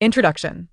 Introduction.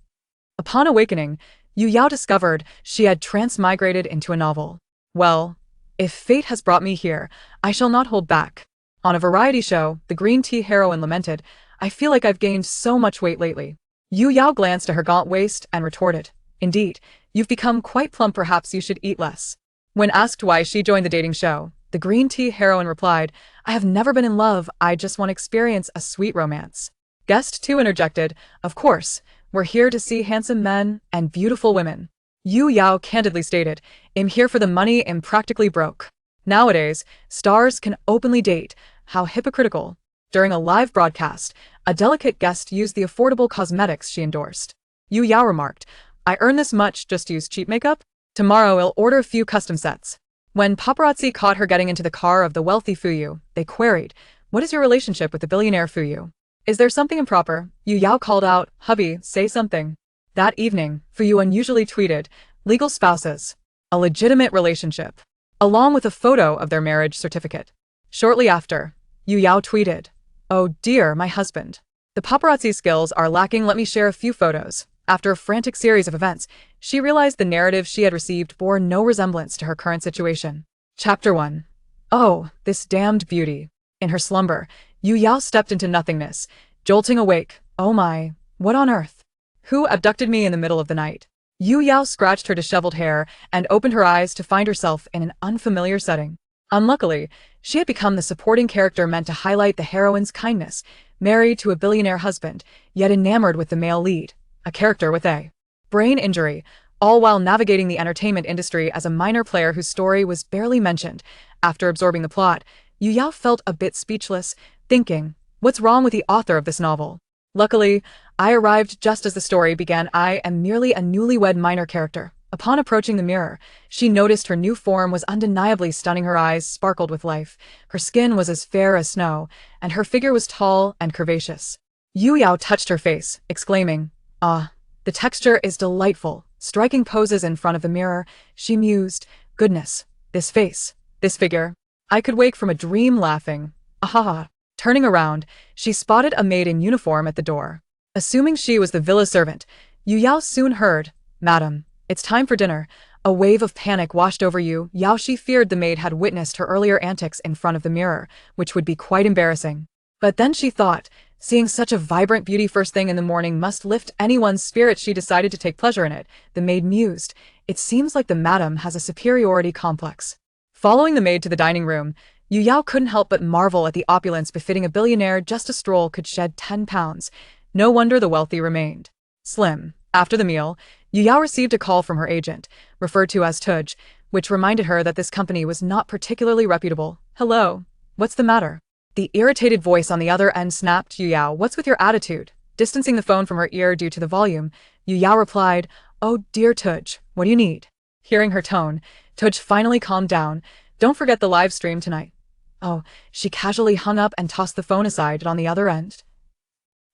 Upon awakening, Yu Yao discovered she had transmigrated into a novel. Well, if fate has brought me here, I shall not hold back. On a variety show, the green tea heroine lamented, "I feel like I've gained so much weight lately." Yu Yao glanced at her gaunt waist and retorted, "Indeed, you've become quite plump, perhaps you should eat less." When asked why she joined the dating show, the green tea heroine replied, "I have never been in love, I just want to experience a sweet romance." Guest 2 interjected, "Of course, we're here to see handsome men and beautiful women." Yu Yao candidly stated, "I'm here for the money, I'm practically broke." Nowadays, stars can openly date. How hypocritical. During a live broadcast, a delicate guest used the affordable cosmetics she endorsed. Yu Yao remarked, "I earn this much, just use cheap makeup? Tomorrow I'll order a few custom sets." When paparazzi caught her getting into the car of the wealthy Fuyu, they queried, "What is your relationship with the billionaire Fuyu? Is there something improper?" Yu Yao called out, "Hubby, say something." That evening, Fuyu unusually tweeted, "Legal spouses. A legitimate relationship," along with a photo of their marriage certificate. Shortly after, Yu Yao tweeted, "Oh dear, my husband. The paparazzi skills are lacking, let me share a few photos." After a frantic series of events, she realized the narrative she had received bore no resemblance to her current situation. Chapter 1. Oh, this damned beauty. In her slumber, Yu Yao stepped into nothingness, jolting awake. "Oh my, what on earth? Who abducted me in the middle of the night?" Yu Yao scratched her disheveled hair and opened her eyes to find herself in an unfamiliar setting. Unluckily, she had become the supporting character meant to highlight the heroine's kindness, married to a billionaire husband, yet enamored with the male lead, a character with a brain injury, all while navigating the entertainment industry as a minor player whose story was barely mentioned. After absorbing the plot, Yu Yao felt a bit speechless, thinking, "What's wrong with the author of this novel?" Luckily, I arrived just as the story began. I am merely a newlywed minor character. Upon approaching the mirror, she noticed her new form was undeniably stunning. Her eyes sparkled with life, her skin was as fair as snow, and her figure was tall and curvaceous. Yu Yao touched her face, exclaiming, "Ah, the texture is delightful." Striking poses in front of the mirror, she mused, "Goodness, this face, this figure. I could wake from a dream," laughing. Ahaha. Turning around, she spotted a maid in uniform at the door. Assuming she was the villa servant, Yu Yao soon heard, "Madam, it's time for dinner." A wave of panic washed over Yu Yao. She feared the maid had witnessed her earlier antics in front of the mirror, which would be quite embarrassing. But then she thought, seeing such a vibrant beauty first thing in the morning must lift anyone's spirits. She decided to take pleasure in it. The maid mused, "It seems like the madam has a superiority complex." Following the maid to the dining room, Yu Yao couldn't help but marvel at the opulence befitting a billionaire. Just a stroll could shed 10 pounds. No wonder the wealthy remained slim. After the meal, Yu Yao received a call from her agent, referred to as Tuj, which reminded her that this company was not particularly reputable. "Hello, what's the matter?" The irritated voice on the other end snapped. "Yu Yao, what's with your attitude?" Distancing the phone from her ear due to the volume, Yu Yao replied, "Oh dear Tuj, what do you need?" Hearing her tone, Tuj finally calmed down. "Don't forget the live stream tonight." Oh, she casually hung up and tossed the phone aside. On the other end,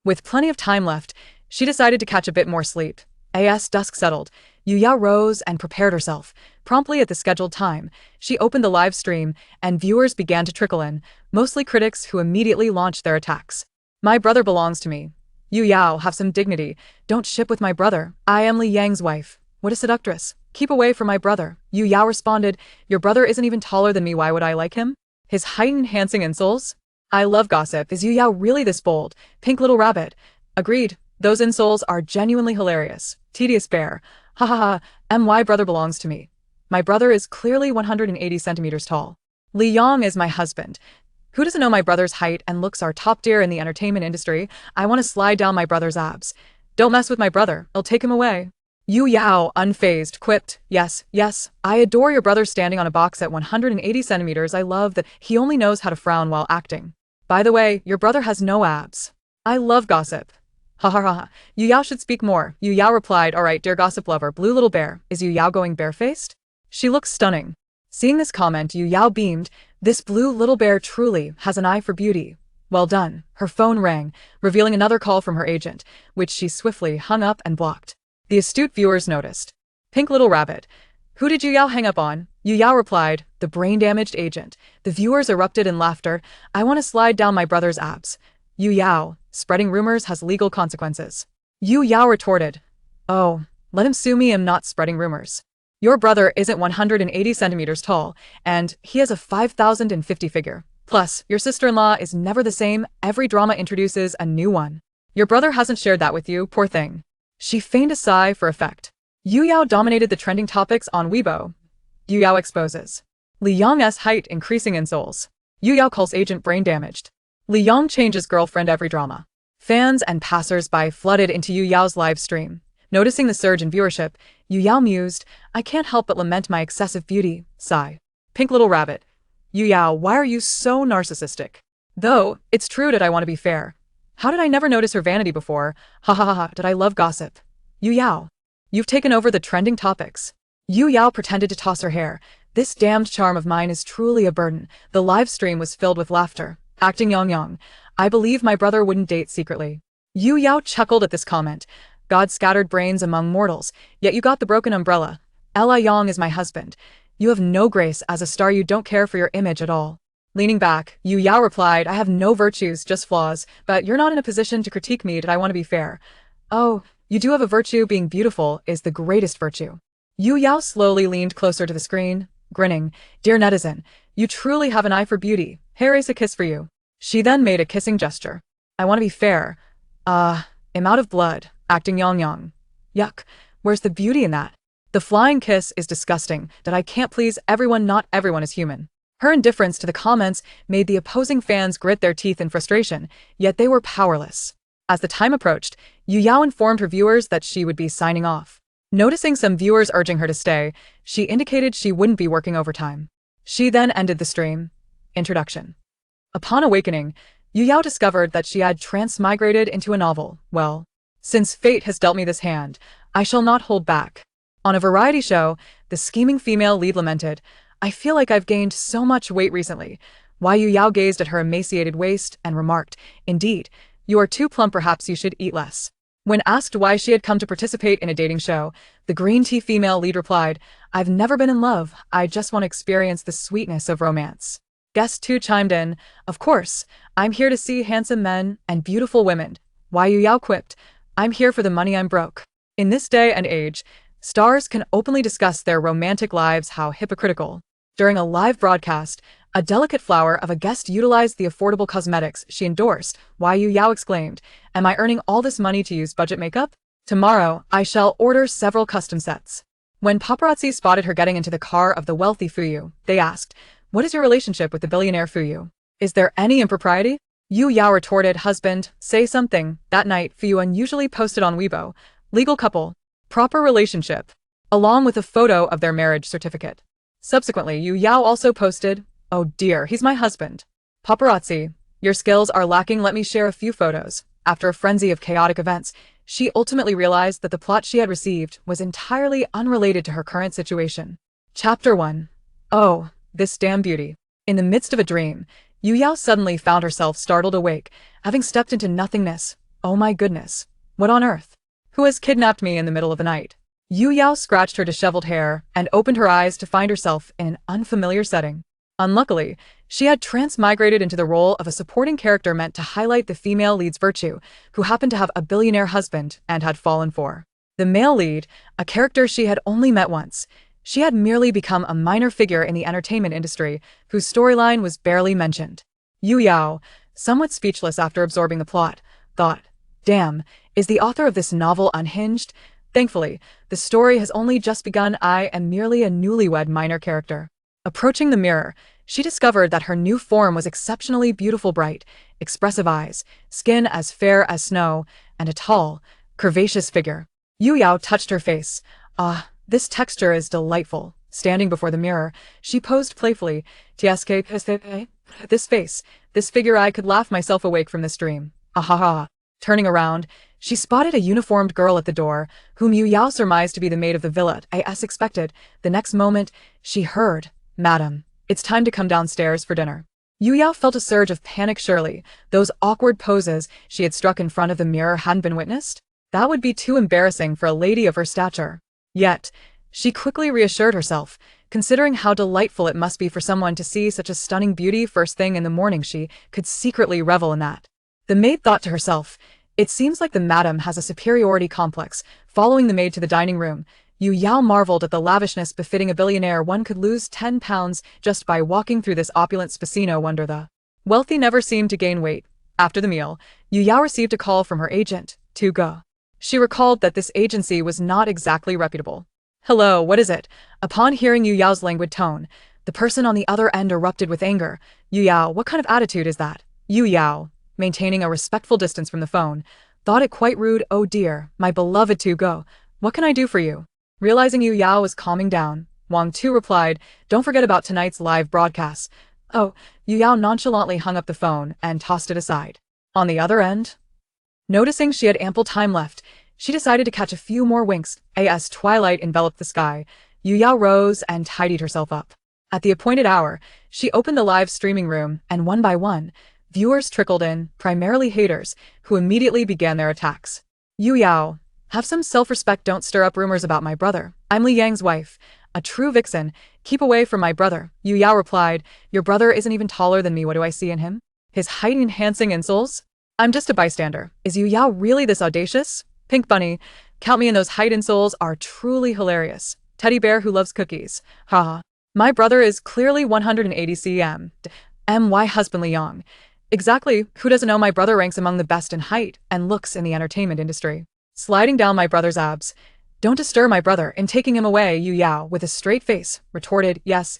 with plenty of time left, she decided to catch a bit more sleep. As dusk settled, Yu Yao rose and prepared herself. Promptly at the scheduled time, she opened the live stream, and viewers began to trickle in, mostly critics who immediately launched their attacks. "My brother belongs to me. Yu Yao, have some dignity. Don't ship with my brother. I am Li Yang's wife. What a seductress. Keep away from my brother." Yu Yao responded, "Your brother isn't even taller than me. Why would I like him? His height enhancing insoles? I love gossip." Is Yu Yao really this bold? Pink little rabbit. Agreed. Those insoles are genuinely hilarious. Tedious bear. Ha ha ha. My brother belongs to me. My brother is clearly 180 centimeters tall. Li Yang is my husband. Who doesn't know my brother's height and looks are top tier in the entertainment industry? I want to slide down my brother's abs. Don't mess with my brother. I'll take him away. Yu Yao, unfazed, quipped, "Yes, yes, I adore your brother standing on a box at 180 centimeters. I love that he only knows how to frown while acting. By the way, your brother has no abs. I love gossip. Ha ha ha. Yu Yao should speak more." Yu Yao replied, "All right, dear gossip lover, blue little bear, is Yu Yao going barefaced? She looks stunning." Seeing this comment, Yu Yao beamed, "This blue little bear truly has an eye for beauty. Well done." Her phone rang, revealing another call from her agent, which she swiftly hung up and blocked. The astute viewers noticed. "Pink little rabbit. Who did Yu Yao hang up on?" Yu Yao replied, "The brain-damaged agent." The viewers erupted in laughter. "I want to slide down my brother's abs." Yu Yao, spreading rumors has legal consequences. Yu Yao retorted, "Oh, let him sue me, I'm not spreading rumors. Your brother isn't 180 centimeters tall, and he has a 5,050 figure. Plus, your sister-in-law is never the same, every drama introduces a new one. Your brother hasn't shared that with you, poor thing." She feigned a sigh for effect. Yu Yao dominated the trending topics on Weibo. Yu Yao exposes Li Yang's height increasing insoles. Yu Yao calls agent brain damaged. Li Yang changes girlfriend every drama. Fans and passers-by flooded into Yu Yao's live stream. Noticing the surge in viewership, Yu Yao mused, "I can't help but lament my excessive beauty, sigh. Pink little rabbit. Yu Yao, why are you so narcissistic? Though, it's true that I want to be fair. How did I never notice her vanity before? Ha ha ha ha, did I love gossip? Yu Yao, you've taken over the trending topics." Yu Yao pretended to toss her hair. "This damned charm of mine is truly a burden." The live stream was filled with laughter. Acting Yang, "I believe my brother wouldn't date secretly." Yu Yao chuckled at this comment. "God scattered brains among mortals, yet you got the broken umbrella. Ella Yang is my husband. You have no grace as a star, you don't care for your image at all." Leaning back, Yu Yao replied, "I have no virtues, just flaws, but you're not in a position to critique me, did I want to be fair? Oh, you do have a virtue, being beautiful is the greatest virtue." Yu Yao slowly leaned closer to the screen, grinning, "Dear netizen, you truly have an eye for beauty. Here's a kiss for you." She then made a kissing gesture. "I want to be fair. I'm out of blood." Acting Yang. "Yuck, where's the beauty in that? The flying kiss is disgusting, that I can't please everyone, not everyone is human." Her indifference to the comments made the opposing fans grit their teeth in frustration, yet they were powerless. As the time approached, Yu Yao informed her viewers that she would be signing off. Noticing some viewers urging her to stay, she indicated she wouldn't be working overtime. She then ended the stream. Introduction. Upon awakening, Yu Yao discovered that she had transmigrated into a novel. "Well, since fate has dealt me this hand, I shall not hold back." On a variety show, the scheming female lead lamented, "I feel like I've gained so much weight recently." Why Yu Yao gazed at her emaciated waist and remarked, "Indeed, you are too plump, perhaps you should eat less." When asked why she had come to participate in a dating show, the green tea female lead replied, "I've never been in love, I just want to experience the sweetness of romance." Guest 2 chimed in, "Of course, I'm here to see handsome men and beautiful women." Why Yu Yao quipped, "I'm here for the money, I'm broke." In this day and age, stars can openly discuss their romantic lives. How hypocritical. During a live broadcast, a delicate flower of a guest utilized the affordable cosmetics she endorsed. Why Yu Yao exclaimed, "Am I earning all this money to use budget makeup? Tomorrow, I shall order several custom sets." When paparazzi spotted her getting into the car of the wealthy Fuyu, they asked, "What is your relationship with the billionaire Fuyu? Is there any impropriety?" Yu Yao retorted, "Husband, say something." That night, Fuyu unusually posted on Weibo, "Legal couple, proper relationship," along with a photo of their marriage certificate. Subsequently, Yu Yao also posted, "Oh dear, he's my husband. Paparazzi, your skills are lacking, let me share a few photos." After a frenzy of chaotic events, she ultimately realized that the plot she had received was entirely unrelated to her current situation. Chapter 1. Oh, this damn beauty. In the midst of a dream, Yu Yao suddenly found herself startled awake, having stepped into nothingness. "Oh my goodness. What on earth? Who has kidnapped me in the middle of the night?" Yu Yao scratched her disheveled hair and opened her eyes to find herself in an unfamiliar setting. Unluckily, she had transmigrated into the role of a supporting character meant to highlight the female lead's virtue, who happened to have a billionaire husband and had fallen for the male lead, a character she had only met once. She had merely become a minor figure in the entertainment industry, whose storyline was barely mentioned. Yu Yao, somewhat speechless after absorbing the plot, thought, "Damn, is the author of this novel unhinged? Thankfully, the story has only just begun. I am merely a newlywed minor character." Approaching the mirror, she discovered that her new form was exceptionally beautiful, bright, expressive eyes, skin as fair as snow, and a tall, curvaceous figure. Yu Yao touched her face. "Ah, this texture is delightful." Standing before the mirror, she posed playfully. "TSK, this face, this figure, I could laugh myself awake from this dream. Ahaha." Turning around, she spotted a uniformed girl at the door, whom Yu Yao surmised to be the maid of the villa. As expected, the next moment, she heard, "Madam, it's time to come downstairs for dinner." Yu Yao felt a surge of panic. Surely, those awkward poses she had struck in front of the mirror hadn't been witnessed? That would be too embarrassing for a lady of her stature. Yet, she quickly reassured herself, considering how delightful it must be for someone to see such a stunning beauty first thing in the morning. She could secretly revel in that. The maid thought to herself, It seems like the madam has a superiority complex. Following the maid to the dining room, Yu Yao marveled at the lavishness befitting a billionaire. One could lose 10 pounds just by walking through this opulent space. No wonder the wealthy never seemed to gain weight. After the meal, Yu Yao received a call from her agent, to go. She recalled that this agency was not exactly reputable. Hello, what is it? Upon hearing Yu Yao's languid tone, the person on the other end erupted with anger. Yu Yao, what kind of attitude is that? Yu Yao, maintaining a respectful distance from the phone, thought it quite rude. Oh dear, my beloved to go. What can I do for you? Realizing Yu Yao was calming down, Wang Tu replied, don't forget about tonight's live broadcasts. Oh, Yu Yao nonchalantly hung up the phone and tossed it aside. On the other end, noticing she had ample time left, she decided to catch a few more winks. As twilight enveloped the sky, Yu Yao rose and tidied herself up. At the appointed hour, she opened the live streaming room, and one by one, viewers trickled in, primarily haters, who immediately began their attacks. Yu Yao, have some self-respect. Don't stir up rumors about my brother. I'm Li Yang's wife, a true vixen. Keep away from my brother. Yu Yao replied, your brother isn't even taller than me. What do I see in him? His height-enhancing insoles? I'm just a bystander. Is Yu Yao really this audacious? Pink Bunny, count me in. Those height insoles are truly hilarious. Teddy bear who loves cookies. Haha. My brother is clearly 180 cm. My husband Li Yang. Exactly, who doesn't know my brother ranks among the best in height and looks in the entertainment industry. Sliding down my brother's abs. Don't disturb my brother in taking him away. Yu Yao, with a straight face, retorted, yes,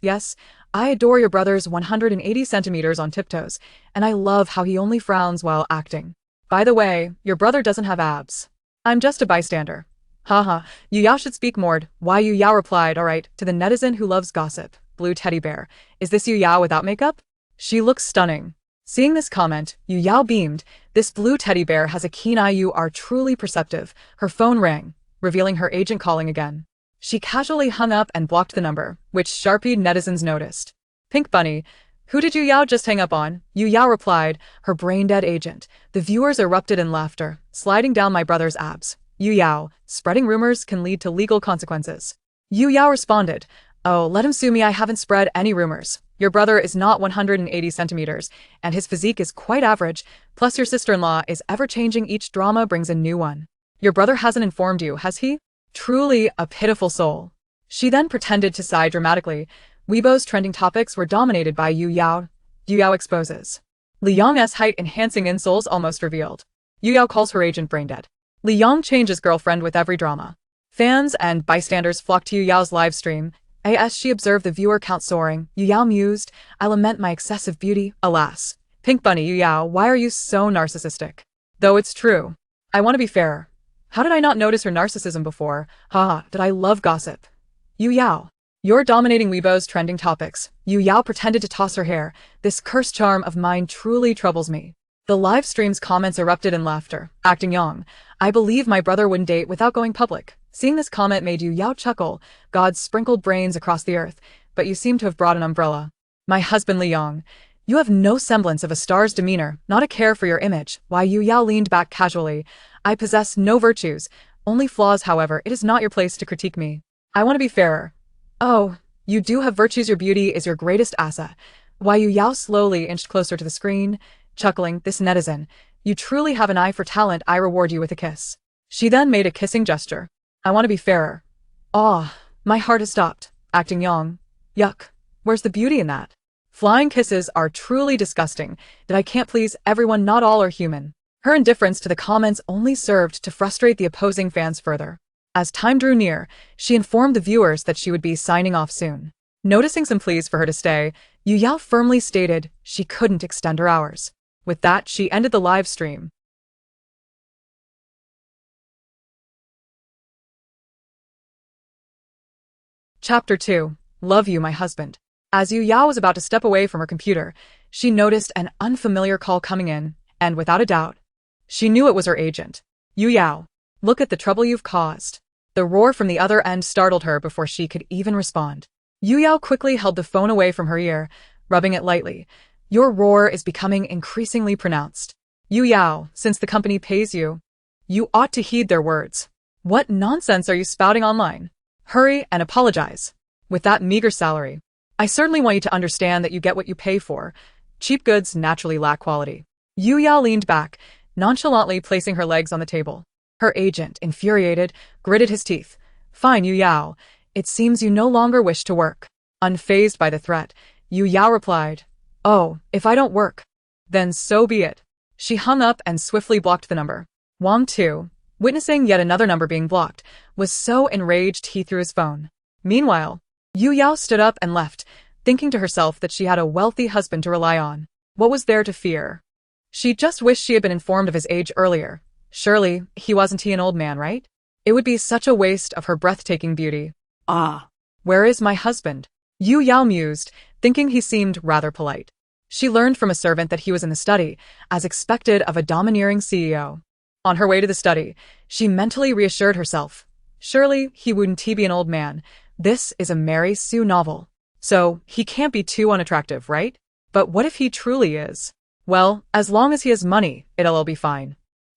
I adore your brother's 180 centimeters on tiptoes, and I love how he only frowns while acting. By the way, your brother doesn't have abs. I'm just a bystander. Haha, Yu Yao should speak more. Why? Yu Yao replied, alright, to the netizen who loves gossip. Blue teddy bear. Is this Yu Yao without makeup? She looks stunning. Seeing this comment, Yu Yao beamed. This blue teddy bear has a keen eye. You are truly perceptive. Her phone rang, revealing her agent calling again. She casually hung up and blocked the number, which sharpied netizens noticed. Pink Bunny, who did Yu Yao just hang up on? Yu Yao replied, her brain-dead agent. The viewers erupted in laughter, sliding down my brother's abs. Yu Yao, spreading rumors can lead to legal consequences. Yu Yao responded, oh, let him sue me. I haven't spread any rumors. Your brother is not 180 centimeters, and his physique is quite average, plus your sister-in-law is ever-changing. Each drama brings a new one. Your brother hasn't informed you, has he? Truly a pitiful soul. She then pretended to sigh dramatically. Weibo's trending topics were dominated by Yu Yao. Yu Yao exposes Li Yang's height-enhancing insoles almost revealed. Yu Yao calls her agent brain-dead. Li Yang changes girlfriend with every drama. Fans and bystanders flocked to Yu Yao's live stream. As she observed the viewer count soaring, Yu Yao mused, I lament my excessive beauty, alas. Pink Bunny, Yu Yao, why are you so narcissistic? Though it's true. I want to be fair. How did I not notice her narcissism before? Haha, did I love gossip? Yu Yao. You're dominating Weibo's trending topics. Yu Yao pretended to toss her hair. This cursed charm of mine truly troubles me. The live stream's comments erupted in laughter, acting young. I believe my brother wouldn't date without going public. Seeing this comment made Yu Yao chuckle. God sprinkled brains across the earth, but you seem to have brought an umbrella. My husband Li Yang. You have no semblance of a star's demeanor, not a care for your image. Why? Yu Yao leaned back casually. I possess no virtues, only flaws. However, it is not your place to critique me. I want to be fairer. Oh, you do have virtues. Your beauty is your greatest asset. Why? Yu Yao slowly inched closer to the screen, chuckling, this netizen. You truly have an eye for talent. I reward you with a kiss. She then made a kissing gesture. I want to be fairer. Ah, my heart has stopped. Acting young. Yuck. Where's the beauty in that? Flying kisses are truly disgusting. That I can't please everyone. Not all are human. Her indifference to the comments only served to frustrate the opposing fans further. As time drew near, she informed the viewers that she would be signing off soon. Noticing some pleas for her to stay, Yu Yao firmly stated she couldn't extend her hours. With that, she ended the live stream. Chapter 2. Love You, My Husband. As Yu Yao was about to step away from her computer, she noticed an unfamiliar call coming in, and without a doubt, she knew it was her agent. Yu Yao, look at the trouble you've caused. The roar from the other end startled her before she could even respond. Yu Yao quickly held the phone away from her ear, rubbing it lightly. Your roar is becoming increasingly pronounced. Yu Yao, since the company pays you, you ought to heed their words. What nonsense are you spouting online? Hurry and apologize. With that meager salary, I certainly want you to understand that you get what you pay for. Cheap goods naturally lack quality. Yu Yao leaned back, nonchalantly placing her legs on the table. Her agent, infuriated, gritted his teeth. Fine, Yu Yao. It seems you no longer wish to work. Unfazed by the threat, Yu Yao replied, Oh, if I don't work, then so be it. She hung up and swiftly blocked the number. Wong, too, witnessing yet another number being blocked, was so enraged he threw his phone. Meanwhile, Yu Yao stood up and left, thinking to herself that she had a wealthy husband to rely on. What was there to fear? She just wished she had been informed of his age earlier. Surely, he wasn't an old man, right? It would be such a waste of her breathtaking beauty. Ah, where is my husband? Yu Yao mused, thinking he seemed rather polite. She learned from a servant that he was in the study, as expected of a domineering CEO. On her way to the study, she mentally reassured herself. Surely, he wouldn't be an old man. This is a Mary Sue novel. So, he can't be too unattractive, right? But what if he truly is? Well, as long as he has money, it'll all be fine.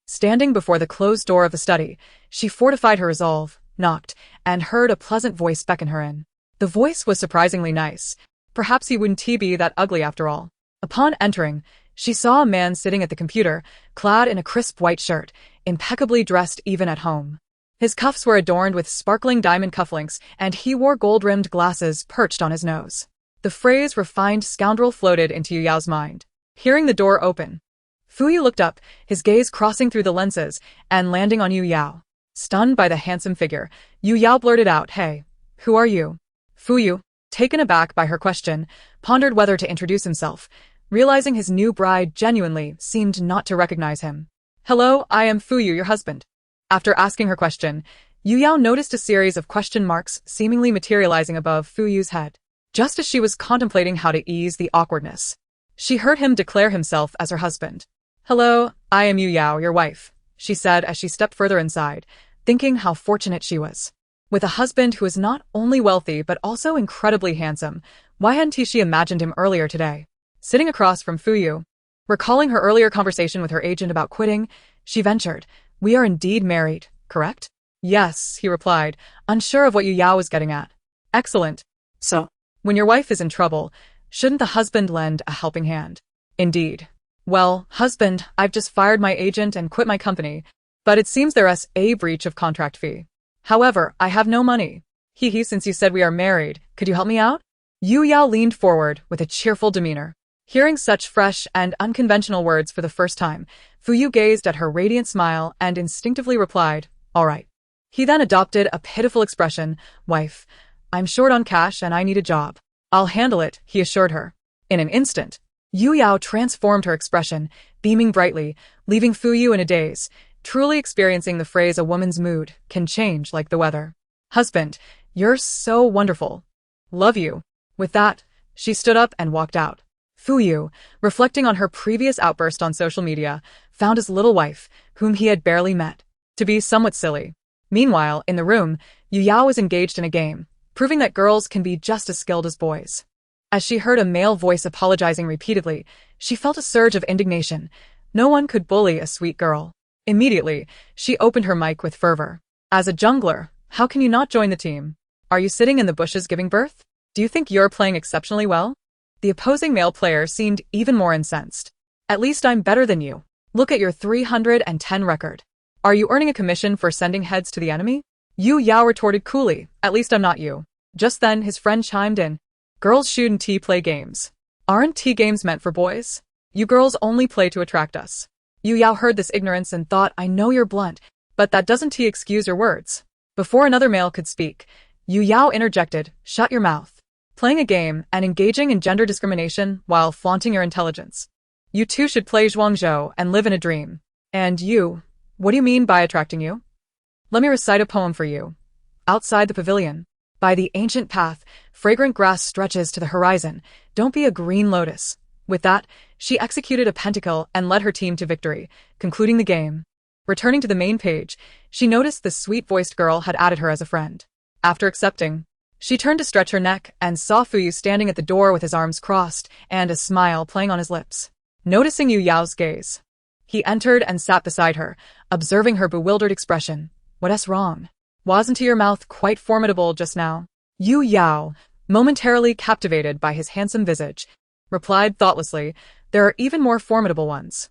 Standing before the closed door of the study, she fortified her resolve, knocked, and heard a pleasant voice beckon her in. The voice was surprisingly nice. Perhaps he wouldn't be that ugly after all. Upon entering, she saw a man sitting at the computer, clad in a crisp white shirt, impeccably dressed even at home. His cuffs were adorned with sparkling diamond cufflinks, and he wore gold-rimmed glasses perched on his nose. The phrase refined scoundrel floated into Yu Yao's mind. Hearing the door open, Fuyu looked up, his gaze crossing through the lenses and landing on Yu Yao. Stunned by the handsome figure, Yu Yao blurted out, Hey, who are you? Fuyu, taken aback by her question, pondered whether to introduce himself, realizing his new bride genuinely seemed not to recognize him. Hello, I am Fuyu, your husband. After asking her question, Yu Yao noticed a series of question marks seemingly materializing above Fuyu's head. Just as she was contemplating how to ease the awkwardness, she heard him declare himself as her husband. Hello, I am Yu Yao, your wife, she said as she stepped further inside, thinking how fortunate she was. With a husband who is not only wealthy but also incredibly handsome, why hadn't she imagined him earlier today? Sitting across from Fuyu, recalling her earlier conversation with her agent about quitting, she ventured, We are indeed married, correct? Yes, he replied, unsure of what Yu Yao was getting at. Excellent. So, when your wife is in trouble, shouldn't the husband lend a helping hand? Indeed. Well, husband, I've just fired my agent and quit my company, but it seems there's a breach of contract fee. However, I have no money. Since you said we are married, could you help me out? Yu Yao leaned forward with a cheerful demeanor. Hearing such fresh and unconventional words for the first time, Fuyu gazed at her radiant smile and instinctively replied, All right. He then adopted a pitiful expression, Wife, I'm short on cash and I need a job. I'll handle it, he assured her. In an instant, Yu Yao transformed her expression, beaming brightly, leaving Fuyu in a daze, truly experiencing the phrase a woman's mood can change like the weather. Husband, you're so wonderful. Love you. With that, she stood up and walked out. Fuyu, reflecting on her previous outburst on social media, found his little wife, whom he had barely met, to be somewhat silly. Meanwhile, in the room, Yu Yao was engaged in a game, proving that girls can be just as skilled as boys. As she heard a male voice apologizing repeatedly, she felt a surge of indignation. No one could bully a sweet girl. Immediately, she opened her mic with fervor. As a jungler, how can you not join the team? Are you sitting in the bushes giving birth? Do you think you're playing exceptionally well? The opposing male player seemed even more incensed. At least I'm better than you. Look at your 310 record. Are you earning a commission for sending heads to the enemy? Yu Yao retorted coolly, At least I'm not you. Just then, his friend chimed in. Girls shouldn't play games. Aren't games meant for boys? You girls only play to attract us. Yu Yao heard this ignorance and thought, I know you're blunt, but that doesn't excuse your words. Before another male could speak, Yu Yao interjected, Shut your mouth. Playing a game and engaging in gender discrimination while flaunting your intelligence. You two should play Zhuangzhou and live in a dream. And you, what do you mean by attracting you? Let me recite a poem for you. Outside the pavilion, by the ancient path, fragrant grass stretches to the horizon. Don't be a green lotus. With that, she executed a pentacle and led her team to victory, concluding the game. Returning to the main page, she noticed the sweet-voiced girl had added her as a friend. After accepting, she turned to stretch her neck and saw Fuyu standing at the door with his arms crossed and a smile playing on his lips. Noticing Yu Yao's gaze, he entered and sat beside her, observing her bewildered expression. What's wrong? Wasn't your mouth quite formidable just now? Yu Yao, momentarily captivated by his handsome visage, replied thoughtlessly, There are even more formidable ones.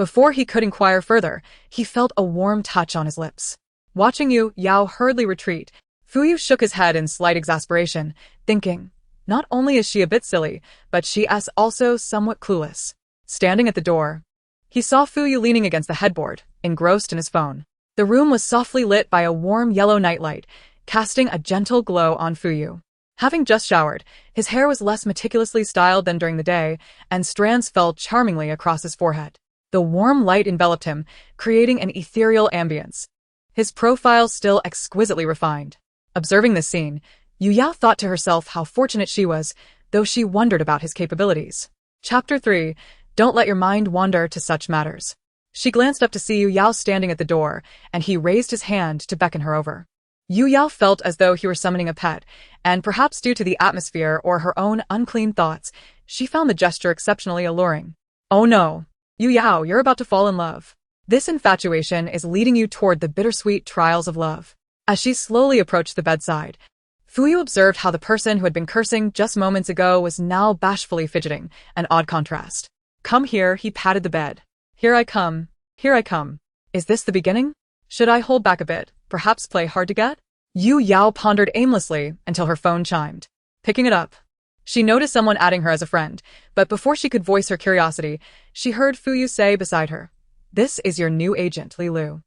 Before he could inquire further, he felt a warm touch on his lips. Watching Yu Yao hurriedly retreat, Fuyu shook his head in slight exasperation, thinking, not only is she a bit silly, but she is also somewhat clueless. Standing at the door, he saw Fuyu leaning against the headboard, engrossed in his phone. The room was softly lit by a warm yellow nightlight, casting a gentle glow on Fuyu. Having just showered, his hair was less meticulously styled than during the day, and strands fell charmingly across his forehead. The warm light enveloped him, creating an ethereal ambience. His profile still exquisitely refined. Observing this scene, Yu Yao thought to herself how fortunate she was, though she wondered about his capabilities. Chapter 3. Don't let your mind wander to such matters. She glanced up to see Yu Yao standing at the door, and he raised his hand to beckon her over. Yu Yao felt as though he were summoning a pet, and perhaps due to the atmosphere or her own unclean thoughts, she found the gesture exceptionally alluring. Oh no, Yu Yao, you're about to fall in love. This infatuation is leading you toward the bittersweet trials of love. As she slowly approached the bedside, Fuyu observed how the person who had been cursing just moments ago was now bashfully fidgeting, an odd contrast. Come here, he patted the bed. Here I come. Here I come. Is this the beginning? Should I hold back a bit, perhaps play hard to get? Yu Yao pondered aimlessly until her phone chimed. Picking it up, she noticed someone adding her as a friend, but before she could voice her curiosity, she heard Fuyu say beside her, "This is your new agent, Li Lu."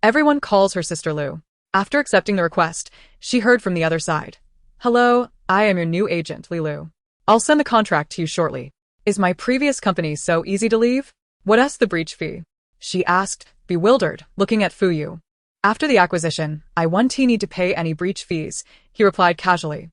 Everyone calls her Sister Lu. After accepting the request, she heard from the other side. "Hello, I am your new agent, Li Lu. I'll send the contract to you shortly. Is my previous company so easy to leave? What's the breach fee?" she asked, bewildered, looking at Fuyu. "After the acquisition, I won't need to pay any breach fees," he replied casually.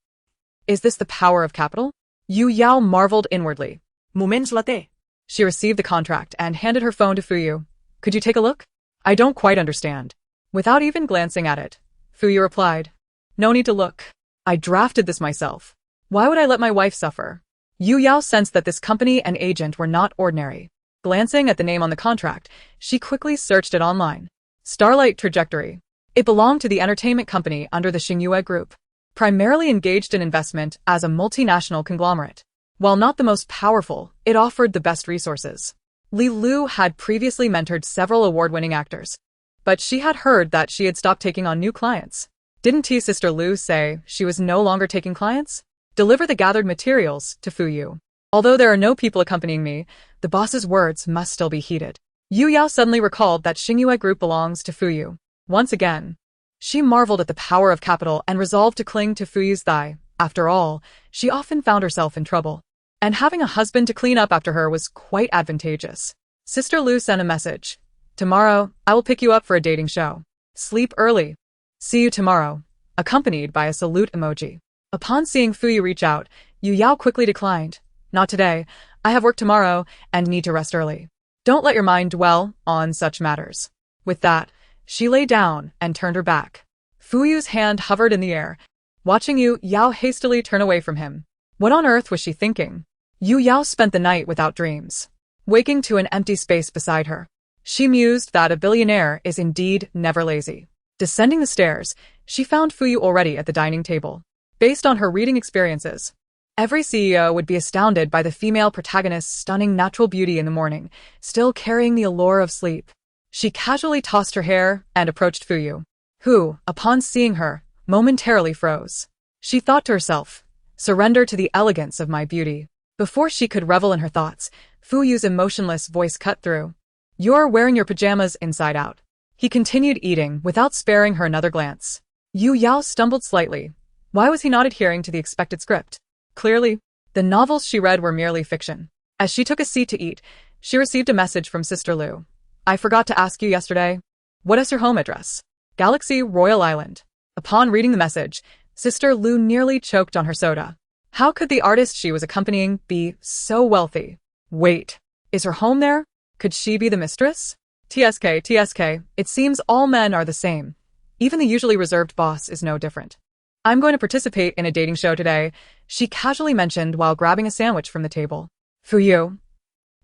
"Is this the power of capital?" Yu Yao marveled inwardly. "Moments latte." She received the contract and handed her phone to Fuyu. "Could you take a look? I don't quite understand." Without even glancing at it, Fuyu replied, "No need to look. I drafted this myself. Why would I let my wife suffer?" Yu Yao sensed that this company and agent were not ordinary. Glancing at the name on the contract, she quickly searched it online. Starlight Trajectory. It belonged to the entertainment company under the Mixue group, primarily engaged in investment as a multinational conglomerate. While not the most powerful, it offered the best resources. Li Lu had previously mentored several award-winning actors, but she had heard that she had stopped taking on new clients. Didn't Sister Lu say she was no longer taking clients? Deliver the gathered materials to Fuyu. Although there are no people accompanying me, the boss's words must still be heeded. Yu Yao suddenly recalled that Mixue group belongs to Fuyu. Once again, she marveled at the power of capital and resolved to cling to Fuyu's thigh. After all, she often found herself in trouble, and having a husband to clean up after her was quite advantageous. Sister Lu sent a message. "Tomorrow, I will pick you up for a dating show. Sleep early. See you tomorrow," accompanied by a salute emoji. Upon seeing Fuyu reach out, Yu Yao quickly declined. "Not today. I have work tomorrow and need to rest early. Don't let your mind dwell on such matters." With that, she lay down and turned her back. Fuyu's hand hovered in the air, watching Yu Yao hastily turn away from him. What on earth was she thinking? Yu Yao spent the night without dreams, waking to an empty space beside her. She mused that a billionaire is indeed never lazy. Descending the stairs, she found Fuyu already at the dining table. Based on her reading experiences, every CEO would be astounded by the female protagonist's stunning natural beauty in the morning, still carrying the allure of sleep. She casually tossed her hair and approached Fuyu, who, upon seeing her, momentarily froze. She thought to herself, "Surrender to the elegance of my beauty." Before she could revel in her thoughts, Fuyu's emotionless voice cut through. "You're wearing your pajamas inside out." He continued eating without sparing her another glance. Yu Yao stumbled slightly. Why was he not adhering to the expected script? Clearly, the novels she read were merely fiction. As she took a seat to eat, she received a message from Sister Lu. "I forgot to ask you yesterday. What is your home address?" "Galaxy Royal Island." Upon reading the message, Sister Lu nearly choked on her soda. How could the artist she was accompanying be so wealthy? Wait, is her home there? Could she be the mistress? TSK, it seems all men are the same. Even the usually reserved boss is no different. "I'm going to participate in a dating show today," she casually mentioned while grabbing a sandwich from the table. "Fuyu,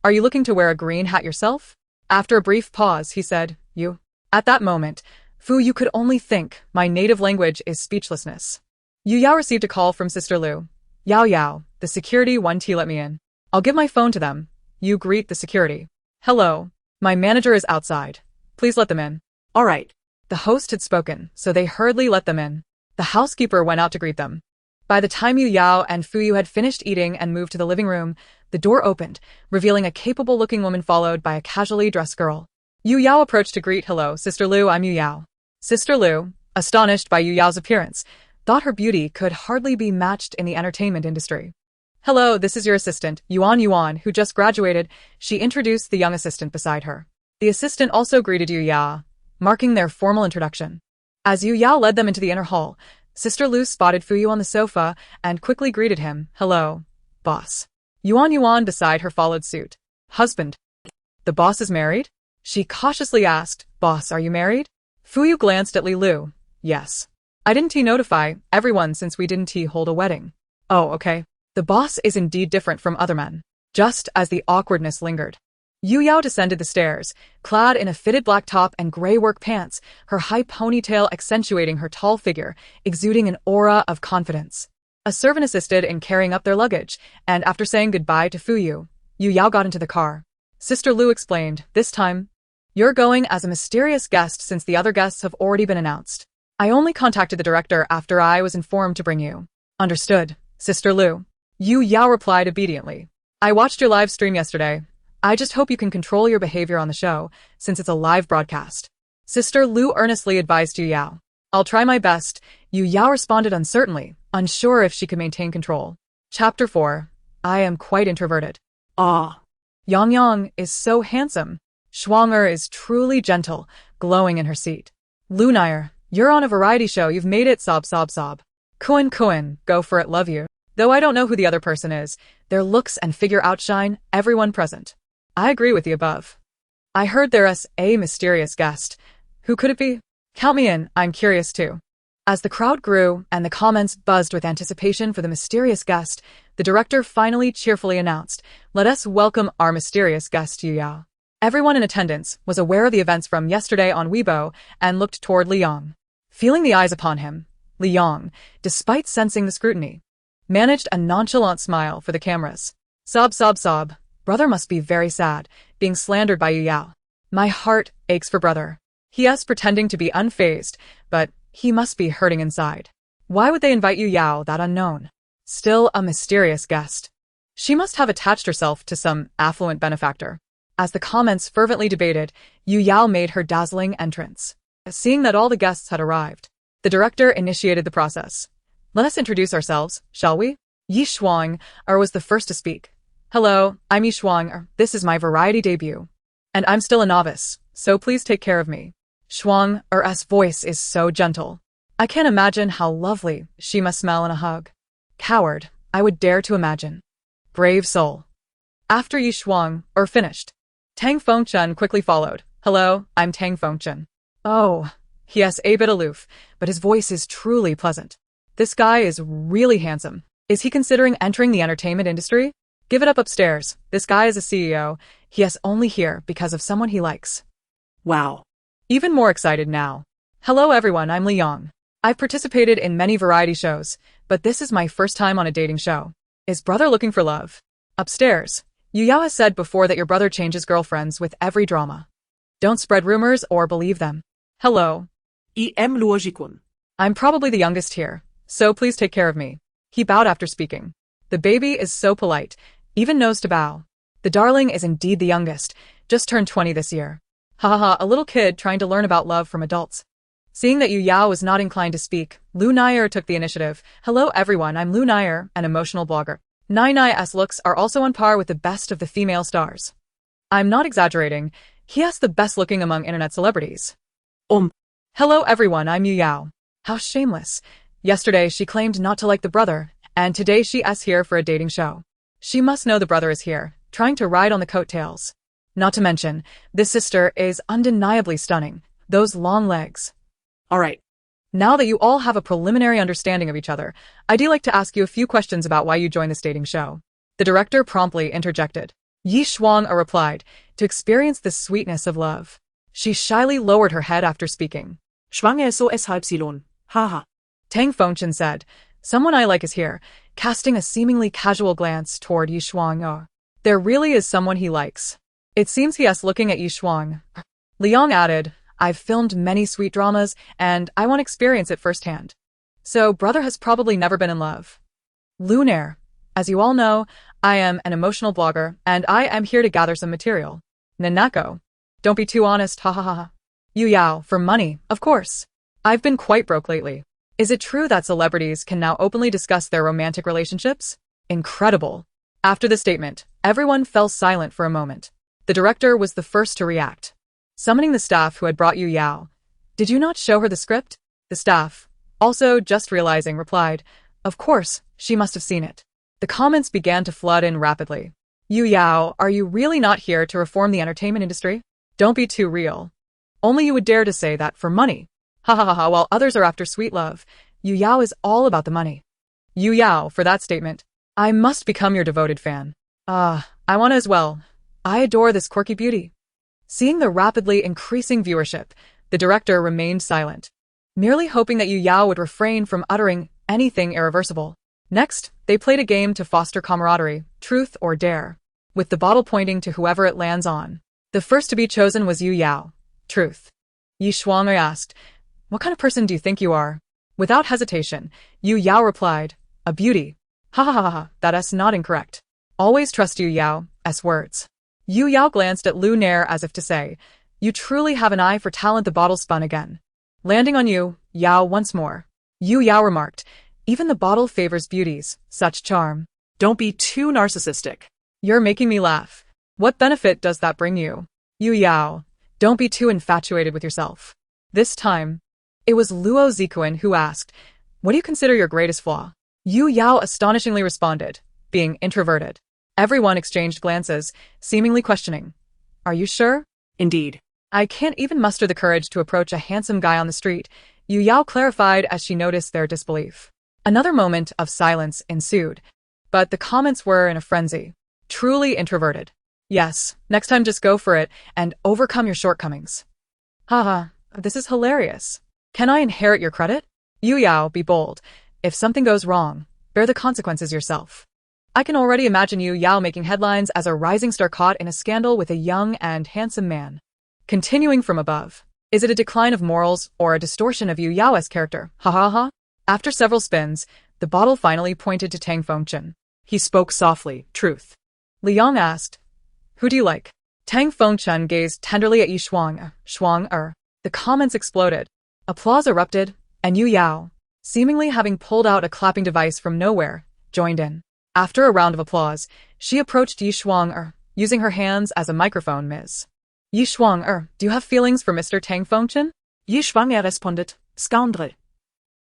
are you looking to wear a green hat yourself?" After a brief pause, he said, "You." At that moment, Fuyu could only think, my native language is speechlessness. Yu Yao received a call from Sister Lu. Yao, the security want to let me in. I'll give my phone to them. You greet the security. "Hello. My manager is outside. Please let them in. All right. The host had spoken, so they hurriedly let them in. The housekeeper went out to greet them. By the time Yu Yao and Fuyu had finished eating and moved to the living room, the door opened, revealing a capable-looking woman followed by a casually dressed girl. Yu Yao approached to greet, "Hello, Sister Lu, I'm Yu Yao." Sister Lu, astonished by Yu Yao's appearance, thought her beauty could hardly be matched in the entertainment industry. "Hello, this is your assistant, Yuan, who just graduated," she introduced the young assistant beside her. The assistant also greeted Yu Yao, marking their formal introduction. As Yu Yao led them into the inner hall, Sister Lu spotted Fuyu on the sofa and quickly greeted him. "Hello, boss." Yuan beside her followed suit. "Husband." "The boss is married?" she cautiously asked. "Boss, are you married?" Fuyu glanced at Li Lu. "Yes. I didn't notify everyone since we didn't hold a wedding." "Oh, okay." The boss is indeed different from other men. Just as the awkwardness lingered, Yu Yao descended the stairs, clad in a fitted black top and gray work pants, her high ponytail accentuating her tall figure, exuding an aura of confidence. A servant assisted in carrying up their luggage, and after saying goodbye to Fuyu, Yu Yao got into the car. Sister Lu explained, "This time, you're going as a mysterious guest since the other guests have already been announced. I only contacted the director after I was informed to bring you." "Understood, Sister Lu." Yu Yao replied obediently. "I watched your live stream yesterday. I just hope you can control your behavior on the show, since it's a live broadcast." Sister Lu earnestly advised Yu Yao. "I'll try my best," Yu Yao responded uncertainly, unsure if she could maintain control. Chapter 4. I am quite introverted. Ah. Yang is so handsome. Schwanger is truly gentle, glowing in her seat. "Lunire, you're on a variety show, you've made it, sob. Kuan, go for it, love you." Though I don't know who the other person is, their looks and figure outshine everyone present. I agree with the above. I heard there's a mysterious guest. Who could it be? Count me in, I'm curious too. As the crowd grew and the comments buzzed with anticipation for the mysterious guest, the director finally cheerfully announced, "Let us welcome our mysterious guest, Yu Yao." Everyone in attendance was aware of the events from yesterday on Weibo and looked toward Li Yang. Feeling the eyes upon him, Li Yang, despite sensing the scrutiny, managed a nonchalant smile for the cameras. Sob. Brother must be very sad, being slandered by Yu Yao. My heart aches for brother. He is pretending to be unfazed, but he must be hurting inside. Why would they invite Yu Yao, that unknown? Still a mysterious guest. She must have attached herself to some affluent benefactor. As the comments fervently debated, Yu Yao made her dazzling entrance. Seeing that all the guests had arrived, the director initiated the process. "Let us introduce ourselves, shall we?" Yi Shuang was the first to speak. "Hello, I'm Yi Shuang. This is my variety debut. And I'm still a novice, so please take care of me." Shuang's voice is so gentle. I can't imagine how lovely she must smell in a hug. Coward, I would dare to imagine. Brave soul. After Yi Shuang finished, Tang Fengchen quickly followed. "Hello, I'm Tang Fengchen." Oh, he is a bit aloof, but his voice is truly pleasant. This guy is really handsome. Is he considering entering the entertainment industry? Give it up upstairs. This guy is a CEO. He is only here because of someone he likes. Wow. Even more excited now. "Hello everyone, I'm Li Yang. I've participated in many variety shows, but this is my first time on a dating show. Is brother looking for love?" Upstairs, Yu Yao has said before that your brother changes girlfriends with every drama. Don't spread rumors or believe them. "Hello. Logikun. I'm probably the youngest here, so please take care of me." He bowed after speaking. The baby is so polite, even knows to bow. The darling is indeed the youngest, just turned 20 this year. A little kid trying to learn about love from adults. Seeing that Yu Yao was not inclined to speak, Lunire took the initiative. "Hello everyone, I'm Lunire, an emotional blogger. Nai's looks are also on par with the best of the female stars. I'm not exaggerating, he is the best looking among internet celebrities." "Hello everyone, I'm Yu Yao." How shameless. Yesterday she claimed not to like the brother, and today she is here for a dating show. She must know the brother is here, trying to ride on the coattails. Not to mention, this sister is undeniably stunning. Those long legs. All right. Now that you all have a preliminary understanding of each other, I'd like to ask you a few questions about why you joined this dating show. The director promptly interjected. Yi Shuang replied, to experience the sweetness of love. She shyly lowered her head after speaking. Schwanger so halb Haha. Tang Fengchen said, "Someone I like is here," casting a seemingly casual glance toward Yi Shuang. There really is someone he likes. It seems he is looking at Yi Shuang. Liang added, I've filmed many sweet dramas, and I want to experience it firsthand. So brother has probably never been in love. Lunaire. As you all know, I am an emotional blogger, and I am here to gather some material. Nanako. Don't be too honest, ha ha ha ha. Yu Yao, for money, of course. I've been quite broke lately. Is it true that celebrities can now openly discuss their romantic relationships? Incredible. After the statement, everyone fell silent for a moment. The director was the first to react. Summoning the staff who had brought Yu Yao. Did you not show her the script? The staff, also just realizing, replied, Of course, she must have seen it. The comments began to flood in rapidly. Yu Yao, are you really not here to reform the entertainment industry? Don't be too real. Only you would dare to say that for money. Ha ha ha ha, while others are after sweet love, Yu Yao is all about the money. Yu Yao, for that statement. I must become your devoted fan. I want to as well. I adore this quirky beauty. Seeing the rapidly increasing viewership, the director remained silent, merely hoping that Yu Yao would refrain from uttering anything irreversible. Next, they played a game to foster camaraderie, truth or dare, with the bottle pointing to whoever it lands on. The first to be chosen was Yu Yao. Truth. Yi Shuang asked, What kind of person do you think you are? Without hesitation, Yu Yao replied, A beauty. Ha ha ha ha, that is not incorrect. Always trust Yu Yao's words. Yu Yao glanced at Lunaire as if to say, You truly have an eye for talent. The bottle spun again, landing on Yu Yao once more. Yu Yao remarked, Even the bottle favors beauties, such charm. Don't be too narcissistic. You're making me laugh. What benefit does that bring you? Yu Yao, don't be too infatuated with yourself. This time, it was Luo Zikuan who asked, What do you consider your greatest flaw? Yu Yao astonishingly responded, being introverted. Everyone exchanged glances, seemingly questioning. Are you sure? Indeed. I can't even muster the courage to approach a handsome guy on the street, Yu Yao clarified as she noticed their disbelief. Another moment of silence ensued, but the comments were in a frenzy. Truly introverted. Yes, next time just go for it and overcome your shortcomings. Haha, this is hilarious. Can I inherit your credit? Yu Yao, be bold. If something goes wrong, bear the consequences yourself. I can already imagine Yu Yao making headlines as a rising star caught in a scandal with a young and handsome man. Continuing from above. Is it a decline of morals or a distortion of Yu Yao's character? Ha ha ha. After several spins, the bottle finally pointed to Tang Fengchen. He spoke softly, truth. Liang asked, Who do you like? Tang Fengchen gazed tenderly at Yi Shuang. The comments exploded. Applause erupted, and Yu Yao, seemingly having pulled out a clapping device from nowhere, joined in. After a round of applause, she approached Yi Shuang, using her hands as a microphone. Ms. Yi Shuang, do you have feelings for Mr. Tang Fengchen? Yi Shuang responded, Scoundrel.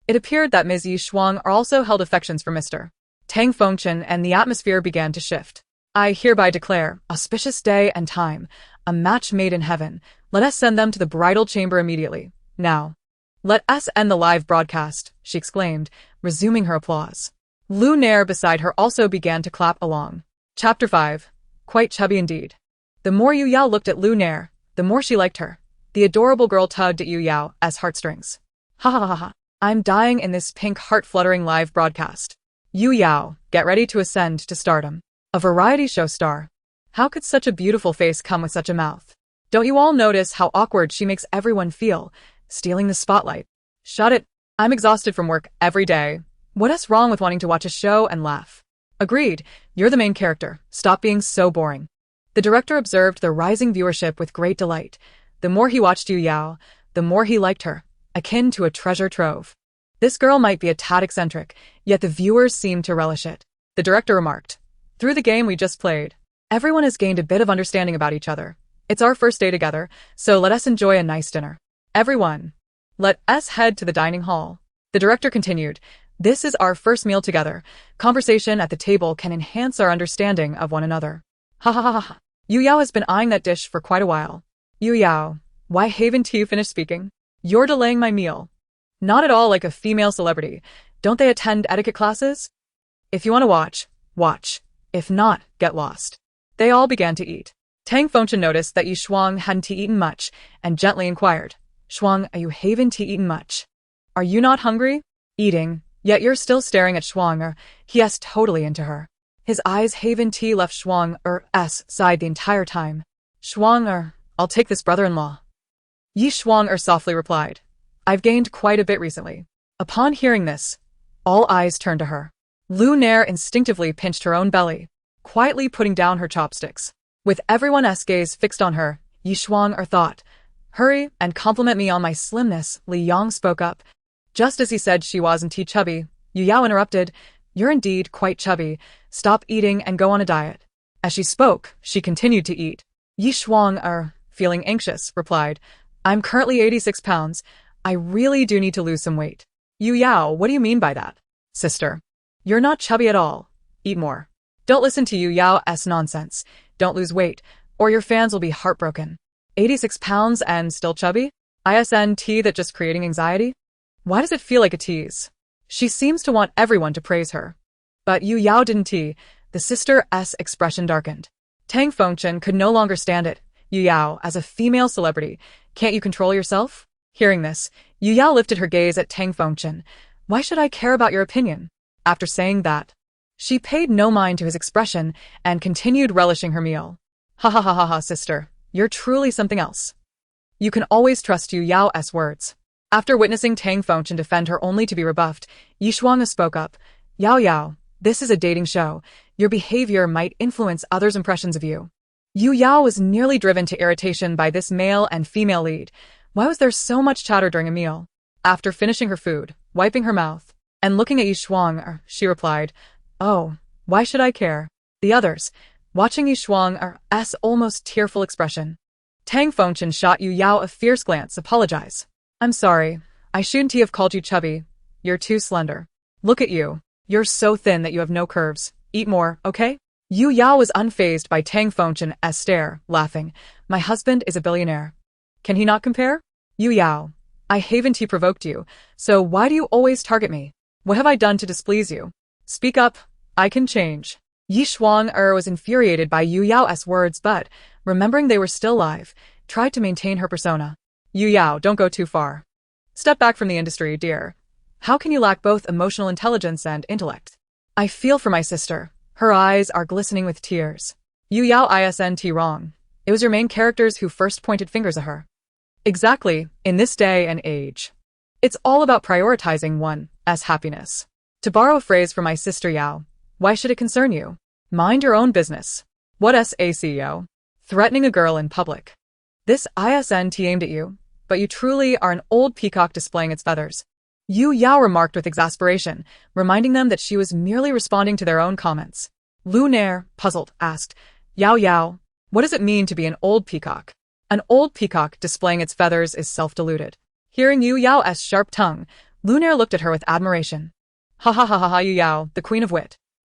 It appeared that Ms. Yi Shuang also held affections for Mr. Tang Fengchen, and the atmosphere began to shift. I hereby declare, auspicious day and time, a match made in heaven. Let us send them to the bridal chamber immediately. Now. Let us end the live broadcast, she exclaimed, resuming her applause. Lunaire beside her also began to clap along. Chapter 5. Quite chubby indeed. The more Yu Yao looked at Lunaire, the more she liked her. The adorable girl tugged at Yu Yao as heartstrings. Ha ha ha ha. I'm dying in this pink heart-fluttering live broadcast. Yu Yao, get ready to ascend to stardom. A variety show star. How could such a beautiful face come with such a mouth? Don't you all notice how awkward she makes everyone feel, stealing the spotlight? Shut it. I'm exhausted from work every day. What is wrong with wanting to watch a show and laugh? Agreed, you're the main character. Stop being so boring. The director observed the rising viewership with great delight. The more he watched Yu Yao, the more he liked her, akin to a treasure trove. This girl might be a tad eccentric, yet the viewers seemed to relish it. The director remarked, Through the game we just played, everyone has gained a bit of understanding about each other. It's our first day together, so let us enjoy a nice dinner. Everyone, let us head to the dining hall. The director continued, This is our first meal together. Conversation at the table can enhance our understanding of one another. Ha ha ha ha. Yu Yao has been eyeing that dish for quite a while. Yu Yao, why haven't you finished speaking? You're delaying my meal. Not at all like a female celebrity. Don't they attend etiquette classes? If you want to watch, watch. If not, get lost. They all began to eat. Tang Fengchen noticed that Yi Shuang hadn't eaten much, and gently inquired, Shuang, are you haven't eaten much? Are you not hungry? Eating, yet you're still staring at Shuang, he is totally into her. His eyes haven't left Shuang's side the entire time. Shuang I'll take this brother-in-law. Yi Shuang softly replied. I've gained quite a bit recently. Upon hearing this, all eyes turned to her. Lu Nair instinctively pinched her own belly, quietly putting down her chopsticks. With everyone's gaze fixed on her, Yi Shuang thought, hurry and compliment me on my slimness. Li Yang spoke up. Just as he said she wasn't chubby, Yu Yao interrupted, you're indeed quite chubby. Stop eating and go on a diet. As she spoke, she continued to eat. Yi Shuang feeling anxious, replied, I'm currently 86 pounds. I really do need to lose some weight. Yu Yao, what do you mean by that? Sister, you're not chubby at all. Eat more. Don't listen to Yu Yao's nonsense. Don't lose weight, or your fans will be heartbroken. 86 pounds and still chubby? ISNT that just creating anxiety? Why does it feel like a tease? She seems to want everyone to praise her. But Yu Yao didn't. The sister's expression darkened. Tang Fengchen could no longer stand it. Yu Yao, as a female celebrity, can't you control yourself? Hearing this, Yu Yao lifted her gaze at Tang Fengchen. Why should I care about your opinion? After saying that, she paid no mind to his expression and continued relishing her meal. Ha ha ha ha ha, sister. You're truly something else. You can always trust Yu Yao's words. After witnessing Tang Fengchen defend her only to be rebuffed, Yi Shuang spoke up. Yao Yao, this is a dating show. Your behavior might influence others' impressions of you. Yu Yao was nearly driven to irritation by this male and female lead. Why was there so much chatter during a meal? After finishing her food, wiping her mouth, and looking at Yi Shuang, she replied, oh, why should I care? The others, watching Yi Shuang's almost tearful expression. Tang Fengchen shot Yu Yao a fierce glance. Apologize. I'm sorry. I shouldn't have called you chubby. You're too slender. Look at you. You're so thin that you have no curves. Eat more, okay? Yu Yao was unfazed by Tang Fengchen's stare, laughing. My husband is a billionaire. Can he not compare? Yu Yao, I haven't provoked you, so why do you always target me? What have I done to displease you? Speak up. I can change. Yi Shuang was infuriated by Yu Yao's words, but, remembering they were still live, tried to maintain her persona. Yu Yao, don't go too far. Step back from the industry, dear. How can you lack both emotional intelligence and intellect? I feel for my sister. Her eyes are glistening with tears. Yu Yao isn't wrong. It was your main characters who first pointed fingers at her. Exactly, in this day and age. It's all about prioritizing one's happiness. To borrow a phrase from my sister Yao, why should it concern you? Mind your own business. What's a CEO? Threatening a girl in public. This isn't aimed at you, but you truly are an old peacock displaying its feathers. Yu Yao remarked with exasperation, reminding them that she was merely responding to their own comments. Lu Nair, puzzled, asked, Yao Yao, what does it mean to be an old peacock? An old peacock displaying its feathers is self-deluded. Hearing Yu Yao's sharp tongue, Lu Nair looked at her with admiration. Ha ha ha ha ha, Yu Yao, the queen of wit.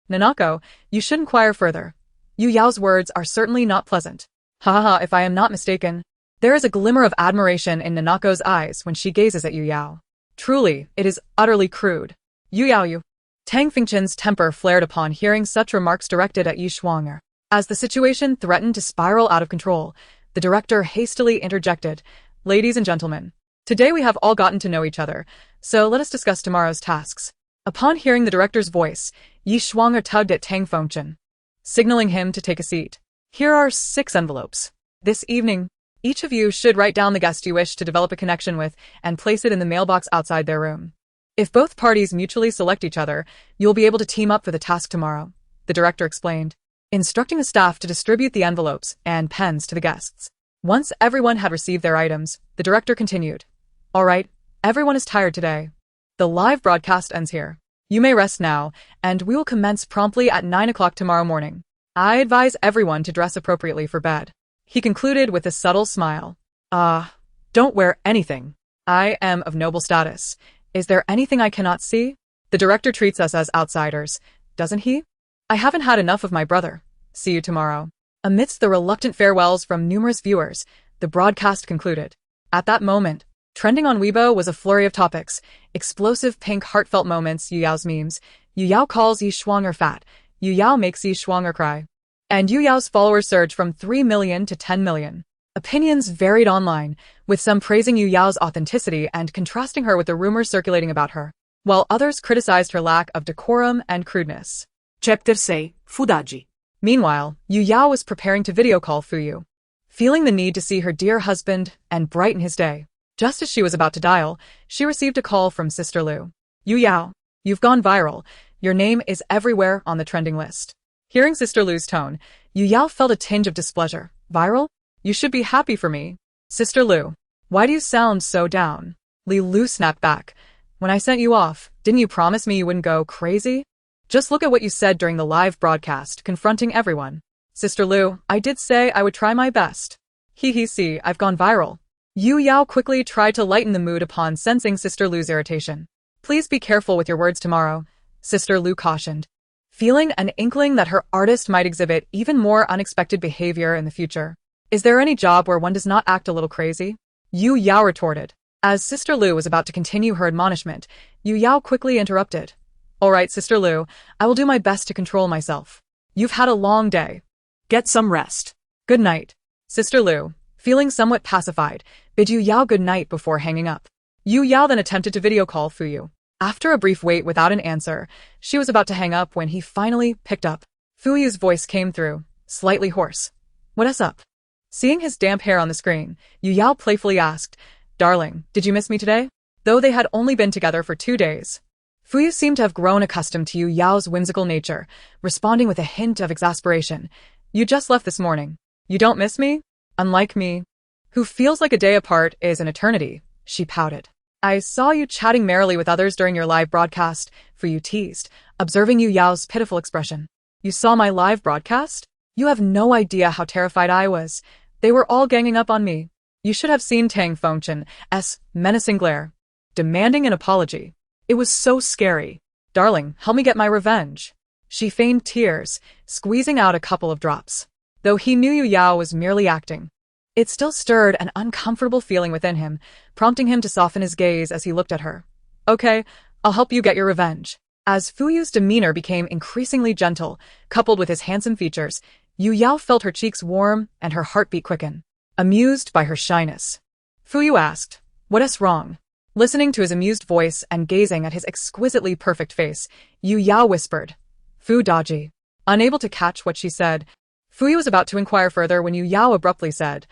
Nanako, you should inquire further. Yu Yao's words are certainly not pleasant. Ha ha ha, if I am not mistaken. There is a glimmer of admiration in Nanako's eyes when she gazes at Yu Yao. Truly, it is utterly crude. Yu Yao you. Tang Fengchen's temper flared upon hearing such remarks directed at Yi Shuang. As the situation threatened to spiral out of control, the director hastily interjected, Ladies and gentlemen, today we have all gotten to know each other, so let us discuss tomorrow's tasks. Upon hearing the director's voice, Yi Shuang tugged at Tang Fengchen, signaling him to take a seat. Here are 6 envelopes. This evening, each of you should write down the guest you wish to develop a connection with and place it in the mailbox outside their room. If both parties mutually select each other, you'll be able to team up for the task tomorrow, the director explained, instructing the staff to distribute the envelopes and pens to the guests. Once everyone had received their items, the director continued. All right, everyone is tired today. The live broadcast ends here. You may rest now, and we will commence promptly at 9 o'clock tomorrow morning. I advise everyone to dress appropriately for bed. He concluded with a subtle smile. Don't wear anything. I am of noble status. Is there anything I cannot see? The director treats us as outsiders, doesn't he? I haven't had enough of my brother. See you tomorrow. Amidst the reluctant farewells from numerous viewers, the broadcast concluded. At that moment, trending on Weibo was a flurry of topics, explosive pink heartfelt moments, Yu Yao's memes, Yu Yao calls Yi Shuang fat, Yu Yao makes Yi Shuang cry. And Yu Yao's followers surged from 3 million to 10 million. Opinions varied online, with some praising Yu Yao's authenticity and contrasting her with the rumors circulating about her, while others criticized her lack of decorum and crudeness. Chapter 6, Fudaji. Meanwhile, Yu Yao was preparing to video call Fuyu. feeling the need to see her dear husband and brighten his day. Just as she was about to dial, she received a call from Sister Lu. Yu Yao, you've gone viral. Your name is everywhere on the trending list. Hearing Sister Lu's tone, Yu Yao felt a tinge of displeasure. Viral? You should be happy for me. Sister Lu, why do you sound so down? Li Lu snapped back. When I sent you off, didn't you promise me you wouldn't go crazy? Just look at what you said during the live broadcast, confronting everyone. Sister Lu, I did say I would try my best. See, I've gone viral. Yu Yao quickly tried to lighten the mood upon sensing Sister Lu's irritation. Please be careful with your words tomorrow, Sister Lu cautioned, feeling an inkling that her artist might exhibit even more unexpected behavior in the future. Is there any job where one does not act a little crazy? Yu Yao retorted. As Sister Lu was about to continue her admonishment, Yu Yao quickly interrupted. All right, Sister Lu, I will do my best to control myself. You've had a long day. Get some rest. Good night. Sister Lu, feeling somewhat pacified, bid Yu Yao good night before hanging up. Yu Yao then attempted to video call Fuyu. After a brief wait without an answer, she was about to hang up when he finally picked up. Fuyu's voice came through, slightly hoarse. What's up? Seeing his damp hair on the screen, Yu Yao playfully asked, Darling, did you miss me today? Though they had only been together for 2 days. Fuyu seemed to have grown accustomed to Yu Yao's whimsical nature, responding with a hint of exasperation. You just left this morning. You don't miss me? Unlike me, who feels like a day apart is an eternity, she pouted. I saw you chatting merrily with others during your live broadcast, Fuyu teased, observing Yu Yao's pitiful expression. You saw my live broadcast? You have no idea how terrified I was. They were all ganging up on me. You should have seen Tang Fengchen's menacing glare, demanding an apology. It was so scary. Darling, help me get my revenge. She feigned tears, squeezing out a couple of drops. Though he knew Yu Yao was merely acting, it still stirred an uncomfortable feeling within him, prompting him to soften his gaze as he looked at her. Okay, I'll help you get your revenge. As Fuyu's demeanor became increasingly gentle, coupled with his handsome features, Yu Yao felt her cheeks warm and her heartbeat quicken. Amused by her shyness, Fuyu asked, What's wrong? Listening to his amused voice and gazing at his exquisitely perfect face, Yu Yao whispered, Fu Daji. Unable to catch what she said, Fuyu was about to inquire further when Yu Yao abruptly said,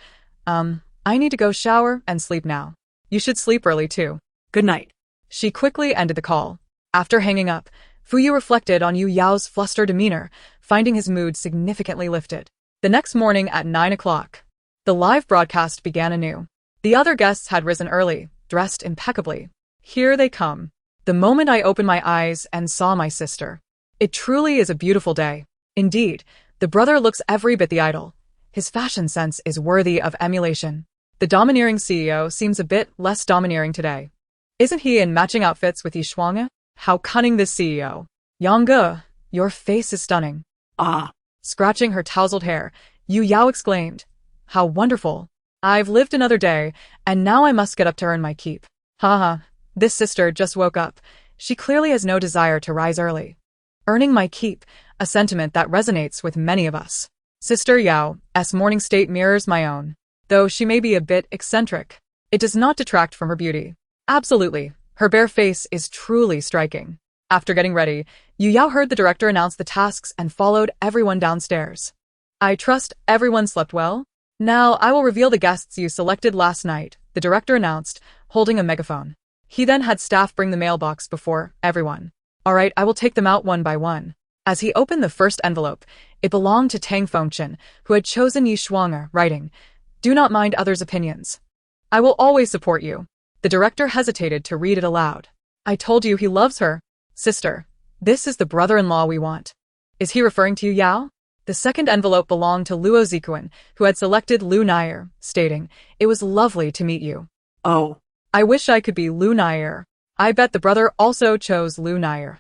I need to go shower and sleep now. You should sleep early too. Good night. She quickly ended the call. After hanging up, Fuyu reflected on Yu Yao's flustered demeanor, finding his mood significantly lifted. The next morning at 9 o'clock, the live broadcast began anew. The other guests had risen early, dressed impeccably. Here they come. The moment I opened my eyes and saw my sister. It truly is a beautiful day. Indeed, the brother looks every bit the idol. His fashion sense is worthy of emulation. The domineering CEO seems a bit less domineering today. Isn't he in matching outfits with Yishuang? How cunning this CEO. Yang, your face is stunning. Ah. Scratching her tousled hair, Yu Yao exclaimed. How wonderful. I've lived another day, and now I must get up to earn my keep. Haha, this sister just woke up. She clearly has no desire to rise early. Earning my keep, a sentiment that resonates with many of us. Sister Yao's morning state mirrors my own. Though she may be a bit eccentric, it does not detract from her beauty. Absolutely, her bare face is truly striking. After getting ready, Yu Yao heard the director announce the tasks and followed everyone downstairs. I trust everyone slept well? Now I will reveal the guests you selected last night, the director announced, holding a megaphone. He then had staff bring the mailbox before everyone. All right, I will take them out one by one. As he opened the first envelope, it belonged to Tang Fengchen, who had chosen Yishuang, writing, Do not mind others' opinions. I will always support you. The director hesitated to read it aloud. I told you he loves her. Sister, this is the brother-in-law we want. Is he referring to Yu Yao? The second envelope belonged to Luo Zikuan, who had selected Lu Nair, stating, It was lovely to meet you. Oh. I wish I could be Lu Nair. I bet the brother also chose Lu Nair.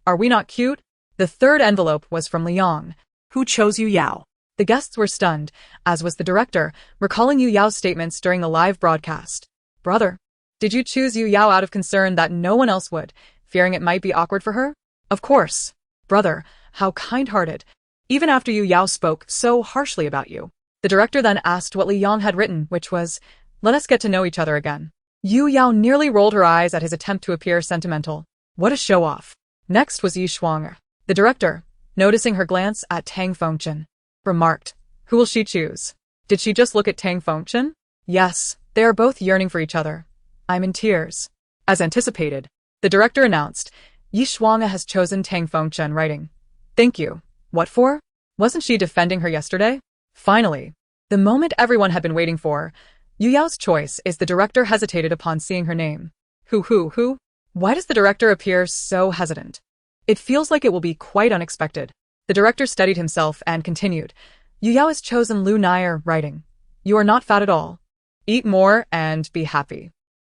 Are we not cute? The third envelope was from Liang, who chose Yu Yao. The guests were stunned, as was the director, recalling Yu Yao's statements during the live broadcast. Brother, did you choose Yu Yao out of concern that no one else would, fearing it might be awkward for her? Of course. Brother, how kind-hearted. Even after Yu Yao spoke so harshly about you. The director then asked what Liang had written, which was, Let us get to know each other again. Yu Yao nearly rolled her eyes at his attempt to appear sentimental. What a show-off. Next was Yishuang. The director, noticing her glance at Tang Fengchen, remarked, Who will she choose? Did she just look at Tang Fengchen? Yes, they are both yearning for each other. I'm in tears. As anticipated, the director announced, Yi Shuanga has chosen Tang Fengchen writing. Thank you. What for? Wasn't she defending her yesterday? Finally, the moment everyone had been waiting for, Yu Yao's choice is the director hesitated upon seeing her name. Who? Why does the director appear so hesitant? It feels like it will be quite unexpected. The director steadied himself and continued. Yu Yao has chosen Lu Nair writing. You are not fat at all. Eat more and be happy.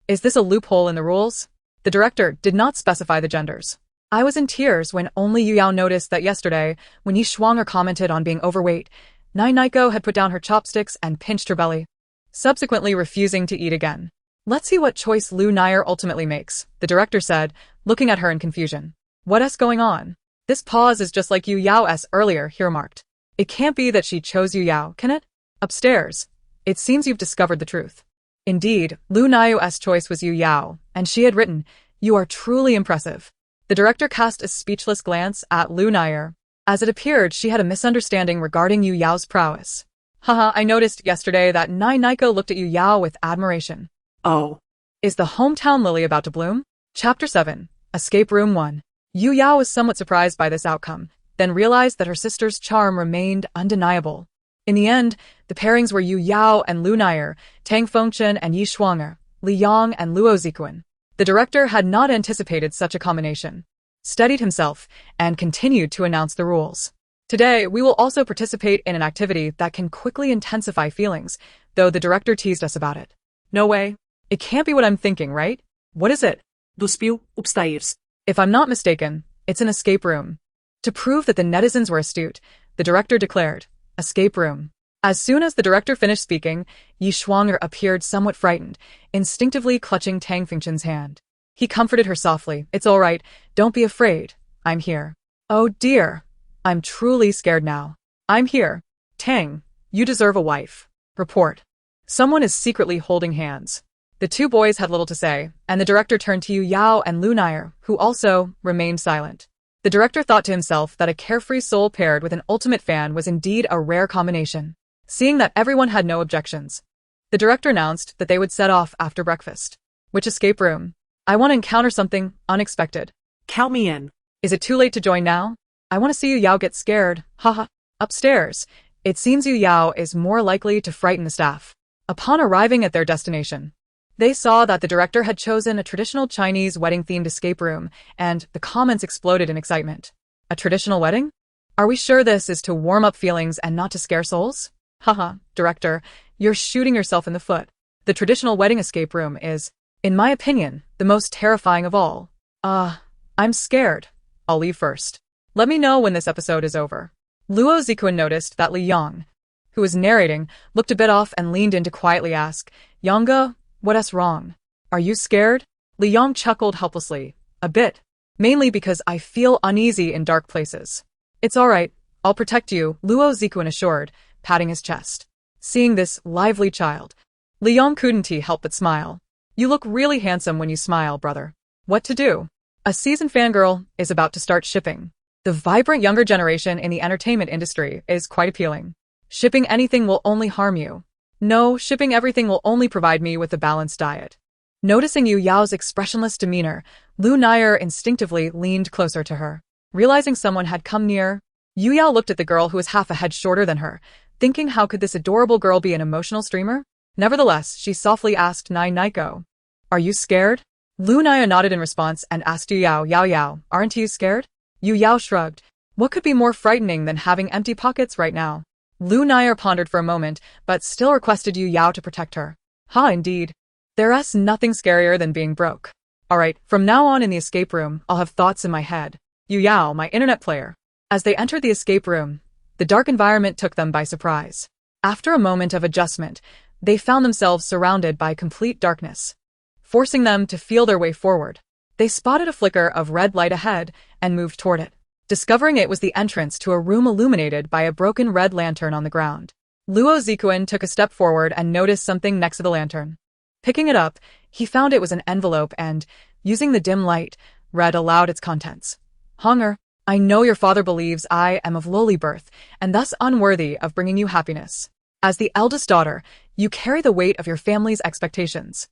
Is this a loophole in the rules? The director did not specify the genders. I was in tears when only Yu Yao noticed that yesterday, when Yi Shuanga commented on being overweight, Nai Naiko had put down her chopsticks and pinched her belly, subsequently refusing to eat again. Let's see what choice Lu Nair ultimately makes, the director said, looking at her in confusion. What's going on? This pause is just like Yu Yao's earlier, he remarked. It can't be that she chose Yu Yao, can it? Upstairs. It seems you've discovered the truth. Indeed, Lu Nair's choice was Yu Yao, and she had written, You are truly impressive. The director cast a speechless glance at Lu Nair. As it appeared, she had a misunderstanding regarding Yu Yao's prowess. Haha, I noticed yesterday that Nai Naiko looked at Yu Yao with admiration. Oh. Is the hometown lily about to bloom? Chapter 7. Escape Room 1. Yu Yao was somewhat surprised by this outcome, then realized that her sister's charm remained undeniable. In the end, the pairings were Yu Yao and Lu Nair, Tang Fengchen and Yi Shuanga, Li Yang and Luo Zikuan. The director had not anticipated such a combination, steadied himself, and continued to announce the rules. Today, we will also participate in an activity that can quickly intensify feelings, though the director teased us about it. No way. It can't be what I'm thinking, right? What is it? Dospiu upstairs. If I'm not mistaken, it's an escape room. To prove that the netizens were astute, the director declared, escape room. As soon as the director finished speaking, Yi Shuanga appeared somewhat frightened, instinctively clutching Tang Fengchen's hand. He comforted her softly. It's all right. Don't be afraid. I'm here. Oh dear. I'm truly scared now. I'm here. Tang, you deserve a wife. Report. Someone is secretly holding hands. The two boys had little to say, and the director turned to Yu Yao and Lu Nair, who also remained silent. The director thought to himself that a carefree soul paired with an ultimate fan was indeed a rare combination. Seeing that everyone had no objections, the director announced that they would set off after breakfast. Which escape room? I want to encounter something unexpected. Count me in. Is it too late to join now? I want to see Yu Yao get scared. Haha. Upstairs. It seems Yu Yao is more likely to frighten the staff. Upon arriving at their destination, they saw that the director had chosen a traditional Chinese wedding-themed escape room, and the comments exploded in excitement. A traditional wedding? Are we sure this is to warm up feelings and not to scare souls? Haha, director, you're shooting yourself in the foot. The traditional wedding escape room is, in my opinion, the most terrifying of all. I'm scared. I'll leave first. Let me know when this episode is over. Luo Zikuan noticed that Li Yang, who was narrating, looked a bit off and leaned in to quietly ask, Yanga, what's wrong? Are you scared? Li Yang chuckled helplessly. A bit. Mainly because I feel uneasy in dark places. It's all right. I'll protect you, Luo Zikuan assured, patting his chest. Seeing this lively child, Li Yang couldn't help but smile. You look really handsome when you smile, brother. What to do? A seasoned fangirl is about to start shipping. The vibrant younger generation in the entertainment industry is quite appealing. Shipping anything will only harm you. No, shipping everything will only provide me with a balanced diet. Noticing Yu Yao's expressionless demeanor, Lu Nair instinctively leaned closer to her. Realizing someone had come near, Yu Yao looked at the girl who was half a head shorter than her, thinking how could this adorable girl be an emotional streamer? Nevertheless, she softly asked Nai Naiko, Are you scared? Lu Nair nodded in response and asked Yu Yao, Yao, aren't you scared? Yu Yao shrugged. What could be more frightening than having empty pockets right now? Lu Nair pondered for a moment, but still requested Yu Yao to protect her. Indeed. There's nothing scarier than being broke. Alright, from now on in the escape room, I'll have thoughts in my head. Yu Yao, my internet player. As they entered the escape room, the dark environment took them by surprise. After a moment of adjustment, they found themselves surrounded by complete darkness, forcing them to feel their way forward. They spotted a flicker of red light ahead and moved toward it, discovering it was the entrance to a room illuminated by a broken red lantern on the ground. Luo Zikuan took a step forward and noticed something next to the lantern. Picking it up, he found it was an envelope and, using the dim light, read aloud its contents. Hunger, I know your father believes I am of lowly birth and thus unworthy of bringing you happiness. As the eldest daughter, you carry the weight of your family's expectations.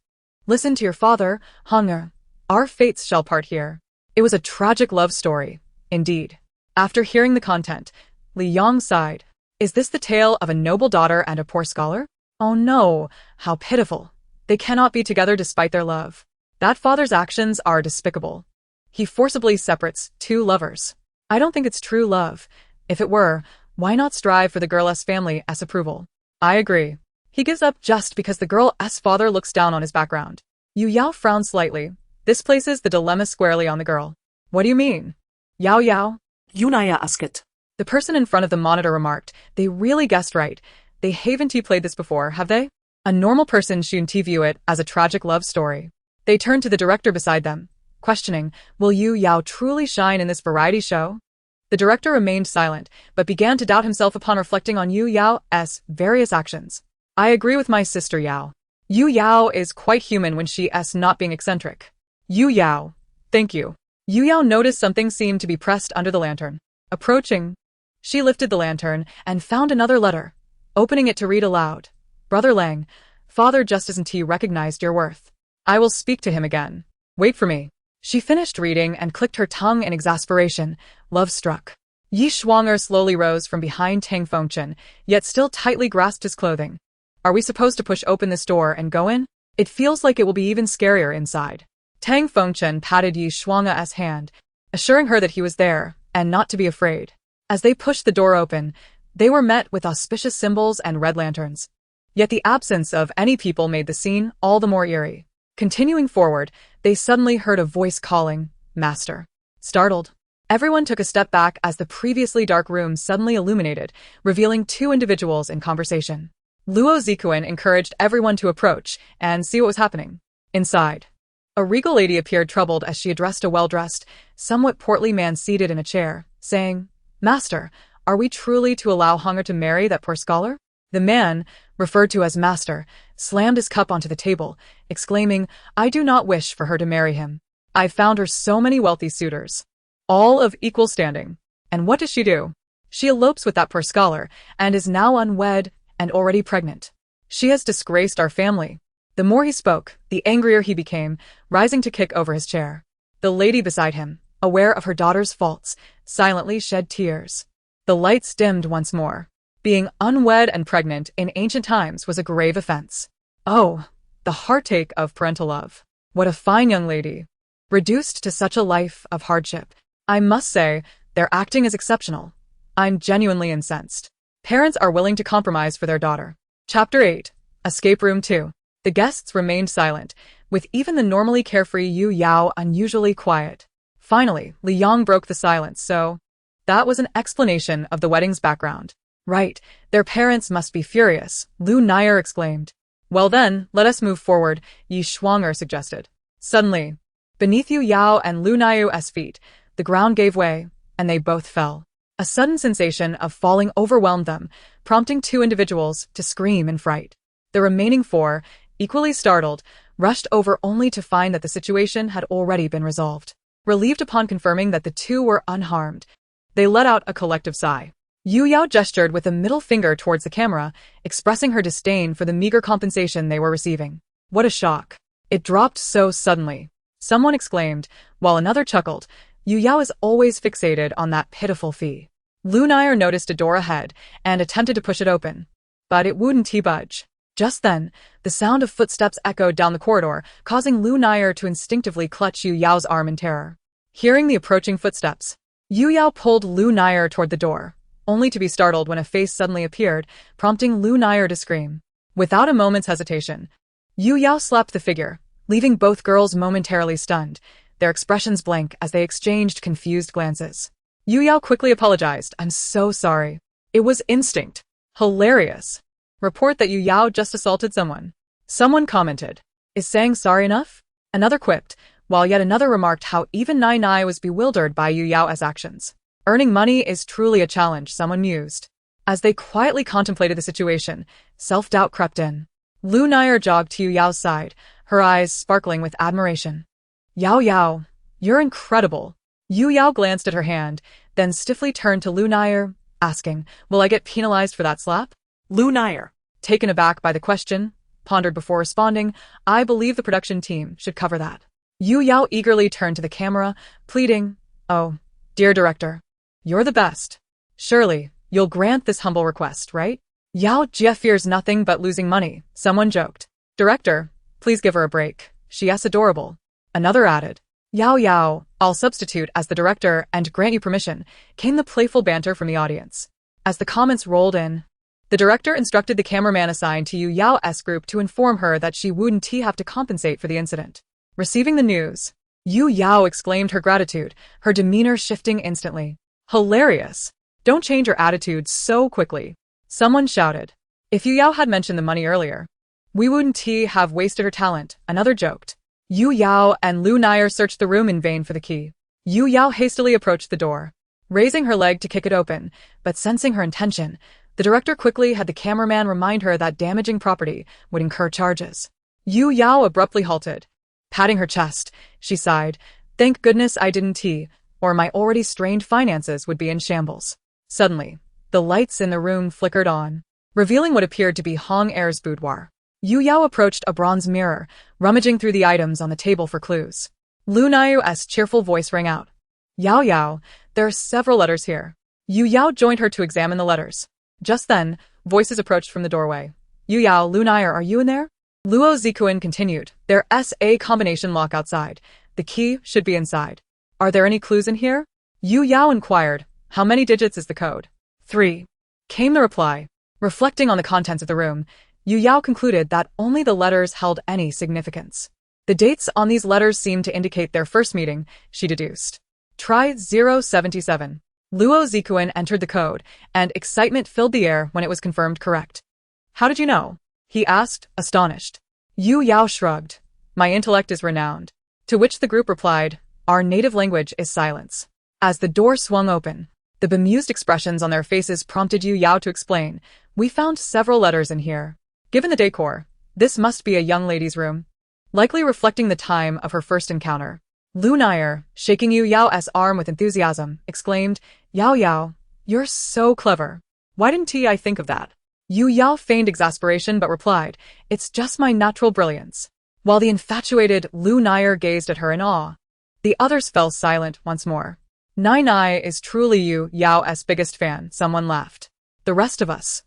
Listen to your father, Hunger. Our fates shall part here. It was a tragic love story, indeed. After hearing the content, Li Yang sighed. Is this the tale of a noble daughter and a poor scholar? Oh no, how pitiful. They cannot be together despite their love. That father's actions are despicable. He forcibly separates two lovers. I don't think it's true love. If it were, why not strive for the girl's family's approval? I agree. He gives up just because the girl's father looks down on his background. Yu Yao frowns slightly. This places the dilemma squarely on the girl. What do you mean? Yao Yao? Yunaya asked. The person in front of the monitor remarked. They really guessed right. They haven't played this before, have they? A normal person shouldn't view it as a tragic love story. They turned to the director beside them, questioning, will Yu Yao truly shine in this variety show? The director remained silent, but began to doubt himself upon reflecting on Yu Yao's various actions. I agree with my sister Yao. Yu Yao is quite human when she's not being eccentric. Yu Yao. Thank you. Yu Yao noticed something seemed to be pressed under the lantern. Approaching. She lifted the lantern and found another letter. Opening it to read aloud. Brother Lang, Father just isn't he recognized your worth. I will speak to him again. Wait for me. She finished reading and clicked her tongue in exasperation, love struck. Yi Shuanger slowly rose from behind Tang Fengchen, yet still tightly grasped his clothing. Are we supposed to push open this door and go in? It feels like it will be even scarier inside. Tang Fengchen patted Yi Shuanger's hand, assuring her that he was there, and not to be afraid. As they pushed the door open, they were met with auspicious symbols and red lanterns. Yet the absence of any people made the scene all the more eerie. Continuing forward, they suddenly heard a voice calling, Master. Startled, everyone took a step back as the previously dark room suddenly illuminated, revealing two individuals in conversation. Luo Zikuan encouraged everyone to approach and see what was happening. Inside, a regal lady appeared troubled as she addressed a well-dressed, somewhat portly man seated in a chair, saying, Master, are we truly to allow Hunger to marry that poor scholar? The man, referred to as Master, slammed his cup onto the table, exclaiming, I do not wish for her to marry him. I've found her so many wealthy suitors, all of equal standing. And what does she do? She elopes with that poor scholar, and is now unwed and already pregnant. She has disgraced our family. The more he spoke, the angrier he became, rising to kick over his chair. The lady beside him, aware of her daughter's faults, silently shed tears. The lights dimmed once more. Being unwed and pregnant in ancient times was a grave offense. Oh, the heartache of parental love. What a fine young lady. Reduced to such a life of hardship. I must say, their acting is exceptional. I'm genuinely incensed. Parents are willing to compromise for their daughter. Chapter 8. Escape Room 2. The guests remained silent, with even the normally carefree Yu Yao unusually quiet. Finally, Li Yang broke the silence, so that was an explanation of the wedding's background. Right, their parents must be furious, Lu Nair exclaimed. Well then, let us move forward, Yi Shuanger suggested. Suddenly, beneath Yu Yao and Lu Nair's feet, the ground gave way, and they both fell. A sudden sensation of falling overwhelmed them, prompting two individuals to scream in fright. The remaining four, equally startled, rushed over only to find that the situation had already been resolved. Relieved upon confirming that the two were unharmed, they let out a collective sigh. Yu Yao gestured with a middle finger towards the camera, expressing her disdain for the meager compensation they were receiving. What a shock. It dropped so suddenly. Someone exclaimed, while another chuckled, Yu Yao is always fixated on that pitiful fee. Lu Nair noticed a door ahead and attempted to push it open. But it wouldn't budge. Just then, the sound of footsteps echoed down the corridor, causing Lu Nair to instinctively clutch Yu Yao's arm in terror. Hearing the approaching footsteps, Yu Yao pulled Lu Nair toward the door, only to be startled when a face suddenly appeared, prompting Lu Nair to scream. Without a moment's hesitation, Yu Yao slapped the figure, leaving both girls momentarily stunned, their expressions blank as they exchanged confused glances. Yu Yao quickly apologized. I'm so sorry. It was instinct. Hilarious. Report that Yu Yao just assaulted someone. Someone commented. Is saying sorry enough? Another quipped, while yet another remarked how even Nai Nai was bewildered by Yu Yao's actions. Earning money is truly a challenge, someone mused. As they quietly contemplated the situation, self-doubt crept in. Lu Nair jogged to Yu Yao's side, her eyes sparkling with admiration. Yao Yao, you're incredible. Yu Yao glanced at her hand, then stiffly turned to Lu Nair, asking, will I get penalized for that slap? Lu Nair. taken aback by the question, pondered before responding, I believe the production team should cover that. Yu Yao eagerly turned to the camera, pleading, oh, dear director, you're the best. Surely, you'll grant this humble request, right? Yao Jie fears nothing but losing money, someone joked. Director, please give her a break. She's adorable. Another added. Yao, I'll substitute as the director and grant you permission, came the playful banter from the audience. As the comments rolled in, the director instructed the cameraman assigned to Yu Yao's group to inform her that she wouldn't have to compensate for the incident. Receiving the news, Yu Yao exclaimed her gratitude, her demeanor shifting instantly. Hilarious. Don't change your attitude so quickly. Someone shouted. If Yu Yao had mentioned the money earlier, we wouldn't have wasted her talent, another joked. Yu Yao and Lu Nair searched the room in vain for the key. Yu Yao hastily approached the door, raising her leg to kick it open, but sensing her intention, the director quickly had the cameraman remind her that damaging property would incur charges. Yu Yao abruptly halted. Patting her chest, she sighed, thank goodness I didn't or my already strained finances would be in shambles. Suddenly, the lights in the room flickered on, revealing what appeared to be Hong Er's boudoir. Yu Yao approached a bronze mirror, rummaging through the items on the table for clues. Lu Naiyu's cheerful voice rang out. Yao, there are several letters here. Yu Yao joined her to examine the letters. Just then, voices approached from the doorway. Yu Yao, Lu Nair, are you in there? Luo Zikuan continued. There's a combination lock outside. The key should be inside. Are there any clues in here? Yu Yao inquired. How many digits is the code? 3. Came the reply. Reflecting on the contents of the room, Yu Yao concluded that only the letters held any significance. The dates on these letters seemed to indicate their first meeting, she deduced. Try 077. Luo Zikuan entered the code, and excitement filled the air when it was confirmed correct. How did you know? He asked, astonished. Yu Yao shrugged. My intellect is renowned. To which the group replied, our native language is silence. As the door swung open, the bemused expressions on their faces prompted Yu Yao to explain, we found several letters in here. Given the decor, this must be a young lady's room. Likely reflecting the time of her first encounter. Lu Nair, shaking Yu Yao's arm with enthusiasm, exclaimed, Yao, you're so clever. Why didn't I think of that? Yu Yao feigned exasperation but replied, it's just my natural brilliance. While the infatuated Lu Nair gazed at her in awe, the others fell silent once more. Nai is truly Yu Yao's biggest fan, someone laughed. The rest of us.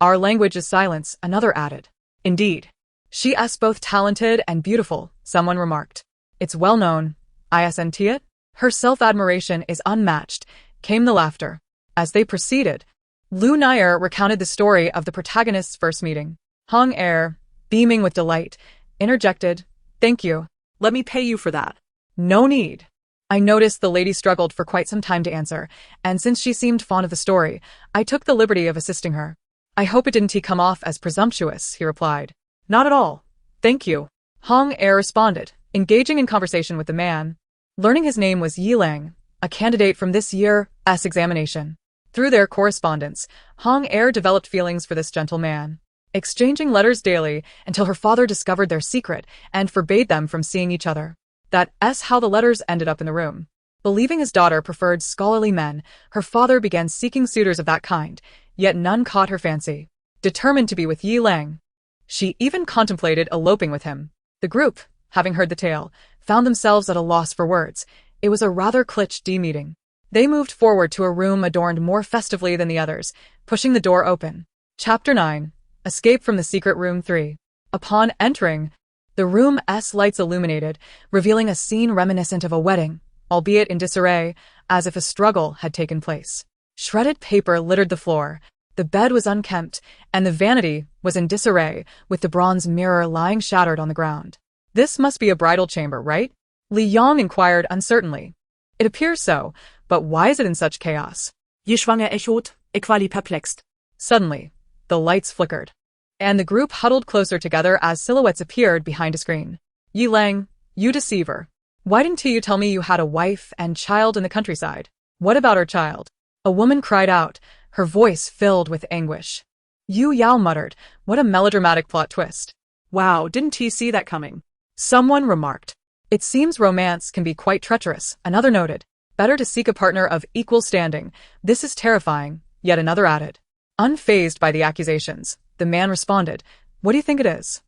Our language is silence, another added. Indeed. She is both talented and beautiful, someone remarked. It's well known. Isn't it? Her self-admiration is unmatched, came the laughter. As they proceeded, Lu Nair recounted the story of the protagonist's first meeting. Hong Er, beaming with delight, interjected, thank you. Let me pay you for that. No need. I noticed the lady struggled for quite some time to answer, and since she seemed fond of the story, I took the liberty of assisting her. I hope it didn't come off as presumptuous, he replied. Not at all. Thank you. Hong Er responded, engaging in conversation with the man. Learning his name was Yi Lang, a candidate from this year's examination. Through their correspondence, Hong Er developed feelings for this gentleman, exchanging letters daily until her father discovered their secret and forbade them from seeing each other. That's how the letters ended up in the room. Believing his daughter preferred scholarly men, her father began seeking suitors of that kind, yet none caught her fancy. Determined to be with Yi Lang, she even contemplated eloping with him. The group, having heard the tale, found themselves at a loss for words. It was a rather cliché meeting. They moved forward to a room adorned more festively than the others, pushing the door open. Chapter 9. Escape from the Secret Room 3. Upon entering, the room's lights illuminated, revealing a scene reminiscent of a wedding, albeit in disarray, as if a struggle had taken place. Shredded paper littered the floor, the bed was unkempt, and the vanity was in disarray, with the bronze mirror lying shattered on the ground. This must be a bridal chamber, right? Li Yong inquired uncertainly. It appears so, but why is it in such chaos? Je schwanger echot, equali perplext. Suddenly, the lights flickered, and the group huddled closer together as silhouettes appeared behind a screen. Yi Lang, you deceiver. Why didn't you tell me you had a wife and child in the countryside? What about our child? A woman cried out, her voice filled with anguish. Yu Yao muttered, what a melodramatic plot twist. Wow, didn't he see that coming? Someone remarked. It seems romance can be quite treacherous, another noted. Better to seek a partner of equal standing. This is terrifying, yet another added. Unfazed by the accusations, The man responded, "What do you think it is?"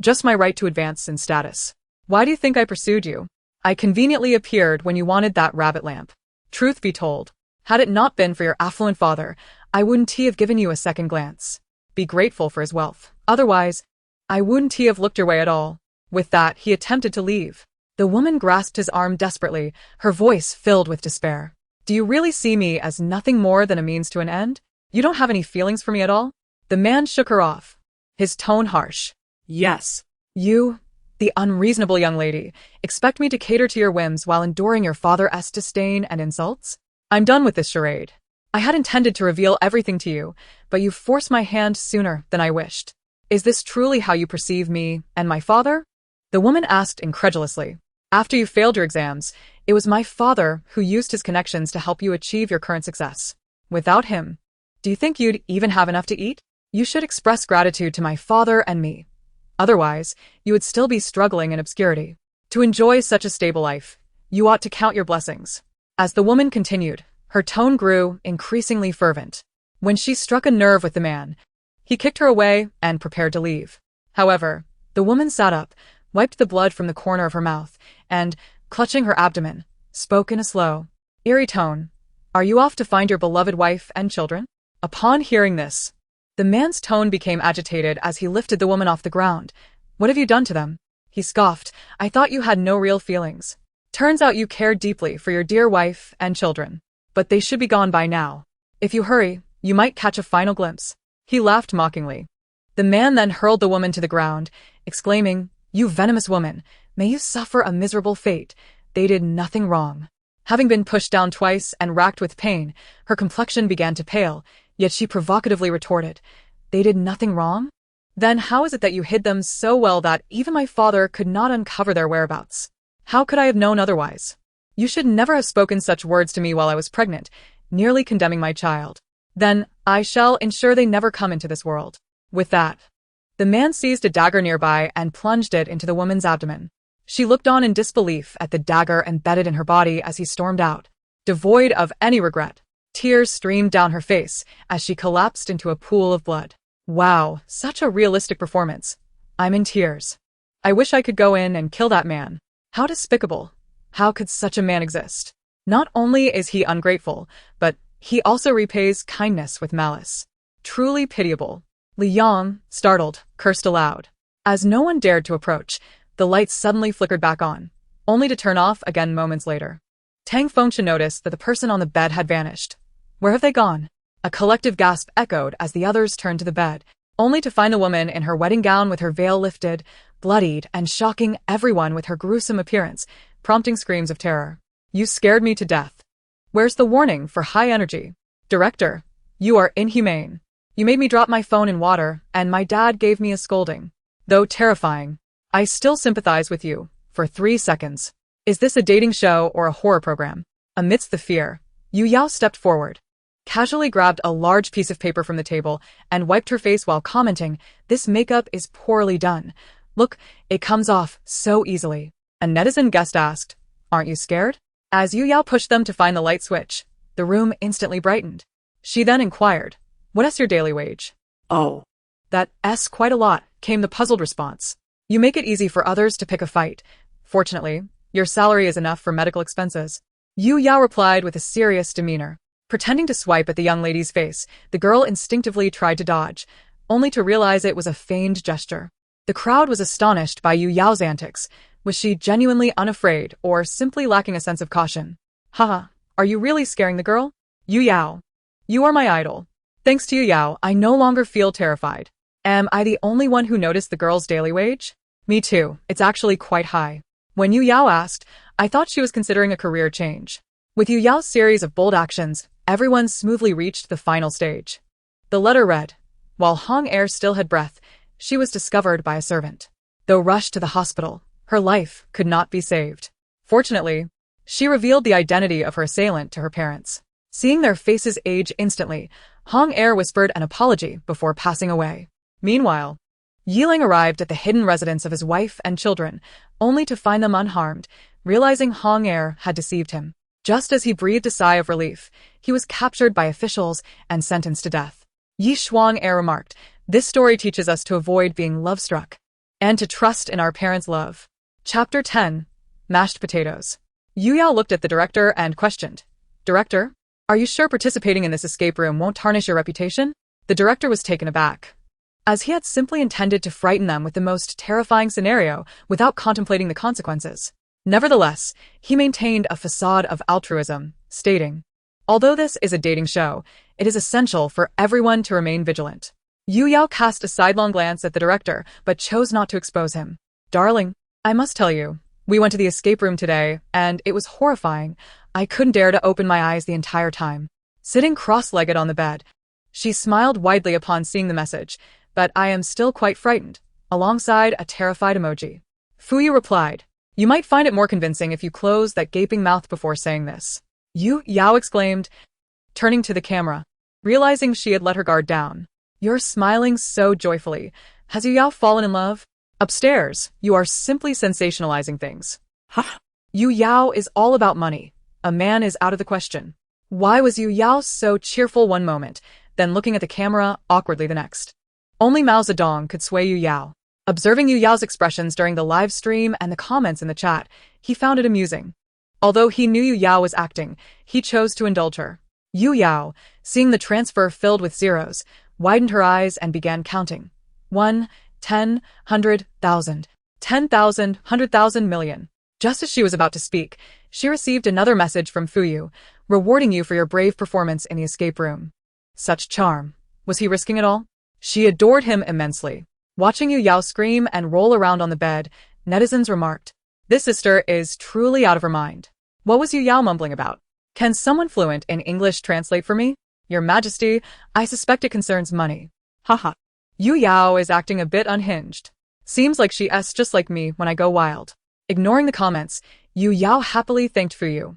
"Just my right to advance in status." "Why do you think I pursued you?" "I conveniently appeared when you wanted that rabbit lamp." "Truth be told, had it not been for your affluent father, I wouldn't have given you a second glance. Be grateful for his wealth. Otherwise, I wouldn't have looked your way at all." With that, he attempted to leave. The woman grasped his arm desperately, her voice filled with despair. "Do you really see me as nothing more than a means to an end? You don't have any feelings for me at all?" The man shook her off, his tone harsh. Yes. "You, the unreasonable young lady, expect me to cater to your whims while enduring your father's disdain and insults? I'm done with this charade. I had intended to reveal everything to you, but you forced my hand sooner than I wished. Is this truly how you perceive me and my father?" The woman asked incredulously. "After you failed your exams, it was my father who used his connections to help you achieve your current success. Without him, do you think you'd even have enough to eat? You should express gratitude to my father and me. Otherwise, you would still be struggling in obscurity. To enjoy such a stable life, you ought to count your blessings." As the woman continued, her tone grew increasingly fervent. When she struck a nerve with the man, he kicked her away and prepared to leave. However, the woman sat up, wiped the blood from the corner of her mouth, and, clutching her abdomen, spoke in a slow, eerie tone. "Are you off to find your beloved wife and children?" Upon hearing this, the man's tone became agitated as he lifted the woman off the ground. "What have you done to them?" He scoffed. "I thought you had no real feelings. Turns out you care deeply for your dear wife and children. But they should be gone by now. If you hurry, you might catch a final glimpse." He laughed mockingly. The man then hurled the woman to the ground, exclaiming, "You venomous woman, may you suffer a miserable fate. They did nothing wrong." Having been pushed down twice and racked with pain, her complexion began to pale, yet she provocatively retorted, "They did nothing wrong? Then how is it that you hid them so well that even my father could not uncover their whereabouts? How could I have known otherwise? You should never have spoken such words to me while I was pregnant, nearly condemning my child. Then I shall ensure they never come into this world." With that, the man seized a dagger nearby and plunged it into the woman's abdomen. She looked on in disbelief at the dagger embedded in her body as he stormed out. Devoid of any regret, tears streamed down her face as she collapsed into a pool of blood. Wow, such a realistic performance. I'm in tears. I wish I could go in and kill that man. How despicable. How could such a man exist? Not only is he ungrateful, but he also repays kindness with malice. Truly pitiable. Li Yang, startled, cursed aloud. As no one dared to approach, the lights suddenly flickered back on, only to turn off again moments later. Tang Fengshan noticed that the person on the bed had vanished. Where have they gone? A collective gasp echoed as the others turned to the bed, only to find the woman in her wedding gown with her veil lifted, bloodied and shocking everyone with her gruesome appearance, prompting screams of terror. "You scared me to death. Where's the warning for high energy? Director, you are inhumane. You made me drop my phone in water, and my dad gave me a scolding. Though terrifying, I still sympathize with you, for 3 seconds. Is this a dating show or a horror program?" Amidst the fear, Yu Yao stepped forward, casually grabbed a large piece of paper from the table, and wiped her face while commenting, "This makeup is poorly done. Look, it comes off so easily." A netizen guest asked, "Aren't you scared?" As Yu Yao pushed them to find the light switch, the room instantly brightened. She then inquired, "What's your daily wage?" Oh. "That's quite a lot," came the puzzled response. "You make it easy for others to pick a fight. Fortunately, your salary is enough for medical expenses." Yu Yao replied with a serious demeanor. Pretending to swipe at the young lady's face, the girl instinctively tried to dodge, only to realize it was a feigned gesture. The crowd was astonished by Yu Yao's antics. Was she genuinely unafraid or simply lacking a sense of caution? "Haha, are you really scaring the girl? Yu Yao, you are my idol. Thanks to Yu Yao, I no longer feel terrified. Am I the only one who noticed the girl's daily wage?" "Me too, it's actually quite high." When Yu Yao asked, I thought she was considering a career change. With Yu Yao's series of bold actions, everyone smoothly reached the final stage. The letter read, "While Hong Er still had breath, she was discovered by a servant. Though rushed to the hospital, her life could not be saved. Fortunately, she revealed the identity of her assailant to her parents. Seeing their faces age instantly, Hong Er whispered an apology before passing away. Meanwhile, Yiling arrived at the hidden residence of his wife and children, only to find them unharmed, realizing Hong Er had deceived him. Just as he breathed a sigh of relief, he was captured by officials and sentenced to death. Yi Shuang Er remarked, This story teaches us to avoid being love-struck and to trust in our parents' love. Chapter 10. Mashed Potatoes. Yu Yao looked at the director and questioned, "Director, are you sure participating in this escape room won't tarnish your reputation?" The director was taken aback, as he had simply intended to frighten them with the most terrifying scenario without contemplating the consequences. Nevertheless, he maintained a facade of altruism, stating, "Although this is a dating show, it is essential for everyone to remain vigilant." Yu Yao cast a sidelong glance at the director, but chose not to expose him. "Darling, I must tell you, we went to the escape room today, and it was horrifying. I couldn't dare to open my eyes the entire time." Sitting cross-legged on the bed, she smiled widely upon seeing the message, "But I am still quite frightened," alongside a terrified emoji. Fuyu replied, "You might find it more convincing if you close that gaping mouth before saying this." Yu Yao exclaimed, turning to the camera, realizing she had let her guard down. "You're smiling so joyfully. Has Yu Yao fallen in love?" "Upstairs, you are simply sensationalizing things." Huh? Yu Yao is all about money. A man is out of the question. Why was Yu Yao so cheerful one moment, then looking at the camera awkwardly the next? Only Mao Zedong could sway Yu Yao. Observing Yu Yao's expressions during the live stream and the comments in the chat, he found it amusing. Although he knew Yu Yao was acting, he chose to indulge her. Yu Yao, seeing the transfer filled with zeros, widened her eyes and began counting. 1, 10, 100,000, 10,000, 100,000 million. Just as she was about to speak, she received another message from Fuyu, rewarding you for your brave performance in the escape room. Such charm. Was he risking it all? She adored him immensely. Watching Yu Yao scream and roll around on the bed, netizens remarked, "This sister is truly out of her mind." What was Yu Yao mumbling about? "Can someone fluent in English translate for me? Your Majesty, I suspect it concerns money." Haha. Yu Yao is acting a bit unhinged. Seems like she's just like me when I go wild. Ignoring the comments, Yu Yao happily thanked Fuyu.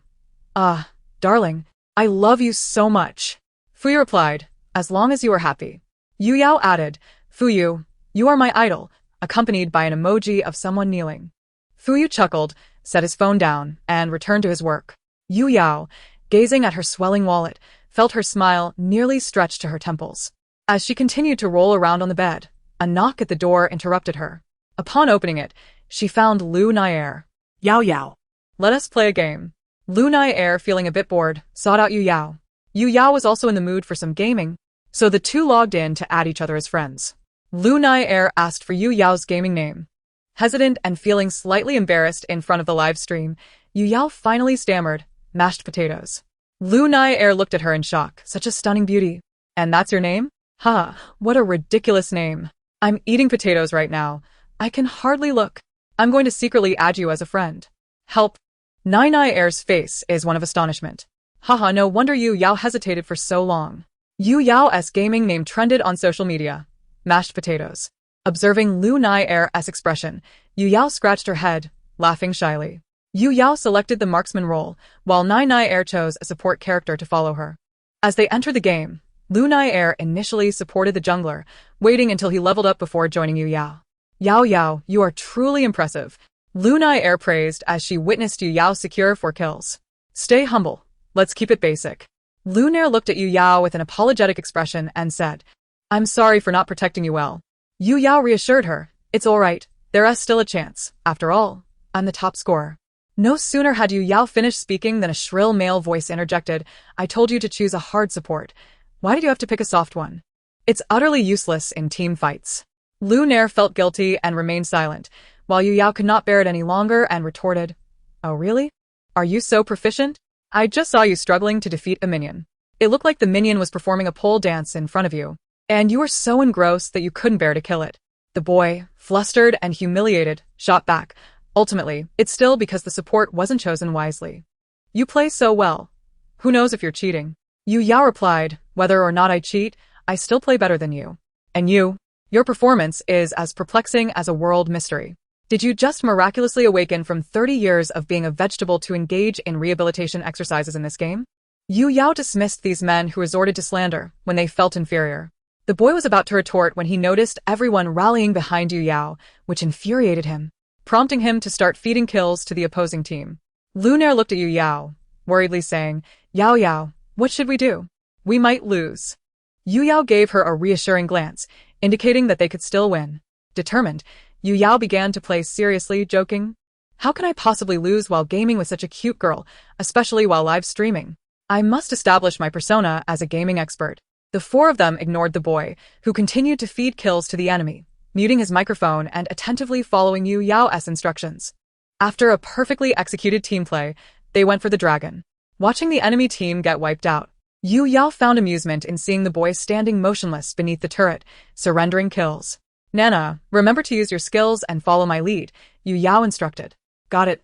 Darling, I love you so much." Fuyu replied, "As long as you are happy." Yu Yao added, "Fuyu, you are my idol," accompanied by an emoji of someone kneeling. Fuyu chuckled, set his phone down, and returned to his work. Yu Yao, gazing at her swelling wallet, felt her smile nearly stretch to her temples. As she continued to roll around on the bed, a knock at the door interrupted her. Upon opening it, she found Lu Nair. Yao Yao. "Let us play a game." Lu Nair, feeling a bit bored, sought out Yu Yao. Yu Yao was also in the mood for some gaming, so the two logged in to add each other as friends. Lu Nair asked for Yu Yao's gaming name. Hesitant and feeling slightly embarrassed in front of the live stream, Yu Yao finally stammered, "Mashed potatoes." Lu Nair looked at her in shock. "Such a stunning beauty. And that's your name? Ha, what a ridiculous name. I'm eating potatoes right now. I can hardly look. I'm going to secretly add you as a friend." "Help." Nair's face is one of astonishment. Haha, no wonder Yu Yao hesitated for so long. Yu Yao's gaming name trended on social media. Mashed potatoes. Observing Lu Nair's expression, Yu Yao scratched her head, laughing shyly. Yu Yao selected the marksman role, while Nair chose a support character to follow her. As they entered the game, Lu Nair initially supported the jungler, waiting until he leveled up before joining Yu Yao. "Yao Yao, you are truly impressive," Lu Nair praised as she witnessed Yu Yao secure 4 kills. "Stay humble. Let's keep it basic." Lu Nair looked at Yu Yao with an apologetic expression and said, "I'm sorry for not protecting you well." Yu Yao reassured her, "It's alright, there's still a chance. After all, I'm the top scorer." No sooner had Yu Yao finished speaking than a shrill male voice interjected, "I told you to choose a hard support. Why did you have to pick a soft one? It's utterly useless in team fights." Lu Nair felt guilty and remained silent, while Yu Yao could not bear it any longer and retorted, "Oh really? Are you so proficient? I just saw you struggling to defeat a minion. It looked like the minion was performing a pole dance in front of you, and you were so engrossed that you couldn't bear to kill it." The boy, flustered and humiliated, shot back, "Ultimately, it's still because the support wasn't chosen wisely. You play so well. Who knows if you're cheating?" Yu Yao replied, "Whether or not I cheat, I still play better than you. And you? Your performance is as perplexing as a world mystery. Did you just miraculously awaken from 30 years of being a vegetable to engage in rehabilitation exercises in this game?" Yu Yao dismissed these men who resorted to slander when they felt inferior. The boy was about to retort when he noticed everyone rallying behind Yu Yao, which infuriated him, prompting him to start feeding kills to the opposing team. Lu Nair looked at Yu Yao, worriedly saying, "Yao Yao, what should we do? We might lose." Yu Yao gave her a reassuring glance, indicating that they could still win. Determined, Yu Yao began to play seriously, joking. How can I possibly lose while gaming with such a cute girl, especially while live streaming? I must establish my persona as a gaming expert. The four of them ignored the boy, who continued to feed kills to the enemy, muting his microphone and attentively following Yu Yao's instructions. After a perfectly executed team play, they went for the dragon. Watching the enemy team get wiped out, Yu Yao found amusement in seeing the boy standing motionless beneath the turret, surrendering kills. Nana, remember to use your skills and follow my lead, Yu Yao instructed. Got it.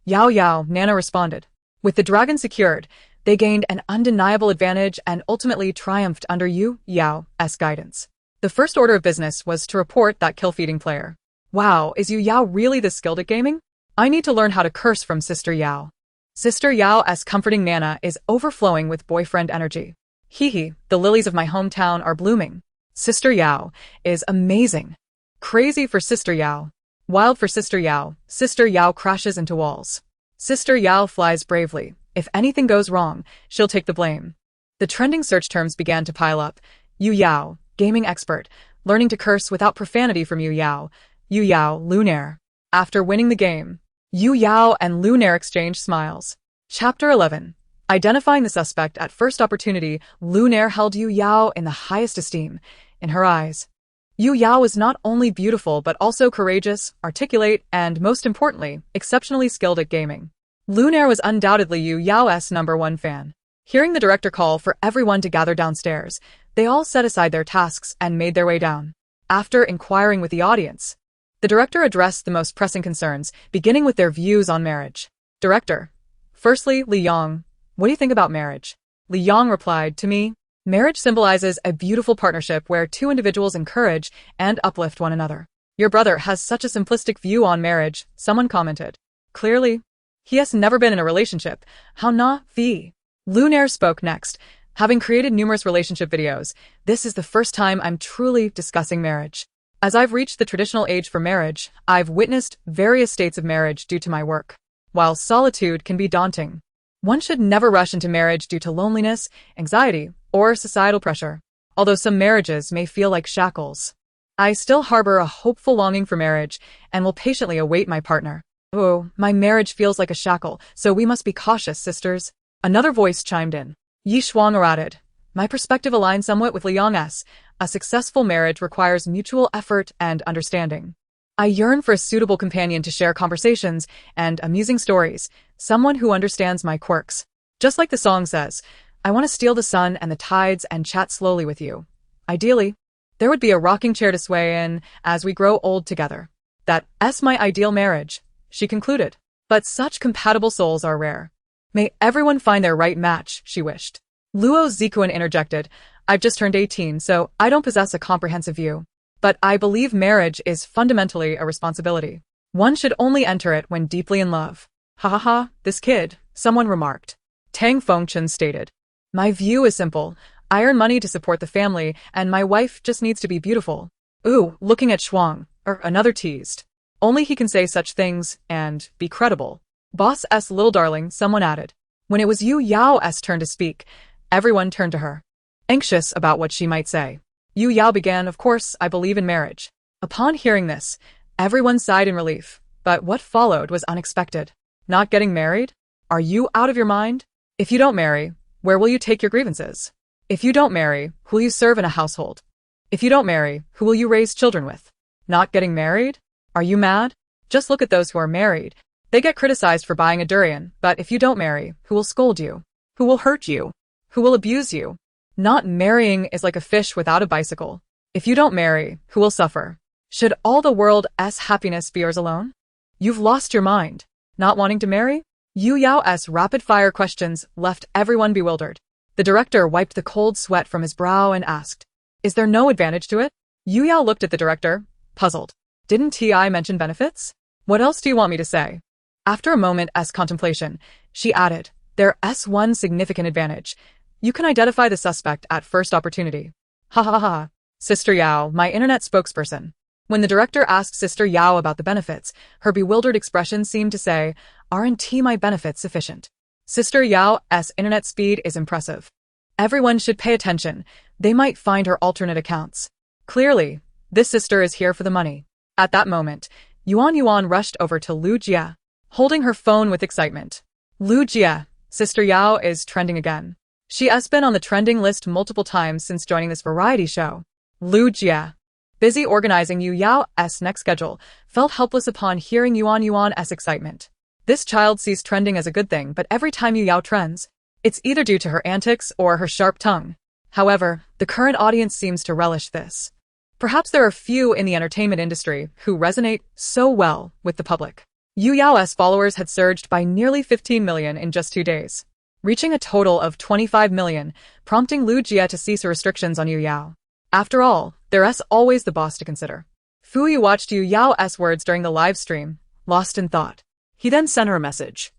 Yao Yao, Nana responded. With the dragon secured, they gained an undeniable advantage and ultimately triumphed under Yu Yao's guidance. The first order of business was to report that kill-feeding player. Wow, is Yu Yao really this skilled at gaming? I need to learn how to curse from Sister Yao. Sister Yao's comforting Nana is overflowing with boyfriend energy. Hee, the lilies of my hometown are blooming. Sister Yao is amazing. Crazy for Sister Yao. Wild for Sister Yao. Sister Yao crashes into walls. Sister Yao flies bravely. If anything goes wrong, she'll take the blame. The trending search terms began to pile up. Yu Yao, gaming expert, learning to curse without profanity from Yu Yao. Yu Yao, Lunaire. After winning the game, Yu Yao and Lunaire exchanged smiles. Chapter 11. Identifying the suspect at first opportunity, Lunaire held Yu Yao in the highest esteem. In her eyes, Yu Yao was not only beautiful but also courageous, articulate, and most importantly, exceptionally skilled at gaming. Lunaire was undoubtedly Yu Yao's #1 fan. Hearing the director call for everyone to gather downstairs, they all set aside their tasks and made their way down. After inquiring with the audience, the director addressed the most pressing concerns, beginning with their views on marriage. Director. Firstly, Li Yong, what do you think about marriage? Li Yong replied, to me, marriage symbolizes a beautiful partnership where two individuals encourage and uplift one another. Your brother has such a simplistic view on marriage, someone commented. Clearly, he has never been in a relationship. How na vi? Lunaire spoke next. Having created numerous relationship videos, this is the first time I'm truly discussing marriage. As I've reached the traditional age for marriage, I've witnessed various states of marriage due to my work. While solitude can be daunting, one should never rush into marriage due to loneliness, anxiety, or societal pressure. Although some marriages may feel like shackles, I still harbor a hopeful longing for marriage and will patiently await my partner. Oh, my marriage feels like a shackle, so we must be cautious, sisters. Another voice chimed in. Yi Shuang added, my perspective aligns somewhat with Li Yong's. A successful marriage requires mutual effort and understanding. I yearn for a suitable companion to share conversations and amusing stories, someone who understands my quirks. Just like the song says, I want to steal the sun and the tides and chat slowly with you. Ideally, there would be a rocking chair to sway in as we grow old together. That's my ideal marriage, she concluded. But such compatible souls are rare. May everyone find their right match, she wished. Luo Zikuan interjected, I've just turned 18, so I don't possess a comprehensive view. But I believe marriage is fundamentally a responsibility. One should only enter it when deeply in love. Ha ha ha, this kid, someone remarked. Tang Fengchen stated, my view is simple. I earn money to support the family, and my wife just needs to be beautiful. Ooh, looking at Shuang, another teased. Only he can say such things, and be credible. Boss S. Little Darling, someone added. When it was Yu Yao's turn to speak, everyone turned to her, anxious about what she might say. Yu Yao began, of course, I believe in marriage. Upon hearing this, everyone sighed in relief, but what followed was unexpected. Not getting married? Are you out of your mind? If you don't marry, where will you take your grievances? If you don't marry, who will you serve in a household? If you don't marry, who will you raise children with? Not getting married? Are you mad? Just look at those who are married. They get criticized for buying a durian, but if you don't marry, who will scold you? Who will hurt you? Who will abuse you? Not marrying is like a fish without a bicycle. If you don't marry, who will suffer? Should all the world's happiness be yours alone? You've lost your mind. Not wanting to marry? Yu Yao's rapid-fire questions left everyone bewildered. The director wiped the cold sweat from his brow and asked, is there no advantage to it? Yu Yao looked at the director, puzzled. Didn't T.I. mention benefits? What else do you want me to say? After a moment's contemplation, she added, there's one significant advantage. You can identify the suspect at first opportunity. Ha ha ha. Sister Yao, my internet spokesperson. When the director asked Sister Yao about the benefits, her bewildered expression seemed to say, aren't my benefits sufficient? Sister Yao's internet speed is impressive. Everyone should pay attention. They might find her alternate accounts. Clearly, this sister is here for the money. At that moment, Yuan rushed over to Lu Jia, holding her phone with excitement. Lu Jia, Sister Yao is trending again. She has been on the trending list multiple times since joining this variety show. Lu Jia, busy organizing Yu Yao's next schedule, felt helpless upon hearing Yuan's excitement. This child sees trending as a good thing, but every time Yu Yao trends, it's either due to her antics or her sharp tongue. However, the current audience seems to relish this. Perhaps there are few in the entertainment industry who resonate so well with the public. Yu Yao's followers had surged by nearly 15 million in just 2 days, reaching a total of 25 million, prompting Lu Jia to cease her restrictions on Yu Yao. After all, there's always the boss to consider. Fu Yu watched Yu Yao's words during the live stream, lost in thought. He then sent her a message.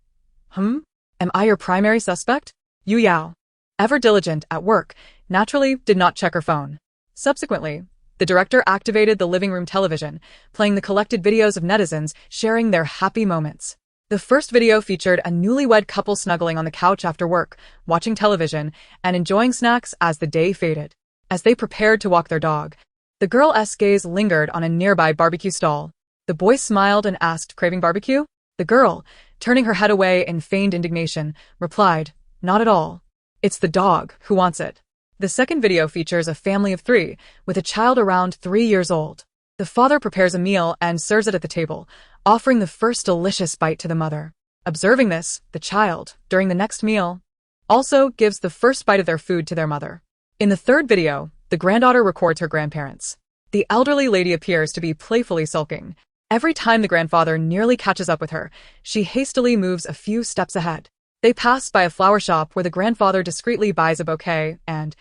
Am I your primary suspect? Yu Yao, ever diligent at work, naturally did not check her phone. Subsequently, the director activated the living room television, playing the collected videos of netizens sharing their happy moments. The first video featured a newlywed couple snuggling on the couch after work, watching television, and enjoying snacks as the day faded. As they prepared to walk their dog, the girl's gaze lingered on a nearby barbecue stall. The boy smiled and asked, "Craving barbecue?" The girl, turning her head away in feigned indignation, replied, "Not at all. It's the dog who wants it." The second video features a family of 3, with a child around 3 years old. The father prepares a meal and serves it at the table, offering the first delicious bite to the mother. Observing this, the child, during the next meal, also gives the first bite of their food to their mother. In the third video, the granddaughter records her grandparents. The elderly lady appears to be playfully sulking. Every time the grandfather nearly catches up with her, she hastily moves a few steps ahead. They pass by a flower shop where the grandfather discreetly buys a bouquet and,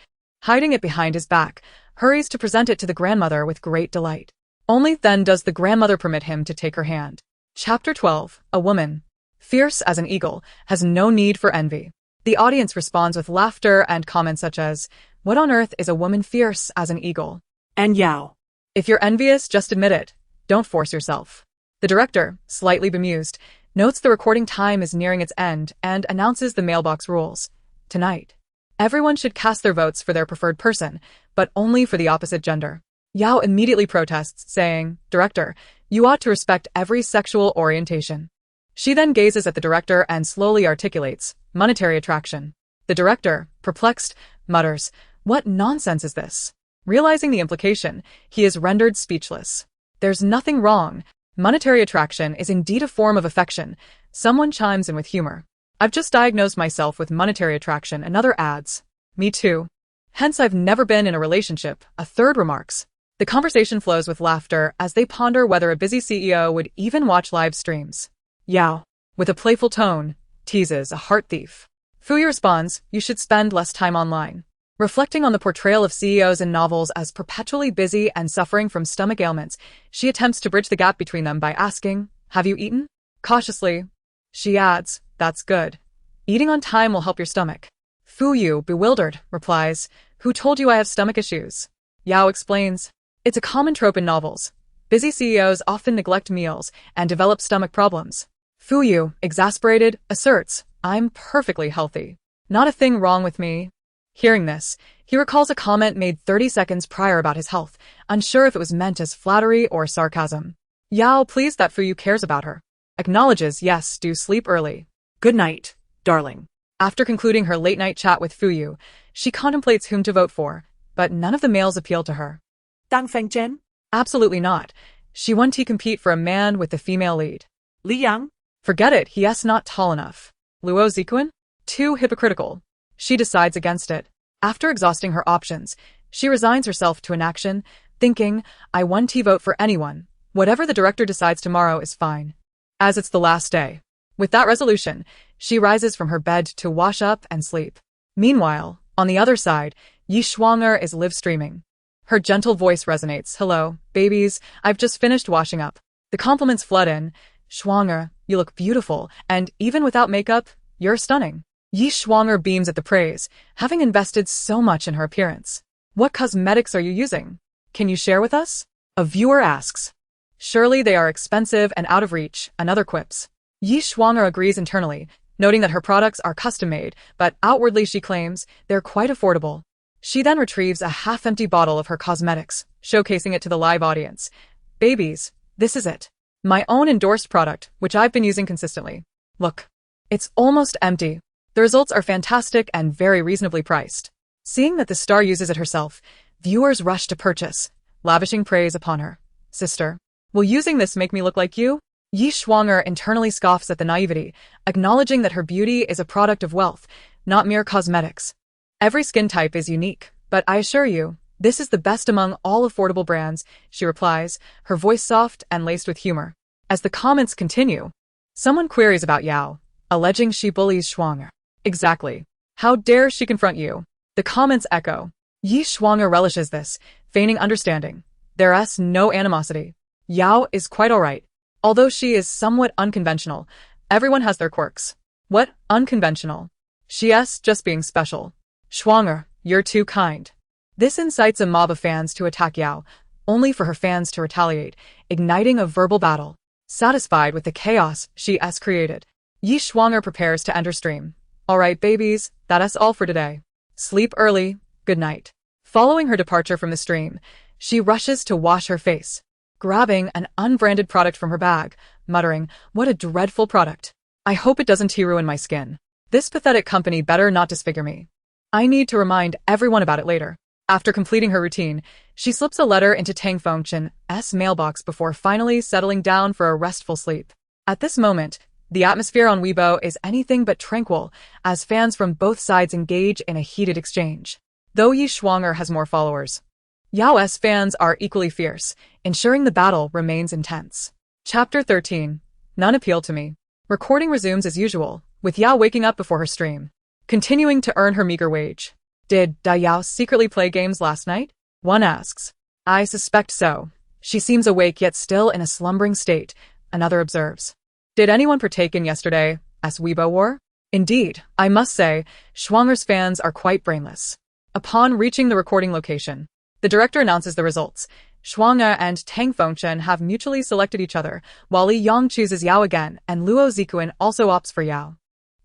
hiding it behind his back, hurries to present it to the grandmother with great delight. Only then does the grandmother permit him to take her hand. Chapter 12. A woman, fierce as an eagle, has no need for envy. The audience responds with laughter and comments such as, "What on earth is a woman fierce as an eagle?" And Yao. "If you're envious, just admit it. Don't force yourself." The director, slightly bemused, notes the recording time is nearing its end and announces the mailbox rules. Tonight, everyone should cast their votes for their preferred person, but only for the opposite gender. Yao immediately protests, saying, "Director, you ought to respect every sexual orientation." She then gazes at the director and slowly articulates, "Monetary attraction." The director, perplexed, mutters, "What nonsense is this?" Realizing the implication, he is rendered speechless. There's nothing wrong. Monetary attraction is indeed a form of affection. Someone chimes in with humor. "I've just diagnosed myself with monetary attraction," another adds. "Me too. Hence I've never been in a relationship," a third remarks. The conversation flows with laughter as they ponder whether a busy CEO would even watch live streams. Yao, with a playful tone, teases a heart thief. Fuyu responds, "You should spend less time online." Reflecting on the portrayal of CEOs in novels as perpetually busy and suffering from stomach ailments, she attempts to bridge the gap between them by asking, "Have you eaten?" Cautiously, she adds, "That's good. Eating on time will help your stomach." Fuyu, bewildered, replies, "Who told you I have stomach issues?" Yao explains, "It's a common trope in novels. Busy CEOs often neglect meals and develop stomach problems." Fuyu, exasperated, asserts, "I'm perfectly healthy. Not a thing wrong with me." Hearing this, he recalls a comment made 30 seconds prior about his health, unsure if it was meant as flattery or sarcasm. Yao, pleased that Fuyu cares about her, acknowledges, "Yes, do sleep early. Good night, darling." After concluding her late-night chat with Fuyu, she contemplates whom to vote for, but none of the males appeal to her. Dang Feng Chen? Absolutely not. She wants to compete for a man with the female lead. Li Yang? Forget it, he's not tall enough. Luo Ziquan? Too hypocritical. She decides against it. After exhausting her options, she resigns herself to inaction, thinking, "I want to vote for anyone. Whatever the director decides tomorrow is fine." As it's the last day. With that resolution, she rises from her bed to wash up and sleep. Meanwhile, on the other side, Yi Shuanger is live streaming. Her gentle voice resonates. "Hello, babies, I've just finished washing up." The compliments flood in. "Shuanger, you look beautiful, and even without makeup, you're stunning." Yi Shuanger beams at the praise, having invested so much in her appearance. "What cosmetics are you using? Can you share with us?" A viewer asks. "Surely they are expensive and out of reach," another quips. Yi Shuanger agrees internally, noting that her products are custom-made, but outwardly she claims they're quite affordable. She then retrieves a half-empty bottle of her cosmetics, showcasing it to the live audience. Babies, this is it. My own endorsed product, which I've been using consistently. Look. It's almost empty. The results are fantastic and very reasonably priced. Seeing that the star uses it herself, viewers rush to purchase, lavishing praise upon her. Sister, will using this make me look like you? Yi Schwanger internally scoffs at the naivety, acknowledging that her beauty is a product of wealth, not mere cosmetics. Every skin type is unique, but I assure you, this is the best among all affordable brands, she replies, her voice soft and laced with humor. As the comments continue, someone queries about Yao, alleging she bullies Schwanger. Exactly. How dare she confront you? The comments echo. Yi Schwanger relishes this, feigning understanding. There's no animosity. Yao is quite alright. Although she is somewhat unconventional, everyone has their quirks. What? Unconventional? She's just being special. Schwanger, you're too kind. This incites a mob of fans to attack Yao, only for her fans to retaliate, igniting a verbal battle. Satisfied with the chaos she's created, Yi Schwanger prepares to enter stream. Alright babies, that's all for today. Sleep early, good night. Following her departure from the stream, she rushes to wash her face, grabbing an unbranded product from her bag, muttering, what a dreadful product. I hope it doesn't ruin my skin. This pathetic company better not disfigure me. I need to remind everyone about it later. After completing her routine, she slips a letter into Tang Fengchen's mailbox before finally settling down for a restful sleep. At this moment, the atmosphere on Weibo is anything but tranquil, as fans from both sides engage in a heated exchange. Though Yi Schwanger has more followers, Yao's fans are equally fierce, ensuring the battle remains intense. Chapter 13. None appeal to me. Recording resumes as usual, with Yao waking up before her stream, continuing to earn her meager wage. Did Yao secretly play games last night? One asks. I suspect so. She seems awake yet still in a slumbering state, another observes. Did anyone partake in yesterday's Weibo war? Indeed, I must say, Schwanger's fans are quite brainless. Upon reaching the recording location, the director announces the results. Schwanger and Tang Fengchen have mutually selected each other, while Li Yang chooses Yao again and Luo Zikuan also opts for Yao.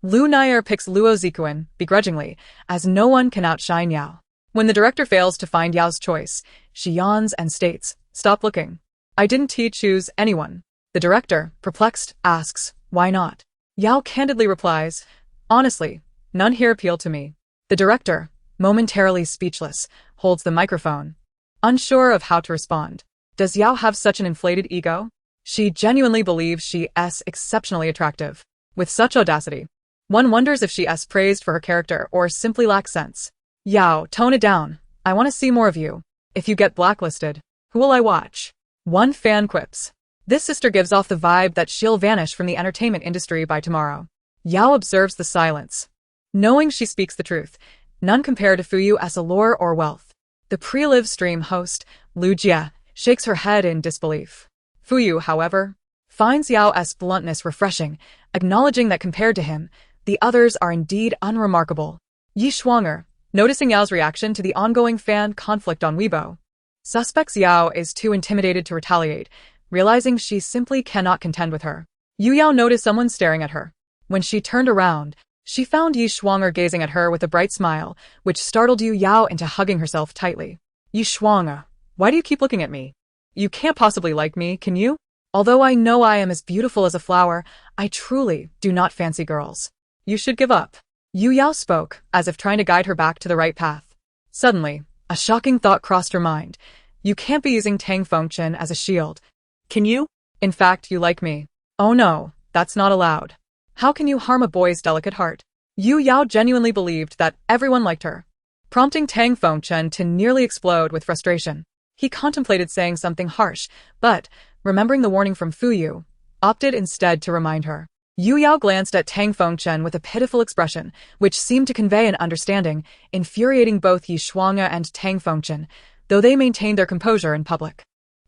Lu Nair picks Luo Zikuan, begrudgingly, as no one can outshine Yao. When the director fails to find Yao's choice, she yawns and states, stop looking. I didn't choose anyone. The director, perplexed, asks, why not? Yao candidly replies, honestly, none here appeal to me. The director, momentarily speechless, holds the microphone, unsure of how to respond. Does Yao have such an inflated ego? She genuinely believes she's exceptionally attractive. With such audacity, one wonders if she's praised for her character or simply lacks sense. Yao, tone it down. I want to see more of you. If you get blacklisted, who will I watch? One fan quips. This sister gives off the vibe that she'll vanish from the entertainment industry by tomorrow. Yao observes the silence, knowing she speaks the truth. None compare to Fuyu's allure or wealth. The pre-live stream host, Lu Jia, shakes her head in disbelief. Fuyu, however, finds Yao's bluntness refreshing, acknowledging that compared to him, the others are indeed unremarkable. Yi Schwanger, noticing Yao's reaction to the ongoing fan conflict on Weibo, suspects Yao is too intimidated to retaliate, realizing she simply cannot contend with her. Yu Yao noticed someone staring at her. When she turned around, she found Yi Schwanger gazing at her with a bright smile, which startled Yu Yao into hugging herself tightly. Yi Schwanger, why do you keep looking at me? You can't possibly like me, can you? Although I know I am as beautiful as a flower, I truly do not fancy girls. You should give up. Yu Yao spoke, as if trying to guide her back to the right path. Suddenly, a shocking thought crossed her mind. You can't be using Tang Fengchen as a shield. Can you? In fact, you like me. Oh no, that's not allowed. How can you harm a boy's delicate heart? Yu Yao genuinely believed that everyone liked her, prompting Tang Fengchen to nearly explode with frustration. He contemplated saying something harsh, but, remembering the warning from Fuyu, opted instead to remind her. Yu Yao glanced at Tang Fengchen with a pitiful expression, which seemed to convey an understanding, infuriating both Yi Schwanger and Tang Fengchen, though they maintained their composure in public.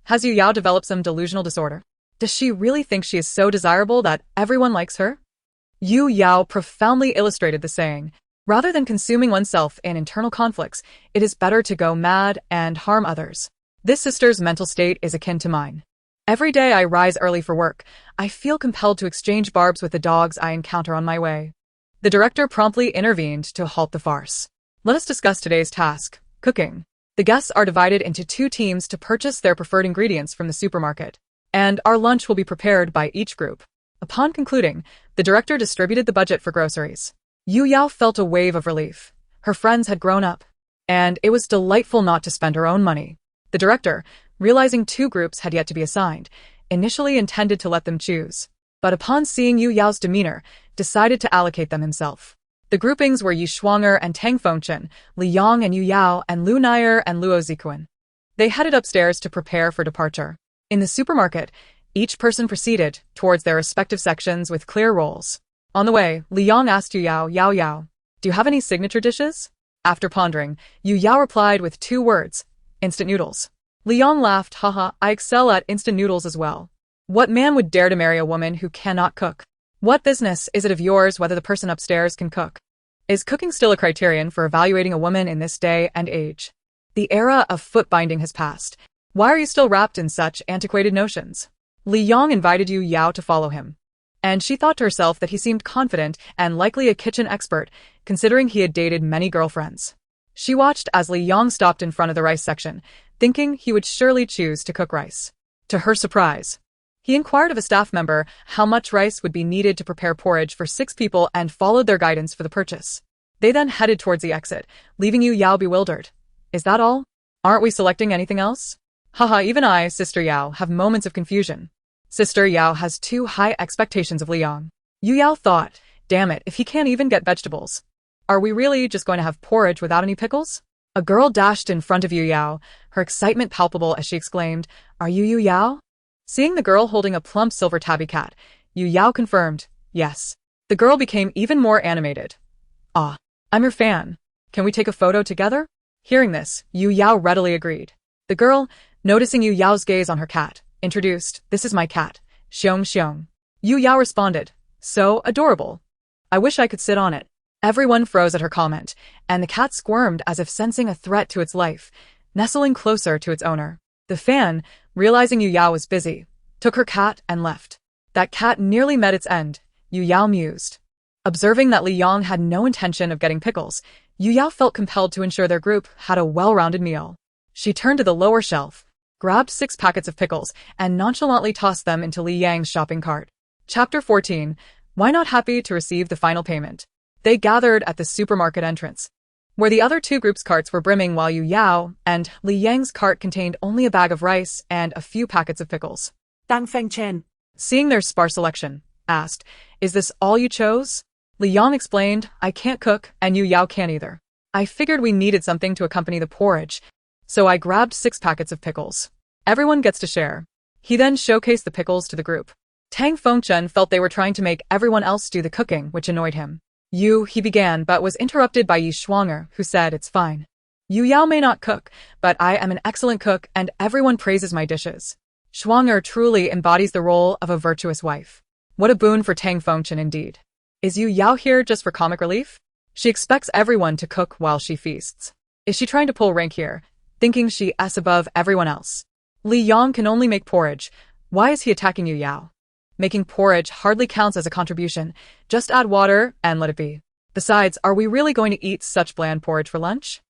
Has Yu Yao developed some delusional disorder? Does she really think she is so desirable that everyone likes her? Yu Yao profoundly illustrated the saying, rather than consuming oneself in internal conflicts, it is better to go mad and harm others. This sister's mental state is akin to mine. Every day I rise early for work, I feel compelled to exchange barbs with the dogs I encounter on my way. The director promptly intervened to halt the farce. Let us discuss today's task, cooking. The guests are divided into 2 teams to purchase their preferred ingredients from the supermarket, and our lunch will be prepared by each group. Upon concluding, the director distributed the budget for groceries. Yu Yao felt a wave of relief. Her friends had grown up, and it was delightful not to spend her own money. The director, realizing 2 groups had yet to be assigned, initially intended to let them choose, but upon seeing Yu Yao's demeanor, decided to allocate them himself. The groupings were Yi Shuanger and Tang Fengchen, Li Yang and Yu Yao, and Lu Naier and Luo Zikuan. They headed upstairs to prepare for departure. In the supermarket, each person proceeded towards their respective sections with clear roles. On the way, Li Yang asked Yu Yao, Yao, do you have any signature dishes? After pondering, Yu Yao replied with 2 words, instant noodles. Li Yang laughed, haha, I excel at instant noodles as well. What man would dare to marry a woman who cannot cook? What business is it of yours whether the person upstairs can cook? Is cooking still a criterion for evaluating a woman in this day and age? The era of foot binding has passed. Why are you still wrapped in such antiquated notions? Li Yang invited Yu Yao to follow him, and she thought to herself that he seemed confident and likely a kitchen expert, considering he had dated many girlfriends. She watched as Li Yang stopped in front of the rice section, thinking he would surely choose to cook rice. To her surprise, he inquired of a staff member how much rice would be needed to prepare porridge for 6 people and followed their guidance for the purchase. They then headed towards the exit, leaving Yu Yao bewildered. Is that all? Aren't we selecting anything else? Haha, even I, Sister Yao, have moments of confusion. Sister Yao has too high expectations of Li Yang. Yu Yao thought, damn it, if he can't even get vegetables. Are we really just going to have porridge without any pickles? A girl dashed in front of Yu Yao, her excitement palpable as she exclaimed, Are you Yu Yao? Seeing the girl holding a plump silver tabby cat, Yu Yao confirmed, yes. The girl became even more animated. Ah, I'm your fan. Can we take a photo together? Hearing this, Yu Yao readily agreed. The girl, noticing Yu Yao's gaze on her cat, introduced, This is my cat, Xiong Xiong. Yu Yao responded, So adorable. I wish I could sit on it. Everyone froze at her comment, and the cat squirmed as if sensing a threat to its life, nestling closer to its owner. The fan, realizing Yu Yao was busy, took her cat and left. That cat nearly met its end, Yu Yao mused. Observing that Li Yang had no intention of getting pickles, Yu Yao felt compelled to ensure their group had a well-rounded meal. She turned to the lower shelf, grabbed 6 packets of pickles, and nonchalantly tossed them into Li Yang's shopping cart. Chapter 14. Why not happy to receive the final payment? They gathered at the supermarket entrance, where the other 2 groups' carts were brimming while Yu Yao and Li Yang's cart contained only a bag of rice and a few packets of pickles. Tang Fengchen, Seeing their sparse selection, asked, Is this all you chose? Li Yang explained, I can't cook, and Yu Yao can't either. I figured we needed something to accompany the porridge, so I grabbed 6 packets of pickles. Everyone gets to share. He then showcased the pickles to the group. Tang Fengchen felt they were trying to make everyone else do the cooking, which annoyed him. He began but was interrupted by Yi Shuanger, who said, It's fine. Yu Yao may not cook, but I am an excellent cook and everyone praises my dishes. Shuanger truly embodies the role of a virtuous wife. What a boon for Tang Fengchen indeed. Is Yu Yao here just for comic relief? She expects everyone to cook while she feasts. Is she trying to pull rank here, thinking she is above everyone else? Li Yang can only make porridge. Why is he attacking Yu Yao? Making porridge hardly counts as a contribution. Just add water and let it be. Besides, are we really going to eat such bland porridge for lunch?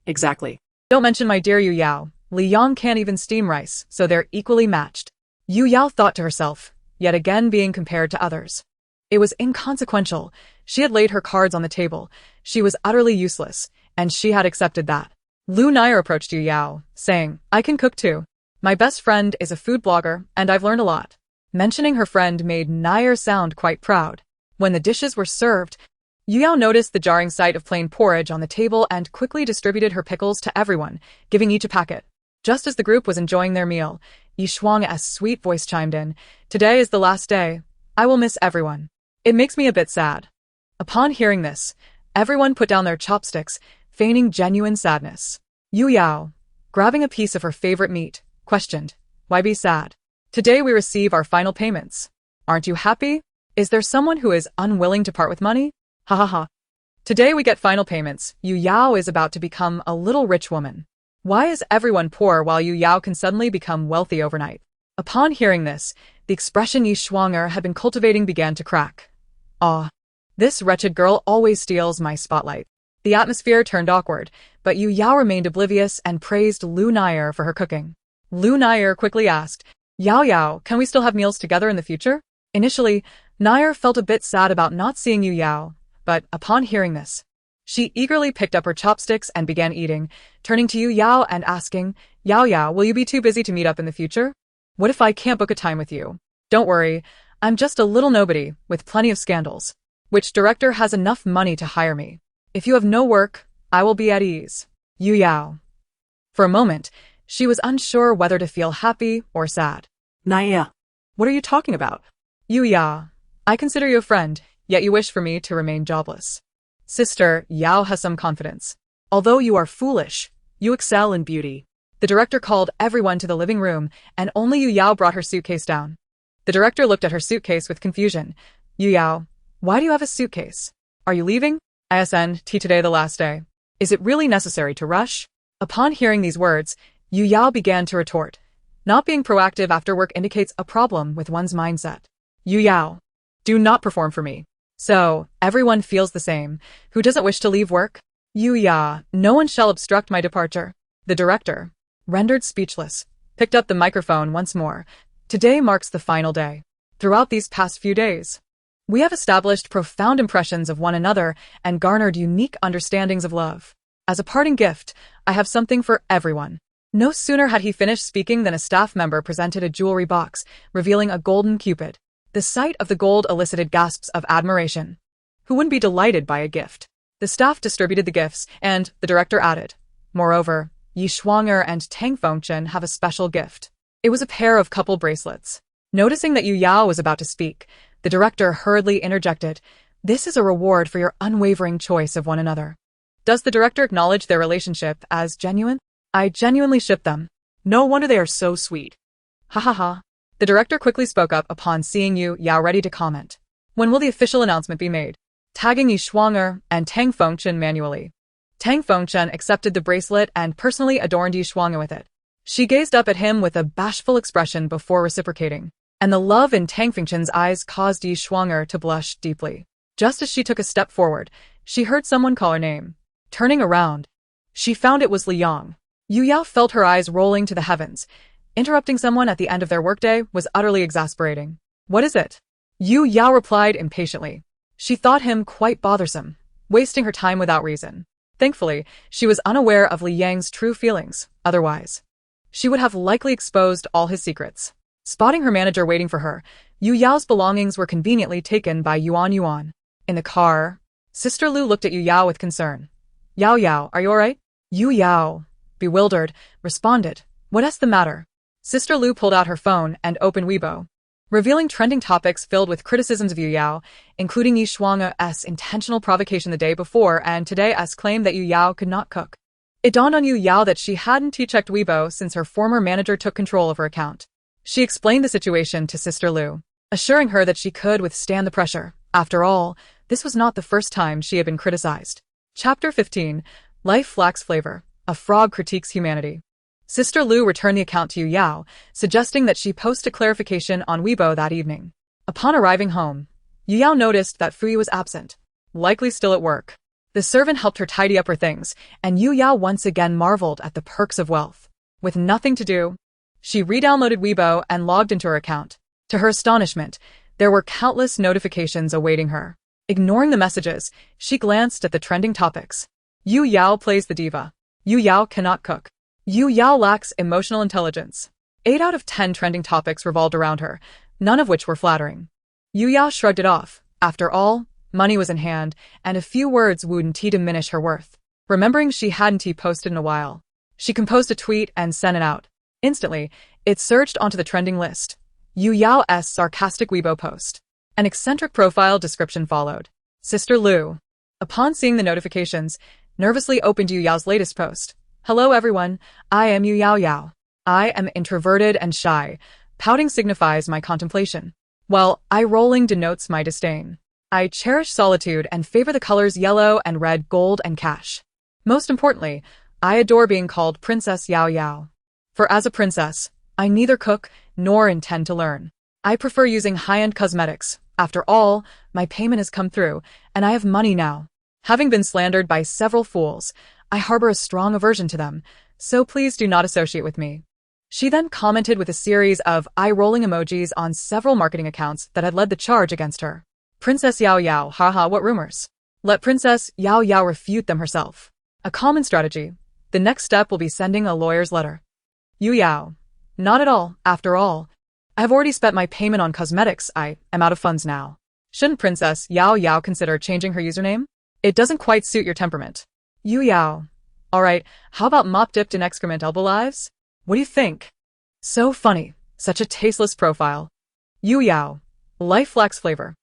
exactly. Don't mention my dear Yu Yao. Li Yang can't even steam rice, so they're equally matched. Yu Yao thought to herself, yet again being compared to others. It was inconsequential. She had laid her cards on the table. She was utterly useless, and she had accepted that. Lu Naier approached Yu Yao, saying, I can cook too. My best friend is a food blogger, and I've learned a lot. Mentioning her friend made Naier sound quite proud. When the dishes were served, Yu Yao noticed the jarring sight of plain porridge on the table and quickly distributed her pickles to everyone, giving each a packet. Just as the group was enjoying their meal, Yi Shuang's sweet voice chimed in, Today is the last day. I will miss everyone. It makes me a bit sad. Upon hearing this, everyone put down their chopsticks, feigning genuine sadness. Yu Yao, grabbing a piece of her favorite meat, questioned, Why be sad? Today we receive our final payments. Aren't you happy? Is there someone who is unwilling to part with money? Ha ha ha. Today we get final payments. Yu Yao is about to become a little rich woman. Why is everyone poor while Yu Yao can suddenly become wealthy overnight? Upon hearing this, the expression Yi Shuanger had been cultivating began to crack. Ah, this wretched girl always steals my spotlight. The atmosphere turned awkward, but Yu Yao remained oblivious and praised Lu Nair for her cooking. Lu Nair quickly asked, Yao Yao, can we still have meals together in the future? Initially, Nair felt a bit sad about not seeing Yu Yao, but upon hearing this, she eagerly picked up her chopsticks and began eating, turning to Yu Yao and asking, Yao Yao, will you be too busy to meet up in the future? What if I can't book a time with you? Don't worry, I'm just a little nobody with plenty of scandals. Which director has enough money to hire me? If you have no work, I will be at ease. Yu Yao. For a moment, she was unsure whether to feel happy or sad. Naya. What are you talking about? Yu Yao. I consider you a friend, yet you wish for me to remain jobless. Sister, Yao has some confidence. Although you are foolish, you excel in beauty. The director called everyone to the living room, and only Yu Yao brought her suitcase down. The director looked at her suitcase with confusion. Yu Yao, why do you have a suitcase? Are you leaving? ISNT today the last day. Is it really necessary to rush? Upon hearing these words, Yu Yao began to retort. Not being proactive after work indicates a problem with one's mindset. Yu Yao, do not perform for me. So, everyone feels the same. Who doesn't wish to leave work? Yu Yao, no one shall obstruct my departure. The director, rendered speechless, picked up the microphone once more. Today marks the final day. Throughout these past few days, we have established profound impressions of one another and garnered unique understandings of love. As a parting gift, I have something for everyone. No sooner had he finished speaking than a staff member presented a jewelry box, revealing a golden cupid. The sight of the gold elicited gasps of admiration. Who wouldn't be delighted by a gift? The staff distributed the gifts, and the director added, moreover, Yi Shuanger and Tang Fengchen have a special gift. It was a pair of couple bracelets. Noticing that Yu Yao was about to speak, the director hurriedly interjected, this is a reward for your unwavering choice of one another. Does the director acknowledge their relationship as genuine? I genuinely ship them. No wonder they are so sweet. Ha ha ha. The director quickly spoke up upon seeing Yu Yao ready to comment. When will the official announcement be made? Tagging Yi Shuanger and Tang Fengchen manually. Tang Fengchen accepted the bracelet and personally adorned Yi Shuanger with it. She gazed up at him with a bashful expression before reciprocating, and the love in Tang Fengchen's eyes caused Yi Shuanger to blush deeply. Just as she took a step forward, she heard someone call her name. Turning around, she found it was Li Yang. Yu Yao felt her eyes rolling to the heavens. Interrupting someone at the end of their workday was utterly exasperating. What is it? Yu Yao replied impatiently. She thought him quite bothersome, wasting her time without reason. Thankfully, she was unaware of Li Yang's true feelings, otherwise she would have likely exposed all his secrets. Spotting her manager waiting for her, Yu Yao's belongings were conveniently taken by Yuan. In the car, Sister Lu looked at Yu Yao with concern. Yao Yao, are you alright? Yu Yao, bewildered, responded, what's the matter? Sister Lu pulled out her phone and opened Weibo, revealing trending topics filled with criticisms of Yu Yao, including Yi Shuanger's intentional provocation the day before and today's claim that Yu Yao could not cook. It dawned on Yu Yao that she hadn't checked Weibo since her former manager took control of her account. She explained the situation to Sister Lu, assuring her that she could withstand the pressure. After all, this was not the first time she had been criticized. Chapter 15, Life Lacks Flavor, A Frog Critiques Humanity. Sister Lu returned the account to Yu Yao, suggesting that she post a clarification on Weibo that evening. Upon arriving home, Yu Yao noticed that Fuyu was absent, likely still at work. The servant helped her tidy up her things, and Yu Yao once again marveled at the perks of wealth. With nothing to do, she re-downloaded Weibo and logged into her account. To her astonishment, there were countless notifications awaiting her. Ignoring the messages, she glanced at the trending topics. Yu Yao plays the diva. Yu Yao cannot cook. Yu Yao lacks emotional intelligence. 8 out of 10 trending topics revolved around her, none of which were flattering. Yu Yao shrugged it off. After all, money was in hand, and a few words wouldn't diminish her worth. Remembering she hadn't posted in a while, she composed a tweet and sent it out. Instantly, it surged onto the trending list. Yu Yao's sarcastic Weibo post. An eccentric profile description followed. Sister Lu, upon seeing the notifications, nervously opened Yu Yao's latest post. Hello everyone, I am Yu Yao. I am introverted and shy. Pouting signifies my contemplation, while eye-rolling denotes my disdain. I cherish solitude and favor the colors yellow and red, gold and cash. Most importantly, I adore being called Princess Yao Yao. For as a princess, I neither cook nor intend to learn. I prefer using high-end cosmetics. After all, my payment has come through, and I have money now. Having been slandered by several fools, I harbor a strong aversion to them, so please do not associate with me. She then commented with a series of eye-rolling emojis on several marketing accounts that had led the charge against her. Princess Yao Yao, haha, what rumors? Let Princess Yao Yao refute them herself. A common strategy. The next step will be sending a lawyer's letter. Yu Yao. Not at all, after all. I have already spent my payment on cosmetics, I am out of funds now. Shouldn't Princess Yao Yao consider changing her username? It doesn't quite suit your temperament. Yu Yao. Alright, how about mop dipped in excrement elbow lives? What do you think? So funny, such a tasteless profile. Yu Yao. Life lacks flavor.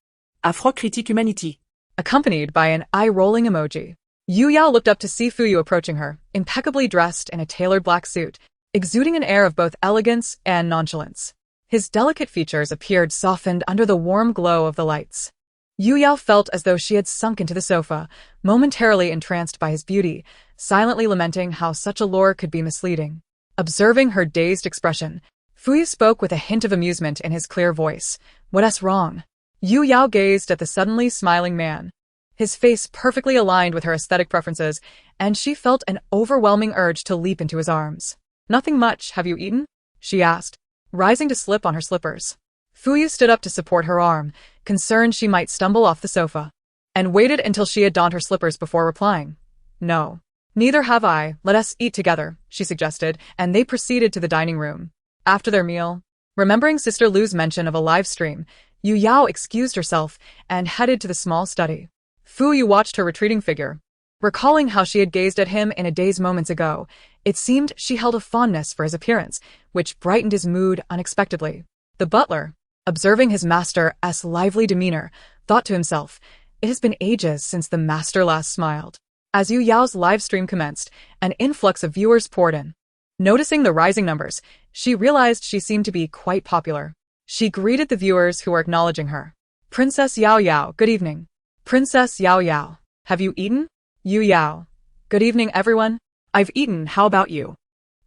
Afro critique humanity. Accompanied by an eye-rolling emoji. Yu Yao looked up to see Fuyu approaching her, impeccably dressed in a tailored black suit, exuding an air of both elegance and nonchalance. His delicate features appeared softened under the warm glow of the lights. Yu Yao felt as though she had sunk into the sofa, momentarily entranced by his beauty, silently lamenting how such a lure could be misleading. Observing her dazed expression, Fuyu spoke with a hint of amusement in his clear voice. What's wrong? Yu Yao gazed at the suddenly smiling man. His face perfectly aligned with her aesthetic preferences, and she felt an overwhelming urge to leap into his arms. Nothing much, have you eaten? She asked, rising to slip on her slippers. Fuyu stood up to support her arm, concerned she might stumble off the sofa, and waited until she had donned her slippers before replying. No. Neither have I, let us eat together, she suggested, and they proceeded to the dining room. After their meal, remembering Sister Lu's mention of a live stream, Yu Yao excused herself and headed to the small study. Fuyu watched her retreating figure. Recalling how she had gazed at him in a daze moments ago, it seemed she held a fondness for his appearance, which brightened his mood unexpectedly. The butler, observing his master's lively demeanor, thought to himself, it has been ages since the master last smiled. As Yu Yao's live stream commenced, an influx of viewers poured in. Noticing the rising numbers, she realized she seemed to be quite popular. She greeted the viewers who were acknowledging her. Princess Yao Yao, good evening. Princess Yao Yao, have you eaten? Yu Yao. Good evening, everyone. I've eaten, how about you?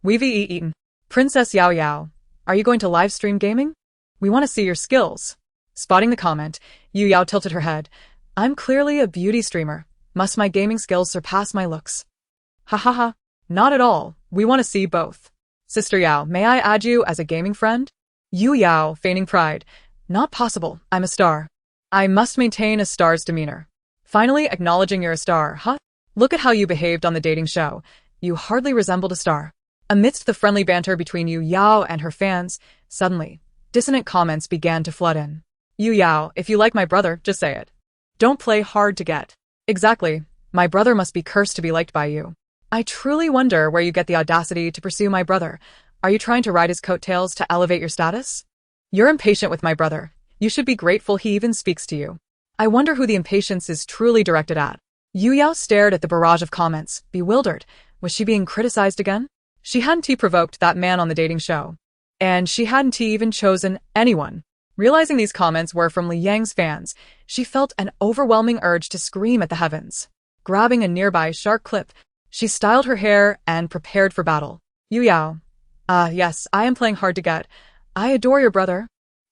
We've eaten. Princess Yao Yao, are you going to live stream gaming? We want to see your skills. Spotting the comment, Yu Yao tilted her head. I'm clearly a beauty streamer. Must my gaming skills surpass my looks? Ha ha ha. Not at all. We want to see both. Sister Yao, may I add you as a gaming friend? Yu Yao, feigning pride. Not possible. I'm a star. I must maintain a star's demeanor. Finally acknowledging you're a star, huh? Look at how you behaved on the dating show. You hardly resembled a star. Amidst the friendly banter between Yu Yao and her fans, suddenly, dissonant comments began to flood in. Yu Yao, if you like my brother, just say it. Don't play hard to get. Exactly. My brother must be cursed to be liked by you. I truly wonder where you get the audacity to pursue my brother. Are you trying to ride his coattails to elevate your status? You're impatient with my brother. You should be grateful he even speaks to you. I wonder who the impatience is truly directed at. Yu Yao stared at the barrage of comments, bewildered. Was she being criticized again? She hadn't provoked that man on the dating show. And she hadn't even chosen anyone. Realizing these comments were from Li Yang's fans, she felt an overwhelming urge to scream at the heavens. Grabbing a nearby sharp clip, she styled her hair and prepared for battle. Yu Yao. Yes, I am playing hard to get. I adore your brother.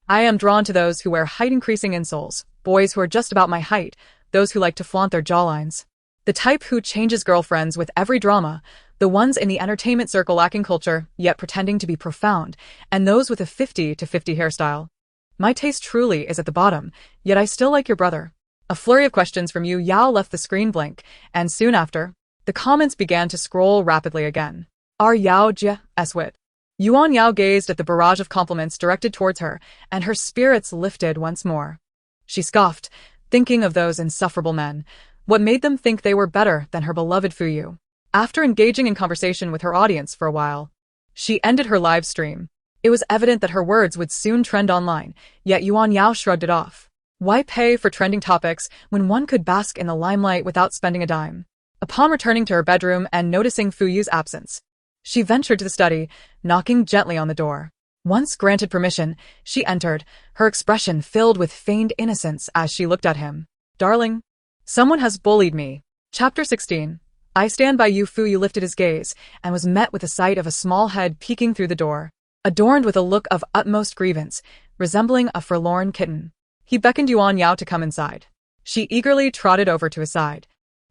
I am drawn to those who wear height-increasing insoles, boys who are just about my height, those who like to flaunt their jawlines. The type who changes girlfriends with every drama, the ones in the entertainment circle lacking culture, yet pretending to be profound, and those with a 50-50 hairstyle. My taste truly is at the bottom, yet I still like your brother. A flurry of questions from Yu Yao left the screen blank, and soon after, the comments began to scroll rapidly again. R Yao Jia, Swit. Yuan Yao gazed at the barrage of compliments directed towards her, and her spirits lifted once more. She scoffed, thinking of those insufferable men. What made them think they were better than her beloved Fuyu? After engaging in conversation with her audience for a while, she ended her live stream. It was evident that her words would soon trend online, yet Yuan Yao shrugged it off. Why pay for trending topics when one could bask in the limelight without spending a dime? Upon returning to her bedroom and noticing Fuyu's absence, she ventured to the study, knocking gently on the door. Once granted permission, she entered, her expression filled with feigned innocence as she looked at him. Darling, someone has bullied me. Chapter 16. I stand by you. Fuyu lifted his gaze and was met with the sight of a small head peeking through the door, adorned with a look of utmost grievance, resembling a forlorn kitten. He beckoned Yuan Yao to come inside. She eagerly trotted over to his side.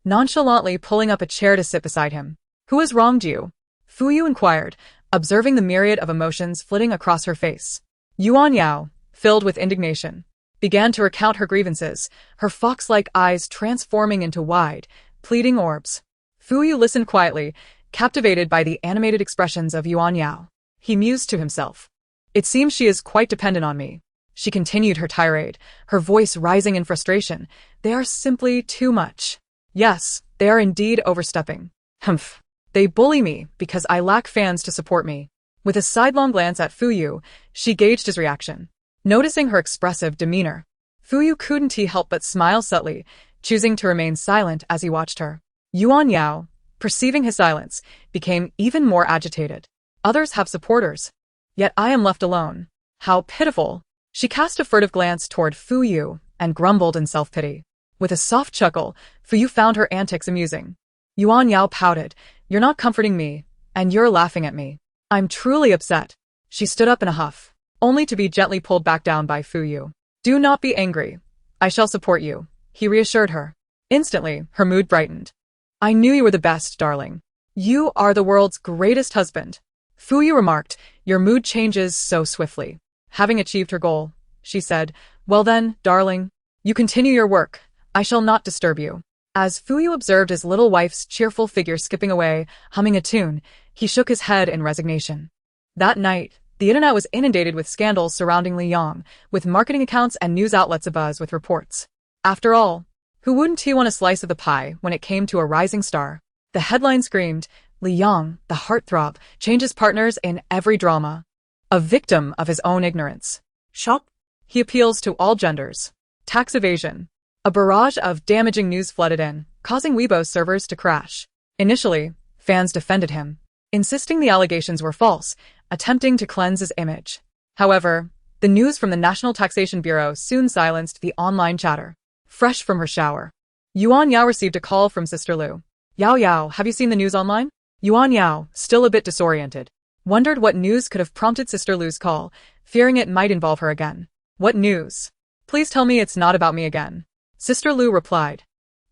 nonchalantly pulling up a chair to sit beside him. Who has wronged you? Fu Yu inquired, observing the myriad of emotions flitting across her face. Yuan Yao, filled with indignation, began to recount her grievances, her fox-like eyes transforming into wide, pleading orbs. Fu Yu listened quietly, captivated by the animated expressions of Yuan Yao. He mused to himself. It seems she is quite dependent on me. She continued her tirade, her voice rising in frustration. They are simply too much. Yes, they are indeed overstepping. Humph. They bully me because I lack fans to support me. With a sidelong glance at Fu Yu, she gauged his reaction. Noticing her expressive demeanor, Fu Yu couldn't help but smile subtly, choosing to remain silent as he watched her. Yuan Yao, perceiving his silence, became even more agitated. Others have supporters. Yet I am left alone. How pitiful. She cast a furtive glance toward Fu Yu and grumbled in self-pity. With a soft chuckle, Fu Yu found her antics amusing. Yuan Yao pouted. You're not comforting me, and you're laughing at me. I'm truly upset. She stood up in a huff, only to be gently pulled back down by Fu Yu. Do not be angry. I shall support you, he reassured her. Instantly, her mood brightened. I knew you were the best, darling. You are the world's greatest husband. Fu Yu remarked, your mood changes so swiftly. Having achieved her goal, she said, well then, darling, you continue your work. I shall not disturb you. As Fu Yu observed his little wife's cheerful figure skipping away, humming a tune, he shook his head in resignation. That night, the internet was inundated with scandals surrounding Li Yang, with marketing accounts and news outlets abuzz with reports. After all, who wouldn't he want a slice of the pie when it came to a rising star? The headline screamed, Li Yang, the heartthrob, changes partners in every drama. A victim of his own ignorance. Shock? He appeals to all genders. Tax evasion. A barrage of damaging news flooded in, causing Weibo servers to crash. Initially, fans defended him, insisting the allegations were false, attempting to cleanse his image. However, the news from the National Taxation Bureau soon silenced the online chatter. Fresh from her shower, Yuan Yao received a call from Sister Lu. Yao Yao, have you seen the news online? Yuan Yao, still a bit disoriented, wondered what news could have prompted Sister Lu's call, fearing it might involve her again. What news? Please tell me it's not about me again. Sister Lu replied.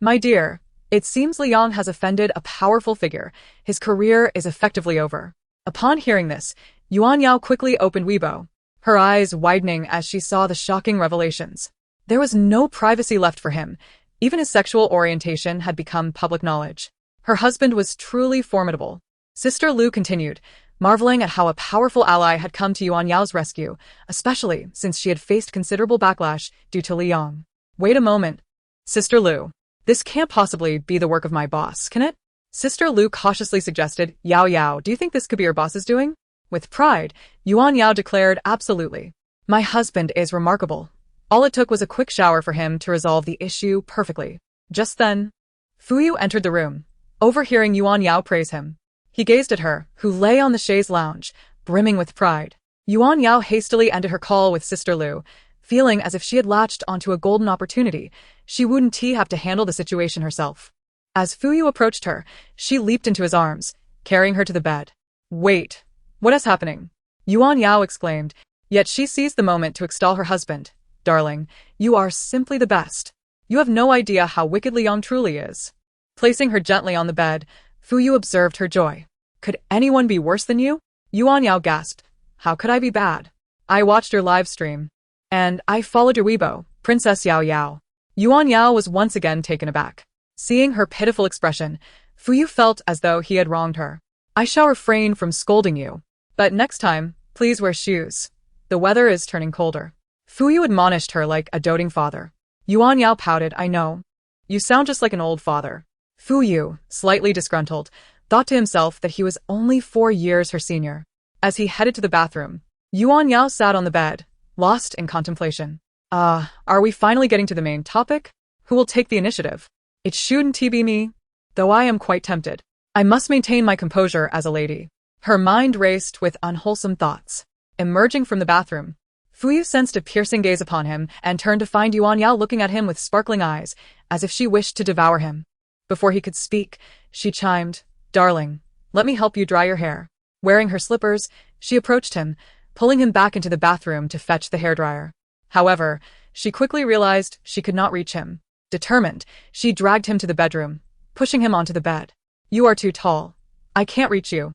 My dear, it seems Li Yang has offended a powerful figure. His career is effectively over. Upon hearing this, Yuan Yao quickly opened Weibo, her eyes widening as she saw the shocking revelations. There was no privacy left for him. Even his sexual orientation had become public knowledge. Her husband was truly formidable. Sister Lu continued, marveling at how a powerful ally had come to Yuan Yao's rescue, especially since she had faced considerable backlash due to Li Yang. Wait a moment. Sister Lu, this can't possibly be the work of my boss, can it? Sister Lu cautiously suggested, Yao Yao, do you think this could be your boss's doing? With pride, Yuan Yao declared, absolutely. My husband is remarkable. All it took was a quick shower for him to resolve the issue perfectly. Just then, Fu Yu entered the room, overhearing Yuan Yao praise him. He gazed at her, who lay on the chaise lounge, brimming with pride. Yuan Yao hastily ended her call with Sister Lu, feeling as if she had latched onto a golden opportunity. She wouldn't have to handle the situation herself. As Fu Yu approached her, she leaped into his arms, carrying her to the bed. Wait, what is happening? Yuan Yao exclaimed, yet she seized the moment to extol her husband. Darling, you are simply the best. You have no idea how wicked Li Yang truly is. Placing her gently on the bed, Fu Yu observed her joy. Could anyone be worse than you? Yuan Yao gasped. How could I be bad? I watched your live stream. And I followed your Weibo, Princess Yao Yao. Yuan Yao was once again taken aback. Seeing her pitiful expression, Fu Yu felt as though he had wronged her. I shall refrain from scolding you. But next time, please wear shoes. The weather is turning colder. Fu Yu admonished her like a doting father. Yuan Yao pouted, I know. You sound just like an old father. Fu Yu, slightly disgruntled, thought to himself that he was only 4 years her senior. As he headed to the bathroom, Yuan Yao sat on the bed, lost in contemplation. Are we finally getting to the main topic? Who will take the initiative? It shouldn't be me, though I am quite tempted. I must maintain my composure as a lady. Her mind raced with unwholesome thoughts. Emerging from the bathroom, Fu Yu sensed a piercing gaze upon him and turned to find Yuan Yao looking at him with sparkling eyes, as if she wished to devour him. Before he could speak, she chimed, Darling, let me help you dry your hair. Wearing her slippers, she approached him, pulling him back into the bathroom to fetch the hairdryer. However, she quickly realized she could not reach him. Determined, she dragged him to the bedroom, pushing him onto the bed. You are too tall. I can't reach you.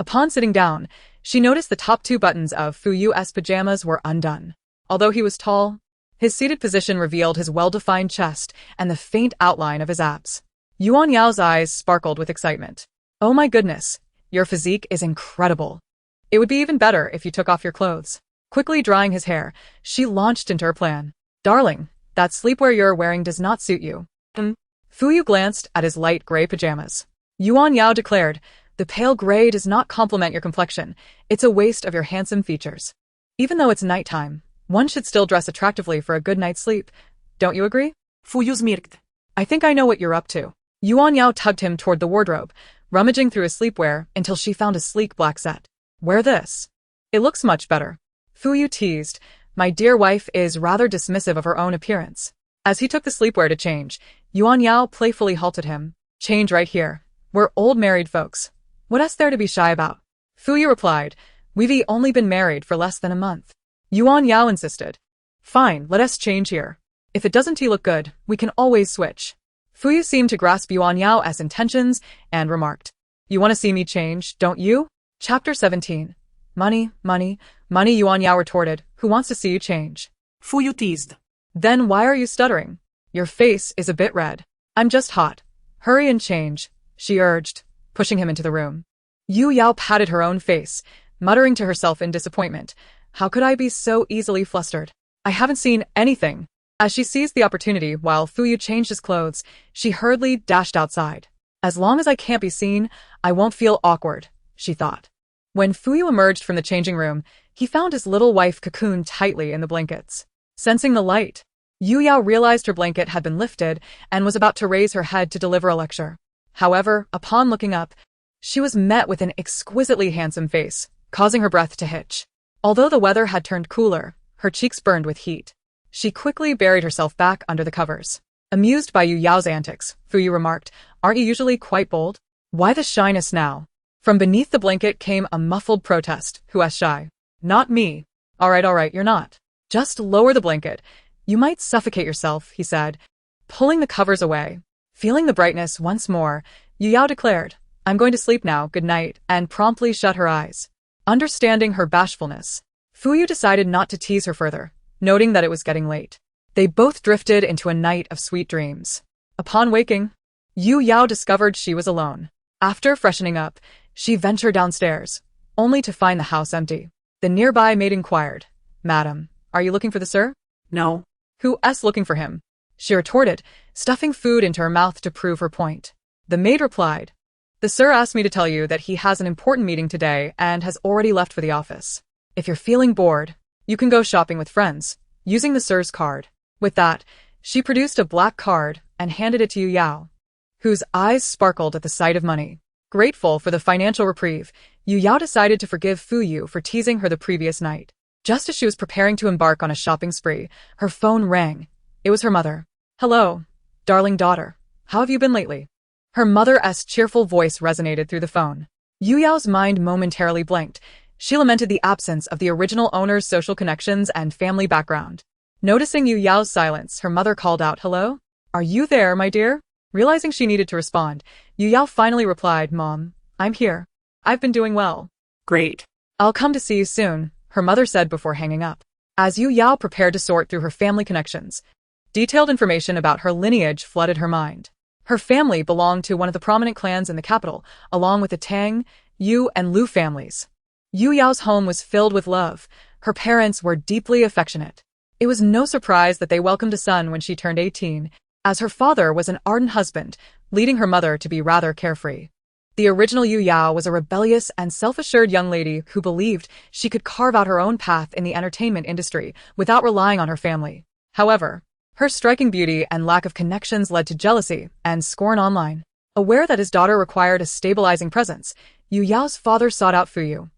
Upon sitting down, she noticed the top two buttons of Fu Yu's pajamas were undone. Although he was tall, his seated position revealed his well-defined chest and the faint outline of his abs. Yuan Yao's eyes sparkled with excitement. Oh my goodness, your physique is incredible. It would be even better if you took off your clothes. Quickly drying his hair, she launched into her plan. Darling, that sleepwear you're wearing does not suit you. Fu Yu glanced at his light gray pajamas. Yuan Yao declared, the pale gray does not complement your complexion. It's a waste of your handsome features. Even though it's nighttime, one should still dress attractively for a good night's sleep. Don't you agree? Fu Yu smirked. I think I know what you're up to. Yuan Yao tugged him toward the wardrobe, rummaging through his sleepwear until she found a sleek black set. Wear this. It looks much better. Fu Yu teased, my dear wife is rather dismissive of her own appearance. As he took the sleepwear to change, Yuan Yao playfully halted him. Change right here. We're old married folks. What's there to be shy about? Fu Yu replied, we've only been married for less than a month. Yuan Yao insisted. Fine, let us change here. If it doesn't look good, we can always switch. Fu Yu seemed to grasp Yuan Yao's intentions and remarked, you want to see me change, don't you? Chapter 17. Money, money, money, Yuan Yao retorted, who wants to see you change? Fu Yu teased. Then why are you stuttering? Your face is a bit red. I'm just hot. Hurry and change, she urged, pushing him into the room. Yu Yao patted her own face, muttering to herself in disappointment, how could I be so easily flustered? I haven't seen anything. As she seized the opportunity while Fu Yu changed his clothes, she hurriedly dashed outside. As long as I can't be seen, I won't feel awkward, she thought. When Fu Yu emerged from the changing room, he found his little wife cocooned tightly in the blankets. Sensing the light, Yu Yao realized her blanket had been lifted and was about to raise her head to deliver a lecture. However, upon looking up, she was met with an exquisitely handsome face, causing her breath to hitch. Although the weather had turned cooler, her cheeks burned with heat. She quickly buried herself back under the covers. Amused by Yu Yao's antics, Fu Yu remarked, aren't you usually quite bold? Why the shyness now? From beneath the blanket came a muffled protest. Who's shy? Not me. All right, you're not. Just lower the blanket. You might suffocate yourself, he said, pulling the covers away. Feeling the brightness once more, Yu Yao declared, I'm going to sleep now, good night, and promptly shut her eyes. Understanding her bashfulness, Fu Yu decided not to tease her further, noting that it was getting late. They both drifted into a night of sweet dreams. Upon waking, Yu Yao discovered she was alone. After freshening up, she ventured downstairs, only to find the house empty. The nearby maid inquired, Madam, are you looking for the sir? No. Who's looking for him? She retorted, stuffing food into her mouth to prove her point. The maid replied, the sir asked me to tell you that he has an important meeting today and has already left for the office. If you're feeling bored, you can go shopping with friends, using the sir's card. With that, she produced a black card and handed it to Yu Yao, whose eyes sparkled at the sight of money. Grateful for the financial reprieve, Yu Yao decided to forgive Fu Yu for teasing her the previous night. Just as she was preparing to embark on a shopping spree, her phone rang. It was her mother. Hello, darling daughter. How have you been lately? Her mother's cheerful voice resonated through the phone. Yu Yao's mind momentarily blanked. She lamented the absence of the original owner's social connections and family background. Noticing Yu Yao's silence, her mother called out, hello? Are you there, my dear? Realizing she needed to respond, Yu Yao finally replied, Mom, I'm here. I've been doing well. Great. I'll come to see you soon, her mother said before hanging up. As Yu Yao prepared to sort through her family connections, detailed information about her lineage flooded her mind. Her family belonged to one of the prominent clans in the capital, along with the Tang, Yu, and Lu families. Yu Yao's home was filled with love. Her parents were deeply affectionate. It was no surprise that they welcomed a son when she turned 18, as her father was an ardent husband, leading her mother to be rather carefree. The original Yu Yao was a rebellious and self-assured young lady who believed she could carve out her own path in the entertainment industry without relying on her family. However, her striking beauty and lack of connections led to jealousy and scorn online. Aware that his daughter required a stabilizing presence, Yu Yao's father sought out Fu Yu,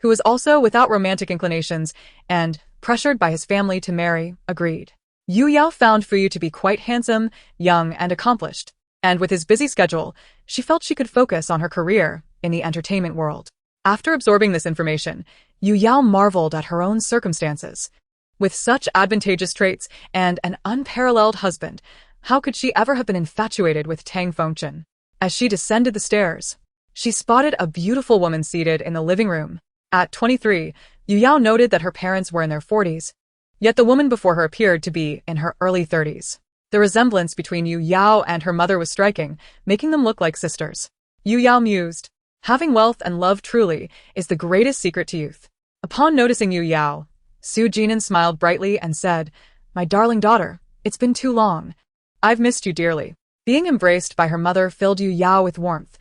who was also without romantic inclinations and, pressured by his family to marry, agreed. Yu Yao found Fu Yu to be quite handsome, young, and accomplished, and with his busy schedule, she felt she could focus on her career in the entertainment world. After absorbing this information, Yu Yao marveled at her own circumstances. With such advantageous traits and an unparalleled husband, how could she ever have been infatuated with Tang Fengchen? As she descended the stairs, she spotted a beautiful woman seated in the living room. At 23, Yu Yao noted that her parents were in their 40s, yet the woman before her appeared to be in her early 30s. The resemblance between Yu Yao and her mother was striking, making them look like sisters. Yu Yao mused, having wealth and love truly is the greatest secret to youth. Upon noticing Yu Yao, Su Jinan smiled brightly and said, "My darling daughter, it's been too long. I've missed you dearly." Being embraced by her mother filled Yu Yao with warmth.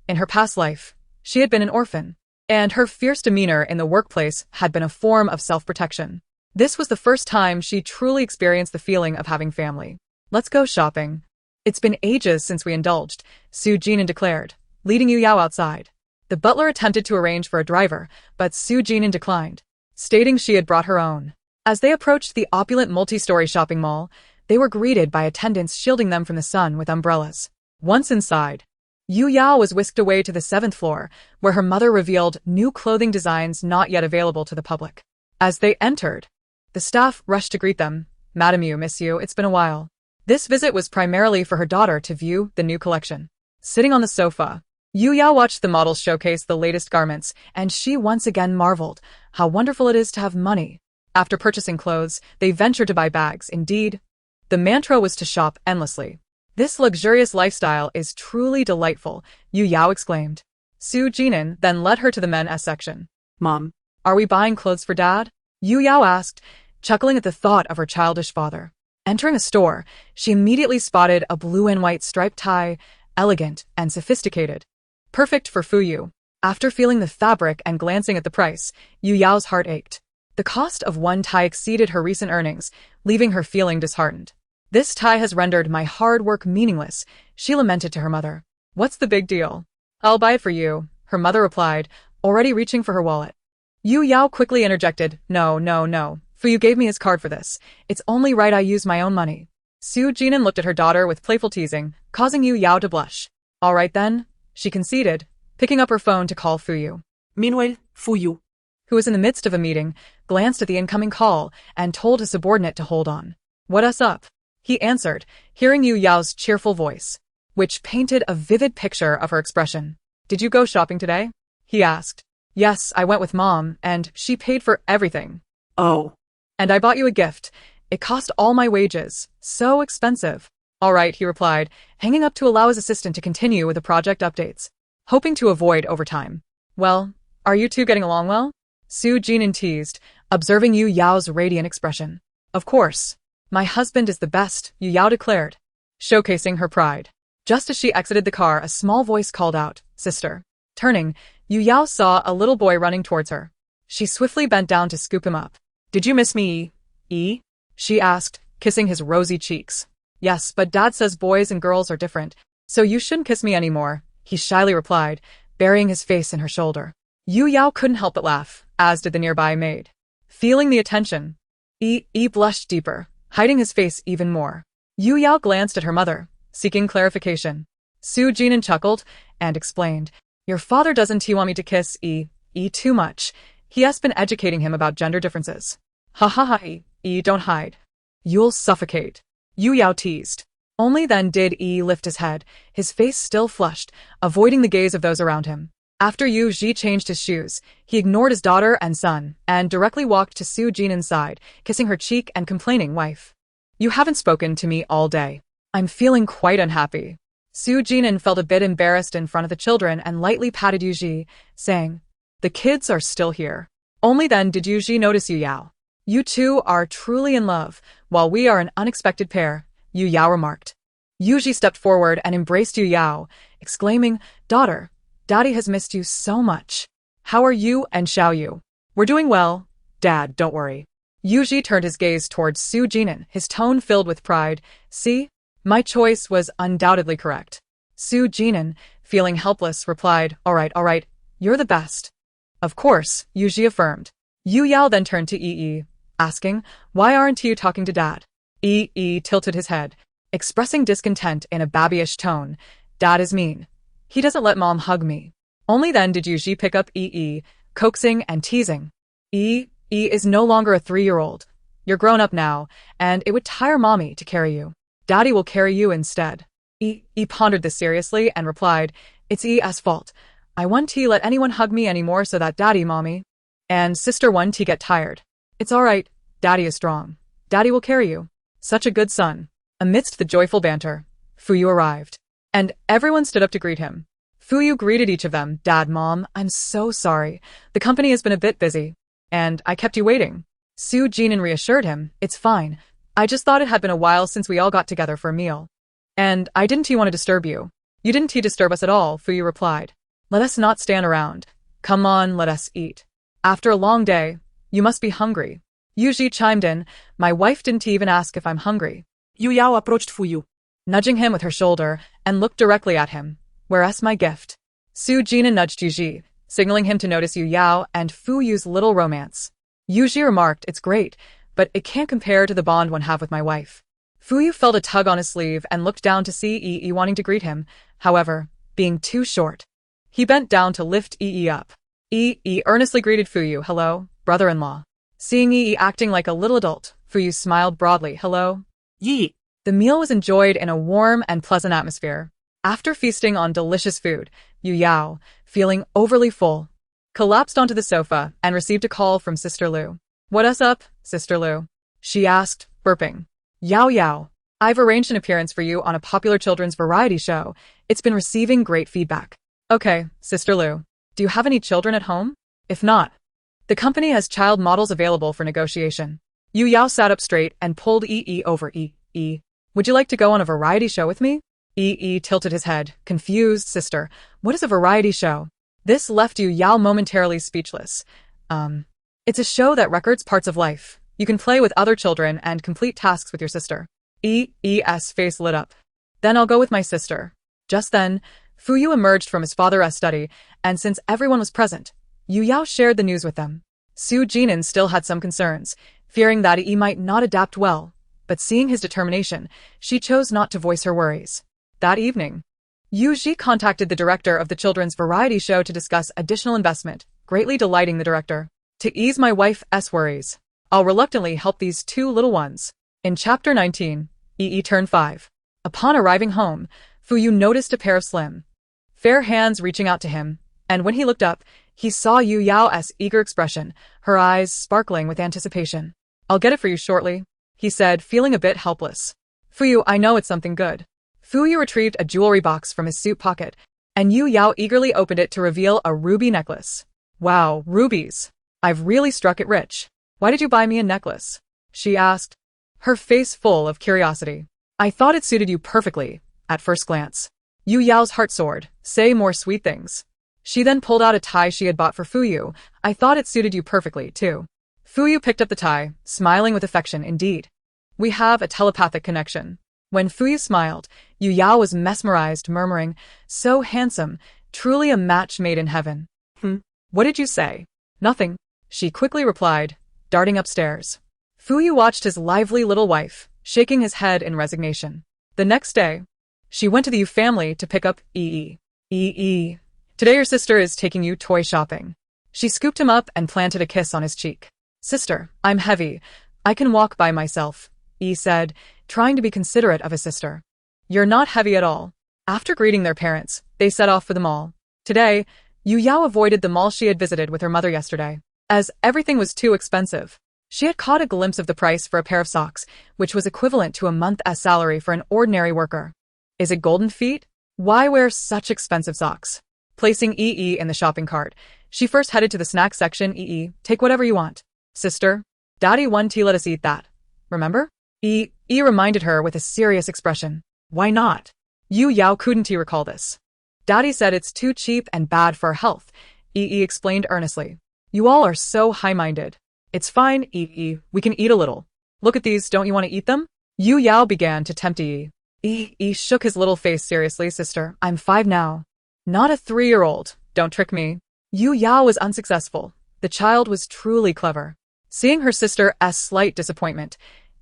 In her past life, she had been an orphan, and her fierce demeanor in the workplace had been a form of self-protection. This was the first time she truly experienced the feeling of having family. "Let's go shopping. It's been ages since we indulged," Su Jinan declared, leading Yu Yao outside. The butler attempted to arrange for a driver, but Su Jinan declined, stating she had brought her own. As they approached the opulent multi-story shopping mall, they were greeted by attendants shielding them from the sun with umbrellas. Once inside, Yu Yao was whisked away to the 7th floor, where her mother revealed new clothing designs not yet available to the public. As they entered, the staff rushed to greet them. "Madam Yu, miss you, it's been a while." This visit was primarily for her daughter to view the new collection. Sitting on the sofa, Yu Yao watched the models showcase the latest garments, and she once again marveled how wonderful it is to have money. After purchasing clothes, they ventured to buy bags. Indeed, the mantra was to shop endlessly. "This luxurious lifestyle is truly delightful," Yu Yao exclaimed. Su Jinan then led her to the men's section. Mom, "Are we buying clothes for Dad?" Yu Yao asked, chuckling at the thought of her childish father. Entering a store, she immediately spotted a blue and white striped tie, elegant and sophisticated. Perfect for Fuyu. After feeling the fabric and glancing at the price, Yu Yao's heart ached. The cost of one tie exceeded her recent earnings, leaving her feeling disheartened. "This tie has rendered my hard work meaningless," she lamented to her mother. "What's the big deal? I'll buy it for you," her mother replied, already reaching for her wallet. Yu Yao quickly interjected, No, Fuyu gave me his card for this. It's only right I use my own money." Su Jinan looked at her daughter with playful teasing, causing Yu Yao to blush. "All right then," she conceded, picking up her phone to call Fuyu. meanwhile, Fuyu, who was in the midst of a meeting, glanced at the incoming call and told his subordinate to hold on. "What's up?" he answered, hearing Yu Yao's cheerful voice, which painted a vivid picture of her expression. "Did you go shopping today?" he asked. "Yes, I went with Mom, and she paid for everything. Oh. And I bought you a gift. It cost all my wages. So expensive." "All right," he replied, hanging up to allow his assistant to continue with the project updates, hoping to avoid overtime. "Well, are you two getting along well?" Su Jinan teased, observing Yu Yao's radiant expression. "Of course. My husband is the best," Yu Yao declared, showcasing her pride. Just as she exited the car, a small voice called out, "Sister." Turning, Yu Yao saw a little boy running towards her. She swiftly bent down to scoop him up. "Did you miss me, E?" she asked, kissing his rosy cheeks. "Yes, but Dad says boys and girls are different, so you shouldn't kiss me anymore," he shyly replied, burying his face in her shoulder. Yu Yao couldn't help but laugh, as did the nearby maid. Feeling the attention, E blushed deeper, hiding his face even more. Yu Yao glanced at her mother, seeking clarification. Su Jinan chuckled and explained, "Your father doesn't want me to kiss E too much. He has been educating him about gender differences." "Ha ha ha, E, don't hide. You'll suffocate," Yu Yao teased. Only then did E lift his head, his face still flushed, avoiding the gaze of those around him. After Yu Ji changed his shoes, he ignored his daughter and son, and directly walked to Su Jinan's side, kissing her cheek and complaining, "Wife, you haven't spoken to me all day. I'm feeling quite unhappy." Su Jinan felt a bit embarrassed in front of the children and lightly patted Yu Ji, saying, "The kids are still here." Only then did Yu Ji notice Yu Yao. "You two are truly in love, while we are an unexpected pair," Yu Yao remarked. Yu Ji stepped forward and embraced Yu Yao, exclaiming, "Daughter, Daddy has missed you so much. How are you and Xiao Yu?" "We're doing well, Dad, don't worry." Yu Ji turned his gaze towards Su Jinan, his tone filled with pride. "See? My choice was undoubtedly correct." Su Jinan, feeling helpless, replied, All right, you're the best." "Of course," Yu Ji affirmed. Yu Yao then turned to Yi, asking, "Why aren't you talking to Dad?" Yi tilted his head, expressing discontent in a babyish tone. "Dad is mean. He doesn't let Mom hug me." Only then did Yu Ji pick up Yi, coaxing and teasing. Yi is no longer a 3-year-old. You're grown up now, and it would tire Mommy to carry you. Daddy will carry you instead." Yi pondered this seriously and replied, "It's E's fault. I want to let anyone hug me anymore so that daddy, mommy, and sister want to get tired. It's alright, daddy is strong. Daddy will carry you. Such a good son." Amidst the joyful banter, Fuyu arrived, and everyone stood up to greet him. Fuyu greeted each of them. "Dad, Mom, I'm so sorry. The company has been a bit busy, and I kept you waiting." Su Jinan reassured him, "It's fine. I just thought it had been a while since we all got together for a meal. And I didn't want to disturb you." "You didn't disturb us at all," Fuyu replied. "Let us not stand around. Come on, let us eat. After a long day, you must be hungry." Yuji chimed in, "My wife didn't even ask if I'm hungry." Yu Yao approached Fuyu, nudging him with her shoulder, and looked directly at him. "Where's my gift?" Su Jinan nudged Yuji, signaling him to notice Yu Yao and Fuyu's little romance. Yuji remarked, "It's great, but it can't compare to the bond one have with my wife." Fuyu felt a tug on his sleeve and looked down to see Yi wanting to greet him, however, being too short. He bent down to lift Yi up. Yi earnestly greeted Fuyu, "Hello, brother-in-law." Seeing Yi acting like a little adult, Fuyu smiled broadly, "Hello." Yi. The meal was enjoyed in a warm and pleasant atmosphere. After feasting on delicious food, Yu Yao, feeling overly full, collapsed onto the sofa and received a call from Sister Lu. "What's up, Sister Lu?" she asked, burping. Yao, I've arranged an appearance for you on a popular children's variety show. It's been receiving great feedback." "Okay, Sister Lu. Do you have any children at home? If not, the company has child models available for negotiation." Yu Yao sat up straight and pulled Yi over. Would you like to go on a variety show with me?" Yi tilted his head, confused. "Sister, what is a variety show?" This left Yu Yao momentarily speechless. It's a show that records parts of life. You can play with other children and complete tasks with your sister." Yi's face lit up. "Then I'll go with my sister." Just then, Fuyu emerged from his father's study, and since everyone was present, Yu Yao shared the news with them. Su Jinan still had some concerns, fearing that Yi might not adapt well, but seeing his determination, she chose not to voice her worries. That evening, Yuji contacted the director of the children's variety show to discuss additional investment, greatly delighting the director. "To ease my wife's worries, I'll reluctantly help these two little ones." In Chapter 19, Yi turned 5. Upon arriving home, Fuyu noticed a pair of slim, fair hands reaching out to him, and when he looked up, he saw Yu Yao's eager expression, her eyes sparkling with anticipation. "I'll get it for you shortly," he said, feeling a bit helpless. "Fuyu, I know it's something good." Fuyu retrieved a jewelry box from his suit pocket, and Yu Yao eagerly opened it to reveal a ruby necklace. "Wow, rubies. I've really struck it rich. Why did you buy me a necklace?" she asked, her face full of curiosity. "I thought it suited you perfectly, at first glance." Yu Yao's heart soared. "Say more sweet things." She then pulled out a tie she had bought for Fuyu. "I thought it suited you perfectly, too." Fuyu picked up the tie, smiling with affection. "Indeed. We have a telepathic connection." When Fuyu smiled, Yu Yao was mesmerized, murmuring, "So handsome, truly a match made in heaven." What did you say?" "Nothing," she quickly replied, darting upstairs. Fuyu watched his lively little wife, shaking his head in resignation. The next day, she went to the Yu family to pick up Yi. "Today your sister is taking you toy shopping." She scooped him up and planted a kiss on his cheek. "Sister, I'm heavy. I can walk by myself," Yi said, trying to be considerate of his sister. "You're not heavy at all." After greeting their parents, they set off for the mall. Today, Yu Yao avoided the mall she had visited with her mother yesterday, as everything was too expensive. She had caught a glimpse of the price for a pair of socks, which was equivalent to a month's salary for an ordinary worker. Is it golden feet? Why wear such expensive socks? Placing Yi in the shopping cart, she first headed to the snack section. "Yi, take whatever you want." "Sister, Daddy won to let us eat that. Remember?" Yi reminded her with a serious expression. "Why not?" Yu Yao couldn't recall this. "Daddy said it's too cheap and bad for our health," Yi explained earnestly. "You all are so high-minded." "It's fine, Yi, we can eat a little. Look at these, don't you want to eat them?" Yu Yao began to tempt Yi. Yi shook his little face seriously. "Sister, I'm 5 now. Not a 3-year-old, don't trick me." Yu Yao was unsuccessful. The child was truly clever. Seeing her sister's slight disappointment,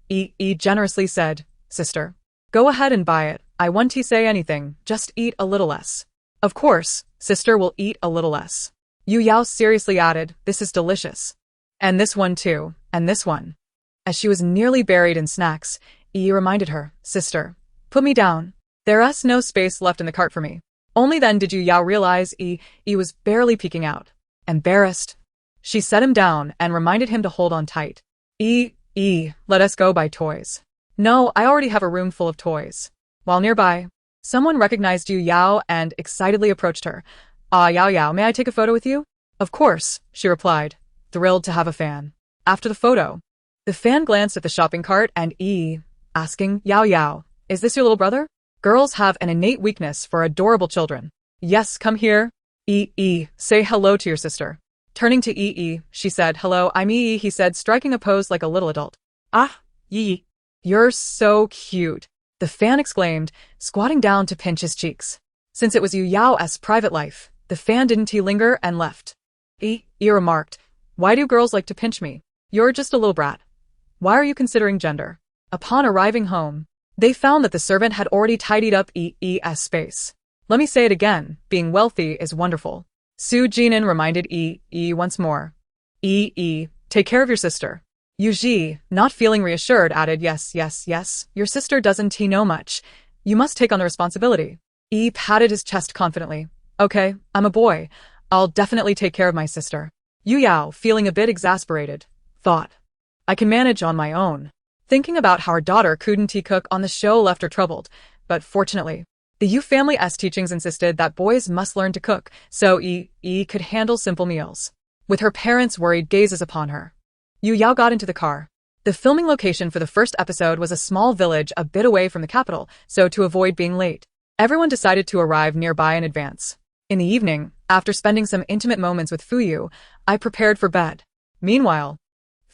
Yi generously said, "Sister, go ahead and buy it. I won't say anything, just eat a little less." "Of course, sister will eat a little less." Yu Yao seriously added, "This is delicious. And this one too, and this one." As she was nearly buried in snacks, Yi reminded her, "Sister, put me down." There's no space left in the cart for me. Only then did Yu Yao realize he was barely peeking out. Embarrassed, she set him down and reminded him to hold on tight. Let us go buy toys. No, I already have a room full of toys. While nearby, someone recognized Yu Yao and excitedly approached her. Yao, may I take a photo with you? Of course, she replied, thrilled to have a fan. After the photo, the fan glanced at the shopping cart and asking, Yao, is this your little brother? Girls have an innate weakness for adorable children. Yes, come here. Say hello to your sister. Turning to she said, hello, I'm he said, striking a pose like a little adult. Ah, Yi. You're so cute, the fan exclaimed, squatting down to pinch his cheeks. Since it was Yu Yao's private life, the fan didn't linger and left. Remarked, why do girls like to pinch me? You're just a little brat. Why are you considering gender? Upon arriving home, they found that the servant had already tidied up EE's space. Let me say it again, being wealthy is wonderful. Su Jinan reminded once more. Take care of your sister. Yu Ji, not feeling reassured, added, yes, your sister doesn't know much. You must take on the responsibility. Patted his chest confidently. Okay, I'm a boy. I'll definitely take care of my sister. Yu Yao, feeling a bit exasperated, thought, I can manage on my own. Thinking about how her daughter couldn't cook on the show left her troubled, but fortunately, the Yu family's teachings insisted that boys must learn to cook, so could handle simple meals. With her parents' worried gazes upon her, Yu Yao got into the car. The filming location for the first episode was a small village a bit away from the capital, so to avoid being late, everyone decided to arrive nearby in advance. In the evening, after spending some intimate moments with Fuyu, I prepared for bed. Meanwhile,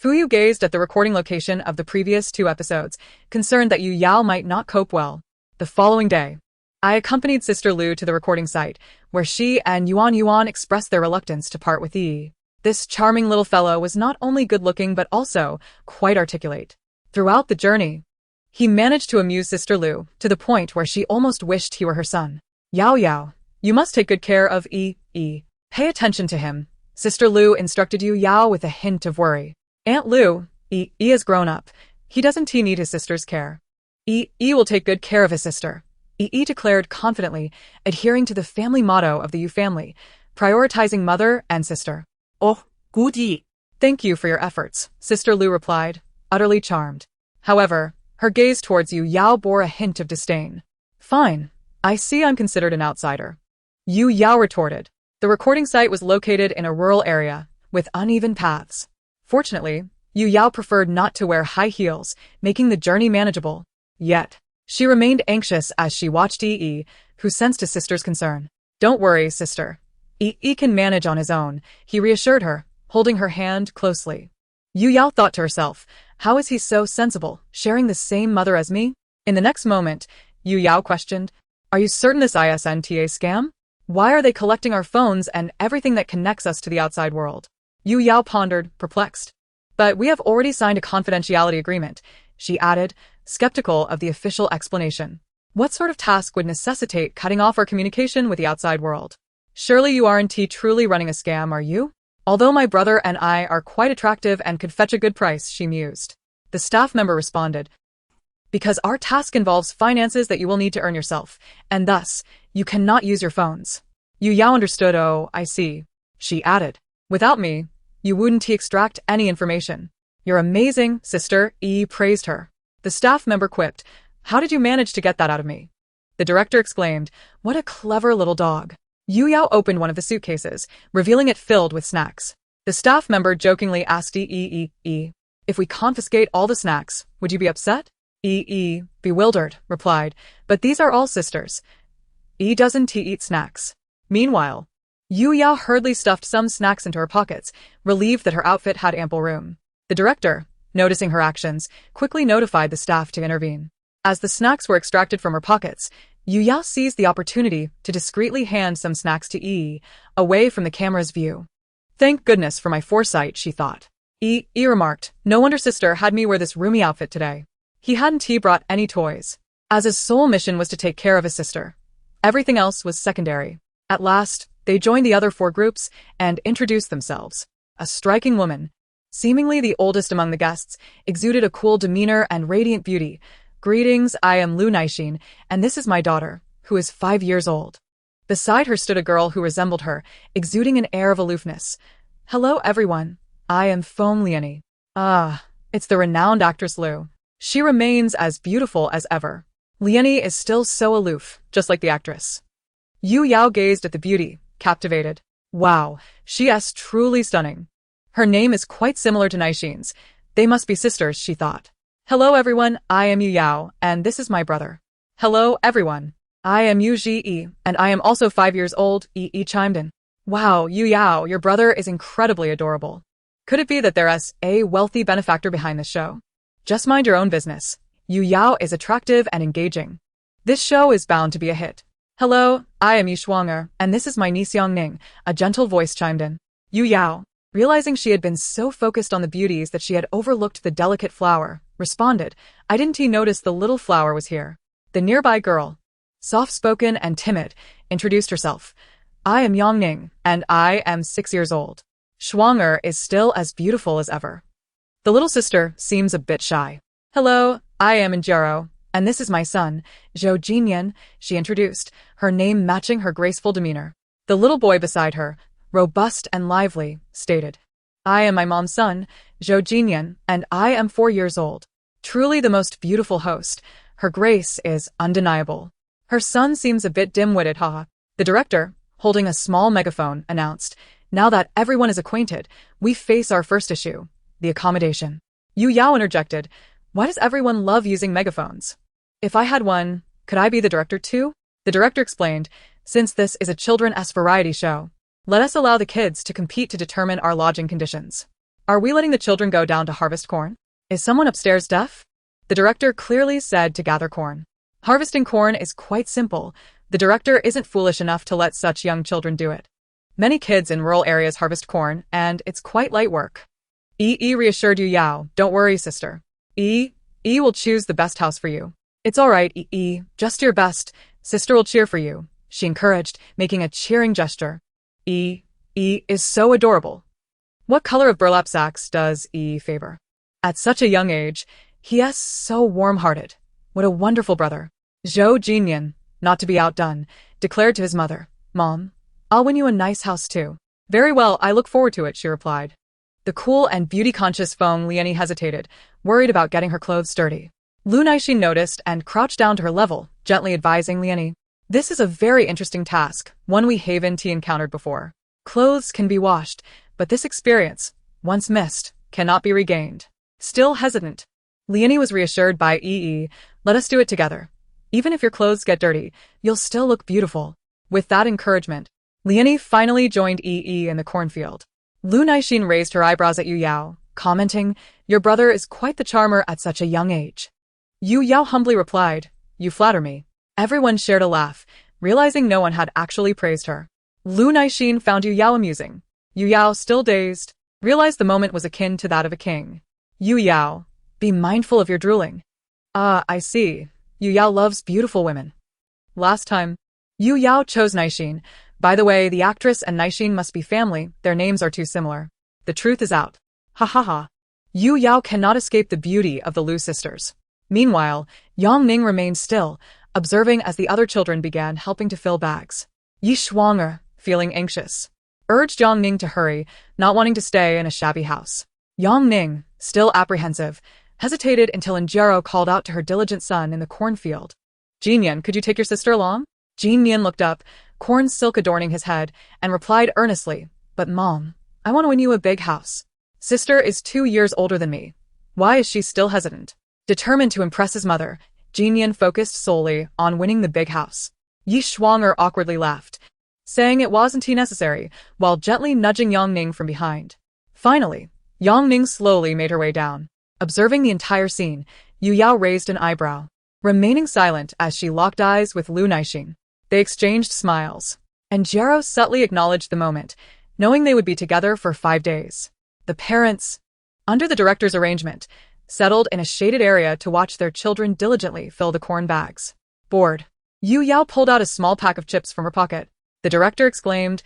Fuyu gazed at the recording location of the previous 2 episodes, concerned that Yu Yao might not cope well. The following day, I accompanied Sister Lu to the recording site, where she and Yuan expressed their reluctance to part with Yi. This charming little fellow was not only good-looking but also quite articulate. Throughout the journey, he managed to amuse Sister Lu to the point where she almost wished he were her son. Yao, you must take good care of Pay attention to him, Sister Lu instructed Yu Yao with a hint of worry. Aunt Lu, is grown up. He doesn't need his sister's care. Will take good care of his sister. Declared confidently, adhering to the family motto of the Yu family, prioritizing mother and sister. Oh, good Yi. Thank you for your efforts, Sister Lu replied, utterly charmed. However, her gaze towards Yu Yao bore a hint of disdain. Fine, I see I'm considered an outsider. Yu Yao retorted. The recording site was located in a rural area, with uneven paths. Fortunately, Yu Yao preferred not to wear high heels, making the journey manageable. Yet, she remained anxious as she watched who sensed his sister's concern. Don't worry, sister. Can manage on his own, he reassured her, holding her hand closely. Yu Yao thought to herself, how is he so sensible, sharing the same mother as me? In the next moment, Yu Yao questioned, are you certain this isn't a scam? Why are they collecting our phones and everything that connects us to the outside world? Yu Yao pondered, perplexed. But we have already signed a confidentiality agreement, she added, skeptical of the official explanation. What sort of task would necessitate cutting off our communication with the outside world? Surely you aren't truly running a scam, are you? Although my brother and I are quite attractive and could fetch a good price, she mused. The staff member responded, because our task involves finances that you will need to earn yourself, and thus, you cannot use your phones. Yu Yao understood. Oh, I see, she added. Without me, you wouldn't extract any information. You're amazing, sister, praised her. The staff member quipped, how did you manage to get that out of me? The director exclaimed, what a clever little dog. Yu Yao opened one of the suitcases, revealing it filled with snacks. The staff member jokingly asked if we confiscate all the snacks, would you be upset? Bewildered, replied, but these are all sisters. Doesn't eat snacks. Meanwhile, Yu Yao hurriedly stuffed some snacks into her pockets, relieved that her outfit had ample room. The director, noticing her actions, quickly notified the staff to intervene. As the snacks were extracted from her pockets, Yu Yao seized the opportunity to discreetly hand some snacks to away from the camera's view. Thank goodness for my foresight, she thought. Remarked, no wonder sister had me wear this roomy outfit today. He hadn't brought any toys, as his sole mission was to take care of his sister. Everything else was secondary. At last, they joined the other 4 groups and introduced themselves. A striking woman, seemingly the oldest among the guests, exuded a cool demeanor and radiant beauty, Greetings, I am Lu Naixin, and this is my daughter, who is 5 years old. Beside her stood a girl who resembled her, exuding an air of aloofness. Hello everyone, I am Feng Liani. Ah, it's the renowned actress Lu. She remains as beautiful as ever. Liani is still so aloof, just like the actress. Yu Yao gazed at the beauty, captivated. Wow, she is truly stunning. Her name is quite similar to Naixin's. They must be sisters, she thought. Hello everyone, I am Yu Yao, and this is my brother. Hello everyone. I am Yu Ji, and I am also 5 years old, Yi chimed in. Wow, Yu Yao, your brother is incredibly adorable. Could it be that there is a wealthy benefactor behind this show? Just mind your own business. Yu Yao is attractive and engaging. This show is bound to be a hit. Hello, I am Yu Shuanger, and this is my niece Yongning, a gentle voice chimed in. Yu Yao, realizing she had been so focused on the beauties that she had overlooked the delicate flower, responded, I didn't notice the little flower was here. The nearby girl, soft-spoken and timid, introduced herself. I am Yongning, and I am 6 years old. Shuanger is still as beautiful as ever. The little sister seems a bit shy. Hello, I am Injero, and this is my son, Zhou Jinyan, she introduced, her name matching her graceful demeanor. The little boy beside her, robust and lively, stated, I am my mom's son, Zhou Jinyan, and I am 4 years old. Truly the most beautiful host. Her grace is undeniable. Her son seems a bit dim-witted, haha. The director, holding a small megaphone, announced, now that everyone is acquainted, we face our first issue, the accommodation. Yu Yao interjected, why does everyone love using megaphones? If I had one, could I be the director too? The director explained, since this is a children's variety show, let us allow the kids to compete to determine our lodging conditions. Are we letting the children go down to harvest corn? Is someone upstairs deaf? The director clearly said to gather corn. Harvesting corn is quite simple. The director isn't foolish enough to let such young children do it. Many kids in rural areas harvest corn, and it's quite light work. Yi reassured Yu Yao, don't worry, sister. Yi will choose the best house for you. It's all right, Yi, just your best. Sister will cheer for you, she encouraged, making a cheering gesture. Yi is so adorable. What color of burlap sacks does Yi favor? At such a young age, he is so warm-hearted. What a wonderful brother. Zhou Jinyan, not to be outdone, declared to his mother, Mom, I'll win you a nice house too. Very well, I look forward to it, she replied. The cool and beauty-conscious Feng Liani hesitated, worried about getting her clothes dirty. Lu Naixin noticed and crouched down to her level, gently advising Liani. This is a very interesting task, one we haven't encountered before. Clothes can be washed, but this experience, once missed, cannot be regained. Still hesitant, Liani was reassured by Yi, let us do it together. Even if your clothes get dirty, you'll still look beautiful. With that encouragement, Liani finally joined Yi in the cornfield. Lu Naixin raised her eyebrows at Yu Yao, commenting, your brother is quite the charmer at such a young age. Yu Yao humbly replied, you flatter me. Everyone shared a laugh, realizing no one had actually praised her. Lu Naixin found Yu Yao amusing. Yu Yao, still dazed, realized the moment was akin to that of a king. Yu Yao, be mindful of your drooling. Ah, I see. Yu Yao loves beautiful women. Last time, Yu Yao chose Naixin. By the way, the actress and Naixin must be family, their names are too similar. The truth is out. Ha ha ha. Yu Yao cannot escape the beauty of the Lu sisters. Meanwhile, Yongning remained still, observing as the other children began helping to fill bags. Yi Shuanger, feeling anxious, urged Yongning to hurry, not wanting to stay in a shabby house. Yongning, still apprehensive, hesitated until Injero called out to her diligent son in the cornfield. Jinyan, could you take your sister along? Jinyan looked up, corn silk adorning his head, and replied earnestly, but Mom, I want to win you a big house. Sister is 2 years older than me. Why is she still hesitant? Determined to impress his mother, Jinyan focused solely on winning the big house. Yi Shuanger awkwardly laughed, saying it wasn't necessary, while gently nudging Yongning from behind. Finally, Yongning slowly made her way down. Observing the entire scene, Yu Yao raised an eyebrow, remaining silent as she locked eyes with Lu Naixin. They exchanged smiles, and Jero subtly acknowledged the moment, knowing they would be together for 5 days. The parents, under the director's arrangement, settled in a shaded area to watch their children diligently fill the corn bags. Bored, Yu Yao pulled out a small pack of chips from her pocket. The director exclaimed,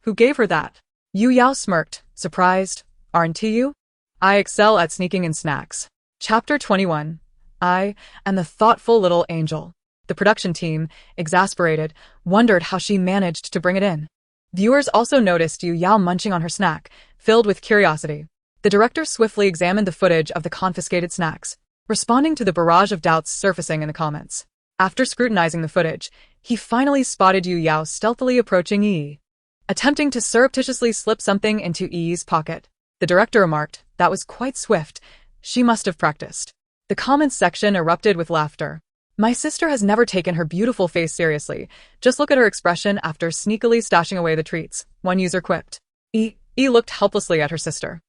"Who gave her that?" Yu Yao smirked, surprised. "Aren't you? I excel at sneaking in snacks." Chapter 21. I am the thoughtful little angel. The production team, exasperated, wondered how she managed to bring it in. Viewers also noticed Yu Yao munching on her snack, filled with curiosity. The director swiftly examined the footage of the confiscated snacks, responding to the barrage of doubts surfacing in the comments. After scrutinizing the footage, he finally spotted Yu Yao stealthily approaching Yi, attempting to surreptitiously slip something into Yi's pocket. The director remarked, "That was quite swift. She must have practiced." The comments section erupted with laughter. "My sister has never taken her beautiful face seriously. Just look at her expression after sneakily stashing away the treats," one user quipped. Yi looked helplessly at her sister.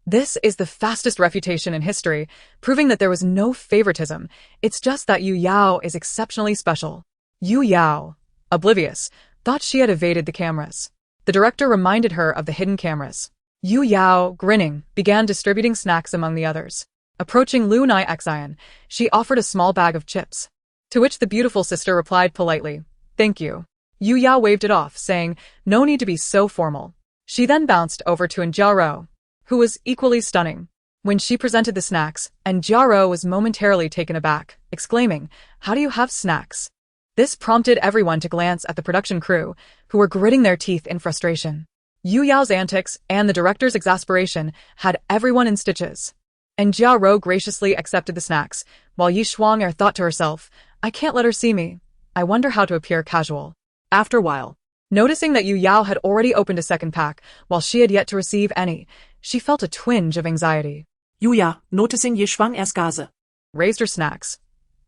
This is the fastest refutation in history, proving that there was no favoritism. It's just that Yu Yao is exceptionally special. Yu Yao, oblivious, thought she had evaded the cameras. The director reminded her of the hidden cameras. Yu Yao, grinning, began distributing snacks among the others. Approaching Lu Nai Xian, she offered a small bag of chips, to which the beautiful sister replied politely, "Thank you." Yu Yao waved it off, saying, "No need to be so formal." She then bounced over to Jiao, who was equally stunning. When she presented the snacks, and Jiao was momentarily taken aback, exclaiming, "How do you have snacks?" This prompted everyone to glance at the production crew, who were gritting their teeth in frustration. Yu Yao's antics and the director's exasperation had everyone in stitches. And Jiao graciously accepted the snacks, while Yi Shuang'er thought to herself, "I can't let her see me. I wonder how to appear casual." After a while, noticing that Yu Yao had already opened a second pack, while she had yet to receive any, she felt a twinge of anxiety. Yu Yao, noticing Yi Shuang'er's gaze, Raised her snacks.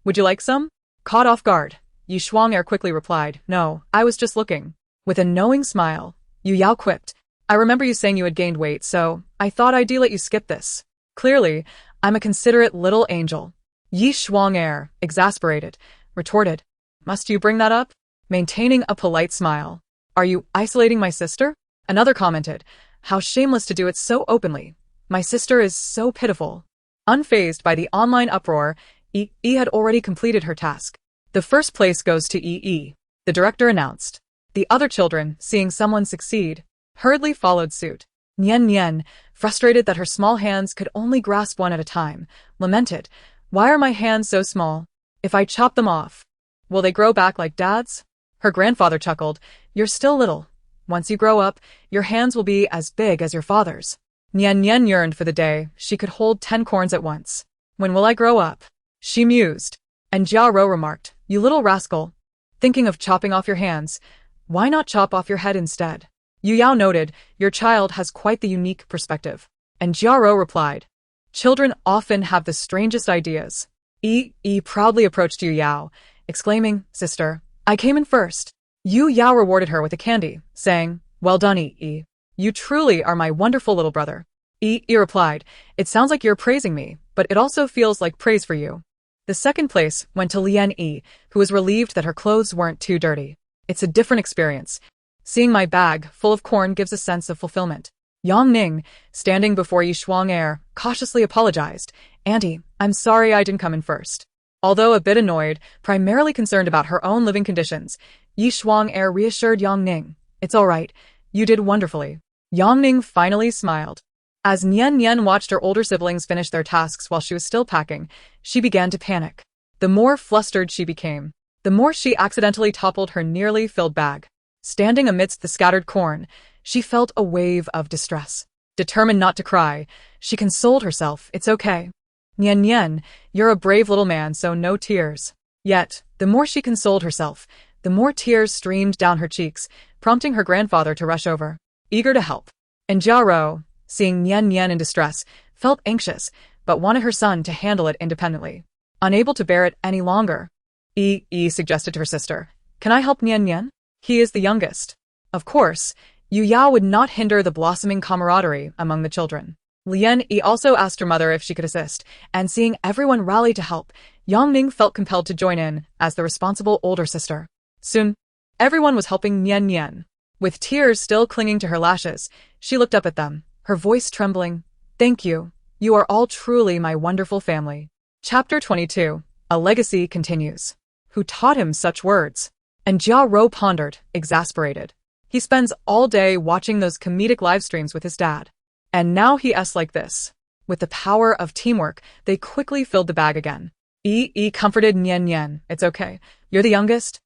"Would you like some?" Caught off guard, Yi Shuang'er quickly replied, "No, I was just looking." With a knowing smile, Yu Yao quipped, "I remember you saying you had gained weight, so I thought I'd let you skip this. Clearly, I'm a considerate little angel." Yi Shuang'er, exasperated, retorted, "Must you bring that up?" Maintaining a polite smile. "Are you isolating my sister?" Another commented, "How shameless to do it so openly. My sister is so pitiful." Unfazed by the online uproar, Yi had already completed her task. "The first place goes to Yi," the director announced. The other children, seeing someone succeed, hurriedly followed suit. Nian, frustrated that her small hands could only grasp one at a time, lamented, "Why are my hands so small? If I chop them off, will they grow back like Dad's?" Her grandfather chuckled, "You're still little. Once you grow up, your hands will be as big as your father's." Nian yearned for the day she could hold 10 corns at once. "When will I grow up?" she mused. And Jiao remarked, "You little rascal. Thinking of chopping off your hands, why not chop off your head instead?" Yu Yao noted, "Your child has quite the unique perspective." And Jiao replied, "Children often have the strangest ideas." Yi proudly approached Yu Yao, exclaiming, "Sister, I came in first." Yu Yao rewarded her with a candy, saying, "Well done, Yi. You truly are my wonderful little brother." Yi replied, "It sounds like you're praising me, but it also feels like praise for you." The second place went to Lian Yi, who was relieved that her clothes weren't too dirty. "It's a different experience. Seeing my bag full of corn gives a sense of fulfillment." Yang Ning, standing before Yi Shuang'er, cautiously apologized, "Auntie, I'm sorry I didn't come in first." Although a bit annoyed, primarily concerned about her own living conditions, Yi Shuang'er reassured Yang Ning, "It's all right. You did wonderfully." Yang Ning finally smiled. As Nian watched her older siblings finish their tasks while she was still packing, she began to panic. The more flustered she became, the more she accidentally toppled her nearly filled bag. Standing amidst the scattered corn, she felt a wave of distress. Determined not to cry, she consoled herself, "It's okay. Nian, you're a brave little man, so no tears." Yet, the more she consoled herself, the more tears streamed down her cheeks, prompting her grandfather to rush over, eager to help. And Jiao, seeing Nian in distress, felt anxious, but wanted her son to handle it independently. Unable to bear it any longer, Yi suggested to her sister, "Can I help Nian? He is the youngest." Of course, Yu Yao would not hinder the blossoming camaraderie among the children. Lian Yi also asked her mother if she could assist, and seeing everyone rally to help, Yang Ning felt compelled to join in as the responsible older sister. Soon, everyone was helping Nian. With tears still clinging to her lashes, she looked up at them, her voice trembling. "Thank you. You are all truly my wonderful family." Chapter 22. A Legacy continues. Who taught him such words? And Jiao pondered, exasperated. He spends all day watching those comedic live streams with his dad. And now he s like this. With the power of teamwork, they quickly filled the bag again. Yi comforted Nian Nian. It's okay. You're the youngest?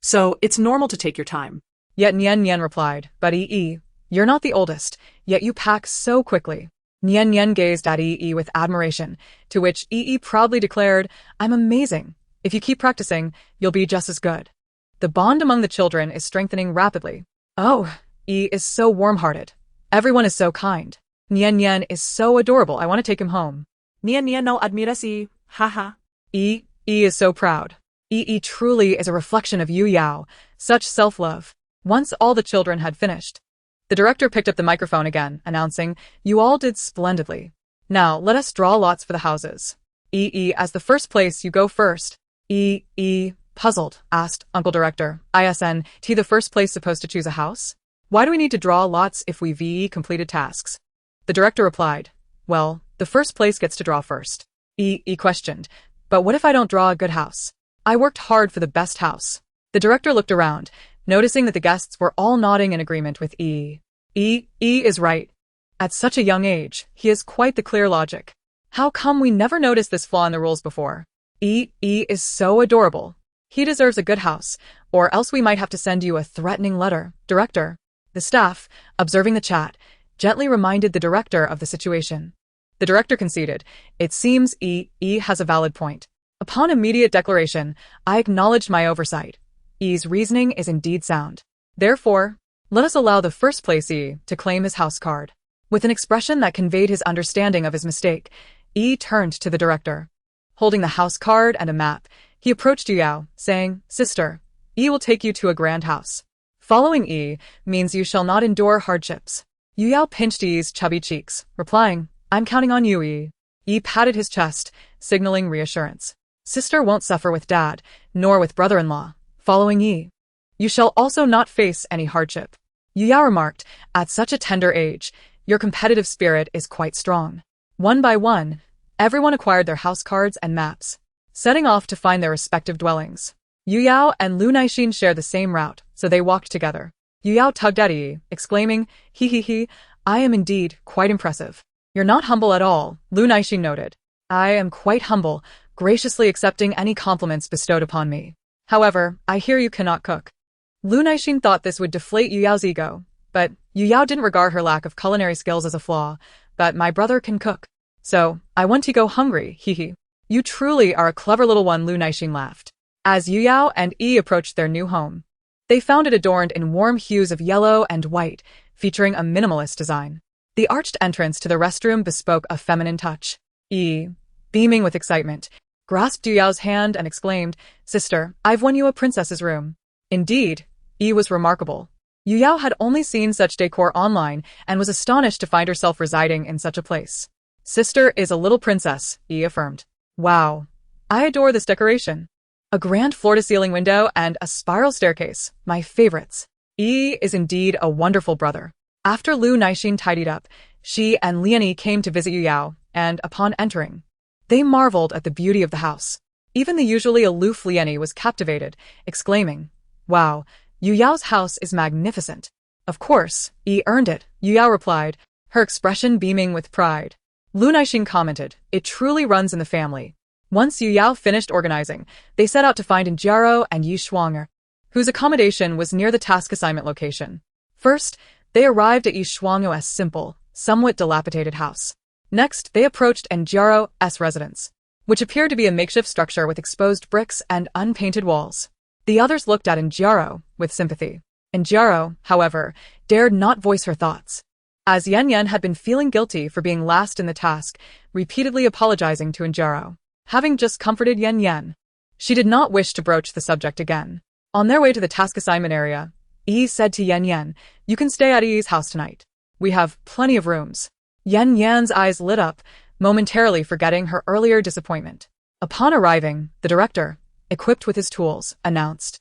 So, it's normal to take your time. Yet Nian Nian replied, but Yi, you're not the oldest, yet you pack so quickly. Nian Nian gazed at Yi with admiration, to which Yi proudly declared, I'm amazing. If you keep practicing, you'll be just as good. The bond among the children is strengthening rapidly. Oh, Yi is so warm-hearted. Everyone is so kind. Nian Nian is so adorable, I want to take him home. Nian Nian no admirasi, haha. Yi is so proud. Yi truly is a reflection of Yu Yao, such self-love. Once all the children had finished, the director picked up the microphone again, announcing, you all did splendidly. Now, let us draw lots for the houses. As the first place, you go first. Puzzled, asked Uncle Director. The first place supposed to choose a house? Why do we need to draw lots if we VE completed tasks? The director replied, well, the first place gets to draw first. Questioned, but what if I don't draw a good house? I worked hard for the best house. The director looked around, noticing that the guests were all nodding in agreement with E is right. At such a young age, he has quite the clear logic. How come we never noticed this flaw in the rules before? E is so adorable. He deserves a good house, or else we might have to send you a threatening letter, Director. The staff, observing the chat, gently reminded the director of the situation. The director conceded, it seems E has a valid point. Upon immediate declaration, I acknowledged my oversight. E's reasoning is indeed sound. Therefore, let us allow the first place E to claim his house card. With an expression that conveyed his understanding of his mistake, E turned to the director. Holding the house card and a map, he approached Yu Yao, saying, Sister, E will take you to a grand house. Following E means you shall not endure hardships. Yu Yao pinched E's chubby cheeks, replying, I'm counting on you, E. E patted his chest, signaling reassurance. Sister won't suffer with dad, nor with brother-in-law. Following E. You shall also not face any hardship. Yu Yao remarked, at such a tender age, your competitive spirit is quite strong. One by one, everyone acquired their house cards and maps, setting off to find their respective dwellings. Yu Yao and Lu Naixin shared the same route, so they walked together. Yu Yao tugged at Yi, exclaiming, I am indeed quite impressive. You're not humble at all, Lu Naixin noted. I am quite humble, graciously accepting any compliments bestowed upon me. However, I hear you cannot cook. Lu Naixin thought this would deflate Yu Yao's ego, but Yu Yao didn't regard her lack of culinary skills as a flaw. But my brother can cook. So, I want to go hungry, You truly are a clever little one, Lu Naixin laughed. As Yu Yao and E approached their new home, they found it adorned in warm hues of yellow and white, featuring a minimalist design. The arched entrance to the restroom bespoke a feminine touch. E, beaming with excitement, grasped Yu Yao's hand and exclaimed, Sister, I've won you a princess's room. Indeed, E was remarkable. Yu Yao had only seen such decor online and was astonished to find herself residing in such a place. Sister is a little princess, E affirmed. Wow. I adore this decoration. A grand floor-to-ceiling window and a spiral staircase, my favorites. E is indeed a wonderful brother. After Lu Naixin tidied up, she and Liani came to visit Yu Yao, and upon entering, they marveled at the beauty of the house. Even the usually aloof Liani was captivated, exclaiming, Wow, Yu Yao's house is magnificent. Of course, E earned it, Yu Yao replied, her expression beaming with pride. Lu Naixin commented, it truly runs in the family. Once Yu Yao finished organizing, they set out to find Injiaro and Yi Shuanger, whose accommodation was near the task assignment location. First, they arrived at Yi Shuanger's simple, somewhat dilapidated house. Next, they approached Injiaro's residence, which appeared to be a makeshift structure with exposed bricks and unpainted walls. The others looked at Injiaro with sympathy. Injiaro, however, dared not voice her thoughts, as Yen Yen had been feeling guilty for being last in the task, repeatedly apologizing to Injiaro. Having just comforted Yen Yen, she did not wish to broach the subject again. On their way to the task assignment area, Yi said to Yen Yen, you can stay at Yi's house tonight. We have plenty of rooms. Yen Yan's eyes lit up, momentarily forgetting her earlier disappointment. Upon arriving, the director, equipped with his tools, announced,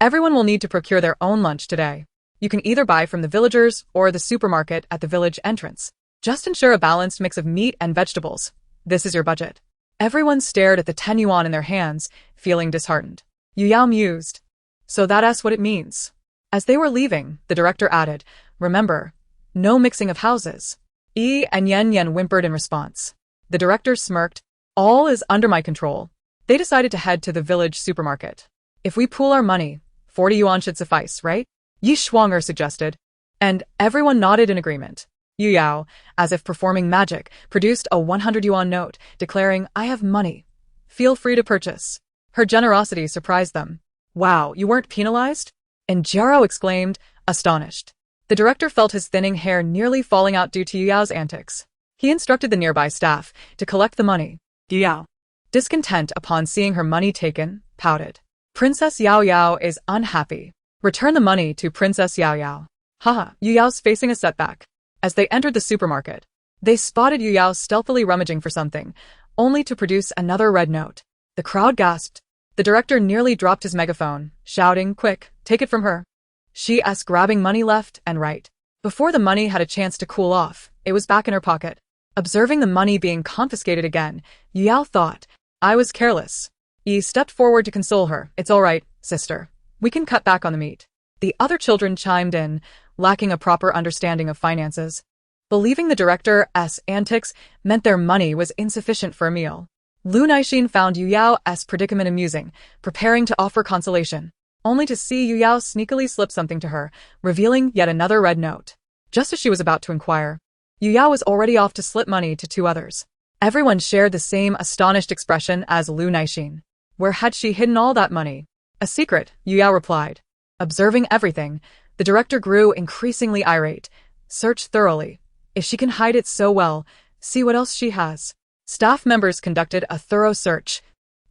everyone will need to procure their own lunch today. You can either buy from the villagers or the supermarket at the village entrance. Just ensure a balanced mix of meat and vegetables. This is your budget. Everyone stared at the 10 yuan in their hands, feeling disheartened. Yu Yao mused. So that's what it means. As they were leaving, the director added, remember, no mixing of houses. Yi and Yen Yen whimpered in response. The director smirked. All is under my control. They decided to head to the village supermarket. If we pool our money, 40 yuan should suffice, right? Yi Shuang'er suggested. And everyone nodded in agreement. Yu Yao, as if performing magic, produced a 100 yuan note, declaring, I have money. Feel free to purchase. Her generosity surprised them. Wow, you weren't penalized? And Jiao exclaimed, astonished. The director felt his thinning hair nearly falling out due to Yu Yao's antics. He instructed the nearby staff to collect the money. Yu Yao. Discontent upon seeing her money taken, pouted. Princess Yao Yao is unhappy. Return the money to Princess Yao Yao. Haha, Yu Yao's facing a setback. As they entered the supermarket, they spotted Yu Yao stealthily rummaging for something, only to produce another red note. The crowd gasped. The director nearly dropped his megaphone, shouting, quick, take it from her. She's grabbing money left and right. Before the money had a chance to cool off, it was back in her pocket. Observing the money being confiscated again, Yu Yao thought, I was careless. Yi stepped forward to console her. It's all right, sister. We can cut back on the meat. The other children chimed in, lacking a proper understanding of finances. Believing the director's antics meant their money was insufficient for a meal. Lu Naixin found Yu Yao's predicament amusing, preparing to offer consolation, only to see Yu Yao sneakily slip something to her, revealing yet another red note. Just as she was about to inquire, Yu Yao was already off to slip money to two others. Everyone shared the same astonished expression as Lu Naixin. Where had she hidden all that money? A secret, Yu Yao replied. Observing everything, the director grew increasingly irate. Search thoroughly. If she can hide it so well, see what else she has. Staff members conducted a thorough search,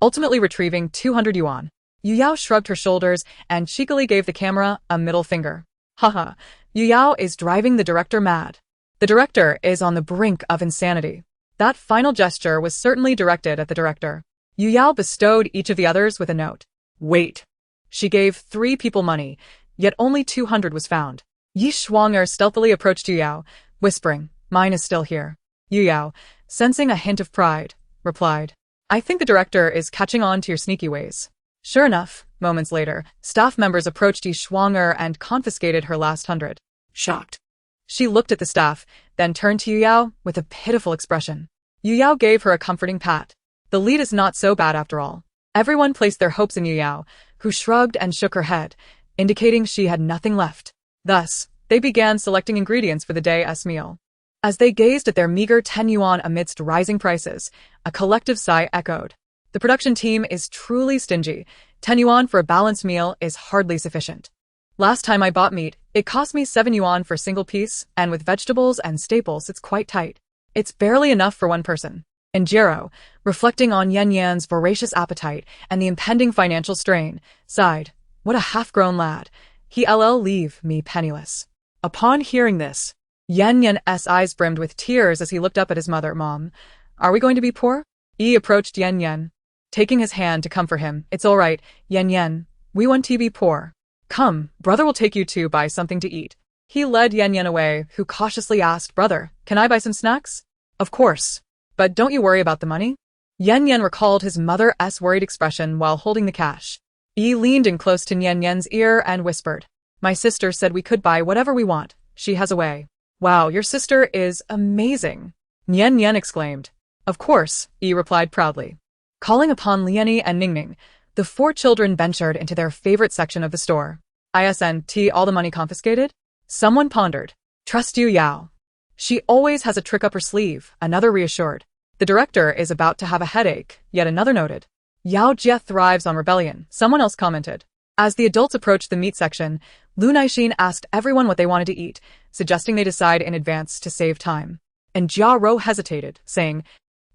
ultimately retrieving 200 yuan. Yu Yao shrugged her shoulders and cheekily gave the camera a middle finger. Haha, Yu Yao is driving the director mad. The director is on the brink of insanity. That final gesture was certainly directed at the director. Yu Yao bestowed each of the others with a note. Wait. She gave 3 people money, yet only 200 was found. Yi Shuang'er stealthily approached Yu Yao, whispering, mine is still here. Yu Yao, sensing a hint of pride, replied, I think the director is catching on to your sneaky ways. Sure enough, moments later, staff members approached Yi Shuang'er and confiscated her last 100. Shocked. She looked at the staff, then turned to Yu Yao with a pitiful expression. Yu Yao gave her a comforting pat. The lead is not so bad after all. Everyone placed their hopes in Yu Yao, who shrugged and shook her head, indicating she had nothing left. Thus, they began selecting ingredients for the day's meal. As they gazed at their meager 10 yuan amidst rising prices, a collective sigh echoed. The production team is truly stingy. 10 yuan for a balanced meal is hardly sufficient. Last time I bought meat, it cost me 7 yuan for a single piece, and with vegetables and staples it's quite tight. It's barely enough for one person. And Jiro, reflecting on Yan Yan's voracious appetite and the impending financial strain, sighed, what a half-grown lad. He'll leave me penniless. Upon hearing this, Yan Yan's eyes brimmed with tears as he looked up at his mother. Mom, are we going to be poor? Yi approached Yan Yan, taking his hand to comfort him. It's all right, Yan Yan. We want to be poor. Come, brother will take you to buy something to eat. He led Yan Yan away, who cautiously asked, brother, can I buy some snacks? Of course. But don't you worry about the money? Yan Yan recalled his mother's worried expression while holding the cash. Yi leaned in close to Yan Yan's ear and whispered, my sister said we could buy whatever we want. She has a way. Wow, your sister is amazing. Yan Yan exclaimed. Of course, Yi replied proudly. Calling upon Liani and Ningning, the 4 children ventured into their favorite section of the store. ISNT, all the money confiscated? Someone pondered. Trust Yu Yao. She always has a trick up her sleeve, another reassured. The director is about to have a headache, yet another noted. Yao Jie thrives on rebellion, someone else commented. As the adults approached the meat section, Lu Naixin asked everyone what they wanted to eat, suggesting they decide in advance to save time. And Jia Ro hesitated, saying,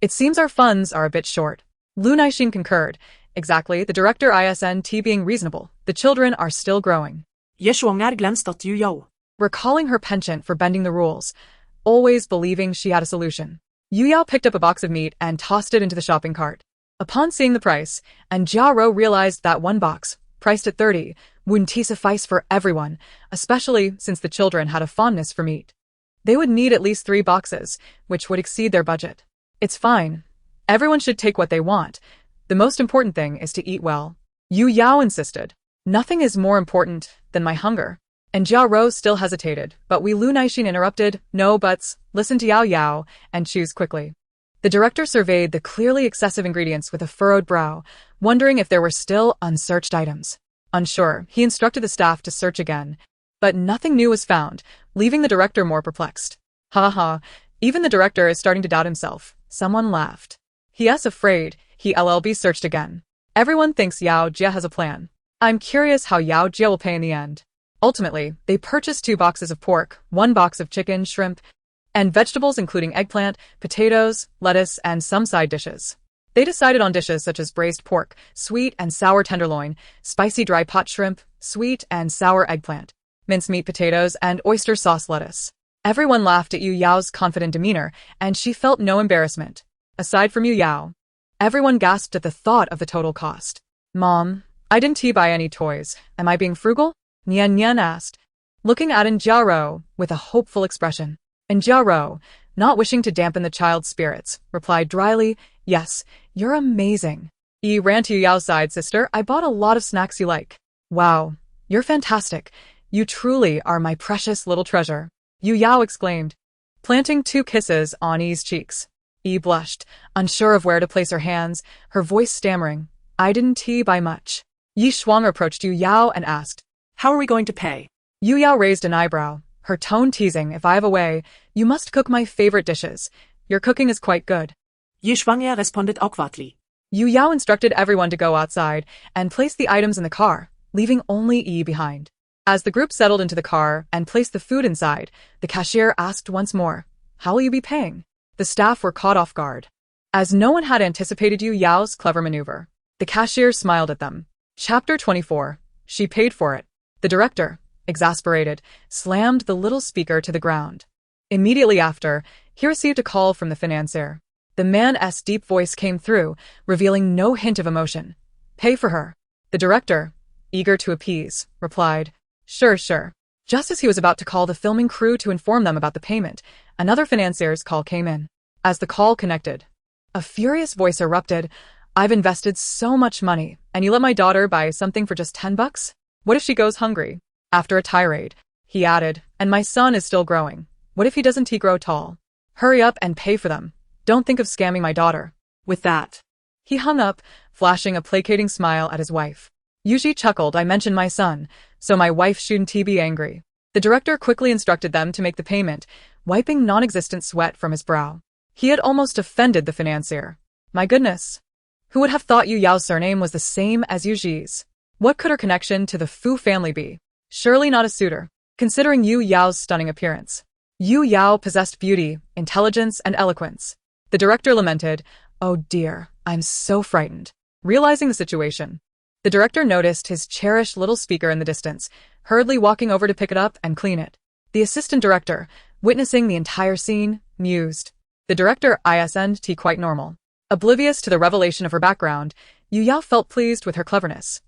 it seems our funds are a bit short. Lu Naixin concurred. Exactly, the director ISNT being reasonable. The children are still growing. Yi Shuang'er glanced at Yu Yao. Recalling her penchant for bending the rules, always believing she had a solution. Yu Yao picked up a box of meat and tossed it into the shopping cart. Upon seeing the price, and Jia Ro realized that one box, priced at 30, wouldn't suffice for everyone, especially since the children had a fondness for meat. They would need at least 3 boxes, which would exceed their budget. It's fine. Everyone should take what they want. The most important thing is to eat well. Yu Yao insisted. Nothing is more important than my hunger. And Jia Ro still hesitated, but Lu Naixin interrupted, no buts, listen to Yao Yao, and choose quickly. The director surveyed the clearly excessive ingredients with a furrowed brow, wondering if there were still unsearched items. Unsure, he instructed the staff to search again. But nothing new was found, leaving the director more perplexed. Ha ha, even the director is starting to doubt himself. Someone laughed. He is afraid, he LLB searched again. Everyone thinks Yao Jia has a plan. I'm curious how Yao Jia will pay in the end. Ultimately, they purchased 2 boxes of pork, 1 box of chicken, shrimp, and vegetables including eggplant, potatoes, lettuce, and some side dishes. They decided on dishes such as braised pork, sweet and sour tenderloin, spicy dry pot shrimp, sweet and sour eggplant, mincemeat potatoes, and oyster sauce lettuce. Everyone laughed at Yu Yao's confident demeanor, and she felt no embarrassment. Aside from Yu Yao, everyone gasped at the thought of the total cost. Mom, I didn't buy any toys. Am I being frugal? Nian Nian asked, looking at Jiao with a hopeful expression. Jiao, not wishing to dampen the child's spirits, replied dryly, yes, you're amazing. Yi ran to Yu Yao's side, sister, I bought a lot of snacks you like. Wow, you're fantastic. You truly are my precious little treasure. Yu Yao exclaimed, planting 2 kisses on Yi's cheeks. Yi blushed, unsure of where to place her hands, her voice stammering. I didn't buy much. Yi Shuang approached Yu Yao and asked, How are we going to pay? Yu Yao raised an eyebrow, her tone teasing, if I have a way, you must cook my favorite dishes. Your cooking is quite good. Yi Shuang responded awkwardly. Yu Yao instructed everyone to go outside and place the items in the car, leaving only Yi behind. As the group settled into the car and placed the food inside, the cashier asked once more, how will you be paying? The staff were caught off guard. As no one had anticipated Yu Yao's clever maneuver, the cashier smiled at them. Chapter 24. She paid for it. The director, exasperated, slammed the little speaker to the ground. Immediately after, he received a call from the financier. The man's deep voice came through, revealing no hint of emotion. Pay for her. The director, eager to appease, replied, Sure. Just as he was about to call the filming crew to inform them about the payment, another financier's call came in. As the call connected, a furious voice erupted, I've invested so much money, and you let my daughter buy something for just $10? What if she goes hungry? After a tirade, he added, and my son is still growing. What if he doesn't grow tall? Hurry up and pay for them. Don't think of scamming my daughter. With that, he hung up, flashing a placating smile at his wife. Yuji chuckled, I mentioned my son, so my wife shouldn't be angry. The director quickly instructed them to make the payment, wiping non-existent sweat from his brow. He had almost offended the financier. My goodness. Who would have thought Yu Yao's surname was the same as Yuji's? What could her connection to the Fu family be? Surely not a suitor, considering Yu Yao's stunning appearance. Yu Yao possessed beauty, intelligence, and eloquence. The director lamented, oh dear, I'm so frightened. Realizing the situation, the director noticed his cherished little speaker in the distance, hurriedly walking over to pick it up and clean it. The assistant director, witnessing the entire scene, mused. The director isn't quite normal. Oblivious to the revelation of her background, Yu Yao felt pleased with her cleverness.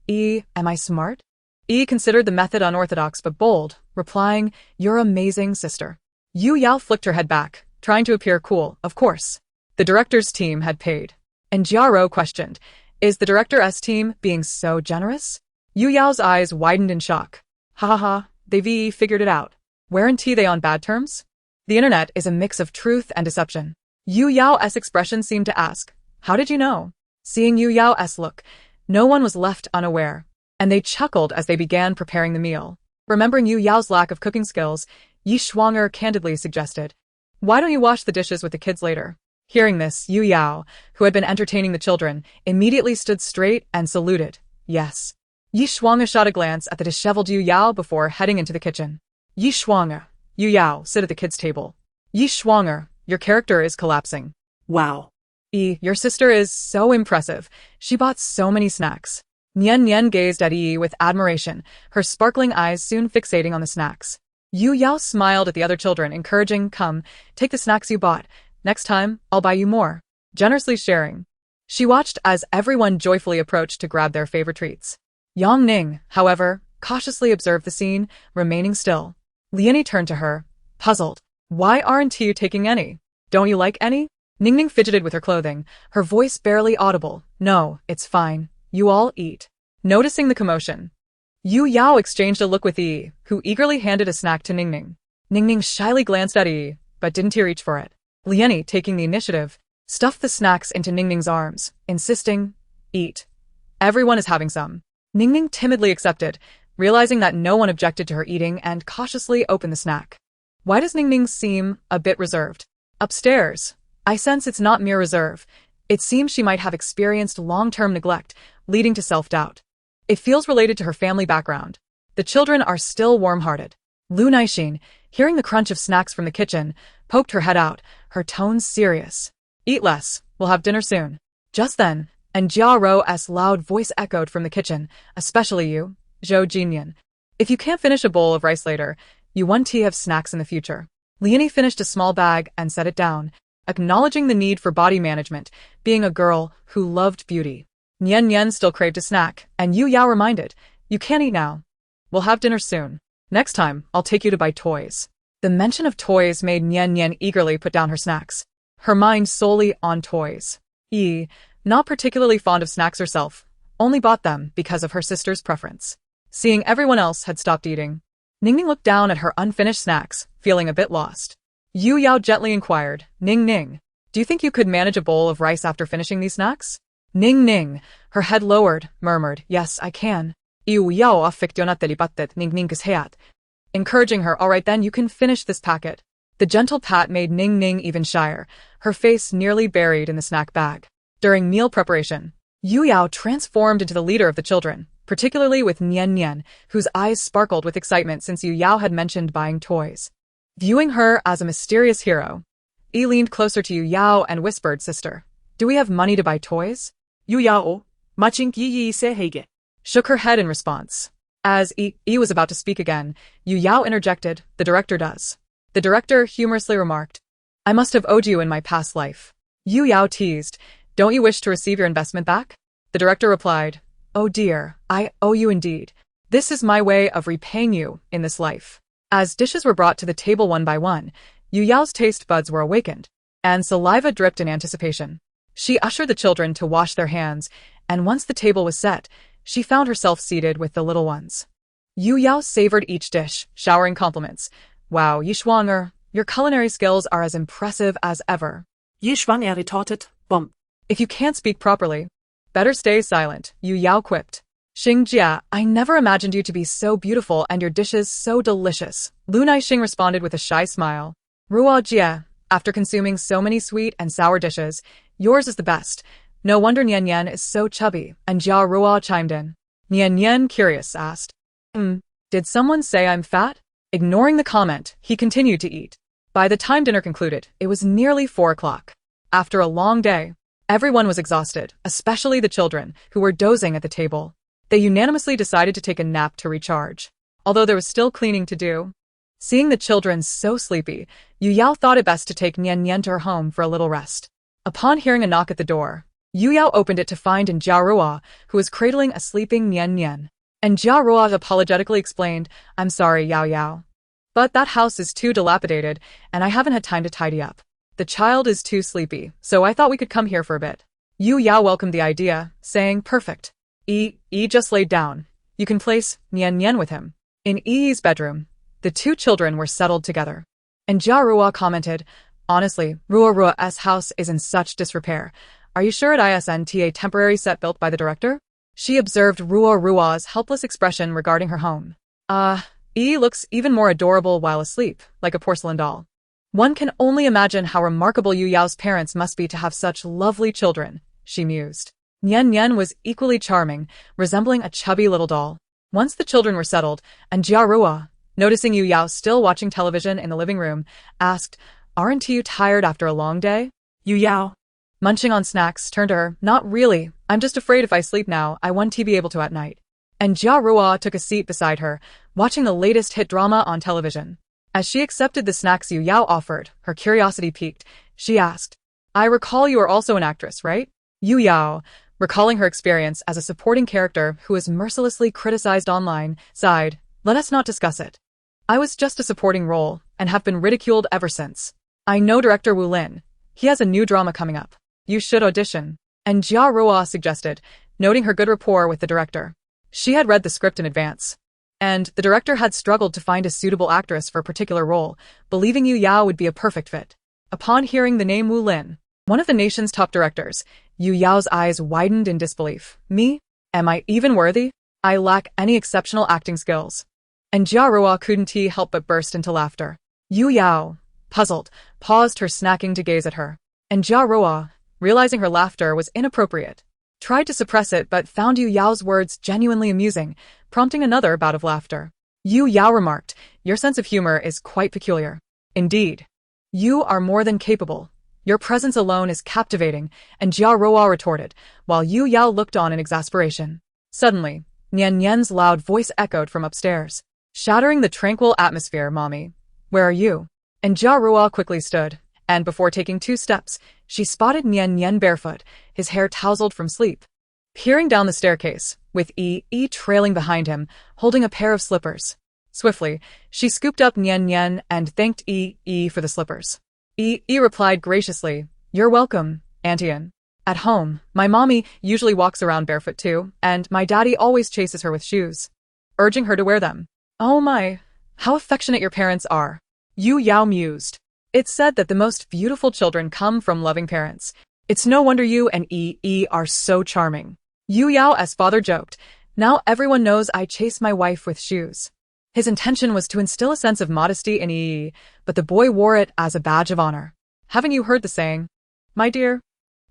Am I smart? Considered the method unorthodox but bold, replying, you're amazing, sister. Yu Yao flicked her head back, trying to appear cool, of course. The director's team had paid. And Jiao questioned, is the director's team being so generous? Yu Yao's eyes widened in shock. Ha, they've figured it out. Weren't they on bad terms? The internet is a mix of truth and deception. Yu Yao's expression seemed to ask, how did you know? Seeing Yu Yao's look, no one was left unaware, and they chuckled as they began preparing the meal. Remembering Yu Yao's lack of cooking skills, Yi Shuang candidly suggested, why don't you wash the dishes with the kids later? Hearing this, Yu Yao, who had been entertaining the children, immediately stood straight and saluted. Yes. Yi Shuang shot a glance at the disheveled Yu Yao before heading into the kitchen. Yi Shuang, Yu Yao, sit at the kids' table. Yi Shuang, your character is collapsing. Wow. Your sister is so impressive. She bought so many snacks. Nian gazed at Yi with admiration, her sparkling eyes soon fixating on the snacks. Yu Yao smiled at the other children, encouraging, come, take the snacks you bought. Next time, I'll buy you more. Generously sharing. She watched as everyone joyfully approached to grab their favorite treats. Yang Ning, however, cautiously observed the scene, remaining still. Liani turned to her, puzzled. Why aren't you taking any? Don't you like any? Ningning fidgeted with her clothing, her voice barely audible. No, it's fine. You all eat. Noticing the commotion, Yu Yao exchanged a look with Yi, who eagerly handed a snack to Ningning. Ningning shyly glanced at Yi, but didn't reach for it. Liani, taking the initiative, stuffed the snacks into Ningning's arms, insisting, "Eat. Everyone is having some." Ningning timidly accepted, realizing that no one objected to her eating, and cautiously opened the snack. Why does Ningning seem a bit reserved? Upstairs, I sense it's not mere reserve. It seems she might have experienced long-term neglect, leading to self-doubt. It feels related to her family background. The children are still warm-hearted. Lu Naixin, hearing the crunch of snacks from the kitchen, poked her head out, her tones serious. "Eat less. We'll have dinner soon." Just then, and Jia Ro's loud voice echoed from the kitchen, "Especially you, Zhou Jinyan. If you can't finish a bowl of rice later, you want to have snacks in the future." Leonie finished a small bag and set it down, acknowledging the need for body management, being a girl who loved beauty. Nian Nian still craved a snack, and Yu Yao reminded, "You can't eat now. We'll have dinner soon. Next time, I'll take you to buy toys." The mention of toys made Nian Nian eagerly put down her snacks, her mind solely on toys. Not particularly fond of snacks herself, only bought them because of her sister's preference. Seeing everyone else had stopped eating, Ningning looked down at her unfinished snacks, feeling a bit lost. Yu Yao gently inquired, "Ning Ning, do you think you could manage a bowl of rice after finishing these snacks?" Ning Ning, her head lowered, murmured, "Yes, I can." Yu Yao affectionately patted Ning Ning's head, encouraging her, "All right then, you can finish this packet." The gentle pat made Ning Ning even shyer, her face nearly buried in the snack bag. During meal preparation, Yu Yao transformed into the leader of the children, particularly with Nian Nian, whose eyes sparkled with excitement since Yu Yao had mentioned buying toys. Viewing her as a mysterious hero, leaned closer to Yu Yao and whispered, "Sister, do we have money to buy toys?" Yu Yao, matching yi se heige. Shook her head in response. As was about to speak again, Yu Yao interjected, "The director does." The director humorously remarked, "I must have owed you in my past life." Yu Yao teased, "Don't you wish to receive your investment back?" The director replied, "Oh dear, I owe you indeed. This is my way of repaying you in this life." As dishes were brought to the table one by one, Yu Yao's taste buds were awakened, and saliva dripped in anticipation. She ushered the children to wash their hands, and once the table was set, she found herself seated with the little ones. Yu Yao savored each dish, showering compliments. "Wow, Yishwanger, your culinary skills are as impressive as ever." Yishwanger retorted, "Bomb." "If you can't speak properly, better stay silent," Yu Yao quipped. "Xing Jia, I never imagined you to be so beautiful and your dishes so delicious." Lu Naixing responded with a shy smile. "Ruo Jia, after consuming so many sweet and sour dishes, yours is the best. No wonder Nian Nian is so chubby," and Jia Ruo chimed in. Nian Nian, curious, asked, "Did someone say I'm fat?" Ignoring the comment, he continued to eat. By the time dinner concluded, it was nearly 4 o'clock. After a long day, everyone was exhausted, especially the children, who were dozing at the table. They unanimously decided to take a nap to recharge, although there was still cleaning to do. Seeing the children so sleepy, Yu Yao thought it best to take Nian Nian to her home for a little rest. Upon hearing a knock at the door, Yu Yao opened it to find Jia Ruo, who was cradling a sleeping Nian Nian. And Jia Ruo apologetically explained, "I'm sorry, Yao Yao, but that house is too dilapidated, and I haven't had time to tidy up. The child is too sleepy, so I thought we could come here for a bit." Yu Yao welcomed the idea, saying, "Perfect. Just laid down. You can place Nian Nian with him." In Yi's bedroom, the two children were settled together. And Jia Ruo commented, "Honestly, Ruo's house is in such disrepair. Are you sure it isn't a temporary set built by the director?" She observed Ruo's helpless expression regarding her home. Looks even more adorable while asleep, like a porcelain doll. One can only imagine how remarkable Yu Yao's parents must be to have such lovely children," she mused. Nian Nian was equally charming, resembling a chubby little doll. Once the children were settled, and Jia Ruo, noticing Yu Yao still watching television in the living room, asked, "Aren't you tired after a long day?" Yu Yao, munching on snacks, turned to her, "Not really. I'm just afraid if I sleep now, I won't be able to at night." And Jia Ruo took a seat beside her, watching the latest hit drama on television. As she accepted the snacks Yu Yao offered, her curiosity piqued. She asked, "I recall you are also an actress, right?" Yu Yao, recalling her experience as a supporting character who was mercilessly criticized online, sighed, "Let us not discuss it. I was just a supporting role, and have been ridiculed ever since. I know director Wu Lin. He has a new drama coming up. You should audition." And Jia Ruo suggested, noting her good rapport with the director. She had read the script in advance, and the director had struggled to find a suitable actress for a particular role, believing Yu Yao would be a perfect fit. Upon hearing the name Wu Lin, One of the nation's top directors. Yu Yao's eyes widened in disbelief. Me? Am I even worthy? I lack any exceptional acting skills. And Jia Ruo couldn't help but burst into laughter. Yu Yao, puzzled, paused her snacking to gaze at her. And Jia Ruo, realizing her laughter was inappropriate, tried to suppress it but found Yu Yao's words genuinely amusing, prompting another bout of laughter. Yu Yao remarked, "Your sense of humor is quite peculiar. Indeed. You are more than capable. Your presence alone is captivating," and Jia Ruo retorted, while Yu Yao looked on in exasperation. Suddenly, Nian Nian's loud voice echoed from upstairs, shattering the tranquil atmosphere. "Mommy, where are you?" And Jia Ruo quickly stood, and before taking 2 steps, she spotted Nian Nian barefoot, his hair tousled from sleep, peering down the staircase, with Yi trailing behind him, holding a pair of slippers. Swiftly, she scooped up Nian Nian and thanked Yi for the slippers. Yi replied graciously, "You're welcome, Auntie Ann. At home, my mommy usually walks around barefoot too, and my daddy always chases her with shoes, urging her to wear them." "Oh my, how affectionate your parents are," Yu Yao mused. "It's said that the most beautiful children come from loving parents. It's no wonder you and Yi are so charming." Yu Yao's father joked, "Now everyone knows I chase my wife with shoes." His intention was to instill a sense of modesty in Yi, but the boy wore it as a badge of honor. "Haven't you heard the saying, my dear?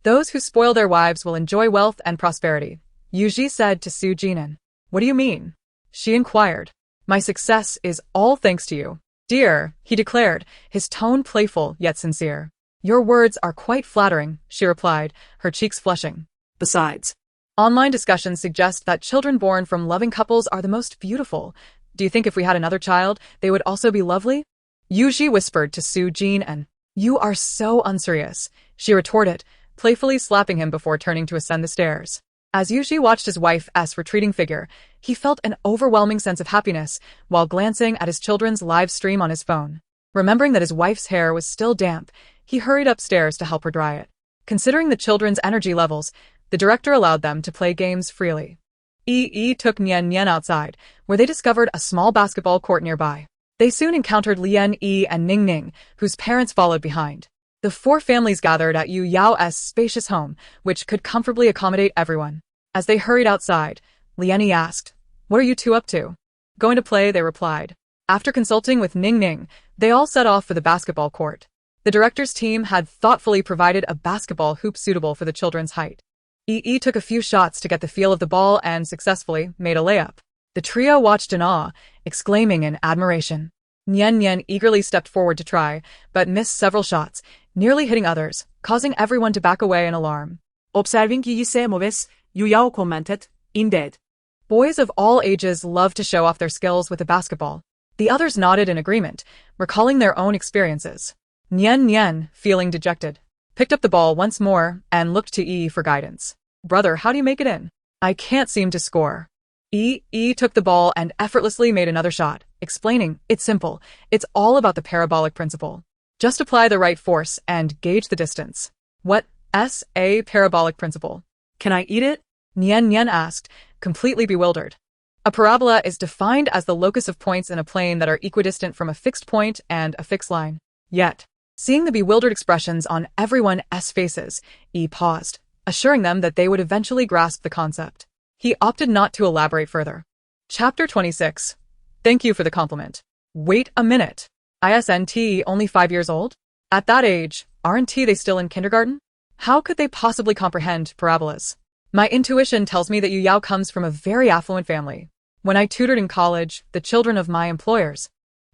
Those who spoil their wives will enjoy wealth and prosperity," Yu Ji said to Su Jinan. "What do you mean?" she inquired. "My success is all thanks to you, dear," he declared, his tone playful yet sincere. "Your words are quite flattering," she replied, her cheeks flushing. Besides, Online discussions suggest that children born from loving couples are the most beautiful. Do you think if we had another child, they would also be lovely? Yu Ji whispered to Su Jinan. "You are so unserious," she retorted, playfully slapping him before turning to ascend the stairs. As Yu Ji watched his wife's retreating figure, he felt an overwhelming sense of happiness while glancing at his children's live stream on his phone. Remembering that his wife's hair was still damp, he hurried upstairs to help her dry it. Considering the children's energy levels, the director allowed them to play games freely. Yi took Nian Nian outside, where they discovered a small basketball court nearby. They soon encountered Lian Yi and Ning Ning, whose parents followed behind. The 4 families gathered at Yu Yao's spacious home, which could comfortably accommodate everyone. As they hurried outside, Lian Yi asked, "What are you 2 up to?" "Going to play," they replied. After consulting with Ning Ning, they all set off for the basketball court. The director's team had thoughtfully provided a basketball hoop suitable for the children's height. Yi took a few shots to get the feel of the ball and successfully made a layup. The trio watched in awe, exclaiming in admiration. Nian Nian eagerly stepped forward to try, but missed several shots, nearly hitting others, causing everyone to back away in alarm. observing Yi's moves, Yu Yao commented, "Indeed. Boys of all ages love to show off their skills with a basketball." The others nodded in agreement, recalling their own experiences. Nian Nian, feeling dejected, picked up the ball once more and looked to Yi for guidance. "Brother, how do you make it in? I can't seem to score." Yi took the ball and effortlessly made another shot, explaining, "It's simple. It's all about the parabolic principle. Just apply the right force and gauge the distance." "What's a parabolic principle?" Can I eat it?" Nian Nian asked, completely bewildered. A parabola is defined as the locus of points in a plane that are equidistant from a fixed point and a fixed line. Yet, seeing the bewildered expressions on everyone's faces, Yi paused, assuring them that they would eventually grasp the concept. He opted not to elaborate further. Chapter 26. Thank you for the compliment. Wait a minute. Isn't only 5 years old? At that age, aren't they still in kindergarten? How could they possibly comprehend parabolas? My intuition tells me that Yu Yao comes from a very affluent family. When I tutored in college, the children of my employers,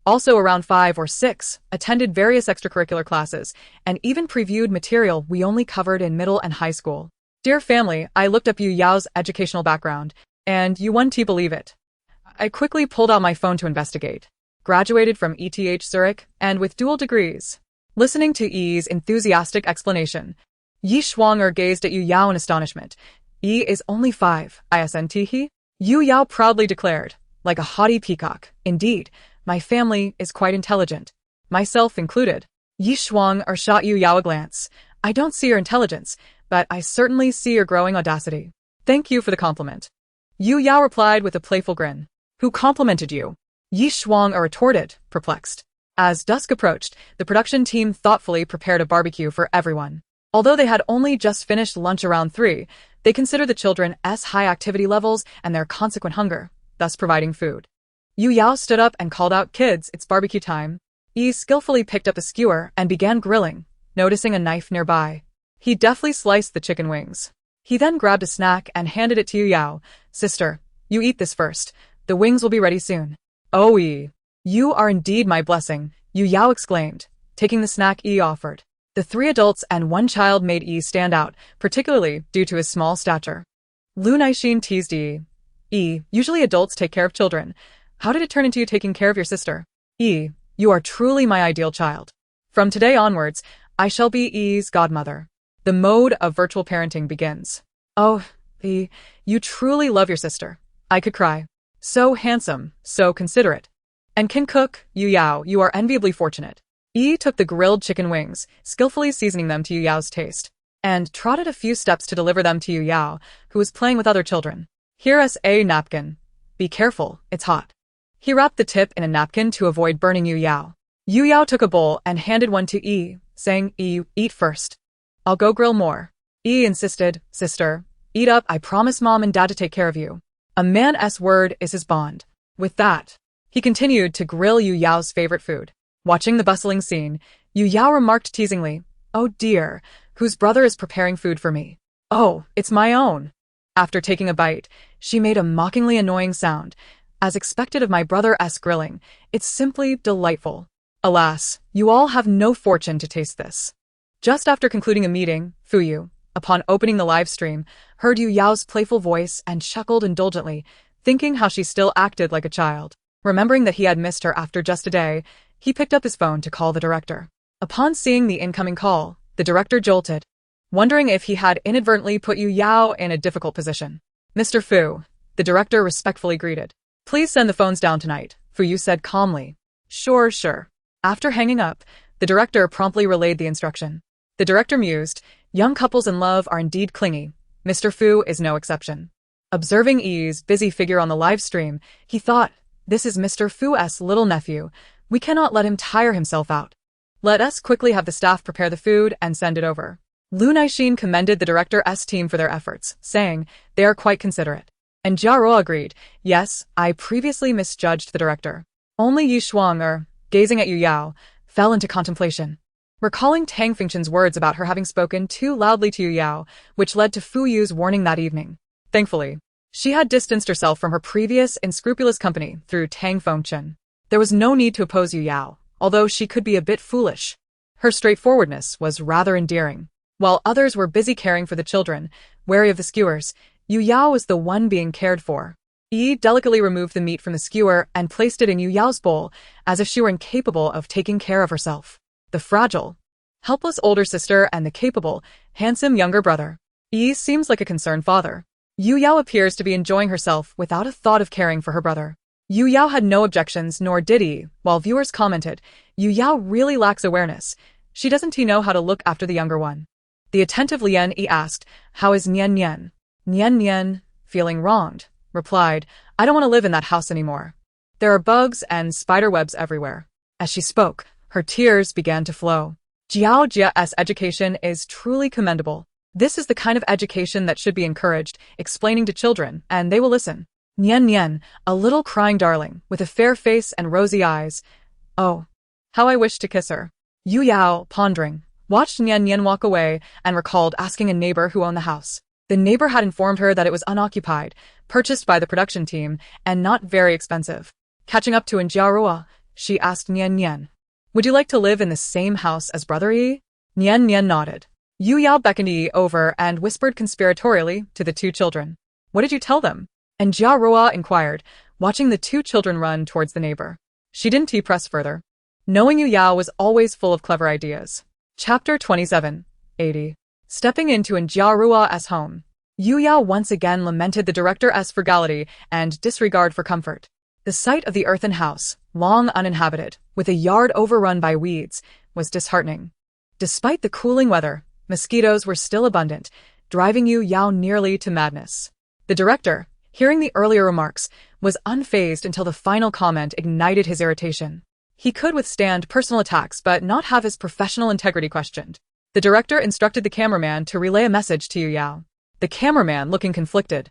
also around 5 or 6, attended various extracurricular classes and even previewed material we only covered in middle and high school. Dear family, I looked up Yu Yao's educational background, and you wouldn't believe it. I quickly pulled out my phone to investigate. Graduated from ETH Zurich, and with dual degrees. Listening to Yi's enthusiastic explanation, Yi Shuang'er gazed at Yu Yao in astonishment. Yi is only 5, isn't he? Yu Yao proudly declared, like a haughty peacock. Indeed, my family is quite intelligent, myself included. Yi Shuang'er shot Yu Yao a glance. I don't see your intelligence, but I certainly see your growing audacity. Thank you for the compliment. Yu Yao replied with a playful grin. Who complimented you? Yi Shuang'er retorted, perplexed. As dusk approached, the production team thoughtfully prepared a barbecue for everyone. Although they had only just finished lunch around 3, they considered the children's high activity levels and their consequent hunger, thus providing food. Yu Yao stood up and called out, "Kids, it's barbecue time." Yi skillfully picked up a skewer and began grilling, noticing a knife nearby. He deftly sliced the chicken wings. He then grabbed a snack and handed it to Yu Yao. "Sister, you eat this first. The wings will be ready soon." "Oh, Yi, you are indeed my blessing," Yu Yao exclaimed, taking the snack Yi offered. The 3 adults and 1 child made Yi stand out, particularly due to his small stature. Lu Naixin teased Yi. "Yi, usually adults take care of children. How did it turn into you taking care of your sister?" "Yi, you are truly my ideal child. From today onwards, I shall be Yi's godmother." The mode of virtual parenting begins. "Oh, Yi, you truly love your sister. I could cry. So handsome, so considerate. And can cook, Yu Yao, you are enviably fortunate." Yi took the grilled chicken wings, skillfully seasoning them to Yu Yao's taste, and trotted a few steps to deliver them to Yu Yao, who was playing with other children. "Here's a napkin. Be careful, it's hot." He wrapped the tip in a napkin to avoid burning Yu Yao. Yu Yao took a bowl and handed one to Yi, saying, "Yi, eat first. I'll go grill more." Yi insisted, "Sister, eat up, I promise Mom and Dad to take care of you." A man's word is his bond. With that, he continued to grill Yu Yao's favorite food. Watching the bustling scene, Yu Yao remarked teasingly, "Oh dear, whose brother is preparing food for me? Oh, it's my own." After taking a bite, she made a mockingly annoying sound. "As expected of my brother's grilling, it's simply delightful. Alas, you all have no fortune to taste this." Just after concluding a meeting, Fuyu, upon opening the live stream, heard Yu Yao's playful voice and chuckled indulgently, thinking how she still acted like a child. Remembering that he had missed her after just a day, he picked up his phone to call the director. Upon seeing the incoming call, the director jolted, wondering if he had inadvertently put Yu Yao in a difficult position. "Mr. Fu," the director respectfully greeted. "Please send the phones down tonight," Fuyu said calmly. Sure. After hanging up, the director promptly relayed the instruction. The director mused, "Young couples in love are indeed clingy. Mr. Fu is no exception." Observing Yi's busy figure on the live stream, he thought, "This is Mr. Fu's little nephew. We cannot let him tire himself out. Let us quickly have the staff prepare the food and send it over." Lu Naixin commended the director's team for their efforts, saying, "They are quite considerate." And Jiaro agreed, "Yes, I previously misjudged the director." Only Yi Shuang, gazing at Yu Yao, fell into contemplation, recalling Tang Fingchen's words about her having spoken too loudly to Yu Yao, which led to Fu Yu's warning that evening. Thankfully, she had distanced herself from her previous unscrupulous company through Tang Fengchen. There was no need to oppose Yu Yao, although she could be a bit foolish. Her straightforwardness was rather endearing. While others were busy caring for the children, wary of the skewers, Yu Yao was the one being cared for. Yi delicately removed the meat from the skewer and placed it in Yu Yao's bowl, as if she were incapable of taking care of herself. The fragile, helpless older sister and the capable, handsome younger brother. Yi seems like a concerned father. Yu Yao appears to be enjoying herself without a thought of caring for her brother. Yu Yao had no objections, nor did Yi, while viewers commented, "Yu Yao really lacks awareness. She doesn't know how to look after the younger one." The attentive Lian Yi asked, "How is Nian Nian?" Nian Nian, feeling wronged, replied, "I don't want to live in that house anymore. There are bugs and spider webs everywhere." As she spoke, her tears began to flow. Jiao Jia's education is truly commendable. This is the kind of education that should be encouraged, explaining to children, and they will listen. Nian Nian, a little crying darling, with a fair face and rosy eyes. Oh, how I wish to kiss her. Yu Yao, pondering, watched Nian Nian walk away and recalled asking a neighbor who owned the house. The neighbor had informed her that it was unoccupied, purchased by the production team, and not very expensive. Catching up to Jiarua, she asked Nian Nian, "Would you like to live in the same house as Brother Yi?" Nian Nian nodded. Yu Yao beckoned Yi over and whispered conspiratorially to the 2 children. "What did you tell them?" And Jiarua inquired, watching the 2 children run towards the neighbor. She didn't press further, knowing Yu Yao was always full of clever ideas. Chapter 27, 80. Stepping into Jiarua's home, Yu Yao once again lamented the director's frugality and disregard for comfort. The sight of the earthen house, long uninhabited, with a yard overrun by weeds, was disheartening. Despite the cooling weather, mosquitoes were still abundant, driving Yu Yao nearly to madness. The director, hearing the earlier remarks, was unfazed until the final comment ignited his irritation. He could withstand personal attacks but not have his professional integrity questioned. The director instructed the cameraman to relay a message to Yu Yao. The cameraman, looking conflicted,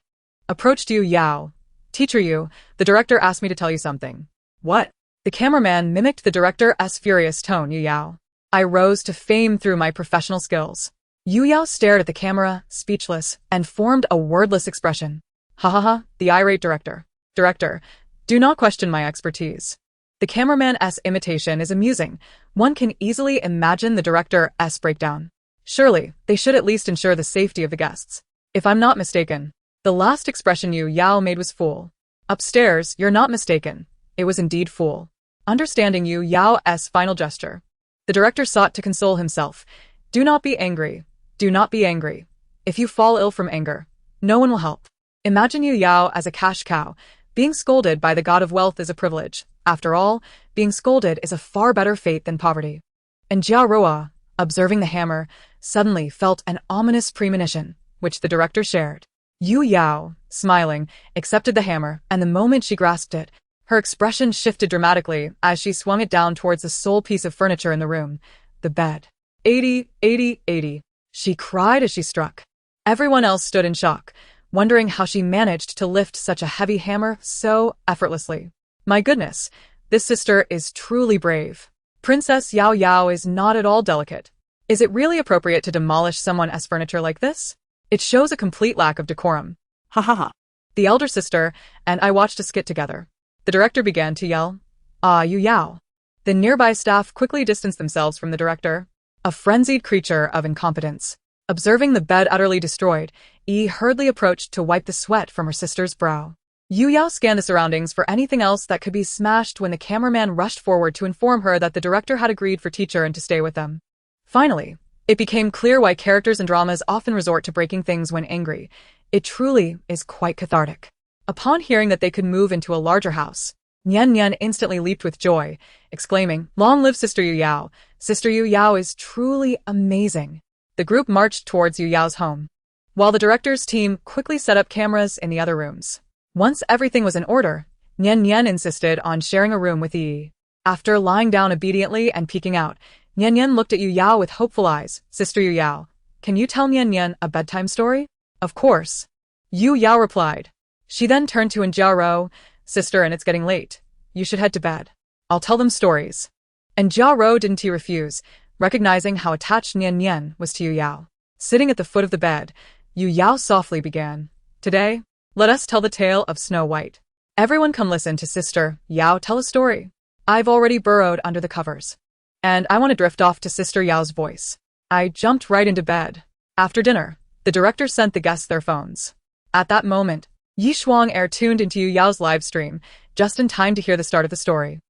approached Yu Yao. Teacher Yu, the director asked me to tell you something. What? The cameraman mimicked the director's furious tone. Yu Yao. I rose to fame through my professional skills. Yu Yao stared at the camera, speechless, and formed a wordless expression. Ha ha ha, the irate director. Director, do not question my expertise. The cameraman's imitation is amusing. One can easily imagine the director's breakdown. Surely, they should at least ensure the safety of the guests. If I'm not mistaken, the last expression Yu Yao made was fool. Upstairs, you're not mistaken. It was indeed fool. Understanding Yu Yao's final gesture, the director sought to console himself. Do not be angry. Do not be angry. If you fall ill from anger, no one will help. Imagine Yu Yao as a cash cow. Being scolded by the god of wealth is a privilege. After all, being scolded is a far better fate than poverty. And Jia Roa, observing the hammer, suddenly felt an ominous premonition, which the director shared. Yu Yao, smiling, accepted the hammer, and the moment she grasped it, her expression shifted dramatically as she swung it down towards the sole piece of furniture in the room, the bed. 80, 80, 80. She cried as she struck. Everyone else stood in shock, wondering how she managed to lift such a heavy hammer so effortlessly. My goodness, this sister is truly brave. Princess Yao Yao is not at all delicate. Is it really appropriate to demolish someone's furniture like this? It shows a complete lack of decorum. Ha ha ha. The elder sister and I watched a skit together. The director began to yell, "Ah, Yu Yao." The nearby staff quickly distanced themselves from the director, a frenzied creature of incompetence. Observing the bed utterly destroyed, Yi hurriedly approached to wipe the sweat from her sister's brow. Yu Yao scanned the surroundings for anything else that could be smashed when the cameraman rushed forward to inform her that the director had agreed for teacher and to stay with them. Finally, it became clear why characters in dramas often resort to breaking things when angry. It truly is quite cathartic. Upon hearing that they could move into a larger house, Nian Nian instantly leaped with joy, exclaiming, "Long live Sister Yu Yao! Sister Yu Yao is truly amazing." The group marched towards Yu Yao's home, while the director's team quickly set up cameras in the other rooms. Once everything was in order, Nian Nian insisted on sharing a room with Yi. After lying down obediently and peeking out, Nian Nian looked at Yu Yao with hopeful eyes. "Sister Yu Yao, can you tell Nian Nian a bedtime story?" "Of course," Yu Yao replied. She then turned to Jiao, "Sister, and it's getting late. You should head to bed. I'll tell them stories." And Jiao didn't refuse, recognizing how attached Nian Nian was to Yu Yao. Sitting at the foot of the bed, Yu Yao softly began, "Today, let us tell the tale of Snow White. Everyone come listen to Sister Yao tell a story. I've already burrowed under the covers, and I want to drift off to Sister Yao's voice." I jumped right into bed. After dinner, the director sent the guests their phones. At that moment, Yi Shuang-er tuned into Yu Yao's live stream, just in time to hear the start of the story.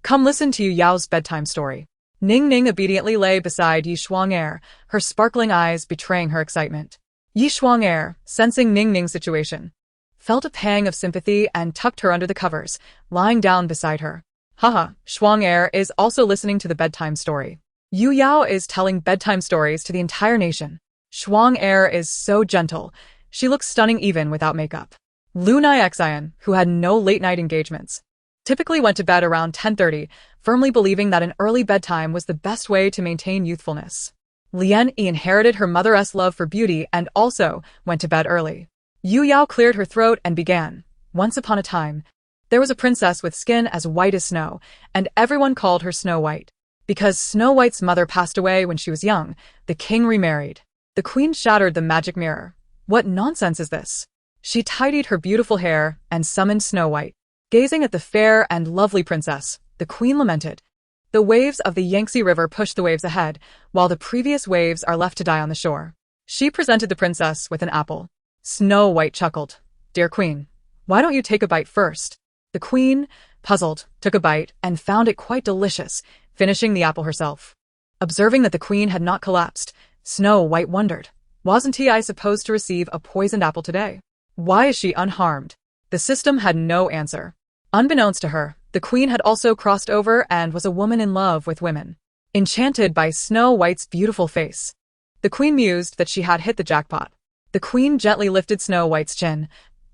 Come listen to Yu Yao's bedtime story. Ning Ning obediently lay beside Yi Shuang-er, her sparkling eyes betraying her excitement. Yi Shuang-er, sensing Ning Ning's situation, felt a pang of sympathy and tucked her under the covers, lying down beside her. Haha, Shuang-er is also listening to the bedtime story. Yu Yao is telling bedtime stories to the entire nation. Shuang-er is so gentle. She looks stunning even without makeup. Lunai Xian, who had no late-night engagements, typically went to bed around 10:30, firmly believing that an early bedtime was the best way to maintain youthfulness. Lian Yi inherited her mother's love for beauty and also went to bed early. Yu Yao cleared her throat and began. Once upon a time, there was a princess with skin as white as snow, and everyone called her Snow White. Because Snow White's mother passed away when she was young, the king remarried. The queen shattered the magic mirror. What nonsense is this? She tidied her beautiful hair and summoned Snow White. Gazing at the fair and lovely princess, the queen lamented. The waves of the Yangtze River push the waves ahead, while the previous waves are left to die on the shore. She presented the princess with an apple. Snow White chuckled. "Dear queen, why don't you take a bite first?" The queen, puzzled, took a bite and found it quite delicious, finishing the apple herself. Observing that the queen had not collapsed, Snow White wondered, wasn't I supposed to receive a poisoned apple today? Why is she unharmed? The system had no answer. Unbeknownst to her, the queen had also crossed over and was a woman in love with women, enchanted by Snow White's beautiful face. The queen mused that she had hit the jackpot. The queen gently lifted Snow White's chin.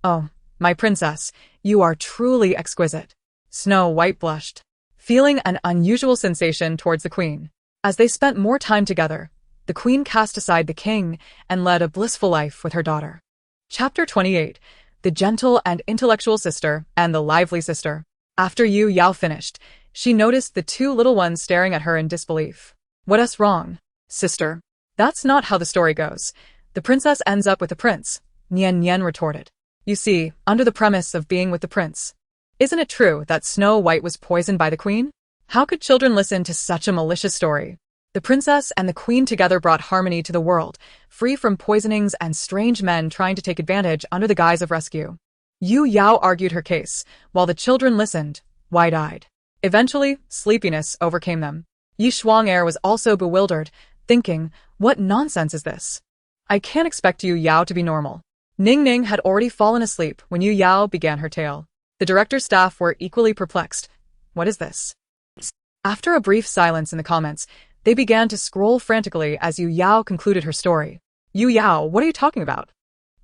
"Oh, my princess, you are truly exquisite." Snow White blushed. feeling an unusual sensation towards the queen. As they spent more time together, the queen cast aside the king and led a blissful life with her daughter. Chapter 28. The gentle and intellectual sister and the lively sister. After Yu Yao finished, she noticed the two little ones staring at her in disbelief. What's wrong, sister? That's not how the story goes. The princess ends up with the prince, Nian Nian retorted. You see, under the premise of being with the prince. Isn't it true that Snow White was poisoned by the queen? How could children listen to such a malicious story? The princess and the queen together brought harmony to the world, free from poisonings and strange men trying to take advantage under the guise of rescue. Yu Yao argued her case, while the children listened, wide-eyed. Eventually, sleepiness overcame them. Yi Shuang-er was also bewildered, thinking, what nonsense is this? I can't expect Yu Yao to be normal. Ning Ning had already fallen asleep when Yu Yao began her tale. The director's staff were equally perplexed. What is this? After a brief silence in the comments, they began to scroll frantically as Yu Yao concluded her story. Yu Yao, what are you talking about?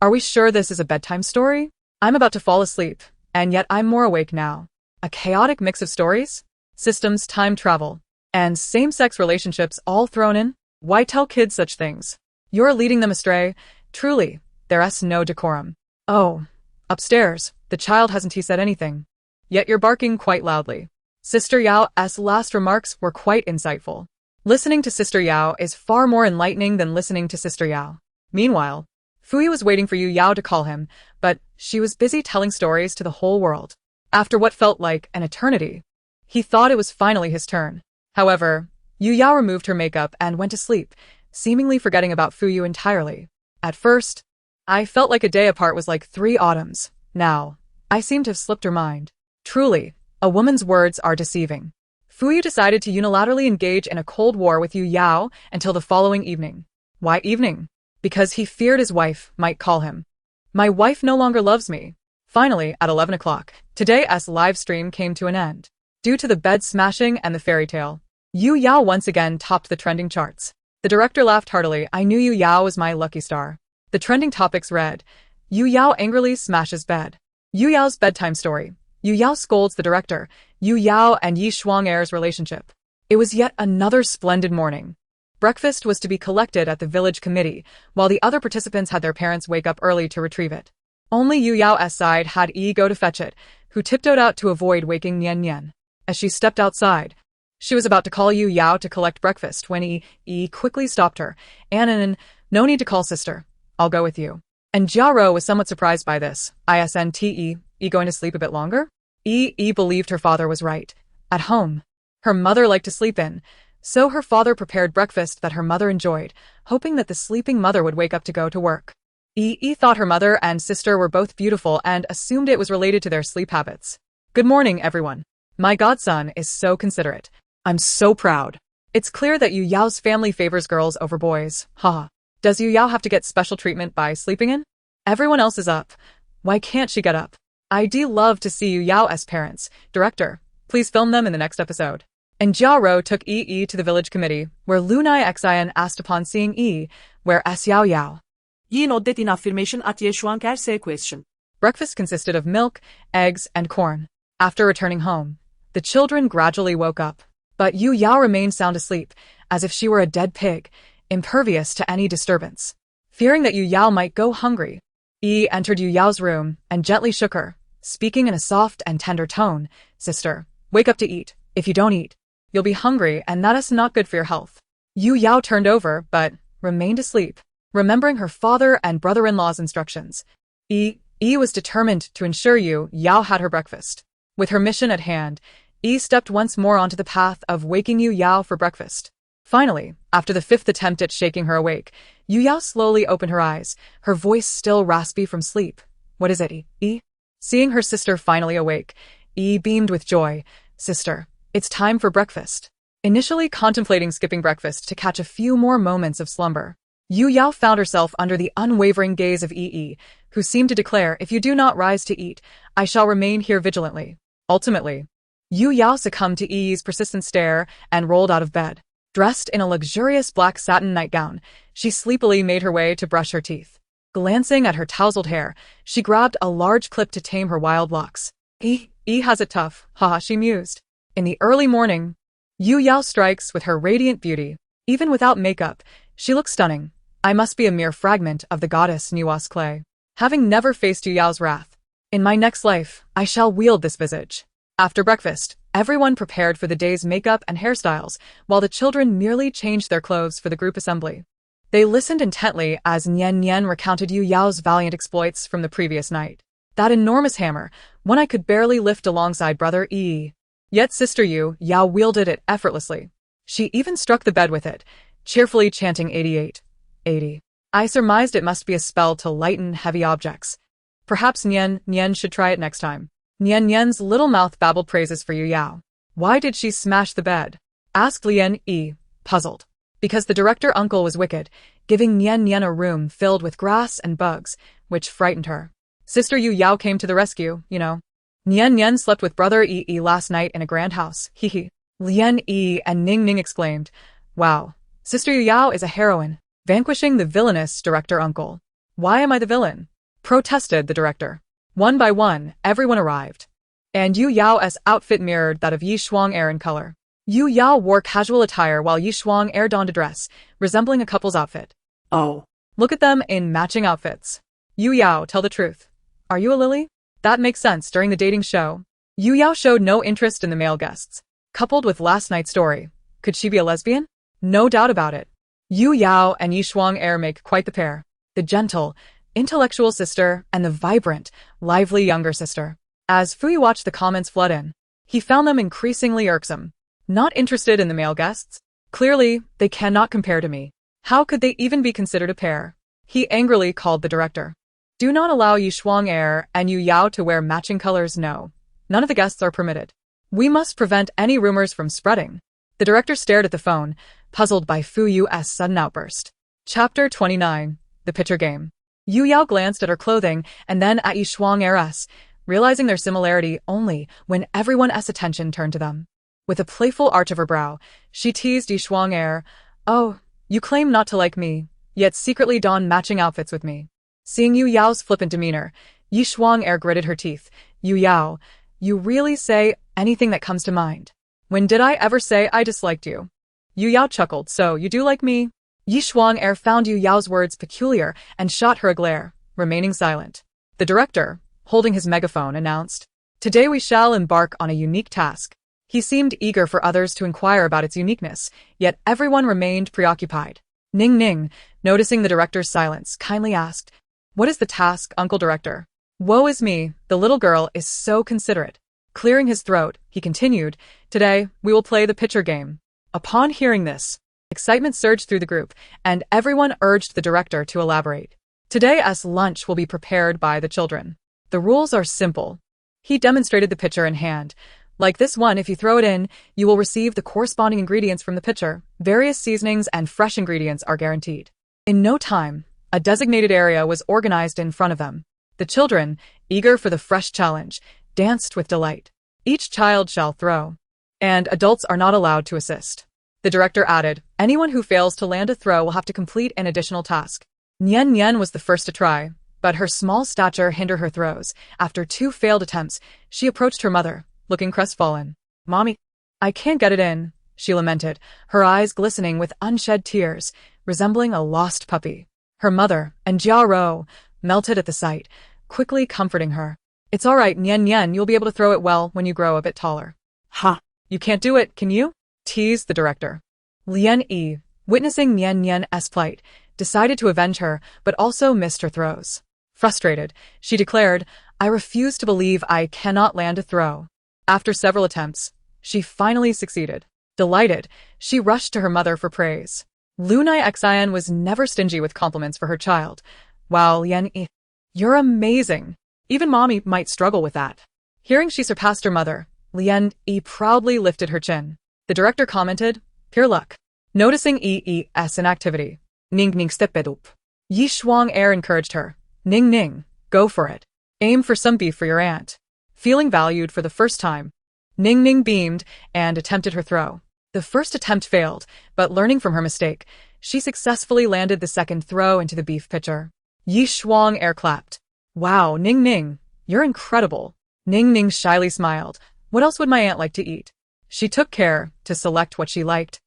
Are we sure this is a bedtime story? I'm about to fall asleep, and yet I'm more awake now. A chaotic mix of stories, systems, time travel, and same-sex relationships all thrown in? Why tell kids such things? You're leading them astray. Truly, there's no decorum. Oh, upstairs, the child hasn't he said anything. Yet you're barking quite loudly. Sister Yao's last remarks were quite insightful. Listening to Sister Yao is far more enlightening than listening to Sister Yao. Meanwhile, Fui was waiting for Yu Yao to call him, but she was busy telling stories to the whole world. After what felt like an eternity, he thought it was finally his turn. However, Yu Yao removed her makeup and went to sleep, seemingly forgetting about Fuyu entirely. At first, I felt like a day apart was like 3 autumns. Now, I seem to have slipped her mind. Truly, a woman's words are deceiving. Fuyu decided to unilaterally engage in a cold war with Yu Yao until the following evening. Why evening? Because he feared his wife might call him. My wife no longer loves me. Finally, at 11 o'clock, today's live stream came to an end. Due to the bed smashing and the fairy tale, Yu Yao once again topped the trending charts. The director laughed heartily. I knew Yu Yao was my lucky star. The trending topics read, Yu Yao angrily smashes bed. Yu Yao's bedtime story. Yu Yao scolds the director. Yu Yao and Yi Shuang-er's relationship. It was yet another splendid morning. Breakfast was to be collected at the village committee, while the other participants had their parents wake up early to retrieve it. Only Yu Yao's side had Yi go to fetch it, who tiptoed out to avoid waking Nian Nian. As she stepped outside, she was about to call Yu Yao to collect breakfast when Yi quickly stopped her. Annan, no need to call sister. I'll go with you. And Jiaro was somewhat surprised by this. Isn't Yi going to sleep a bit longer? Yi believed her father was right. At home, her mother liked to sleep in, so her father prepared breakfast that her mother enjoyed, hoping that the sleeping mother would wake up to go to work. Yi thought her mother and sister were both beautiful and assumed it was related to their sleep habits. Good morning, everyone. My godson is so considerate. I'm so proud. It's clear that Yu Yao's family favors girls over boys. Haha. Does Yu Yao have to get special treatment by sleeping in? Everyone else is up. Why can't she get up? I'd love to see Yu Yao's parents. Director, please film them in the next episode. And Jiaro took Yi to the village committee, where Lunai Xian asked upon seeing Yi, where Xiao Yao. Yi nodded in affirmation at Ye Shuang-er's question. Breakfast consisted of milk, eggs, and corn. After returning home, the children gradually woke up, but Yu Yao remained sound asleep, as if she were a dead pig, impervious to any disturbance. Fearing that Yu Yao might go hungry, Yi entered Yu Yao's room and gently shook her, speaking in a soft and tender tone. Sister, wake up to eat. If you don't eat, you'll be hungry and that is not good for your health. Yu Yao turned over, but remained asleep, remembering her father and brother-in-law's instructions. Yi was determined to ensure Yu Yao had her breakfast. With her mission at hand, Yi stepped once more onto the path of waking Yu Yao for breakfast. Finally, after the 5th attempt at shaking her awake, Yu Yao slowly opened her eyes, her voice still raspy from sleep. What is it, Yi? Seeing her sister finally awake, Yi beamed with joy. Sister, it's time for breakfast. Initially contemplating skipping breakfast to catch a few more moments of slumber, Yu Yao found herself under the unwavering gaze of Yi, who seemed to declare, if you do not rise to eat, I shall remain here vigilantly. Ultimately, Yu Yao succumbed to Yi's persistent stare and rolled out of bed. Dressed in a luxurious black satin nightgown, she sleepily made her way to brush her teeth. Glancing at her tousled hair, she grabbed a large clip to tame her wild locks. Yi has it tough, haha, she mused. In the early morning, Yu Yao strikes with her radiant beauty. Even without makeup, she looks stunning. I must be a mere fragment of the goddess Nua's clay. Having never faced Yu Yao's wrath, in my next life, I shall wield this visage. After breakfast, everyone prepared for the day's makeup and hairstyles, while the children merely changed their clothes for the group assembly. They listened intently as Nian Nian recounted Yu Yao's valiant exploits from the previous night. That enormous hammer, one I could barely lift alongside brother Yi. Yet sister Yu Yao wielded it effortlessly. She even struck the bed with it, cheerfully chanting 88, 80. I surmised it must be a spell to lighten heavy objects. Perhaps Nian Nian should try it next time. Nian Nian's little mouth babbled praises for Yu Yao. Why did she smash the bed? Asked Lian Yi, puzzled. Because the director uncle was wicked, giving Nian Nian a room filled with grass and bugs, which frightened her. Sister Yu Yao came to the rescue, you know. Nian Nian slept with brother Yi last night in a grand house, hee. Lian Yi and Ning Ning exclaimed, wow, Sister Yu Yao is a heroine, vanquishing the villainous director uncle. Why am I the villain? Protested the director. One by one, everyone arrived. And Yu Yao's outfit mirrored that of Yi Shuang-er in color. Yu Yao wore casual attire while Yi Shuang-er donned a dress, resembling a couple's outfit. Oh. Look at them in matching outfits. Yu Yao, tell the truth. Are you a lily? That makes sense during the dating show. Yu Yao showed no interest in the male guests. Coupled with last night's story, could she be a lesbian? No doubt about it. Yu Yao and Yi Shuang-er make quite the pair. The gentle, intellectual sister and the vibrant, lively younger sister. As Fui watched the comments flood in, he found them increasingly irksome. Not interested in the male guests? Clearly, they cannot compare to me. How could they even be considered a pair? He angrily called the director. Do not allow Yi Shuang-er and Yu Yao to wear matching colors, no. None of the guests are permitted. We must prevent any rumors from spreading. The director stared at the phone, puzzled by Fu Yu's sudden outburst. Chapter 29. The Picture Game. Yu Yao glanced at her clothing and then at Yi Shuang-er's, realizing their similarity only when everyone's attention turned to them. With a playful arch of her brow, she teased Yi Shuang-er, oh, you claim not to like me, yet secretly don matching outfits with me. Seeing Yu Yao's flippant demeanor, Yi Shuang-er gritted her teeth. Yu Yao, you really say anything that comes to mind. When did I ever say I disliked you? Yu Yao chuckled, so you do like me? Yi Shuang-er found Yu Yao's words peculiar and shot her a glare, remaining silent. The director, holding his megaphone, announced, today we shall embark on a unique task. He seemed eager for others to inquire about its uniqueness, yet everyone remained preoccupied. Ning Ning, noticing the director's silence, kindly asked, what is the task, Uncle Director? Woe is me, the little girl is so considerate. Clearing his throat, he continued, today, we will play the picture game. Upon hearing this, excitement surged through the group, and everyone urged the director to elaborate. Today's lunch will be prepared by the children. The rules are simple. He demonstrated the pitcher in hand. Like this one, if you throw it in, you will receive the corresponding ingredients from the pitcher. Various seasonings and fresh ingredients are guaranteed. In no time, a designated area was organized in front of them. The children, eager for the fresh challenge, danced with delight. Each child shall throw, and adults are not allowed to assist. The director added, anyone who fails to land a throw will have to complete an additional task. Nian Nian was the first to try, but her small stature hindered her throws. After 2 failed attempts, she approached her mother, looking crestfallen. Mommy, I can't get it in, she lamented, her eyes glistening with unshed tears, resembling a lost puppy. Her mother, and Jia Ro, melted at the sight, quickly comforting her. It's all right, Nian Nian, you'll be able to throw it well when you grow a bit taller. Ha! You can't do it, can you? Teased the director. Lian Yi, witnessing Nian Nian's plight, decided to avenge her, but also missed her throws. Frustrated, she declared, I refuse to believe I cannot land a throw. After several attempts, she finally succeeded. Delighted, she rushed to her mother for praise. Lunai Xian was never stingy with compliments for her child. Wow, Lian Yi, you're amazing. Even mommy might struggle with that. Hearing she surpassed her mother, Lian Yi proudly lifted her chin. The director commented, pure luck. Noticing Yi's inactivity, Ning Ning stepped up. Yi Shuang-er encouraged her. Ning Ning, go for it. Aim for some beef for your aunt. Feeling valued for the first time, Ning Ning beamed and attempted her throw. The first attempt failed, but learning from her mistake, she successfully landed the second throw into the beef pitcher. Yi Shuang-er clapped. Wow, Ning Ning, you're incredible. Ning Ning shyly smiled. What else would my aunt like to eat? She took care to select what she liked,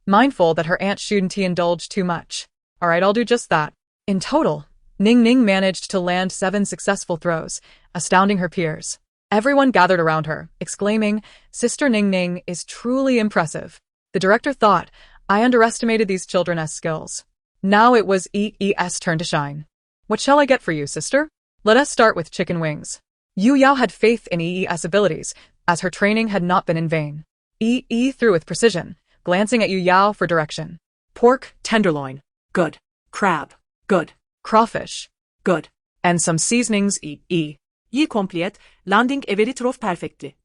mindful that her aunt shouldn't indulge too much. Alright, I'll do just that. In total, Ning Ning managed to land 7 successful throws, astounding her peers. Everyone gathered around her, exclaiming, "Sister Ning Ning is truly impressive." The director thought, "I underestimated these children's skills." Now it was EE's turn to shine. "What shall I get for you, sister?" "Let us start with chicken wings." Yu Yao had faith in EE's abilities, as her training had not been in vain. EE threw with precision, glancing at Yu Yao for direction. Pork, tenderloin. Good. Crab. Good. Crawfish. Good. And some seasonings. Yi Komplett, landing every trough perfectly.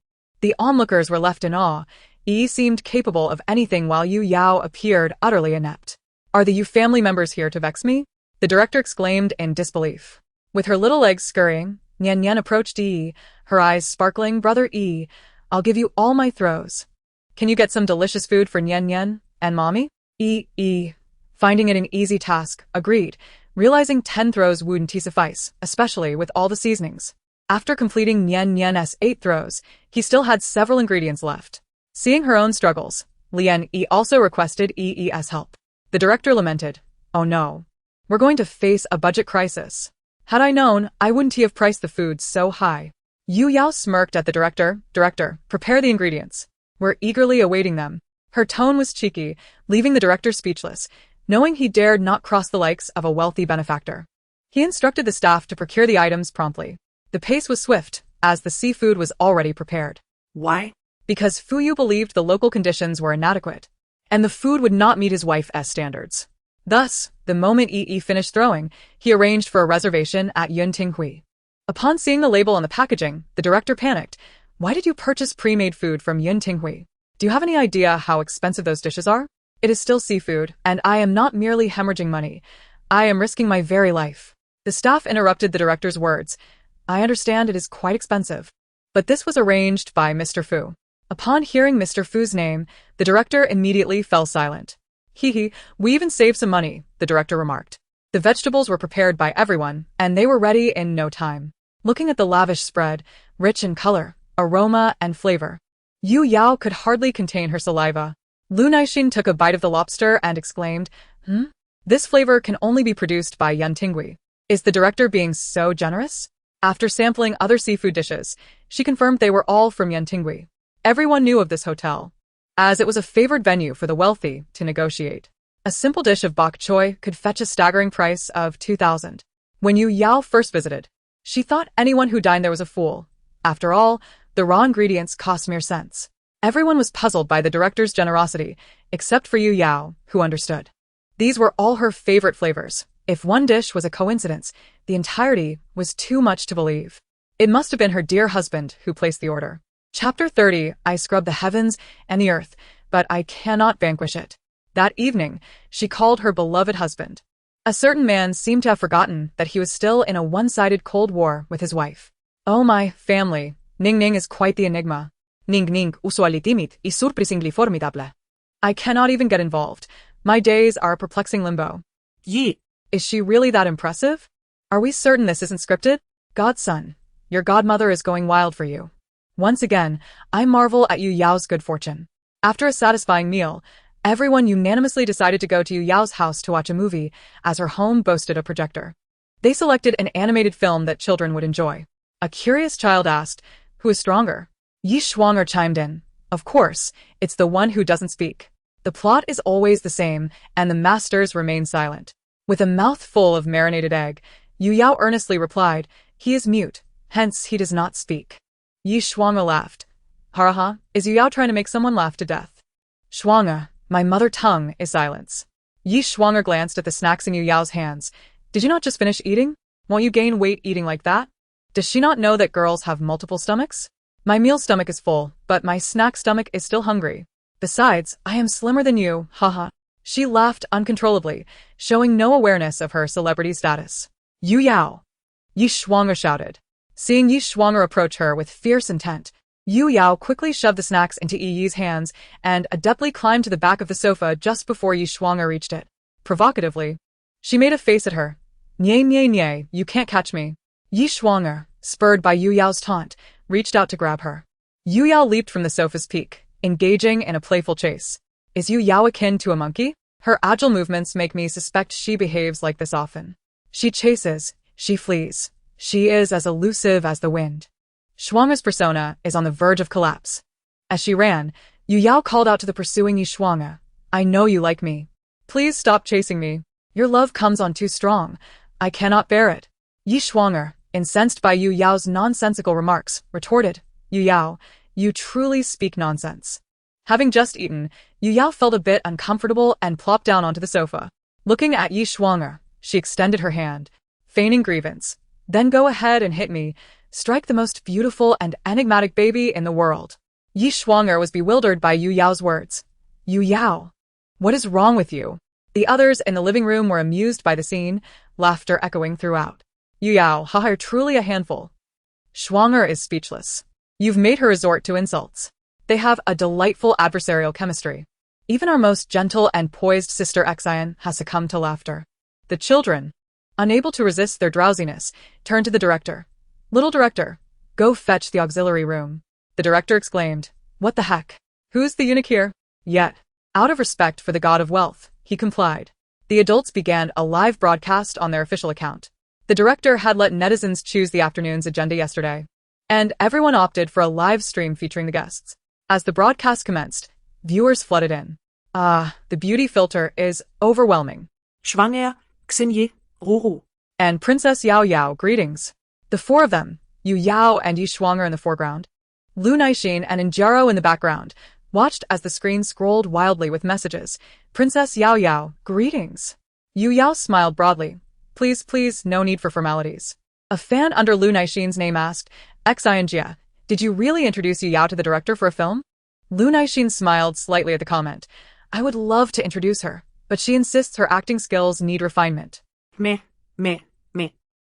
The onlookers were left in awe. Yi seemed capable of anything while Yu Yao appeared utterly inept. "Are the Yu family members here to vex me?" the director exclaimed in disbelief. With her little legs scurrying, Nian Nian approached Yi, her eyes sparkling. "Brother Yi, I'll give you all my throws. Can you get some delicious food for Nian Nian and Mommy?" Yi, finding it an easy task, agreed, realizing 10 throws wouldn't suffice, especially with all the seasonings. After completing Nian Nian's 8 throws, he still had several ingredients left. Seeing her own struggles, Lian Yi also requested EE's help. The director lamented, "Oh no. We're going to face a budget crisis. Had I known, I wouldn't have priced the food so high." Yu Yao smirked at the director. "Director, prepare the ingredients. We're eagerly awaiting them." Her tone was cheeky, leaving the director speechless, knowing he dared not cross the likes of a wealthy benefactor. He instructed the staff to procure the items promptly. The pace was swift, as the seafood was already prepared. Why? Because Fuyu believed the local conditions were inadequate, and the food would not meet his wife's standards. Thus, the moment EE finished throwing, he arranged for a reservation at Yuntinghui. Upon seeing the label on the packaging, the director panicked. "Why did you purchase pre-made food from Yuntinghui? Do you have any idea how expensive those dishes are? It is still seafood, and I am not merely hemorrhaging money. I am risking my very life." The staff interrupted the director's words. "I understand it is quite expensive, but this was arranged by Mr. Fu." Upon hearing Mr. Fu's name, the director immediately fell silent. We even saved some money," the director remarked. The vegetables were prepared by everyone, and they were ready in no time. Looking at the lavish spread, rich in color, aroma, and flavor, Yu Yao could hardly contain her saliva. Lu Naixin took a bite of the lobster and exclaimed, This flavor can only be produced by Yuntinghui. Is the director being so generous?" After sampling other seafood dishes, she confirmed they were all from Yuntinghui. Everyone knew of this hotel, as it was a favored venue for the wealthy to negotiate. A simple dish of bok choy could fetch a staggering price of 2,000. When Yu Yao first visited, she thought anyone who dined there was a fool. After all, the raw ingredients cost mere cents. Everyone was puzzled by the director's generosity, except for Yu Yao, who understood. These were all her favorite flavors. If one dish was a coincidence, the entirety was too much to believe. It must have been her dear husband who placed the order. Chapter 30. I scrub the heavens and the earth, but I cannot vanquish it. That evening, she called her beloved husband. A certain man seemed to have forgotten that he was still in a one-sided Cold War with his wife. "Oh, my family, Ning Ning is quite the enigma. Ning Ning usually timid y surprisingly formidable. I cannot even get involved. My days are a perplexing limbo." Yi. Is she really that impressive? Are we certain this isn't scripted? Godson, your godmother is going wild for you. Once again, I marvel at Yu Yao's good fortune. After a satisfying meal, everyone unanimously decided to go to Yu Yao's house to watch a movie, as her home boasted a projector. They selected an animated film that children would enjoy. A curious child asked, "Who is stronger?" Yi Shuanger chimed in. "Of course, it's the one who doesn't speak." The plot is always the same, and the masters remain silent. With a mouth full of marinated egg, Yu Yao earnestly replied, "He is mute, hence he does not speak." Yi Shuanger laughed. "Haraha, is Yu Yao trying to make someone laugh to death?" "Shuanger, my mother tongue is silence." Yi Shuanger glanced at the snacks in Yu Yao's hands. "Did you not just finish eating? Won't you gain weight eating like that? Does she not know that girls have multiple stomachs? My meal stomach is full, but my snack stomach is still hungry. Besides, I am slimmer than you, haha." She laughed uncontrollably, showing no awareness of her celebrity status. "Yu Yao!" Yi Shuanger shouted. Seeing Yi Shuanger approach her with fierce intent, Yu Yao quickly shoved the snacks into Yi's hands and adeptly climbed to the back of the sofa just before Yi Shuanger reached it. Provocatively, she made a face at her. "Nye nye nye, you can't catch me." Yi Shuanger, spurred by Yu Yao's taunt, reached out to grab her. Yu Yao leaped from the sofa's peak, engaging in a playful chase. Is Yu Yao akin to a monkey? Her agile movements make me suspect she behaves like this often. She chases, she flees. She is as elusive as the wind. Shuang'er's persona is on the verge of collapse. As she ran, Yu Yao called out to the pursuing Yi Shuang'er, I know you like me. Please stop chasing me. Your love comes on too strong. I cannot bear it. Yi Shuang'er, incensed by Yu Yao's nonsensical remarks, retorted, Yu Yao, you truly speak nonsense. Having just eaten, Yu Yao felt a bit uncomfortable and plopped down onto the sofa. Looking at Yi Shuang'er, she extended her hand, feigning grievance. Then go ahead and hit me. Strike the most beautiful and enigmatic baby in the world. Yi Shuang'er was bewildered by Yu Yao's words. Yu Yao, what is wrong with you? The others in the living room were amused by the scene, laughter echoing throughout. Yu Yao, haha, you're truly a handful. Shuang'er is speechless. You've made her resort to insults. They have a delightful adversarial chemistry. Even our most gentle and poised sister Xian has succumbed to laughter. The children, unable to resist their drowsiness, turned to the director. Little director, go fetch the auxiliary room. The director exclaimed, what the heck? Who's the eunuch here? Yet, out of respect for the god of wealth, he complied. The adults began a live broadcast on their official account. The director had let netizens choose the afternoon's agenda yesterday, and everyone opted for a live stream featuring the guests. As the broadcast commenced, viewers flooded in. The beauty filter is overwhelming. Schwanger, Xinye, Ruru. And Princess Yao Yao, greetings. The four of them, Yu Yao and Yi Shuang'er in the foreground, Lu Naixin and Injaro in the background, watched as the screen scrolled wildly with messages. Princess Yao Yao, greetings. Yu Yao smiled broadly. Please, no need for formalities. A fan under Lu Naixin's name asked, Xinjia, did you really introduce Yu Yao to the director for a film? Lu Naixin smiled slightly at the comment. I would love to introduce her, but she insists her acting skills need refinement. Me.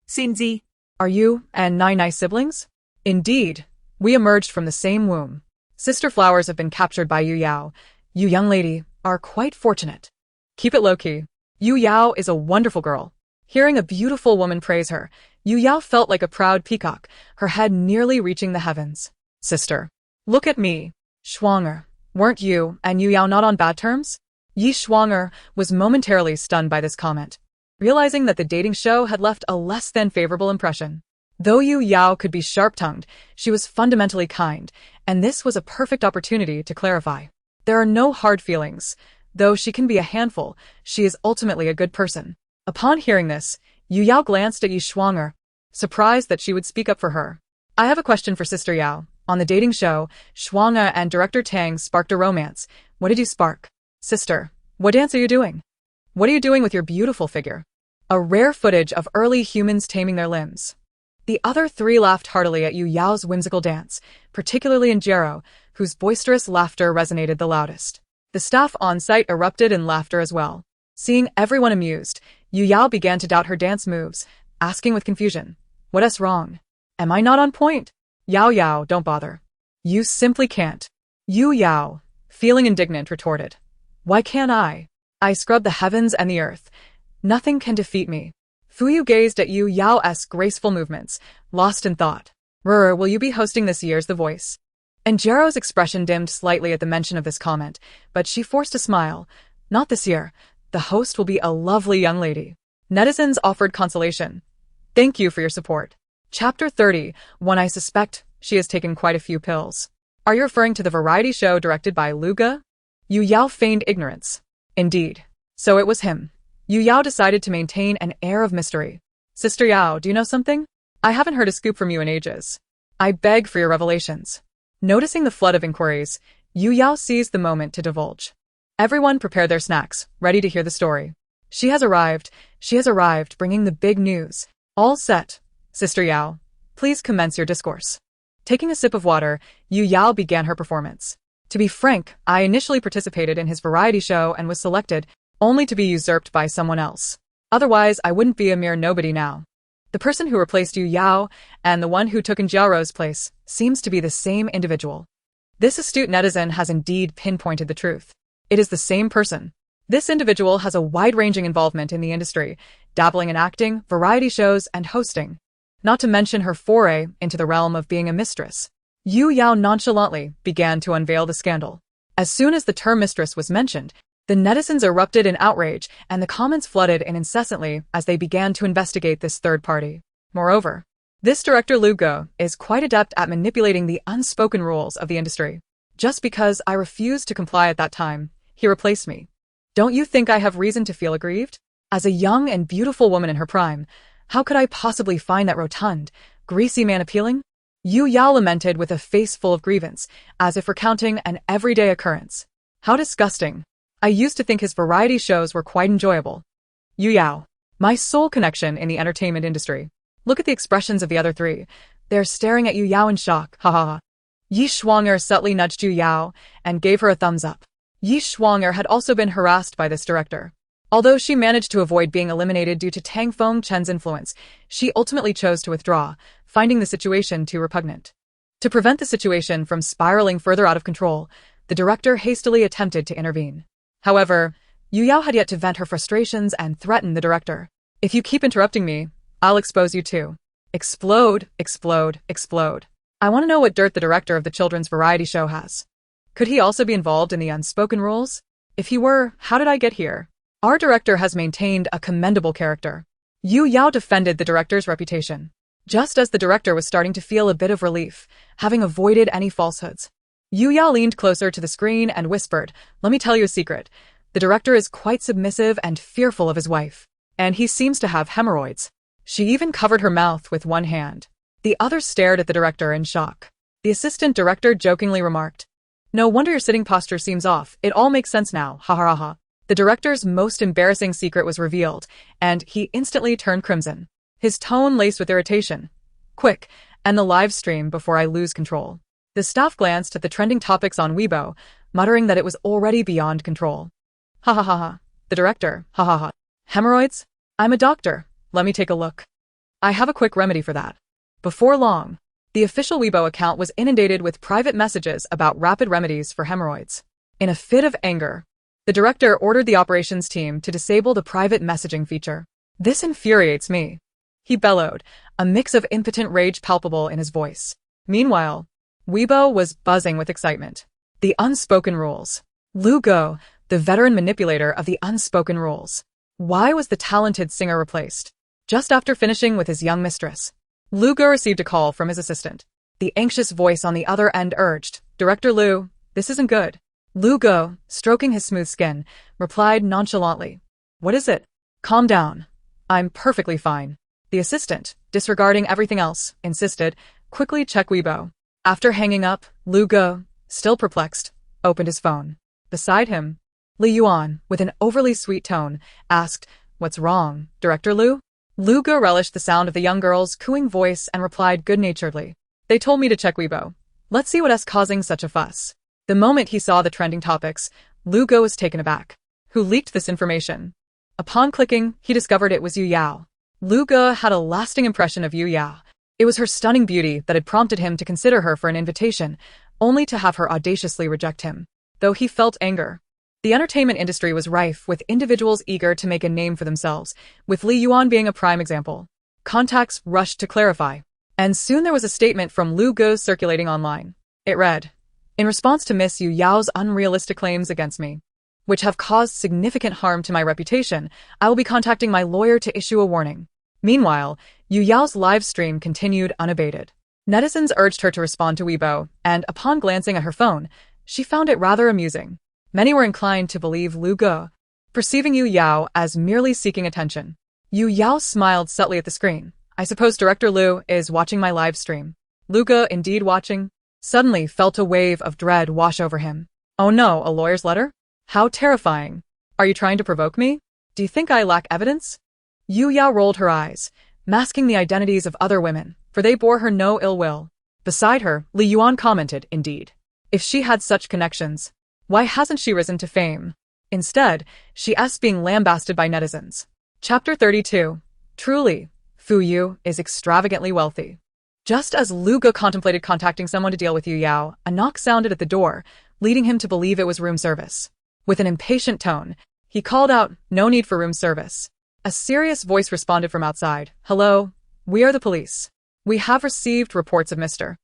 Sinzi. Are you and Nai siblings? Indeed. We emerged from the same womb. Sister flowers have been captured by Yu Yao. You young lady are quite fortunate. Keep it low-key. Yu Yao is a wonderful girl. Hearing a beautiful woman praise her, Yu Yao felt like a proud peacock, her head nearly reaching the heavens. Sister, look at me. Shuang'er, weren't you and Yu Yao not on bad terms? Yi Shuang'er was momentarily stunned by this comment, realizing that the dating show had left a less than favorable impression. Though Yu Yao could be sharp-tongued, she was fundamentally kind, and this was a perfect opportunity to clarify. There are no hard feelings. Though she can be a handful, she is ultimately a good person. Upon hearing this, Yu Yao glanced at Yi Shuang'er, surprised that she would speak up for her. I have a question for Sister Yao. On the dating show, Shuang'er and Director Tang sparked a romance. What did you spark? Sister, what dance are you doing? What are you doing with your beautiful figure? A rare footage of early humans taming their limbs. The other three laughed heartily at Yu Yao's whimsical dance, particularly Injaro, whose boisterous laughter resonated the loudest. The staff on site erupted in laughter as well. Seeing everyone amused, Yu Yao began to doubt her dance moves, asking with confusion, What's wrong? Am I not on point? Yao, don't bother. You simply can't. Yu Yao, feeling indignant, retorted. Why can't I? I scrub the heavens and the earth. Nothing can defeat me. Fuyu gazed at Yu Yao's graceful movements, lost in thought. Will you be hosting this year's The Voice? Angero's expression dimmed slightly at the mention of this comment, but she forced a smile. Not this year. The host will be a lovely young lady. Netizens offered consolation. Thank you for your support. Chapter 30, When I suspect she has taken quite a few pills. Are you referring to the variety show directed by Luga? Yu Yao feigned ignorance. Indeed. So it was him. Yu Yao decided to maintain an air of mystery. Sister Yao, do you know something? I haven't heard a scoop from you in ages. I beg for your revelations. Noticing the flood of inquiries, Yu Yao seized the moment to divulge. Everyone prepared their snacks, ready to hear the story. She has arrived, bringing the big news. All set. Sister Yao, please commence your discourse. Taking a sip of water, Yu Yao began her performance. To be frank, I initially participated in his variety show and was selected, only to be usurped by someone else. Otherwise, I wouldn't be a mere nobody now. The person who replaced Yu Yao and the one who took Injiaro's place seems to be the same individual. This astute netizen has indeed pinpointed the truth. It is the same person. This individual has a wide-ranging involvement in the industry, dabbling in acting, variety shows, and hosting. Not to mention her foray into the realm of being a mistress. Yu Yao nonchalantly began to unveil the scandal. As soon as the term mistress was mentioned, the netizens erupted in outrage and the comments flooded in incessantly as they began to investigate this third party. Moreover, this director Lu Go is quite adept at manipulating the unspoken rules of the industry. Just because I refused to comply at that time, he replaced me. Don't you think I have reason to feel aggrieved? As a young and beautiful woman in her prime, how could I possibly find that rotund, greasy man appealing? Yu Yao lamented with a face full of grievance, as if recounting an everyday occurrence. How disgusting. I used to think his variety shows were quite enjoyable. Yu Yao, my sole connection in the entertainment industry. Look at the expressions of the other three. They're staring at Yu Yao in shock, ha ha ha. Yi Shuanger subtly nudged Yu Yao and gave her a thumbs up. Yi Shuanger had also been harassed by this director. Although she managed to avoid being eliminated due to Tang Feng Chen's influence, she ultimately chose to withdraw, finding the situation too repugnant. To prevent the situation from spiraling further out of control, the director hastily attempted to intervene. However, Yu Yao had yet to vent her frustrations and threaten the director. If you keep interrupting me, I'll expose you too. Explode, explode, explode. I want to know what dirt the director of the children's variety show has. Could he also be involved in the unspoken rules? If he were, how did I get here? Our director has maintained a commendable character. Yu Yao defended the director's reputation. Just as the director was starting to feel a bit of relief, having avoided any falsehoods. Yu Yao leaned closer to the screen and whispered, "Let me tell you a secret. The director is quite submissive and fearful of his wife. And he seems to have hemorrhoids." She even covered her mouth with one hand. The other stared at the director in shock. The assistant director jokingly remarked, "No wonder your sitting posture seems off. It all makes sense now, ha ha ha." The director's most embarrassing secret was revealed, and he instantly turned crimson. His tone laced with irritation. "Quick, end the live stream before I lose control." The staff glanced at the trending topics on Weibo, muttering that it was already beyond control. Ha ha ha ha. The director, ha ha ha. Hemorrhoids? I'm a doctor. Let me take a look. I have a quick remedy for that. Before long, the official Weibo account was inundated with private messages about rapid remedies for hemorrhoids. In a fit of anger, the director ordered the operations team to disable the private messaging feature. "This infuriates me," he bellowed, a mix of impotent rage palpable in his voice. Meanwhile, Weibo was buzzing with excitement. The unspoken rules. Lu Go, the veteran manipulator of the unspoken rules. Why was the talented singer replaced? Just after finishing with his young mistress, Lu Go received a call from his assistant. The anxious voice on the other end urged, "Director Lu, this isn't good." Lu Go, stroking his smooth skin, replied nonchalantly, "What is it? Calm down. I'm perfectly fine." The assistant, disregarding everything else, insisted, "Quickly check Weibo." After hanging up, Lu Go, still perplexed, opened his phone. Beside him, Li Yuan, with an overly sweet tone, asked, "What's wrong, Director Lu?" Lu Go relished the sound of the young girl's cooing voice and replied good-naturedly, "They told me to check Weibo. Let's see what's causing such a fuss." The moment he saw the trending topics, Lu Go was taken aback. Who leaked this information? Upon clicking, he discovered it was Yu Yao. Lu Go had a lasting impression of Yu Yao. It was her stunning beauty that had prompted him to consider her for an invitation, only to have her audaciously reject him. Though he felt anger. The entertainment industry was rife with individuals eager to make a name for themselves, with Li Yuan being a prime example. Contacts rushed to clarify. And soon there was a statement from Lu Go circulating online. It read, "In response to Miss Yu Yao's unrealistic claims against me, which have caused significant harm to my reputation, I will be contacting my lawyer to issue a warning." Meanwhile, Yu Yao's live stream continued unabated. Netizens urged her to respond to Weibo, and upon glancing at her phone, she found it rather amusing. Many were inclined to believe Lu Go, perceiving Yu Yao as merely seeking attention. Yu Yao smiled subtly at the screen. "I suppose Director Lu is watching my live stream." Lu Go, indeed watching, suddenly felt a wave of dread wash over him. "Oh no, a lawyer's letter? How terrifying. Are you trying to provoke me? Do you think I lack evidence?" Yu Yao rolled her eyes, masking the identities of other women, for they bore her no ill will. Beside her, Li Yuan commented, "Indeed. If she had such connections, why hasn't she risen to fame?" Instead, she's being lambasted by netizens. Chapter 32. Truly, Fu Yu is extravagantly wealthy. Just as Lu Go contemplated contacting someone to deal with Yu Yao, a knock sounded at the door, leading him to believe it was room service. With an impatient tone, he called out, "No need for room service." A serious voice responded from outside, "Hello, we are the police. We have received reports of Mr.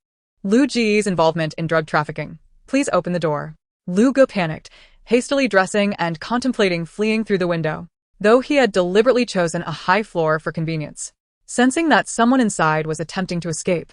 Lu Ji's involvement in drug trafficking. Please open the door." Lu Ge panicked, hastily dressing and contemplating fleeing through the window, though he had deliberately chosen a high floor for convenience. Sensing that someone inside was attempting to escape,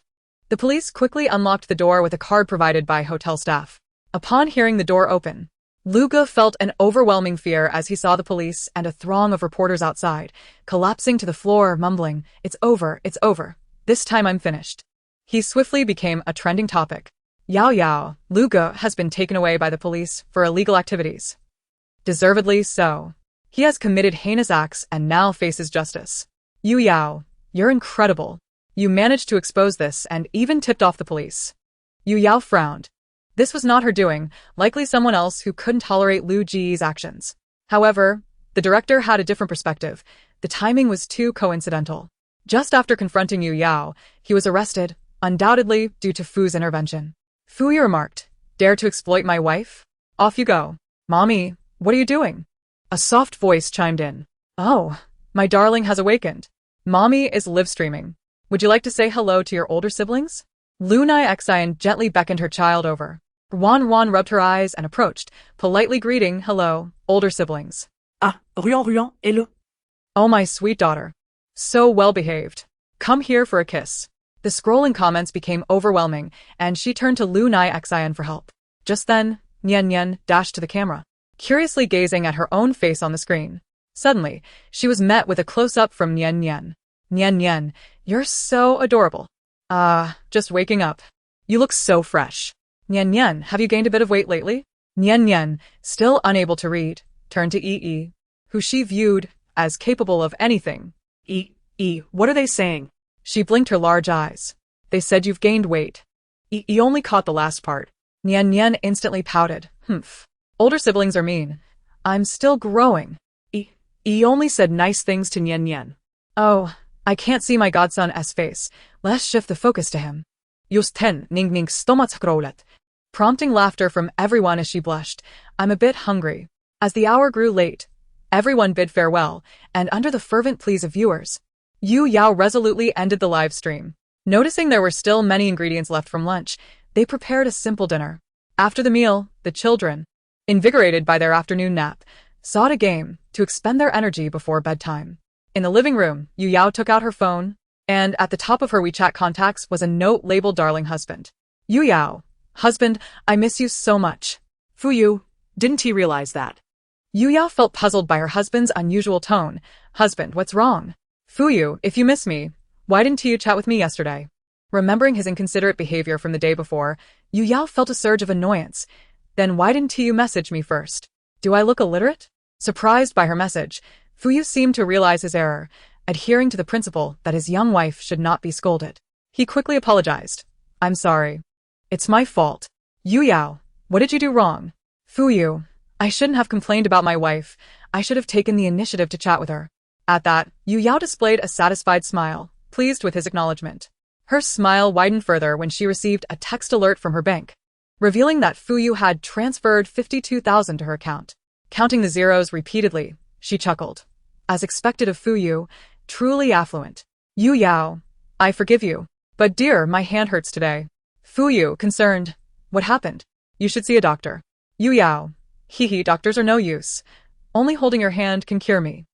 the police quickly unlocked the door with a card provided by hotel staff. Upon hearing the door open, Lu Ge felt an overwhelming fear as he saw the police and a throng of reporters outside, collapsing to the floor, mumbling, "It's over, it's over. This time I'm finished." He swiftly became a trending topic. Yao, Lu Ge has been taken away by the police for illegal activities. Deservedly so. He has committed heinous acts and now faces justice. Yu Yao, you're incredible. You managed to expose this and even tipped off the police. Yu Yao frowned. This was not her doing, likely someone else who couldn't tolerate Lu Ji's actions. However, the director had a different perspective. The timing was too coincidental. Just after confronting Yu Yao, he was arrested, undoubtedly due to Fu's intervention. Fu Yu remarked, "Dare to exploit my wife? Off you go." "Mommy, what are you doing?" A soft voice chimed in. "Oh, my darling has awakened. Mommy is live streaming. Would you like to say hello to your older siblings?" Lu Xian gently beckoned her child over. Wan rubbed her eyes and approached, politely greeting, "Hello, older siblings." Ah, Ruan, hello. "Oh, my sweet daughter. So well behaved. Come here for a kiss." The scrolling comments became overwhelming, and she turned to Lu Xian for help. Just then, Nian dashed to the camera, curiously gazing at her own face on the screen. Suddenly, she was met with a close-up from Nian. "Nian, you're so adorable." Just waking up. You look so fresh." "Nian, have you gained a bit of weight lately?" Nian, still unable to read, turned to Yi, who she viewed as capable of anything. What are they saying?" She blinked her large eyes. "They said you've gained weight." Yi only caught the last part. Nian instantly pouted. "Humph. Older siblings are mean. I'm still growing." Yi only said nice things to Nian. "Oh, I can't see my godson's face. Let's shift the focus to him." Just ten ning stomatskrolet. Prompting laughter from everyone as she blushed. "I'm a bit hungry." As the hour grew late, everyone bid farewell, and under the fervent pleas of viewers, Yu Yao resolutely ended the live stream. Noticing there were still many ingredients left from lunch, they prepared a simple dinner. After the meal, the children, invigorated by their afternoon nap, sought a game to expend their energy before bedtime. In the living room, Yu Yao took out her phone, and at the top of her WeChat contacts was a note labeled "Darling Husband." "Yu Yao, husband, I miss you so much." Fu Yu, didn't he realize that? Yu Yao felt puzzled by her husband's unusual tone. "Husband, what's wrong?" "Fu Yu, if you miss me, why didn't you chat with me yesterday?" Remembering his inconsiderate behavior from the day before, Yu Yao felt a surge of annoyance. "Then why didn't you message me first? Do I look illiterate?" Surprised by her message, Fu Yu seemed to realize his error, adhering to the principle that his young wife should not be scolded. He quickly apologized. "I'm sorry. It's my fault." "Yu Yao, what did you do wrong?" "Fu Yu, I shouldn't have complained about my wife. I should have taken the initiative to chat with her." At that, Yu Yao displayed a satisfied smile, pleased with his acknowledgement. Her smile widened further when she received a text alert from her bank, revealing that Fu Yu had transferred 52,000 to her account. Counting the zeros repeatedly, she chuckled. As expected of Fu Yu, truly affluent. "Yu Yao, I forgive you. But dear, my hand hurts today." Fu Yu, concerned. "What happened? You should see a doctor." "Yu Yao, doctors are no use. Only holding your hand can cure me."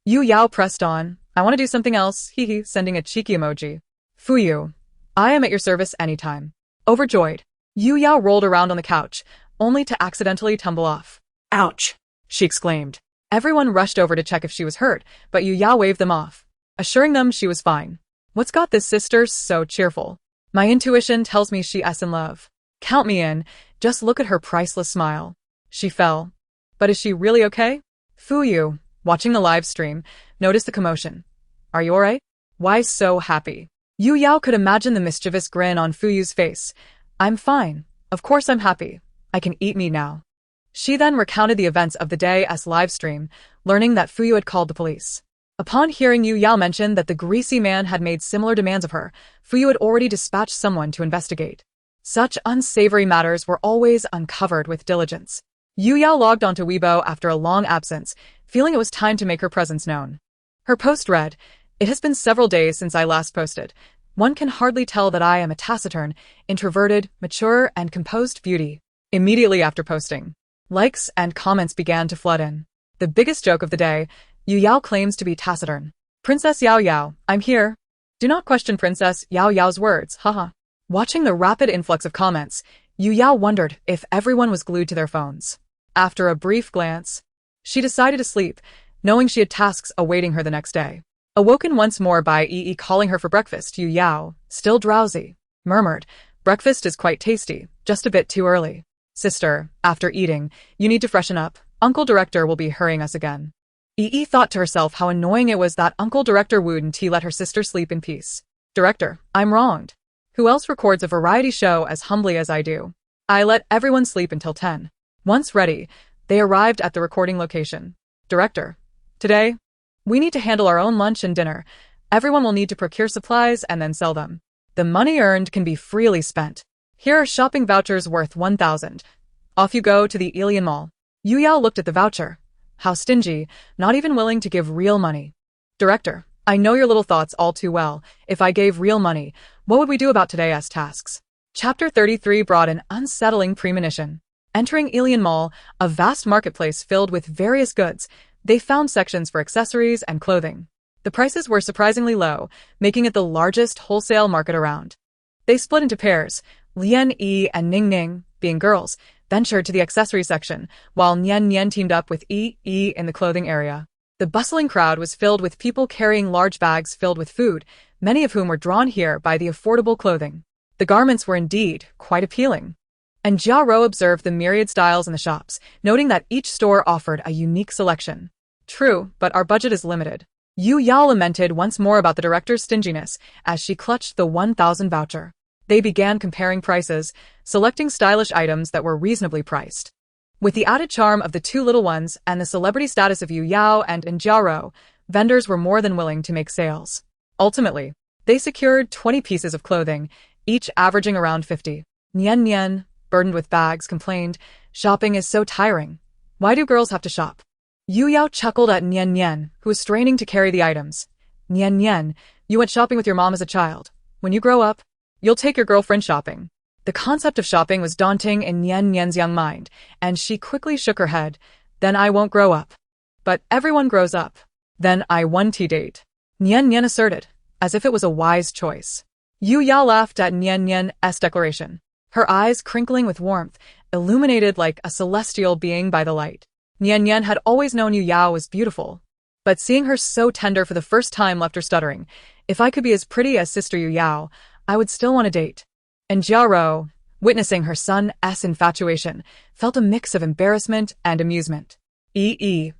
Yu Yao pressed on. "I want to do something else, sending a cheeky emoji." "Fu Yu, I am at your service anytime." Overjoyed, Yu Yao rolled around on the couch, only to accidentally tumble off. "Ouch," she exclaimed. Everyone rushed over to check if she was hurt, but Yu Yao waved them off, assuring them she was fine. "What's got this sister so cheerful? My intuition tells me she's in love. Count me in, just look at her priceless smile." She fell. But is she really okay? Fu Yu, watching the live stream, noticed the commotion. "Are you alright? Why so happy?" Yu Yao could imagine the mischievous grin on Fu Yu's face. "I'm fine. Of course I'm happy. I can eat meat now." She then recounted the events of the day as live stream, learning that Fu Yu had called the police. Upon hearing Yu Yao mention that the greasy man had made similar demands of her, Fu Yu had already dispatched someone to investigate. Such unsavory matters were always uncovered with diligence. Yu Yao logged onto Weibo after a long absence, feeling it was time to make her presence known. Her post read, "It has been several days since I last posted. One can hardly tell that I am a taciturn, introverted, mature, and composed beauty. Immediately after posting, likes and comments began to flood in. The biggest joke of the day, Yu Yao claims to be taciturn. Princess Yao Yao, I'm here. Do not question Princess Yao Yao's words, haha. Watching the rapid influx of comments, Yu Yao wondered if everyone was glued to their phones. After a brief glance, she decided to sleep, knowing she had tasks awaiting her the next day. Awoken once more by Yi calling her for breakfast, Yu Yao, still drowsy, murmured, breakfast is quite tasty, just a bit too early. Sister, after eating, you need to freshen up. Uncle Director will be hurrying us again. Yi thought to herself how annoying it was that Uncle Director wouldn't let her sister sleep in peace. Director, I'm wronged. Who else records a variety show as humbly as I do? I let everyone sleep until 10. Once ready, they arrived at the recording location. Director, today, we need to handle our own lunch and dinner. Everyone will need to procure supplies and then sell them. The money earned can be freely spent. Here are shopping vouchers worth 1,000. Off you go to the Alien Mall. Yu Yao looked at the voucher. How stingy, not even willing to give real money. Director, I know your little thoughts all too well. If I gave real money, what would we do about today's tasks? Chapter 33 brought an unsettling premonition. Entering Alien Mall, a vast marketplace filled with various goods, they found sections for accessories and clothing. The prices were surprisingly low, making it the largest wholesale market around. They split into pairs. Lian Yi and Ning Ning, being girls, ventured to the accessory section, while Nian Nian teamed up with Yi in the clothing area. The bustling crowd was filled with people carrying large bags filled with food, many of whom were drawn here by the affordable clothing. The garments were indeed quite appealing. And Jia Rou observed the myriad styles in the shops, noting that each store offered a unique selection. True, but our budget is limited. Yu Yao lamented once more about the director's stinginess as she clutched the 1,000 voucher. They began comparing prices, selecting stylish items that were reasonably priced. With the added charm of the two little ones and the celebrity status of Yu Yao and Jia Rou, vendors were more than willing to make sales. Ultimately, they secured 20 pieces of clothing, each averaging around 50. Nian Nian, burdened with bags, complained, shopping is so tiring. Why do girls have to shop? Yu Yao chuckled at Nian Nian, who was straining to carry the items. Nian Nian, you went shopping with your mom as a child. When you grow up, you'll take your girlfriend shopping. The concept of shopping was daunting in Nian Nian's young mind, and she quickly shook her head. Then I won't grow up. But everyone grows up. Then I won't date. Nian Nian asserted, as if it was a wise choice. Yu Yao laughed at Nian Nian's declaration, her eyes crinkling with warmth, illuminated like a celestial being by the light. Nian Nian had always known Yu Yao was beautiful, but seeing her so tender for the first time left her stuttering. If I could be as pretty as Sister Yu Yao, I would still want to date. And Jia Rou, witnessing her son's infatuation, felt a mix of embarrassment and amusement.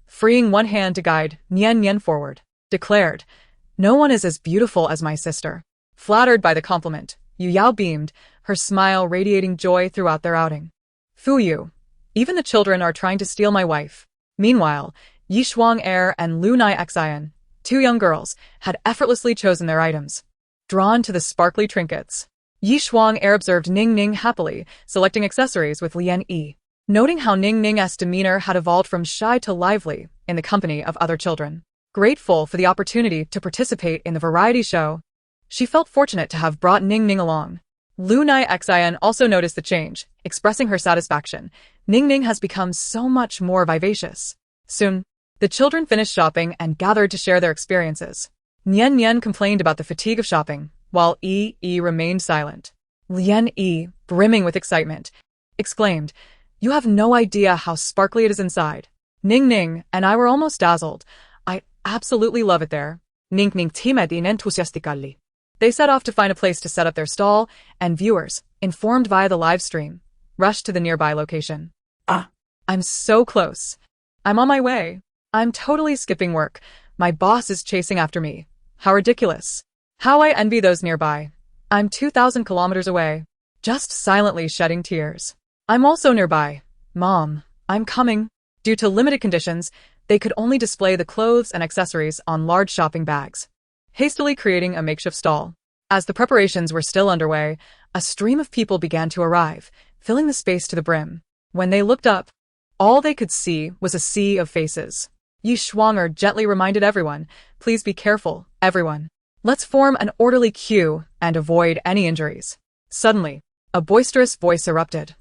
Freeing one hand to guide Nian Nian forward, declared, no one is as beautiful as my sister. Flattered by the compliment, Yu Yao beamed, her smile radiating joy throughout their outing. Fu Yu, even the children are trying to steal my wife. Meanwhile, Yi Shuang-er and Lu Nai Xian, two young girls, had effortlessly chosen their items. Drawn to the sparkly trinkets, Yi Shuang-er observed Ning Ning happily, selecting accessories with Lian Yi. Noting how Ning Ning's demeanor had evolved from shy to lively in the company of other children. Grateful for the opportunity to participate in the variety show, she felt fortunate to have brought Ning Ning along. Lu Nai Xian also noticed the change, expressing her satisfaction. Ning Ning has become so much more vivacious. Soon, the children finished shopping and gathered to share their experiences. Nian Nian complained about the fatigue of shopping, while Yi remained silent. Lian Yi, brimming with excitement, exclaimed, you have no idea how sparkly it is inside. Ning Ning and I were almost dazzled. I absolutely love it there. Ning Ning teamed in enthusiastically. They set off to find a place to set up their stall, and viewers, informed via the live stream, rushed to the nearby location. I'm so close. I'm on my way. I'm totally skipping work. My boss is chasing after me. How ridiculous. How I envy those nearby. I'm 2,000 kilometers away, just silently shedding tears. I'm also nearby. Mom, I'm coming. Due to limited conditions, they could only display the clothes and accessories on large shopping bags, hastily creating a makeshift stall. As the preparations were still underway, a stream of people began to arrive, filling the space to the brim. When they looked up, all they could see was a sea of faces. Yi Shuang-er gently reminded everyone, please be careful, everyone. Let's form an orderly queue and avoid any injuries. Suddenly, a boisterous voice erupted.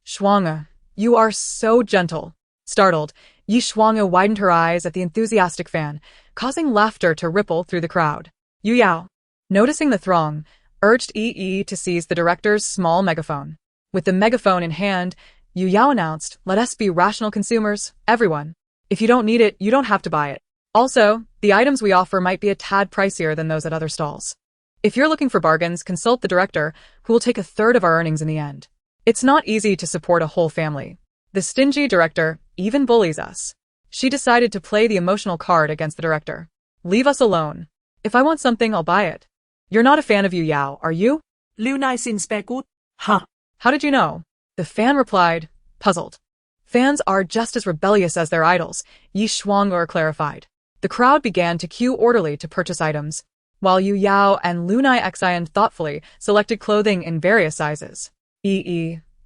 Shuang, you are so gentle. Startled, Yi Shuang widened her eyes at the enthusiastic fan, causing laughter to ripple through the crowd. Yu Yao, noticing the throng, urged Yi to seize the director's small megaphone. With the megaphone in hand, Yu Yao announced, "Let us be rational consumers, everyone. If you don't need it, you don't have to buy it. Also, the items we offer might be a tad pricier than those at other stalls. If you're looking for bargains, consult the director, who will take a third of our earnings in the end. It's not easy to support a whole family. The stingy director even bullies us." She decided to play the emotional card against the director. "Leave us alone. If I want something, I'll buy it. You're not a fan of Yu Yao, are you?" Liu Nai sin spare good. Huh. "How did you know?" The fan replied, puzzled. "Fans are just as rebellious as their idols," Yi Shuang clarified. The crowd began to queue orderly to purchase items, while Yu Yao and Lunai Xian thoughtfully selected clothing in various sizes.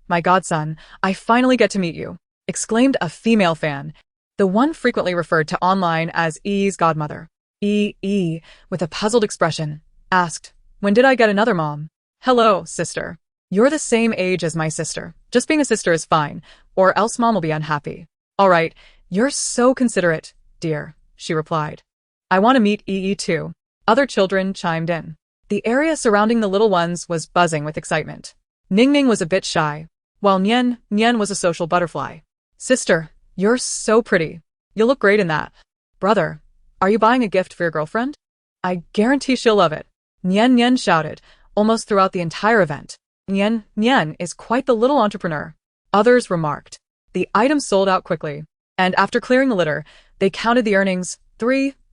My godson, I finally get to meet you," exclaimed a female fan, the one frequently referred to online as Yi's godmother. With a puzzled expression, asked, "When did I get another mom?" "Hello, sister. You're the same age as my sister. Just being a sister is fine, or else mom will be unhappy." "All right, you're so considerate, dear," she replied. "I want to meet too." Other children chimed in. The area surrounding the little ones was buzzing with excitement. Ningning was a bit shy, while Nian was a social butterfly. "Sister, you're so pretty. You'll look great in that." "Brother, are you buying a gift for your girlfriend?" "I guarantee she'll love it," Nian shouted, almost throughout the entire event. Nian is quite the little entrepreneur," others remarked. The items sold out quickly, and after clearing the litter, they counted the earnings,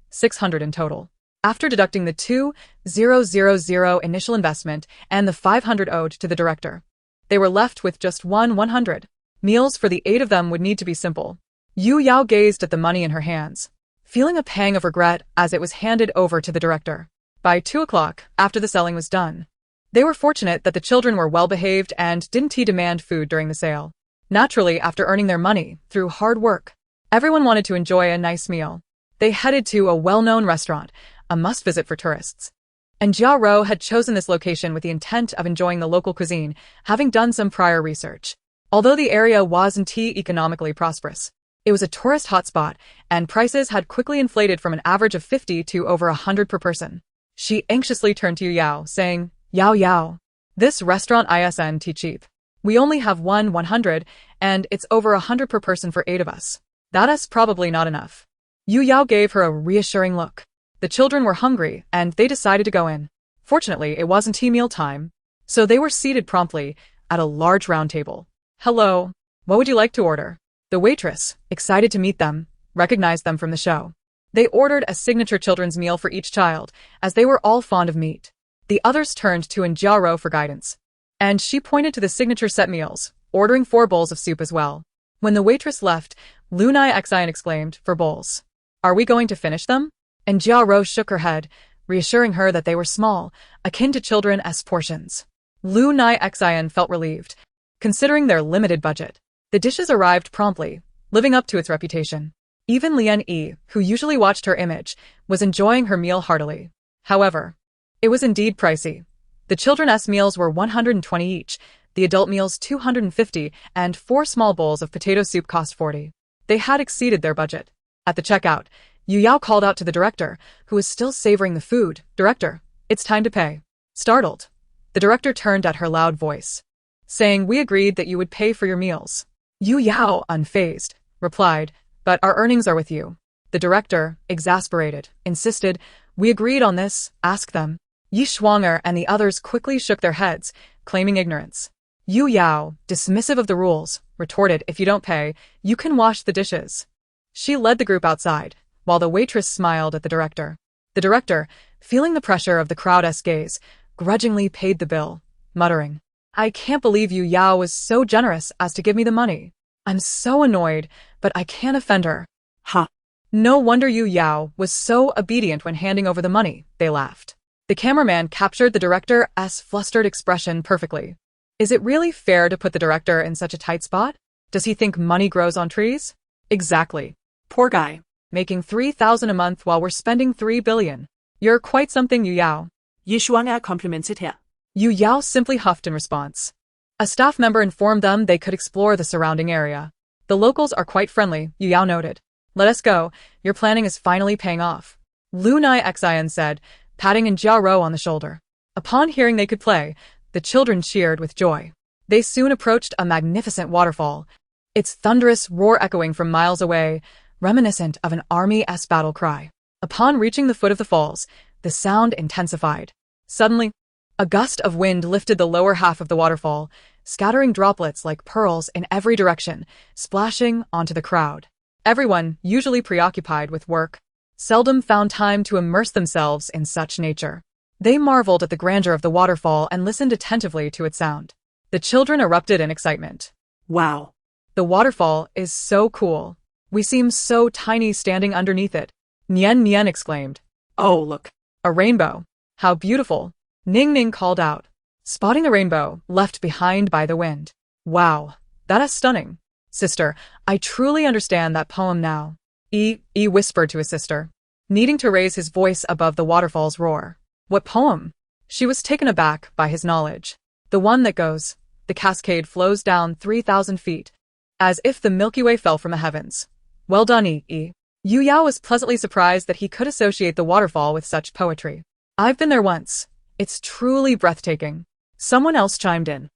600 in total. After deducting the 2,000 initial investment and the 500 owed to the director, they were left with just 100. Meals for the 8 of them would need to be simple. Yu Yao gazed at the money in her hands, feeling a pang of regret as it was handed over to the director. By 2 o'clock, after the selling was done, they were fortunate that the children were well-behaved and didn't demand food during the sale. Naturally, after earning their money through hard work, everyone wanted to enjoy a nice meal. They headed to a well-known restaurant, a must-visit for tourists. And Jia Rou had chosen this location with the intent of enjoying the local cuisine, having done some prior research. Although the area wasn't economically prosperous, it was a tourist hotspot, and prices had quickly inflated from an average of 50 to over 100 per person. She anxiously turned to Yu Yao, saying, Yao, this restaurant isn't cheap. We only have 100, and it's over 100 per person for 8 of us. That's probably not enough." Yu Yao gave her a reassuring look. The children were hungry, and they decided to go in. Fortunately, it wasn't meal time, so they were seated promptly at a large round table. "Hello, what would you like to order?" The waitress, excited to meet them, recognized them from the show. They ordered a signature children's meal for each child, as they were all fond of meat. The others turned to Jia Rou for guidance, and she pointed to the signature set meals, ordering 4 bowls of soup as well. When the waitress left, Lunai Xian exclaimed, "For bowls. Are we going to finish them?" And Jia Rou shook her head, reassuring her that they were small, akin to children's portions. Lunai Xian felt relieved, considering their limited budget. The dishes arrived promptly, living up to its reputation. Even Lian Yi, who usually watched her image, was enjoying her meal heartily. However, it was indeed pricey. The children's meals were 120 each, the adult meals 250, and 4 small bowls of potato soup cost 40. They had exceeded their budget. At the checkout, Yu Yao called out to the director, who was still savoring the food. "Director, it's time to pay." Startled, the director turned at her loud voice, saying, "We agreed that you would pay for your meals." Yu Yao, unfazed, replied, "But our earnings are with you." The director, exasperated, insisted, "We agreed on this, ask them." Yi Shuang and the others quickly shook their heads, claiming ignorance. Yu Yao, dismissive of the rules, retorted, "If you don't pay, you can wash the dishes." She led the group outside, while the waitress smiled at the director. The director, feeling the pressure of the crowd's gaze, grudgingly paid the bill, muttering, "I can't believe Yu Yao was so generous as to give me the money. I'm so annoyed, but I can't offend her." Ha! No wonder Yu Yao was so obedient when handing over the money, they laughed. The cameraman captured the director's flustered expression perfectly. Is it really fair to put the director in such a tight spot? Does he think money grows on trees? Exactly. Poor guy. Making 3,000 a month while we're spending 3 billion. You're quite something, Yu Yao. Yi Shuang complimented her. Yu Yao simply huffed in response. A staff member informed them they could explore the surrounding area. The locals are quite friendly, Yu Yao noted. Let us go, your planning is finally paying off. Lunai Xian said, patting Jiao on the shoulder. Upon hearing they could play, the children cheered with joy. They soon approached a magnificent waterfall, its thunderous roar echoing from miles away, reminiscent of an army's battle cry. Upon reaching the foot of the falls, the sound intensified. Suddenly, a gust of wind lifted the lower half of the waterfall, scattering droplets like pearls in every direction, splashing onto the crowd. Everyone, usually preoccupied with work, seldom found time to immerse themselves in such nature. They marveled at the grandeur of the waterfall and listened attentively to its sound. The children erupted in excitement. Wow. The waterfall is so cool. We seem so tiny standing underneath it. Nian Nian exclaimed. Oh, look. A rainbow. How beautiful. Ning Ning called out, spotting a rainbow left behind by the wind. Wow, that is stunning. Sister, I truly understand that poem now. Yi whispered to his sister, needing to raise his voice above the waterfall's roar. What poem? She was taken aback by his knowledge. The one that goes, the cascade flows down 3,000 feet, as if the Milky Way fell from the heavens. Well done, Yi. Yu Yao was pleasantly surprised that he could associate the waterfall with such poetry. I've been there once. It's truly breathtaking. Someone else chimed in.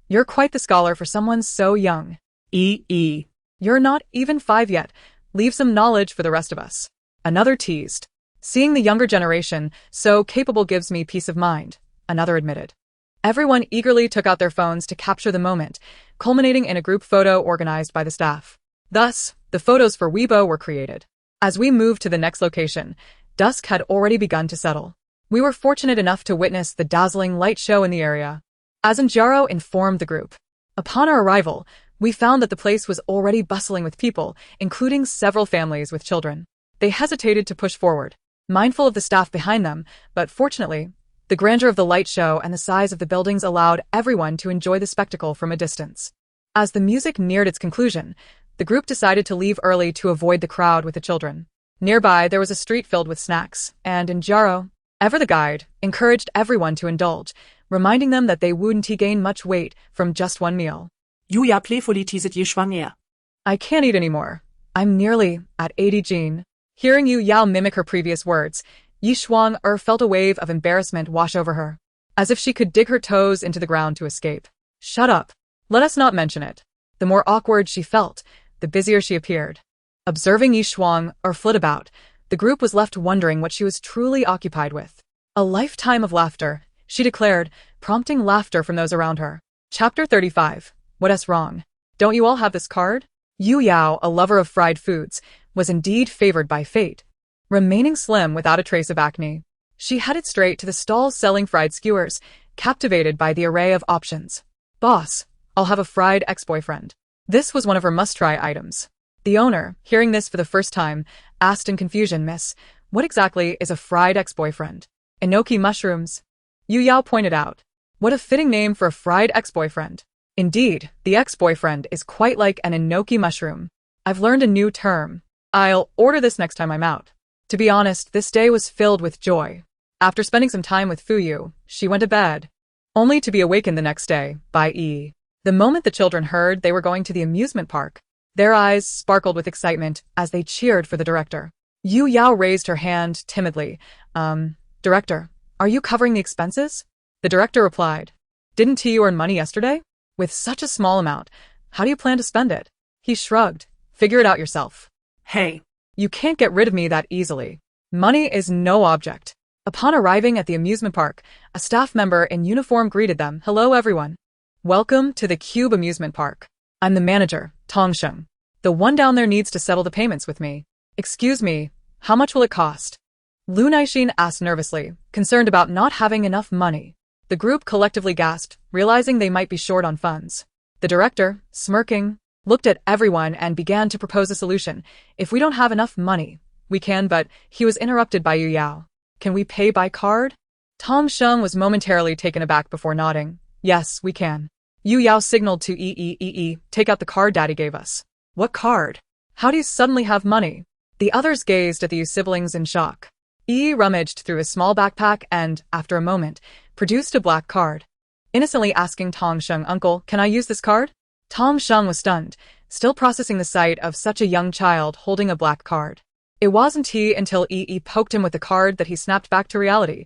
You're quite the scholar for someone so young. You're not even 5 yet. Leave some knowledge for the rest of us. Another teased. Seeing the younger generation so capable gives me peace of mind, another admitted. Everyone eagerly took out their phones to capture the moment, culminating in a group photo organized by the staff. Thus, the photos for Weibo were created. As we moved to the next location, dusk had already begun to settle. We were fortunate enough to witness the dazzling light show in the area. As Jiao informed the group. Upon our arrival, we found that the place was already bustling with people, including several families with children. They hesitated to push forward, mindful of the staff behind them, but fortunately, the grandeur of the light show and the size of the buildings allowed everyone to enjoy the spectacle from a distance. As the music neared its conclusion, the group decided to leave early to avoid the crowd with the children. Nearby, there was a street filled with snacks, and Jiao, ever the guide, encouraged everyone to indulge, reminding them that they wouldn't gain much weight from just one meal. Yu Yao playfully teased Yi Shuang. I can't eat anymore. I'm nearly at 80 Jean. Hearing Yu Yao mimic her previous words, Yi Shuang felt a wave of embarrassment wash over her, as if she could dig her toes into the ground to escape. Shut up. Let us not mention it. The more awkward she felt, the busier she appeared. Observing Yi Shuang flit about, the group was left wondering what she was truly occupied with. A lifetime of laughter, she declared, prompting laughter from those around her. Chapter 35. What's wrong? Don't you all have this card? Yu Yao, a lover of fried foods, was indeed favored by fate. Remaining slim without a trace of acne, she headed straight to the stalls selling fried skewers, captivated by the array of options. Boss, I'll have a fried ex-boyfriend. This was one of her must-try items. The owner, hearing this for the first time, asked in confusion, Miss, what exactly is a fried ex-boyfriend? Enoki mushrooms. Yu Yao pointed out. What a fitting name for a fried ex-boyfriend. Indeed, the ex-boyfriend is quite like an enoki mushroom. I've learned a new term. I'll order this next time I'm out. To be honest, this day was filled with joy. After spending some time with Fuyu, she went to bed, only to be awakened the next day by Yi. The moment the children heard they were going to the amusement park, their eyes sparkled with excitement as they cheered for the director. Yu Yao raised her hand timidly. Director, are you covering the expenses? The director replied. Didn't you earn money yesterday? With such a small amount, how do you plan to spend it? He shrugged. Figure it out yourself. Hey. You can't get rid of me that easily. Money is no object. Upon arriving at the amusement park, a staff member in uniform greeted them. Hello everyone. Welcome to the Cube Amusement Park. I'm the manager, Tong Sheng. The one down there needs to settle the payments with me. Excuse me, how much will it cost? Lu Naixin asked nervously, concerned about not having enough money. The group collectively gasped, realizing they might be short on funds. The director, smirking, looked at everyone and began to propose a solution. If we don't have enough money, we can, but he was interrupted by Yu Yao. Can we pay by card? Tong Sheng was momentarily taken aback before nodding. Yes, we can. Yu Yao signaled to take out the card Daddy gave us. What card? How do you suddenly have money? The others gazed at the siblings in shock. Rummaged through his small backpack and, after a moment, produced a black card. innocently asking Tong Sheng, "Uncle, can I use this card?" Tong Sheng was stunned, still processing the sight of such a young child holding a black card. It wasn't until Yi poked him with the card that he snapped back to reality.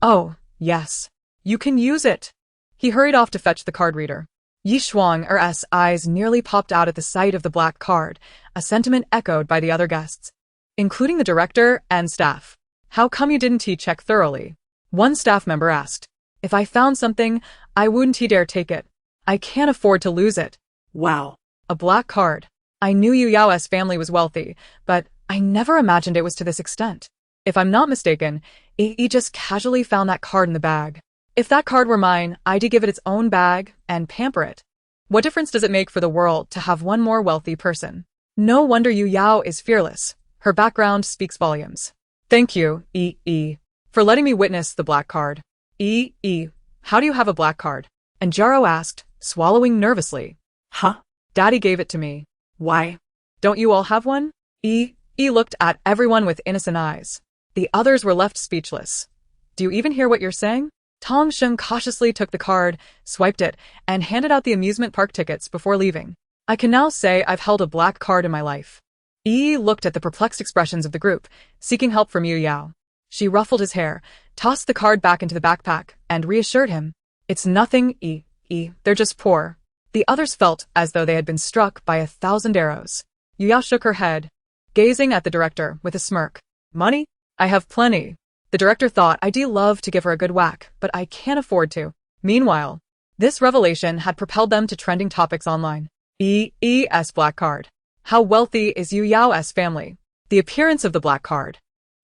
"Oh, yes. You can use it." He hurried off to fetch the card reader. Yi Shuang's eyes nearly popped out at the sight of the black card, a sentiment echoed by the other guests, including the director and staff. "How come you didn't check thoroughly?" One staff member asked. "If I found something, I wouldn't dare take it. I can't afford to lose it." Wow. A black card. I knew Yu Yao's family was wealthy, but I never imagined it was to this extent. If I'm not mistaken, Yi just casually found that card in the bag. If that card were mine, I'd give it its own bag and pamper it. What difference does it make for the world to have one more wealthy person? No wonder Yu Yao is fearless. Her background speaks volumes. "Thank you, Yi, for letting me witness the black card." Yi, how do you have a black card?" And Jaro asked, swallowing nervously. Huh? "Daddy gave it to me." Why? "Don't you all have one?" Yi looked at everyone with innocent eyes. The others were left speechless. "Do you even hear what you're saying?" Tong Sheng cautiously took the card, swiped it, and handed out the amusement park tickets before leaving. "I can now say I've held a black card in my life." Yi looked at the perplexed expressions of the group, seeking help from Yu Yao. She ruffled his hair, tossed the card back into the backpack, and reassured him. "It's nothing, Yi, they're just poor." The others felt as though they had been struck by 1,000 arrows. Yu Yao shook her head, gazing at the director with a smirk. "Money? I have plenty." The director thought, "I'd love to give her a good whack, but I can't afford to." Meanwhile, this revelation had propelled them to trending topics online. Yi's black card. How wealthy is Yu Yao's family? The appearance of the black card.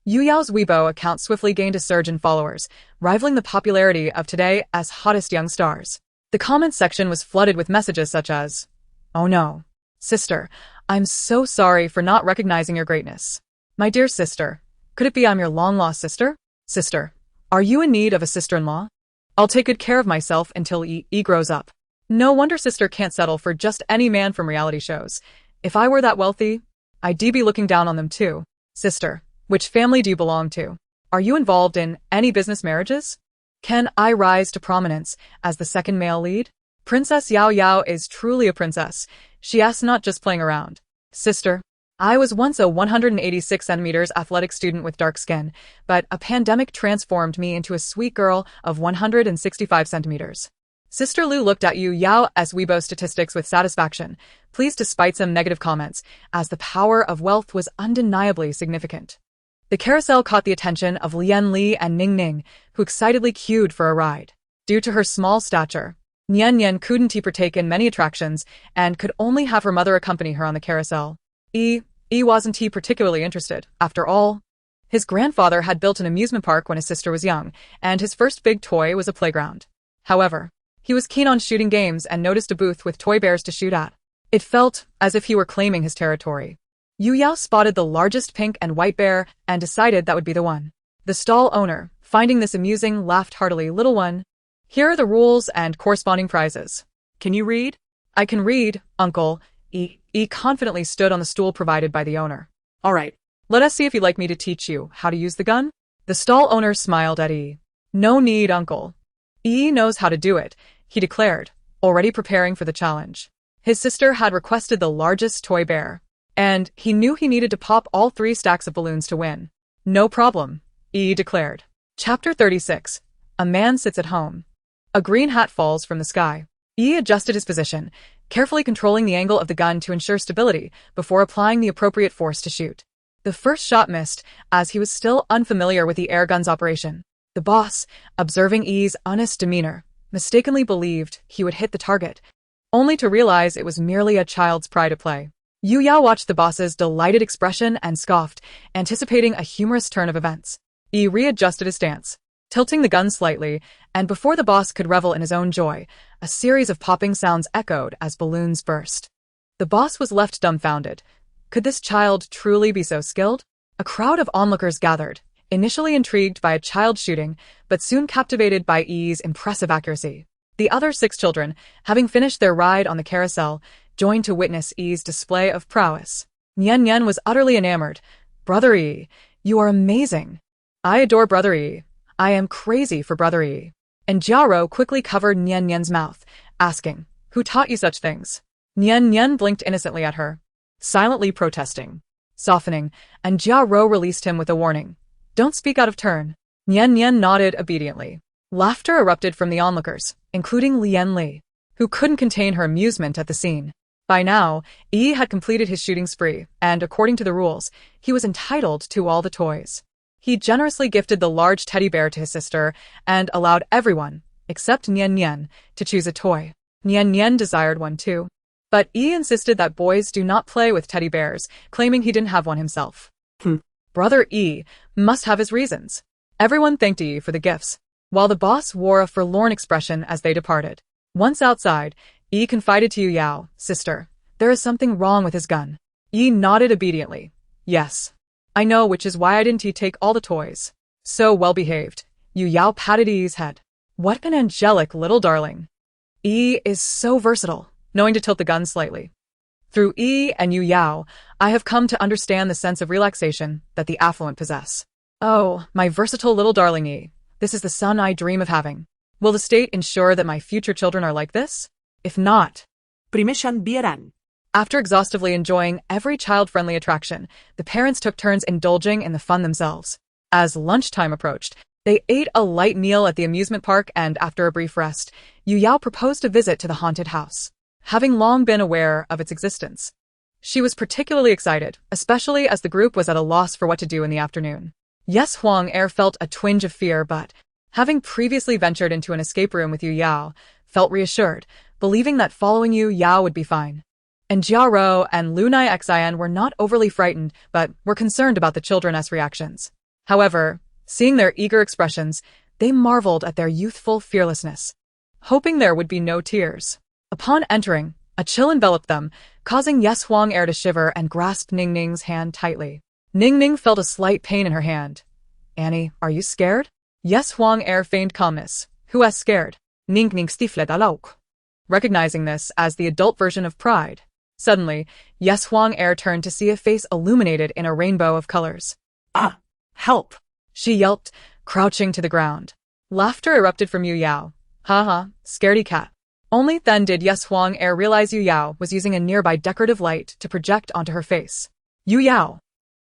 Yu Yao's Weibo account swiftly gained a surge in followers, rivaling the popularity of today as hottest young stars. The comments section was flooded with messages such as, "Oh no. Sister, I'm so sorry for not recognizing your greatness. My dear sister, could it be I'm your long-lost sister? Sister, are you in need of a sister-in-law? I'll take good care of myself until Yi grows up." No wonder sister can't settle for just any man from reality shows. If I were that wealthy, I'd be looking down on them too. Sister, which family do you belong to? Are you involved in any business marriages? Can I rise to prominence as the second male lead? Princess Yao is truly a princess. She is not just playing around. Sister, I was once a 186 centimeters athletic student with dark skin, but a pandemic transformed me into a sweet girl of 165 centimeters. Sister Lu looked at Yu Yao's Weibo statistics with satisfaction, pleased despite some negative comments, as the power of wealth was undeniably significant. The carousel caught the attention of Lian Li and Ning Ning, who excitedly queued for a ride. Due to her small stature, Nian couldn't partake in many attractions and could only have her mother accompany her on the carousel. Yi wasn't particularly interested. After all, his grandfather had built an amusement park when his sister was young, and his first big toy was a playground. However, he was keen on shooting games and noticed a booth with toy bears to shoot at. It felt as if he were claiming his territory. Yu Yao spotted the largest pink and white bear and decided that would be the one. The stall owner, finding this amusing, laughed heartily. "Little one, here are the rules and corresponding prizes. Can you read?" "I can read, uncle." Yi confidently stood on the stool provided by the owner. "All right, let us see if you'd like me to teach you how to use the gun." The stall owner smiled at Yi. "No need, uncle. Yi knows how to do it," he declared, already preparing for the challenge. His sister had requested the largest toy bear, and he knew he needed to pop all 3 stacks of balloons to win. "No problem," Yi declared. Chapter 36. A man sits at home. A green hat falls from the sky. Yi adjusted his position, carefully controlling the angle of the gun to ensure stability before applying the appropriate force to shoot. The first shot missed, as he was still unfamiliar with the air gun's operation. The boss, observing Yi's honest demeanor, mistakenly believed he would hit the target, only to realize it was merely a child's pride at play. Yu Yao watched the boss's delighted expression and scoffed, anticipating a humorous turn of events. Yi readjusted his stance, tilting the gun slightly, and before the boss could revel in his own joy, a series of popping sounds echoed as balloons burst. The boss was left dumbfounded. Could this child truly be so skilled? A crowd of onlookers gathered, initially intrigued by a child shooting, but soon captivated by Yi's impressive accuracy. The other 6 children, having finished their ride on the carousel, joined to witness Yi's display of prowess. Nian was utterly enamored. "Brother Yi, you are amazing. I adore Brother Yi. I am crazy for Brother Yi." and Jiao quickly covered Nian Nian's mouth, asking, "Who taught you such things?" Nian Nian blinked innocently at her, silently protesting. Softening, and Jiao released him with a warning. "Don't speak out of turn." Nian Nian nodded obediently. Laughter erupted from the onlookers, including Lian Li, who couldn't contain her amusement at the scene. By now, Yi had completed his shooting spree, and according to the rules, he was entitled to all the toys. He generously gifted the large teddy bear to his sister and allowed everyone, except Nian Nian, to choose a toy. Nian Nian desired one too. But Yi insisted that boys do not play with teddy bears, claiming he didn't have one himself. Brother Yi must have his reasons. Everyone thanked Yi for the gifts, while the boss wore a forlorn expression as they departed. Once outside, Yi confided to Yu Yao, "Sister, there is something wrong with his gun." Yi nodded obediently. "Yes. I know, which is why I didn't take all the toys." "So well behaved." Yu Yao patted Yi's head. "What an angelic little darling." Yi is so versatile, knowing to tilt the gun slightly. Through Yi and Yu Yao, I have come to understand the sense of relaxation that the affluent possess. Oh, my versatile little darling Yi, this is the son I dream of having. Will the state ensure that my future children are like this? If not, Primeshan Bieran. After exhaustively enjoying every child-friendly attraction, the parents took turns indulging in the fun themselves. As lunchtime approached, they ate a light meal at the amusement park, and after a brief rest, Yu Yao proposed a visit to the haunted house. Having long been aware of its existence, she was particularly excited, especially as the group was at a loss for what to do in the afternoon. Yes, Huang Er felt a twinge of fear, but, having previously ventured into an escape room with Yu Yao, felt reassured, believing that following Yu Yao would be fine. And Jiao and Lunai Xian were not overly frightened, but were concerned about the children's reactions. However, seeing their eager expressions, they marveled at their youthful fearlessness, hoping there would be no tears. Upon entering, a chill enveloped them, causing Yes Huang Er to shiver and grasp Ning Ning's hand tightly. Ning Ning felt a slight pain in her hand. "Annie, are you scared?" Yes Huang Er feigned calmness. "Who is scared?" Ning Ning stifled a lauk. Recognizing this as the adult version of pride. Suddenly, Yes Huang Er turned to see a face illuminated in a rainbow of colors. "Ah, help!" she yelped, crouching to the ground. Laughter erupted from Yu Yao. "Ha, scaredy cat." Only then did Yes Huang Er realize Yu Yao was using a nearby decorative light to project onto her face. "Yu Yao,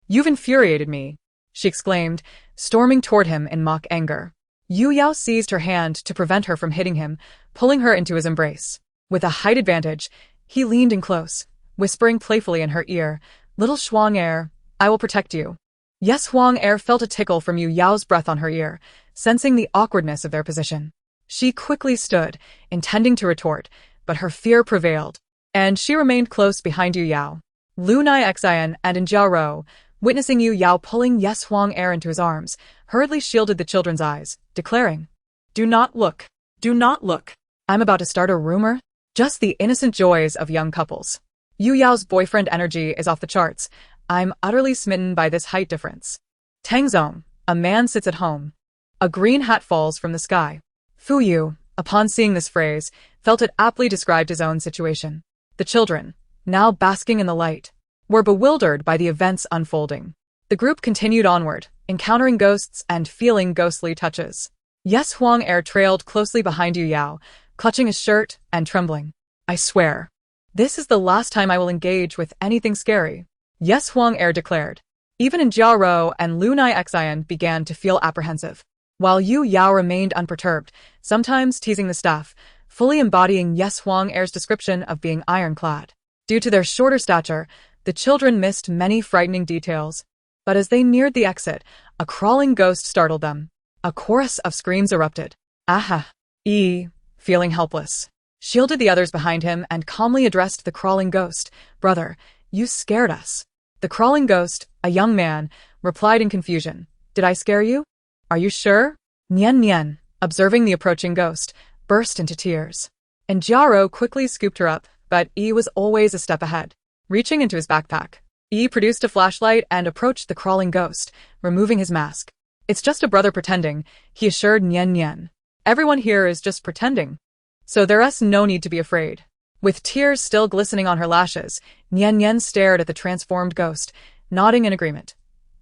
you've infuriated me," she exclaimed, storming toward him in mock anger. Yu Yao seized her hand to prevent her from hitting him, pulling her into his embrace. With a height advantage, he leaned in close, whispering playfully in her ear, "Little Huang Er, I will protect you." Yes Huang Er felt a tickle from Yu Yao's breath on her ear, sensing the awkwardness of their position. She quickly stood, intending to retort, but her fear prevailed, and she remained close behind Yu Yao. Lunai Xian and Jiao, witnessing Yu Yao pulling Yes Huang Er into his arms, hurriedly shielded the children's eyes, declaring, "Do not look. Do not look. I'm about to start a rumor." Just the innocent joys of young couples. Yu Yao's boyfriend energy is off the charts. I'm utterly smitten by this height difference. Tangzong, a man sits at home. A green hat falls from the sky. Fu Yu, upon seeing this phrase, felt it aptly described his own situation. The children, now basking in the light, were bewildered by the events unfolding. The group continued onward, encountering ghosts and feeling ghostly touches. Yes Huang Er trailed closely behind Yu Yao, clutching his shirt and trembling. "I swear, this is the last time I will engage with anything scary," Yes Huang Er declared. Even Jiao and Lunai Xian began to feel apprehensive, while Yu Yao remained unperturbed, sometimes teasing the staff, fully embodying Yes Huang Er's description of being ironclad. Due to their shorter stature, the children missed many frightening details. But as they neared the exit, a crawling ghost startled them. A chorus of screams erupted. "Aha!" Yi, feeling helpless, shielded the others behind him and calmly addressed the crawling ghost. "Brother, you scared us." The crawling ghost, a young man, replied in confusion. "Did I scare you? Are you sure?" Nian Nian, observing the approaching ghost, burst into tears. And Jiao quickly scooped her up, but Yi was always a step ahead. Reaching into his backpack, Yi produced a flashlight and approached the crawling ghost, removing his mask. "It's just a brother pretending," he assured Nian Nian. "Everyone here is just pretending, so there's no need to be afraid." With tears still glistening on her lashes, Nian Nian stared at the transformed ghost, nodding in agreement.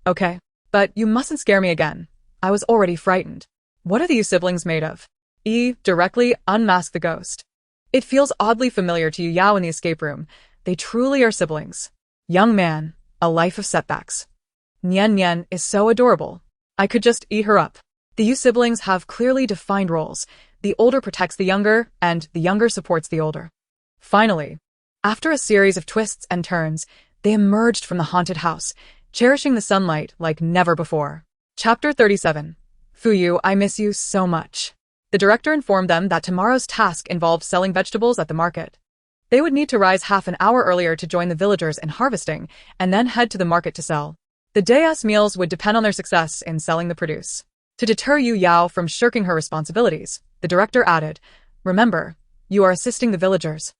"Okay, but you mustn't scare me again. I was already frightened. What are you siblings made of?" Yi directly unmasked the ghost. It feels oddly familiar to Yu Yao in the escape room. They truly are siblings. Young man, a life of setbacks. Nian Nian is so adorable. I could just eat her up. The Yu siblings have clearly defined roles. The older protects the younger, and the younger supports the older. Finally, after a series of twists and turns, they emerged from the haunted house, cherishing the sunlight like never before. Chapter 37. Fuyu, I miss you so much. The director informed them that tomorrow's task involved selling vegetables at the market. They would need to rise half an hour earlier to join the villagers in harvesting, and then head to the market to sell. The day's meals would depend on their success in selling the produce. To deter Yu Yao from shirking her responsibilities, the director added, remember, you are assisting the villagers,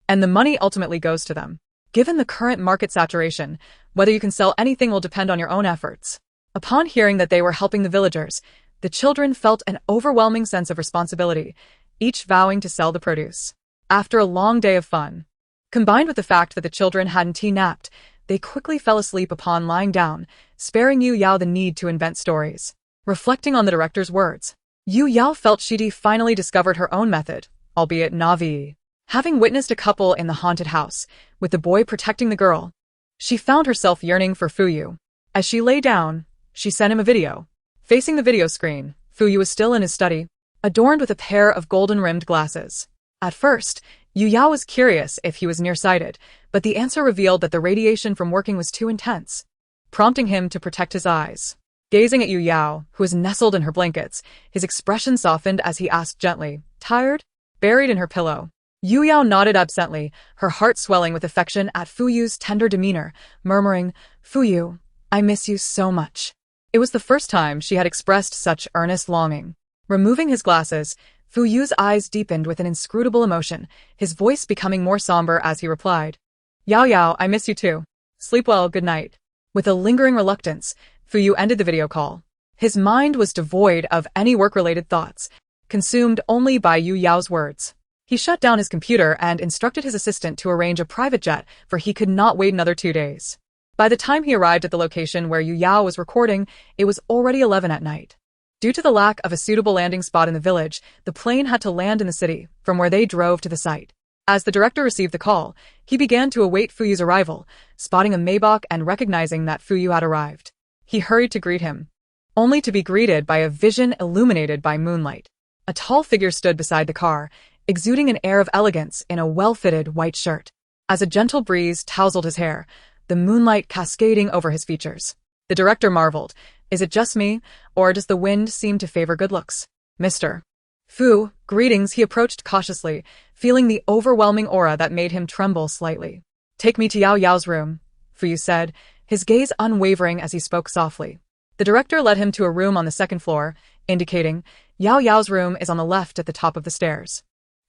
and the money ultimately goes to them. Given the current market saturation, whether you can sell anything will depend on your own efforts. Upon hearing that they were helping the villagers, the children felt an overwhelming sense of responsibility, each vowing to sell the produce. After a long day of fun, combined with the fact that the children hadn't tea-napped, they quickly fell asleep upon lying down, sparing Yu Yao the need to invent stories. Reflecting on the director's words, Yu Yao felt she'd finally discovered her own method, albeit naively. Having witnessed a couple in the haunted house, with the boy protecting the girl, she found herself yearning for Fuyu. As she lay down, she sent him a video. Facing the video screen, Fuyu was still in his study, adorned with a pair of golden-rimmed glasses. At first, Yu Yao was curious if he was nearsighted, but the answer revealed that the radiation from working was too intense, prompting him to protect his eyes. Gazing at Yu Yao, who was nestled in her blankets, his expression softened as he asked gently, tired? Buried in her pillow. Yu Yao nodded absently, her heart swelling with affection at Fuyu's tender demeanor, murmuring, Fuyu, I miss you so much. It was the first time she had expressed such earnest longing. Removing his glasses, Fuyu's eyes deepened with an inscrutable emotion, his voice becoming more somber as he replied, Yao Yao, I miss you too. Sleep well, good night. With a lingering reluctance, Fuyu ended the video call. His mind was devoid of any work-related thoughts, consumed only by Yu Yao's words. He shut down his computer and instructed his assistant to arrange a private jet, for he could not wait another 2 days. By the time he arrived at the location where Yu Yao was recording, it was already 11 at night. Due to the lack of a suitable landing spot in the village, the plane had to land in the city, from where they drove to the site. As the director received the call, he began to await Fuyu's arrival, spotting a Maybach and recognizing that Fuyu had arrived. He hurried to greet him, only to be greeted by a vision illuminated by moonlight. A tall figure stood beside the car, exuding an air of elegance in a well-fitted white shirt. As a gentle breeze tousled his hair, the moonlight cascading over his features. The director marveled, is it just me, or does the wind seem to favor good looks? Mr. Fu, greetings. He approached cautiously, feeling the overwhelming aura that made him tremble slightly. Take me to Yao Yao's room, Fu said, his gaze unwavering as he spoke softly. The director led him to a room on the second floor, indicating, Yao Yao's room is on the left at the top of the stairs.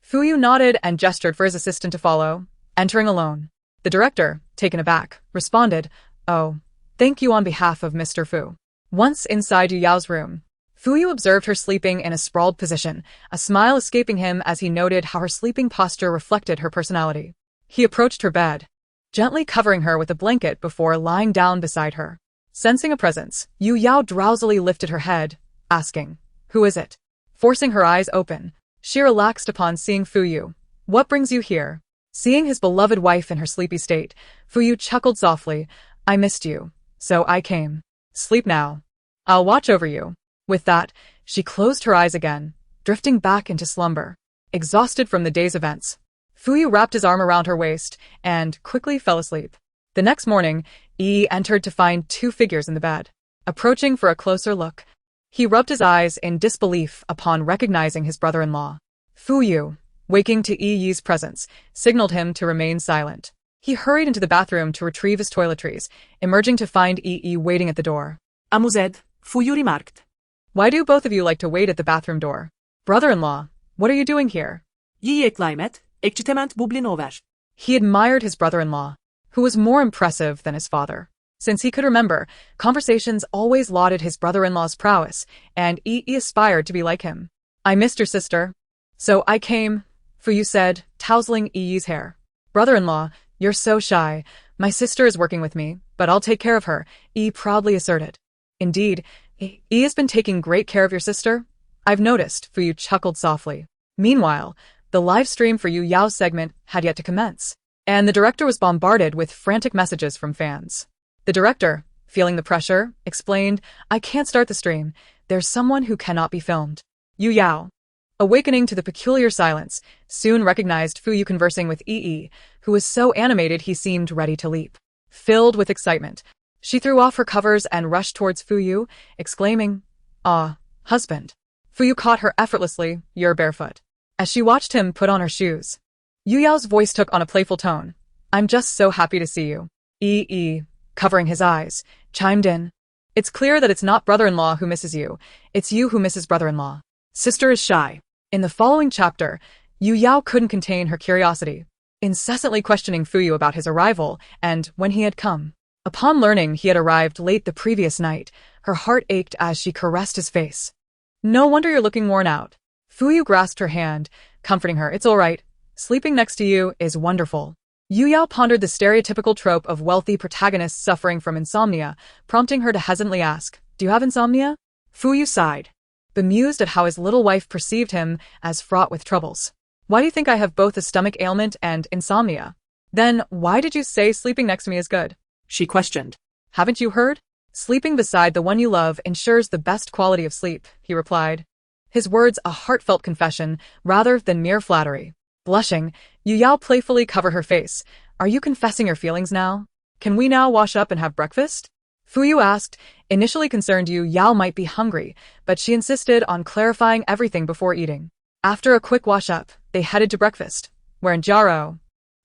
Fuyu nodded and gestured for his assistant to follow, entering alone. The director, taken aback, responded, Oh, thank you on behalf of Mr. Fu. Once inside Yu Yao's room, Fuyu observed her sleeping in a sprawled position, a smile escaping him as he noted how her sleeping posture reflected her personality. He approached her bed, gently covering her with a blanket before lying down beside her. Sensing a presence, Yu Yao drowsily lifted her head, asking, Who is it? Forcing her eyes open, she relaxed upon seeing Fuyu. What brings you here? Seeing his beloved wife in her sleepy state, Fuyu chuckled softly, I missed you, so I came. Sleep now. I'll watch over you. With that, she closed her eyes again, drifting back into slumber. Exhausted from the day's events, Fuyu wrapped his arm around her waist and quickly fell asleep. The next morning, Yi entered to find 2 figures in the bed. Approaching for a closer look, he rubbed his eyes in disbelief upon recognizing his brother-in-law. Fuyu, waking to Yi's presence, signaled him to remain silent. He hurried into the bathroom to retrieve his toiletries, emerging to find Yi waiting at the door. Amused, Fuyu remarked. Why do both of you like to wait at the bathroom door? Brother-in-law, what are you doing here? Yi eklaymet, ekcitement bublin over. He admired his brother-in-law, who was more impressive than his father. Since he could remember, conversations always lauded his brother-in-law's prowess, and Yi aspired to be like him. I missed your sister, so I came, Fuyu said, tousling Yi's hair. Brother-in-law, you're so shy. My sister is working with me, but I'll take care of her, Yi proudly asserted. Indeed, Yi has been taking great care of your sister? I've noticed, Fu Yu chuckled softly. Meanwhile, the live stream for Yu Yao's segment had yet to commence, and the director was bombarded with frantic messages from fans. The director, feeling the pressure, explained, I can't start the stream. There's someone who cannot be filmed. Yu Yao, awakening to the peculiar silence, soon recognized Fu Yu conversing with Yi, who was so animated he seemed ready to leap. Filled with excitement, she threw off her covers and rushed towards Fu Yu, exclaiming, Ah, husband. Fu Yu caught her effortlessly, you're barefoot. As she watched him put on her shoes, Yu Yao's voice took on a playful tone. I'm just so happy to see you. Yi, covering his eyes, chimed in. It's clear that it's not brother-in-law who misses you, it's you who misses brother-in-law. Sister is shy. In the following chapter, Yu Yao couldn't contain her curiosity, incessantly questioning Fu Yu about his arrival and when he had come. Upon learning he had arrived late the previous night, her heart ached as she caressed his face. No wonder you're looking worn out. Fu Yu grasped her hand, comforting her. It's all right. Sleeping next to you is wonderful. Yu Yao pondered the stereotypical trope of wealthy protagonists suffering from insomnia, prompting her to hesitantly ask, Do you have insomnia? Fu Yu sighed, bemused at how his little wife perceived him as fraught with troubles. Why do you think I have both a stomach ailment and insomnia? Then why did you say sleeping next to me is good? She questioned. Haven't you heard? Sleeping beside the one you love ensures the best quality of sleep, he replied. His words a heartfelt confession rather than mere flattery. Blushing, Yu Yao playfully covered her face. Are you confessing your feelings now? Can we now wash up and have breakfast? Fu Yu asked, initially concerned Yu Yao might be hungry, but she insisted on clarifying everything before eating. After a quick wash-up, they headed to breakfast, wherein Jaro,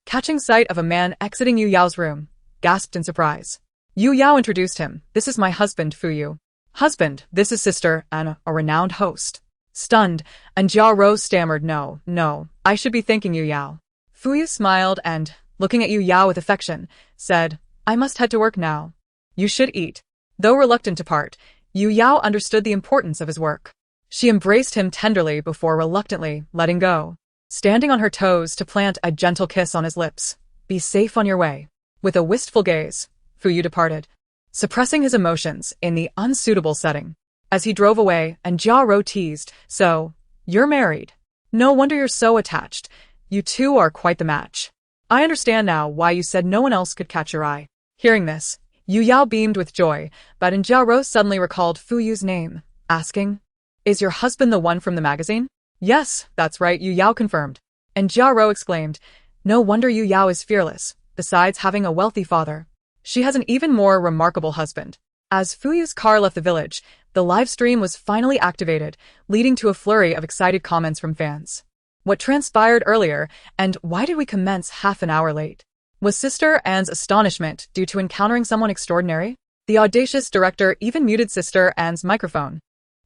catching sight of a man exiting Yu Yao's room, gasped in surprise. Yu Yao introduced him. This is my husband, Fu Yu. Husband, this is sister, Anna, a renowned host. Stunned, Jaro stammered, No, I should be thanking Yu Yao. Fu Yu smiled and, looking at Yu Yao with affection, said, I must head to work now. You should eat. Though reluctant to part, Yu Yao understood the importance of his work. She embraced him tenderly before reluctantly letting go, standing on her toes to plant a gentle kiss on his lips. Be safe on your way. With a wistful gaze, Fu Yu departed, suppressing his emotions in the unsuitable setting. As he drove away, Jaro teased, So, you're married. No wonder you're so attached. You two are quite the match. I understand now why you said no one else could catch your eye. Hearing this, Yu Yao beamed with joy, but Jaro suddenly recalled Fu Yu's name, asking, Is your husband the one from the magazine? Yes, that's right, Yu Yao confirmed. Jaro exclaimed, No wonder Yu Yao is fearless. Besides having a wealthy father, she has an even more remarkable husband. As Fu Yu's car left the village, the live stream was finally activated, leading to a flurry of excited comments from fans. What transpired earlier, and why did we commence half an hour late? Was Sister Anne's astonishment due to encountering someone extraordinary? The audacious director even muted Sister Anne's microphone,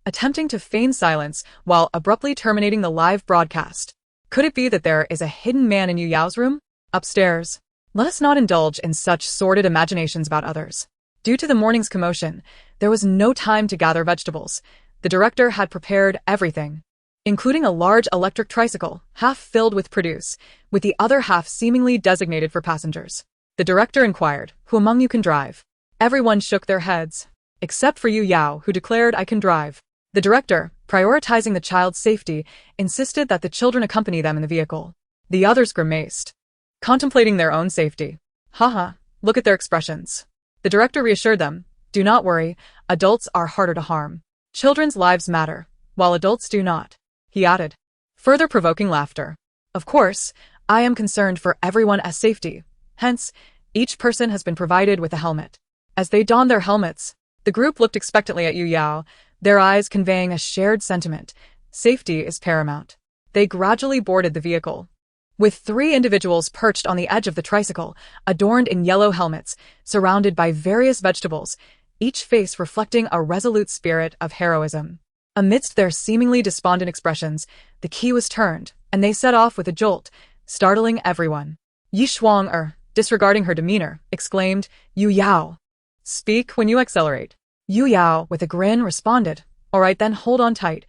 attempting to feign silence while abruptly terminating the live broadcast. Could it be that there is a hidden man in Yu Yao's room? Upstairs. Let us not indulge in such sordid imaginations about others. Due to the morning's commotion, there was no time to gather vegetables. The director had prepared everything, including a large electric tricycle, half filled with produce, with the other half seemingly designated for passengers. The director inquired, Who among you can drive? Everyone shook their heads, except for Yu Yao, who declared, I can drive. The director, prioritizing the child's safety, insisted that the children accompany them in the vehicle. The others grimaced, contemplating their own safety. Haha, look at their expressions. The director reassured them, Do not worry, adults are harder to harm. Children's lives matter, while adults do not. He added, further provoking laughter. Of course, I am concerned for everyone's safety. Hence, each person has been provided with a helmet. As they donned their helmets, the group looked expectantly at Yu Yao, their eyes conveying a shared sentiment. Safety is paramount. They gradually boarded the vehicle, with 3 individuals perched on the edge of the tricycle, adorned in yellow helmets, surrounded by various vegetables, each face reflecting a resolute spirit of heroism. Amidst their seemingly despondent expressions, the key was turned, and they set off with a jolt, startling everyone. Yi Shuang, disregarding her demeanor, exclaimed, Yu Yao. Speak when you accelerate. Yu Yao, with a grin, responded, All right then, hold on tight.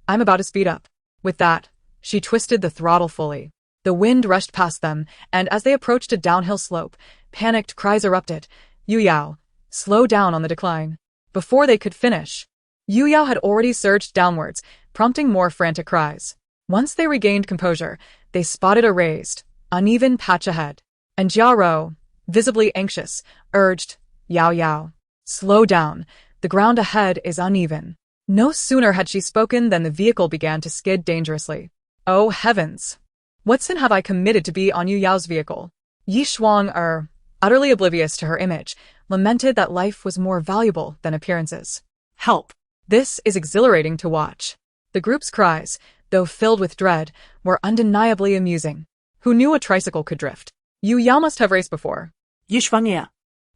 I'm about to speed up. With that, she twisted the throttle fully. The wind rushed past them, and as they approached a downhill slope, panicked cries erupted. Yu Yao, slow down on the decline. Before they could finish, Yu Yao had already surged downwards, prompting more frantic cries. Once they regained composure, they spotted a raised, uneven patch ahead. And Jiao, visibly anxious, urged, Yao Yao, slow down, the ground ahead is uneven. No sooner had she spoken than the vehicle began to skid dangerously. Oh heavens! What sin have I committed to be on Yu Yao's vehicle? Yi Shuang, utterly oblivious to her image, lamented that life was more valuable than appearances. Help! This is exhilarating to watch. The group's cries, though filled with dread, were undeniably amusing. Who knew a tricycle could drift? Yu Yao must have raced before. Yi Shuang,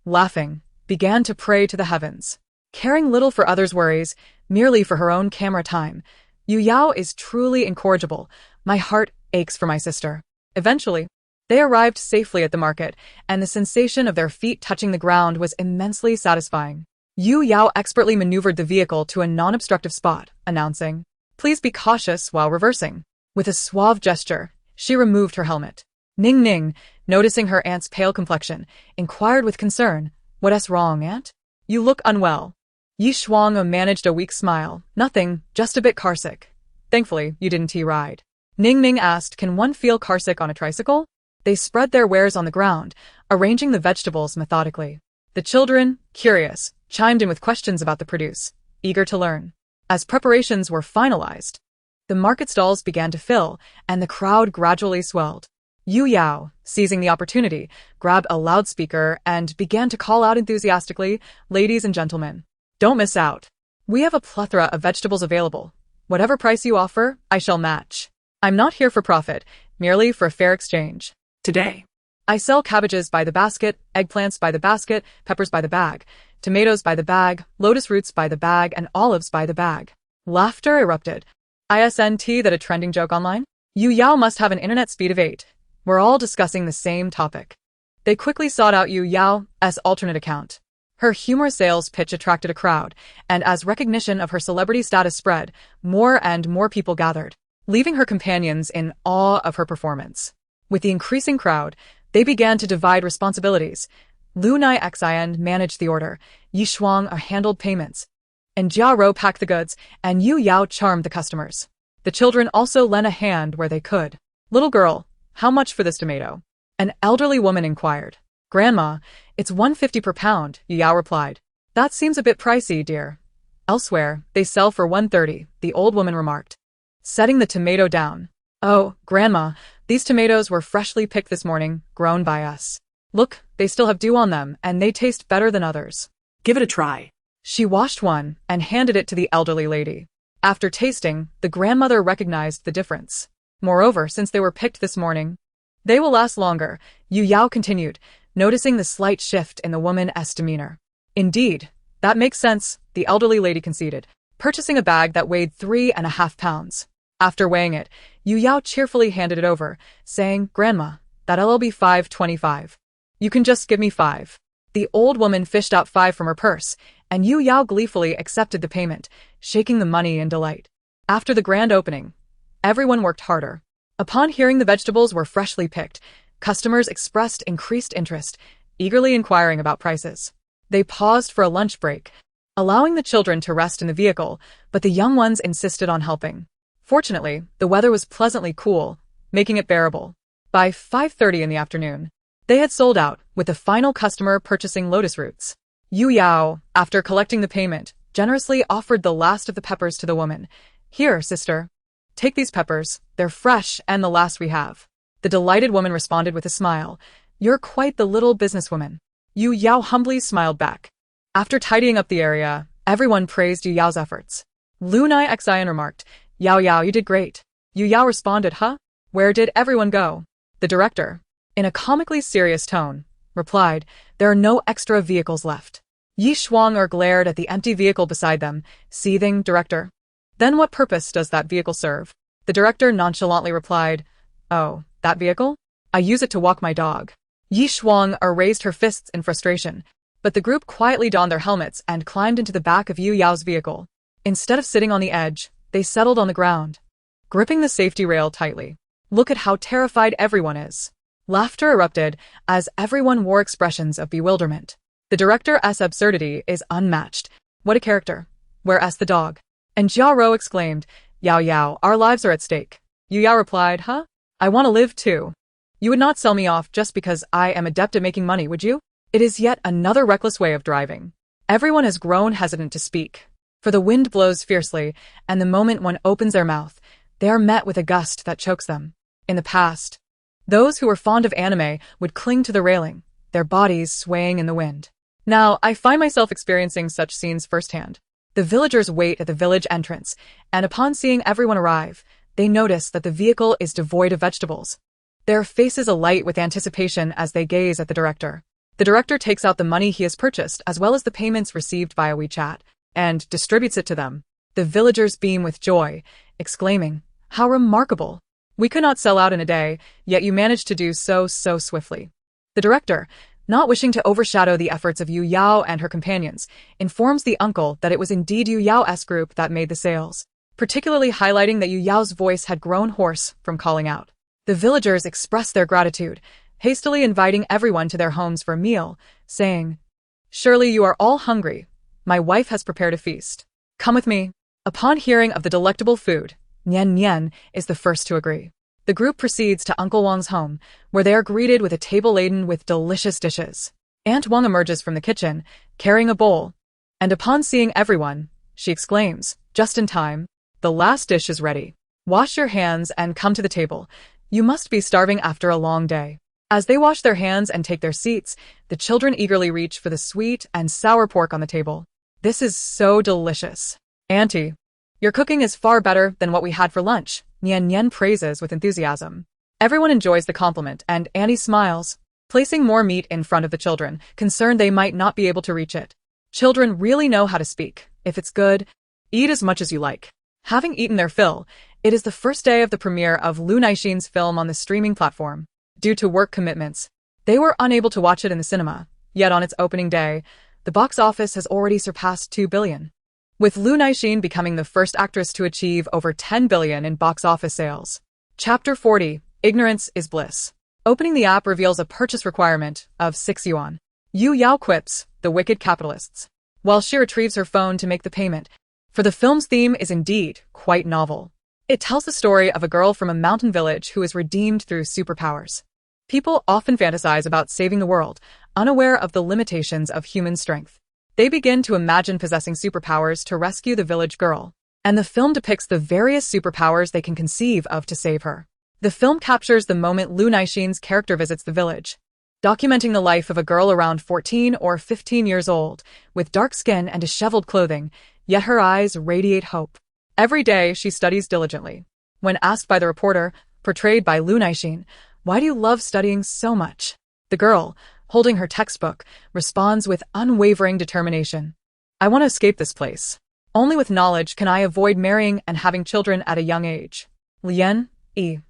Laughing, began to pray to the heavens. Caring little for others' worries, merely for her own camera time, Yu Yao is truly incorrigible. My heart aches for my sister. Eventually, they arrived safely at the market, and the sensation of their feet touching the ground was immensely satisfying. Yu Yao expertly maneuvered the vehicle to a non-obstructive spot, announcing, "Please be cautious while reversing." With a suave gesture, she removed her helmet. Ning Ning, noticing her aunt's pale complexion, inquired with concern, "What's wrong, aunt? You look unwell." Yi Shuang managed a weak smile. "Nothing, just a bit carsick. Thankfully, you didn't ride." Ning Ning asked, "Can one feel carsick on a tricycle?" They spread their wares on the ground, arranging the vegetables methodically. The children, curious, chimed in with questions about the produce, eager to learn. As preparations were finalized, the market stalls began to fill, and the crowd gradually swelled. Yu Yao, seizing the opportunity, grabbed a loudspeaker and began to call out enthusiastically, "Ladies and gentlemen, don't miss out. We have a plethora of vegetables available. Whatever price you offer, I shall match. I'm not here for profit, merely for a fair exchange. Today, I sell cabbages by the basket, eggplants by the basket, peppers by the bag, tomatoes by the bag, lotus roots by the bag, and olives by the bag." Laughter erupted. Isn't that a trending joke online? Yu Yao must have an internet speed of 8. We're all discussing the same topic. They quickly sought out Yu Yao's alternate account. Her humorous sales pitch attracted a crowd, and as recognition of her celebrity status spread, more and more people gathered, leaving her companions in awe of her performance. With the increasing crowd, they began to divide responsibilities. Lu Nai Xian managed the order, Yi Shuang handled payments, and Jiao packed the goods, and Yu Yao charmed the customers. The children also lent a hand where they could. "Little girl, how much for this tomato?" An elderly woman inquired. "Grandma, it's $1.50 per pound," Yu Yao replied. "That seems a bit pricey, dear." "Elsewhere, they sell for $1.30, the old woman remarked, setting the tomato down. "Oh, Grandma, these tomatoes were freshly picked this morning, grown by us. Look, they still have dew on them, and they taste better than others." give it a try. She washed one and handed it to the elderly lady. After tasting, the grandmother recognized the difference. Moreover, since they were picked this morning, they will last longer, Yu Yao continued, noticing the slight shift in the woman's demeanor. "Indeed, that makes sense," the elderly lady conceded, purchasing a bag that weighed 3.5 pounds. After weighing it, Yu Yao cheerfully handed it over, saying, "Grandma, that'll be $5.25. You can just give me 5. The old woman fished out 5 from her purse, and Yu Yao gleefully accepted the payment, shaking the money in delight. After the grand opening, everyone worked harder. Upon hearing the vegetables were freshly picked, customers expressed increased interest, eagerly inquiring about prices. They paused for a lunch break, allowing the children to rest in the vehicle, but the young ones insisted on helping. Fortunately, the weather was pleasantly cool, making it bearable. By 5:30 in the afternoon, they had sold out, with the final customer purchasing lotus roots. Yu Yao, after collecting the payment, generously offered the last of the peppers to the woman. "Here, sister. Take these peppers, they're fresh and the last we have." The delighted woman responded with a smile. "You're quite the little businesswoman." Yu Yao humbly smiled back. After tidying up the area, everyone praised Yu Yao's efforts. Lu Nai Xian remarked, "Yao Yao, you did great." Yu Yao responded, "Huh? Where did everyone go?" The director, in a comically serious tone, replied, "There are no extra vehicles left." Yi Shuang glared at the empty vehicle beside them, seething, "Director, then what purpose does that vehicle serve?" The director nonchalantly replied, "Oh, that vehicle? I use it to walk my dog." Yi Shuang raised her fists in frustration, but the group quietly donned their helmets and climbed into the back of Yu Yao's vehicle. Instead of sitting on the edge, they settled on the ground, gripping the safety rail tightly. "Look at how terrified everyone is." Laughter erupted as everyone wore expressions of bewilderment. The director's absurdity is unmatched. What a character. Whereas the dog? And Jiao exclaimed, Yao Yao, our lives are at stake. Yu Yao replied, huh? I want to live too. You would not sell me off just because I am adept at making money, would you? It is yet another reckless way of driving. Everyone has grown hesitant to speak. For the wind blows fiercely, and the moment one opens their mouth, they are met with a gust that chokes them. In the past, those who were fond of anime would cling to the railing, their bodies swaying in the wind. Now, I find myself experiencing such scenes firsthand. The villagers wait at the village entrance, and upon seeing everyone arrive, they notice that the vehicle is devoid of vegetables. Their faces alight with anticipation as they gaze at the director. The director takes out the money he has purchased as well as the payments received via WeChat and distributes it to them. The villagers beam with joy, exclaiming, how remarkable! We could not sell out in a day, yet you managed to do so swiftly. The director, not wishing to overshadow the efforts of Yu Yao and her companions, informs the uncle that it was indeed Yu Yao's group that made the sales, particularly highlighting that Yu Yao's voice had grown hoarse from calling out. The villagers express their gratitude, hastily inviting everyone to their homes for a meal, saying, surely you are all hungry. My wife has prepared a feast. Come with me. Upon hearing of the delectable food, Nian Nian is the first to agree. The group proceeds to Uncle Wang's home, where they are greeted with a table laden with delicious dishes. Aunt Wang emerges from the kitchen, carrying a bowl, and upon seeing everyone, she exclaims, just in time, the last dish is ready. Wash your hands and come to the table. You must be starving after a long day. As they wash their hands and take their seats, the children eagerly reach for the sweet and sour pork on the table. This is so delicious. Auntie, your cooking is far better than what we had for lunch, Nian Nian praises with enthusiasm. Everyone enjoys the compliment, and Auntie smiles, placing more meat in front of the children, concerned they might not be able to reach it. Children really know how to speak. If it's good, eat as much as you like. Having eaten their fill, it is the first day of the premiere of Lu Naixin's film on the streaming platform. Due to work commitments, they were unable to watch it in the cinema, yet on its opening day, the box office has already surpassed 2 billion. With Lu Naixin becoming the first actress to achieve over 10 billion in box office sales. Chapter 40, Ignorance is Bliss. Opening the app reveals a purchase requirement of 6 yuan. Yu Yao quips, the wicked capitalists, while she retrieves her phone to make the payment, for the film's theme is indeed quite novel. It tells the story of a girl from a mountain village who is redeemed through superpowers. People often fantasize about saving the world, unaware of the limitations of human strength. They begin to imagine possessing superpowers to rescue the village girl, and the film depicts the various superpowers they can conceive of to save her. The film captures the moment Lu Naixin's character visits the village, documenting the life of a girl around 14 or 15 years old, with dark skin and disheveled clothing, yet her eyes radiate hope. Every day she studies diligently. When asked by the reporter, portrayed by Lu Naixin, why do you love studying so much? The girl, holding her textbook, responds with unwavering determination. I want to escape this place. Only with knowledge can I avoid marrying and having children at a young age. Lian,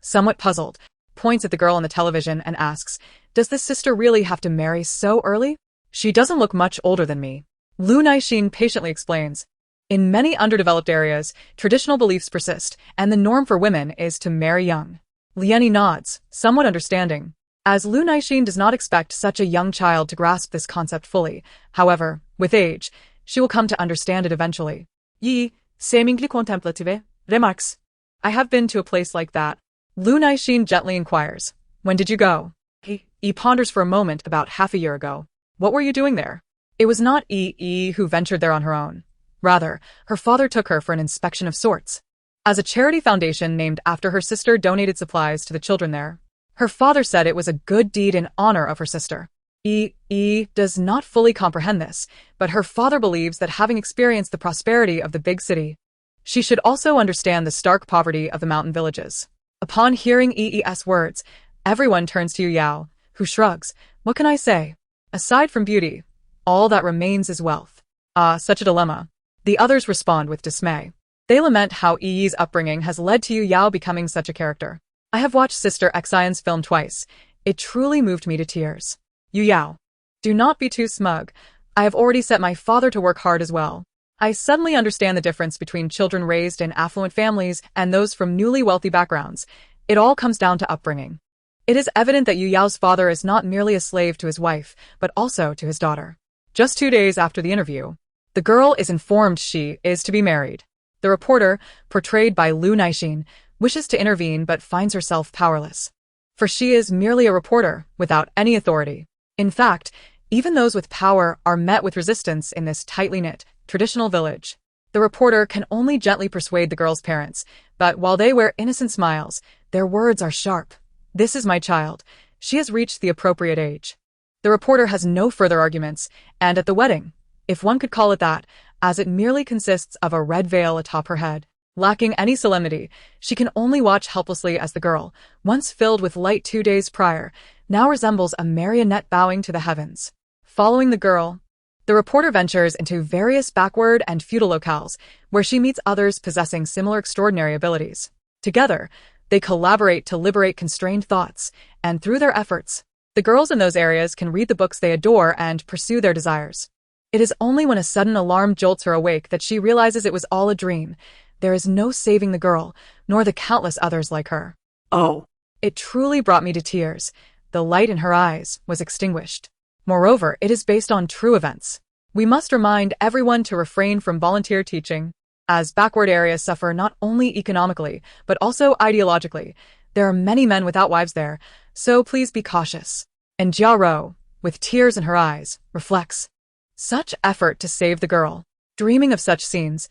somewhat puzzled, points at the girl on the television and asks, does this sister really have to marry so early? She doesn't look much older than me. Lu Naixin patiently explains. In many underdeveloped areas, traditional beliefs persist, and the norm for women is to marry young. Liani nods, somewhat understanding, as Lu Naixin does not expect such a young child to grasp this concept fully. However, with age, she will come to understand it eventually. Yi, seemingly contemplative, remarks. I have been to a place like that. Lu Naixin gently inquires. When did you go? He ponders for a moment about half a year ago. What were you doing there? It was not who ventured there on her own. Rather, her father took her for an inspection of sorts. As a charity foundation named after her sister donated supplies to the children there. Her father said it was a good deed in honor of her sister. Does not fully comprehend this, but her father believes that having experienced the prosperity of the big city, she should also understand the stark poverty of the mountain villages. Upon hearing EE's words, everyone turns to Yu Yao, who shrugs. What can I say? Aside from beauty, all that remains is wealth. Such a dilemma. The others respond with dismay. They lament how Yi's upbringing has led to Yu Yao becoming such a character. I have watched Sister Xian's film twice. It truly moved me to tears. Yu Yao, do not be too smug. I have already set my father to work hard as well. I suddenly understand the difference between children raised in affluent families and those from newly wealthy backgrounds. It all comes down to upbringing. It is evident that Yu Yao's father is not merely a slave to his wife, but also to his daughter. Just 2 days after the interview, The girl is informed she is to be married. The reporter, portrayed by Lu Naixin, wishes to intervene but finds herself powerless. For she is merely a reporter, without any authority. In fact, even those with power are met with resistance in this tightly knit, traditional village. The reporter can only gently persuade the girl's parents, but while they wear innocent smiles, their words are sharp. This is my child. She has reached the appropriate age. The reporter has no further arguments, and at the wedding, if one could call it that, as it merely consists of a red veil atop her head, lacking any solemnity, she can only watch helplessly as the girl, once filled with light 2 days prior, now resembles a marionette bowing to the heavens. Following the girl, the reporter ventures into various backward and feudal locales, where she meets others possessing similar extraordinary abilities. Together, they collaborate to liberate constrained thoughts, and through their efforts, the girls in those areas can read the books they adore and pursue their desires. It is only when a sudden alarm jolts her awake that she realizes it was all a dream. There is no saving the girl, nor the countless others like her. Oh. It truly brought me to tears. The light in her eyes was extinguished. Moreover, it is based on true events. We must remind everyone to refrain from volunteer teaching, as backward areas suffer not only economically, but also ideologically. There are many men without wives there, so please be cautious. And Jia Ro, with tears in her eyes, reflects. Such effort to save the girl. Dreaming of such scenes,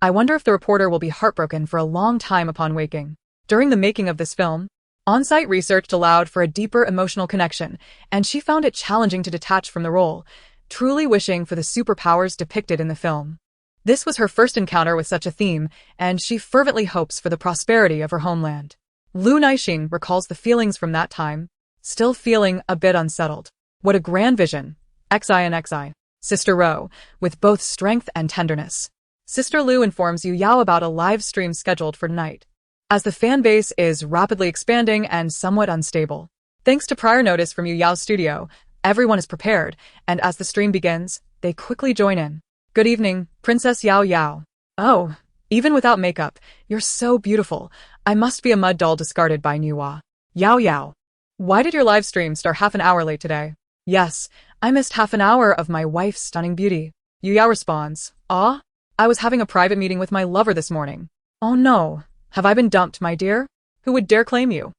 I wonder if the reporter will be heartbroken for a long time upon waking. During the making of this film, on-site research allowed for a deeper emotional connection, and she found it challenging to detach from the role, truly wishing for the superpowers depicted in the film. This was her first encounter with such a theme, and she fervently hopes for the prosperity of her homeland. Lu Naixin recalls the feelings from that time, still feeling a bit unsettled. What a grand vision. Xi. Sister Ro, with both strength and tenderness. Sister Lu informs Yu Yao about a live stream scheduled for tonight, as the fan base is rapidly expanding and somewhat unstable. Thanks to prior notice from Yu Yao's studio, everyone is prepared, and as the stream begins, they quickly join in. Good evening, Princess Yao Yao. Oh, even without makeup, you're so beautiful. I must be a mud doll discarded by Nuwa. Yao Yao. Why did your live stream start half an hour late today? Yes, I missed half an hour of my wife's stunning beauty. Yu Yao responds, Ah? I was having a private meeting with my lover this morning. Oh no. Have I been dumped, my dear? Who would dare claim you?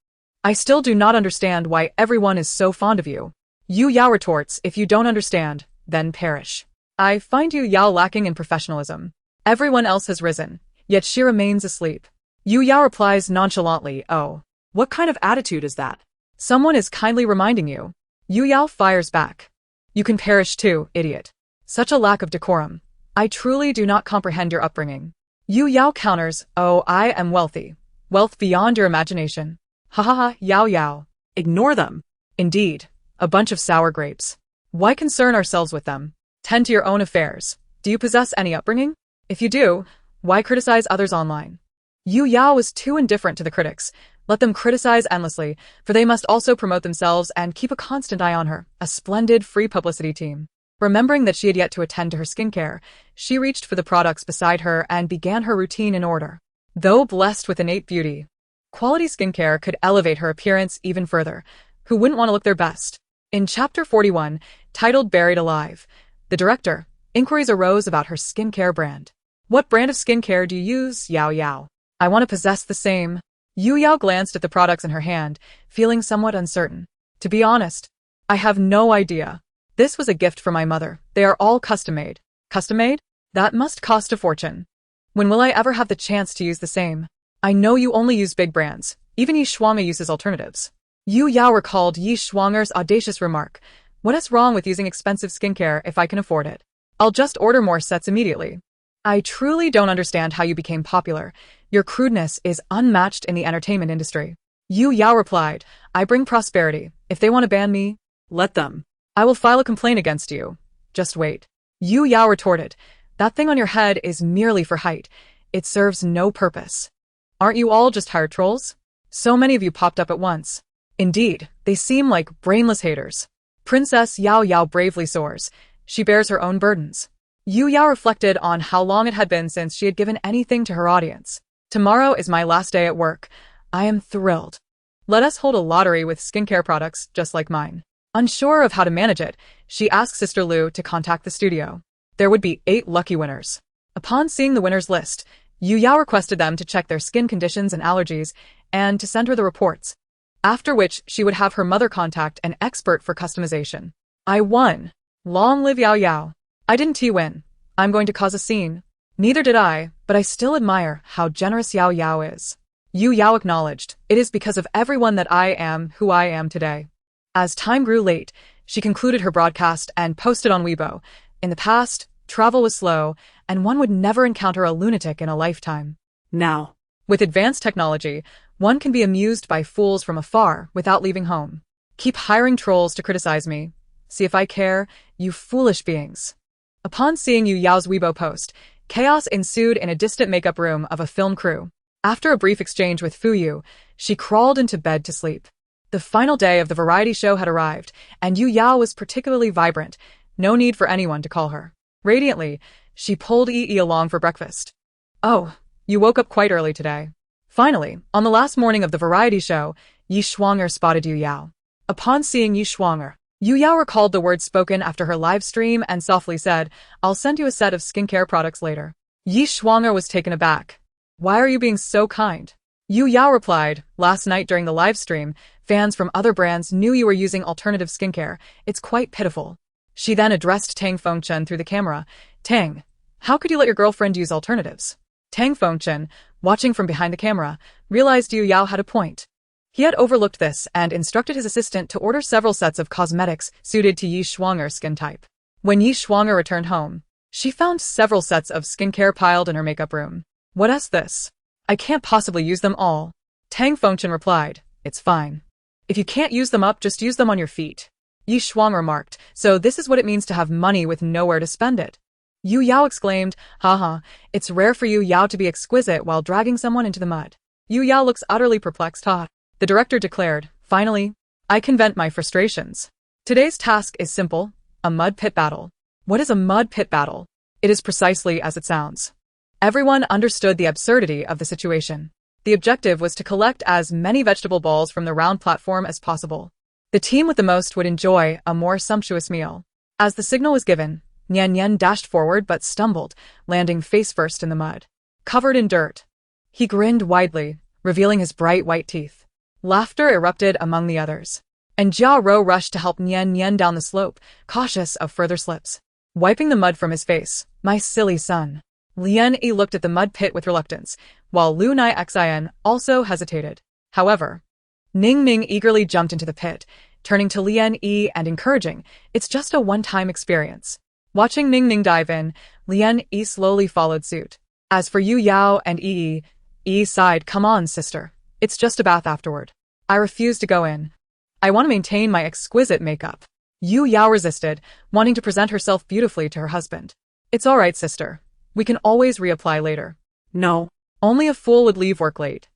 I still do not understand why everyone is so fond of you. Yu Yao retorts, if you don't understand, then perish. I find Yu Yao lacking in professionalism. Everyone else has risen, yet she remains asleep. Yu Yao replies nonchalantly, oh. What kind of attitude is that? Someone is kindly reminding you. Yu Yao fires back. You can perish too, idiot. Such a lack of decorum. I truly do not comprehend your upbringing. Yu Yao counters, oh, I am wealthy. Wealth beyond your imagination. Ha ha ha, Yao Yao. Ignore them. Indeed, a bunch of sour grapes. Why concern ourselves with them? Tend to your own affairs. Do you possess any upbringing? If you do, why criticize others online? Yu Yao was too indifferent to the critics. Let them criticize endlessly, for they must also promote themselves and keep a constant eye on her, a splendid free publicity team. Remembering that she had yet to attend to her skincare, she reached for the products beside her and began her routine in order. Though blessed with innate beauty, quality skincare could elevate her appearance even further. Who wouldn't want to look their best? In Chapter 41, titled Buried Alive, the director, inquiries arose about her skincare brand. What brand of skincare do you use, Yao Yao? I want to possess the same. Yu Yao glanced at the products in her hand, feeling somewhat uncertain. To be honest, I have no idea. This was a gift from my mother. They are all custom-made. Custom-made? That must cost a fortune. When will I ever have the chance to use the same? I know you only use big brands. Even Yi Shuang'e uses alternatives. Yu Yao recalled Yi Shuang'er's audacious remark. What is wrong with using expensive skincare if I can afford it? I'll just order more sets immediately. I truly don't understand how you became popular. Your crudeness is unmatched in the entertainment industry. Yu Yao replied, I bring prosperity. If they want to ban me, let them. I will file a complaint against you. Just wait. Yu Yao retorted, that thing on your head is merely for height. It serves no purpose. Aren't you all just hired trolls? So many of you popped up at once. Indeed, they seem like brainless haters. Princess Yao Yao bravely soars. She bears her own burdens. Yu Yao reflected on how long it had been since she had given anything to her audience. Tomorrow is my last day at work. I am thrilled. Let us hold a lottery with skincare products just like mine. Unsure of how to manage it, she asked Sister Lu to contact the studio. there would be 8 lucky winners. Upon seeing the winners list, Yu Yao requested them to check their skin conditions and allergies and to send her the reports, after which she would have her mother contact an expert for customization. I won. Long live Yao Yao. I didn't win. I'm going to cause a scene. Neither did I, but I still admire how generous Yao Yao is. Yu Yao acknowledged, it is because of everyone that I am who I am today. As time grew late, she concluded her broadcast and posted on Weibo. In the past, travel was slow, and one would never encounter a lunatic in a lifetime. Now, With advanced technology, one can be amused by fools from afar without leaving home. Keep hiring trolls to criticize me. See if I care, you foolish beings. Upon seeing Yu Yao's Weibo post, chaos ensued in a distant makeup room of a film crew. After a brief exchange with Fuyu, she crawled into bed to sleep. The final day of the variety show had arrived, and Yu Yao was particularly vibrant. No need for anyone to call her. Radiantly, she pulled Yi along for breakfast. Oh, you woke up quite early today. Finally, on the last morning of the variety show, Yi Shuanger spotted Yu Yao. Upon seeing Yi Shuanger, Yu Yao recalled the words spoken after her live stream and softly said, I'll send you a set of skincare products later. Yi Shuanger was taken aback. Why are you being so kind? Yu Yao replied, last night during the live stream, fans from other brands knew you were using alternative skincare. It's quite pitiful. She then addressed Tang Fengchen through the camera. Tang, how could you let your girlfriend use alternatives? Tang Fengchen, watching from behind the camera, realized Yu Yao had a point. He had overlooked this and instructed his assistant to order several sets of cosmetics suited to Yi Shuanger's skin type. When Yi Shuanger returned home, she found several sets of skincare piled in her makeup room. What is this? I can't possibly use them all. Tang Fengchen replied, it's fine. If you can't use them up, just use them on your feet. Yi Shuang remarked, so this is what it means to have money with nowhere to spend it. Yu Yao exclaimed, haha, it's rare for Yu Yao to be exquisite while dragging someone into the mud. Yu Yao looks utterly perplexed, The director declared, finally, I can vent my frustrations. Today's task is simple, a mud pit battle. What is a mud pit battle? It is precisely as it sounds. Everyone understood the absurdity of the situation. The objective was to collect as many vegetable balls from the round platform as possible. The team with the most would enjoy a more sumptuous meal. As the signal was given, Nian Nian dashed forward but stumbled, landing face first in the mud. Covered in dirt. He grinned widely, revealing his bright white teeth. Laughter erupted among the others. And Jia Ro rushed to help Nian Nian down the slope, cautious of further slips. Wiping the mud from his face, my silly son. Lian Yi looked at the mud pit with reluctance, while Lu Nai Xin also hesitated. However, Ning Ning eagerly jumped into the pit, turning to Lian Yi and encouraging, it's just a one-time experience. Watching Ning Ning dive in, Lian Yi slowly followed suit. As for Yu Yao and Yi sighed, come on, sister. It's just a bath afterward. I refuse to go in. I want to maintain my exquisite makeup. Yu Yao resisted, wanting to present herself beautifully to her husband. It's all right, sister. We can always reapply later. No. Only a fool would leave work late.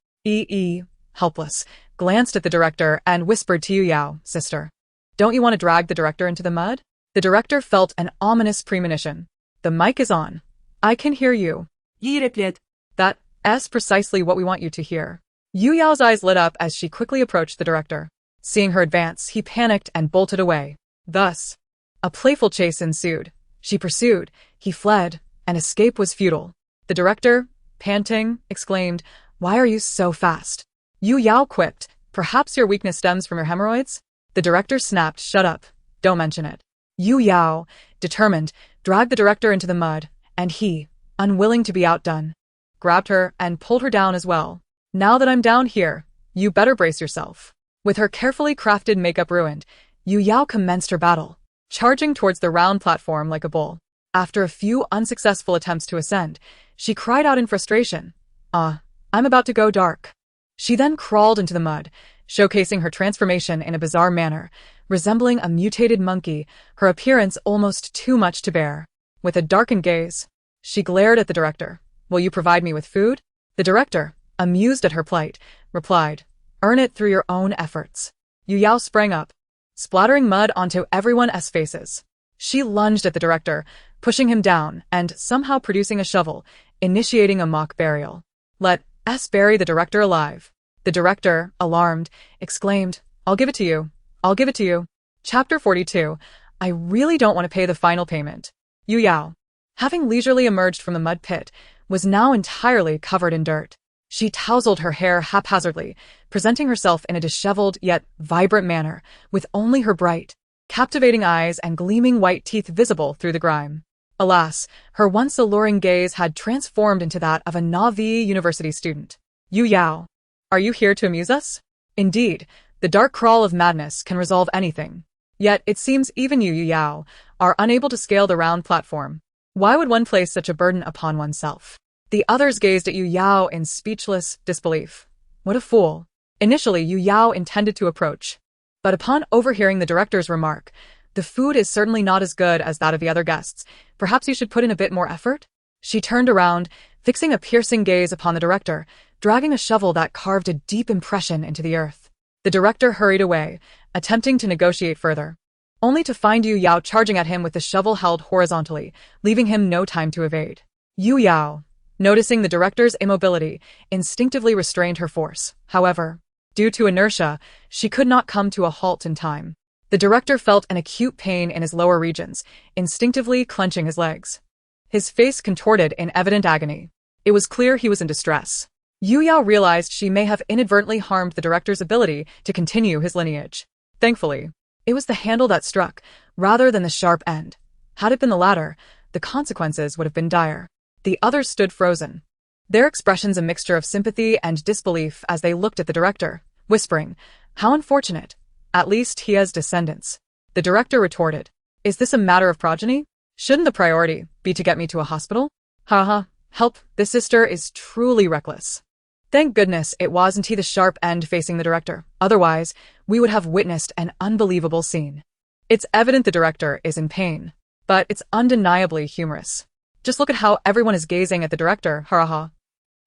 Helpless, glanced at the director and whispered to Yu Yao, sister. Don't you want to drag the director into the mud? The director felt an ominous premonition. The mic is on. I can hear you. Yi replied. That's precisely what we want you to hear. Yu Yao's eyes lit up as she quickly approached the director. Seeing her advance, he panicked and bolted away. Thus, a playful chase ensued. She pursued, he fled, and escape was futile. The director, panting, exclaimed, why are you so fast? Yu Yao quipped, perhaps your weakness stems from your hemorrhoids? The director snapped, shut up, don't mention it. Yu Yao, determined, dragged the director into the mud, and he, unwilling to be outdone, grabbed her and pulled her down as well. Now that I'm down here, you better brace yourself. With her carefully crafted makeup ruined, Yu Yao commenced her battle, charging towards the round platform like a bull. After a few unsuccessful attempts to ascend, she cried out in frustration, I'm about to go dark. She then crawled into the mud, showcasing her transformation in a bizarre manner, resembling a mutated monkey, her appearance almost too much to bear. With a darkened gaze, she glared at the director. Will you provide me with food? The director, amused at her plight, replied, earn it through your own efforts. Yu Yao sprang up, splattering mud onto everyone's faces. She lunged at the director, pushing him down and somehow producing a shovel, initiating a mock burial. Let us bury the director alive. The director, alarmed, exclaimed, I'll give it to you. I'll give it to you. Chapter 42. I really don't want to pay the final payment. Yu Yao. having leisurely emerged from the mud pit, was now entirely covered in dirt. She tousled her hair haphazardly, presenting herself in a disheveled yet vibrant manner, with only her bright, captivating eyes and gleaming white teeth visible through the grime. Alas, her once alluring gaze had transformed into that of a Navi University student. Yu Yao, are you here to amuse us? Indeed, the dark crawl of madness can resolve anything. Yet it seems even you, Yu Yao, are unable to scale the round platform. Why would one place such a burden upon oneself? The others gazed at Yu Yao in speechless disbelief. What a fool. Initially, Yu Yao intended to approach. But upon overhearing the director's remark, the food is certainly not as good as that of the other guests. Perhaps you should put in a bit more effort? She turned around, fixing a piercing gaze upon the director, dragging a shovel that carved a deep impression into the earth. The director hurried away, attempting to negotiate further, only to find Yu Yao charging at him with the shovel held horizontally, leaving him no time to evade. Yu Yao, noticing the director's immobility, instinctively restrained her force. However, due to inertia, she could not come to a halt in time. The director felt an acute pain in his lower regions, instinctively clenching his legs. His face contorted in evident agony. It was clear he was in distress. Yu Yao realized she may have inadvertently harmed the director's ability to continue his lineage. Thankfully, it was the handle that struck, rather than the sharp end. Had it been the latter, the consequences would have been dire. The others stood frozen, their expressions a mixture of sympathy and disbelief as they looked at the director, whispering, "How unfortunate. At least he has descendants." The director retorted, "Is this a matter of progeny? Shouldn't the priority be to get me to a hospital? Haha, help, this sister is truly reckless." Thank goodness it wasn't he the sharp end facing the director, otherwise we would have witnessed an unbelievable scene. It's evident the director is in pain, but it's undeniably humorous. Just look at how everyone is gazing at the director, ha.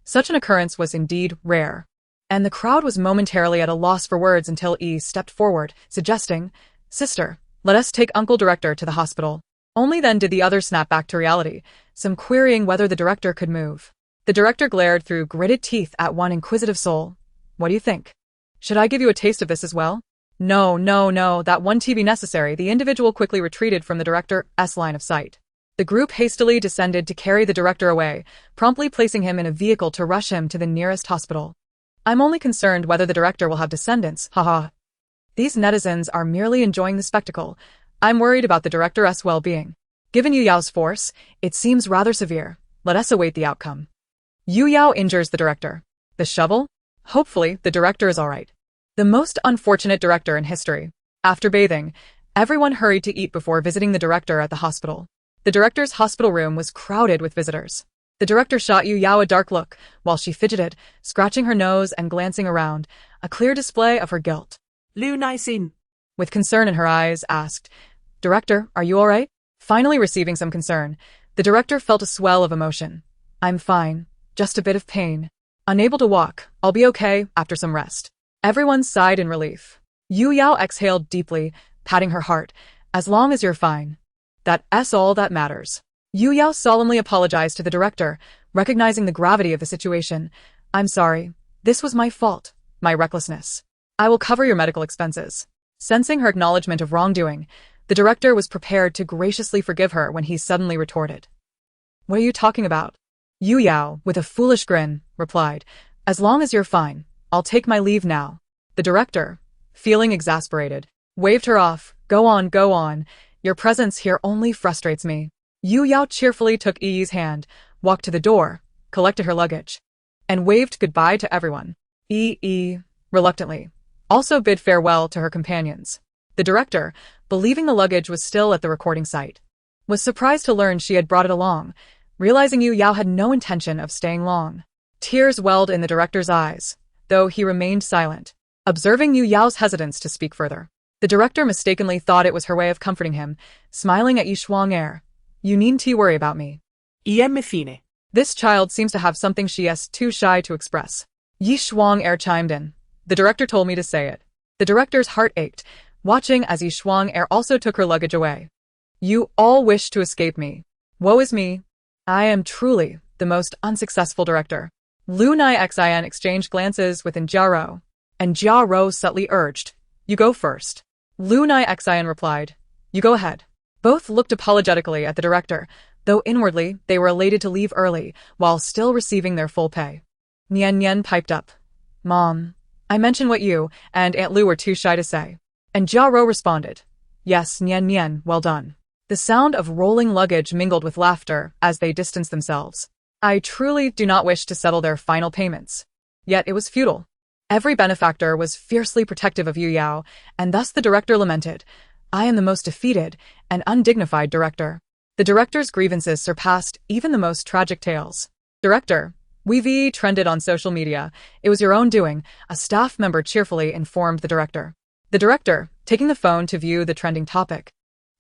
Such an occurrence was indeed rare, and the crowd was momentarily at a loss for words until E stepped forward, suggesting, "Sister, let us take Uncle Director to the hospital." Only then did the others snap back to reality, some querying whether the director could move. The director glared through gritted teeth at one inquisitive soul. "What do you think? Should I give you a taste of this as well?" No, that wouldn't be necessary." The individual quickly retreated from the director's line of sight. The group hastily descended to carry the director away, promptly placing him in a vehicle to rush him to the nearest hospital. "I'm only concerned whether the director will have descendants, haha. These netizens are merely enjoying the spectacle. I'm worried about the director's well-being. Given Yu Yao's force, it seems rather severe. Let us await the outcome." Yu Yao injures the director. The shovel? Hopefully, the director is alright. The most unfortunate director in history. After bathing, everyone hurried to eat before visiting the director at the hospital. The director's hospital room was crowded with visitors. The director shot Yu Yao a dark look, while she fidgeted, scratching her nose and glancing around, a clear display of her guilt. Liu Naisin, With concern in her eyes, asked, "Director, are you alright?" Finally receiving some concern, the director felt a swell of emotion. "I'm fine, just a bit of pain. Unable to walk, I'll be okay after some rest." Everyone sighed in relief. Yu Yao exhaled deeply, patting her heart. "As long as you're fine. That's all that matters." Yu Yao solemnly apologized to the director, recognizing the gravity of the situation. "I'm sorry. This was my fault, my recklessness. I will cover your medical expenses." Sensing her acknowledgement of wrongdoing, the director was prepared to graciously forgive her when he suddenly retorted, "What are you talking about?" Yu Yao, with a foolish grin, replied, "As long as you're fine, I'll take my leave now." The director, feeling exasperated, waved her off. Go on. Your presence here only frustrates me." Yu Yao cheerfully took Yi's hand, walked to the door, collected her luggage, and waved goodbye to everyone. Yi, reluctantly, also bid farewell to her companions. The director, believing the luggage was still at the recording site, was surprised to learn she had brought it along, realizing Yu Yao had no intention of staying long. Tears welled in the director's eyes, though he remained silent, observing Yu Yao's hesitance to speak further. The director mistakenly thought it was her way of comforting him, smiling at Yi Shuang-er. "You needn't worry about me. Iem fine. This child seems to have something she is too shy to express." Yi Shuang-er chimed in. "The director told me to say it." The director's heart ached, watching as Yi Shuang-er also took her luggage away. "You all wish to escape me. Woe is me. I am truly the most unsuccessful director." Lu Nai Xian exchanged glances with Jia Ro, and Jia Ro subtly urged, "You go first." Lu Nai Xian replied, "You go ahead." Both looked apologetically at the director, though inwardly they were elated to leave early while still receiving their full pay. Nian Nian piped up. Mom, I mentioned what you and Aunt Lu were too shy to say. And Jia Ro responded. Yes, Nian Nian, well done. The sound of rolling luggage mingled with laughter as they distanced themselves. I truly do not wish to settle their final payments. Yet it was futile. Every benefactor was fiercely protective of Yu Yao, and thus the director lamented, I am the most defeated and undignified director. The director's grievances surpassed even the most tragic tales. Director, Weibo trended on social media. It was your own doing, a staff member cheerfully informed the director. The director, taking the phone to view the trending topic,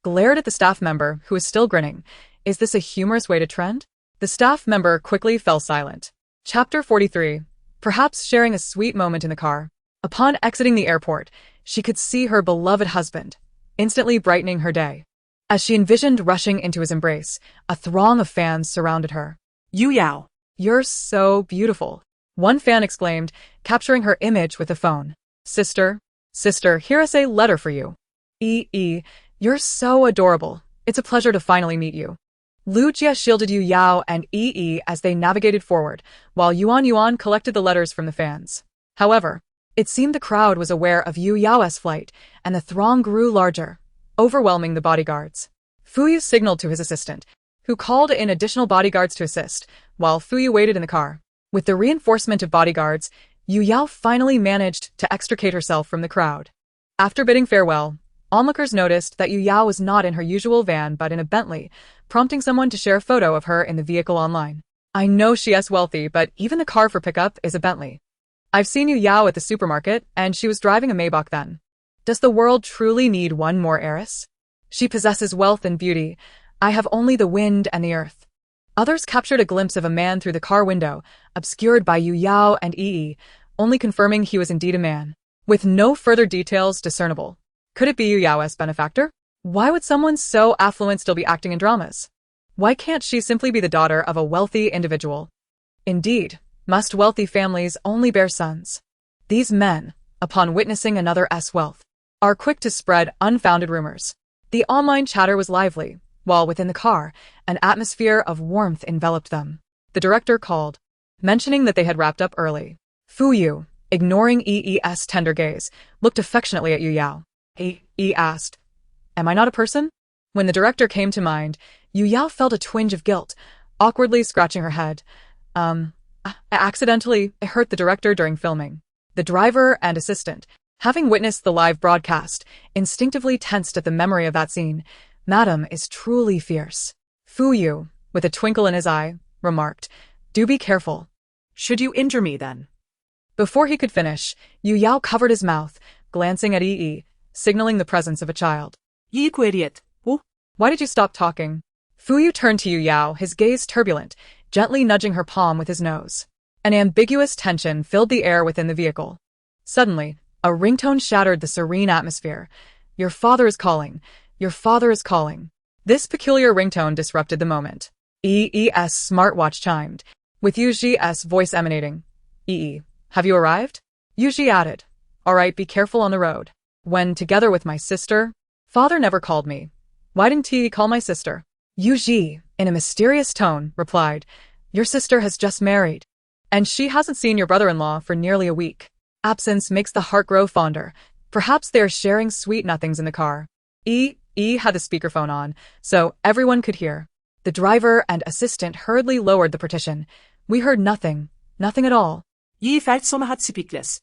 glared at the staff member who was still grinning. Is this a humorous way to trend? The staff member quickly fell silent. Chapter 43. Perhaps sharing a sweet moment in the car. Upon exiting the airport, she could see her beloved husband, instantly brightening her day. As she envisioned rushing into his embrace, a throng of fans surrounded her. Yu Yao. You're so beautiful. One fan exclaimed, capturing her image with the phone. Sister, here is a letter for you. You're so adorable. It's a pleasure to finally meet you. Lu Jia shielded Yu Yao and as they navigated forward, while Yuan collected the letters from the fans. However, it seemed the crowd was aware of Yu Yao's flight, and the throng grew larger, overwhelming the bodyguards. Fuyu signaled to his assistant, who called in additional bodyguards to assist, while Fuyu waited in the car. With the reinforcement of bodyguards, Yu Yao finally managed to extricate herself from the crowd. After bidding farewell, onlookers noticed that Yu Yao was not in her usual van but in a Bentley, prompting someone to share a photo of her in the vehicle online. I know she is wealthy, but even the car for pickup is a Bentley. I've seen Yu Yao at the supermarket, and she was driving a Maybach then. Does the world truly need one more heiress? She possesses wealth and beauty. I have only the wind and the earth. Others captured a glimpse of a man through the car window, obscured by Yu Yao and only confirming he was indeed a man, with no further details discernible. Could it be Yu Yao's benefactor? Why would someone so affluent still be acting in dramas? Why can't she simply be the daughter of a wealthy individual? Indeed, must wealthy families only bear sons? These men, upon witnessing another's wealth, are quick to spread unfounded rumors. The online chatter was lively, while within the car, an atmosphere of warmth enveloped them. The director called, mentioning that they had wrapped up early. Fuyu, ignoring EE's tender gaze, looked affectionately at Yu Yao. He asked, Am I not a person? When the director came to mind, Yu Yao felt a twinge of guilt, awkwardly scratching her head. Accidentally, it hurt the director during filming. The driver and assistant, having witnessed the live broadcast, instinctively tensed at the memory of that scene. Madam is truly fierce. Fuyu, with a twinkle in his eye, remarked, Do be careful. Should you injure me then? Before he could finish, Yu Yao covered his mouth, glancing at signaling the presence of a child. Yiku idiot. Oh? Why did you stop talking? Fuyu turned to Yu Yao, his gaze turbulent, gently nudging her palm with his nose. An ambiguous tension filled the air within the vehicle. Suddenly, a ringtone shattered the serene atmosphere. Your father is calling. Your father is calling. This peculiar ringtone disrupted the moment. EE's smartwatch chimed, with Yuji's voice emanating. Have you arrived? Yuji added, All right, be careful on the road. When together with my sister, father never called me. Why didn't he call my sister? Yuji, in a mysterious tone, replied, Your sister has just married, and she hasn't seen your brother-in-law for nearly a week. Absence makes the heart grow fonder. Perhaps they are sharing sweet nothings in the car. E had the speakerphone on, so everyone could hear. The driver and assistant hurriedly lowered the partition. We heard nothing at all. Yi felt som had speakless.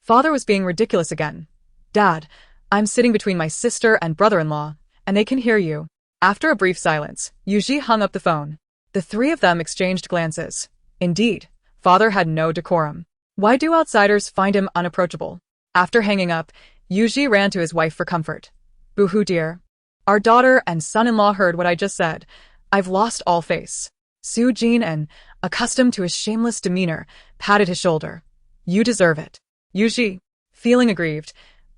Father was being ridiculous again. Dad, I'm sitting between my sister and brother-in-law, and they can hear you. After a brief silence, Yuji hung up the phone. The three of them exchanged glances. Indeed, father had no decorum. Why do outsiders find him unapproachable? After hanging up, Yuji ran to his wife for comfort. Boo-hoo, dear. Our daughter and son-in-law heard what I just said. I've lost all face. Su Jin, accustomed to his shameless demeanor, patted his shoulder. You deserve it. Yuji, feeling aggrieved,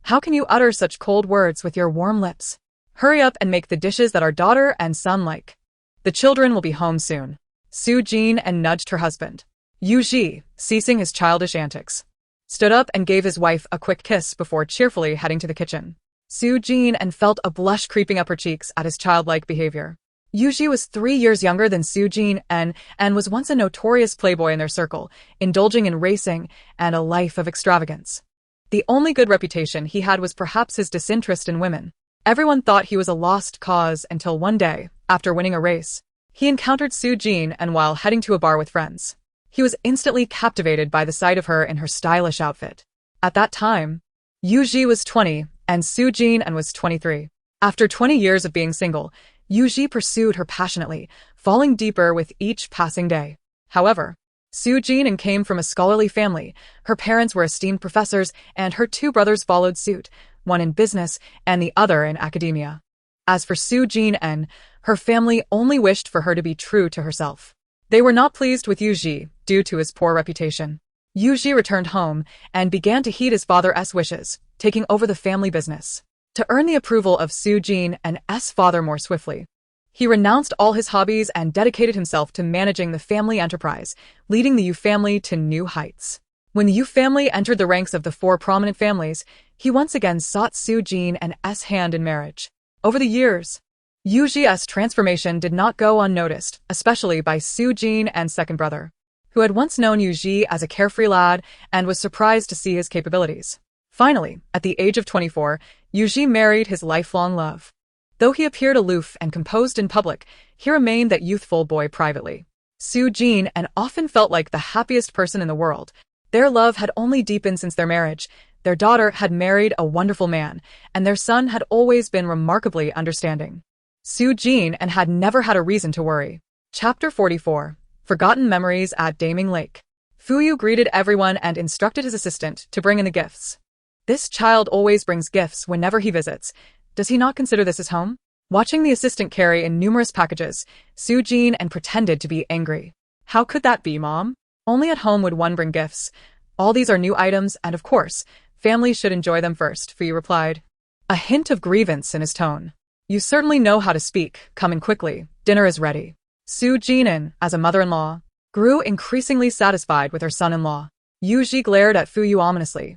how can you utter such cold words with your warm lips? Hurry up and make the dishes that our daughter and son like. The children will be home soon. Su Jin nudged her husband. Yuji, ceasing his childish antics, stood up and gave his wife a quick kiss before cheerfully heading to the kitchen. Su Jin felt a blush creeping up her cheeks at his childlike behavior. Yuji was 3 years younger than Sujin and was once a notorious playboy in their circle, indulging in racing and a life of extravagance. The only good reputation he had was perhaps his disinterest in women. Everyone thought he was a lost cause until one day, after winning a race, he encountered Sujin and while heading to a bar with friends. He was instantly captivated by the sight of her in her stylish outfit. At that time, Yuji was 20 and Sujin was 23. After 20 years of being single, Yuji pursued her passionately, falling deeper with each passing day. However, Sujin came from a scholarly family. Her parents were esteemed professors, and her two brothers followed suit, one in business and the other in academia. As for Sujin, her family only wished for her to be true to herself. They were not pleased with Yuji due to his poor reputation. Yuji returned home and began to heed his father's wishes, taking over the family business. To earn the approval of Sujin's father more swiftly, he renounced all his hobbies and dedicated himself to managing the family enterprise, leading the Yu family to new heights. When the Yu family entered the ranks of the four prominent families, he once again sought Sujin's hand in marriage. Over the years, Yuji's transformation did not go unnoticed, especially by Sujin's second brother, who had once known Yuji as a carefree lad and was surprised to see his capabilities. Finally, at the age of 24, Yuji married his lifelong love. Though he appeared aloof and composed in public, he remained that youthful boy privately. Sujin often felt like the happiest person in the world. Their love had only deepened since their marriage. Their daughter had married a wonderful man, and their son had always been remarkably understanding. Sujin had never had a reason to worry. Chapter 44. Forgotten Memories at Daming Lake. Fuyu greeted everyone and instructed his assistant to bring in the gifts. This child always brings gifts whenever he visits. Does he not consider this his home? Watching the assistant carry in numerous packages, Sujin pretended to be angry. How could that be, Mom? Only at home would one bring gifts. All these are new items, and of course, families should enjoy them first, Fuyu replied. A hint of grievance in his tone. You certainly know how to speak. Come in quickly. Dinner is ready. Sujin, as a mother-in-law, grew increasingly satisfied with her son-in-law. Yuji glared at Fuyu ominously.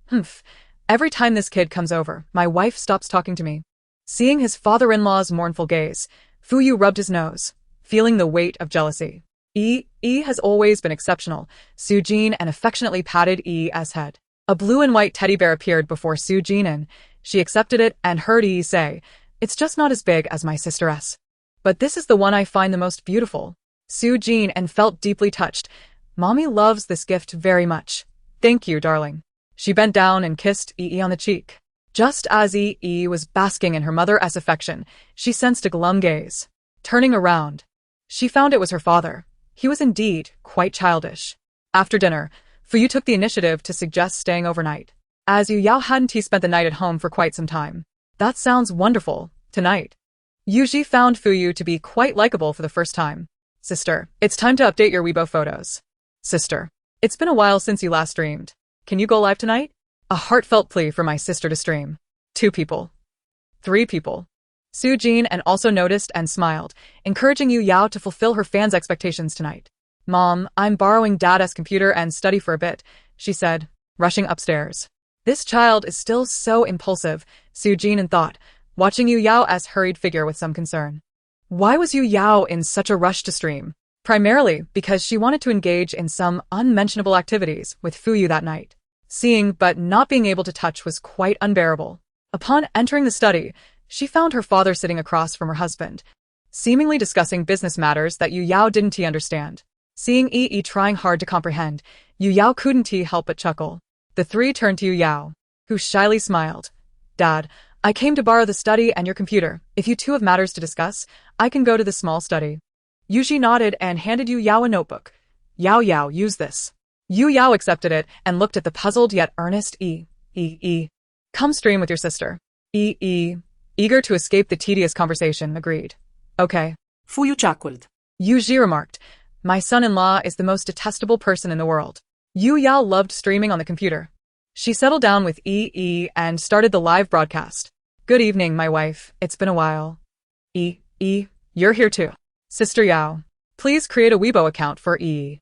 Humph. Every time this kid comes over, my wife stops talking to me. Seeing his father-in-law's mournful gaze, Fuyu rubbed his nose, feeling the weight of jealousy. Has always been exceptional. Sujin affectionately patted E's head. A blue and white teddy bear appeared before Sujin. She accepted it and heard E say, It's just not as big as my sister's. But this is the one I find the most beautiful. Sujin felt deeply touched. Mommy loves this gift very much. Thank you, darling. She bent down and kissed E on the cheek. Just as E was basking in her mother's affection, she sensed a glum gaze. Turning around, she found it was her father. He was indeed quite childish. After dinner, Fuyu took the initiative to suggest staying overnight, as Yu Yao hadn't spent the night at home for quite some time. That sounds wonderful. Tonight. Yuji found Fuyu to be quite likable for the first time. Sister, it's time to update your Weibo photos. Sister, it's been a while since you last streamed. Can you go live tonight? A heartfelt plea for my sister to stream. 2 people. 3 people. Sujin also noticed and smiled, encouraging Yu Yao to fulfill her fans' expectations tonight. Mom, I'm borrowing Dad's computer and study for a bit, she said, rushing upstairs. This child is still so impulsive, Sujin thought, watching Yu Yao's hurried figure with some concern. Why was Yu Yao in such a rush to stream? Primarily because she wanted to engage in some unmentionable activities with Fuyu that night. Seeing but not being able to touch was quite unbearable. Upon entering the study, she found her father sitting across from her husband, seemingly discussing business matters that Yu Yao didn't understand. Seeing trying hard to comprehend, Yu Yao couldn't help but chuckle. The 3 turned to Yu Yao, who shyly smiled. Dad, I came to borrow the study and your computer. If you two have matters to discuss, I can go to the small study. Yuji nodded and handed Yu Yao a notebook. Yao, use this. Yu Yao accepted it and looked at the puzzled yet earnest Come stream with your sister. Eager to escape the tedious conversation, agreed. Okay. Fuyu chuckled. Yuji remarked, My son-in-law is the most detestable person in the world. Yu Yao loved streaming on the computer. She settled down with and started the live broadcast. Good evening, my wife. It's been a while. You're here too. Sister Yao. Please create a Weibo account for E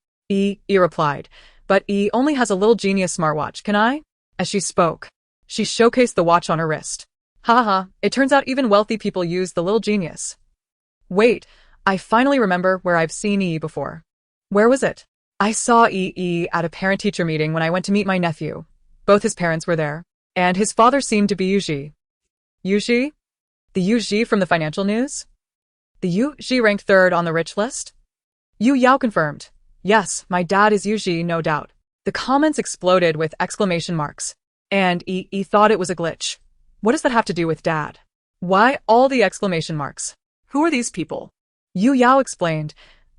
replied. But E only has a little genius smartwatch, can I? As she spoke, she showcased the watch on her wrist. Haha, it turns out even wealthy people use the little genius. Wait, I finally remember where I've seen Yi before. Where was it? I saw Yi at a parent-teacher meeting when I went to meet my nephew. Both his parents were there, and his father seemed to be Yuji. Yuji? The Yuji from the financial news? The Yuji ranked third on the rich list? Yu Yao confirmed. Yes, my dad is Yuji, no doubt. The comments exploded with exclamation marks. And Yi thought it was a glitch. What does that have to do with dad? Why all the exclamation marks? Who are these people? Yu Yao explained.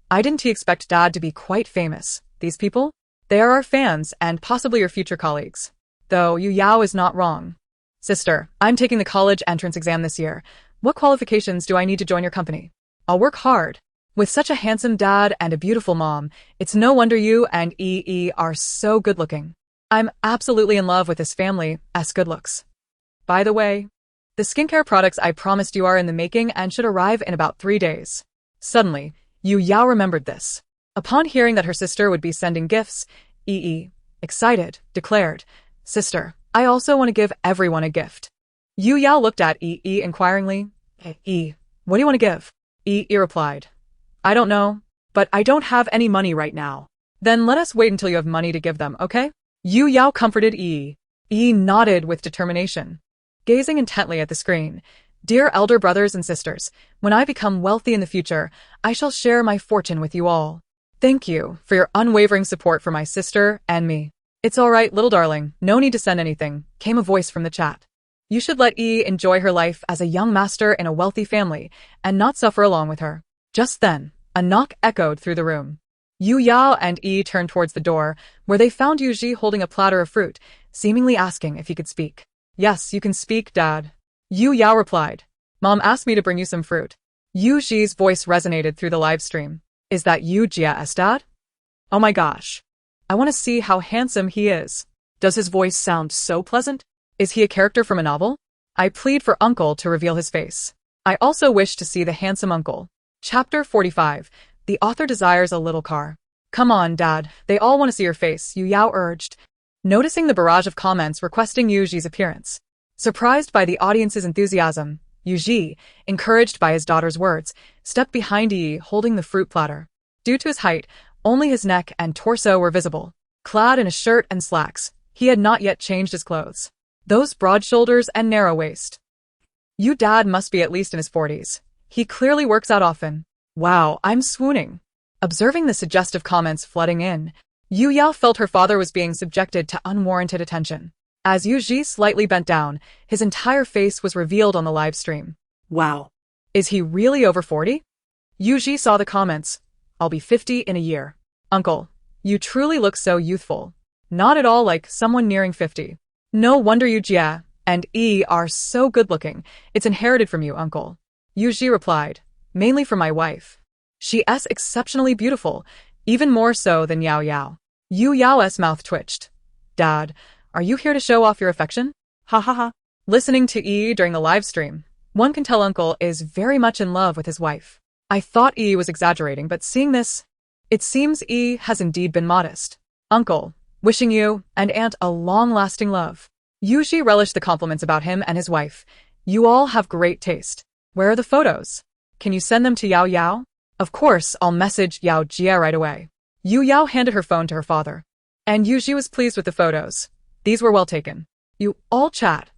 I didn't expect dad to be quite famous. These people? They are our fans and possibly your future colleagues. Though Yu Yao is not wrong. Sister, I'm taking the college entrance exam this year. What qualifications do I need to join your company? I'll work hard. With such a handsome dad and a beautiful mom, it's no wonder you and Yi are so good looking. I'm absolutely in love with this family's good looks. By the way, the skincare products I promised you are in the making and should arrive in about 3 days. Suddenly, Yu Yao remembered this. Upon hearing that her sister would be sending gifts, Yi, excited, declared, Sister, I also want to give everyone a gift. Yu Yao looked at Yi inquiringly. Yi, what do you want to give? Yi replied. I don't know, but I don't have any money right now. Then let us wait until you have money to give them, okay? Yu Yao comforted Yi. Yi nodded with determination. Gazing intently at the screen. Dear elder brothers and sisters, when I become wealthy in the future, I shall share my fortune with you all. Thank you for your unwavering support for my sister and me. It's all right, little darling, no need to send anything, came a voice from the chat. You should let Yi enjoy her life as a young master in a wealthy family and not suffer along with her. Just then, a knock echoed through the room. Yu Yao and Yi turned towards the door, where they found Yuji holding a platter of fruit, seemingly asking if he could speak. Yes, you can speak, Dad. Yu Yao replied. Mom asked me to bring you some fruit. Yuji's voice resonated through the live stream. Is that Yujia's dad? Oh my gosh. I want to see how handsome he is. Does his voice sound so pleasant? Is he a character from a novel? I plead for Uncle to reveal his face. I also wish to see the handsome uncle. Chapter 45. The author desires a little car. Come on, Dad. They all want to see your face, Yu Yao urged. Noticing the barrage of comments requesting Yuji's appearance. Surprised by the audience's enthusiasm, Yuji, encouraged by his daughter's words, stepped behind Yi holding the fruit platter. Due to his height, only his neck and torso were visible. Clad in a shirt and slacks, he had not yet changed his clothes. Those broad shoulders and narrow waist. You dad must be at least in his 40s. He clearly works out often. Wow, I'm swooning. Observing the suggestive comments flooding in, Yu Yao felt her father was being subjected to unwarranted attention. As Yuji slightly bent down, his entire face was revealed on the live stream. Wow. Is he really over 40? Yuji saw the comments. I'll be 50 in a year. Uncle, you truly look so youthful. Not at all like someone nearing 50. No wonder you Jia and Yi are so good-looking. It's inherited from you, Uncle. Yuji replied, mainly from my wife. She's exceptionally beautiful, even more so than Yao Yao. Yu Yao's mouth twitched. Dad, are you here to show off your affection? Ha ha ha. Listening to Yi during the live stream, one can tell Uncle is very much in love with his wife. I thought Yi was exaggerating, but seeing this, it seems Yi has indeed been modest. Uncle, wishing you and Aunt a long-lasting love. Yuji relished the compliments about him and his wife. You all have great taste. Where are the photos? Can you send them to Yao Yao? Of course, I'll message Yao Jia right away. Yu Yao handed her phone to her father. And Yuji was pleased with the photos. These were well taken. You all chat.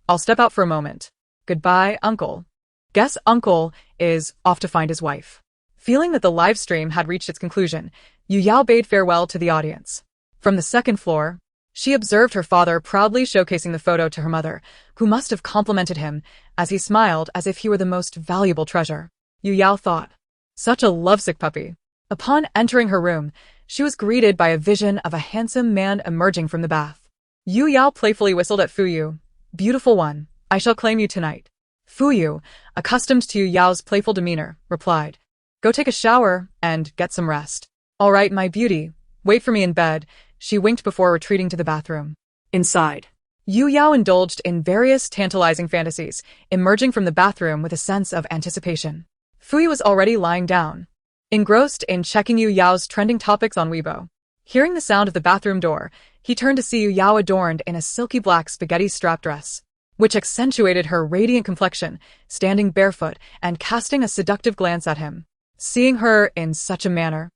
I'll step out for a moment. Goodbye, Uncle. Guess Uncle is off to find his wife. Feeling that the live stream had reached its conclusion, Yu Yao bade farewell to the audience. From the second floor, she observed her father proudly showcasing the photo to her mother, who must have complimented him, as he smiled as if he were the most valuable treasure. Yu Yao thought. Such a lovesick puppy. Upon entering her room, she was greeted by a vision of a handsome man emerging from the bath. Yu Yao playfully whistled at Fuyu. Beautiful one, I shall claim you tonight. Fuyu, accustomed to Yu Yao's playful demeanor, replied. Go take a shower and get some rest. All right, my beauty, wait for me in bed, she winked before retreating to the bathroom. Inside, Yu Yao indulged in various tantalizing fantasies, emerging from the bathroom with a sense of anticipation. Fuyu was already lying down, engrossed in checking Yu Yao's trending topics on Weibo. Hearing the sound of the bathroom door, he turned to see Yu Yao adorned in a silky black spaghetti strap dress. which accentuated her radiant complexion, standing barefoot and casting a seductive glance at him. Seeing her in such a manner,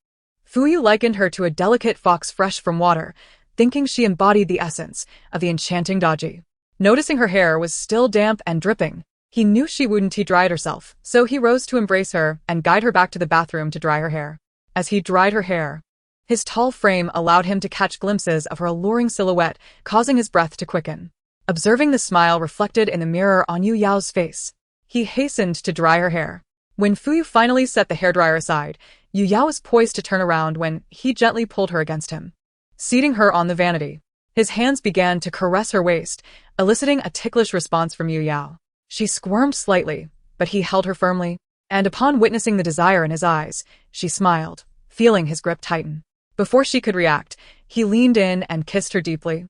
Fuyu likened her to a delicate fox fresh from water, thinking she embodied the essence of the enchanting Daji. Noticing her hair was still damp and dripping, he knew she wouldn't tea-dried herself, so he rose to embrace her and guide her back to the bathroom to dry her hair. As he dried her hair, his tall frame allowed him to catch glimpses of her alluring silhouette, causing his breath to quicken. Observing the smile reflected in the mirror on Yu Yao's face, he hastened to dry her hair. When Fuyu finally set the hairdryer aside, Yu Yao was poised to turn around when he gently pulled her against him. Seating her on the vanity, his hands began to caress her waist, eliciting a ticklish response from Yu Yao. She squirmed slightly, but he held her firmly, and upon witnessing the desire in his eyes, she smiled, feeling his grip tighten. Before she could react, he leaned in and kissed her deeply.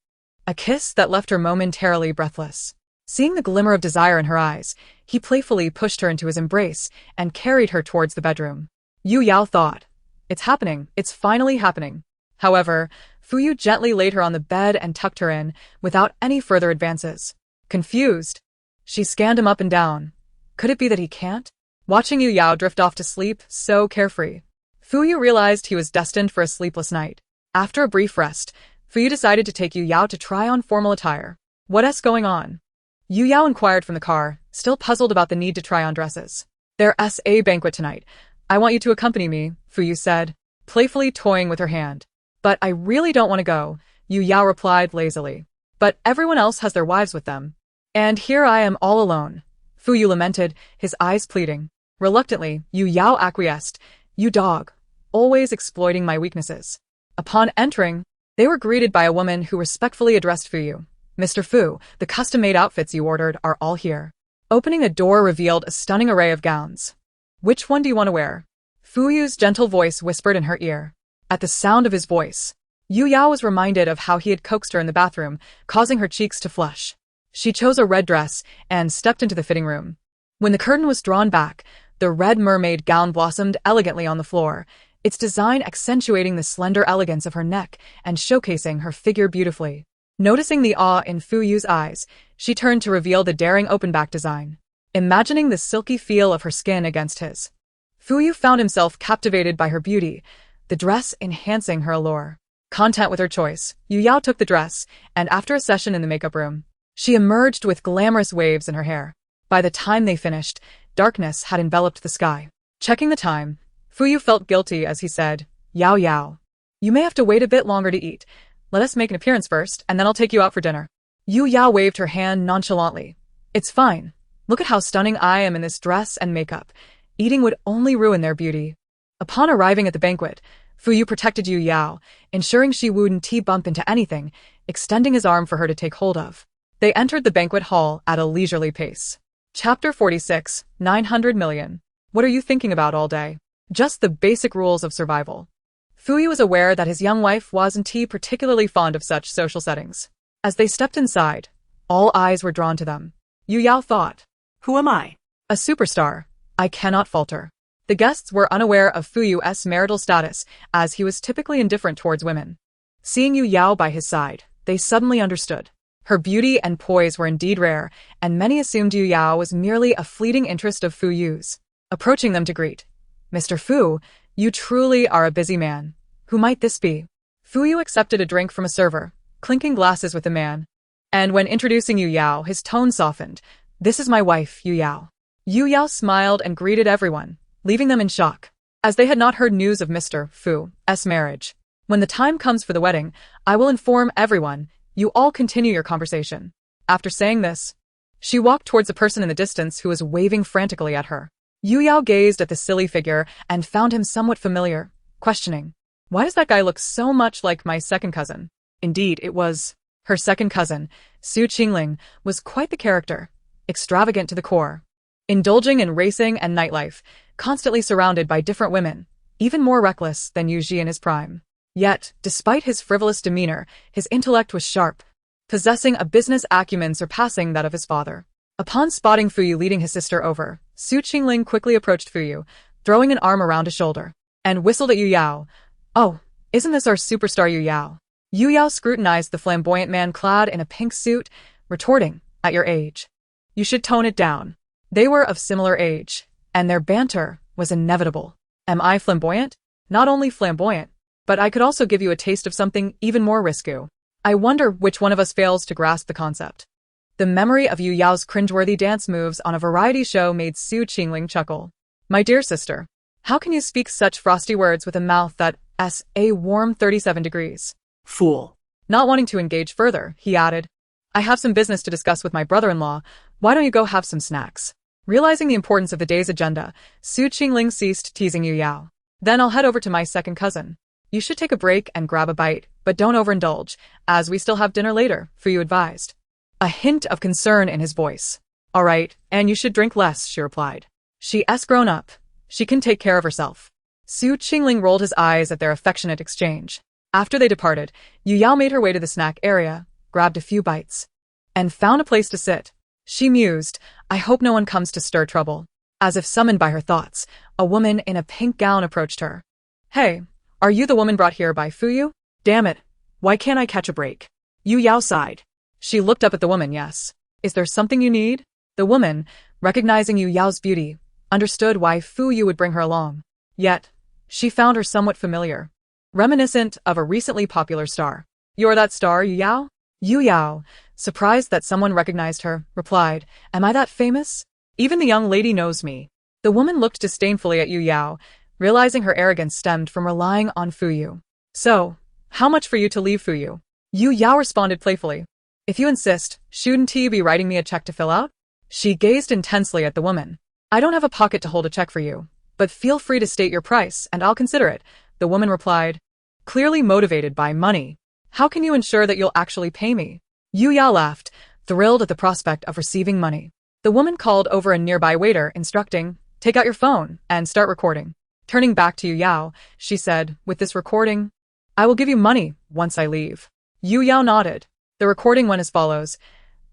A kiss that left her momentarily breathless. Seeing the glimmer of desire in her eyes, he playfully pushed her into his embrace and carried her towards the bedroom. Yu Yao thought, "It's happening, it's finally happening." However, Fuyu gently laid her on the bed and tucked her in, without any further advances. Confused, she scanned him up and down. Could it be that he can't? Watching Yu Yao drift off to sleep, so carefree, Fuyu realized he was destined for a sleepless night. After a brief rest, Fuyu decided to take Yu Yao to try on formal attire. "What's going on?" Yu Yao inquired from the car, still puzzled about the need to try on dresses. "There's a banquet tonight. I want you to accompany me," Fuyu said, playfully toying with her hand. "But I really don't want to go," Yu Yao replied lazily. "But everyone else has their wives with them. And here I am all alone," Fuyu lamented, his eyes pleading. Reluctantly, Yu Yao acquiesced. "You dog, always exploiting my weaknesses." Upon entering, they were greeted by a woman who respectfully addressed Fuyu. "Mr. Fu, the custom-made outfits you ordered are all here." Opening a door revealed a stunning array of gowns. "Which one do you want to wear?" Fuyu's gentle voice whispered in her ear. At the sound of his voice, Yu Yao was reminded of how he had coaxed her in the bathroom, causing her cheeks to flush. She chose a red dress and stepped into the fitting room. When the curtain was drawn back, the red mermaid gown blossomed elegantly on the floor, its design accentuating the slender elegance of her neck and showcasing her figure beautifully. Noticing the awe in Fuyu's eyes, she turned to reveal the daring open-back design. Imagining the silky feel of her skin against his, Fuyu found himself captivated by her beauty, the dress enhancing her allure. Content with her choice, Yu Yao took the dress, and after a session in the makeup room, she emerged with glamorous waves in her hair. By the time they finished, darkness had enveloped the sky. Checking the time, Fuyu felt guilty as he said, "Yao Yao, you may have to wait a bit longer to eat. Let us make an appearance first, and then I'll take you out for dinner." Yu Yao waved her hand nonchalantly. "It's fine. Look at how stunning I am in this dress and makeup. Eating would only ruin their beauty." Upon arriving at the banquet, Fuyu protected Yu Yao, ensuring she wouldn't bump into anything, extending his arm for her to take hold of. They entered the banquet hall at a leisurely pace. Chapter 46, 900 million. What are you thinking about all day? Just the basic rules of survival. Fuyu was aware that his young wife wasn't particularly fond of such social settings. As they stepped inside, all eyes were drawn to them. Yu Yao thought, Who am I? "A superstar. I cannot falter." The guests were unaware of Fuyu's marital status, as he was typically indifferent towards women. Seeing Yu Yao by his side, they suddenly understood. Her beauty and poise were indeed rare, and many assumed Yu Yao was merely a fleeting interest of Fuyu's. Approaching them to greet, "Mr. Fu, you truly are a busy man. Who might this be?" Fuyu accepted a drink from a server, clinking glasses with the man. And when introducing Yu Yao, his tone softened. "This is my wife, Yu Yao." Yu Yao smiled and greeted everyone, leaving them in shock, as they had not heard news of Mr. Fu's marriage. "When the time comes for the wedding, I will inform everyone. You all continue your conversation." After saying this, she walked towards the person in the distance who was waving frantically at her. Yu Yao gazed at the silly figure and found him somewhat familiar, questioning, "Why does that guy look so much like my second cousin?" Indeed, it was. Her second cousin, Su Qingling, was quite the character, extravagant to the core, indulging in racing and nightlife, constantly surrounded by different women, even more reckless than Yu Ji in his prime. Yet, despite his frivolous demeanor, his intellect was sharp, possessing a business acumen surpassing that of his father. Upon spotting Fuyu leading his sister over, Su Qingling quickly approached Fuyu, throwing an arm around his shoulder, and whistled at Yu Yao. "Oh, isn't this our superstar Yu Yao?" Yu Yao scrutinized the flamboyant man clad in a pink suit, retorting, At your age, you should tone it down. They were of similar age, and their banter was inevitable. Am I flamboyant? Not only flamboyant, but I could also give you a taste of something even more risky. I wonder which one of us fails to grasp the concept. The memory of Yu Yao's cringeworthy dance moves on a variety show made Su Qingling chuckle. My dear sister, how can you speak such frosty words with a mouth that's a warm 37 degrees? Fool. Not wanting to engage further, he added, I have some business to discuss with my brother-in-law. Why don't you go have some snacks? Realizing the importance of the day's agenda, Su Qingling ceased teasing Yu Yao. Then I'll head over to my second cousin. You should take a break and grab a bite, but don't overindulge, as we still have dinner later, Fu advised. A hint of concern in his voice. All right, and you should drink less, she replied. She's grown up. She can take care of herself. Su Qingling rolled his eyes at their affectionate exchange. After they departed, Yu Yao made her way to the snack area, grabbed a few bites, and found a place to sit. She mused, I hope no one comes to stir trouble. As if summoned by her thoughts, a woman in a pink gown approached her. Hey, are you the woman brought here by Fuyu? Damn it. Why can't I catch a break? Yu Yao sighed. She looked up at the woman, yes. Is there something you need? The woman, recognizing Yu Yao's beauty, understood why Fuyu would bring her along. Yet, she found her somewhat familiar. Reminiscent of a recently popular star. You're that star, Yu Yao? Yu Yao, surprised that someone recognized her, replied, Am I that famous? Even the young lady knows me. The woman looked disdainfully at Yu Yao, realizing her arrogance stemmed from relying on Fuyu. So, how much for you to leave Fuyu? Yu Yao responded playfully. If you insist, shouldn't you be writing me a check to fill out? She gazed intensely at the woman. I don't have a pocket to hold a check for you, but feel free to state your price and I'll consider it, the woman replied. Clearly motivated by money. How can you ensure that you'll actually pay me? Yu Yao laughed, thrilled at the prospect of receiving money. The woman called over a nearby waiter, instructing, Take out your phone and start recording. Turning back to Yu Yao, she said, With this recording, I will give you money once I leave. Yu Yao nodded. The recording went as follows.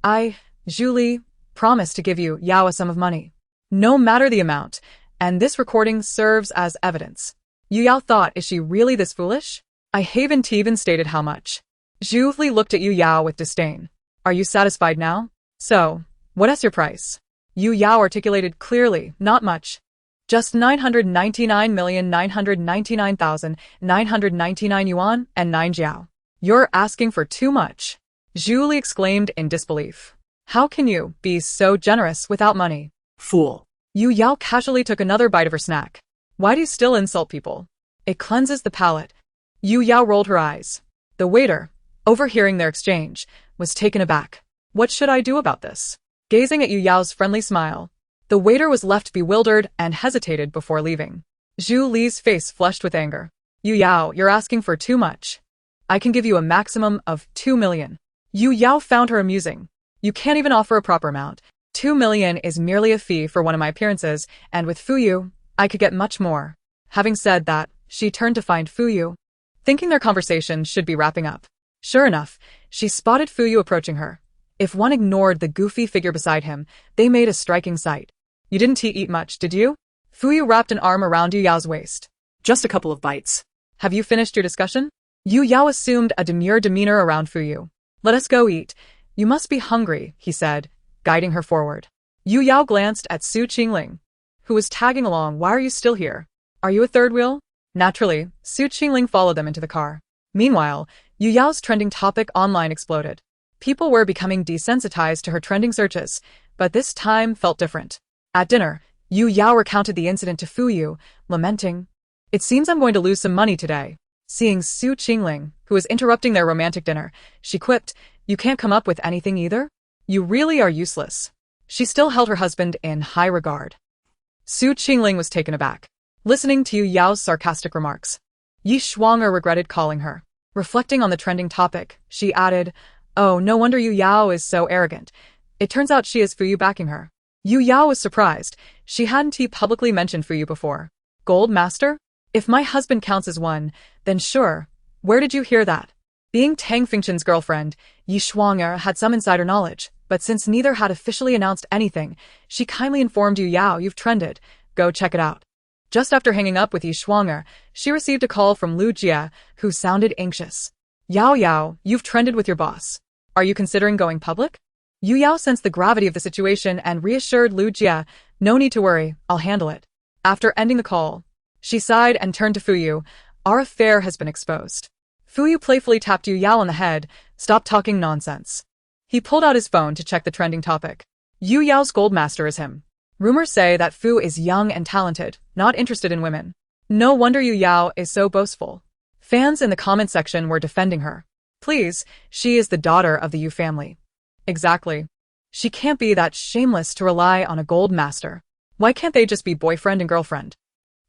I, Julie, promise to give you Yao a sum of money, no matter the amount, and this recording serves as evidence. Yu Yao thought, is she really this foolish? I haven't even stated how much. Julie looked at Yu Yao with disdain. Are you satisfied now? So, what is your price? Yu Yao articulated clearly, not much. Just 999,999,999 yuan and 9 jiao. You're asking for too much. Julie exclaimed in disbelief. How can you be so generous without money? Fool. Yu Yao casually took another bite of her snack. Why do you still insult people? It cleanses the palate. Yu Yao rolled her eyes. The waiter, overhearing their exchange, was taken aback. What should I do about this? Gazing at Yu Yao's friendly smile, the waiter was left bewildered and hesitated before leaving. Zhu Li's face flushed with anger. Yu Yao, you're asking for too much. I can give you a maximum of 2 million. Yu Yao found her amusing. You can't even offer a proper amount. 2 million is merely a fee for one of my appearances, and with Fuyu, I could get much more. Having said that, she turned to find Fuyu, thinking their conversation should be wrapping up. Sure enough, she spotted Fuyu approaching her. If one ignored the goofy figure beside him, they made a striking sight. You didn't eat much, did you? Fuyu wrapped an arm around Yu Yao's waist. Just a couple of bites. Have you finished your discussion? Yu Yao assumed a demure demeanor around Fuyu. Let us go eat. You must be hungry, he said, guiding her forward. Yu Yao glanced at Su Qingling, who was tagging along. Why are you still here? Are you a third wheel? Naturally, Su Qingling followed them into the car. Meanwhile, Yu Yao's trending topic online exploded. People were becoming desensitized to her trending searches, but this time felt different. At dinner, Yu Yao recounted the incident to Fuyu, lamenting, It seems I'm going to lose some money today. Seeing Su Qingling, who was interrupting their romantic dinner, she quipped, You can't come up with anything either? You really are useless. She still held her husband in high regard. Su Qingling was taken aback, listening to Yu Yao's sarcastic remarks. Yi Shuanger regretted calling her. Reflecting on the trending topic, she added, Oh, no wonder Yu Yao is so arrogant. It turns out she is Fuyu backing her. Yu Yao was surprised. She hadn't publicly mentioned Fuyu before. Gold Master? If my husband counts as one, then sure. Where did you hear that? Being Tang Fingchen's girlfriend, Yi Shuanger had some insider knowledge, but since neither had officially announced anything, she kindly informed Yu Yao, You've trended. Go check it out. Just after hanging up with Yi Shuanger, she received a call from Lu Jia, who sounded anxious. Yao, you've trended with your boss. Are you considering going public? Yu Yao sensed the gravity of the situation and reassured Lu Jie, "No need to worry, I'll handle it." After ending the call, she sighed and turned to Fuyu. "Our affair has been exposed." Fuyu playfully tapped Yu Yao on the head. "Stop talking nonsense." He pulled out his phone to check the trending topic. Yu Yao's gold master is him. Rumors say that Fu is young and talented, not interested in women. No wonder Yu Yao is so boastful. Fans in the comment section were defending her. Please, she is the daughter of the Yu family. Exactly. She can't be that shameless to rely on a gold master. Why can't they just be boyfriend and girlfriend?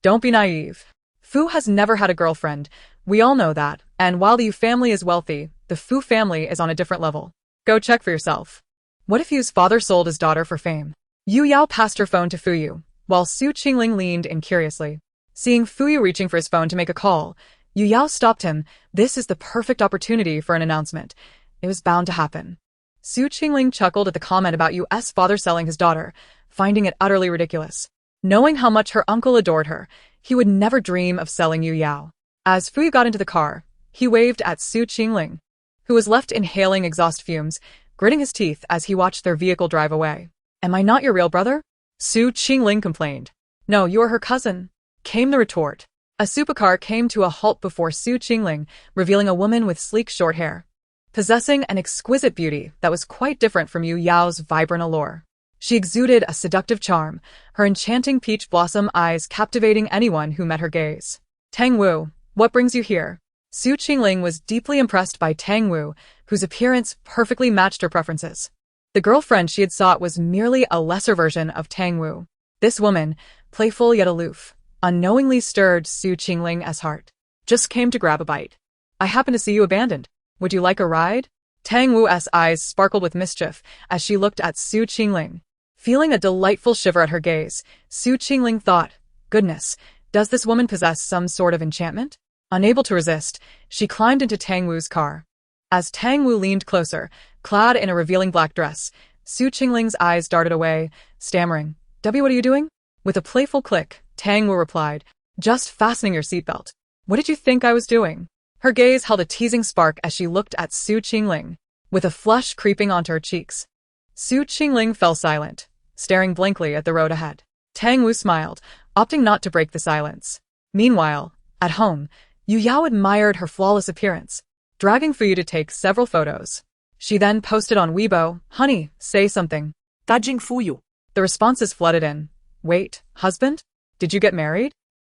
Don't be naive. Fu has never had a girlfriend. We all know that, and while the Yu family is wealthy, the Fu family is on a different level. Go check for yourself. What if Yu's father sold his daughter for fame? Yu Yao passed her phone to Fuyu, while Su Qingling leaned in curiously. Seeing Fuyu reaching for his phone to make a call, Yu Yao stopped him. This is the perfect opportunity for an announcement. It was bound to happen. Su Qingling chuckled at the comment about Yu's father selling his daughter, finding it utterly ridiculous. Knowing how much her uncle adored her, he would never dream of selling Yu Yao. As Fuyu got into the car, he waved at Su Qingling, who was left inhaling exhaust fumes, gritting his teeth as he watched their vehicle drive away. "Am I not your real brother?" Su Qingling complained. "No, you are her cousin," came the retort. A supercar came to a halt before Su Qingling, revealing a woman with sleek short hair, possessing an exquisite beauty that was quite different from Yu Yao's vibrant allure. She exuded a seductive charm, her enchanting peach blossom eyes captivating anyone who met her gaze. "Tang Wu, what brings you here?" Su Qingling was deeply impressed by Tang Wu, whose appearance perfectly matched her preferences. The girlfriend she had sought was merely a lesser version of Tang Wu. This woman, playful yet aloof, unknowingly stirred Su Qingling's heart. "Just came to grab a bite. I happen to see you abandoned. Would you like a ride?" Tang Wu's eyes sparkled with mischief as she looked at Su Qingling. Feeling a delightful shiver at her gaze, Su Qingling thought, "Goodness, does this woman possess some sort of enchantment?" Unable to resist, she climbed into Tang Wu's car. As Tang Wu leaned closer, clad in a revealing black dress, Su Qingling's eyes darted away, stammering, "W, what are you doing?" With a playful click, Tang Wu replied, "Just fastening your seatbelt. What did you think I was doing?" Her gaze held a teasing spark as she looked at Su Qingling, with a flush creeping onto her cheeks. Su Qingling fell silent, staring blankly at the road ahead. Tang Wu smiled, opting not to break the silence. Meanwhile, at home, Yu Yao admired her flawless appearance, dragging Fuyu to take several photos. She then posted on Weibo, "Honey, say something." Tajing Fuyu. The responses flooded in. "Wait, husband? Did you get married?"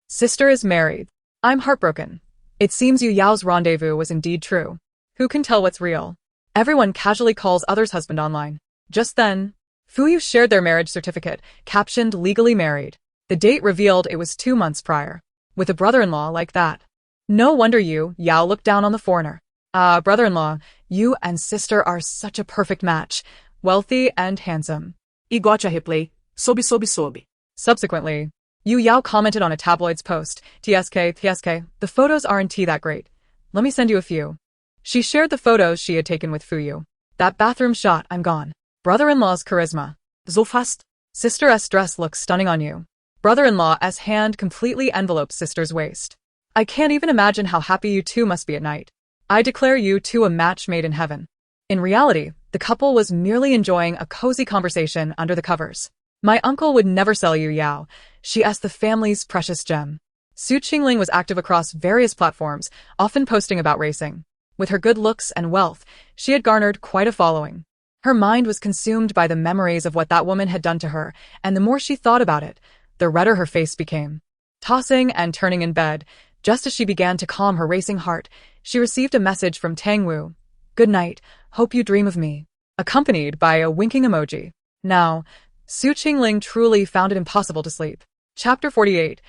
"Sister is married." "I'm heartbroken." It seems Yu Yao's rendezvous was indeed true. Who can tell what's real? Everyone casually calls others husband online. Just then, Fuyu shared their marriage certificate, captioned "legally married." The date revealed it was 2 months prior. With a brother-in-law like that. No wonder Yu Yao looked down on the foreigner. Brother-in-law, you and sister are such a perfect match, wealthy and handsome. Iguacha replay, sobe. Subsequently, Yu Yao commented on a tabloid's post, TSK, the photos aren't that great. Let me send you a few. She shared the photos she had taken with Fuyu. That bathroom shot, I'm gone. Brother-in-law's charisma. So fast. Sister's dress looks stunning on you. Brother-in-law's hand completely envelopes sister's waist. I can't even imagine how happy you two must be at night. I declare you two a match made in heaven. In reality, the couple was merely enjoying a cozy conversation under the covers. My uncle would never sell Yu Yao. She is the family's precious gem. Su Qingling was active across various platforms, often posting about racing. With her good looks and wealth, she had garnered quite a following. Her mind was consumed by the memories of what that woman had done to her, and the more she thought about it, the redder her face became. Tossing and turning in bed, just as she began to calm her racing heart, she received a message from Tang Wu. "Good night, hope you dream of me," accompanied by a winking emoji. Now, Su Qingling truly found it impossible to sleep. Chapter 48.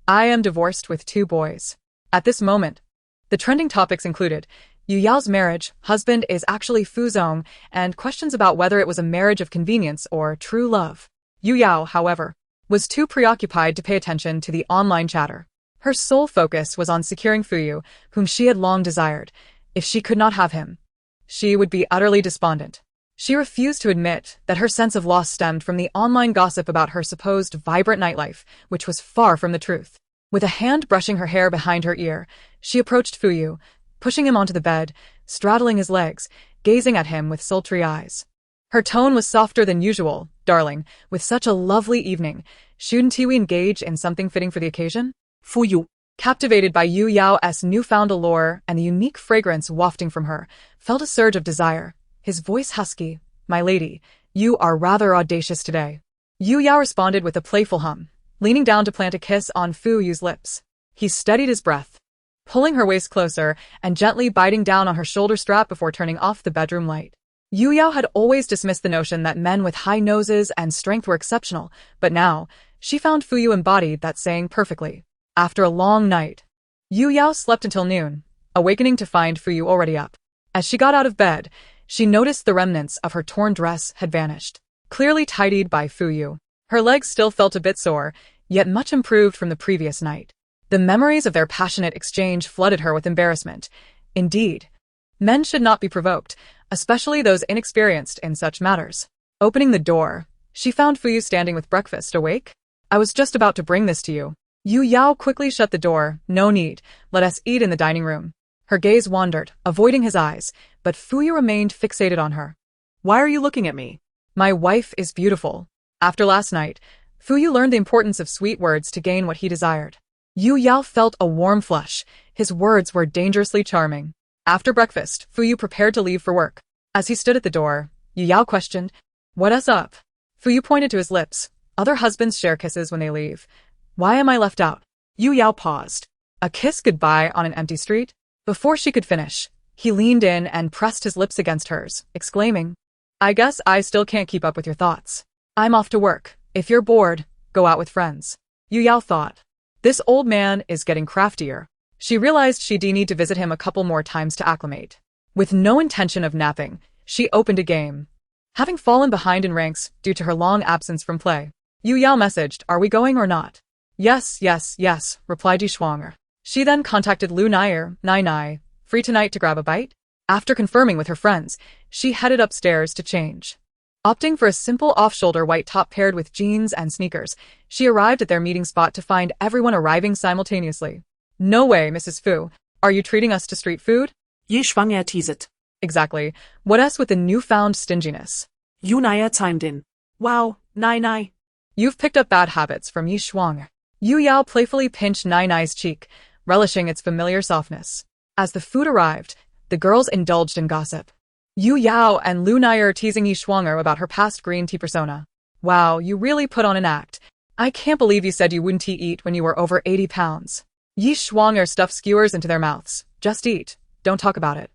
I am divorced with 2 boys. At this moment, the trending topics included Yu Yao's marriage, husband is actually Fu Zong, and questions about whether it was a marriage of convenience or true love. Yu Yao, however, was too preoccupied to pay attention to the online chatter. Her sole focus was on securing Fuyu, whom she had long desired. If she could not have him, she would be utterly despondent. She refused to admit that her sense of loss stemmed from the online gossip about her supposed vibrant nightlife, which was far from the truth. With a hand brushing her hair behind her ear, she approached Fuyu, pushing him onto the bed, straddling his legs, gazing at him with sultry eyes. Her tone was softer than usual. Darling, with such a lovely evening, shouldn't we engage in something fitting for the occasion? Fu Yu. Captivated by Yu Yao's newfound allure and the unique fragrance wafting from her, felt a surge of desire. His voice husky. My lady, you are rather audacious today. Yu Yao responded with a playful hum, leaning down to plant a kiss on Fu Yu's lips. He steadied his breath, pulling her waist closer and gently biting down on her shoulder strap before turning off the bedroom light. Yu Yao had always dismissed the notion that men with high noses and strength were exceptional, but now, she found Fu Yu embodied that saying perfectly. After a long night, Yu Yao slept until noon, awakening to find Fu Yu already up. As she got out of bed, she noticed the remnants of her torn dress had vanished, clearly tidied by Fu Yu. Her legs still felt a bit sore, yet much improved from the previous night. The memories of their passionate exchange flooded her with embarrassment. Indeed, men should not be provoked, especially those inexperienced in such matters. Opening the door, she found Fu Yu standing with breakfast. Awake? I was just about to bring this to you. Yu Yao quickly shut the door. No need, let us eat in the dining room. Her gaze wandered, avoiding his eyes, but Fu Yu remained fixated on her. Why are you looking at me? My wife is beautiful. After last night, Fu Yu learned the importance of sweet words to gain what he desired. Yu Yao felt a warm flush. His words were dangerously charming. After breakfast, Fu Yu prepared to leave for work. As he stood at the door, Yu Yao questioned, "What's up?" Fu Yu pointed to his lips. Other husbands share kisses when they leave. Why am I left out? Yu Yao paused. A kiss goodbye on an empty street? Before she could finish, he leaned in and pressed his lips against hers, exclaiming, I guess I still can't keep up with your thoughts. I'm off to work. If you're bored, go out with friends. Yu Yao thought. This old man is getting craftier. She realized she'd need to visit him a couple more times to acclimate. With no intention of napping, she opened a game. Having fallen behind in ranks due to her long absence from play, Yu Yao messaged, are we going or not? Yes, replied Yi Shuanger. She then contacted Lu Nai, free tonight to grab a bite? After confirming with her friends, she headed upstairs to change. Opting for a simple off-shoulder white top paired with jeans and sneakers, she arrived at their meeting spot to find everyone arriving simultaneously. No way, Mrs. Fu. Are you treating us to street food? Yi Shuanger teased. Exactly. What else with the newfound stinginess? Yu Nai chimed in. Wow, Nai. You've picked up bad habits from Yi Shuanger. Yu Yao playfully pinched Nai's cheek, relishing its familiar softness. As the food arrived, the girls indulged in gossip. Yu Yao and Lu Nai are teasing Yi Shuanger about her past green tea persona. Wow, you really put on an act. I can't believe you said you wouldn't eat when you were over 80 pounds. Yi Shuanger stuffed skewers into their mouths. Just eat. Don't talk about it.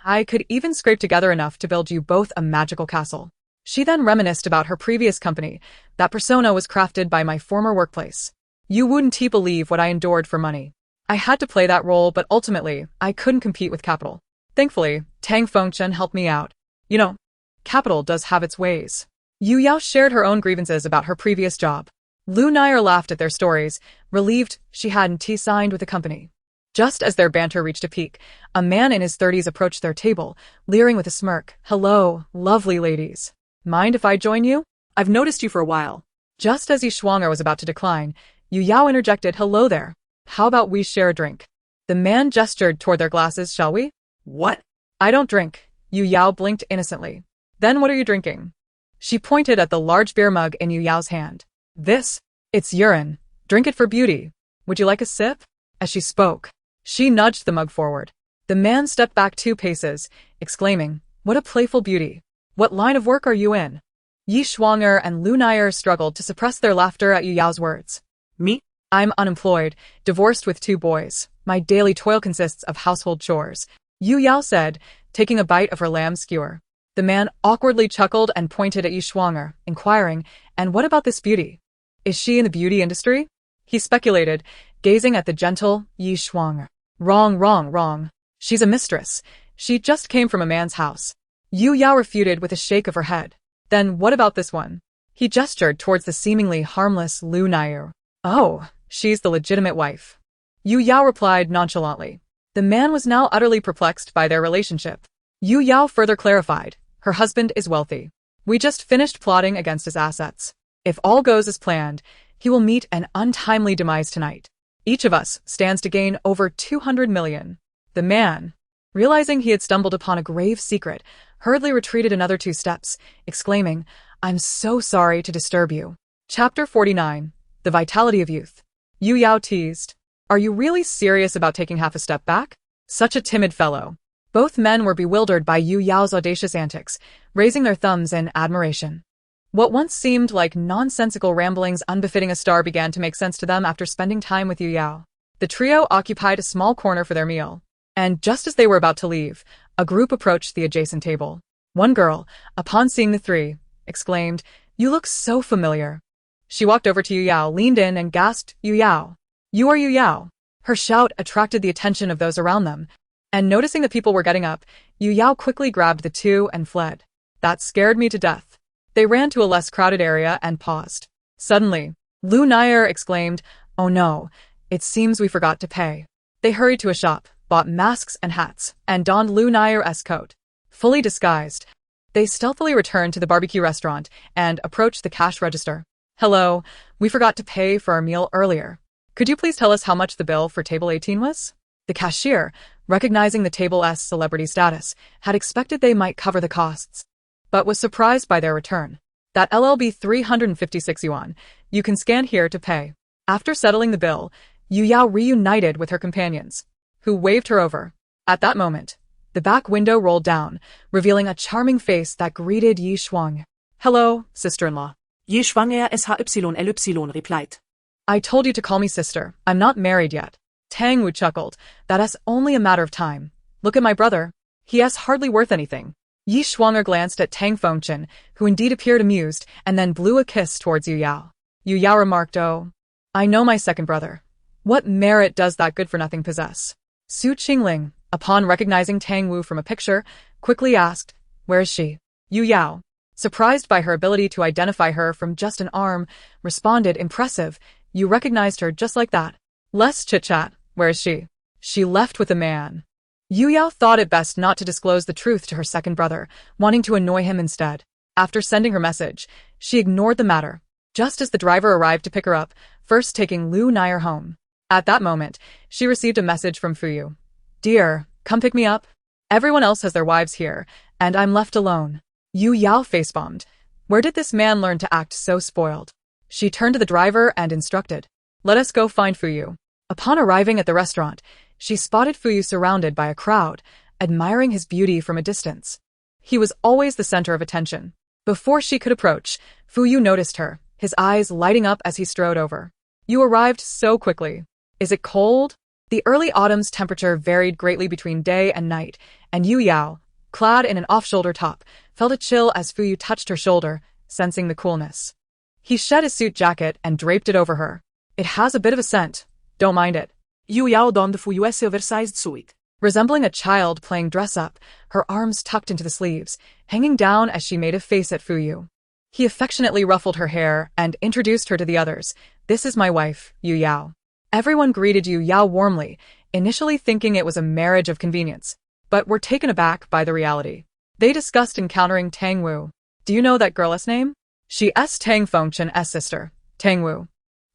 I could even scrape together enough to build you both a magical castle. She then reminisced about her previous company. That persona was crafted by my former workplace. You wouldn't believe what I endured for money. I had to play that role, but ultimately, I couldn't compete with capital. Thankfully, Tang Fengchen helped me out. You know, capital does have its ways. Yu Yao shared her own grievances about her previous job. Lu Nai laughed at their stories, relieved she hadn't signed with the company. Just as their banter reached a peak, a man in his 30s approached their table, leering with a smirk. Hello, lovely ladies. Mind if I join you? I've noticed you for a while. Just as Yi Shuanger was about to decline, Yu Yao interjected, hello there. How about we share a drink? The man gestured toward their glasses, shall we? What? I don't drink. Yu Yao blinked innocently. Then what are you drinking? She pointed at the large beer mug in Yu Yao's hand. This? It's urine. Drink it for beauty. Would you like a sip? As she spoke, she nudged the mug forward. The man stepped back 2 paces, exclaiming, what a playful beauty. What line of work are you in? Yi Shuanger and Lu Nai struggled to suppress their laughter at Yu Yao's words. Me? I'm unemployed, divorced with 2 boys. My daily toil consists of household chores, Yu Yao said, taking a bite of her lamb skewer. The man awkwardly chuckled and pointed at Yi Shuanger, inquiring, and what about this beauty? Is she in the beauty industry? He speculated, gazing at the gentle Yi Shuanger. Wrong. She's a mistress. She just came from a man's house. Yu Yao refuted with a shake of her head. Then what about this one? He gestured towards the seemingly harmless Lu Nai. Oh, she's the legitimate wife. Yu Yao replied nonchalantly. The man was now utterly perplexed by their relationship. Yu Yao further clarified, her husband is wealthy. We just finished plotting against his assets. If all goes as planned, he will meet an untimely demise tonight. Each of us stands to gain over 200 million. The man, realizing he had stumbled upon a grave secret, hurriedly retreated another 2 steps, exclaiming, "I'm so sorry to disturb you." Chapter 49. The Vitality of Youth. Yu Yao teased, "Are you really serious about taking half a step back? Such a timid fellow." Both men were bewildered by Yu Yao's audacious antics, raising their thumbs in admiration. What once seemed like nonsensical ramblings unbefitting a star began to make sense to them after spending time with Yu Yao. The trio occupied a small corner for their meal, and just as they were about to leave, a group approached the adjacent table. One girl, upon seeing the 3, exclaimed, "You look so familiar." She walked over to Yu Yao, leaned in, and gasped, "Yu Yao. You are Yu Yao." Her shout attracted the attention of those around them, and noticing the people were getting up, Yu Yao quickly grabbed the 2 and fled. That scared me to death. They ran to a less crowded area and paused. Suddenly, Lu Nair exclaimed, "Oh no, it seems we forgot to pay." They hurried to a shop, bought masks and hats, and donned Lu Nair's coat. Fully disguised, they stealthily returned to the barbecue restaurant and approached the cash register. "Hello, we forgot to pay for our meal earlier. Could you please tell us how much the bill for table 18 was?" The cashier, recognizing the table's celebrity status, had expected they might cover the costs, but was surprised by their return. "That LLB 356 yuan. You can scan here to pay." After settling the bill, Yu Yao reunited with her companions, who waved her over. At that moment, the back window rolled down, revealing a charming face that greeted Yi Shuang. "Hello, sister-in-law." Yi schwanger SHYLY replied. "I told you to call me sister. I'm not married yet." Tang Wu chuckled. "That's only a matter of time. Look at my brother. He is hardly worth anything." Yi Shuanger glanced at Tang Fengchen, who indeed appeared amused, and then blew a kiss towards Yu Yao. Yu Yao remarked, "Oh, I know my second brother. What merit does that good-for-nothing possess?" Su Qingling, upon recognizing Tang Wu from a picture, quickly asked, "Where is she?" Yu Yao, surprised by her ability to identify her from just an arm, responded, "Impressive. You recognized her just like that." "Less chit-chat. Where is she?" "She left with a man." Yu Yao thought it best not to disclose the truth to her second brother, wanting to annoy him instead. After sending her message, she ignored the matter, just as the driver arrived to pick her up, first taking Lu Nair home. At that moment, she received a message from Fuyu. "Dear, come pick me up. Everyone else has their wives here, and I'm left alone." Yu Yao facepalmed. Where did this man learn to act so spoiled? She turned to the driver and instructed, "Let us go find Fuyu." Upon arriving at the restaurant, she spotted Fuyu surrounded by a crowd, admiring his beauty from a distance. He was always the center of attention. Before she could approach, Fuyu noticed her, his eyes lighting up as he strode over. "You arrived so quickly. Is it cold?" The early autumn's temperature varied greatly between day and night, and Yu Yao, clad in an off-shoulder top, felt a chill as Fuyu touched her shoulder, sensing the coolness. He shed his suit jacket and draped it over her. "It has a bit of a scent. Don't mind it." Yu Yao donned Fuyu's oversized suit. Resembling a child playing dress-up, her arms tucked into the sleeves, hanging down as she made a face at Fuyu. He affectionately ruffled her hair and introduced her to the others. "This is my wife, Yu Yao." Everyone greeted Yu Yao warmly, initially thinking it was a marriage of convenience, but were taken aback by the reality. They discussed encountering Tang Wu. "Do you know that girl's name?" "She is Tang Fengchen's sister, Tang Wu."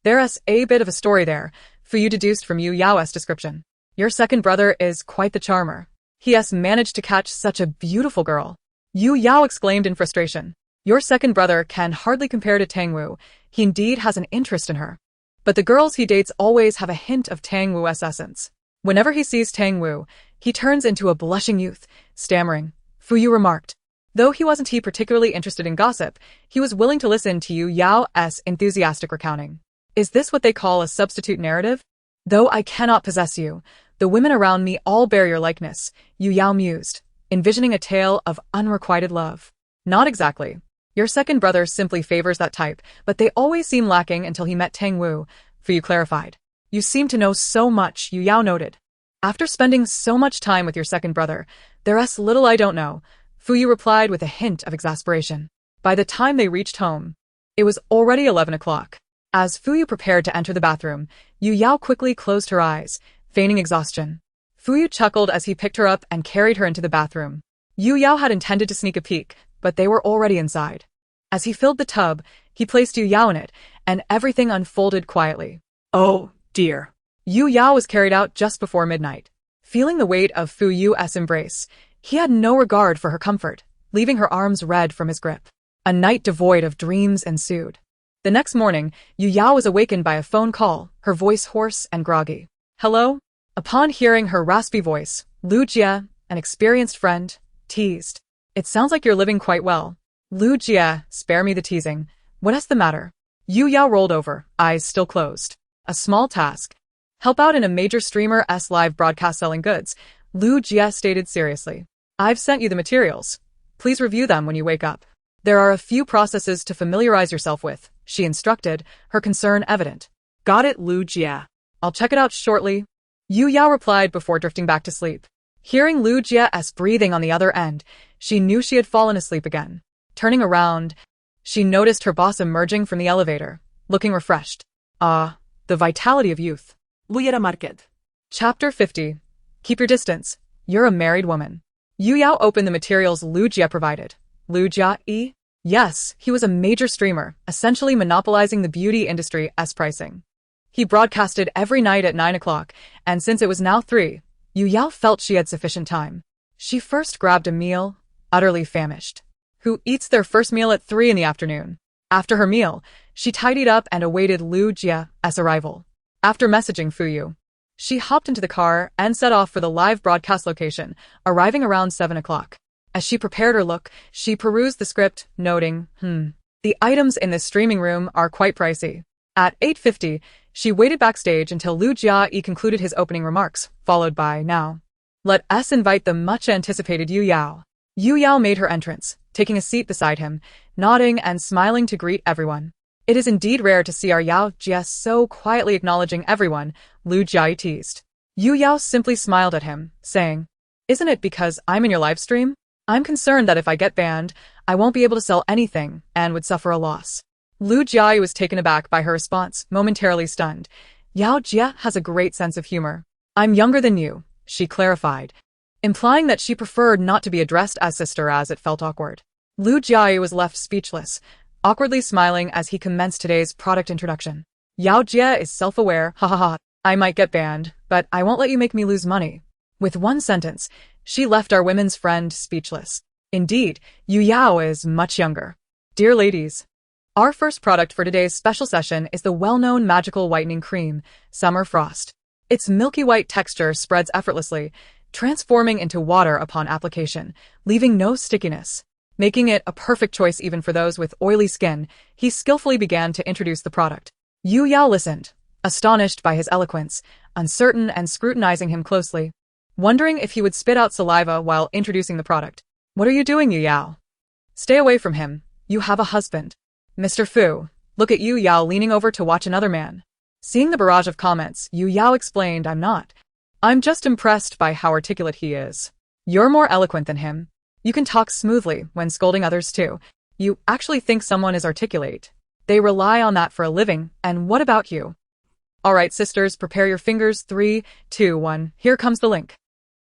"There's a bit of a story there," Fuyu deduced from Yu Yao's description. "Your second brother is quite the charmer. He has managed to catch such a beautiful girl." Yu Yao exclaimed in frustration. "Your second brother can hardly compare to Tang Wu. He indeed has an interest in her. But the girls he dates always have a hint of Tang Wu's essence. Whenever he sees Tang Wu, he turns into a blushing youth, stammering," Fuyu remarked. Though he wasn't particularly interested in gossip, he was willing to listen to Yu Yao's enthusiastic recounting. "Is this what they call a substitute narrative? Though I cannot possess you, the women around me all bear your likeness," Yu Yao mused, envisioning a tale of unrequited love. "Not exactly. Your second brother simply favors that type, but they always seem lacking until he met Tang Wu," Fuyu clarified. "You seem to know so much," Yu Yao noted. "After spending so much time with your second brother, there's little I don't know," Fuyu replied with a hint of exasperation. By the time they reached home, it was already 11 o'clock. As Fuyu prepared to enter the bathroom, Yu Yao quickly closed her eyes, feigning exhaustion. Fuyu chuckled as he picked her up and carried her into the bathroom. Yu Yao had intended to sneak a peek, but they were already inside. As he filled the tub, he placed Yu Yao in it, and everything unfolded quietly. "Oh, dear." Yu Yao was carried out just before midnight. Feeling the weight of Fu Yu's embrace, he had no regard for her comfort, leaving her arms red from his grip. A night devoid of dreams ensued. The next morning, Yu Yao was awakened by a phone call, her voice hoarse and groggy. Hello? Upon hearing her raspy voice, Lu Jie, an experienced friend, teased. It sounds like you're living quite well. Lu Jie, spare me the teasing. What's the matter? Yu Yao rolled over, eyes still closed. A small task. Help out in a major streamer's live broadcast selling goods, Lu Jie stated seriously. I've sent you the materials. Please review them when you wake up. There are a few processes to familiarize yourself with, she instructed, her concern evident. Got it, Lu Jie. I'll check it out shortly. Yu Yao replied before drifting back to sleep. Hearing Lu Jie's breathing on the other end, she knew she had fallen asleep again. Turning around, she noticed her boss emerging from the elevator, looking refreshed. The vitality of youth. Luyera Market. Chapter 50. Keep your distance. You're a married woman. Yu Yao opened the materials Lu Jie provided. Lu Jie? Yes, he was a major streamer, essentially monopolizing the beauty industry's pricing. He broadcasted every night at 9 o'clock, and since it was now 3, Yu Yao felt she had sufficient time. She first grabbed a meal, utterly famished. Who eats their first meal at 3 in the afternoon? After her meal, she tidied up and awaited Lu Jie's arrival. After messaging Fu Yu, she hopped into the car and set off for the live broadcast location, arriving around 7 o'clock. As she prepared her look, she perused the script, noting, the items in this streaming room are quite pricey. At 8:50, she waited backstage until Lu Jie concluded his opening remarks, followed by, now. Let us invite the much-anticipated Yu Yao. Yu Yao made her entrance, taking a seat beside him, nodding and smiling to greet everyone. It is indeed rare to see our Yao Jie so quietly acknowledging everyone, Lu Jie teased. Yu Yao simply smiled at him, saying, Isn't it because I'm in your live stream? I'm concerned that if I get banned, I won't be able to sell anything and would suffer a loss. Lu Jie was taken aback by her response, momentarily stunned. Yao Jie has a great sense of humor. I'm younger than you, she clarified, implying that she preferred not to be addressed as sister as it felt awkward. Lu Jie was left speechless, awkwardly smiling as he commenced today's product introduction. Yao Jie is self-aware, ha ha ha. I might get banned, but I won't let you make me lose money. With one sentence, she left our women's friend speechless. Indeed, Yu Yao is much younger. Dear ladies, our first product for today's special session is the well-known magical whitening cream, Summer Frost. Its milky white texture spreads effortlessly, transforming into water upon application, leaving no stickiness. Making it a perfect choice even for those with oily skin, he skillfully began to introduce the product. Yu Yao listened, astonished by his eloquence, uncertain and scrutinizing him closely, wondering if he would spit out saliva while introducing the product. What are you doing, Yu Yao? Stay away from him. You have a husband. Mr. Fu, look at Yu Yao leaning over to watch another man. Seeing the barrage of comments, Yu Yao explained, I'm not. I'm just impressed by how articulate he is. You're more eloquent than him. You can talk smoothly when scolding others too. You actually think someone is articulate. They rely on that for a living, and what about you? Alright sisters, prepare your fingers, 3, 2, 1, here comes the link.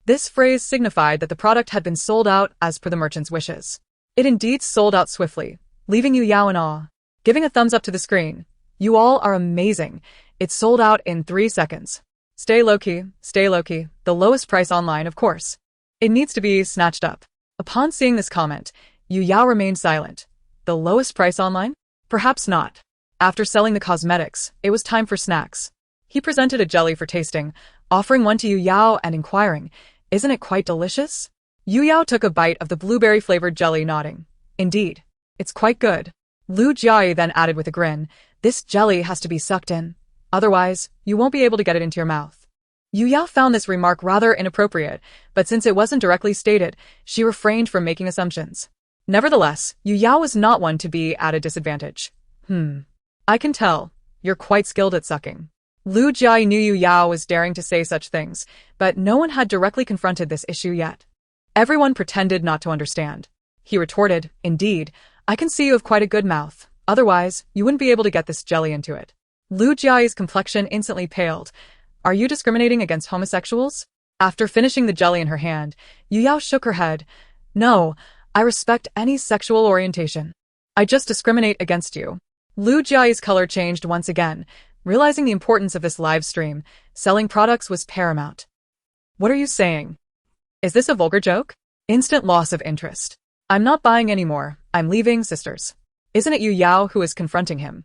This phrase signified that the product had been sold out as per the merchant's wishes. It indeed sold out swiftly, leaving Yu Yao in awe. Giving a thumbs up to the screen. You all are amazing. It sold out in 3 seconds. Stay low-key, the lowest price online, of course. It needs to be snatched up. Upon seeing this comment, Yu Yao remained silent. The lowest price online? Perhaps not. After selling the cosmetics, it was time for snacks. He presented a jelly for tasting, offering one to Yu Yao and inquiring, Isn't it quite delicious? Yu Yao took a bite of the blueberry-flavored jelly, nodding. Indeed. It's quite good. Lu Jie then added with a grin, This jelly has to be sucked in. Otherwise, you won't be able to get it into your mouth. Yu Yao found this remark rather inappropriate, but since it wasn't directly stated, she refrained from making assumptions. Nevertheless, Yu Yao was not one to be at a disadvantage. I can tell. You're quite skilled at sucking. Lu Jie knew Yu Yao was daring to say such things, but no one had directly confronted this issue yet. Everyone pretended not to understand. He retorted, Indeed, I can see you have quite a good mouth. Otherwise, you wouldn't be able to get this jelly into it. Lu Jie's complexion instantly paled. Are you discriminating against homosexuals? After finishing the jelly in her hand, Yu Yao shook her head. No, I respect any sexual orientation. I just discriminate against you. Lu Jie's color changed once again, realizing the importance of this live stream. Selling products was paramount. What are you saying? Is this a vulgar joke? Instant loss of interest. I'm not buying anymore. I'm leaving, sisters. Isn't it Yu Yao who is confronting him?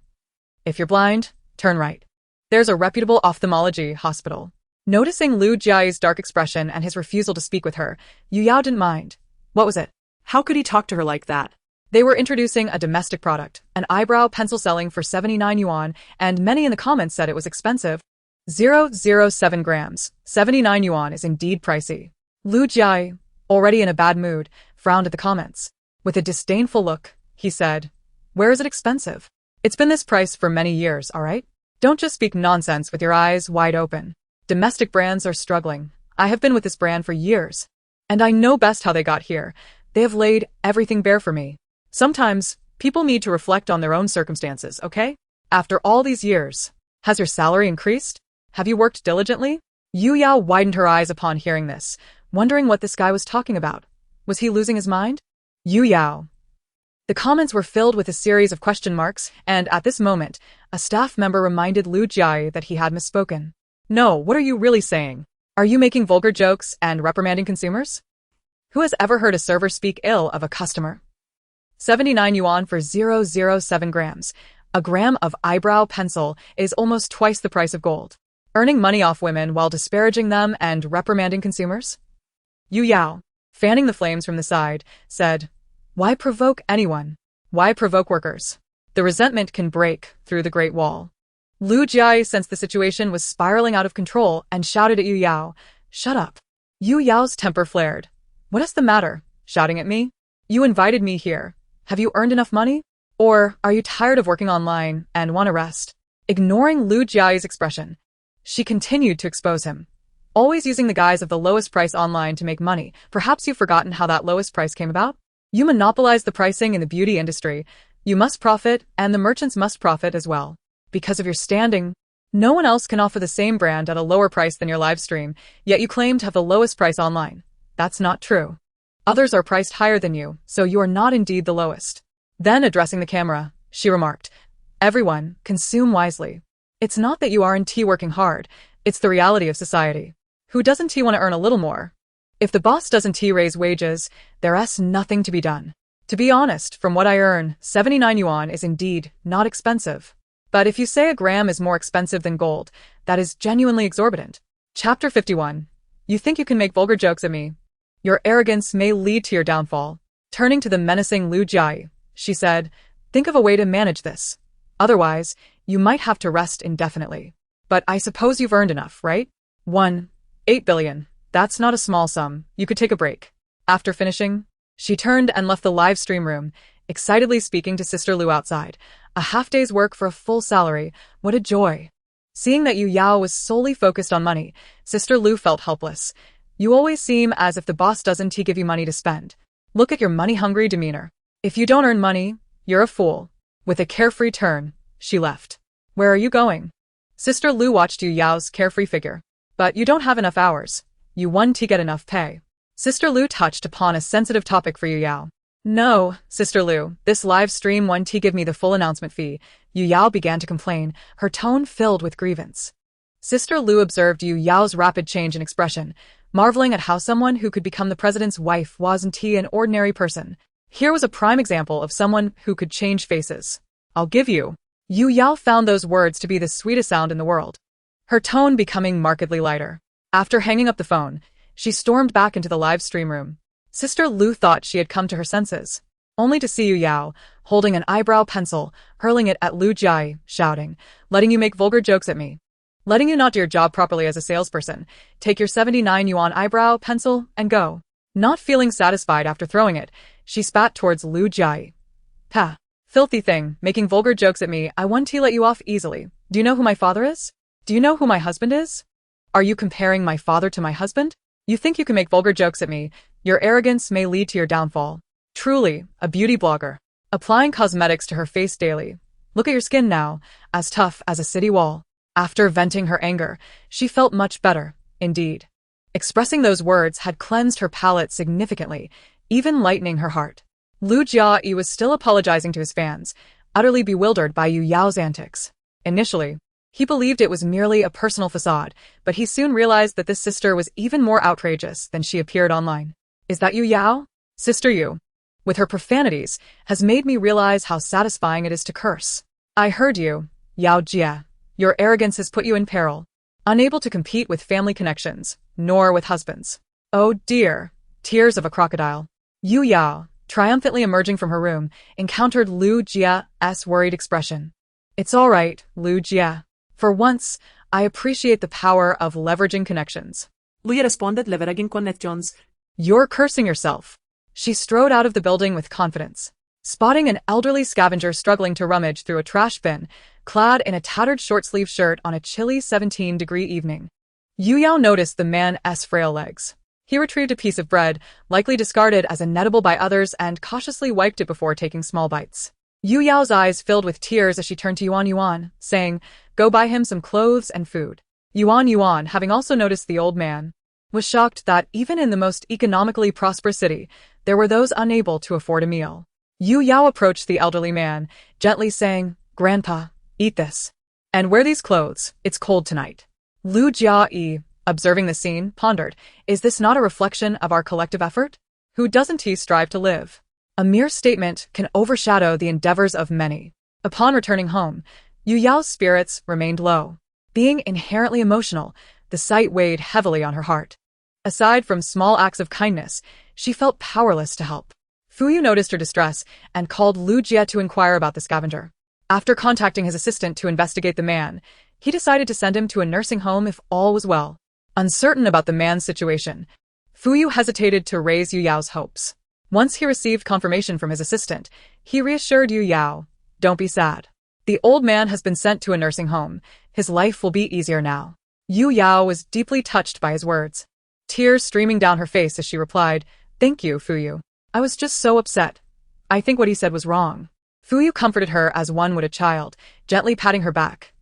If you're blind, turn right. There's a reputable ophthalmology hospital. Noticing Lu Jiai's dark expression and his refusal to speak with her, Yu Yao didn't mind. What was it? How could he talk to her like that? They were introducing a domestic product, an eyebrow pencil selling for 79 yuan, and many in the comments said it was expensive. 007 grams, 79 yuan is indeed pricey. Lu Jiai, already in a bad mood, frowned at the comments. With a disdainful look, he said, "Where is it expensive? It's been this price for many years, all right? Don't just speak nonsense with your eyes wide open. Domestic brands are struggling. I have been with this brand for years, and I know best how they got here. They have laid everything bare for me. Sometimes, people need to reflect on their own circumstances, okay? After all these years, has your salary increased? Have you worked diligently?" Yu Yao widened her eyes upon hearing this, wondering what this guy was talking about. Was he losing his mind? Yu Yao. The comments were filled with a series of question marks, and at this moment, a staff member reminded Lu Jiai that he had misspoken. "No, what are you really saying? Are you making vulgar jokes and reprimanding consumers? Who has ever heard a server speak ill of a customer? 79 yuan for 007 grams. A gram of eyebrow pencil is almost twice the price of gold. Earning money off women while disparaging them and reprimanding consumers?" Yu Yao, fanning the flames from the side, said, "Why provoke anyone? Why provoke workers? The resentment can break through the Great Wall." Lu Jiai sensed the situation was spiraling out of control and shouted at Yu Yao, "Shut up." Yu Yao's temper flared. "What is the matter? Shouting at me? You invited me here. Have you earned enough money? Or are you tired of working online and want to rest?" Ignoring Lu Jiai's expression, she continued to expose him. "Always using the guise of the lowest price online to make money. Perhaps you've forgotten how that lowest price came about? You monopolize the pricing in the beauty industry. You must profit, and the merchants must profit as well. Because of your standing, no one else can offer the same brand at a lower price than your live stream, yet you claim to have the lowest price online. That's not true. Others are priced higher than you, so you are not indeed the lowest." Then, addressing the camera, she remarked, "Everyone, consume wisely. It's not that you aren't working hard, it's the reality of society. Who doesn't want to earn a little more? If the boss doesn't raise wages, there's nothing to be done. To be honest, from what I earn, 79 yuan is indeed not expensive. But if you say a gram is more expensive than gold, that is genuinely exorbitant." Chapter 51. You think you can make vulgar jokes at me? Your arrogance may lead to your downfall. Turning to the menacing Lu Jiai, she said, "Think of a way to manage this. Otherwise, you might have to rest indefinitely. But I suppose you've earned enough, right? 8 billion. That's not a small sum. You could take a break." After finishing, she turned and left the live stream room, excitedly speaking to Sister Lu outside. A half-day's work for a full salary. What a joy. Seeing that Yu Yao was solely focused on money, Sister Lu felt helpless. "You always seem as if the boss doesn't give you money to spend. Look at your money-hungry demeanor. If you don't earn money, you're a fool." With a carefree turn, she left. "Where are you going?" Sister Lu watched Yu Yao's carefree figure. "But you don't have enough hours. You won't get enough pay." Sister Lu touched upon a sensitive topic for Yu Yao. "No, Sister Lu, this live stream won't give me the full announcement fee." Yu Yao began to complain, her tone filled with grievance. Sister Lu observed Yu Yao's rapid change in expression, marveling at how someone who could become the president's wife wasn't an ordinary person. Here was a prime example of someone who could change faces. "I'll give you." Yu Yao found those words to be the sweetest sound in the world, her tone becoming markedly lighter. After hanging up the phone, she stormed back into the live stream room. Sister Lu thought she had come to her senses, only to see Yu Yao, holding an eyebrow pencil, hurling it at Lu Jiai, shouting, "Letting you make vulgar jokes at me. Letting you not do your job properly as a salesperson. Take your 79 yuan eyebrow pencil and go." Not feeling satisfied after throwing it, she spat towards Lu Jiai. "Pah. Filthy thing, making vulgar jokes at me. I won't let you off easily. Do you know who my father is? Do you know who my husband is? Are you comparing my father to my husband? You think you can make vulgar jokes at me. Your arrogance may lead to your downfall. Truly, a beauty blogger. Applying cosmetics to her face daily. Look at your skin now, as tough as a city wall." After venting her anger, she felt much better, indeed. Expressing those words had cleansed her palate significantly, even lightening her heart. Lu Jiai was still apologizing to his fans, utterly bewildered by Yu Yao's antics. Initially, He believed it was merely a personal facade, but he soon realized that this sister was even more outrageous than she appeared online. Is that Yu Yao? Sister Yu, with her profanities, has made me realize how satisfying it is to curse. I heard you, Yao Jia. Your arrogance has put you in peril. Unable to compete with family connections, nor with husbands. Oh dear, tears of a crocodile. Yu Yao, triumphantly emerging from her room, encountered Lu Jia's worried expression. It's all right, Lu Jia. For once, I appreciate the power of leveraging connections. Lui responded leveraging connections. You're cursing yourself. She strode out of the building with confidence. Spotting an elderly scavenger struggling to rummage through a trash bin, clad in a tattered short-sleeved shirt on a chilly 17-degree evening. Yu Yao noticed the man's frail legs. He retrieved a piece of bread, likely discarded as inedible by others, and cautiously wiped it before taking small bites. Yu Yao's eyes filled with tears as she turned to Yuan, saying, "Go buy him some clothes and food." Yuan, having also noticed the old man, was shocked that even in the most economically prosperous city, there were those unable to afford a meal. Yu Yao approached the elderly man, gently saying, "Grandpa, eat this. And wear these clothes, it's cold tonight." Lu Jia, observing the scene, pondered, is this not a reflection of our collective effort? Who doesn't he strive to live? A mere statement can overshadow the endeavors of many. Upon returning home, Yu Yao's spirits remained low. Being inherently emotional, the sight weighed heavily on her heart. Aside from small acts of kindness, she felt powerless to help. Fuyu noticed her distress and called Lu Jia to inquire about the scavenger. After contacting his assistant to investigate the man, he decided to send him to a nursing home if all was well. Uncertain about the man's situation, Fuyu hesitated to raise Yu Yao's hopes. Once he received confirmation from his assistant, he reassured Yu Yao, "Don't be sad. The old man has been sent to a nursing home. His life will be easier now." Yu Yao was deeply touched by his words. Tears streaming down her face as she replied, "Thank you, Fuyu. I was just so upset. I think what he said was wrong." Fuyu comforted her as one would a child, gently patting her back.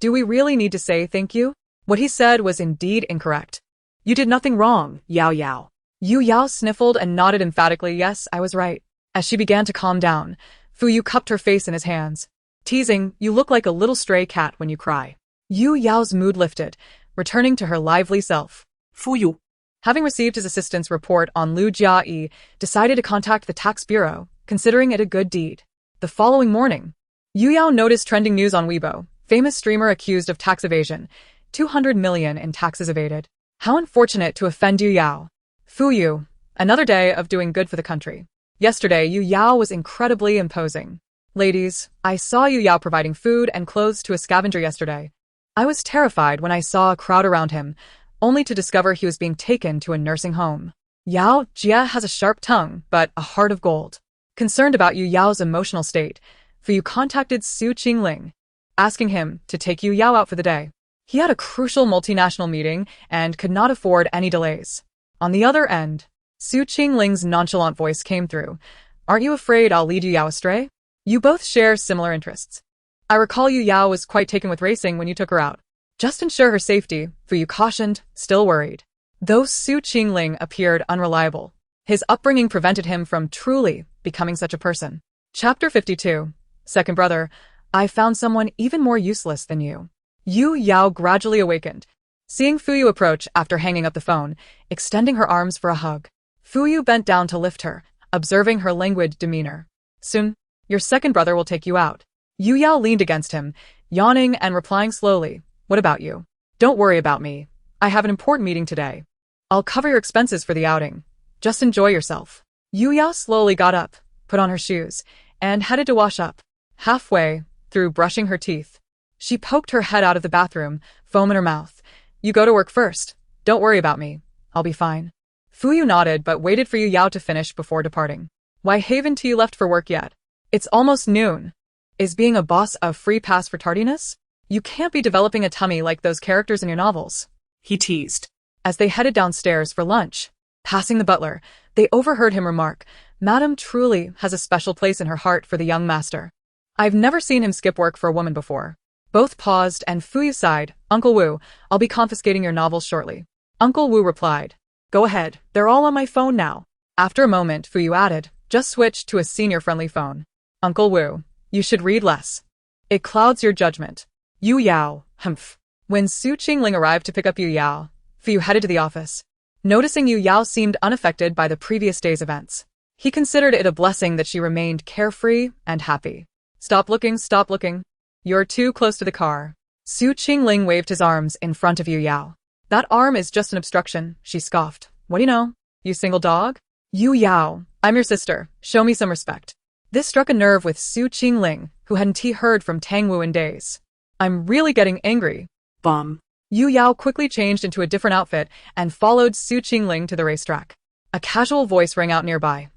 "Do we really need to say thank you? What he said was indeed incorrect. You did nothing wrong, Yao. Yu Yao sniffled and nodded emphatically, "Yes, I was right." As she began to calm down, Fuyu cupped her face in his hands, teasing, "You look like a little stray cat when you cry." Yu Yao's mood lifted, returning to her lively self. Fuyu, having received his assistant's report on Lu Jia, decided to contact the tax bureau, considering it a good deed. The following morning, Yu Yao noticed trending news on Weibo, famous streamer accused of tax evasion, 200 million in taxes evaded. How unfortunate to offend Yu Yao. Fuyu, another day of doing good for the country. Yesterday, Yu Yao was incredibly imposing. Ladies, I saw Yu Yao providing food and clothes to a scavenger yesterday. I was terrified when I saw a crowd around him, only to discover he was being taken to a nursing home. Yao Jia has a sharp tongue, but a heart of gold. Concerned about Yu Yao's emotional state, Fuyu contacted Su Qingling, asking him to take Yu Yao out for the day. He had a crucial multinational meeting and could not afford any delays. On the other end, Su Qingling's nonchalant voice came through. "Aren't you afraid I'll lead Yu Yao astray? You both share similar interests. I recall Yu Yao was quite taken with racing when you took her out. Just ensure her safety," Fuyu cautioned, still worried. Though Su Qingling appeared unreliable, his upbringing prevented him from truly becoming such a person. Chapter 52. Second brother, I found someone even more useless than you. Yu Yao gradually awakened, seeing Fuyu approach after hanging up the phone, extending her arms for a hug. Fuyu bent down to lift her, observing her languid demeanor. "Soon, your second brother will take you out." Yu Yao leaned against him, yawning and replying slowly, "What about you?" "Don't worry about me. I have an important meeting today. I'll cover your expenses for the outing. Just enjoy yourself." Yu Yao slowly got up, put on her shoes, and headed to wash up. Halfway through brushing her teeth, she poked her head out of the bathroom, foam in her mouth. "You go to work first. Don't worry about me. I'll be fine." Fuyu nodded but waited for Yu Yao to finish before departing. "Why haven't you left for work yet? It's almost noon. Is being a boss a free pass for tardiness? You can't be developing a tummy like those characters in your novels," he teased. As they headed downstairs for lunch, passing the butler, they overheard him remark, "Madam truly has a special place in her heart for the young master. I've never seen him skip work for a woman before." Both paused and Fuyu sighed, "Uncle Wu, I'll be confiscating your novels shortly." Uncle Wu replied, "Go ahead, they're all on my phone now." After a moment, Fuyu added, "Just switch to a senior-friendly phone." "Uncle Wu, you should read less. It clouds your judgment." Yu Yao, humph. When Su Qingling arrived to pick up Yu Yao, Fu headed to the office. Noticing Yu Yao seemed unaffected by the previous day's events, he considered it a blessing that she remained carefree and happy. Stop looking, stop looking. You're too close to the car. Su Qingling waved his arms in front of Yu Yao. That arm is just an obstruction, she scoffed. What do you know? You single dog? Yu Yao, I'm your sister. Show me some respect. This struck a nerve with Su Qingling, who hadn't heard from Tang Wu in days. I'm really getting angry. Bum. Yu Yao quickly changed into a different outfit and followed Su Qingling to the racetrack. A casual voice rang out nearby.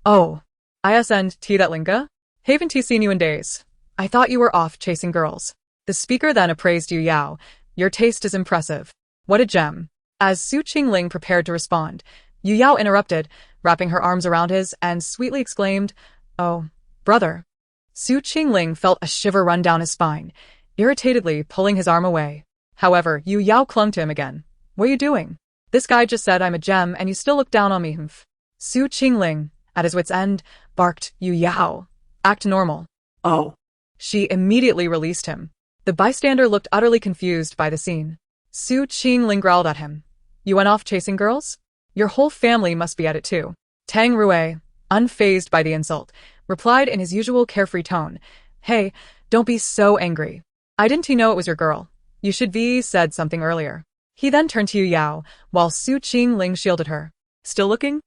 Oh, isn't that Linga? Haven't seen you in days. I thought you were off chasing girls. The speaker then appraised Yu Yao. Your taste is impressive. What a gem. As Su Qingling prepared to respond, Yu Yao interrupted, wrapping her arms around his, and sweetly exclaimed, Oh, brother. Su Qingling felt a shiver run down his spine, irritatedly pulling his arm away. However, Yu Yao clung to him again. What are you doing? This guy just said I'm a gem and you still look down on me, humph. Su Qingling, at his wit's end, barked, Yu Yao. Act normal. Oh. She immediately released him. The bystander looked utterly confused by the scene. Su Qingling growled at him. You went off chasing girls? Your whole family must be at it too. Tang Rui, unfazed by the insult, replied in his usual carefree tone. Hey, don't be so angry. I didn't know it was your girl. You should be said something earlier. He then turned to Yu Yao, while Su Qingling shielded her. Still looking?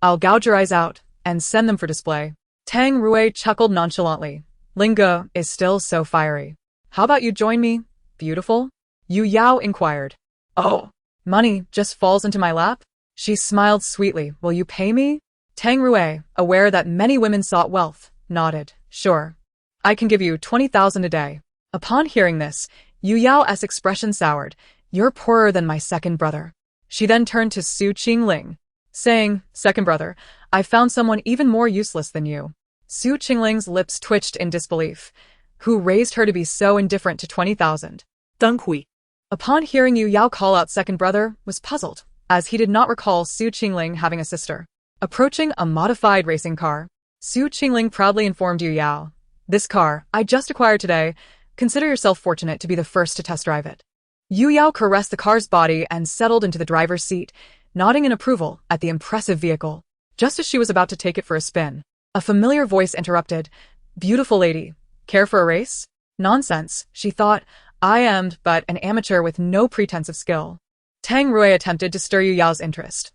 I'll gouge your eyes out and send them for display. Tang Rui chuckled nonchalantly. Linga is still so fiery. How about you join me, beautiful? Yu Yao inquired. Oh, money just falls into my lap? She smiled sweetly. Will you pay me? Tang Rui, aware that many women sought wealth, nodded. Sure. I can give you 20,000 a day. Upon hearing this, Yu Yao's expression soured. You're poorer than my second brother. She then turned to Su Qingling, saying, Second brother, I found someone even more useless than you. Su Qingling's lips twitched in disbelief. Who raised her to be so indifferent to 20,000? Deng Hui. Upon hearing Yu Yao call out second brother, was puzzled, as he did not recall Su Qingling having a sister. Approaching a modified racing car, Su Qingling proudly informed Yu Yao, This car, I just acquired today. Consider yourself fortunate to be the first to test drive it. Yu Yao caressed the car's body and settled into the driver's seat, nodding in approval at the impressive vehicle. Just as she was about to take it for a spin, a familiar voice interrupted. Beautiful lady, care for a race? Nonsense, she thought. I am but an amateur with no pretense of skill. Tang Rui attempted to stir Yu Yao's interest.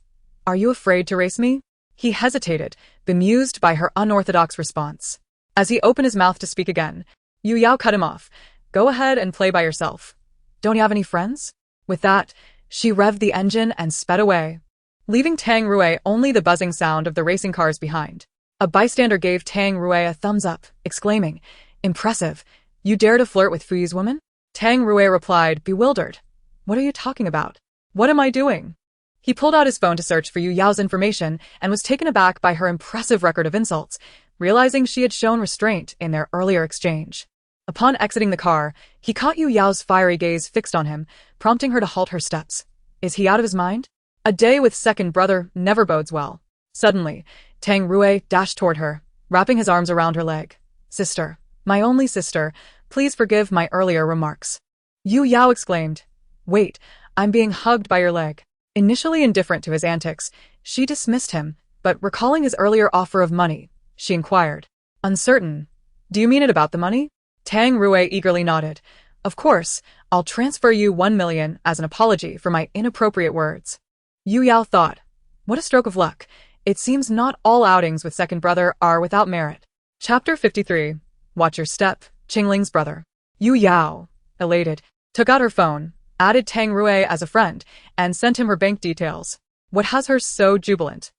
Are you afraid to race me? He hesitated, bemused by her unorthodox response. As he opened his mouth to speak again, Yu Yao cut him off. Go ahead and play by yourself. Don't you have any friends? With that, she revved the engine and sped away, leaving Tang Rui only the buzzing sound of the racing cars behind. A bystander gave Tang Rui a thumbs up, exclaiming, Impressive. You dare to flirt with Fuyi's woman? Tang Rui replied, bewildered. What are you talking about? What am I doing? He pulled out his phone to search for Yu Yao's information and was taken aback by her impressive record of insults, realizing she had shown restraint in their earlier exchange. Upon exiting the car, he caught Yu Yao's fiery gaze fixed on him, prompting her to halt her steps. Is he out of his mind? A day with second brother never bodes well. Suddenly, Tang Rui dashed toward her, wrapping his arms around her leg. Sister, my only sister, please forgive my earlier remarks. Yu Yao exclaimed. Wait, I'm being hugged by your leg. Initially indifferent to his antics, she dismissed him, but recalling his earlier offer of money, she inquired. Uncertain. Do you mean it about the money? Tang Rui eagerly nodded. Of course, I'll transfer you 1 million as an apology for my inappropriate words. Yu Yao thought. What a stroke of luck. It seems not all outings with second brother are without merit. Chapter 53. Watch your step, Qingling's brother. Yu Yao, elated, took out her phone, added Tang Rui as a friend, and sent him her bank details. What has her so jubilant?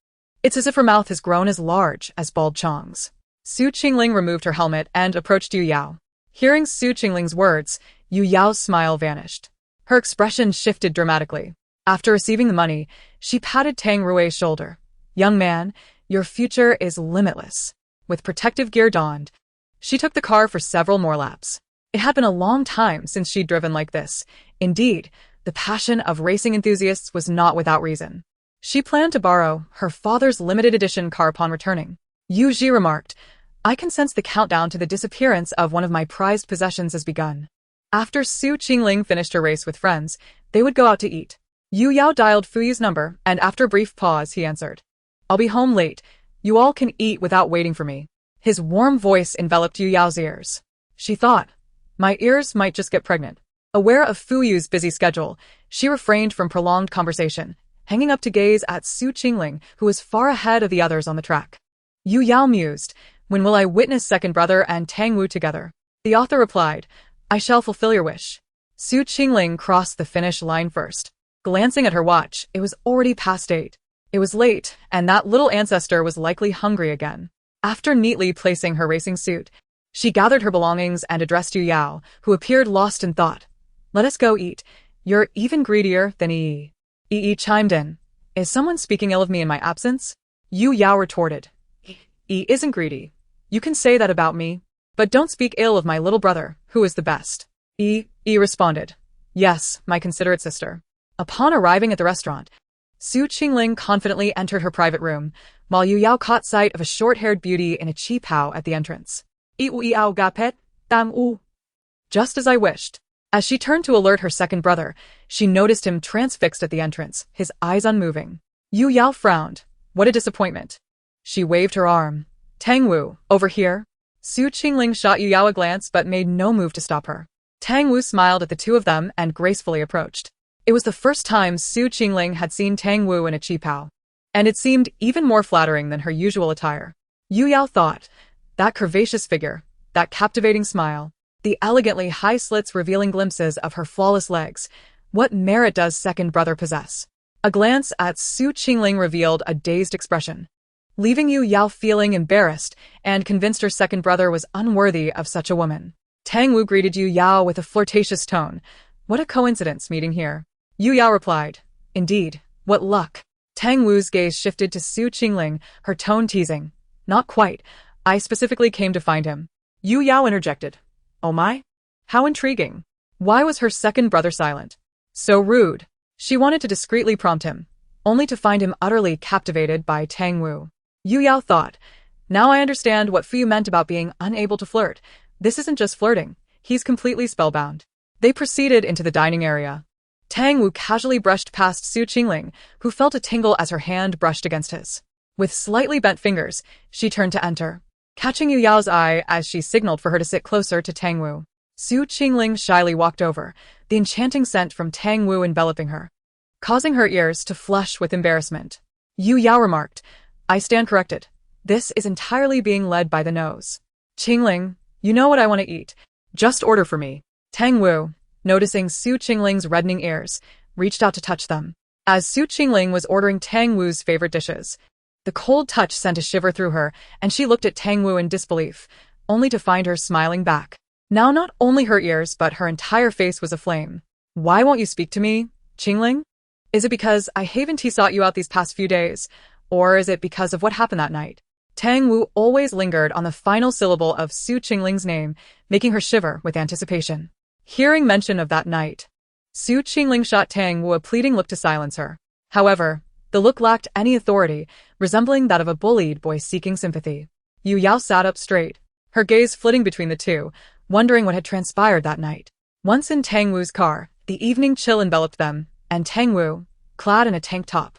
It's as if her mouth has grown as large as bald Chong's. Su Qingling removed her helmet and approached Yu Yao. Hearing Su Qingling's words, Yu Yao's smile vanished. Her expression shifted dramatically. After receiving the money, she patted Tang Rui's shoulder. Young man, your future is limitless. With protective gear donned, she took the car for several more laps. It had been a long time since she'd driven like this. Indeed, the passion of racing enthusiasts was not without reason. She planned to borrow her father's limited edition car upon returning. Yu Ji remarked, I can sense the countdown to the disappearance of one of my prized possessions has begun. After Su Qingling finished her race with friends, they would go out to eat. Yu Yao dialed Fuyu's number, and after a brief pause, he answered. I'll be home late. You all can eat without waiting for me. His warm voice enveloped Yu Yao's ears. She thought, my ears might just get pregnant. Aware of Fuyu's busy schedule, she refrained from prolonged conversation, hanging up to gaze at Su Qingling, who was far ahead of the others on the track. Yu Yao mused, when will I witness second brother and Tang Wu together? The author replied, I shall fulfill your wish. Su Qingling crossed the finish line first. Glancing at her watch, it was already past 8. It was late, and that little ancestor was likely hungry again. After neatly placing her racing suit, she gathered her belongings and addressed Yu Yao, who appeared lost in thought. Let us go eat. You're even greedier than Yi. Yi chimed in. Is someone speaking ill of me in my absence? Yu Yao retorted. Yi isn't greedy. You can say that about me. But don't speak ill of my little brother, who is the best. Yi responded. Yes, my considerate sister. Upon arriving at the restaurant, Su Qingling confidently entered her private room, while Yu Yao caught sight of a short-haired beauty in a qipao at the entrance. Yao gapet, dang u. Just as I wished. As she turned to alert her second brother, she noticed him transfixed at the entrance, his eyes unmoving. Yu Yao frowned. What a disappointment. She waved her arm. Tang Wu, over here. Su Qingling shot Yu Yao a glance but made no move to stop her. Tang Wu smiled at the two of them and gracefully approached. It was the first time Su Qingling had seen Tang Wu in a qipao, and it seemed even more flattering than her usual attire. Yu Yao thought, that curvaceous figure, that captivating smile, the elegantly high slits revealing glimpses of her flawless legs, what merit does second brother possess? A glance at Su Qingling revealed a dazed expression, leaving Yu Yao feeling embarrassed and convinced her second brother was unworthy of such a woman. Tang Wu greeted Yu Yao with a flirtatious tone. What a coincidence meeting here. Yu Yao replied. Indeed, what luck. Tang Wu's gaze shifted to Su Qingling, her tone teasing. Not quite. I specifically came to find him. Yu Yao interjected. Oh my? How intriguing. Why was her second brother silent? So rude. She wanted to discreetly prompt him, only to find him utterly captivated by Tang Wu. Yu Yao thought, now I understand what Fuyu meant about being unable to flirt. This isn't just flirting. He's completely spellbound. They proceeded into the dining area. Tang Wu casually brushed past Su Qingling, who felt a tingle as her hand brushed against his. With slightly bent fingers, she turned to enter, catching Yu Yao's eye as she signaled for her to sit closer to Tang Wu. Su Qingling shyly walked over, the enchanting scent from Tang Wu enveloping her, causing her ears to flush with embarrassment. Yu Yao remarked, I stand corrected. This is entirely being led by the nose. Qingling, you know what I want to eat. Just order for me. Tang Wu, noticing Su Qingling's reddening ears, reached out to touch them. As Su Qingling was ordering Tang Wu's favorite dishes, the cold touch sent a shiver through her, and she looked at Tang Wu in disbelief, only to find her smiling back. Now not only her ears but her entire face was aflame. Why won't you speak to me, Qingling? Is it because I haven't sought you out these past few days, or is it because of what happened that night? Tang Wu always lingered on the final syllable of Su Qingling's name, making her shiver with anticipation. Hearing mention of that night, Su Qingling shot Tang Wu a pleading look to silence her. However, the look lacked any authority, resembling that of a bullied boy seeking sympathy. Yu Yao sat up straight, her gaze flitting between the two, wondering what had transpired that night. Once in Tang Wu's car, the evening chill enveloped them, and Tang Wu, clad in a tank top,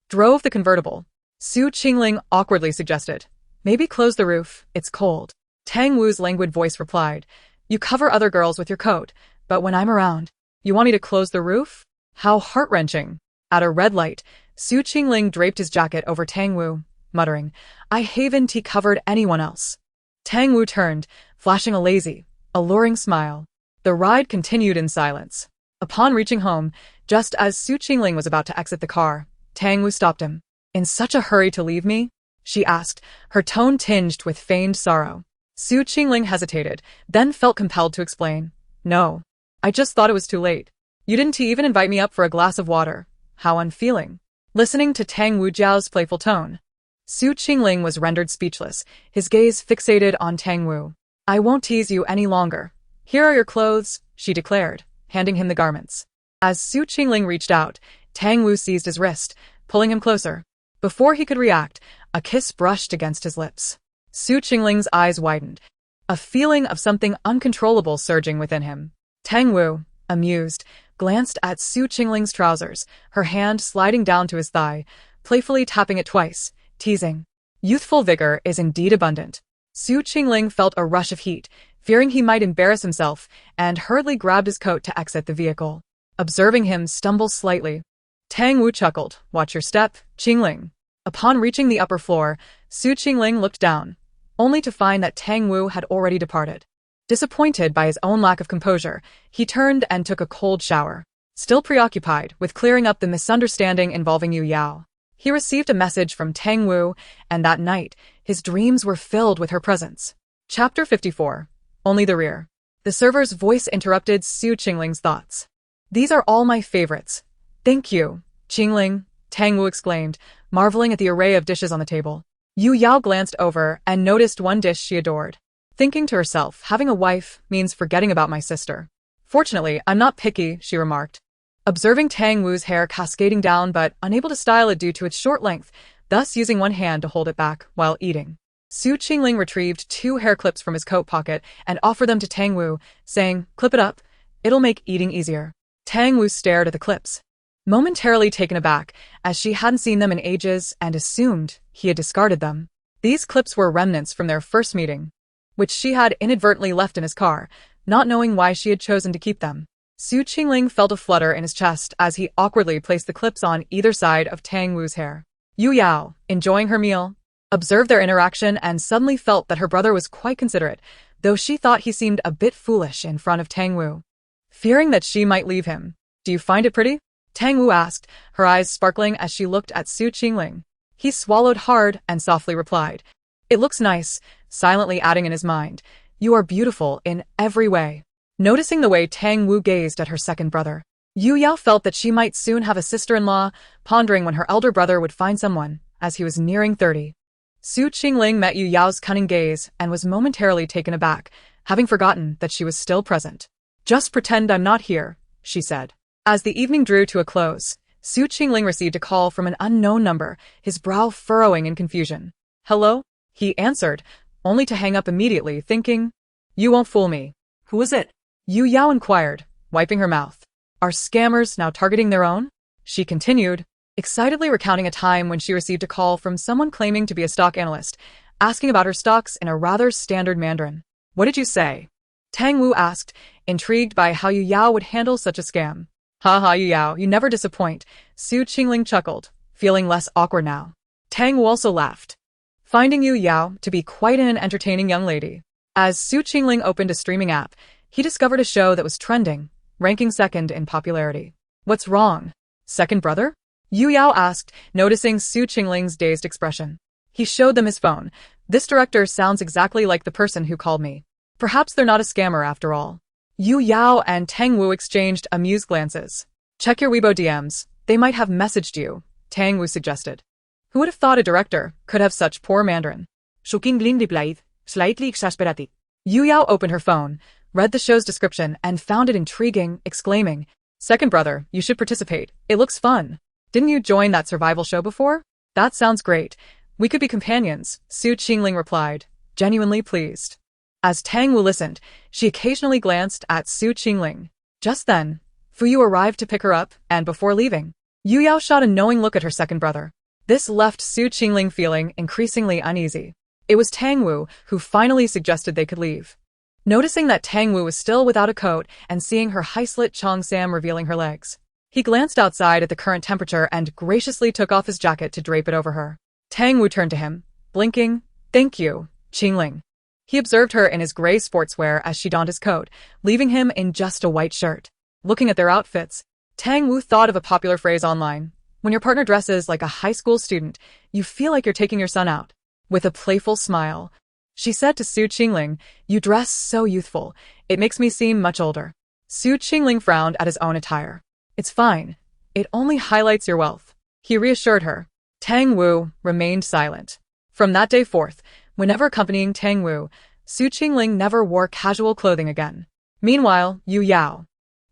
drove the convertible. Su Qingling awkwardly suggested, maybe close the roof, it's cold. Tang Wu's languid voice replied, you cover other girls with your coat, but when I'm around, you want me to close the roof? How heart-wrenching. At a red light, Su Qingling draped his jacket over Tang Wu, muttering, I haven't covered anyone else. Tang Wu turned, flashing a lazy, alluring smile. The ride continued in silence. Upon reaching home, just as Su Qingling was about to exit the car, Tang Wu stopped him. In such a hurry to leave me? She asked, her tone tinged with feigned sorrow. Su Qingling hesitated, then felt compelled to explain. No. I just thought it was too late. You didn't even invite me up for a glass of water. How unfeeling. Listening to Tang Wu Jiao's playful tone, Su Qingling was rendered speechless, his gaze fixated on Tang Wu. I won't tease you any longer. Here are your clothes, she declared, handing him the garments. As Su Qingling reached out, Tang Wu seized his wrist, pulling him closer. Before he could react, a kiss brushed against his lips. Su Qingling's eyes widened, a feeling of something uncontrollable surging within him. Tang Wu, amused, glanced at Su Qingling's trousers, her hand sliding down to his thigh, playfully tapping it twice, teasing. Youthful vigor is indeed abundant. Su Qingling felt a rush of heat, fearing he might embarrass himself, and hurriedly grabbed his coat to exit the vehicle. Observing him stumble slightly, Tang Wu chuckled, "Watch your step, Qingling." Upon reaching the upper floor, Su Qingling looked down, only to find that Tang Wu had already departed. Disappointed by his own lack of composure, he turned and took a cold shower. Still preoccupied with clearing up the misunderstanding involving Yu Yao, he received a message from Tang Wu, and that night, his dreams were filled with her presence. Chapter 54. Only the rear. The server's voice interrupted Su Qingling's thoughts. "These are all my favorites. Thank you, Qingling," Tang Wu exclaimed, marveling at the array of dishes on the table. Yu Yao glanced over and noticed one dish she adored. Thinking to herself, having a wife means forgetting about my sister. "Fortunately, I'm not picky," she remarked. Observing Tang Wu's hair cascading down but unable to style it due to its short length, thus using one hand to hold it back while eating, Su Qingling retrieved 2 hair clips from his coat pocket and offered them to Tang Wu, saying, "Clip it up. It'll make eating easier." Tang Wu stared at the clips, momentarily taken aback, as she hadn't seen them in ages and assumed he had discarded them. These clips were remnants from their first meeting, which she had inadvertently left in his car, not knowing why she had chosen to keep them. Su Qingling felt a flutter in his chest as he awkwardly placed the clips on either side of Tang Wu's hair. Yu Yao, enjoying her meal, observed their interaction and suddenly felt that her brother was quite considerate, though she thought he seemed a bit foolish in front of Tang Wu. Fearing that she might leave him, "Do you find it pretty?" Tang Wu asked, her eyes sparkling as she looked at Su Qingling. He swallowed hard and softly replied, "It looks nice," silently adding in his mind, "You are beautiful in every way." Noticing the way Tang Wu gazed at her second brother, Yu Yao felt that she might soon have a sister-in-law, pondering when her elder brother would find someone, as he was nearing 30. Su Qingling met Yu Yao's cunning gaze and was momentarily taken aback, having forgotten that she was still present. "Just pretend I'm not here," she said. As the evening drew to a close, Su Qingling received a call from an unknown number, his brow furrowing in confusion. "Hello?" he answered, only to hang up immediately, thinking, "You won't fool me." Who is it? Yu Yao inquired, wiping her mouth. "Are scammers now targeting their own?" she continued, excitedly recounting a time when she received a call from someone claiming to be a stock analyst, asking about her stocks in a rather standard Mandarin. "What did you say?" Tang Wu asked, intrigued by how Yu Yao would handle such a scam. "Ha, Yu Yao, you never disappoint," Su Qingling chuckled, feeling less awkward now. Tang Wu also laughed, finding Yu Yao to be quite an entertaining young lady. As Su Qingling opened a streaming app, he discovered a show that was trending, ranking second in popularity. "What's wrong? Second brother?" Yu Yao asked, noticing Su Qingling's dazed expression. He showed them his phone. "This director sounds exactly like the person who called me. Perhaps they're not a scammer after all." Yu Yao and Tang Wu exchanged amused glances. "Check your Weibo DMs. They might have messaged you," Tang Wu suggested. Who would have thought a director could have such poor Mandarin? Su Qingling replied, slightly exasperated. Yu Yao opened her phone, read the show's description, and found it intriguing, exclaiming, "Second brother, you should participate. It looks fun. Didn't you join that survival show before?" "That sounds great. We could be companions," Su Qingling replied, genuinely pleased. As Tang Wu listened, she occasionally glanced at Su Qingling. Just then, Fuyu arrived to pick her up, and before leaving, Yu Yao shot a knowing look at her second brother. This left Su Qingling feeling increasingly uneasy. It was Tang Wu who finally suggested they could leave. Noticing that Tang Wu was still without a coat and seeing her high-slit cheongsam revealing her legs, he glanced outside at the current temperature and graciously took off his jacket to drape it over her. Tang Wu turned to him, blinking, "Thank you, Qingling." He observed her in his gray sportswear as she donned his coat, leaving him in just a white shirt. Looking at their outfits, Tang Wu thought of a popular phrase online. When your partner dresses like a high school student, you feel like you're taking your son out. With a playful smile, she said to Su Qingling, "You dress so youthful. It makes me seem much older." Su Qingling frowned at his own attire. "It's fine. It only highlights your wealth," he reassured her. Tang Wu remained silent. From that day forth, whenever accompanying Tang Wu, Su Qingling never wore casual clothing again. Meanwhile, Yu Yao,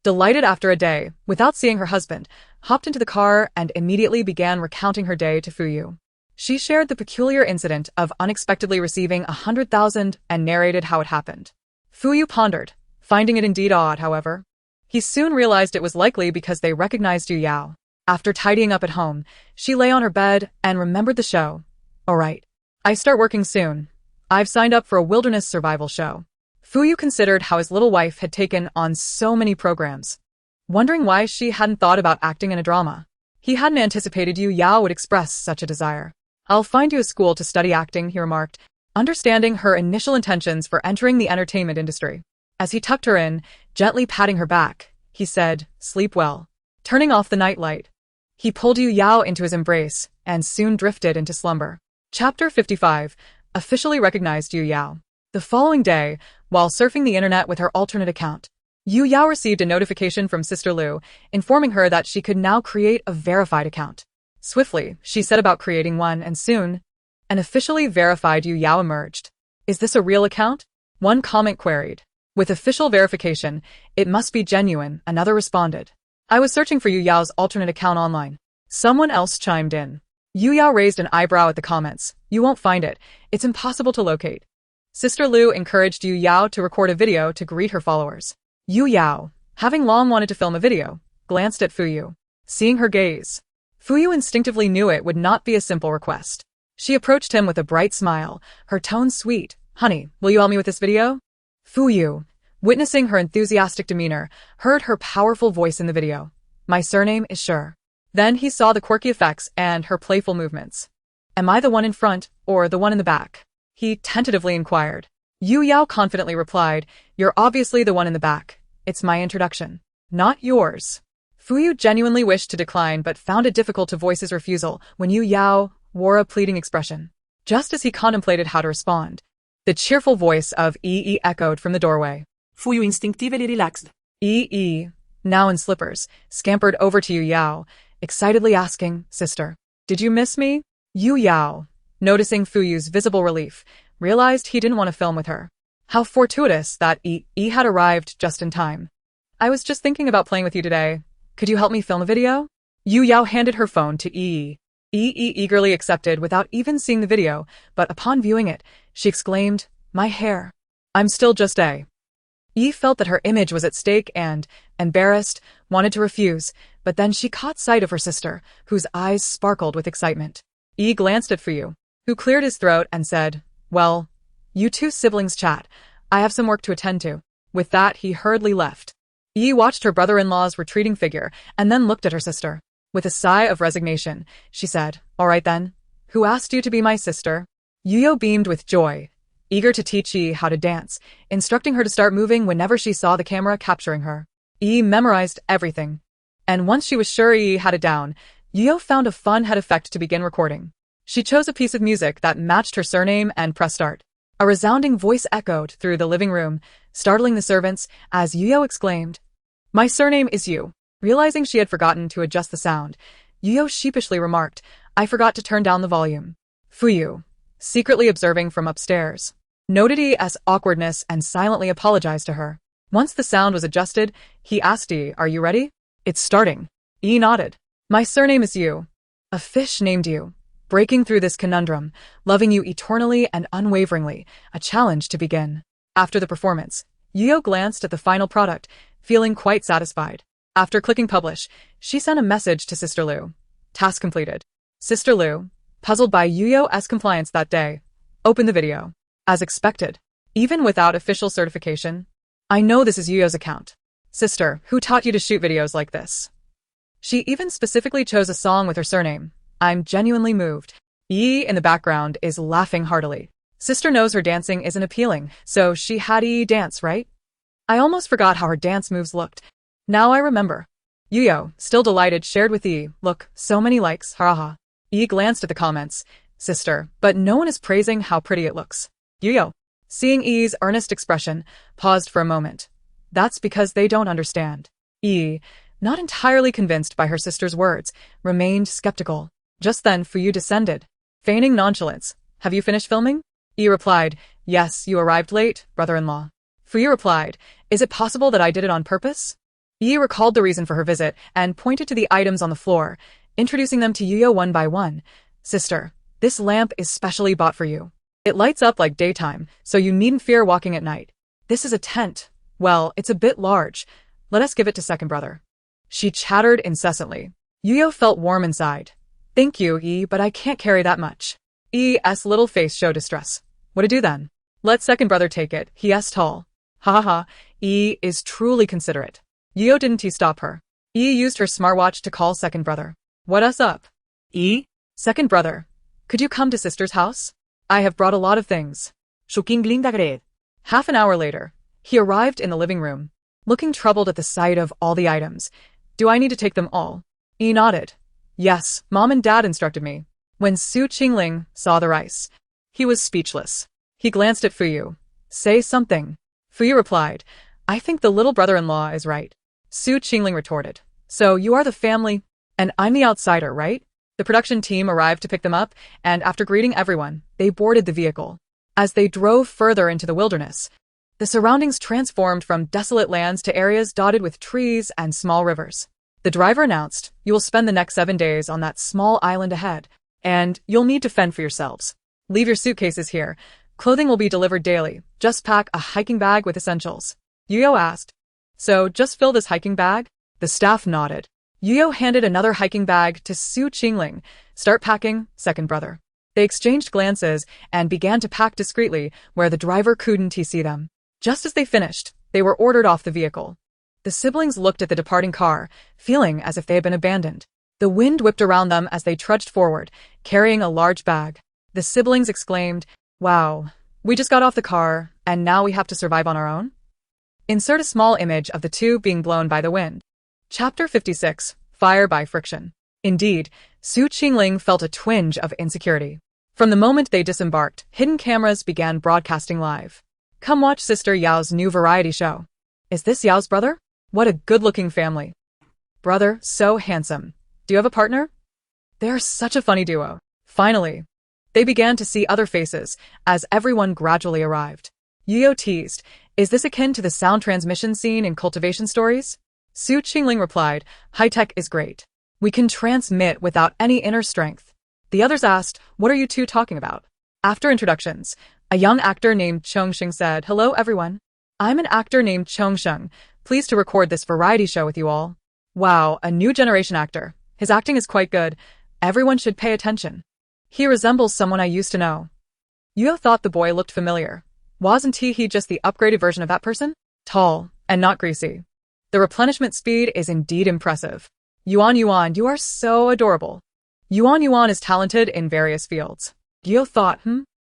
delighted after a day without seeing her husband, hopped into the car and immediately began recounting her day to Fuyu. She shared the peculiar incident of unexpectedly receiving 100,000 and narrated how it happened. Fuyu pondered, Finding it indeed odd, however. He soon realized it was likely because they recognized Yu Yao. After tidying up at home, she lay on her bed and remembered the show. Alright. I start working soon. I've signed up for a wilderness survival show. Fuyu considered how his little wife had taken on so many programs, wondering why she hadn't thought about acting in a drama. He hadn't anticipated Yu Yao would express such a desire. I'll find you a school to study acting, he remarked, understanding her initial intentions for entering the entertainment industry. As he tucked her in, gently patting her back, he said, "Sleep well." Turning off the nightlight, he pulled Yu Yao into his embrace and soon drifted into slumber. Chapter 55. Officially recognized Yu Yao. The following day, while surfing the internet with her alternate account, Yu Yao received a notification from Sister Lu, informing her that she could now create a verified account. Swiftly, she set about creating one, and soon, an officially verified Yu Yao emerged. "Is this a real account?" one comment queried. "With official verification, it must be genuine," another responded. "I was searching for Yu Yao's alternate account online." Someone else chimed in. Yu Yao raised an eyebrow at the comments. "You won't find it. It's impossible to locate." Sister Lu encouraged Yu Yao to record a video to greet her followers. Yu Yao, having long wanted to film a video, glanced at Fuyu. Seeing her gaze, Fuyu instinctively knew it would not be a simple request. She approached him with a bright smile, her tone sweet. "Honey, will you help me with this video?" Fuyu, witnessing her enthusiastic demeanor, heard her powerful voice in the video. "My surname is Sure." Then he saw the quirky effects and her playful movements. "Am I the one in front, or the one in the back?" he tentatively inquired. Yu Yao confidently replied, "You're obviously the one in the back. It's my introduction, not yours." Fuyu genuinely wished to decline but found it difficult to voice his refusal when Yu Yao wore a pleading expression. Just as he contemplated how to respond, the cheerful voice of Yi echoed from the doorway. Fuyu instinctively relaxed. Yi, now in slippers, scampered over to Yu Yao, excitedly asking, "Sister, did you miss me?" Yu Yao, noticing Fuyu's visible relief, realized he didn't want to film with her. How fortuitous that Yi had arrived just in time. "I was just thinking about playing with you today. Could you help me film a video?" Yu Yao handed her phone to Yi. Yi eagerly accepted without even seeing the video, but upon viewing it, she exclaimed, "My hair. I'm still just a." Yi felt that her image was at stake and, embarrassed, wanted to refuse, but then she caught sight of her sister, whose eyes sparkled with excitement. Yi glanced at Fuyu, who cleared his throat and said, "Well, you two siblings chat. I have some work to attend to." With that, he hurriedly left. Yi watched her brother-in-law's retreating figure and then looked at her sister. With a sigh of resignation, she said, "All right then. Who asked you to be my sister?" Yu Yao beamed with joy, eager to teach Yi how to dance, instructing her to start moving whenever she saw the camera capturing her. Yi memorized everything. And once she was sure Yi had it down, Yu Yao found a fun head effect to begin recording. She chose a piece of music that matched her surname and pressed start. A resounding voice echoed through the living room, startling the servants as Yu Yao exclaimed, "My surname is Yu." Realizing she had forgotten to adjust the sound, Yu Yao sheepishly remarked, "I forgot to turn down the volume." Fuyu, secretly observing from upstairs, noted Yi's awkwardness and silently apologized to her. Once the sound was adjusted, he asked Yi, "Are you ready?" "It's starting." Yi nodded. "My surname is Yu. A fish named Yu. Breaking through this conundrum, loving you eternally and unwaveringly, a challenge to begin." After the performance, Yu Yao glanced at the final product, feeling quite satisfied. After clicking publish, she sent a message to Sister Lu. Task completed. Sister Lu, puzzled by Yu Yao's compliance that day, opened the video. As expected, even without official certification, "I know this is Yu Yao's account. Sister, who taught you to shoot videos like this?" She even specifically chose a song with her surname. "I'm genuinely moved." Yi in the background is laughing heartily. Sister knows her dancing isn't appealing, so she had Yi dance, right? "I almost forgot how her dance moves looked. Now I remember." Yu Yao, still delighted, shared with Yi, "Look, so many likes, haha." Yi glanced at the comments. "Sister, but no one is praising how pretty it looks." Yu Yao, seeing Yi's earnest expression, paused for a moment. "That's because they don't understand." Yi, not entirely convinced by her sister's words, remained skeptical. Just then Fuyu descended, feigning nonchalance. "Have you finished filming?" Yi replied, "Yes, you arrived late, brother-in-law." Fuyu replied, "Is it possible that I did it on purpose?" Yi recalled the reason for her visit and pointed to the items on the floor, introducing them to Yu Yao one by one. "Sister, this lamp is specially bought for you. It lights up like daytime, so you needn't fear walking at night. This is a tent. Well, it's a bit large. Let us give it to second brother. She chattered incessantly. Yu Yao felt warm inside. Thank you, E, but I can't carry that much. E's little face showed distress. What to do then? Let second brother take it, he's tall. Ha ha ha, E is truly considerate. Yu Yao didn't stop her. E used her smartwatch to call second brother. What us up? E. Second brother, could you come to sister's house? I have brought a lot of things. Shuking glinda gred. Half an hour later, he arrived in the living room, looking troubled at the sight of all the items. Do I need to take them all? E nodded. Yes, Mom and Dad instructed me. When Su Qingling saw the rice, he was speechless. He glanced at Fuyu. Say something. Fuyu replied, I think the little brother-in-law is right. Su Qingling retorted. So you are the family, and I'm the outsider, right? The production team arrived to pick them up, and after greeting everyone, they boarded the vehicle. As they drove further into the wilderness, the surroundings transformed from desolate lands to areas dotted with trees and small rivers. The driver announced, you will spend the next 7 days on that small island ahead, and you'll need to fend for yourselves. Leave your suitcases here. Clothing will be delivered daily. Just pack a hiking bag with essentials. Yu Yao asked. So just fill this hiking bag? The staff nodded. Yu Yao handed another hiking bag to Su Qingling. Start packing, second brother. They exchanged glances and began to pack discreetly where the driver couldn't see them. Just as they finished, they were ordered off the vehicle. The siblings looked at the departing car, feeling as if they had been abandoned. The wind whipped around them as they trudged forward, carrying a large bag. The siblings exclaimed, Wow, we just got off the car, and now we have to survive on our own? Insert a small image of the two being blown by the wind. Chapter 56, Fire by Friction. Indeed, Su Qingling felt a twinge of insecurity. From the moment they disembarked, hidden cameras began broadcasting live. Come watch Sister Yao's new variety show. Is this Yao's brother? What a good-looking family. Brother, so handsome. Do you have a partner? They're such a funny duo. Finally, they began to see other faces as everyone gradually arrived. Yu Yao teased, is this akin to the sound transmission scene in Cultivation Stories? Su Qingling replied, high-tech is great. We can transmit without any inner strength. The others asked, what are you two talking about? After introductions, a young actor named Chongsheng said, hello everyone. I'm an actor named Chongsheng, pleased to record this variety show with you all. Wow, a new generation actor. His acting is quite good. Everyone should pay attention. He resembles someone I used to know. Yu Yao thought the boy looked familiar. Wasn't he just the upgraded version of that person? Tall, and not greasy. The replenishment speed is indeed impressive. Yuan, you are so adorable. Yuan is talented in various fields. Yu Yao thought,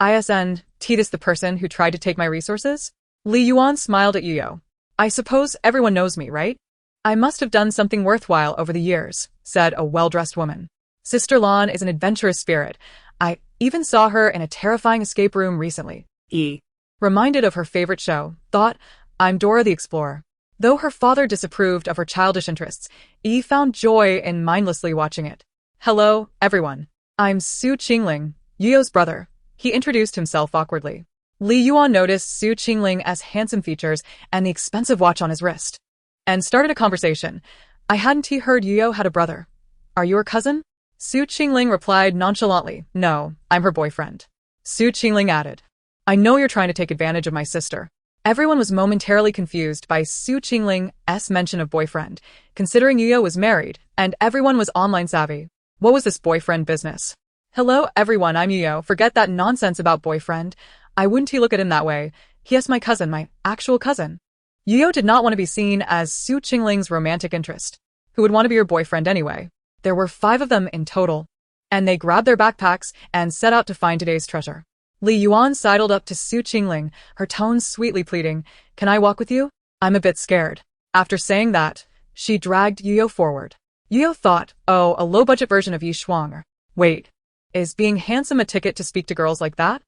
ISN, this the person who tried to take my resources? Li Yuan smiled at Yu Yao. I suppose everyone knows me, right? I must have done something worthwhile over the years, said a well-dressed woman. Sister Lan is an adventurous spirit. I even saw her in a terrifying escape room recently. E. Reminded of her favorite show, thought, I'm Dora the Explorer. Though her father disapproved of her childish interests, E found joy in mindlessly watching it. Hello, everyone. I'm Su Qingling, Yu Yao's brother. He introduced himself awkwardly. Li Yuan noticed Su Qingling's handsome features and the expensive watch on his wrist, and started a conversation. I hadn't heard Yu Yao had a brother. Are you her cousin? Su Qingling replied nonchalantly, no, I'm her boyfriend. Su Qingling added, I know you're trying to take advantage of my sister. Everyone was momentarily confused by Su Qingling's mention of boyfriend, considering Yu Yao was married, and everyone was online savvy. What was this boyfriend business? Hello everyone, I'm Yu Yao. Forget that nonsense about boyfriend. I wouldn't look at him that way. He is my cousin, my actual cousin. Yu Yao did not want to be seen as Su Qingling's romantic interest. Who would want to be your boyfriend anyway? There were 5 of them in total, and they grabbed their backpacks and set out to find today's treasure. Li Yuan sidled up to Su Qingling, her tones sweetly pleading, can I walk with you? I'm a bit scared. After saying that, she dragged Yu Yao forward. Yu Yao thought, oh, a low-budget version of Yi Shuang. Wait, is being handsome a ticket to speak to girls like that?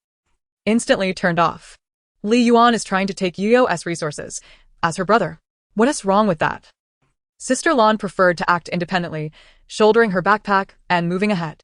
Instantly turned off. Li Yuan is trying to take Yu Yao's resources, as her brother. What is wrong with that? Sister Lan preferred to act independently, shouldering her backpack and moving ahead.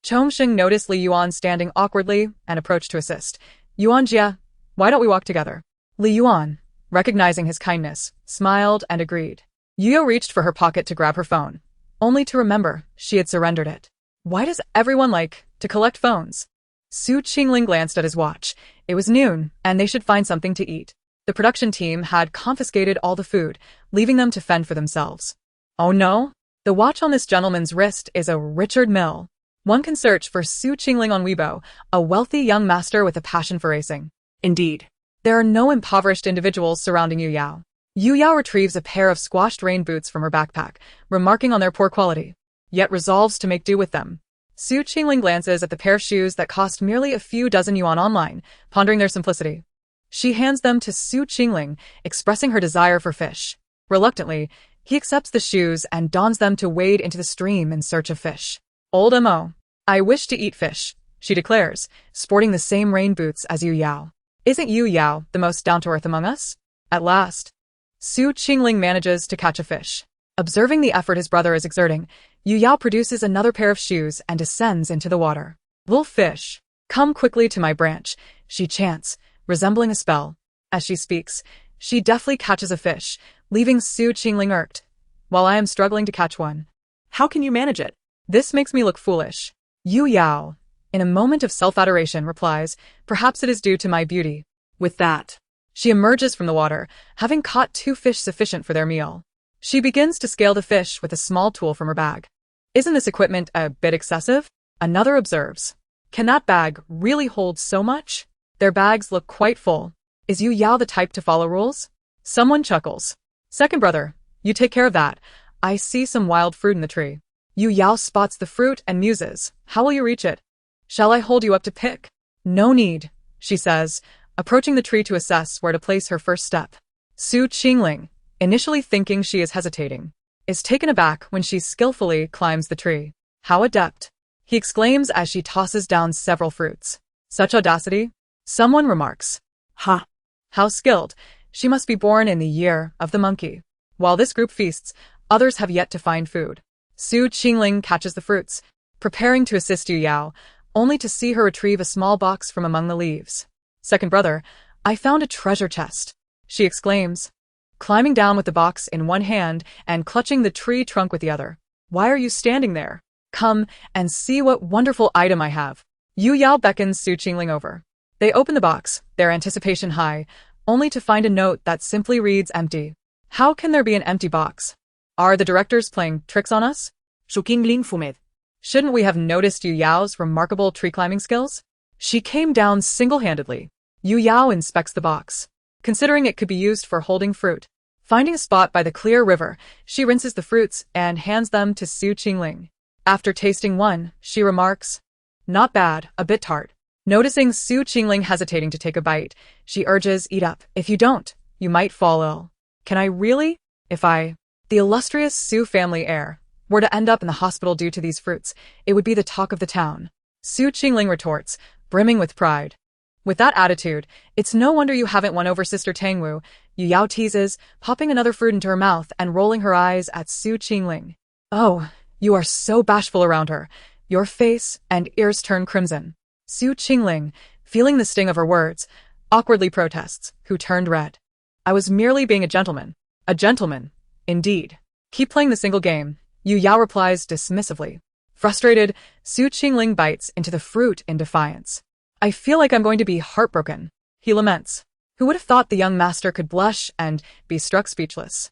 Chongsheng noticed Li Yuan standing awkwardly and approached to assist. Yuan Jia, why don't we walk together? Li Yuan, recognizing his kindness, smiled and agreed. Yu Yao reached for her pocket to grab her phone, only to remember she had surrendered it. Why does everyone like to collect phones? Su Qingling glanced at his watch. It was noon, and they should find something to eat. The production team had confiscated all the food, leaving them to fend for themselves. Oh no? The watch on this gentleman's wrist is a Richard Mille. One can search for Su Qingling on Weibo, a wealthy young master with a passion for racing. Indeed. There are no impoverished individuals surrounding Yu Yao. Yu Yao retrieves a pair of squashed rain boots from her backpack, remarking on their poor quality, yet resolves to make do with them. Su Qingling glances at the pair of shoes that cost merely a few dozen yuan online, pondering their simplicity. She hands them to Su Qingling, expressing her desire for fish. Reluctantly, he accepts the shoes and dons them to wade into the stream in search of fish. Old M.O. I wish to eat fish, she declares, sporting the same rain boots as Yu Yao. Isn't Yu Yao the most down-to-earth among us? At last, Su Qingling manages to catch a fish. Observing the effort his brother is exerting, Yu Yao produces another pair of shoes and descends into the water. Little fish, come quickly to my branch, she chants, resembling a spell. As she speaks, she deftly catches a fish, leaving Su Qingling irked, while I am struggling to catch one. How can you manage it? This makes me look foolish. Yu Yao, in a moment of self-adoration, replies, perhaps it is due to my beauty. With that, she emerges from the water, having caught 2 fish sufficient for their meal. She begins to scale the fish with a small tool from her bag. Isn't this equipment a bit excessive? Another observes. Can that bag really hold so much? Their bags look quite full. Is Yu Yao the type to follow rules? Someone chuckles. Second brother, you take care of that. I see some wild fruit in the tree. Yu Yao spots the fruit and muses. How will you reach it? Shall I hold you up to pick? No need, she says, approaching the tree to assess where to place her first step. Su Qingling, initially thinking she is hesitating, is taken aback when she skillfully climbs the tree. How adept, he exclaims as she tosses down several fruits. Such audacity? Someone remarks. Ha! How skilled. She must be born in the year of the monkey. While this group feasts, others have yet to find food. Su Qingling catches the fruits, preparing to assist Yu Yao, only to see her retrieve a small box from among the leaves. Second brother, I found a treasure chest, she exclaims, climbing down with the box in one hand and clutching the tree trunk with the other. Why are you standing there? Come and see what wonderful item I have. Yu Yao beckons Su Qingling over. They open the box, their anticipation high, only to find a note that simply reads empty. How can there be an empty box? Are the directors playing tricks on us? Su Qingling fumed. Shouldn't we have noticed Yu Yao's remarkable tree climbing skills? She came down single-handedly. Yu Yao inspects the box, considering it could be used for holding fruit. Finding a spot by the clear river, she rinses the fruits and hands them to Su Qingling. After tasting one, she remarks, not bad, a bit tart. Noticing Su Qingling hesitating to take a bite, she urges, eat up. If you don't, you might fall ill. Can I really? If the illustrious Su family heir, were to end up in the hospital due to these fruits, it would be the talk of the town. Su Qingling retorts, brimming with pride. With that attitude, it's no wonder you haven't won over Sister Tangwu, Yu Yao teases, popping another fruit into her mouth and rolling her eyes at Su Qingling. Oh, you are so bashful around her. Your face and ears turn crimson. Su Qingling, feeling the sting of her words, awkwardly protests, who turned red. I was merely being a gentleman. A gentleman, indeed. Keep playing the single game, Yu Yao replies dismissively. Frustrated, Su Qingling bites into the fruit in defiance. I feel like I'm going to be heartbroken, he laments. Who would have thought the young master could blush and be struck speechless?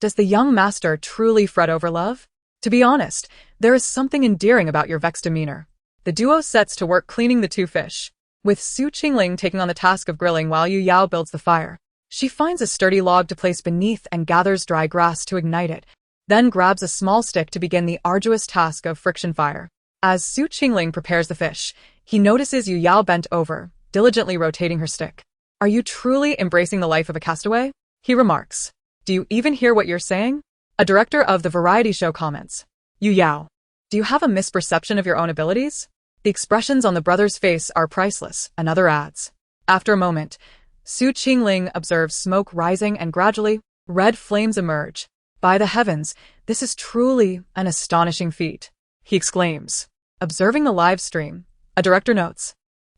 Does the young master truly fret over love? To be honest, there is something endearing about your vexed demeanor. The duo sets to work cleaning the 2 fish, with Su Qingling taking on the task of grilling while Yu Yao builds the fire. She finds a sturdy log to place beneath and gathers dry grass to ignite it, then grabs a small stick to begin the arduous task of friction fire. As Su Qingling prepares the fish, he notices Yu Yao bent over, diligently rotating her stick. Are you truly embracing the life of a castaway? He remarks. Do you even hear what you're saying? A director of the variety show comments. Yu Yao, do you have a misperception of your own abilities? The expressions on the brother's face are priceless, another adds. After a moment, Su Qingling observes smoke rising and gradually, red flames emerge. By the heavens, this is truly an astonishing feat, he exclaims. Observing the live stream, a director notes.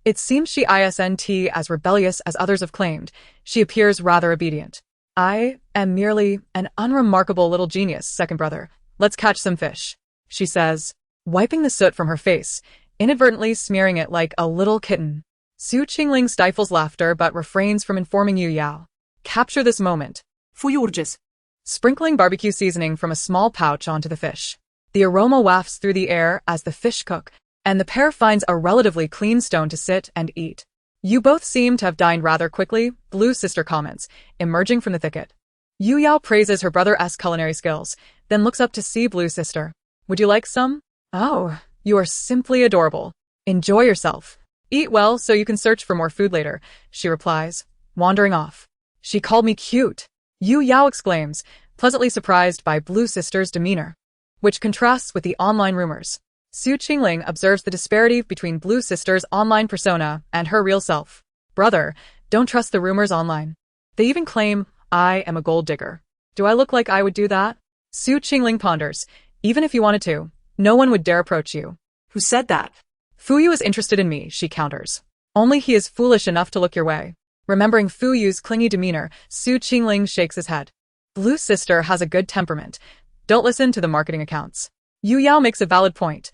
It seems she isn't as rebellious as others have claimed. She appears rather obedient. I am merely an unremarkable little genius, second brother. Let's catch some fish, she says, wiping the soot from her face, inadvertently smearing it like a little kitten. Su Qingling stifles laughter but refrains from informing Yu Yao. Capture this moment. Fu urges. Sprinkling barbecue seasoning from a small pouch onto the fish. The aroma wafts through the air as the fish cook, and the pair finds a relatively clean stone to sit and eat. You both seem to have dined rather quickly, Blue Sister comments, emerging from the thicket. Yu Yao praises her brother's culinary skills, then looks up to see Blue Sister. Would you like some? Oh, you are simply adorable. Enjoy yourself. Eat well so you can search for more food later, she replies, wandering off. She called me cute. Yu Yao exclaims, pleasantly surprised by Blue Sister's demeanor, which contrasts with the online rumors. Su Qingling observes the disparity between Blue Sister's online persona and her real self. Brother, don't trust the rumors online. They even claim I am a gold digger. Do I look like I would do that? Su Qingling ponders. Even if you wanted to, no one would dare approach you. Who said that? Fu Yu is interested in me, she counters. Only he is foolish enough to look your way. Remembering Fu Yu's clingy demeanor, Su Qingling shakes his head. Blue Sister has a good temperament. Don't listen to the marketing accounts. Yu Yao makes a valid point.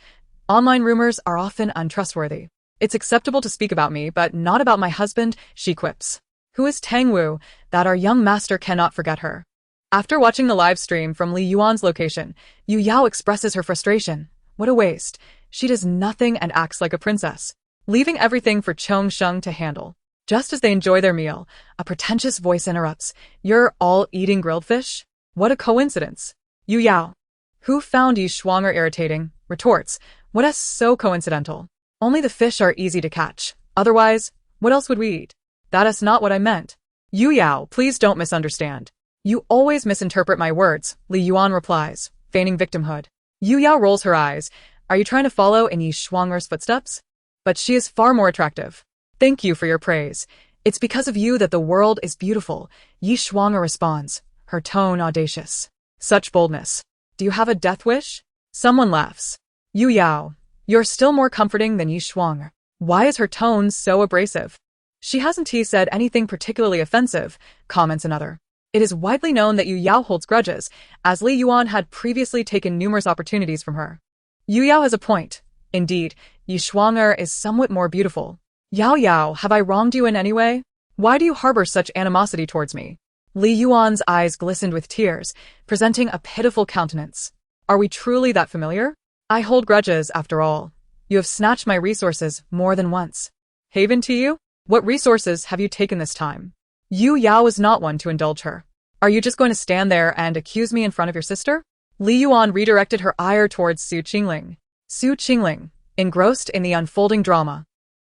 Online rumors are often untrustworthy. It's acceptable to speak about me, but not about my husband, she quips. Who is Tang Wu, that our young master cannot forget her? After watching the live stream from Li Yuan's location, Yu Yao expresses her frustration. What a waste. She does nothing and acts like a princess, leaving everything for Chong Sheng to handle. Just as they enjoy their meal, a pretentious voice interrupts. You're all eating grilled fish? What a coincidence. Yu Yao, who found Yi Shuanger irritating, retorts. What is so coincidental? Only the fish are easy to catch. Otherwise, what else would we eat? That is not what I meant. Yu Yao, please don't misunderstand. You always misinterpret my words, Li Yuan replies, feigning victimhood. Yu Yao rolls her eyes. Are you trying to follow in Yi Shuanger's footsteps? But she is far more attractive. Thank you for your praise. It's because of you that the world is beautiful, Yi Shuanger responds, her tone audacious. Such boldness. Do you have a death wish? Someone laughs. Yu Yao, you're still more comforting than Yi Shuanger. Why is her tone so abrasive? She hasn't said anything particularly offensive, comments another. It is widely known that Yu Yao holds grudges, as Li Yuan had previously taken numerous opportunities from her. Yu Yao has a point. Indeed, Yi Shuanger is somewhat more beautiful. Yao Yao, have I wronged you in any way? Why do you harbor such animosity towards me? Li Yuan's eyes glistened with tears, presenting a pitiful countenance. Are we truly that familiar? I hold grudges, after all. You have snatched my resources more than once. Haven to you? What resources have you taken this time? Yu Yao is not one to indulge her. Are you just going to stand there and accuse me in front of your sister? Li Yuan redirected her ire towards Su Qingling. Su Qingling, engrossed in the unfolding drama,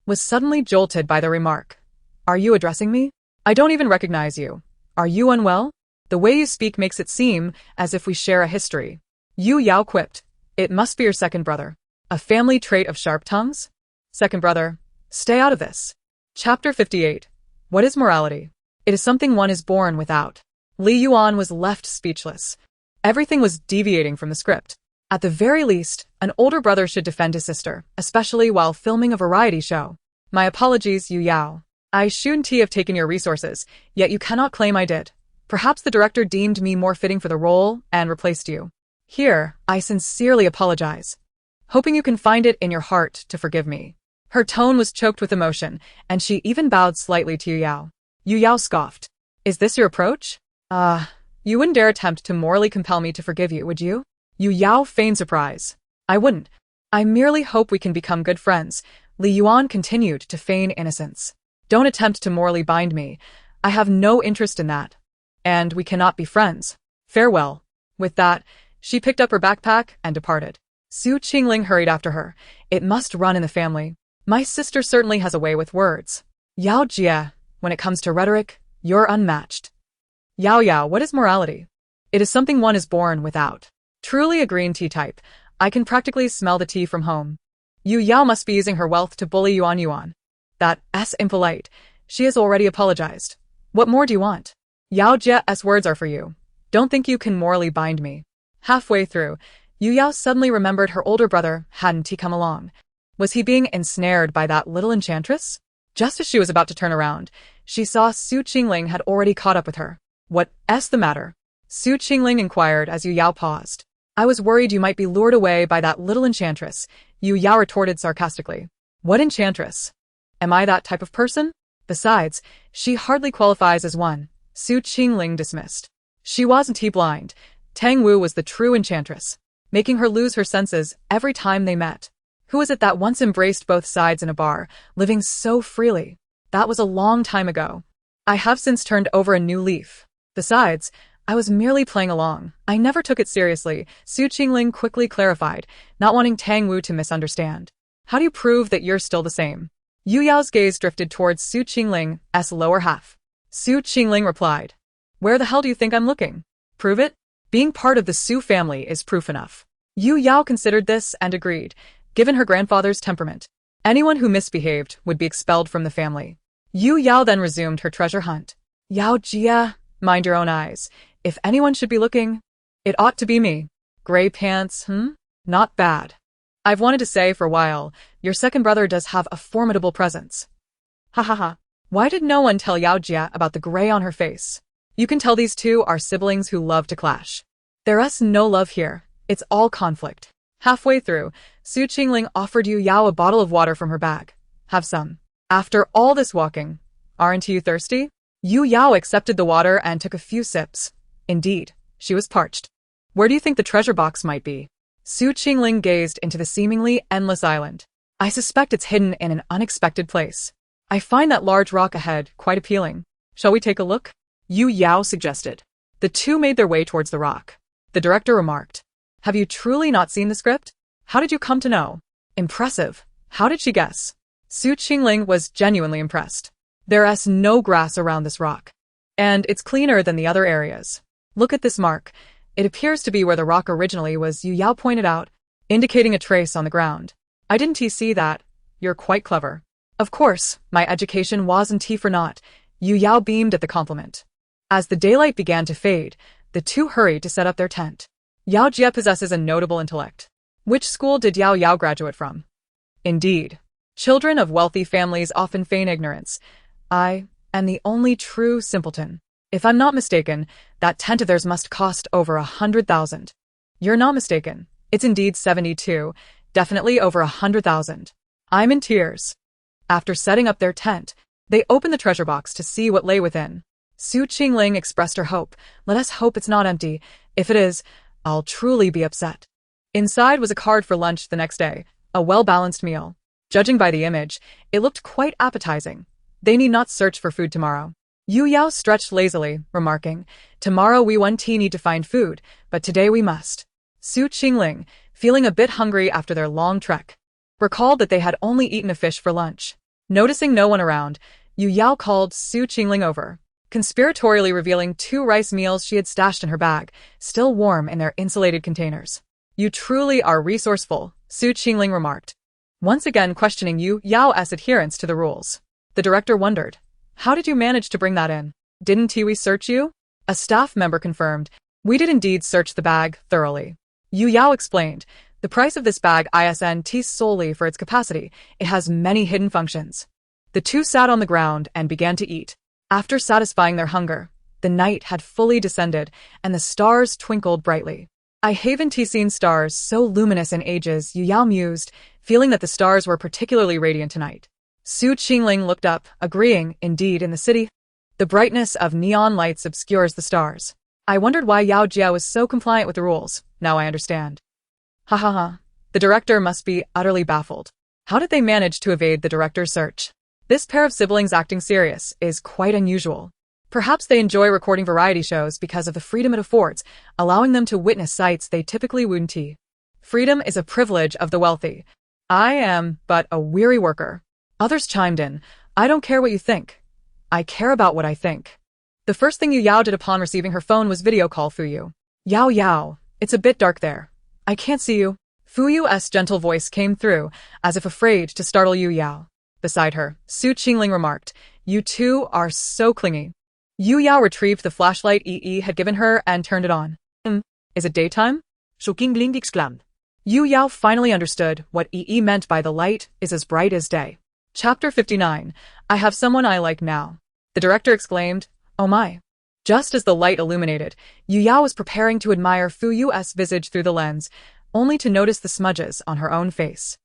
was suddenly jolted by the remark. Are you addressing me? I don't even recognize you. Are you unwell? The way you speak makes it seem as if we share a history. Yu Yao quipped. It must be your second brother. A family trait of sharp tongues? Second brother, stay out of this. Chapter 58. What is morality? It is something one is born without. Li Yuan was left speechless. Everything was deviating from the script. At the very least, an older brother should defend his sister, especially while filming a variety show. My apologies, Yu Yao. I shouldn't have taken your resources, yet you cannot claim I did. Perhaps the director deemed me more fitting for the role and replaced you. Here, I sincerely apologize, hoping you can find it in your heart to forgive me. Her tone was choked with emotion, and she even bowed slightly to Yu Yao. Yu Yao scoffed. Is this your approach? You wouldn't dare attempt to morally compel me to forgive you, would you? Yu Yao feigned surprise. I wouldn't. I merely hope we can become good friends. Li Yuan continued to feign innocence. Don't attempt to morally bind me. I have no interest in that. And we cannot be friends. Farewell. With that, she picked up her backpack and departed. Su Qingling hurried after her. It must run in the family. My sister certainly has a way with words. Yao Jie, when it comes to rhetoric, you're unmatched. Yao Yao, what is morality? It is something one is born without. Truly a green tea type. I can practically smell the tea from home. Yu Yao must be using her wealth to bully Yuan. That's impolite. She has already apologized. What more do you want? Yao Jie's words are for you. Don't think you can morally bind me. Halfway through, Yu Yao suddenly remembered her older brother hadn't he come along. Was he being ensnared by that little enchantress? Just as she was about to turn around, she saw Su Qingling had already caught up with her. What's the matter? Su Qingling inquired as Yu Yao paused. I was worried you might be lured away by that little enchantress, Yu Yao retorted sarcastically. What enchantress? Am I that type of person? Besides, she hardly qualifies as one. Su Qingling dismissed. She wasn't blind. Tang Wu was the true enchantress, making her lose her senses every time they met. Who was it that once embraced both sides in a bar, living so freely? That was a long time ago. I have since turned over a new leaf. Besides, I was merely playing along. I never took it seriously, Su Qingling quickly clarified, not wanting Tang Wu to misunderstand. How do you prove that you're still the same? Yu Yao's gaze drifted towards Su Qingling's lower half. Su Qingling replied, Where the hell do you think I'm looking? Prove it? Being part of the Su family is proof enough. Yu Yao considered this and agreed. Given her grandfather's temperament, anyone who misbehaved would be expelled from the family. Yu Yao then resumed her treasure hunt. Yao Jia, mind your own eyes. If anyone should be looking, it ought to be me. Gray pants, Not bad. I've wanted to say for a while, your second brother does have a formidable presence. Ha ha ha. Why did no one tell Yao Jia about the gray on her face? You can tell these two are siblings who love to clash. There's no love here. It's all conflict. Halfway through, Su Qingling offered Yu Yao a bottle of water from her bag. Have some. After all this walking, aren't you thirsty? Yu Yao accepted the water and took a few sips. Indeed, she was parched. Where do you think the treasure box might be? Su Qingling gazed into the seemingly endless island. I suspect it's hidden in an unexpected place. I find that large rock ahead quite appealing. Shall we take a look? Yu Yao suggested. The two made their way towards the rock. The director remarked, Have you truly not seen the script? How did you come to know? Impressive. How did she guess? Su Qingling was genuinely impressed. There's no grass around this rock. And it's cleaner than the other areas. Look at this mark. It appears to be where the rock originally was, Yu Yao pointed out, indicating a trace on the ground. I didn't see that. You're quite clever. Of course, my education wasn't for naught. Yu Yao beamed at the compliment. As the daylight began to fade, the two hurried to set up their tent. Yao Jia possesses a notable intellect. Which school did Yao Yao graduate from? Indeed. Children of wealthy families often feign ignorance. I am the only true simpleton. If I'm not mistaken, that tent of theirs must cost over 100,000. You're not mistaken. It's indeed 72, definitely over 100,000. I'm in tears. After setting up their tent, they opened the treasure box to see what lay within. Su Qingling expressed her hope. Let us hope it's not empty. If it is, I'll truly be upset. Inside was a card for lunch the next day, a well-balanced meal. Judging by the image, it looked quite appetizing. They need not search for food tomorrow. Yu Yao stretched lazily, remarking, Tomorrow we need to find food, but today we must. Su Qingling, feeling a bit hungry after their long trek, recalled that they had only eaten a fish for lunch. Noticing no one around, Yu Yao called Su Qingling over, conspiratorially revealing 2 rice meals she had stashed in her bag, still warm in their insulated containers. You truly are resourceful, Su Qingling remarked, once again questioning Yu Yao's adherence to the rules. The director wondered, How did you manage to bring that in? Didn't we search you? A staff member confirmed, We did indeed search the bag thoroughly. Yu Yao explained, The price of this bag isn't solely for its capacity, it has many hidden functions. The two sat on the ground and began to eat. After satisfying their hunger, the night had fully descended and the stars twinkled brightly. I haven't seen stars so luminous in ages, Yu Yao mused, feeling that the stars were particularly radiant tonight. Su Qingling looked up, agreeing, indeed, in the city, the brightness of neon lights obscures the stars. I wondered why Yao Jia was so compliant with the rules. Now I understand. Ha ha ha. The director must be utterly baffled. How did they manage to evade the director's search? This pair of siblings acting serious is quite unusual. Perhaps they enjoy recording variety shows because of the freedom it affords, allowing them to witness sights they typically wouldn't. Freedom is a privilege of the wealthy. I am but a weary worker. Others chimed in, I don't care what you think. I care about what I think. The first thing Yu Yao did upon receiving her phone was video call Fuyu. Yao Yao, it's a bit dark there. I can't see you. Fuyu's gentle voice came through, as if afraid to startle Yu Yao. Beside her, Su Qingling remarked, You two are so clingy. Yu Yao retrieved the flashlight Yi had given her and turned it on. Is it daytime? Su Qingling exclaimed. Yu Yao finally understood what Yi meant by the light is as bright as day. Chapter 59. I have someone I like now. The director exclaimed, Oh my. Just as the light illuminated, Yu Yao was preparing to admire Fuyu's visage through the lens, only to notice the smudges on her own face.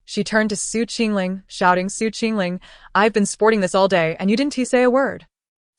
She turned to Su Qingling, shouting, Su Qingling, I've been sporting this all day and you didn't say a word.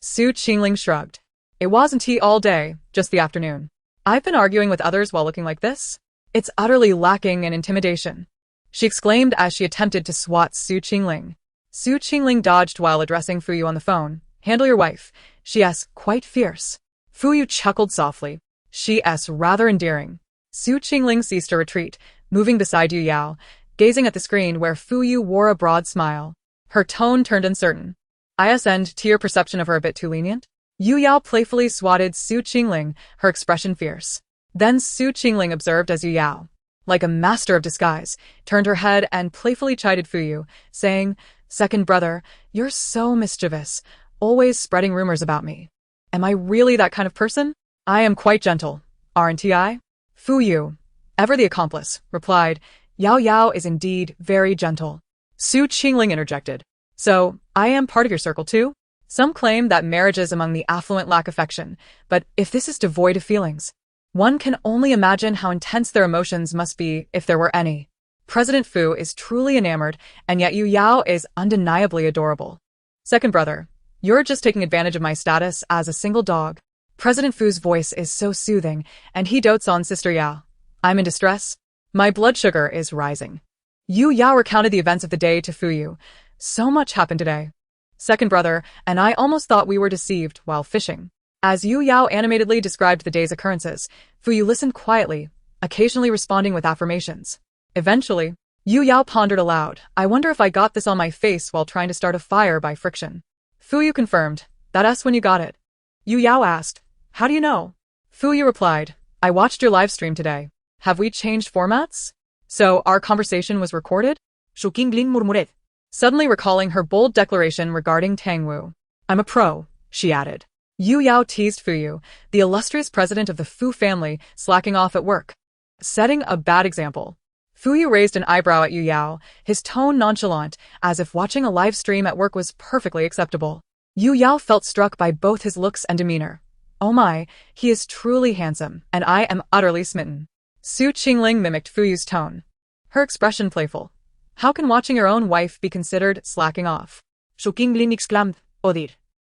Su Qingling shrugged. It wasn't tea all day, just the afternoon. I've been arguing with others while looking like this. It's utterly lacking in intimidation, she exclaimed as she attempted to swat Su Qingling. Su Qingling dodged while addressing Fu Yu on the phone. Handle your wife, she's quite fierce. Fu Yu chuckled softly. She's rather endearing. Su Qingling ceased her retreat, moving beside Yu Yao, gazing at the screen where Fu Yu wore a broad smile. Her tone turned uncertain. Isn't your perception of her a bit too lenient? Yu Yao playfully swatted Su Qingling, her expression fierce. Then Su Qingling observed as Yu Yao, like a master of disguise, turned her head and playfully chided Fu Yu, saying, "Second brother, you're so mischievous, always spreading rumors about me. Am I really that kind of person? I am quite gentle, aren't I?" Fu Yu, ever the accomplice, replied, "Yao Yao is indeed very gentle." Su Qingling interjected, "So, I am part of your circle too? Some claim that marriages among the affluent lack affection, but if this is devoid of feelings, one can only imagine how intense their emotions must be if there were any. President Fu is truly enamored, and yet Yu Yao is undeniably adorable. Second brother, you're just taking advantage of my status as a single dog." President Fu's voice is so soothing, and he dotes on Sister Yao. "I'm in distress. My blood sugar is rising." Yu Yao recounted the events of the day to Fu Yu. "So much happened today. Second brother, and I almost thought we were deceived while fishing." As Yu Yao animatedly described the day's occurrences, Fu Yu listened quietly, occasionally responding with affirmations. Eventually, Yu Yao pondered aloud, "I wonder if I got this on my face while trying to start a fire by friction." Fu Yu confirmed, "That's when you got it." Yu Yao asked, "How do you know?" Fu Yu replied, "I watched your live stream today. Have we changed formats? So our conversation was recorded?" Su Qingling murmured. Suddenly recalling her bold declaration regarding Tang Wu. "I'm a pro," she added. Yu Yao teased Fu Yu, the illustrious president of the Fu family, slacking off at work. Setting a bad example. Fu Yu raised an eyebrow at Yu Yao, his tone nonchalant, as if watching a live stream at work was perfectly acceptable. Yu Yao felt struck by both his looks and demeanor. "Oh my, he is truly handsome, and I am utterly smitten." Su Qingling mimicked Fu Yu's tone, her expression playful. "How can watching your own wife be considered slacking off?" Su Qingling exclaimed, "Odir."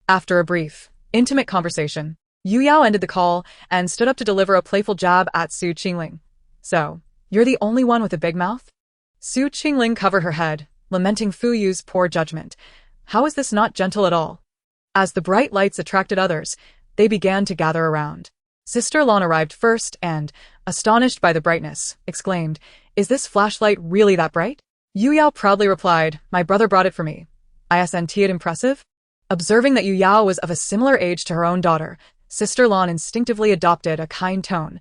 After a brief, intimate conversation, Yu Yao ended the call and stood up to deliver a playful jab at Su Qingling. "So, you're the only one with a big mouth?" Su Qingling covered her head, lamenting Fu Yu's poor judgment. How is this not gentle at all? As the bright lights attracted others, they began to gather around. Sister Lon arrived first and, astonished by the brightness, exclaimed, "Is this flashlight really that bright?" Yu Yao proudly replied, "My brother brought it for me. Isn't it impressive?" Observing that Yu Yao was of a similar age to her own daughter, Sister Lon instinctively adopted a kind tone.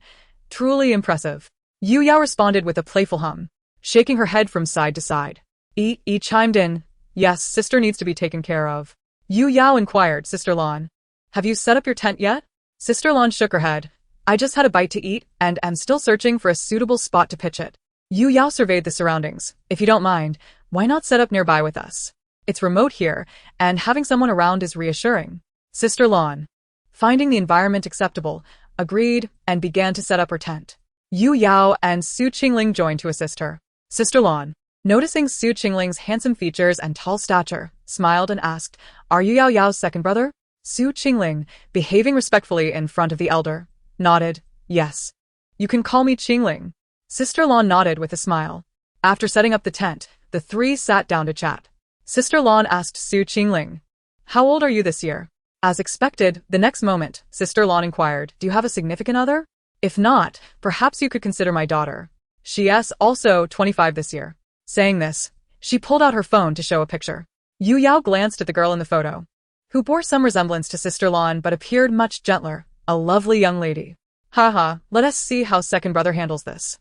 "Truly impressive." Yu Yao responded with a playful hum, shaking her head from side to side. Yi chimed in, "Yes, sister needs to be taken care of." Yu Yao inquired, "Sister Lon, have you set up your tent yet?" Sister Lon shook her head. "I just had a bite to eat and am still searching for a suitable spot to pitch it." Yu Yao surveyed the surroundings. "If you don't mind, why not set up nearby with us? It's remote here, and having someone around is reassuring." Sister Lon, finding the environment acceptable, agreed and began to set up her tent. Yu Yao and Su Qingling joined to assist her. Sister Lon, noticing Su Qingling's handsome features and tall stature, smiled and asked, "Are you Yao Yao's second brother?" Su Qingling, behaving respectfully in front of the elder, nodded, "Yes. You can call me Qingling." Sister Lon nodded with a smile. After setting up the tent, the three sat down to chat. Sister Lon asked Su Qingling, "How old are you this year?" As expected, the next moment, Sister Lon inquired, "Do you have a significant other? If not, perhaps you could consider my daughter. She's also 25 this year." Saying this, she pulled out her phone to show a picture. Yu Yao glanced at the girl in the photo, who bore some resemblance to Sister Lon but appeared much gentler, a lovely young lady. "Haha, let us see how second brother handles this."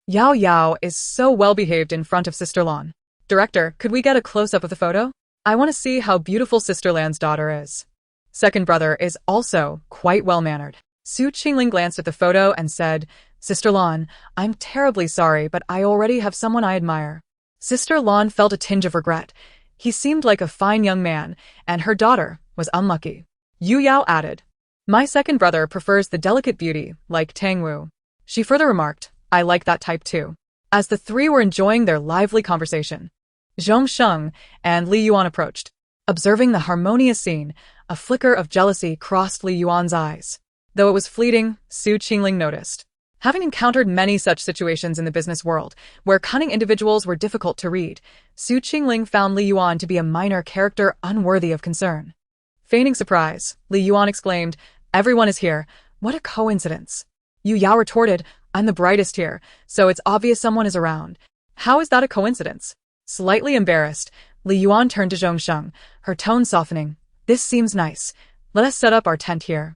Yao Yao is so well-behaved in front of Sister Lon. "Director, could we get a close-up of the photo? I want to see how beautiful Sister Lan's daughter is." Second brother is also quite well-mannered. Su Qingling glanced at the photo and said, "Sister Lon, I'm terribly sorry, but I already have someone I admire." Sister Lon felt a tinge of regret. He seemed like a fine young man, and her daughter was unlucky. Yu Yao added, "My second brother prefers the delicate beauty, like Tang Wu." She further remarked, "I like that type too." As the three were enjoying their lively conversation, Zhong Sheng and Li Yuan approached. Observing the harmonious scene, a flicker of jealousy crossed Li Yuan's eyes. Though it was fleeting, Su Qingling noticed. Having encountered many such situations in the business world, where cunning individuals were difficult to read, Su Qingling found Li Yuan to be a minor character unworthy of concern. Feigning surprise, Li Yuan exclaimed, "Everyone is here. What a coincidence." Yu Yao retorted, "I'm the brightest here, so it's obvious someone is around. How is that a coincidence?" Slightly embarrassed, Li Yuan turned to Zhongsheng, her tone softening. "This seems nice. Let us set up our tent here."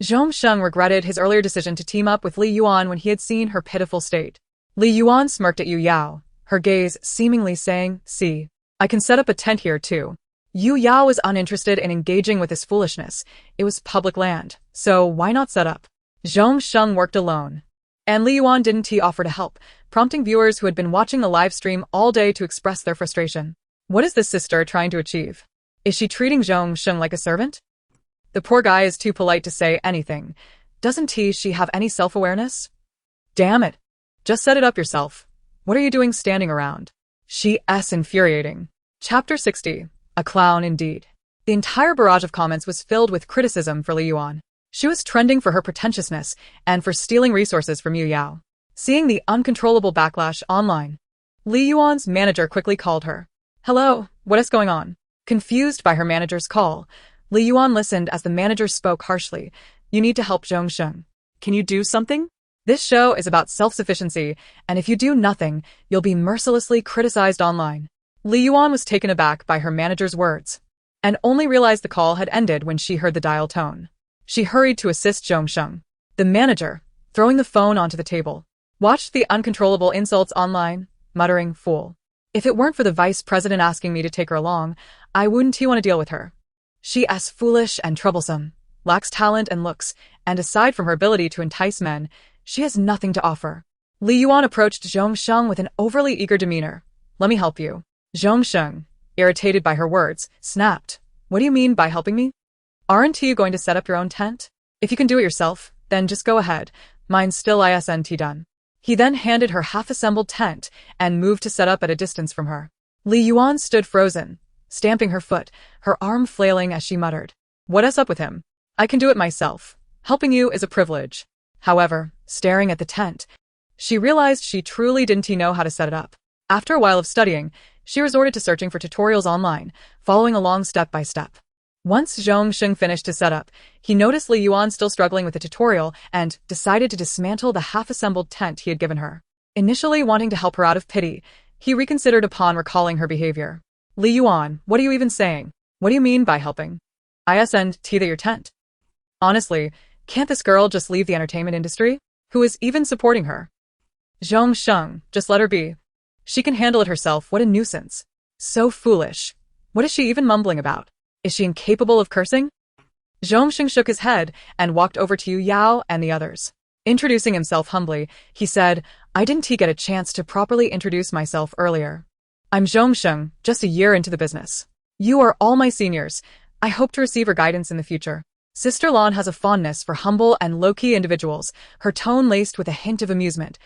Zhongsheng regretted his earlier decision to team up with Li Yuan when he had seen her pitiful state. Li Yuan smirked at Yu Yao, her gaze seemingly saying, "See, I can set up a tent here too." Yu Yao was uninterested in engaging with this foolishness. It was public land, so why not set up? Zhongsheng worked alone. And Li Yuan didn't offer to help, prompting viewers who had been watching the live stream all day to express their frustration. What is this sister trying to achieve? Is she treating Zhongsheng like a servant? The poor guy is too polite to say anything. Doesn't she have any self-awareness? Damn it. Just set it up yourself. What are you doing standing around? She's infuriating. Chapter 60. A clown indeed. The entire barrage of comments was filled with criticism for Li Yuan. She was trending for her pretentiousness and for stealing resources from Yu Yao. Seeing the uncontrollable backlash online, Li Yuan's manager quickly called her. "Hello, what is going on?" Confused by her manager's call, Li Yuan listened as the manager spoke harshly. "You need to help Zhongsheng. Can you do something? This show is about self-sufficiency, and if you do nothing, you'll be mercilessly criticized online." Li Yuan was taken aback by her manager's words, and only realized the call had ended when she heard the dial tone. She hurried to assist Zhongsheng. The manager, throwing the phone onto the table, watched the uncontrollable insults online, muttering, "Fool. If it weren't for the vice president asking me to take her along, I wouldn't want to deal with her. She's foolish and troublesome, lacks talent and looks, and aside from her ability to entice men, she has nothing to offer." Li Yuan approached Zhongsheng with an overly eager demeanor. "Let me help you." Zhongsheng, irritated by her words, snapped. "What do you mean by helping me? Aren't you going to set up your own tent? If you can do it yourself, then just go ahead. Mine's still isn't done." He then handed her half-assembled tent and moved to set up at a distance from her. Li Yuan stood frozen, stamping her foot, her arm flailing as she muttered, "What's up with him? I can do it myself. Helping you is a privilege." However, staring at the tent, she realized she truly didn't know how to set it up. After a while of studying, she resorted to searching for tutorials online, following along step by step. Once Zhongsheng finished his setup, he noticed Li Yuan still struggling with the tutorial and decided to dismantle the half-assembled tent he had given her. Initially wanting to help her out of pity, he reconsidered upon recalling her behavior. "Li Yuan, what are you even saying? What do you mean by helping? Isn't that your tent? Honestly, can't this girl just leave the entertainment industry? Who is even supporting her?" "Zhongsheng, just let her be. She can handle it herself. What a nuisance. So foolish. What is she even mumbling about? Is she incapable of cursing?" Zhongsheng shook his head and walked over to Yu Yao and the others. Introducing himself humbly, he said, "I didn't get a chance to properly introduce myself earlier. I'm Zhongsheng, just a year into the business. You are all my seniors. I hope to receive your guidance in the future." Sister Lan has a fondness for humble and low-key individuals, her tone laced with a hint of amusement.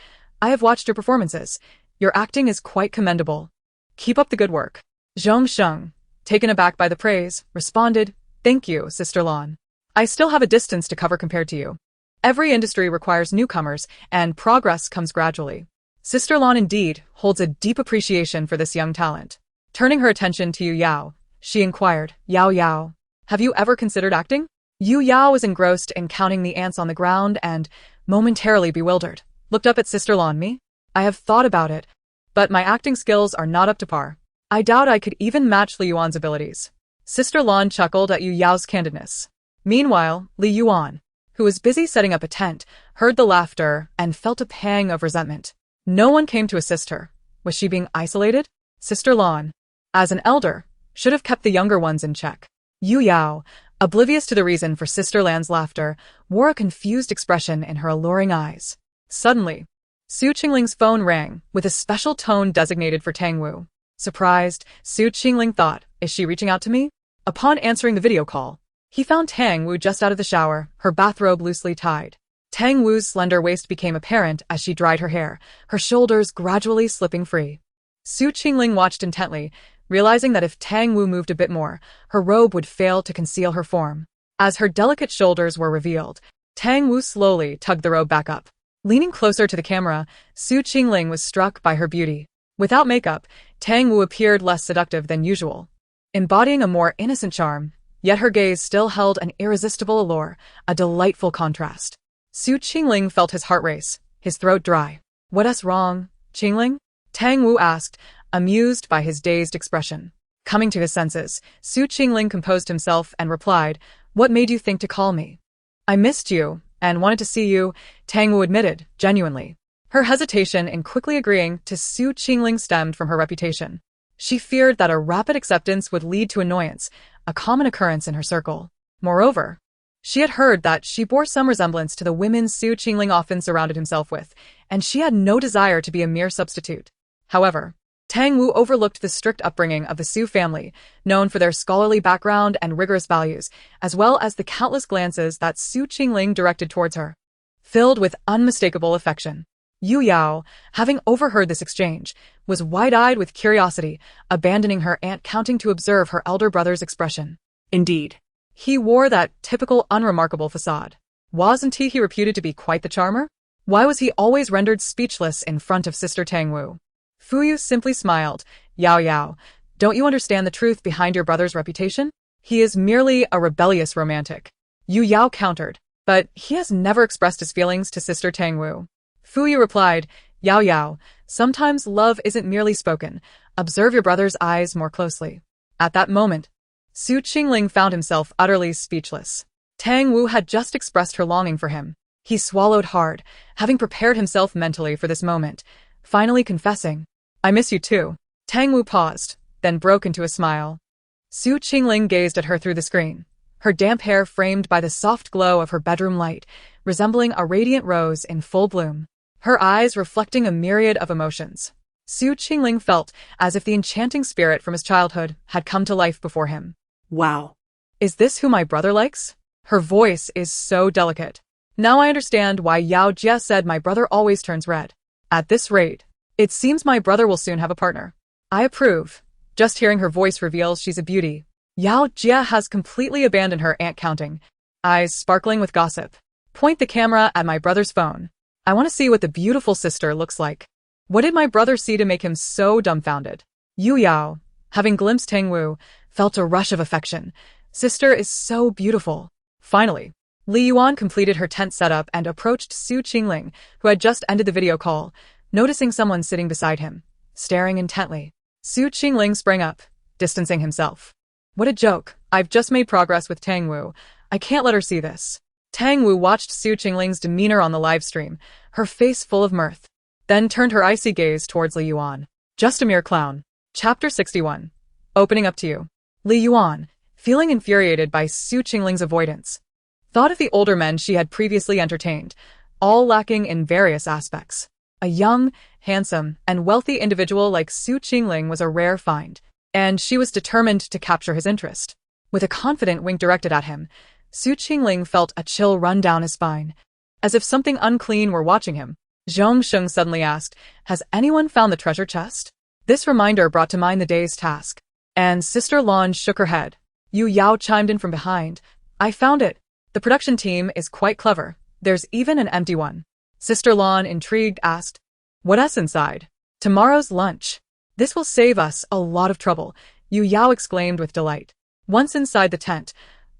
"I have watched your performances. Your acting is quite commendable. Keep up the good work." Zhongsheng, taken aback by the praise, responded, "Thank you, Sister Lan. I still have a distance to cover compared to you. Every industry requires newcomers, and progress comes gradually." Sister Lan indeed holds a deep appreciation for this young talent. Turning her attention to Yu Yao, she inquired, "Yao Yao, have you ever considered acting?" Yu Yao was engrossed in counting the ants on the ground and, momentarily bewildered, looked up at Sister Lan. "Me? I have thought about it, but my acting skills are not up to par. I doubt I could even match Li Yuan's abilities." Sister Lan chuckled at Yu Yao's candidness. Meanwhile, Li Yuan, who was busy setting up a tent, heard the laughter and felt a pang of resentment. No one came to assist her. Was she being isolated? Sister Lan, as an elder, should have kept the younger ones in check. Yu Yao, oblivious to the reason for Sister Lan's laughter, wore a confused expression in her alluring eyes. Suddenly, Su Qingling's phone rang, with a special tone designated for Tang Wu. Surprised, Su Qingling thought, "Is she reaching out to me?" Upon answering the video call, he found Tang Wu just out of the shower, her bathrobe loosely tied. Tang Wu's slender waist became apparent as she dried her hair, her shoulders gradually slipping free. Su Qingling watched intently, realizing that if Tang Wu moved a bit more, her robe would fail to conceal her form. As her delicate shoulders were revealed, Tang Wu slowly tugged the robe back up. Leaning closer to the camera, Su Qingling was struck by her beauty. Without makeup, Tang Wu appeared less seductive than usual, embodying a more innocent charm, yet her gaze still held an irresistible allure, a delightful contrast. Su Qingling felt his heart race, his throat dry. "What's wrong, Qingling?" Tang Wu asked, amused by his dazed expression. Coming to his senses, Su Qingling composed himself and replied, "What made you think to call me?" "I missed you, and wanted to see you," Tang Wu admitted, genuinely. Her hesitation in quickly agreeing to Su Qingling stemmed from her reputation. She feared that a rapid acceptance would lead to annoyance, a common occurrence in her circle. Moreover, she had heard that she bore some resemblance to the women Su Qingling often surrounded himself with, and she had no desire to be a mere substitute. However, Tang Wu overlooked the strict upbringing of the Su family, known for their scholarly background and rigorous values, as well as the countless glances that Su Qingling directed towards her, filled with unmistakable affection. Yu Yao, having overheard this exchange, was wide-eyed with curiosity, abandoning her ant counting to observe her elder brother's expression. Indeed, he wore that typical unremarkable facade. Wasn't he reputed to be quite the charmer? Why was he always rendered speechless in front of Sister Tang Wu? Fuyu simply smiled. "Yao Yao, don't you understand the truth behind your brother's reputation? He is merely a rebellious romantic." Yu Yao countered, "But he has never expressed his feelings to Sister Tang Wu." Fuyu replied, "Yao Yao, sometimes love isn't merely spoken. Observe your brother's eyes more closely." At that moment, Su Qingling found himself utterly speechless. Tang Wu had just expressed her longing for him. He swallowed hard, having prepared himself mentally for this moment, finally confessing, "I miss you too." Tang Wu paused, then broke into a smile. Su Qingling gazed at her through the screen, her damp hair framed by the soft glow of her bedroom light, resembling a radiant rose in full bloom, her eyes reflecting a myriad of emotions. Su Qingling felt as if the enchanting spirit from his childhood had come to life before him. "Wow. Is this who my brother likes? Her voice is so delicate. Now I understand why Yao Jia said my brother always turns red. At this rate, it seems my brother will soon have a partner. I approve." Just hearing her voice reveals she's a beauty. Yao Jia has completely abandoned her ant counting, eyes sparkling with gossip. "Point the camera at my brother's phone. I want to see what the beautiful sister looks like. What did my brother see to make him so dumbfounded?" Yu Yao, having glimpsed Tang Wu, felt a rush of affection. Sister is so beautiful. Finally, Li Yuan completed her tent setup and approached Su Qingling, who had just ended the video call, noticing someone sitting beside him, staring intently. Su Qingling sprang up, distancing himself. "What a joke. I've just made progress with Tang Wu. I can't let her see this." Tang Wu watched Su Qingling's demeanor on the live stream, her face full of mirth, then turned her icy gaze towards Li Yuan. "Just a mere clown." Chapter 61. Opening up to you. Li Yuan, feeling infuriated by Su Qingling's avoidance, thought of the older men she had previously entertained, all lacking in various aspects. A young, handsome, and wealthy individual like Su Qingling was a rare find, and she was determined to capture his interest. With a confident wink directed at him, Su Qingling felt a chill run down his spine, as if something unclean were watching him. Zhong Sheng suddenly asked, "Has anyone found the treasure chest?" This reminder brought to mind the day's task, and Sister Lan shook her head. Yu Yao chimed in from behind, "I found it. The production team is quite clever. There's even an empty one." Sister Lan, intrigued, asked, "What's inside?" "Tomorrow's lunch. This will save us a lot of trouble," Yu Yao exclaimed with delight. Once inside the tent,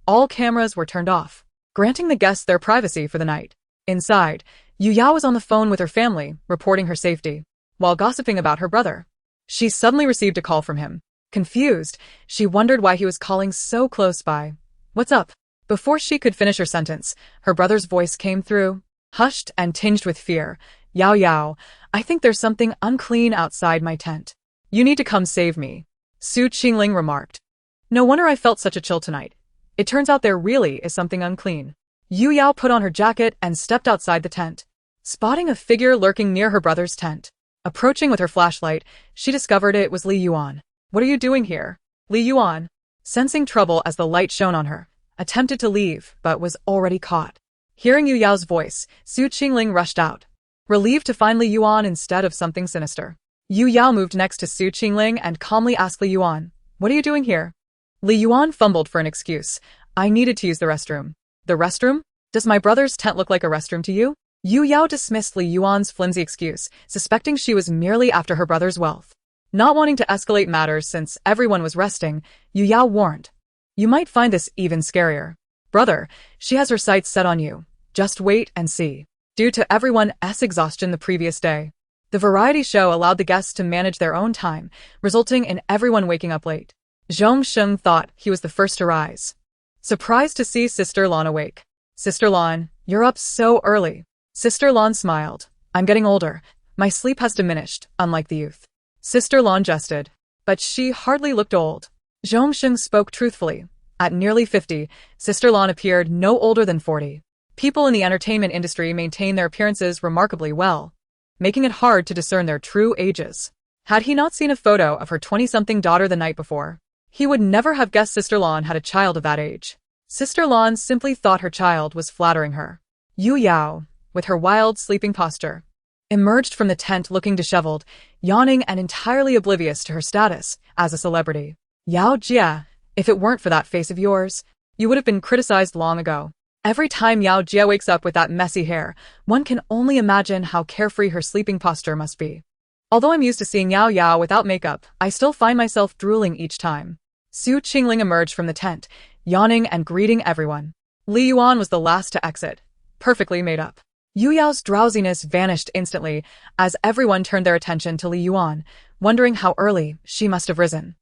all cameras were turned off, granting the guests their privacy for the night. Inside, Yu Yao was on the phone with her family, reporting her safety, while gossiping about her brother. She suddenly received a call from him. Confused, she wondered why he was calling so close by. "What's up?" Before she could finish her sentence, her brother's voice came through, hushed and tinged with fear. "Yao Yao, I think there's something unclean outside my tent. You need to come save me," Su Qingling remarked. "No wonder I felt such a chill tonight. It turns out there really is something unclean." Yu Yao put on her jacket and stepped outside the tent, spotting a figure lurking near her brother's tent. Approaching with her flashlight, she discovered it was Li Yuan. "What are you doing here?" Li Yuan, sensing trouble as the light shone on her, attempted to leave, but was already caught. Hearing Yu Yao's voice, Su Qingling rushed out, relieved to find Li Yuan instead of something sinister. Yu Yao moved next to Su Qingling and calmly asked Li Yuan, "What are you doing here?" Li Yuan fumbled for an excuse. "I needed to use the restroom." "The restroom? Does my brother's tent look like a restroom to you?" Yu Yao dismissed Li Yuan's flimsy excuse, suspecting she was merely after her brother's wealth. Not wanting to escalate matters since everyone was resting, Yu Yao warned, "You might find this even scarier. Brother, she has her sights set on you. Just wait and see." Due to everyone's exhaustion the previous day, the variety show allowed the guests to manage their own time, resulting in everyone waking up late. Zhong Sheng thought he was the first to rise. Surprised to see Sister Lan awake. "Sister Lan, you're up so early." Sister Lan smiled. "I'm getting older. My sleep has diminished, unlike the youth." Sister Lan jested, but she hardly looked old. Zhong Sheng spoke truthfully. At nearly 50, Sister Lan appeared no older than 40. People in the entertainment industry maintain their appearances remarkably well, making it hard to discern their true ages. Had he not seen a photo of her 20-something daughter the night before, he would never have guessed Sister Lan had a child of that age. Sister Lan simply thought her child was flattering her. Yu Yao, with her wild sleeping posture, emerged from the tent looking disheveled, yawning and entirely oblivious to her status as a celebrity. "Yao Jia, if it weren't for that face of yours, you would have been criticized long ago." Every time Yao Jia wakes up with that messy hair, one can only imagine how carefree her sleeping posture must be. Although I'm used to seeing Yao Yao without makeup, I still find myself drooling each time. Su Qingling emerged from the tent, yawning and greeting everyone. Li Yuan was the last to exit, perfectly made up. Yu Yao's drowsiness vanished instantly as everyone turned their attention to Li Yuan, wondering how early she must have risen.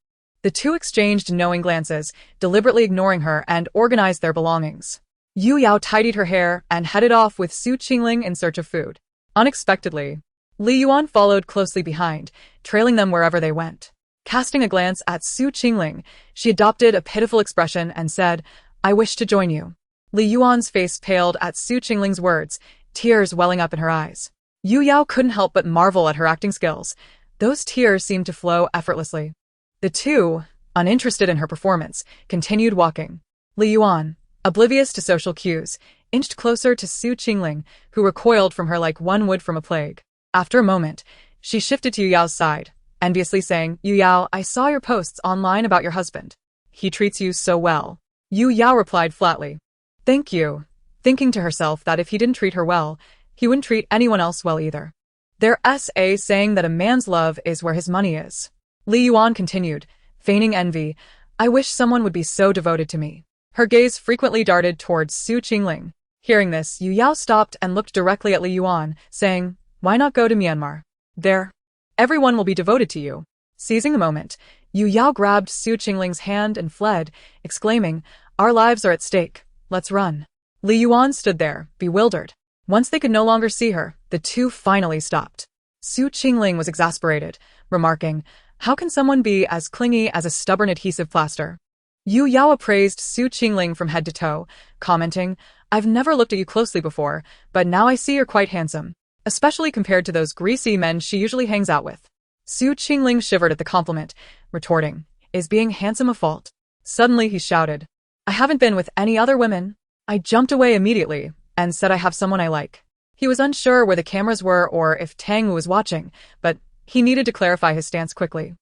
The two exchanged knowing glances, deliberately ignoring her, and organized their belongings. Yu Yao tidied her hair and headed off with Su Qingling in search of food. Unexpectedly, Li Yuan followed closely behind, trailing them wherever they went. Casting a glance at Su Qingling, she adopted a pitiful expression and said, "I wish to join you." Li Yuan's face paled at Su Qingling's words, tears welling up in her eyes. Yu Yao couldn't help but marvel at her acting skills. Those tears seemed to flow effortlessly. The two, uninterested in her performance, continued walking. Li Yuan, oblivious to social cues, inched closer to Su Qingling, who recoiled from her like one would from a plague. After a moment, she shifted to Yu Yao's side, enviously saying, "Yu Yao, I saw your posts online about your husband. He treats you so well." Yu Yao replied flatly, "Thank you," thinking to herself that if he didn't treat her well, he wouldn't treat anyone else well either. There's a saying that a man's love is where his money is. Li Yuan continued, feigning envy, "I wish someone would be so devoted to me." Her gaze frequently darted towards Su Qingling. Hearing this, Yu Yao stopped and looked directly at Li Yuan, saying, "Why not go to Myanmar? There, everyone will be devoted to you." Seizing the moment, Yu Yao grabbed Su Qingling's hand and fled, exclaiming, "Our lives are at stake. Let's run." Li Yuan stood there, bewildered. Once they could no longer see her, the two finally stopped. Su Qingling was exasperated, remarking, "How can someone be as clingy as a stubborn adhesive plaster?" Yu Yao appraised Su Qingling from head to toe, commenting, "I've never looked at you closely before, but now I see you're quite handsome, especially compared to those greasy men she usually hangs out with." Su Qingling shivered at the compliment, retorting, "Is being handsome a fault?" Suddenly he shouted, "I haven't been with any other women." I jumped away immediately and said I have someone I like. He was unsure where the cameras were or if Tang Wu was watching, but he needed to clarify his stance quickly,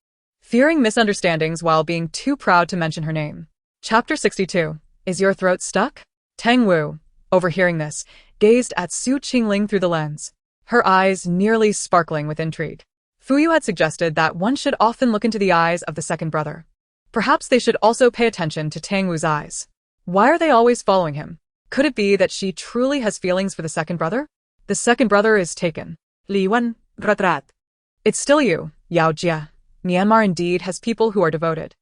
fearing misunderstandings while being too proud to mention her name. Chapter 62. Is your throat stuck? Tang Wu, overhearing this, gazed at Su Qingling through the lens, her eyes nearly sparkling with intrigue. Fuyu had suggested that one should often look into the eyes of the second brother. Perhaps they should also pay attention to Tang Wu's eyes. Why are they always following him? Could it be that she truly has feelings for the second brother? The second brother is taken. Li Yuan, rat. It's still you, Yao Jia. Myanmar indeed has people who are devoted.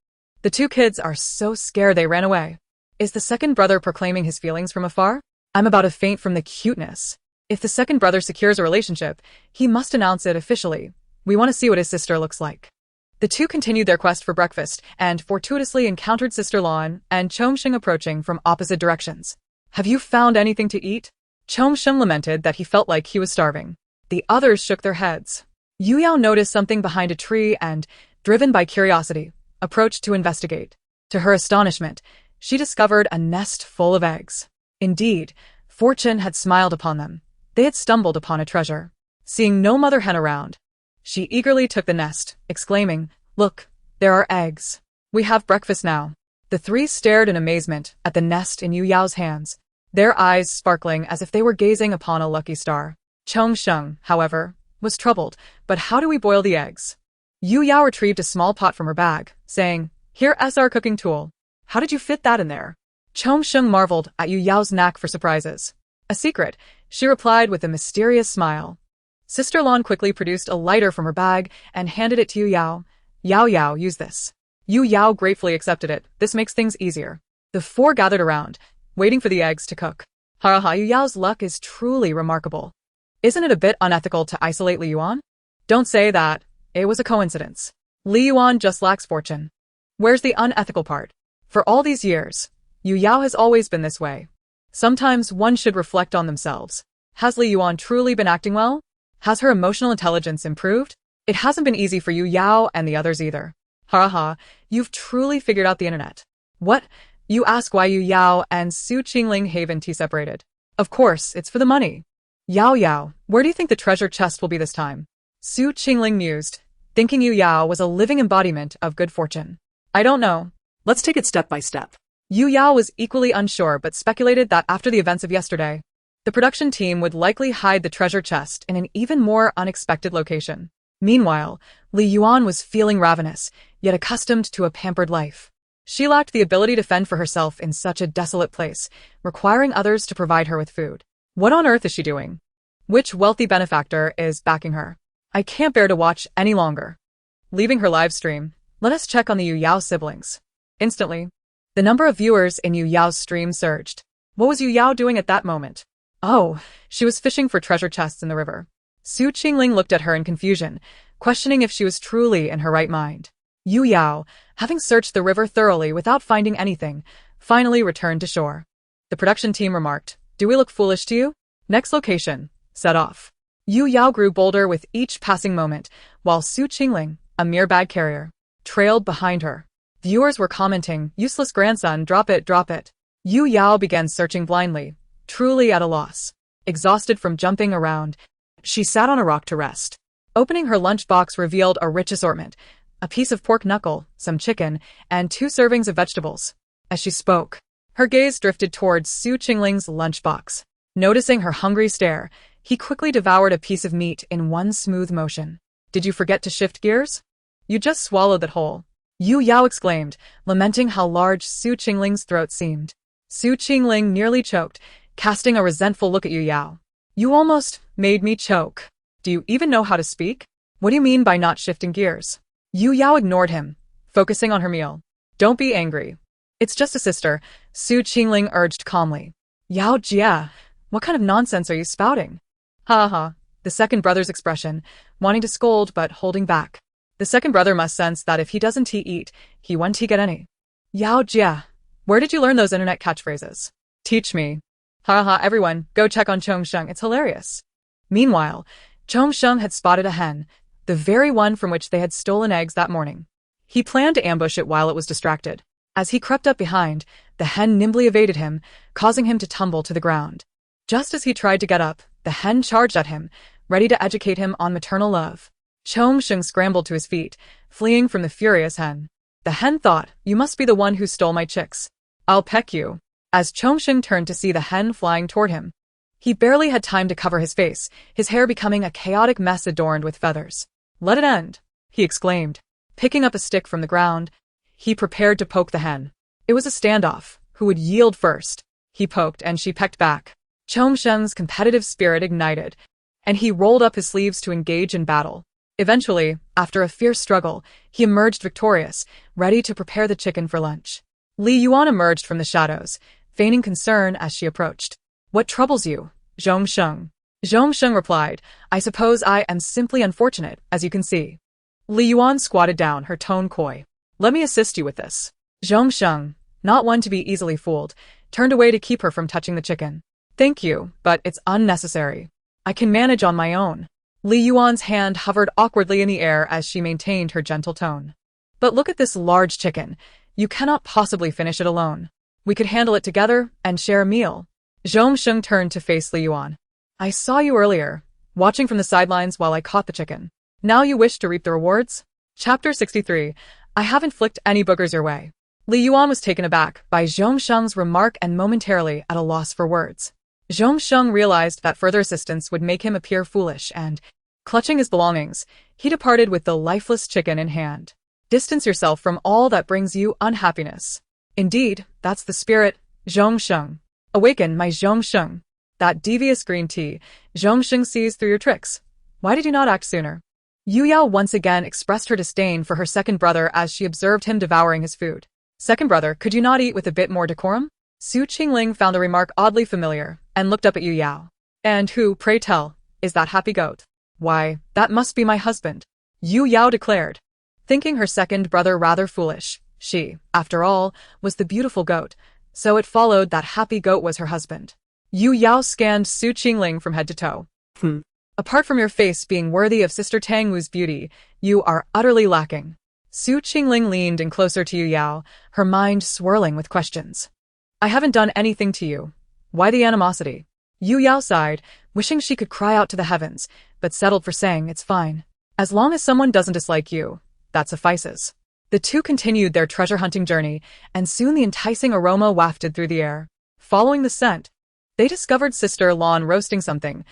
The two kids are so scared they ran away. Is the second brother proclaiming his feelings from afar? I'm about to faint from the cuteness. If the second brother secures a relationship, he must announce it officially. We want to see what his sister looks like. The two continued their quest for breakfast and fortuitously encountered Sister Lan and Chongsheng approaching from opposite directions. Have you found anything to eat? Chongsheng lamented that he felt like he was starving. The others shook their heads. Yu Yao noticed something behind a tree and, driven by curiosity, approached to investigate. To her astonishment, she discovered a nest full of eggs. Indeed, fortune had smiled upon them. They had stumbled upon a treasure. Seeing no mother hen around, She eagerly took the nest, exclaiming, "Look, there are eggs. We have breakfast now." The three stared in amazement at the nest in Yu Yao's hands, their eyes sparkling as if they were gazing upon a lucky star. Chong Sheng, however, was troubled. "But how do we boil the eggs?" Yu Yao retrieved a small pot from her bag, saying, "Here's our cooking tool. How did you fit that in there?" Chong Sheng marveled at Yu Yao's knack for surprises. "A secret," she replied with a mysterious smile. Sister Lan quickly produced a lighter from her bag and handed it to Yu Yao. "Yao Yao, use this." Yu Yao gratefully accepted it. "This makes things easier." The four gathered around, waiting for the eggs to cook. Ha, Yu Yao's luck is truly remarkable. Isn't it a bit unethical to isolate Li Yuan? Don't say that. It was a coincidence. Li Yuan just lacks fortune. Where's the unethical part? For all these years, Yu Yao has always been this way. Sometimes one should reflect on themselves. Has Li Yuan truly been acting well? Has her emotional intelligence improved? It hasn't been easy for Yu Yao and the others either. You've truly figured out the internet. What? You ask why Yu Yao and Su Qingling Haven Tea separated. Of course, it's for the money. Yao Yao, where do you think the treasure chest will be this time? Su Qingling mused, thinking Yu Yao was a living embodiment of good fortune. I don't know. Let's take it step by step. Yu Yao was equally unsure but speculated that after the events of yesterday, the production team would likely hide the treasure chest in an even more unexpected location. Meanwhile, Li Yuan was feeling ravenous, yet accustomed to a pampered life. She lacked the ability to fend for herself in such a desolate place, requiring others to provide her with food. What on earth is she doing? Which wealthy benefactor is backing her? I can't bear to watch any longer. Leaving her live stream, let us check on the Yu Yao siblings. Instantly, the number of viewers in Yu Yao's stream surged. What was Yu Yao doing at that moment? Oh, she was fishing for treasure chests in the river. Su Qingling looked at her in confusion, questioning if she was truly in her right mind. Yu Yao, having searched the river thoroughly without finding anything, finally returned to shore. The production team remarked, "Do we look foolish to you?" Next location, set off. Yu Yao grew bolder with each passing moment, while Su Qingling, a mere bag carrier, trailed behind her. Viewers were commenting, "Useless grandson, drop it, drop it." Yu Yao began searching blindly, truly at a loss. Exhausted from jumping around, she sat on a rock to rest. Opening her lunchbox revealed a rich assortment, a piece of pork knuckle, some chicken, and 2 servings of vegetables. As she spoke, her gaze drifted towards Su Qingling's lunchbox. Noticing her hungry stare, he quickly devoured a piece of meat in one smooth motion. "Did you forget to shift gears? You just swallowed that whole." Yu Yao exclaimed, lamenting how large Su Qingling's throat seemed. Su Qingling nearly choked, casting a resentful look at Yu Yao. "You almost made me choke. Do you even know how to speak? What do you mean by not shifting gears?" Yu Yao ignored him, focusing on her meal. "Don't be angry. It's just a sister," Su Qingling urged calmly. "Yao Jia, what kind of nonsense are you spouting?" The second brother's expression, wanting to scold but holding back. The second brother must sense that if he doesn't eat, he won't get any. "Yao Jia, where did you learn those internet catchphrases? Teach me." Everyone, go check on Chong Sheng, it's hilarious. Meanwhile, Chong Sheng had spotted a hen, the very one from which they had stolen eggs that morning. He planned to ambush it while it was distracted. As he crept up behind, the hen nimbly evaded him, causing him to tumble to the ground. Just as he tried to get up, the hen charged at him, ready to educate him on maternal love. Chong Sheng scrambled to his feet, fleeing from the furious hen. The hen thought, "You must be the one who stole my chicks. I'll peck you." As Chong Sheng turned to see the hen flying toward him, he barely had time to cover his face, his hair becoming a chaotic mess adorned with feathers. "Let it end," he exclaimed. Picking up a stick from the ground, he prepared to poke the hen. It was a standoff. Who would yield first? He poked and she pecked back. Chong Sheng's competitive spirit ignited, and he rolled up his sleeves to engage in battle. Eventually, after a fierce struggle, he emerged victorious, ready to prepare the chicken for lunch. Li Yuan emerged from the shadows, feigning concern as she approached. "What troubles you, Zhong Sheng?" Zhong Sheng replied, "I suppose I am simply unfortunate, as you can see." Li Yuan squatted down, her tone coy. "Let me assist you with this." Zhong Sheng, not one to be easily fooled, turned away to keep her from touching the chicken. "Thank you, but it's unnecessary. I can manage on my own." Li Yuan's hand hovered awkwardly in the air as she maintained her gentle tone. "But look at this large chicken. You cannot possibly finish it alone. We could handle it together and share a meal." Zhong Sheng turned to face Li Yuan. "I saw you earlier, watching from the sidelines while I caught the chicken. Now you wish to reap the rewards? Chapter 63. I haven't flicked any boogers your way. Li Yuan was taken aback by Zhong Sheng's remark and momentarily at a loss for words. Zhong Sheng realized that further assistance would make him appear foolish and, clutching his belongings, he departed with the lifeless chicken in hand. Distance yourself from all that brings you unhappiness. Indeed, that's the spirit, Zhong Sheng. Awaken, my Zhong Sheng. That devious green tea, Zhong Sheng sees through your tricks. Why did you not act sooner? Yu Yao once again expressed her disdain for her second brother as she observed him devouring his food. Second brother, could you not eat with a bit more decorum? Su Qingling found the remark oddly familiar and looked up at Yu Yao. And who, pray tell, is that happy goat? Why, that must be my husband, Yu Yao declared. Thinking her second brother rather foolish, she, after all, was the beautiful goat, so it followed that happy goat was her husband. Yu Yao scanned Su Qingling from head to toe. Apart from your face being worthy of Sister Tang Wu's beauty, you are utterly lacking. Su Qingling leaned in closer to Yu Yao, her mind swirling with questions. I haven't done anything to you. Why the animosity? Yu Yao sighed, wishing she could cry out to the heavens, but settled for saying it's fine. As long as someone doesn't dislike you, that suffices. The two continued their treasure-hunting journey, and soon the enticing aroma wafted through the air. Following the scent, they discovered Sister Lan roasting something,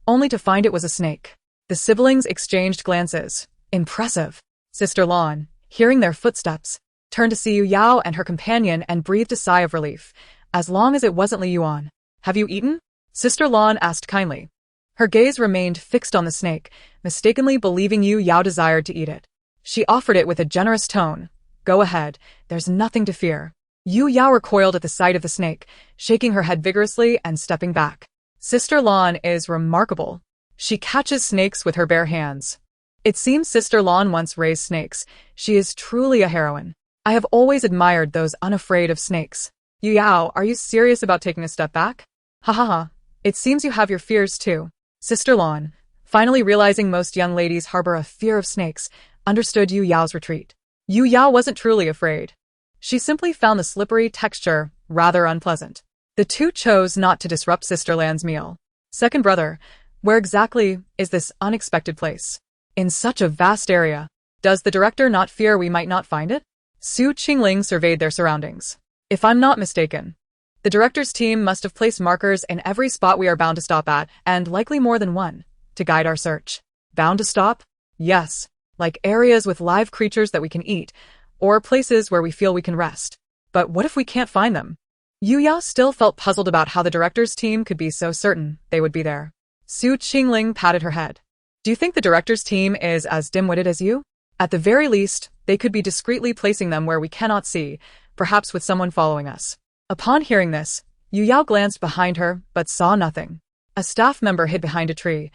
only to find it was a snake. The siblings exchanged glances. Impressive. Sister Lan, hearing their footsteps, turned to see Yu Yao and her companion and breathed a sigh of relief. As long as it wasn't Li Yuan. Have you eaten? Sister Lan asked kindly. Her gaze remained fixed on the snake, mistakenly believing Yu Yao desired to eat it. She offered it with a generous tone. Go ahead, there's nothing to fear. Yu Yao recoiled at the sight of the snake, shaking her head vigorously and stepping back. Sister Lan is remarkable. She catches snakes with her bare hands. It seems Sister Lan once raised snakes. She is truly a heroine. I have always admired those unafraid of snakes. Yu Yao, are you serious about taking a step back? Ha ha ha. It seems you have your fears too. Sister Lan, finally realizing most young ladies harbor a fear of snakes, understood Yu Yao's retreat. Yu Yao wasn't truly afraid. She simply found the slippery texture rather unpleasant. The two chose not to disrupt Sister Lan's meal. Second brother, where exactly is this unexpected place? In such a vast area. Does the director not fear we might not find it? Su Qingling surveyed their surroundings. If I'm not mistaken, the director's team must have placed markers in every spot we are bound to stop at, and likely more than one, to guide our search. Bound to stop? Yes. Like areas with live creatures that we can eat, or places where we feel we can rest. But what if we can't find them? Yu Yao still felt puzzled about how the director's team could be so certain they would be there. Su Qingling patted her head. Do you think the director's team is as dim-witted as you? At the very least, they could be discreetly placing them where we cannot see, perhaps with someone following us. Upon hearing this, Yu Yao glanced behind her, but saw nothing. A staff member hid behind a tree.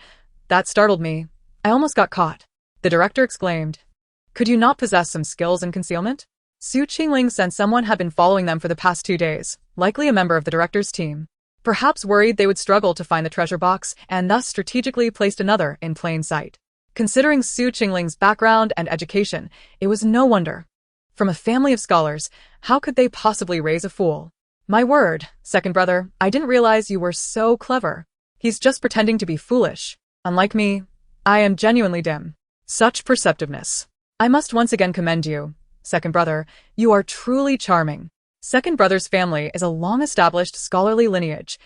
That startled me. I almost got caught. The director exclaimed. Could you not possess some skills in concealment? Su Qingling sensed someone had been following them for the past 2 days, likely a member of the director's team. Perhaps worried they would struggle to find the treasure box and thus strategically placed another in plain sight. Considering Su Qingling's background and education, it was no wonder. From a family of scholars, how could they possibly raise a fool? My word, second brother, I didn't realize you were so clever. He's just pretending to be foolish. Unlike me, I am genuinely dim. Such perceptiveness. I must once again commend you. Second brother, you are truly charming. Second brother's family is a long-established scholarly lineage.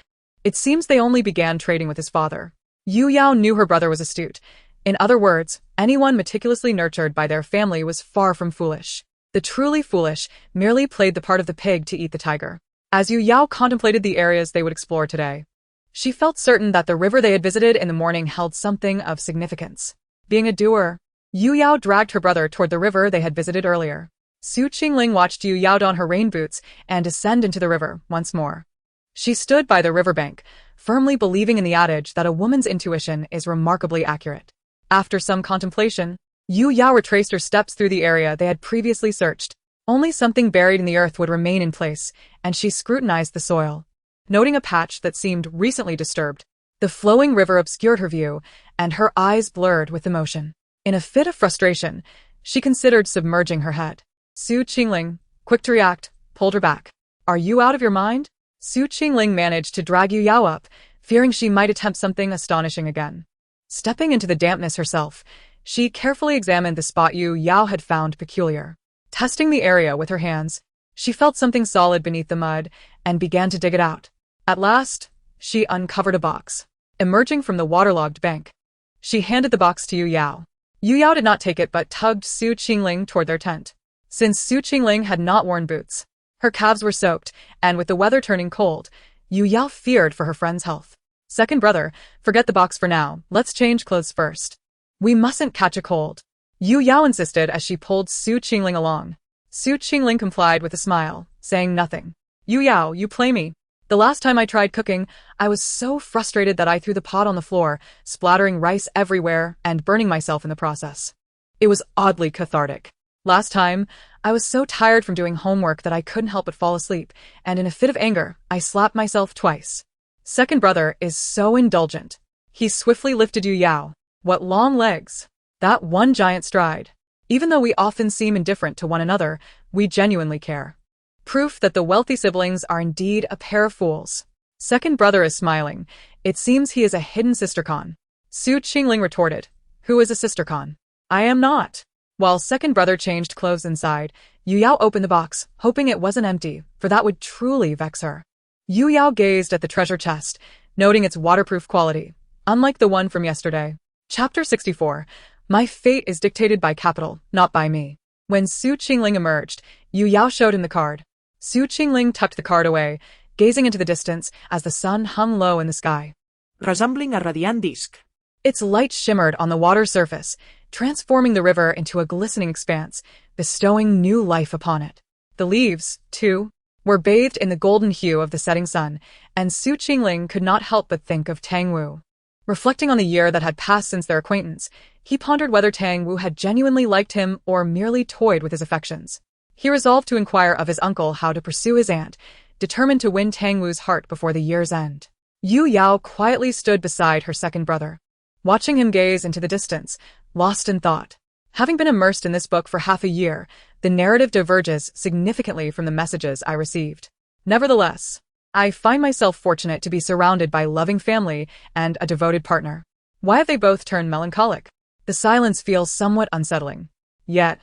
It seems they only began trading with his father. Yu Yao knew her brother was astute. In other words, anyone meticulously nurtured by their family was far from foolish. The truly foolish merely played the part of the pig to eat the tiger. As Yu Yao contemplated the areas they would explore today, she felt certain that the river they had visited in the morning held something of significance. Being a doer, Yu Yao dragged her brother toward the river they had visited earlier. Su Qingling watched Yu Yao don her rain boots and descend into the river once more. She stood by the riverbank, firmly believing in the adage that a woman's intuition is remarkably accurate. After some contemplation, Yu Yao retraced her steps through the area they had previously searched. Only something buried in the earth would remain in place, and she scrutinized the soil. Noting a patch that seemed recently disturbed, the flowing river obscured her view, and her eyes blurred with emotion. In a fit of frustration, she considered submerging her head. Su Qingling, quick to react, pulled her back. Are you out of your mind? Su Qingling managed to drag Yu Yao up, fearing she might attempt something astonishing again. Stepping into the dampness herself, She carefully examined the spot Yu Yao had found peculiar. Testing the area with her hands, she felt something solid beneath the mud and began to dig it out. At last, she uncovered a box. Emerging from the waterlogged bank, she handed the box to Yu Yao. Yu Yao did not take it but tugged Su Qingling toward their tent. Since Su Qingling had not worn boots, her calves were soaked, and with the weather turning cold, Yu Yao feared for her friend's health. Second brother, forget the box for now, let's change clothes first. We mustn't catch a cold, Yu Yao insisted as she pulled Su Qingling along. Su Qingling complied with a smile, saying nothing. Yu Yao, you play me. The last time I tried cooking, I was so frustrated that I threw the pot on the floor, splattering rice everywhere and burning myself in the process. It was oddly cathartic. Last time, I was so tired from doing homework that I couldn't help but fall asleep, and in a fit of anger, I slapped myself twice. Second brother is so indulgent. He swiftly lifted Yu Yao. What long legs! That one giant stride. Even though we often seem indifferent to one another, we genuinely care. Proof that the wealthy siblings are indeed a pair of fools. Second brother is smiling. It seems he is a hidden sister-con. Su Qingling retorted. Who is a sister-con? I am not. While second brother changed clothes inside, Yu Yao opened the box, hoping it wasn't empty, for that would truly vex her. Yu Yao gazed at the treasure chest, noting its waterproof quality, unlike the one from yesterday. Chapter 64. My fate is dictated by capital, not by me. When Su Qingling emerged, Yu Yao showed him the card. Su Qingling tucked the card away, gazing into the distance as the sun hung low in the sky. Resembling a radiant disc. Its light shimmered on the water's surface, transforming the river into a glistening expanse, bestowing new life upon it. The leaves, too, were bathed in the golden hue of the setting sun, and Su Qingling could not help but think of Tang Wu. Reflecting on the year that had passed since their acquaintance, he pondered whether Tang Wu had genuinely liked him or merely toyed with his affections. He resolved to inquire of his uncle how to pursue his aunt, determined to win Tang Wu's heart before the year's end. Yu Yao quietly stood beside her second brother, watching him gaze into the distance, lost in thought. Having been immersed in this book for half a year, the narrative diverges significantly from the messages I received. Nevertheless, I find myself fortunate to be surrounded by loving family and a devoted partner. Why have they both turned melancholic? The silence feels somewhat unsettling. Yet,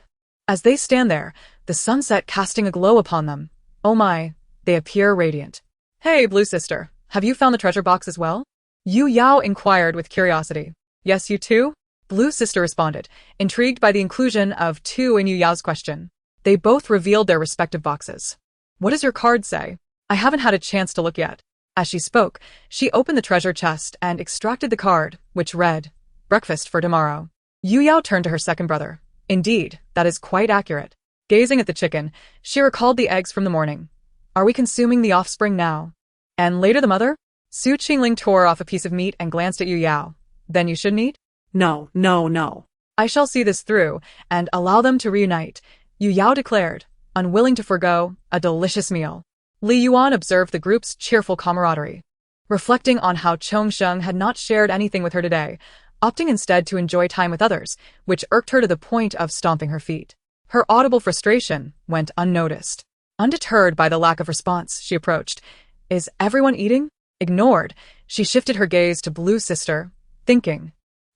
as they stand there, the sunset casting a glow upon them, oh my, they appear radiant. Hey, Blue Sister, have you found the treasure box as well? Yu Yao inquired with curiosity. Yes, you too? Blue Sister responded, intrigued by the inclusion of two in Yu Yao's question. They both revealed their respective boxes. What does your card say? I haven't had a chance to look yet. As she spoke, she opened the treasure chest and extracted the card, which read, Breakfast for tomorrow. Yu Yao turned to her second brother. Indeed, that is quite accurate. Gazing at the chicken, she recalled the eggs from the morning. Are we consuming the offspring now? And later the mother? Su Qingling tore off a piece of meat and glanced at Yu Yao. Then you shouldn't eat? No, no, no. I shall see this through and allow them to reunite, Yu Yao declared, unwilling to forgo a delicious meal. Li Yuan observed the group's cheerful camaraderie, reflecting on how Chongsheng had not shared anything with her today, opting instead to enjoy time with others, which irked her to the point of stomping her feet. Her audible frustration went unnoticed. Undeterred by the lack of response, she approached. Is everyone eating? Ignored, she shifted her gaze to Blue Sister, thinking,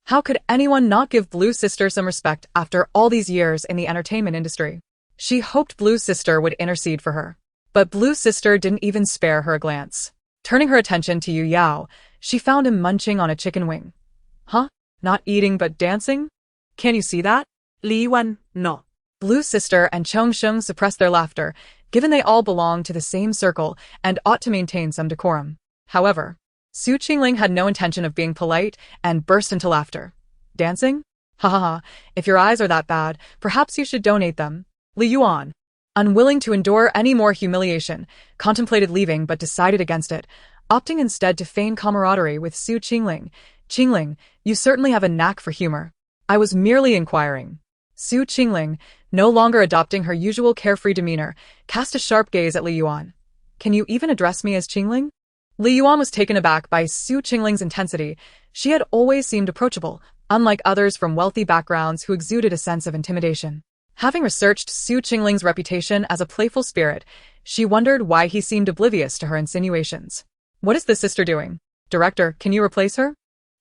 how could anyone not give Blue Sister some respect after all these years in the entertainment industry? She hoped Blue Sister would intercede for her. But Blue Sister didn't even spare her a glance. Turning her attention to Yu Yao, she found him munching on a chicken wing. Huh? Not eating but dancing? Can you see that? Li Yuan, no. Blue Sister and Chongsheng suppressed their laughter, given they all belonged to the same circle and ought to maintain some decorum. However, Su Qingling had no intention of being polite and burst into laughter. Dancing? Ha ha ha, if your eyes are that bad, perhaps you should donate them. Li Yuan, unwilling to endure any more humiliation, contemplated leaving but decided against it, opting instead to feign camaraderie with Su Qingling. Qingling, you certainly have a knack for humor. I was merely inquiring. Su Qingling, no longer adopting her usual carefree demeanor, cast a sharp gaze at Li Yuan. Can you even address me as Qingling? Li Yuan was taken aback by Su Qingling's intensity. She had always seemed approachable, unlike others from wealthy backgrounds who exuded a sense of intimidation. Having researched Su Qingling's reputation as a playful spirit, she wondered why he seemed oblivious to her insinuations. What is the sister doing? Director, can you replace her?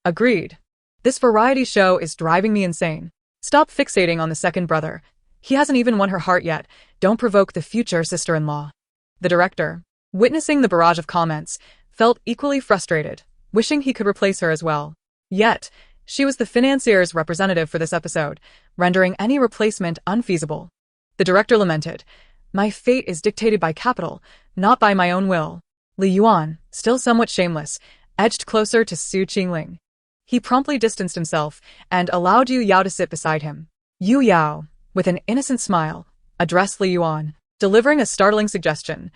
Agreed. This variety show is driving me insane. Stop fixating on the second brother. He hasn't even won her heart yet. Don't provoke the future sister-in-law. The director, witnessing the barrage of comments, felt equally frustrated, wishing he could replace her as well. Yet, she was the financier's representative for this episode, rendering any replacement unfeasible. The director lamented, "My fate is dictated by capital, not by my own will." Li Yuan, still somewhat shameless, edged closer to Su Qingling. He promptly distanced himself and allowed Yu Yao to sit beside him. Yu Yao, with an innocent smile, addressed Li Yuan, delivering a startling suggestion.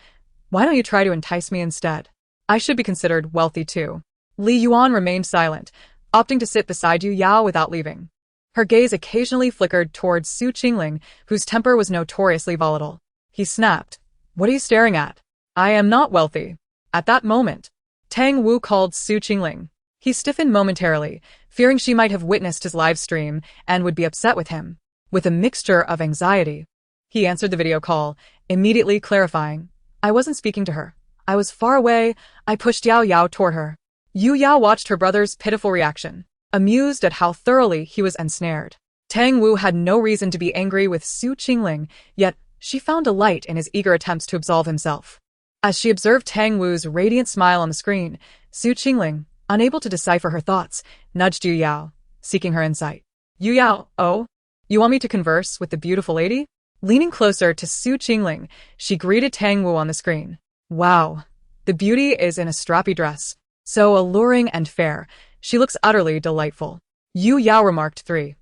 "Why don't you try to entice me instead? I should be considered wealthy too." Li Yuan remained silent, opting to sit beside Yu Yao without leaving. Her gaze occasionally flickered towards Su Qingling, whose temper was notoriously volatile. He snapped, "What are you staring at? I am not wealthy." At that moment, Tang Wu called Su Qingling. He stiffened momentarily, fearing she might have witnessed his live stream and would be upset with him. With a mixture of anxiety, he answered the video call, immediately clarifying, "I wasn't speaking to her. I was far away." I pushed Yao Yao toward her. Yu Yao watched her brother's pitiful reaction, amused at how thoroughly he was ensnared. Tang Wu had no reason to be angry with Su Qingling, yet she found delight in his eager attempts to absolve himself. As she observed Tang Wu's radiant smile on the screen, Su Qingling, unable to decipher her thoughts, nudged Yu Yao, seeking her insight. "Yu Yao, oh? You want me to converse with the beautiful lady?" Leaning closer to Su Qingling, she greeted Tang Wu on the screen. "Wow, the beauty is in a strappy dress. So alluring and fair, she looks utterly delightful." Yu Yao remarked 3.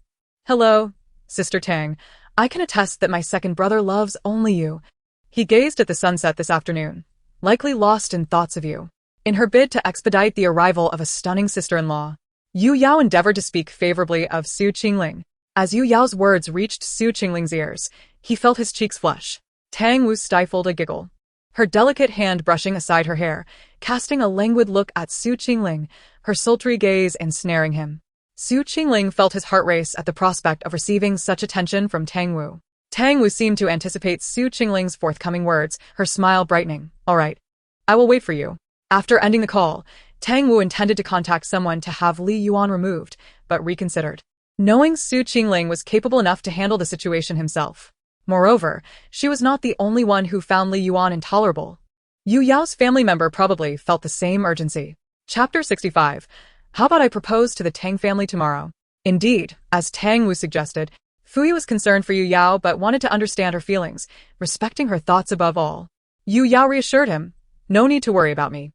"Hello, Sister Tang. I can attest that my second brother loves only you. He gazed at the sunset this afternoon, likely lost in thoughts of you." In her bid to expedite the arrival of a stunning sister-in-law, Yu Yao endeavored to speak favorably of Su Qingling. As Yu Yao's words reached Su Qingling's ears, he felt his cheeks flush. Tang Wu stifled a giggle, her delicate hand brushing aside her hair, casting a languid look at Su Qingling, her sultry gaze ensnaring him. Su Qingling felt his heart race at the prospect of receiving such attention from Tang Wu. Tang Wu seemed to anticipate Su Qingling's forthcoming words, her smile brightening. "All right. I will wait for you." After ending the call, Tang Wu intended to contact someone to have Li Yuan removed, but reconsidered, knowing Su Qingling was capable enough to handle the situation himself. Moreover, she was not the only one who found Li Yuan intolerable. Yu Yao's family member probably felt the same urgency. Chapter 65. How about I propose to the Tang family tomorrow? Indeed, as Tang Wu suggested, Fuyi was concerned for Yu Yao but wanted to understand her feelings, respecting her thoughts above all. Yu Yao reassured him, "No need to worry about me.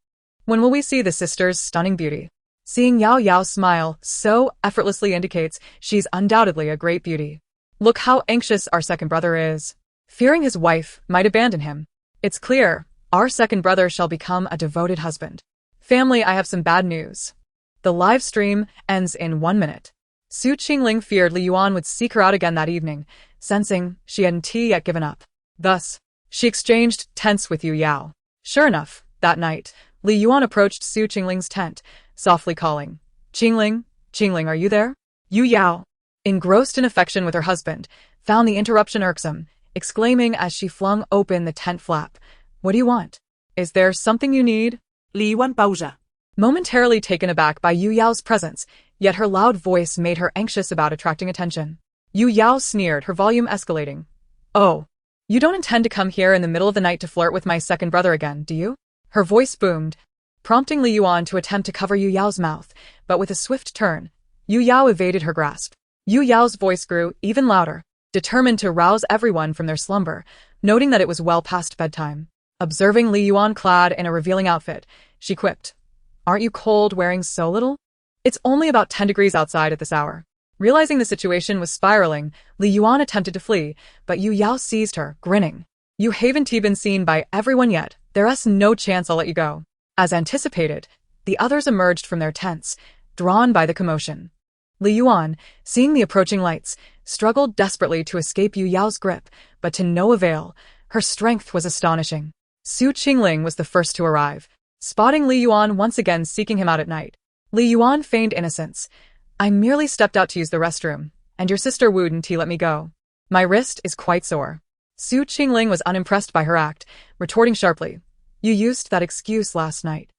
When will we see the sister's stunning beauty?" Seeing Yao Yao smile so effortlessly indicates she's undoubtedly a great beauty. Look how anxious our second brother is, fearing his wife might abandon him. It's clear, our second brother shall become a devoted husband. Family, I have some bad news. The live stream ends in 1 minute. Su Qingling feared Li Yuan would seek her out again that evening, sensing she hadn't yet given up. Thus, she exchanged tense with Yu Yao. Sure enough, that night, Li Yuan approached Su Qingling's tent, softly calling, "Qingling, Qingling, are you there?" Yu Yao, engrossed in affection with her husband, found the interruption irksome, exclaiming as she flung open the tent flap, "What do you want? Is there something you need?" Li Yuan pausa. Momentarily taken aback by Yu Yao's presence, yet her loud voice made her anxious about attracting attention. Yu Yao sneered, her volume escalating. "Oh, you don't intend to come here in the middle of the night to flirt with my second brother again, do you?" Her voice boomed, prompting Li Yuan to attempt to cover Yu Yao's mouth, but with a swift turn, Yu Yao evaded her grasp. Yu Yao's voice grew even louder, determined to rouse everyone from their slumber, noting that it was well past bedtime. Observing Li Yuan clad in a revealing outfit, she quipped, "Aren't you cold wearing so little? It's only about 10 degrees outside at this hour." Realizing the situation was spiraling, Li Yuan attempted to flee, but Yu Yao seized her, grinning. "You haven't been seen by everyone yet. There's no chance I'll let you go." As anticipated, the others emerged from their tents, drawn by the commotion. Li Yuan, seeing the approaching lights, struggled desperately to escape Yu Yao's grip, but to no avail. Her strength was astonishing. Su Qingling was the first to arrive, spotting Li Yuan once again seeking him out at night. Li Yuan feigned innocence. "I merely stepped out to use the restroom, and your sister wouldn't let me go. My wrist is quite sore." Su Qingling was unimpressed by her act, retorting sharply, "You used that excuse last night."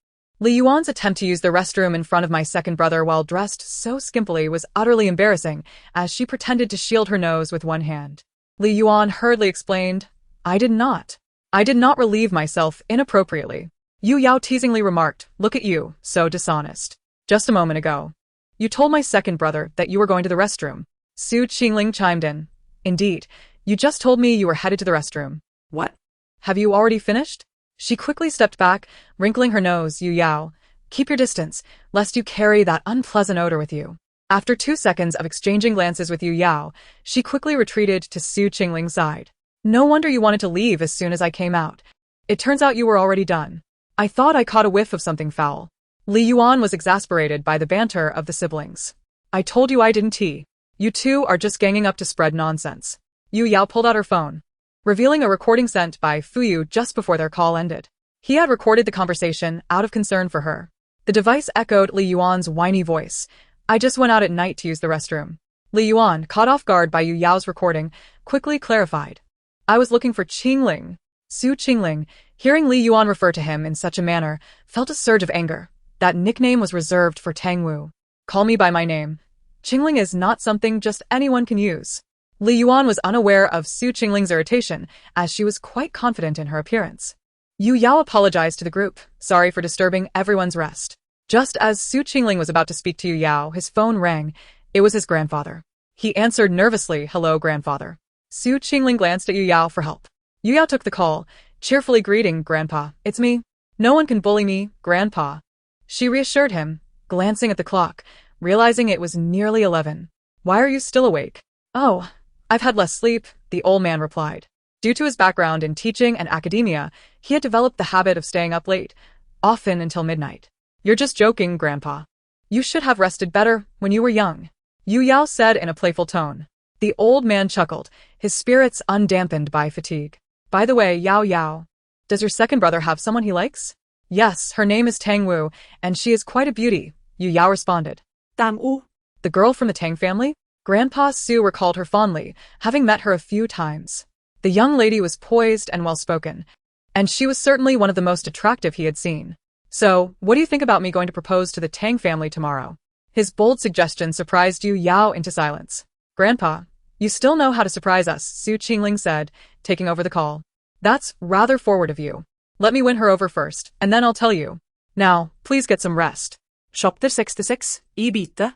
Li Yuan's attempt to use the restroom in front of my second brother while dressed so skimpily was utterly embarrassing, as she pretended to shield her nose with one hand. Li Yuan hurriedly explained, I did not relieve myself inappropriately. Yu Yao teasingly remarked, look at you, so dishonest. Just a moment ago, you told my second brother that you were going to the restroom. Su Qingling chimed in. Indeed, you just told me you were headed to the restroom. What? Have you already finished? She quickly stepped back, wrinkling her nose. Yu Yao, keep your distance, lest you carry that unpleasant odor with you. After 2 seconds of exchanging glances with Yu Yao, she quickly retreated to Su Qingling's side. No wonder you wanted to leave as soon as I came out. It turns out you were already done. I thought I caught a whiff of something foul. Li Yuan was exasperated by the banter of the siblings. I told you I didn't tea. You two are just ganging up to spread nonsense. Yu Yao pulled out her phone, revealing a recording sent by Fuyu just before their call ended. He had recorded the conversation out of concern for her. The device echoed Li Yuan's whiny voice. I just went out at night to use the restroom. Li Yuan, caught off guard by Yu Yao's recording, quickly clarified. I was looking for Qingling. Su Qingling, hearing Li Yuan refer to him in such a manner, felt a surge of anger. That nickname was reserved for Tang Wu. Call me by my name. Qingling is not something just anyone can use. Li Yuan was unaware of Su Qingling's irritation, as she was quite confident in her appearance. Yu Yao apologized to the group, sorry for disturbing everyone's rest. Just as Su Qingling was about to speak to Yu Yao, his phone rang. It was his grandfather. He answered nervously, hello, grandfather. Su Qingling glanced at Yu Yao for help. Yu Yao took the call, cheerfully greeting, Grandpa, it's me. No one can bully me, Grandpa. She reassured him, glancing at the clock, realizing it was nearly 11. Why are you still awake? Oh, I've had less sleep, the old man replied. Due to his background in teaching and academia, he had developed the habit of staying up late, often until midnight. You're just joking, Grandpa. You should have rested better when you were young, Yu Yao said in a playful tone. The old man chuckled, his spirits undampened by fatigue. By the way, Yao, does your second brother have someone he likes? Yes, her name is Tang Wu, and she is quite a beauty, Yu Yao responded. Tang Wu? The girl from the Tang family? Grandpa Su recalled her fondly, having met her a few times. The young lady was poised and well-spoken, and she was certainly one of the most attractive he had seen. So, what do you think about me going to propose to the Tang family tomorrow? His bold suggestion surprised Yu Yao into silence. Grandpa, you still know how to surprise us, Su Qingling said, taking over the call. That's rather forward of you. Let me win her over first, and then I'll tell you. Now, please get some rest. Chapter 66, Ibita.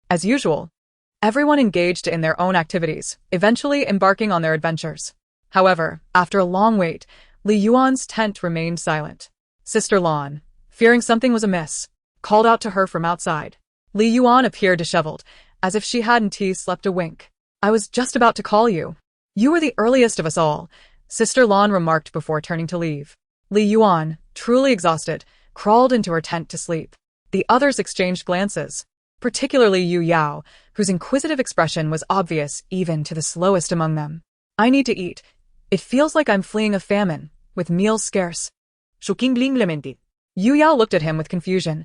As usual, everyone engaged in their own activities, eventually embarking on their adventures. However, after a long wait, Li Yuan's tent remained silent. Sister Lan, fearing something was amiss, called out to her from outside. Li Yuan appeared disheveled, as if she hadn't slept a wink. I was just about to call you. You were the earliest of us all, Sister Lan remarked before turning to leave. Li Yuan, truly exhausted, crawled into her tent to sleep. The others exchanged glances, particularly Yu Yao, whose inquisitive expression was obvious even to the slowest among them. I need to eat. It feels like I'm fleeing a famine, with meals scarce. Su Qingling lamented. Yu Yao looked at him with confusion.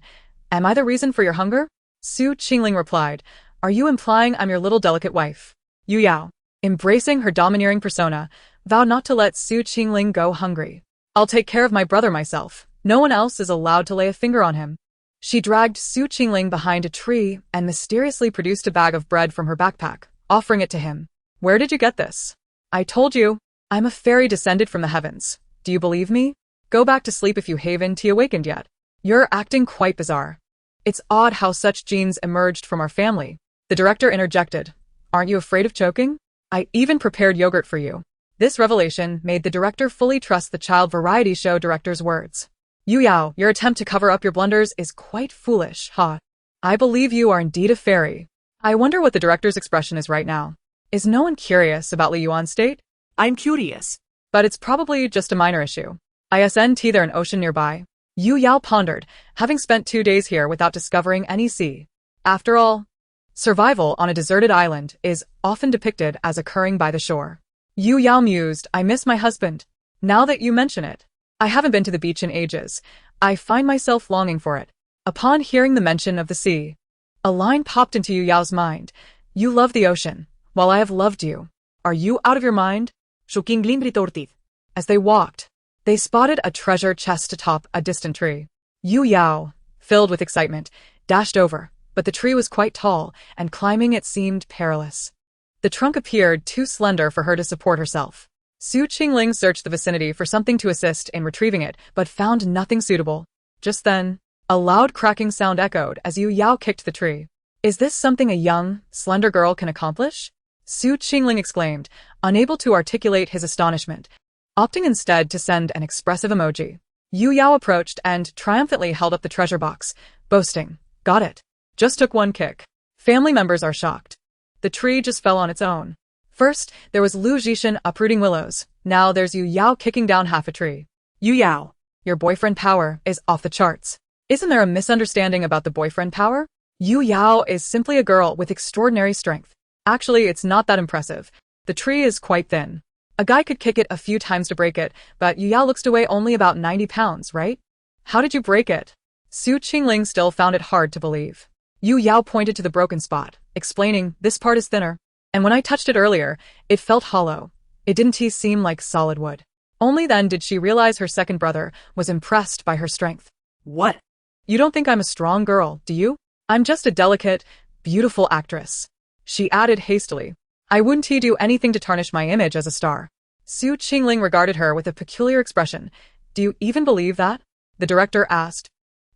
Am I the reason for your hunger? Su Qingling replied. Are you implying I'm your little delicate wife? Yu Yao, embracing her domineering persona, vowed not to let Su Qingling go hungry. I'll take care of my brother myself. No one else is allowed to lay a finger on him. She dragged Su Qingling behind a tree and mysteriously produced a bag of bread from her backpack, offering it to him. Where did you get this? I told you. I'm a fairy descended from the heavens. Do you believe me? Go back to sleep if you haven't awakened yet. You're acting quite bizarre. It's odd how such genes emerged from our family. The director interjected. Aren't you afraid of choking? I even prepared yogurt for you. This revelation made the director fully trust the child variety show director's words. Yu Yao, your attempt to cover up your blunders is quite foolish, huh? I believe you are indeed a fairy. I wonder what the director's expression is right now. Is no one curious about Li Yuan's state? I'm curious. But it's probably just a minor issue. Isn't there an ocean nearby? Yu Yao pondered, having spent 2 days here without discovering any sea. After all, survival on a deserted island is often depicted as occurring by the shore. Yu Yao mused, I miss my husband. Now that you mention it, I haven't been to the beach in ages. I find myself longing for it. Upon hearing the mention of the sea, a line popped into Yu Yao's mind. You love the ocean, while I have loved you. Are you out of your mind? Su Qingling retorted. As they walked, They spotted a treasure chest atop a distant tree. Yu Yao, filled with excitement, dashed over, but the tree was quite tall, and climbing it seemed perilous. The trunk appeared too slender for her to support herself. Su Qingling searched the vicinity for something to assist in retrieving it, but found nothing suitable. Just then, a loud cracking sound echoed as Yu Yao kicked the tree. "Is this something a young, slender girl can accomplish?" Su Qingling exclaimed, unable to articulate his astonishment, opting instead to send an expressive emoji. Yu Yao approached and triumphantly held up the treasure box, boasting, "Got it. Just took one kick." Family members are shocked. The tree just fell on its own. First, there was Lu Zhishan uprooting willows. Now there's Yu Yao kicking down half a tree. Yu Yao. Your boyfriend power is off the charts. Isn't there a misunderstanding about the boyfriend power? Yu Yao is simply a girl with extraordinary strength. Actually, it's not that impressive. The tree is quite thin. A guy could kick it a few times to break it, but Yu Yao looks to weigh only about 90 pounds, right? How did you break it? Su Qingling still found it hard to believe. Yu Yao pointed to the broken spot, explaining, "This part is thinner. And when I touched it earlier, it felt hollow. It didn't seem like solid wood." Only then did she realize her second brother was impressed by her strength. What? "You don't think I'm a strong girl, do you? I'm just a delicate, beautiful actress," she added hastily. "I wouldn't do anything to tarnish my image as a star." Su Qingling regarded her with a peculiar expression. "Do you even believe that?" the director asked.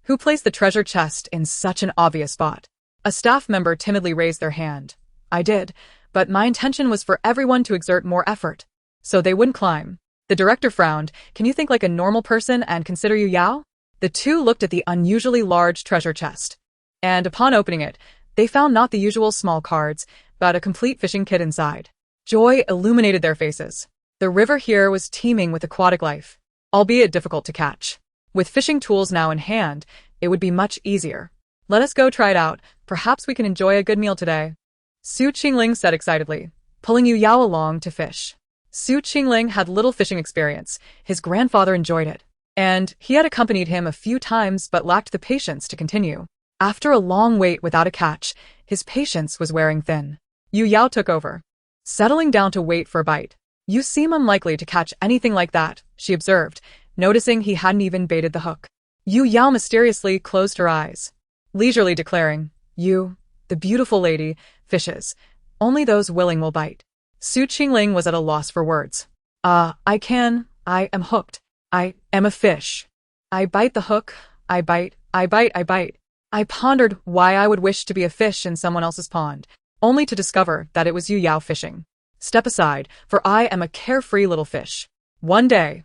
"Who placed the treasure chest in such an obvious spot?" A staff member timidly raised their hand. "I did, but my intention was for everyone to exert more effort, so they wouldn't climb." The director frowned. "Can you think like a normal person and consider Yu Yao?" The two looked at the unusually large treasure chest, and upon opening it, they found not the usual small cards, but a complete fishing kit inside. Joy illuminated their faces. The river here was teeming with aquatic life, albeit difficult to catch. With fishing tools now in hand, it would be much easier. "Let us go try it out. Perhaps we can enjoy a good meal today," Su Qingling said excitedly, pulling Yu Yao along to fish. Su Qingling had little fishing experience. His grandfather enjoyed it, and he had accompanied him a few times but lacked the patience to continue. After a long wait without a catch, his patience was wearing thin. Yu Yao took over, settling down to wait for a bite. "You seem unlikely to catch anything like that," she observed, noticing he hadn't even baited the hook. Yu Yao mysteriously closed her eyes, leisurely declaring, "You, the beautiful lady, fishes. Only those willing will bite." Su Qingling was at a loss for words. I am hooked. I am a fish. I bite the hook. I bite. I pondered why I would wish to be a fish in someone else's pond, only to discover that it was Yu Yao fishing. Step aside, for I am a carefree little fish. One day,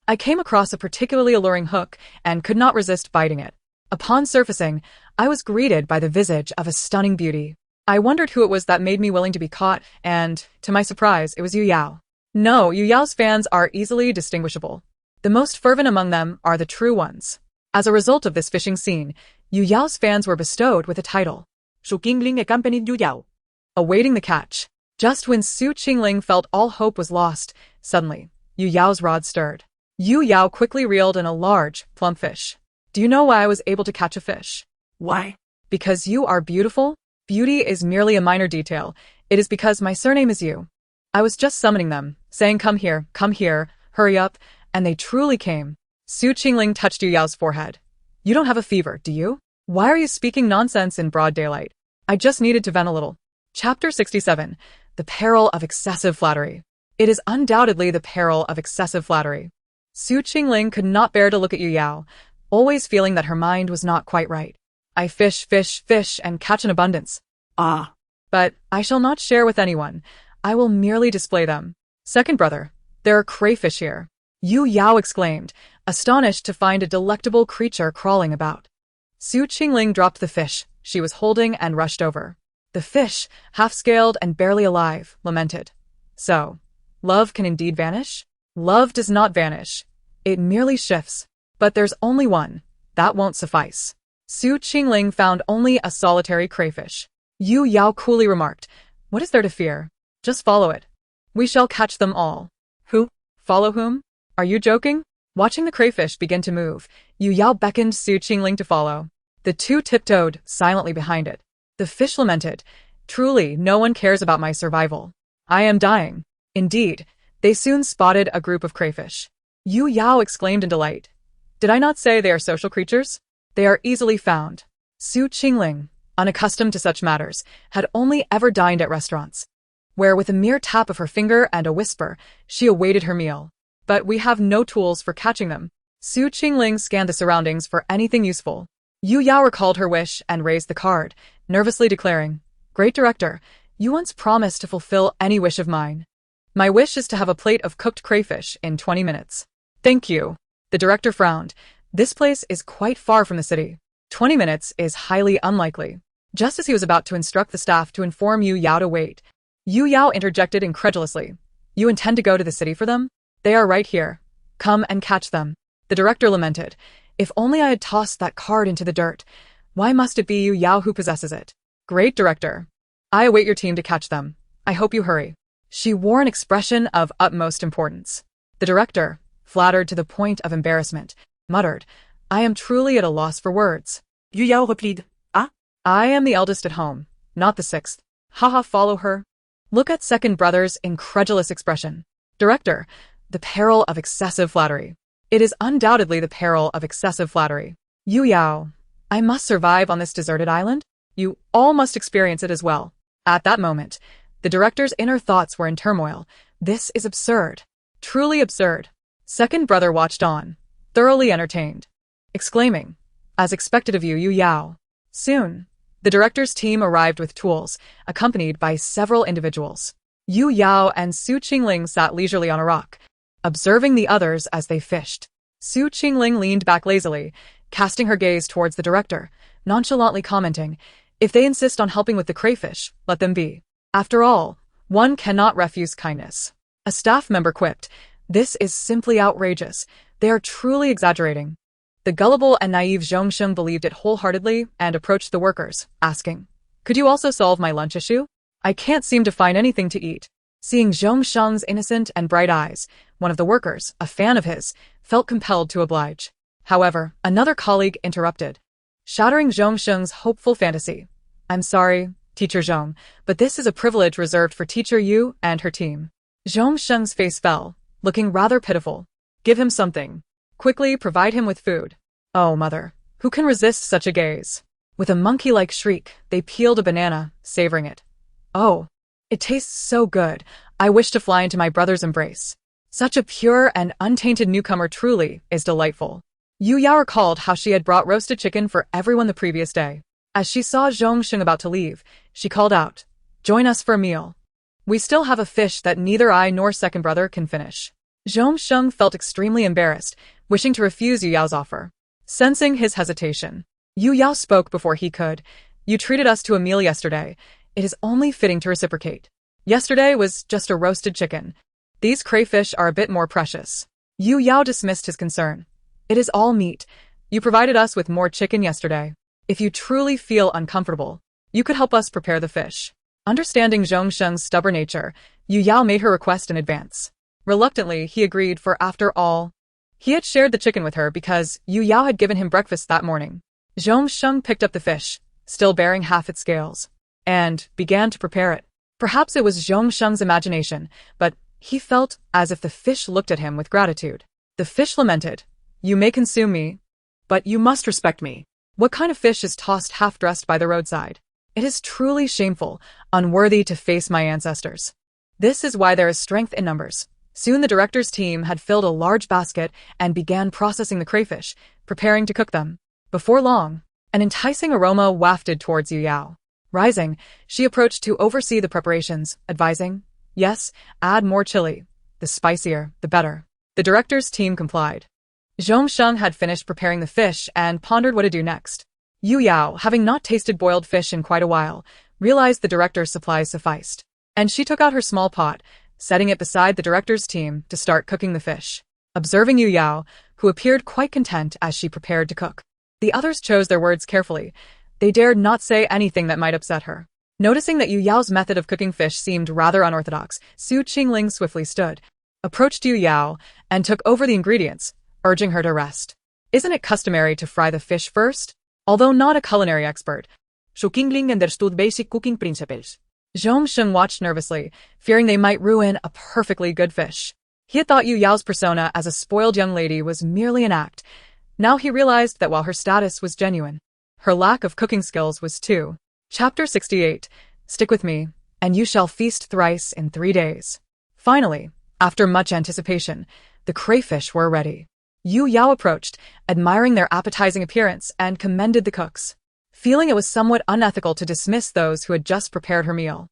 I came across a particularly alluring hook and could not resist biting it. Upon surfacing, I was greeted by the visage of a stunning beauty. I wondered who it was that made me willing to be caught, and, to my surprise, it was Yu Yao. No, Yu Yao's fans are easily distinguishable. The most fervent among them are the true ones. As a result of this fishing scene, Yu Yao's fans were bestowed with a title. Su Qingling accompanied Yu Yao, awaiting the catch. Just when Su Qingling felt all hope was lost, suddenly, Yu Yao's rod stirred. Yu Yao quickly reeled in a large, plump fish. "Do you know why I was able to catch a fish?" "Why?" "Because you are beautiful. Beauty is merely a minor detail. It is because my surname is Yu. I was just summoning them, saying come here, hurry up, and they truly came." Su Qingling touched Yu Yao's forehead. "You don't have a fever, do you? Why are you speaking nonsense in broad daylight?" "I just needed to vent a little." Chapter 67. The Peril of Excessive Flattery. It is undoubtedly the peril of excessive flattery. Su Qingling could not bear to look at Yu Yao, always feeling that her mind was not quite right. "I fish, and catch in abundance. Ah. But I shall not share with anyone. I will merely display them." "Second brother, there are crayfish here," Yu Yao exclaimed, astonished to find a delectable creature crawling about. Su Qingling dropped the fish she was holding and rushed over. The fish, half-scaled and barely alive, lamented. "So, love can indeed vanish?" "Love does not vanish. It merely shifts. But there's only one. That won't suffice." Su Qingling found only a solitary crayfish. Yu Yao coolly remarked, "What is there to fear? Just follow it. We shall catch them all." "Who? Follow whom? Are you joking?" Watching the crayfish begin to move, Yu Yao beckoned Su Qingling to follow. The two tiptoed silently behind it. The fish lamented, "Truly, no one cares about my survival. I am dying." Indeed, they soon spotted a group of crayfish. Yu Yao exclaimed in delight. Did I not say they are social creatures? They are easily found. Su Qingling, unaccustomed to such matters, had only ever dined at restaurants, where with a mere tap of her finger and a whisper, she awaited her meal. But we have no tools for catching them. Su Qingling scanned the surroundings for anything useful. Yu Yao recalled her wish and raised the card, nervously declaring, Great Director, you once promised to fulfill any wish of mine. My wish is to have a plate of cooked crayfish in 20 minutes. Thank you. The director frowned. This place is quite far from the city. 20 minutes is highly unlikely. Just as he was about to instruct the staff to inform Yu Yao to wait, Yu Yao interjected incredulously. You intend to go to the city for them? They are right here. Come and catch them. The director lamented. If only I had tossed that card into the dirt. Why must it be Yu Yao who possesses it? Great Director. I await your team to catch them. I hope you hurry. She wore an expression of utmost importance. The director, flattered to the point of embarrassment, muttered, I am truly at a loss for words. Yu Yao replied, Ah? I am the eldest at home, not the sixth. Haha, follow her. Look at second brother's incredulous expression. Director, the peril of excessive flattery. It is undoubtedly the peril of excessive flattery. Yu Yao, I must survive on this deserted island? You all must experience it as well. At that moment, the director's inner thoughts were in turmoil. This is absurd. Truly absurd. Second brother watched on, thoroughly entertained, exclaiming, As expected of you, Yu Yao. Soon, the director's team arrived with tools, accompanied by several individuals. Yu Yao and Su Qingling sat leisurely on a rock, observing the others as they fished. Su Qingling leaned back lazily, casting her gaze towards the director, nonchalantly commenting, If they insist on helping with the crayfish, let them be. After all, one cannot refuse kindness. A staff member quipped, This is simply outrageous. They are truly exaggerating. The gullible and naive Zhongsheng believed it wholeheartedly and approached the workers, asking, Could you also solve my lunch issue? I can't seem to find anything to eat. Seeing Zhongsheng's innocent and bright eyes, one of the workers, a fan of his, felt compelled to oblige. However, another colleague interrupted, shattering Zhongsheng's hopeful fantasy. I'm sorry, Teacher Zhong, but this is a privilege reserved for Teacher Yu and her team. Zhongsheng's face fell, looking rather pitiful. Give him something. Quickly provide him with food. Oh, mother, who can resist such a gaze? With a monkey-like shriek, they peeled a banana, savoring it. Oh, it tastes so good. I wish to fly into my brother's embrace. Such a pure and untainted newcomer truly is delightful. Yu Yao recalled how she had brought roasted chicken for everyone the previous day. As she saw Zhongsheng about to leave, she called out, Join us for a meal. We still have a fish that neither I nor second brother can finish. Zhongsheng felt extremely embarrassed, wishing to refuse Yu Yao's offer. Sensing his hesitation, Yu Yao spoke before he could. You treated us to a meal yesterday. It is only fitting to reciprocate. Yesterday was just a roasted chicken. These crayfish are a bit more precious. Yu Yao dismissed his concern. It is all meat. You provided us with more chicken yesterday. If you truly feel uncomfortable, you could help us prepare the fish. Understanding Zhongsheng's stubborn nature, Yu Yao made her request in advance. Reluctantly, he agreed, for after all, he had shared the chicken with her because Yu Yao had given him breakfast that morning. Zhongsheng picked up the fish, still bearing half its scales, and began to prepare it. Perhaps it was Zhongsheng's imagination, but he felt as if the fish looked at him with gratitude. The fish lamented, You may consume me, but you must respect me. What kind of fish is tossed half-dressed by the roadside? It is truly shameful, unworthy to face my ancestors. This is why there is strength in numbers. Soon the director's team had filled a large basket and began processing the crayfish, preparing to cook them. Before long, an enticing aroma wafted towards Yu Yao. Rising, she approached to oversee the preparations, advising, Yes, add more chili. The spicier, the better. The director's team complied. Zhongsheng had finished preparing the fish and pondered what to do next. Yu Yao, having not tasted boiled fish in quite a while, realized the director's supplies sufficed, and she took out her small pot, setting it beside the director's team to start cooking the fish. Observing Yu Yao, who appeared quite content as she prepared to cook, the others chose their words carefully. They dared not say anything that might upset her. Noticing that Yu Yao's method of cooking fish seemed rather unorthodox, Su Qingling swiftly stood, approached Yu Yao, and took over the ingredients, urging her to rest. Isn't it customary to fry the fish first? Although not a culinary expert, Su Qingling understood basic cooking principles. Zhongsheng watched nervously, fearing they might ruin a perfectly good fish. He had thought Yu Yao's persona as a spoiled young lady was merely an act. Now he realized that while her status was genuine, her lack of cooking skills was too. Chapter 68. Stick with me, and you shall feast thrice in 3 days. Finally, after much anticipation, the crayfish were ready. Yu Yao approached, admiring their appetizing appearance, and commended the cooks. Feeling it was somewhat unethical to dismiss those who had just prepared her meal,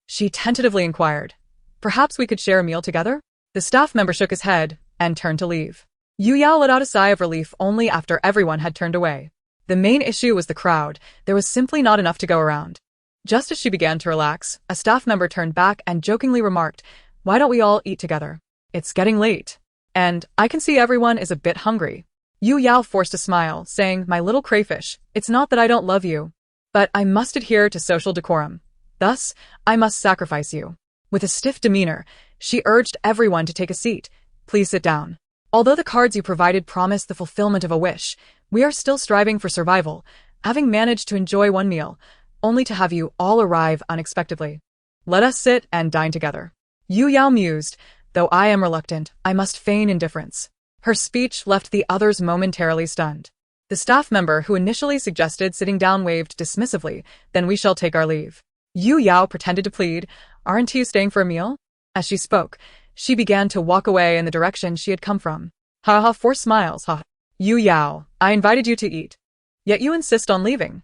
she tentatively inquired, "Perhaps we could share a meal together?" The staff member shook his head and turned to leave. Yu Yao let out a sigh of relief only after everyone had turned away. The main issue was the crowd. There was simply not enough to go around. Just as she began to relax, a staff member turned back and jokingly remarked, "Why don't we all eat together? It's getting late. And I can see everyone is a bit hungry." Yu Yao forced a smile, saying, "My little crayfish, it's not that I don't love you, but I must adhere to social decorum. Thus, I must sacrifice you." With a stiff demeanor, she urged everyone to take a seat. "Please sit down. Although the cards you provided promise the fulfillment of a wish, we are still striving for survival, having managed to enjoy one meal, only to have you all arrive unexpectedly. Let us sit and dine together." Yu Yao mused, "Though I am reluctant, I must feign indifference." Her speech left the others momentarily stunned. The staff member who initially suggested sitting down waved dismissively, "Then we shall take our leave." Yu Yao pretended to plead, "Aren't you staying for a meal?" As she spoke, she began to walk away in the direction she had come from. "Ha ha, 4 smiles, ha. Yu Yao, I invited you to eat. Yet you insist on leaving.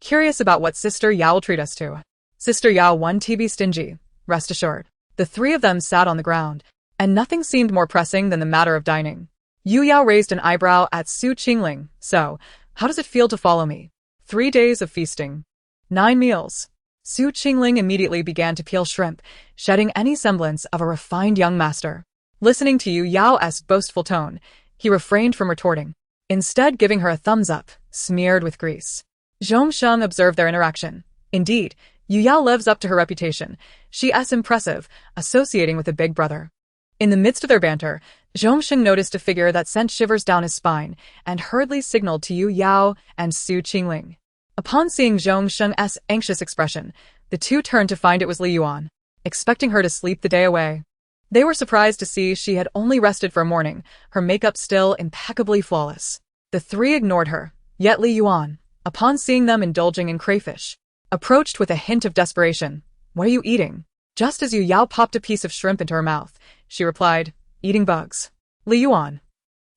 Curious about what Sister Yao will treat us to." Sister Yao won't be stingy, rest assured. The 3 of them sat on the ground, and nothing seemed more pressing than the matter of dining. Yu Yao raised an eyebrow at Su Qingling. "So, how does it feel to follow me? 3 days of feasting. 9 meals. Su Qingling immediately began to peel shrimp, shedding any semblance of a refined young master. Listening to Yu Yao's boastful tone, he refrained from retorting, instead giving her a thumbs up, smeared with grease. Zhongsheng observed their interaction. Indeed, Yu Yao lives up to her reputation. She is impressive, associating with a big brother. In the midst of their banter, Zhongsheng noticed a figure that sent shivers down his spine and hurriedly signaled to Yu Yao and Su Qingling. Upon seeing Zhongsheng's anxious expression, the 2 turned to find it was Li Yuan, expecting her to sleep the day away. They were surprised to see she had only rested for a morning, her makeup still impeccably flawless. The 3 ignored her, yet Li Yuan, upon seeing them indulging in crayfish, approached with a hint of desperation. "What are you eating?" Just as Yu Yao popped a piece of shrimp into her mouth, she replied, "Eating bugs." Li Yuan,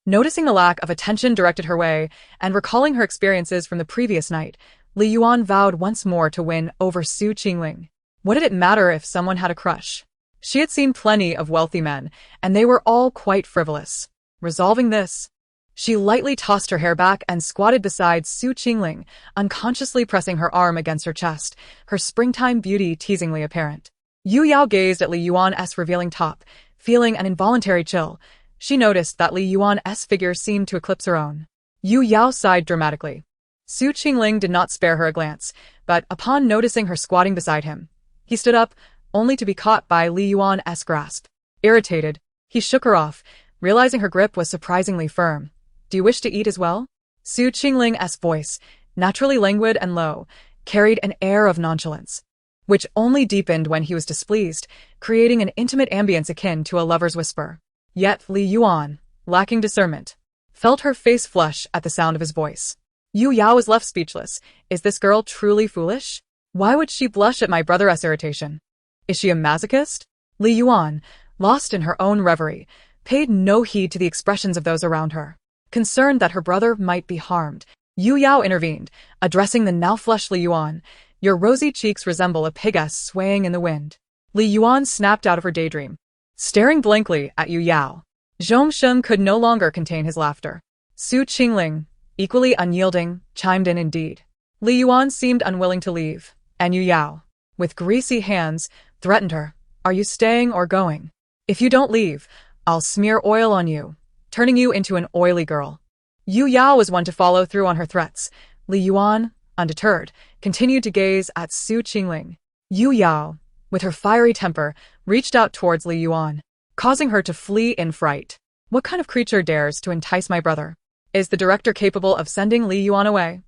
noticing the lack of attention directed her way and recalling her experiences from the previous night, Li Yuan vowed once more to win over Su Qingling. What did it matter if someone had a crush? She had seen plenty of wealthy men, and they were all quite frivolous. Resolving this, she lightly tossed her hair back and squatted beside Su Qingling, unconsciously pressing her arm against her chest, her springtime beauty teasingly apparent. Yu Yao gazed at Li Yuan's revealing top, feeling an involuntary chill. She noticed that Li Yuan's figure seemed to eclipse her own. Yu Yao sighed dramatically. Su Qingling did not spare her a glance, but upon noticing her squatting beside him, he stood up, only to be caught by Li Yuan's grasp. Irritated, he shook her off, realizing her grip was surprisingly firm. "Do you wish to eat as well?" Su Qingling's voice, naturally languid and low, carried an air of nonchalance, which only deepened when he was displeased, creating an intimate ambience akin to a lover's whisper. Yet Li Yuan, lacking discernment, felt her face flush at the sound of his voice. Yu Yao was left speechless. Is this girl truly foolish? Why would she blush at my brother's irritation? Is she a masochist? Li Yuan, lost in her own reverie, paid no heed to the expressions of those around her. Concerned that her brother might be harmed, Yu Yao intervened, addressing the now flushed Li Yuan. "Your rosy cheeks resemble a pigess swaying in the wind." Li Yuan snapped out of her daydream, staring blankly at Yu Yao. Zhongsheng could no longer contain his laughter. Su Qingling, equally unyielding, chimed in indeed. Li Yuan seemed unwilling to leave, and Yu Yao, with greasy hands, threatened her. "Are you staying or going? If you don't leave, I'll smear oil on you, turning you into an oily girl." Yu Yao was one to follow through on her threats. Li Yuan, undeterred, continued to gaze at Su Qingling. Yu Yao, with her fiery temper, reached out towards Li Yuan, causing her to flee in fright. What kind of creature dares to entice my brother? Is the director capable of sending Li Yuan away?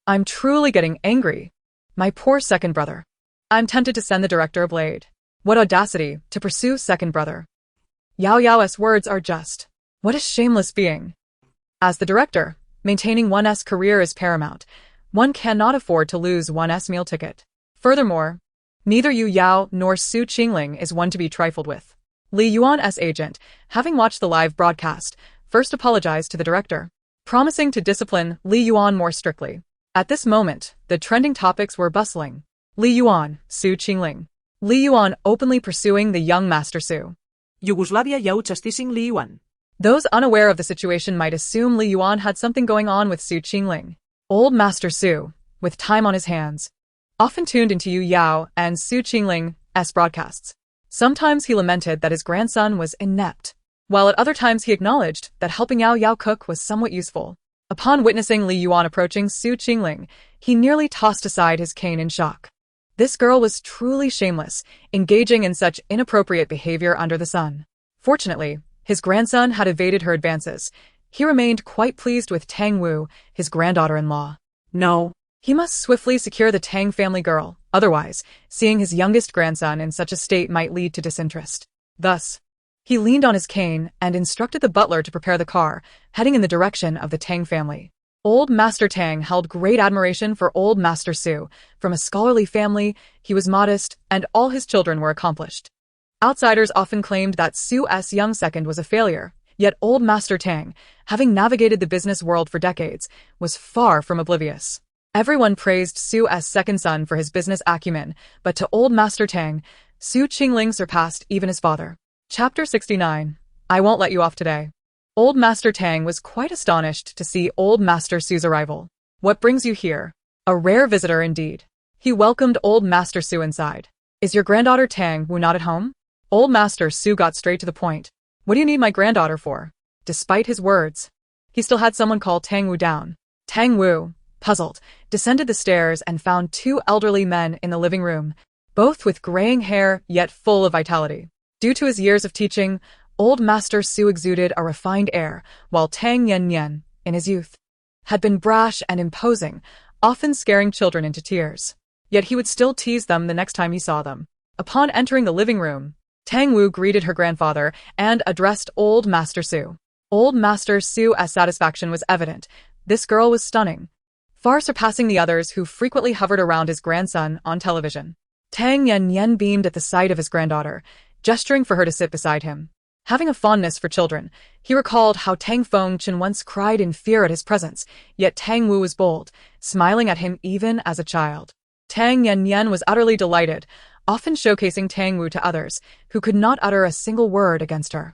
I'm truly getting angry. My poor second brother. I'm tempted to send the director a blade. What audacity to pursue second brother. Yao Yao's words are just. What a shameless being. As the director, maintaining one's career is paramount. One cannot afford to lose one's meal ticket. Furthermore, neither Yu Yao nor Su Qingling is one to be trifled with. Li Yuan's agent, having watched the live broadcast, first apologized to the director, promising to discipline Li Yuan more strictly. At this moment, the trending topics were bustling. Li Yuan, Su Qingling. Li Yuan openly pursuing the young Master Su. Yugoslavia Yao chastising Li Yuan. Those unaware of the situation might assume Li Yuan had something going on with Su Qingling. Old Master Su, with time on his hands, often tuned into Yu Yao and Su Qingling's broadcasts. Sometimes he lamented that his grandson was inept, while at other times he acknowledged that helping Yao Yao cook was somewhat useful. Upon witnessing Li Yuan approaching Su Qingling, he nearly tossed aside his cane in shock. This girl was truly shameless, engaging in such inappropriate behavior under the sun. Fortunately, his grandson had evaded her advances. He remained quite pleased with Tang Wu, his granddaughter-in-law. No, he must swiftly secure the Tang family girl, otherwise, seeing his youngest grandson in such a state might lead to disinterest. Thus, he leaned on his cane and instructed the butler to prepare the car, heading in the direction of the Tang family. Old Master Tang held great admiration for Old Master Su. From a scholarly family, he was modest, and all his children were accomplished. Outsiders often claimed that Su's young second was a failure, yet Old Master Tang, having navigated the business world for decades, was far from oblivious. Everyone praised Su's second son for his business acumen, but to Old Master Tang, Su Qingling surpassed even his father. Chapter 69. I won't let you off today. Old Master Tang was quite astonished to see Old Master Su's arrival. What brings you here? A rare visitor indeed. He welcomed Old Master Su inside. Is your granddaughter Tang Wu not at home? Old Master Su got straight to the point. What do you need my granddaughter for? Despite his words, he still had someone call Tang Wu down. Tang Wu, puzzled, descended the stairs and found two elderly men in the living room, both with graying hair yet full of vitality. Due to his years of teaching, Old Master Su exuded a refined air, while Tang Yan, in his youth, had been brash and imposing, often scaring children into tears. Yet he would still tease them the next time he saw them. Upon entering the living room, Tang Wu greeted her grandfather and addressed Old Master Su. Old Master Su's satisfaction was evident. This girl was stunning, far surpassing the others who frequently hovered around his grandson on television. Tang Yan beamed at the sight of his granddaughter, gesturing for her to sit beside him. Having a fondness for children, he recalled how Tang Fengchen once cried in fear at his presence, yet Tang Wu was bold, smiling at him even as a child. Tang Yan was utterly delighted, often showcasing Tang Wu to others, who could not utter a single word against her.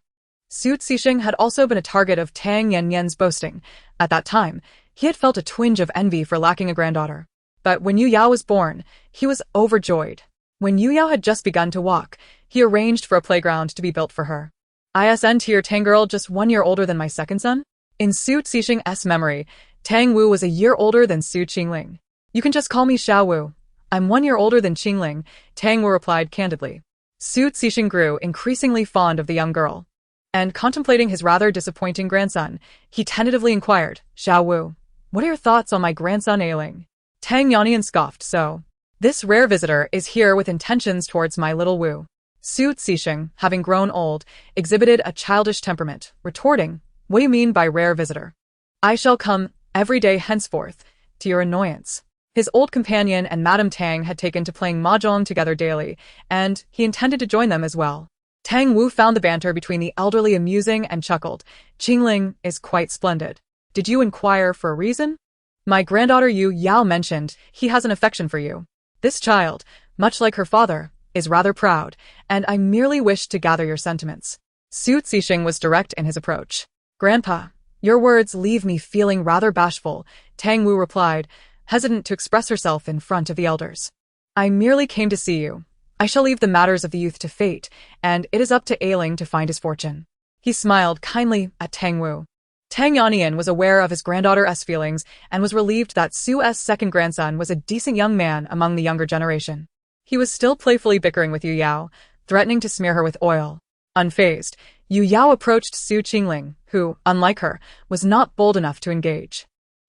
Su Zixing had also been a target of Tang Yan's boasting. At that time, he had felt a twinge of envy for lacking a granddaughter. But when Yu Yao was born, he was overjoyed. When Yu Yao had just begun to walk, he arranged for a playground to be built for her. ISN to your Tang girl just 1 year older than my second son? In Su Zixing's memory, Tang Wu was a year older than Su Qingling. You can just call me Xiao Wu. I'm 1 year older than Qingling, Tang Wu replied candidly. Su Zixing grew increasingly fond of the young girl. And contemplating his rather disappointing grandson, he tentatively inquired, Xiao Wu, what are your thoughts on my grandson ailing? Tang Yannian scoffed, so. This rare visitor is here with intentions towards my little Wu. Su Zixing, having grown old, exhibited a childish temperament, retorting, what do you mean by rare visitor? I shall come every day henceforth, to your annoyance. His old companion and Madame Tang had taken to playing mahjong together daily, and he intended to join them as well. Tang Wu found the banter between the elderly amusing and chuckled. Qingling is quite splendid. Did you inquire for a reason? My granddaughter Yu Yao mentioned he has an affection for you. This child, much like her father, is rather proud, and I merely wished to gather your sentiments. Su Zixing was direct in his approach. Grandpa, your words leave me feeling rather bashful, Tang Wu replied, hesitant to express herself in front of the elders. I merely came to see you. I shall leave the matters of the youth to fate, and it is up to Ailing to find his fortune. He smiled kindly at Tang Wu. Tang Yannian was aware of his granddaughter's feelings and was relieved that Su's second grandson was a decent young man among the younger generation. He was still playfully bickering with Yu Yao, threatening to smear her with oil. Unfazed, Yu Yao approached Su Qingling, who, unlike her, was not bold enough to engage.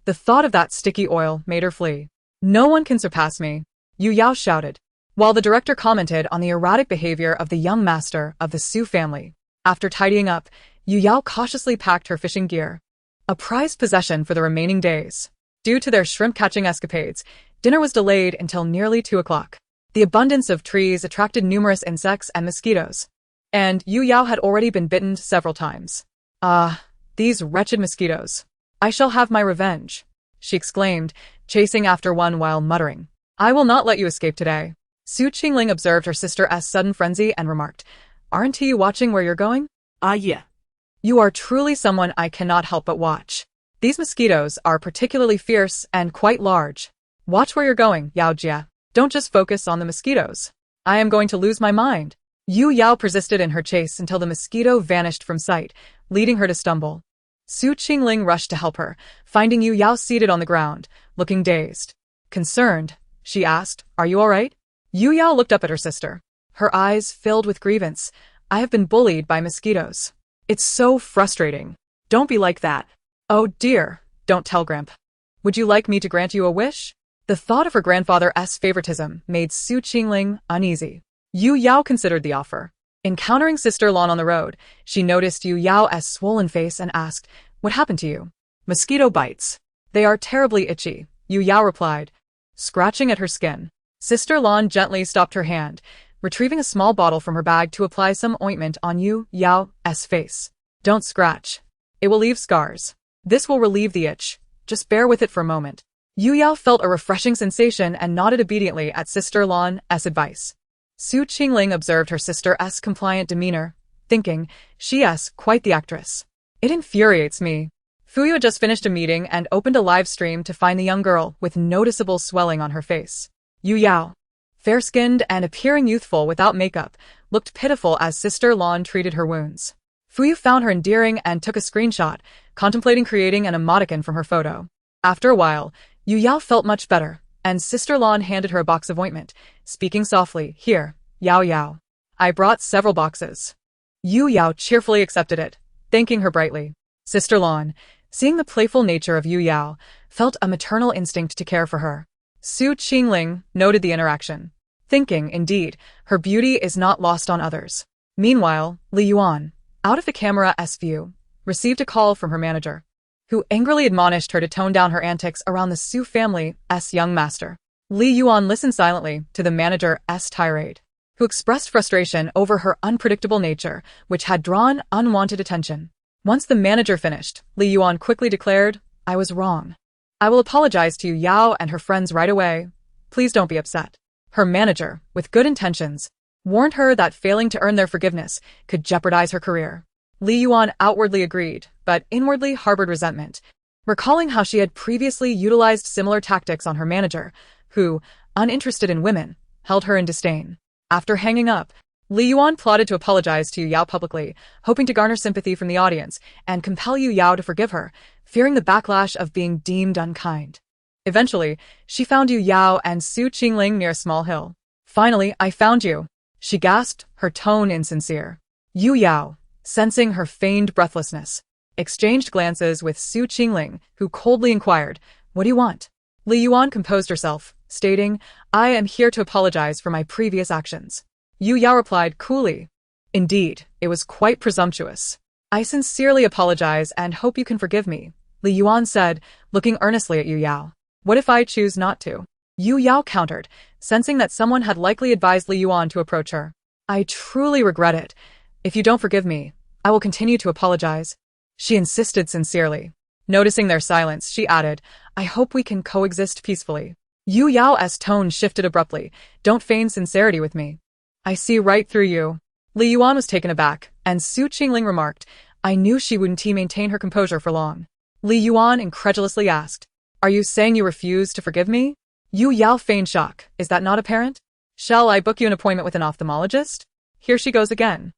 The thought of that sticky oil made her flee. No one can surpass me, Yu Yao shouted, while the director commented on the erratic behavior of the young master of the Su family. After tidying up, Yu Yao cautiously packed her fishing gear, a prized possession for the remaining days. Due to their shrimp-catching escapades, dinner was delayed until nearly 2 o'clock. The abundance of trees attracted numerous insects and mosquitoes, and Yu Yao had already been bitten several times. Ah, these wretched mosquitoes. I shall have my revenge, she exclaimed, chasing after one while muttering, I will not let you escape today. Su Qingling observed her sister's sudden frenzy and remarked, Aren't you watching where you're going? Yeah. You are truly someone I cannot help but watch. These mosquitoes are particularly fierce and quite large. Watch where you're going, Yao Jia. Don't just focus on the mosquitoes. I am going to lose my mind. Yu Yao persisted in her chase until the mosquito vanished from sight, leading her to stumble. Su Qingling rushed to help her, finding Yu Yao seated on the ground, looking dazed. Concerned, she asked, Are you all right? Yu Yao looked up at her sister, her eyes filled with grievance. I have been bullied by mosquitoes. It's so frustrating. Don't be like that. Oh dear, don't tell Grandpa. Would you like me to grant you a wish? The thought of her grandfather's favoritism made Su Qingling uneasy. Yu Yao considered the offer. Encountering Sister Lan on the road, she noticed Yu Yao's swollen face and asked, What happened to you? Mosquito bites. They are terribly itchy, Yu Yao replied, scratching at her skin. Sister Lan gently stopped her hand, retrieving a small bottle from her bag to apply some ointment on Yu Yao's face. Don't scratch. It will leave scars. This will relieve the itch. Just bear with it for a moment. Yu Yao felt a refreshing sensation and nodded obediently at Sister Lan's advice. Su Qingling observed her sister's compliant demeanor, thinking, She's quite the actress. It infuriates me. Fuyu had just finished a meeting and opened a live stream to find the young girl with noticeable swelling on her face. Yu Yao, fair-skinned and appearing youthful without makeup, looked pitiful as Sister Lan treated her wounds. Fuyu found her endearing and took a screenshot, contemplating creating an emoticon from her photo. After a while, Yu Yao felt much better, and Sister Lan handed her a box of ointment, speaking softly, Here, Yao Yao. I brought several boxes. Yu Yao cheerfully accepted it, thanking her brightly. Sister Lan, seeing the playful nature of Yu Yao, felt a maternal instinct to care for her. Su Qingling noted the interaction, thinking, indeed, her beauty is not lost on others. Meanwhile, Li Yuan, out of the camera's view, received a call from her manager, who angrily admonished her to tone down her antics around the Su family's young master. Li Yuan listened silently to the manager's tirade, who expressed frustration over her unpredictable nature, which had drawn unwanted attention. Once the manager finished, Li Yuan quickly declared, I was wrong. I will apologize to Yu Yao and her friends right away. Please don't be upset. Her manager, with good intentions, warned her that failing to earn their forgiveness could jeopardize her career. Li Yuan outwardly agreed, but inwardly harbored resentment, recalling how she had previously utilized similar tactics on her manager, who, uninterested in women, held her in disdain. After hanging up, Li Yuan plotted to apologize to Yu Yao publicly, hoping to garner sympathy from the audience and compel Yu Yao to forgive her, fearing the backlash of being deemed unkind. Eventually, she found Yu Yao and Su Qingling near a small hill. Finally, I found you, she gasped, her tone insincere. Yu Yao, sensing her feigned breathlessness, exchanged glances with Su Qingling, who coldly inquired, What do you want? Li Yuan composed herself, stating, I am here to apologize for my previous actions. Yu Yao replied coolly, Indeed, it was quite presumptuous. I sincerely apologize and hope you can forgive me, Li Yuan said, looking earnestly at Yu Yao. What if I choose not to? Yu Yao countered, sensing that someone had likely advised Li Yuan to approach her. I truly regret it. If you don't forgive me, I will continue to apologize. She insisted sincerely. Noticing their silence, she added, I hope we can coexist peacefully. Yu Yao's tone shifted abruptly. Don't feign sincerity with me. I see right through you. Li Yuan was taken aback, and Su Qingling remarked, I knew she wouldn't maintain her composure for long. Li Yuan incredulously asked, Are you saying you refuse to forgive me? Yu Yao feigned shock. Is that not apparent? Shall I book you an appointment with an ophthalmologist? Here she goes again.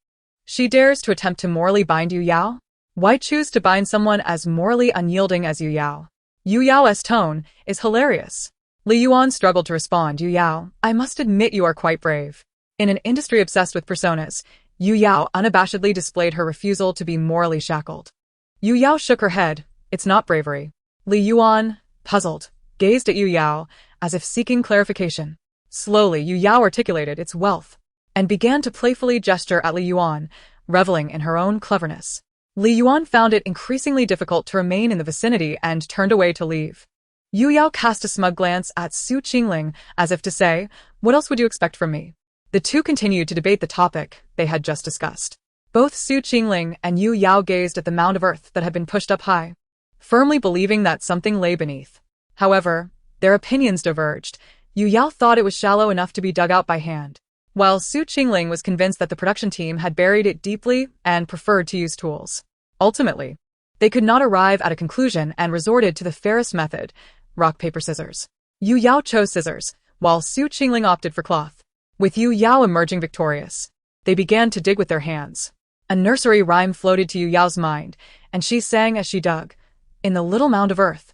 She dares to attempt to morally bind Yu Yao? Why choose to bind someone as morally unyielding as Yu Yao? Yu Yao's tone is hilarious. Li Yuan struggled to respond. Yu Yao, I must admit you are quite brave. In an industry obsessed with personas, Yu Yao unabashedly displayed her refusal to be morally shackled. Yu Yao shook her head. It's not bravery. Li Yuan, puzzled, gazed at Yu Yao, as if seeking clarification. Slowly, Yu Yao articulated its wealth, and began to playfully gesture at Li Yuan, reveling in her own cleverness. Li Yuan found it increasingly difficult to remain in the vicinity and turned away to leave. Yu Yao cast a smug glance at Su Qingling, as if to say, "What else would you expect from me?" The two continued to debate the topic they had just discussed. Both Su Qingling and Yu Yao gazed at the mound of earth that had been pushed up high, firmly believing that something lay beneath. However, their opinions diverged. Yu Yao thought it was shallow enough to be dug out by hand, while Su Qingling was convinced that the production team had buried it deeply and preferred to use tools. Ultimately, they could not arrive at a conclusion and resorted to the fairest method, rock, paper, scissors. Yu Yao chose scissors, while Su Qingling opted for cloth. With Yu Yao emerging victorious, they began to dig with their hands. A nursery rhyme floated to Yu Yao's mind, and she sang as she dug. In the little mound of earth,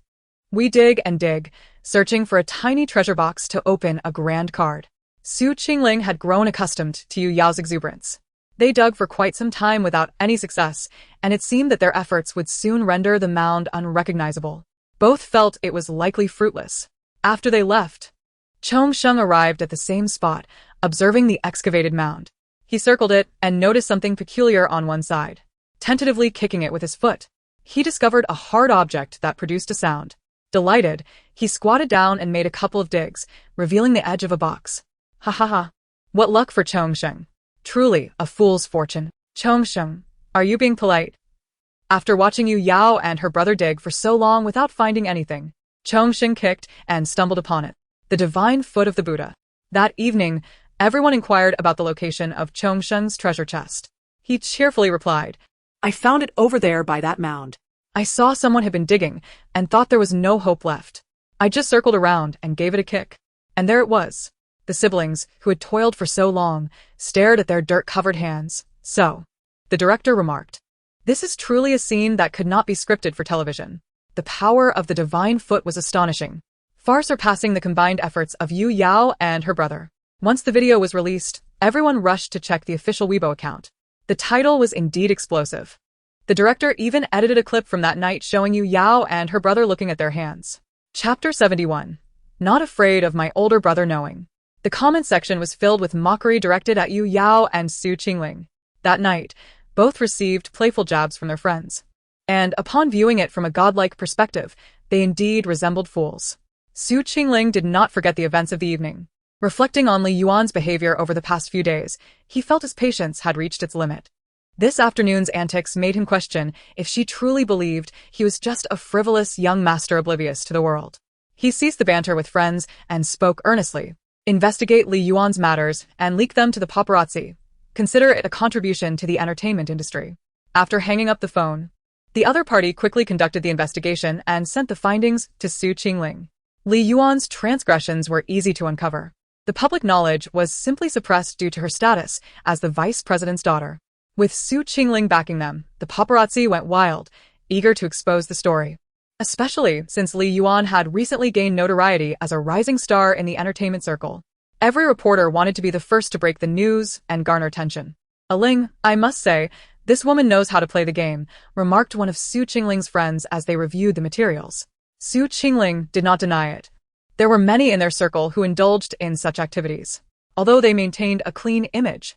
we dig and dig, searching for a tiny treasure box to open a grand card. Su Qingling had grown accustomed to Yu Yao's exuberance. They dug for quite some time without any success, and it seemed that their efforts would soon render the mound unrecognizable. Both felt it was likely fruitless. After they left, Chongsheng arrived at the same spot, observing the excavated mound. He circled it and noticed something peculiar on one side. Tentatively kicking it with his foot, he discovered a hard object that produced a sound. Delighted, he squatted down and made a couple of digs, revealing the edge of a box. Ha ha ha. What luck for Chongsheng. Truly a fool's fortune. Chongsheng, are you being polite? After watching Yu Yao and her brother dig for so long without finding anything, Chongsheng kicked and stumbled upon it. The divine foot of the Buddha. That evening, everyone inquired about the location of Chongsheng's treasure chest. He cheerfully replied, I found it over there by that mound. I saw someone had been digging and thought there was no hope left. I just circled around and gave it a kick. And there it was. The siblings, who had toiled for so long, stared at their dirt-covered hands. So, the director remarked, this is truly a scene that could not be scripted for television. The power of the divine foot was astonishing, far surpassing the combined efforts of Yu Yao and her brother. Once the video was released, everyone rushed to check the official Weibo account. The title was indeed explosive. The director even edited a clip from that night showing Yu Yao and her brother looking at their hands. Chapter 71. Not afraid of my older brother knowing. The comment section was filled with mockery directed at Yu Yao and Su Qingling. That night, both received playful jabs from their friends. And upon viewing it from a godlike perspective, they indeed resembled fools. Su Qingling did not forget the events of the evening. Reflecting on Li Yuan's behavior over the past few days, he felt his patience had reached its limit. This afternoon's antics made him question if she truly believed he was just a frivolous young master oblivious to the world. He ceased the banter with friends and spoke earnestly. Investigate Li Yuan's matters and leak them to the paparazzi. Consider it a contribution to the entertainment industry. After hanging up the phone, the other party quickly conducted the investigation and sent the findings to Su Qingling. Li Yuan's transgressions were easy to uncover. The public knowledge was simply suppressed due to her status as the vice president's daughter. With Su Qingling backing them, the paparazzi went wild, eager to expose the story. Especially since Li Yuan had recently gained notoriety as a rising star in the entertainment circle. Every reporter wanted to be the first to break the news and garner attention. Aling, I must say, this woman knows how to play the game, remarked one of Su Qingling's friends as they reviewed the materials. Su Qingling did not deny it. There were many in their circle who indulged in such activities, although they maintained a clean image.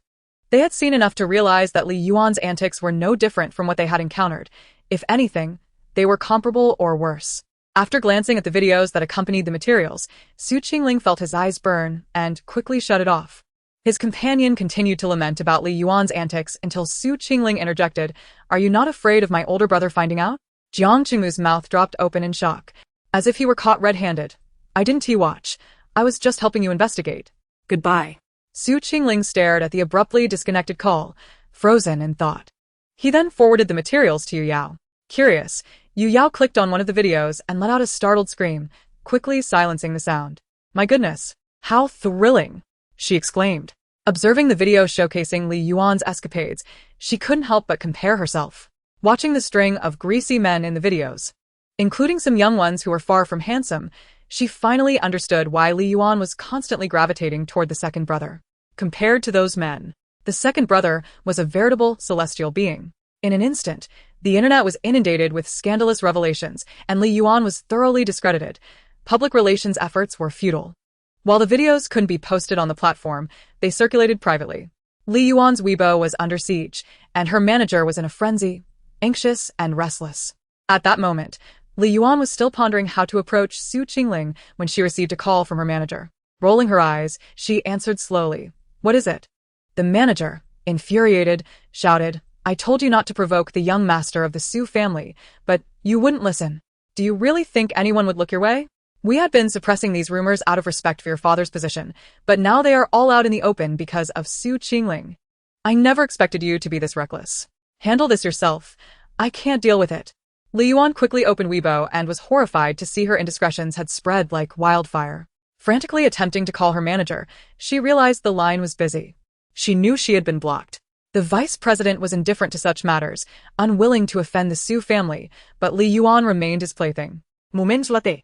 They had seen enough to realize that Li Yuan's antics were no different from what they had encountered. If anything, they were comparable or worse. After glancing at the videos that accompanied the materials, Su Qingling felt his eyes burn and quickly shut it off. His companion continued to lament about Li Yuan's antics until Su Qingling interjected, Are you not afraid of my older brother finding out? Jiang Qingmu's mouth dropped open in shock, as if he were caught red-handed. I didn't watch. I was just helping you investigate. Goodbye. Su Qingling stared at the abruptly disconnected call, frozen in thought. He then forwarded the materials to Yu Yao. Curious, Yu Yao clicked on one of the videos and let out a startled scream, quickly silencing the sound. My goodness, how thrilling, she exclaimed. Observing the video showcasing Li Yuan's escapades, she couldn't help but compare herself. Watching the string of greasy men in the videos, including some young ones who were far from handsome, she finally understood why Li Yuan was constantly gravitating toward the second brother. Compared to those men, the second brother was a veritable celestial being. In an instant, the internet was inundated with scandalous revelations, and Li Yuan was thoroughly discredited. Public relations efforts were futile. While the videos couldn't be posted on the platform, they circulated privately. Li Yuan's Weibo was under siege, and her manager was in a frenzy, anxious and restless. At that moment, Li Yuan was still pondering how to approach Su Qingling when she received a call from her manager. Rolling her eyes, she answered slowly. "What is it?" The manager, infuriated, shouted, "I told you not to provoke the young master of the Su family, but you wouldn't listen. Do you really think anyone would look your way? We had been suppressing these rumors out of respect for your father's position, but now they are all out in the open because of Su Qingling. I never expected you to be this reckless. Handle this yourself. I can't deal with it." Li Yuan quickly opened Weibo and was horrified to see her indiscretions had spread like wildfire. Frantically attempting to call her manager, she realized the line was busy. She knew she had been blocked. The vice president was indifferent to such matters, unwilling to offend the Su family, but Li Yuan remained his plaything. Moments later.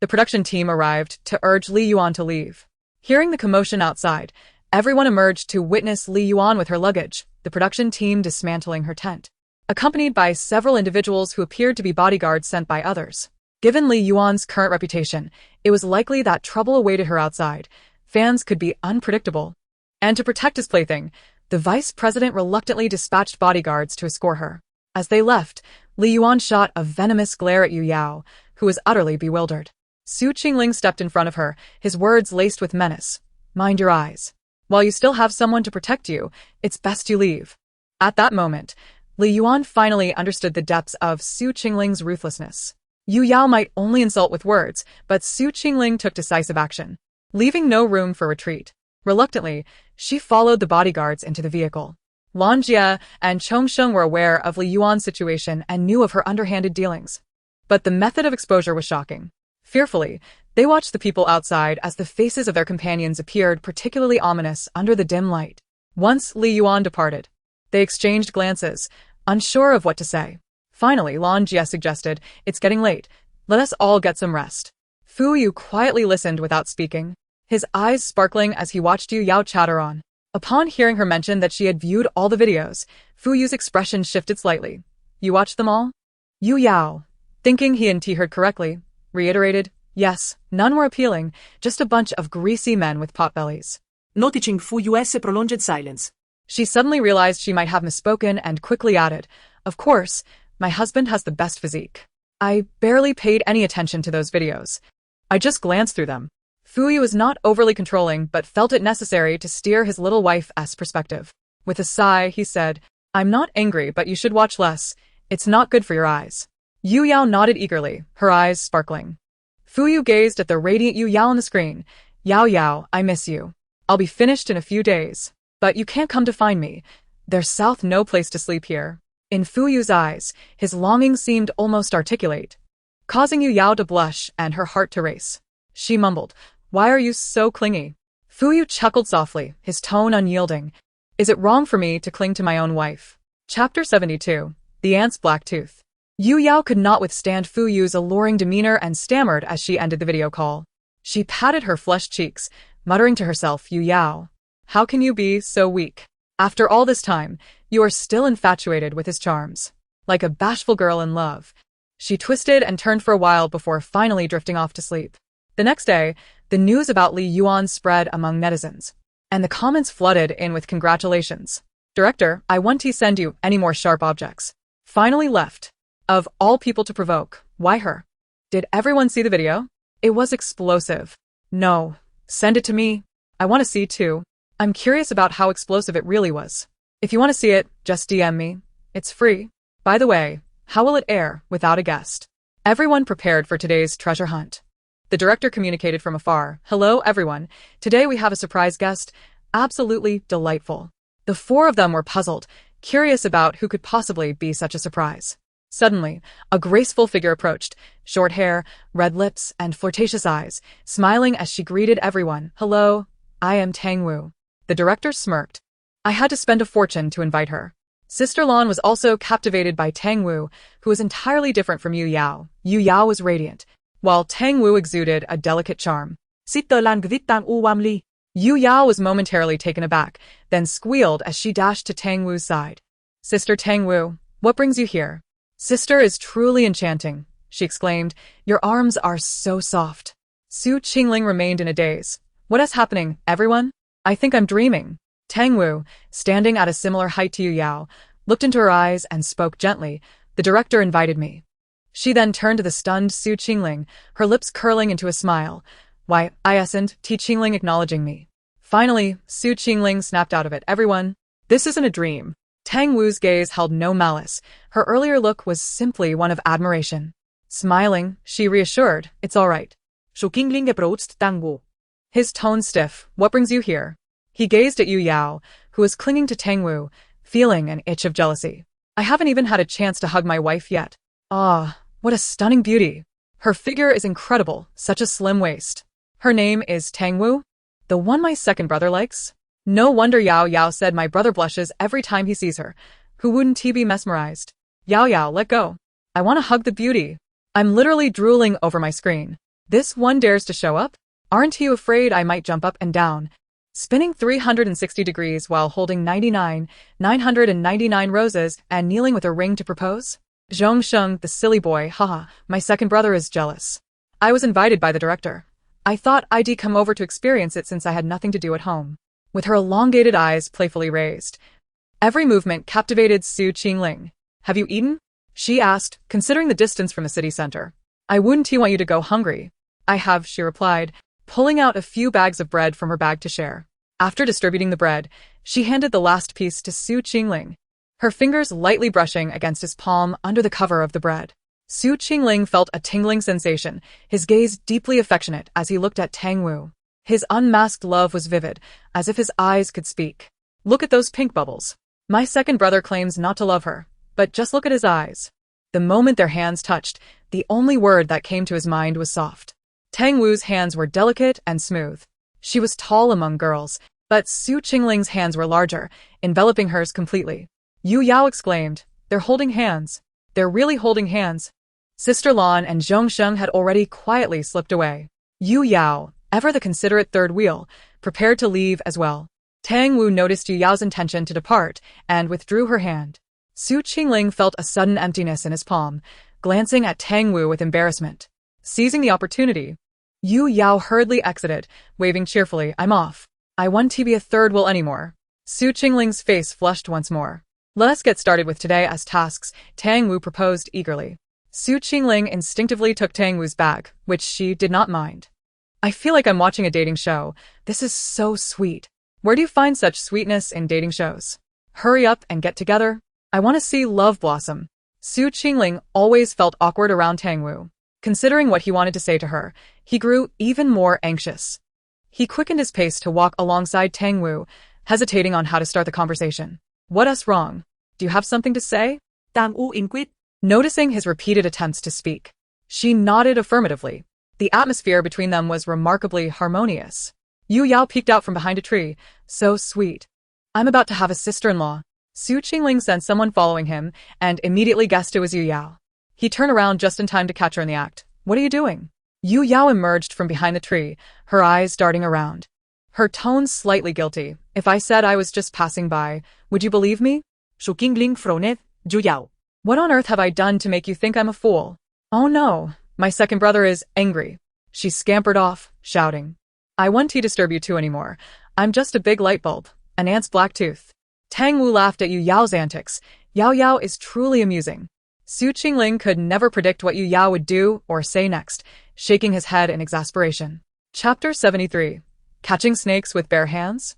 The production team arrived to urge Li Yuan to leave. Hearing the commotion outside, everyone emerged to witness Li Yuan with her luggage, the production team dismantling her tent, accompanied by several individuals who appeared to be bodyguards sent by others. Given Li Yuan's current reputation, it was likely that trouble awaited her outside. Fans could be unpredictable. And to protect his plaything, the vice president reluctantly dispatched bodyguards to escort her. As they left, Li Yuan shot a venomous glare at Yu Yao, who was utterly bewildered. Su Qingling stepped in front of her, his words laced with menace. "Mind your eyes. While you still have someone to protect you, it's best you leave." At that moment, Li Yuan finally understood the depths of Su Qingling's ruthlessness. Yu Yao might only insult with words, but Su Qingling took decisive action, leaving no room for retreat. Reluctantly, she followed the bodyguards into the vehicle. Lan Jie and Chongsheng were aware of Li Yuan's situation and knew of her underhanded dealings. But the method of exposure was shocking. Fearfully, they watched the people outside as the faces of their companions appeared particularly ominous under the dim light. Once Li Yuan departed, they exchanged glances, unsure of what to say. Finally, Lan Jie suggested, "It's getting late. Let us all get some rest." Fu Yu quietly listened without speaking, his eyes sparkling as he watched Yu Yao chatter on. Upon hearing her mention that she had viewed all the videos, Fu Yu's expression shifted slightly. "You watched them all?" Yu Yao, thinking he and heard correctly, reiterated, "Yes, none were appealing, just a bunch of greasy men with potbellies." Noticing Fu Yu's prolonged silence, she suddenly realized she might have misspoken and quickly added, "Of course, my husband has the best physique. I barely paid any attention to those videos. I just glanced through them." Fu Yu was not overly controlling but felt it necessary to steer his little wife's perspective. With a sigh, he said, "I'm not angry, but you should watch less. It's not good for your eyes." Yu Yao nodded eagerly, her eyes sparkling. Fu Yu gazed at the radiant Yu Yao on the screen. "Yao Yao, I miss you. I'll be finished in a few days. But you can't come to find me. There's south no place to sleep here." In Fu Yu's eyes, his longing seemed almost articulate, causing Yu Yao to blush and her heart to race. She mumbled, "Why are you so clingy?" Fu Yu chuckled softly, his tone unyielding. "Is it wrong for me to cling to my own wife?" Chapter 72. The Ant's Black Tooth. Yu Yao could not withstand Fu Yu's alluring demeanor and stammered as she ended the video call. She patted her flushed cheeks, muttering to herself, "Yu Yao, how can you be so weak? After all this time, you are still infatuated with his charms. Like a bashful girl in love." She twisted and turned for a while before finally drifting off to sleep. The next day, the news about Li Yuan spread among netizens, and the comments flooded in with congratulations. "Director, I won't send you any more sharp objects." Finally left. Of all people to provoke, why her? Did everyone see the video? It was explosive. No. Send it to me. I want to see too. I'm curious about how explosive it really was. If you want to see it, just DM me. It's free. By the way, how will it air without a guest? Everyone prepared for today's treasure hunt. The director communicated from afar. "Hello, everyone. Today we have a surprise guest. Absolutely delightful." The four of them were puzzled, curious about who could possibly be such a surprise. Suddenly, a graceful figure approached, short hair, red lips, and flirtatious eyes, smiling as she greeted everyone. "Hello, I am Tang Wu." The director smirked. "I had to spend a fortune to invite her." Sister Lan was also captivated by Tang Wu, who was entirely different from Yu Yao. Yu Yao was radiant, while Tang Wu exuded a delicate charm. Sister Lan gvitan uwamli. Yu Yao was momentarily taken aback, then squealed as she dashed to Tang Wu's side. "Sister Tang Wu, what brings you here?" "Sister is truly enchanting," she exclaimed. "Your arms are so soft." Su Qingling remained in a daze. "What is happening, everyone? I think I'm dreaming." Tang Wu, standing at a similar height to Yu Yao, looked into her eyes and spoke gently. The director invited me. She then turned to the stunned Su Qingling, her lips curling into a smile. Why, I isn't, T Qingling acknowledging me. Finally, Su Qingling snapped out of it. Everyone, this isn't a dream. Tang Wu's gaze held no malice. Her earlier look was simply one of admiration. Smiling, she reassured, it's all right. Su Qingling approached Tang Wu. His tone stiff. What brings you here? He gazed at Yu Yao, who was clinging to Tang Wu, feeling an itch of jealousy. I haven't even had a chance to hug my wife yet. Ah, what a stunning beauty. Her figure is incredible, such a slim waist. Her name is Tang Wu? The one my second brother likes? No wonder Yao Yao said my brother blushes every time he sees her. Who wouldn't he be mesmerized? Yao Yao, let go. I want to hug the beauty. I'm literally drooling over my screen. This one dares to show up? Aren't you afraid I might jump up and down, spinning 360 degrees while holding 999 roses and kneeling with a ring to propose? Zhong Sheng, the silly boy, haha, my second brother is jealous. I was invited by the director. I thought I'd come over to experience it since I had nothing to do at home. With her elongated eyes playfully raised. Every movement captivated Su Qingling. Have you eaten? She asked, considering the distance from the city center. I wouldn't want you to go hungry. I have, she replied, pulling out a few bags of bread from her bag to share. After distributing the bread, she handed the last piece to Su Qingling, her fingers lightly brushing against his palm under the cover of the bread. Su Qingling felt a tingling sensation, his gaze deeply affectionate as he looked at Tang Wu. His unmasked love was vivid, as if his eyes could speak. Look at those pink bubbles. My second brother claims not to love her, but just look at his eyes. The moment their hands touched, the only word that came to his mind was soft. Tang Wu's hands were delicate and smooth. She was tall among girls, but Su Qingling's hands were larger, enveloping hers completely. Yu Yao exclaimed, they're holding hands. They're really holding hands. Sister Lan and Zhong Sheng had already quietly slipped away. Yu Yao, ever the considerate third wheel, prepared to leave as well. Tang Wu noticed Yu Yao's intention to depart and withdrew her hand. Su Qingling felt a sudden emptiness in his palm, glancing at Tang Wu with embarrassment. Seizing the opportunity, Yu Yao hurriedly exited, waving cheerfully, I'm off. I won't be a third wheel anymore. Su Qingling's face flushed once more. Let us get started with today as tasks, Tang Wu proposed eagerly. Su Qingling instinctively took Tang Wu's bag, which she did not mind. I feel like I'm watching a dating show. This is so sweet. Where do you find such sweetness in dating shows? Hurry up and get together. I want to see love blossom. Su Qingling always felt awkward around Tang Wu. Considering what he wanted to say to her, he grew even more anxious. He quickened his pace to walk alongside Tang Wu, hesitating on how to start the conversation. What's wrong? Do you have something to say? Tang Wu inquired. Noticing his repeated attempts to speak, she nodded affirmatively. The atmosphere between them was remarkably harmonious. Yu Yao peeked out from behind a tree. So sweet. I'm about to have a sister-in-law. Su Qingling sensed someone following him and immediately guessed it was Yu Yao. He turned around just in time to catch her in the act. What are you doing? Yu Yao emerged from behind the tree, her eyes darting around. Her tone slightly guilty. If I said I was just passing by, would you believe me? Su Qingling frowned. Yu Yao. What on earth have I done to make you think I'm a fool? Oh no, my second brother is angry. She scampered off, shouting. I won't disturb you two anymore. I'm just a big light bulb, an ant's black tooth. Tang Wu laughed at Yu Yao's antics. Yao Yao is truly amusing. Su Qingling could never predict what Yu Yao would do or say next, shaking his head in exasperation. Chapter 73. Catching snakes with bare hands?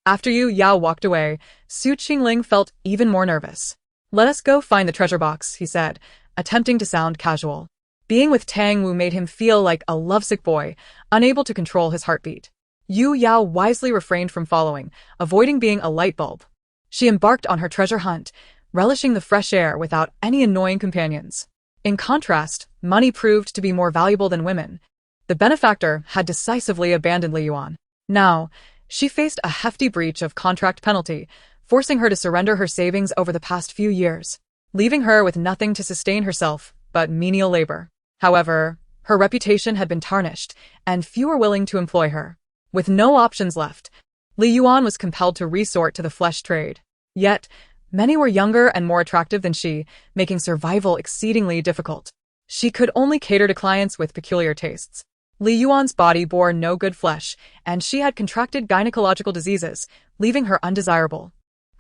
After Yu Yao walked away, Su Qingling felt even more nervous. Let us go find the treasure box, he said, attempting to sound casual. Being with Tang Wu made him feel like a lovesick boy, unable to control his heartbeat. Yu Yao wisely refrained from following, avoiding being a light bulb. She embarked on her treasure hunt, relishing the fresh air without any annoying companions. In contrast, money proved to be more valuable than women. The benefactor had decisively abandoned Li Yuan. Now, she faced a hefty breach of contract penalty, forcing her to surrender her savings over the past few years, leaving her with nothing to sustain herself but menial labor. However, her reputation had been tarnished, and few were willing to employ her. With no options left, Li Yuan was compelled to resort to the flesh trade. Yet, many were younger and more attractive than she, making survival exceedingly difficult. She could only cater to clients with peculiar tastes. Li Yuan's body bore no good flesh, and she had contracted gynecological diseases, leaving her undesirable.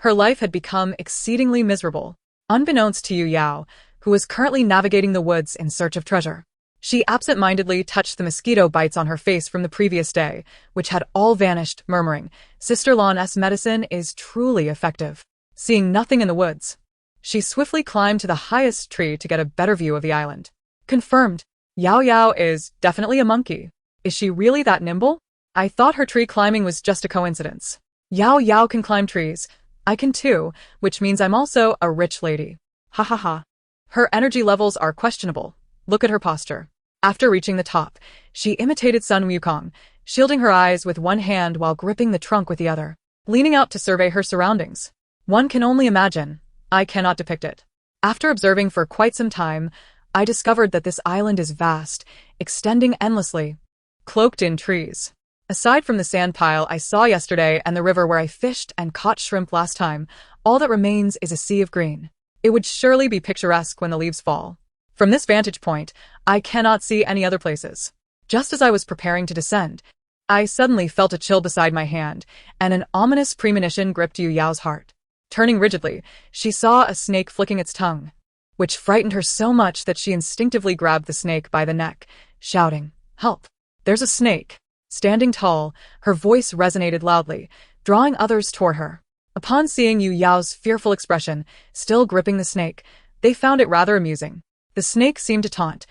Her life had become exceedingly miserable. Unbeknownst to Yu Yao, who was currently navigating the woods in search of treasure, she absent-mindedly touched the mosquito bites on her face from the previous day, which had all vanished, murmuring, "Sister Lan's medicine is truly effective." Seeing nothing in the woods, she swiftly climbed to the highest tree to get a better view of the island. Confirmed. Yao Yao is definitely a monkey. Is she really that nimble? I thought her tree climbing was just a coincidence. Yao Yao can climb trees. I can too, which means I'm also a rich lady. Ha ha ha. Her energy levels are questionable. Look at her posture. After reaching the top, she imitated Sun Wukong, shielding her eyes with one hand while gripping the trunk with the other, leaning out to survey her surroundings. One can only imagine. I cannot depict it. After observing for quite some time, I discovered that this island is vast, extending endlessly, cloaked in trees. Aside from the sand pile I saw yesterday and the river where I fished and caught shrimp last time, all that remains is a sea of green. It would surely be picturesque when the leaves fall. From this vantage point, I cannot see any other places. Just as I was preparing to descend, I suddenly felt a chill beside my hand, and an ominous premonition gripped Yu Yao's heart. Turning rigidly, she saw a snake flicking its tongue, which frightened her so much that she instinctively grabbed the snake by the neck, shouting, "Help! There's a snake!" Standing tall, her voice resonated loudly, drawing others toward her. Upon seeing Yu Yao's fearful expression, still gripping the snake, they found it rather amusing. The snake seemed to taunt,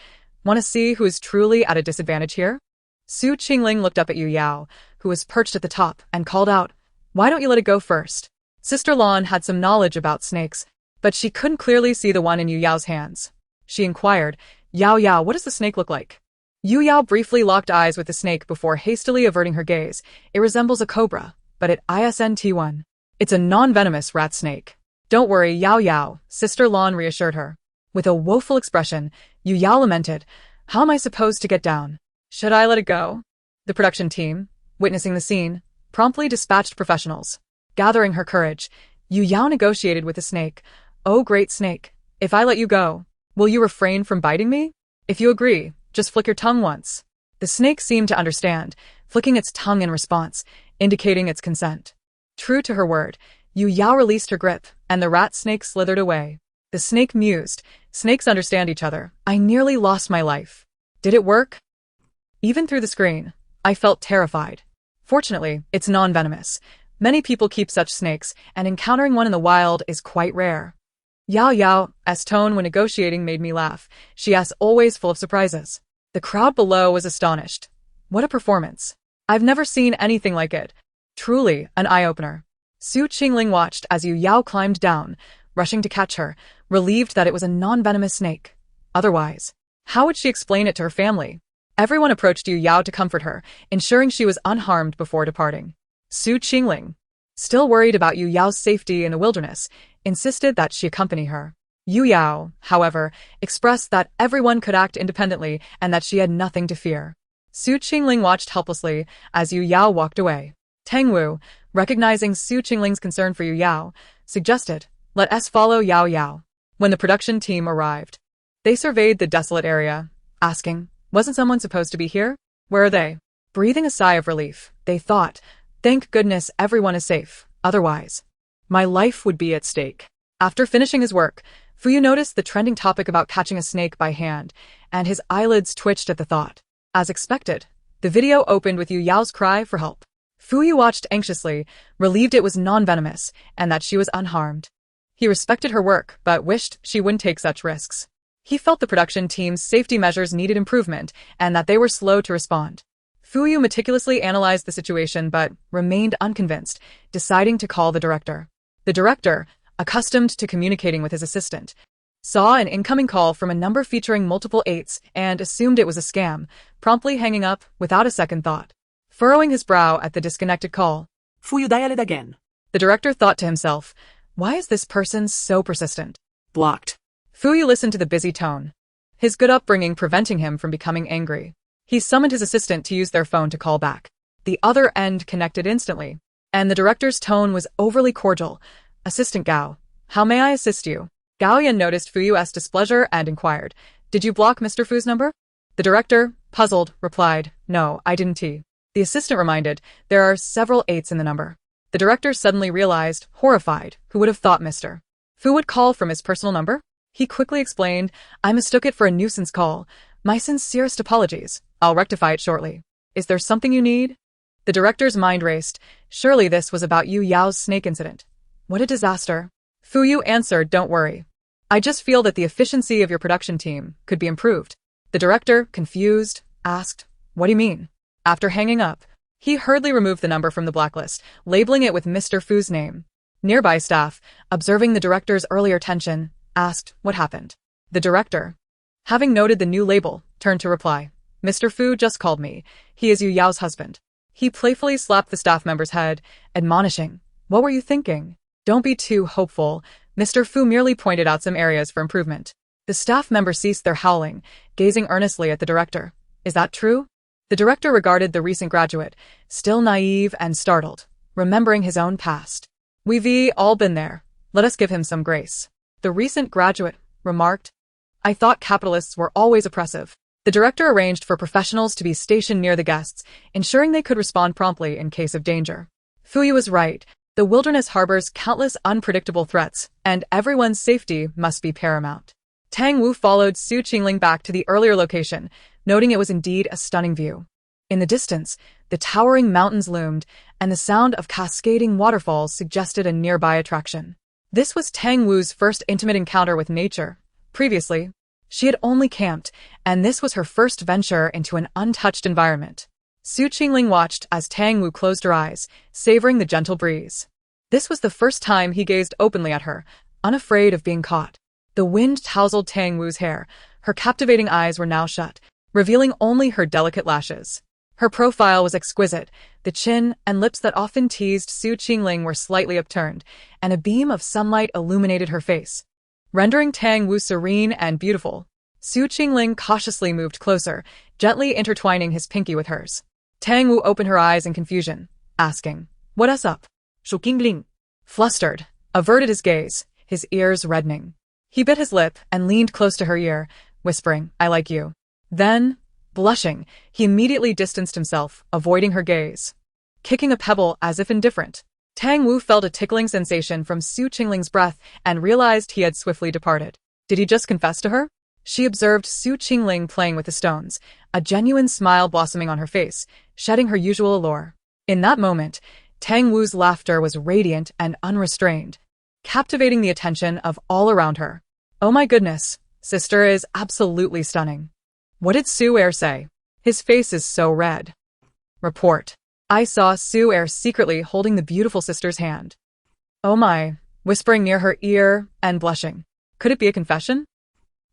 "Want to see who is truly at a disadvantage here?" Su Qingling looked up at Yu Yao, who was perched at the top, and called out, "Why don't you let it go first?" Sister Lan had some knowledge about snakes, but she couldn't clearly see the one in Yu Yao's hands. She inquired, "Yao Yao, what does the snake look like?" Yu Yao briefly locked eyes with the snake before hastily averting her gaze. "It resembles a cobra, but it isn't one. It's a non-venomous rat snake." "Don't worry, Yao Yao," Sister Lan reassured her. With a woeful expression, Yu Yao lamented, "How am I supposed to get down? Should I let it go?" The production team, witnessing the scene, promptly dispatched professionals. Gathering her courage, Yu Yao negotiated with the snake. "Oh great snake, if I let you go, will you refrain from biting me? If you agree, just flick your tongue once." The snake seemed to understand, flicking its tongue in response, indicating its consent. True to her word, Yu Yao released her grip, and the rat snake slithered away. The snake mused, "Snakes understand each other. I nearly lost my life. Did it work?" Even through the screen, I felt terrified. Fortunately, it's non-venomous. Many people keep such snakes, and encountering one in the wild is quite rare. Yao Yao's tone when negotiating made me laugh. She is always full of surprises. The crowd below was astonished. What a performance. I've never seen anything like it. Truly an eye-opener. Su Qingling watched as Yu Yao climbed down, rushing to catch her, relieved that it was a non-venomous snake. Otherwise, how would she explain it to her family? Everyone approached Yu Yao to comfort her, ensuring she was unharmed before departing. Su Qingling, still worried about Yu Yao's safety in the wilderness, insisted that she accompany her. Yu Yao, however, expressed that everyone could act independently and that she had nothing to fear. Su Qingling watched helplessly as Yu Yao walked away. Tang Wu, recognizing Su Qingling's concern for Yu Yao, suggested, "Let us follow Yao Yao." When the production team arrived, they surveyed the desolate area, asking, "Wasn't someone supposed to be here? Where are they?" Breathing a sigh of relief, they thought, "Thank goodness everyone is safe, otherwise my life would be at stake." After finishing his work, Fuyu noticed the trending topic about catching a snake by hand, and his eyelids twitched at the thought. As expected, the video opened with Yu Yao's cry for help. Fuyu watched anxiously, relieved it was non-venomous, and that she was unharmed. He respected her work, but wished she wouldn't take such risks. He felt the production team's safety measures needed improvement, and that they were slow to respond. Fuyu meticulously analyzed the situation but remained unconvinced, deciding to call the director. The director, accustomed to communicating with his assistant, saw an incoming call from a number featuring multiple eights and assumed it was a scam, promptly hanging up without a second thought. Furrowing his brow at the disconnected call, Fuyu dialed again. the director thought to himself, "Why is this person so persistent?" Blocked. Fuyu listened to the busy tone, his good upbringing preventing him from becoming angry. He summoned his assistant to use their phone to call back. The other end connected instantly, and the director's tone was overly cordial. "Assistant Gao, how may I assist you?" Gao Yan noticed Fuyu's displeasure and inquired, "Did you block Mr. Fu's number?" The director, puzzled, replied, "No, I didn't. The assistant reminded, "There are several eights in the number." The director suddenly realized, horrified, who would have thought Mr. Fu would call from his personal number? He quickly explained, I mistook it for a nuisance call. My sincerest apologies. I'll rectify it shortly. Is there something you need? The director's mind raced. Surely this was about Yu Yao's snake incident. What a disaster. Fu Yu answered, don't worry. I just feel that the efficiency of your production team could be improved. The director, confused, asked, what do you mean? After hanging up, he hurriedly removed the number from the blacklist, labeling it with Mr. Fu's name. Nearby staff, observing the director's earlier tension, asked what happened. The director, having noted the new label, turned to reply. Mr. Fu just called me. He is Yu Yao's husband. He playfully slapped the staff member's head, admonishing, what were you thinking? Don't be too hopeful. Mr. Fu merely pointed out some areas for improvement. The staff member ceased their howling, gazing earnestly at the director. Is that true? The director regarded the recent graduate, still naive and startled, remembering his own past. We've all been there. Let us give him some grace. The recent graduate remarked, I thought capitalists were always oppressive. The director arranged for professionals to be stationed near the guests, ensuring they could respond promptly in case of danger. Fu Yu was right. The wilderness harbors countless unpredictable threats, and everyone's safety must be paramount. Tang Wu followed Su Qingling back to the earlier location, noting it was indeed a stunning view. In the distance, the towering mountains loomed, and the sound of cascading waterfalls suggested a nearby attraction. This was Tang Wu's first intimate encounter with nature. Previously, she had only camped, and this was her first venture into an untouched environment. Su Qingling watched as Tang Wu closed her eyes, savoring the gentle breeze. This was the first time he gazed openly at her, unafraid of being caught. The wind tousled Tang Wu's hair. Her captivating eyes were now shut, revealing only her delicate lashes. Her profile was exquisite. The chin and lips that often teased Su Qingling were slightly upturned, and a beam of sunlight illuminated her face, rendering Tang Wu serene and beautiful. Su Qingling cautiously moved closer, gently intertwining his pinky with hers. Tang Wu opened her eyes in confusion, asking, what's up? Su Qingling, flustered, averted his gaze, his ears reddening. He bit his lip and leaned close to her ear, whispering, I like you. Then, blushing, he immediately distanced himself, avoiding her gaze. Kicking a pebble as if indifferent, Tang Wu felt a tickling sensation from Su Qingling's breath and realized he had swiftly departed. Did he just confess to her? She observed Su Qingling playing with the stones, a genuine smile blossoming on her face, shedding her usual allure. In that moment, Tang Wu's laughter was radiant and unrestrained, captivating the attention of all around her. Oh my goodness, sister is absolutely stunning. What did Su Er say? His face is so red. Report. I saw Su Er secretly holding the beautiful sister's hand. Oh my, whispering near her ear and blushing. Could it be a confession?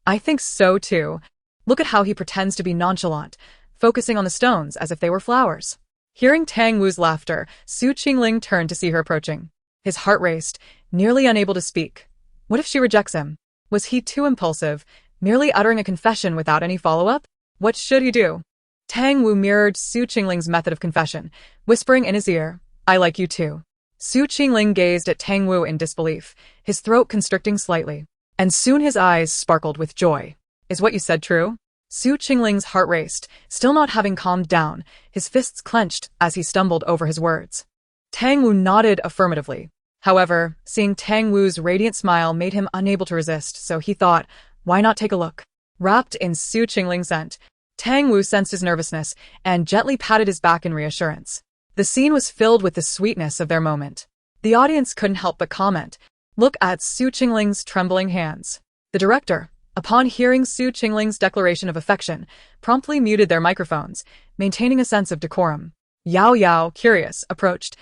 I think so too. Look at how he pretends to be nonchalant, focusing on the stones as if they were flowers. Hearing Tang Wu's laughter, Su Qingling turned to see her approaching. His heart raced, nearly unable to speak. What if she rejects him? Was he too impulsive, merely uttering a confession without any follow-up? What should he do? Tang Wu mirrored Su Qingling's method of confession, whispering in his ear, I like you too. Su Qingling gazed at Tang Wu in disbelief, his throat constricting slightly. And soon his eyes sparkled with joy. Is what you said true? Su Qingling's heart raced, still not having calmed down, his fists clenched as he stumbled over his words. Tang Wu nodded affirmatively. However, seeing Tang Wu's radiant smile made him unable to resist, so he thought, why not take a look? Wrapped in Su Qingling's scent, Tang Wu sensed his nervousness and gently patted his back in reassurance. The scene was filled with the sweetness of their moment. The audience couldn't help but comment, look at Su Qingling's trembling hands. The director, upon hearing Su Qingling's declaration of affection, promptly muted their microphones, maintaining a sense of decorum. Yao Yao, curious, approached,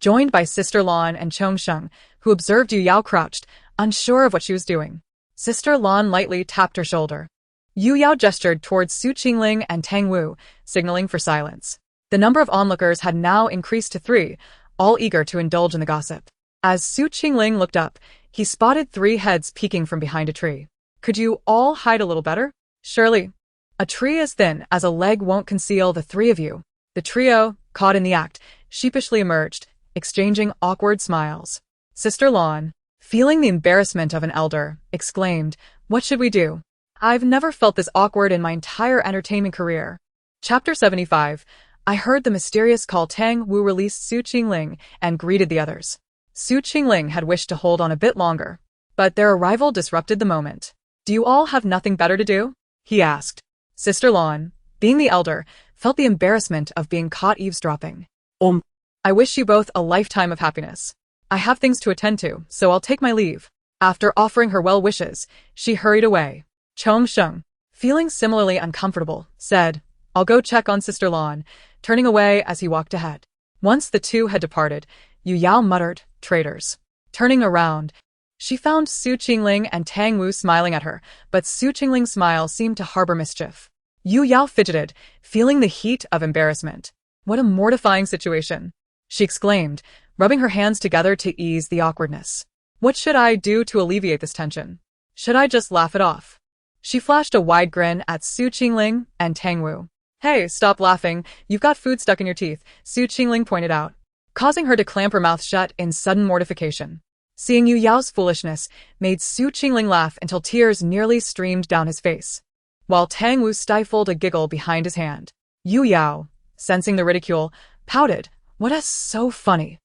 joined by Sister Lan and Chong Sheng, who observed Yu Yao crouched, unsure of what she was doing. Sister Lan lightly tapped her shoulder. Yu Yao gestured towards Su Qingling and Tang Wu, signaling for silence. The number of onlookers had now increased to 3, all eager to indulge in the gossip. As Su Qingling looked up, he spotted 3 heads peeking from behind a tree. Could you all hide a little better? Surely. A tree as thin as a leg won't conceal the 3 of you. The trio, caught in the act, sheepishly emerged, exchanging awkward smiles. Sister Lan, feeling the embarrassment of an elder, exclaimed, what should we do? I've never felt this awkward in my entire entertainment career. Chapter 75. I heard the mysterious call. Tang Wu released Su Qingling and greeted the others. Su Qingling had wished to hold on a bit longer, but their arrival disrupted the moment. Do you all have nothing better to do? He asked. Sister Lan, being the elder, felt the embarrassment of being caught eavesdropping. I wish you both a lifetime of happiness. I have things to attend to, so I'll take my leave. After offering her well wishes, she hurried away. Chong Sheng, feeling similarly uncomfortable, said, I'll go check on Sister Lan, turning away as he walked ahead. Once the two had departed, Yu Yao muttered, traitors. Turning around, she found Su Qingling and Tang Wu smiling at her, but Su Qingling's smile seemed to harbor mischief. Yu Yao fidgeted, feeling the heat of embarrassment. What a mortifying situation, she exclaimed, rubbing her hands together to ease the awkwardness. What should I do to alleviate this tension? Should I just laugh it off? She flashed a wide grin at Su Qingling and Tang Wu. Hey, stop laughing, you've got food stuck in your teeth, Su Qingling pointed out, causing her to clamp her mouth shut in sudden mortification. Seeing Yu Yao's foolishness made Su Qingling laugh until tears nearly streamed down his face, while Tang Wu stifled a giggle behind his hand. Yu Yao, sensing the ridicule, pouted. What is so funny?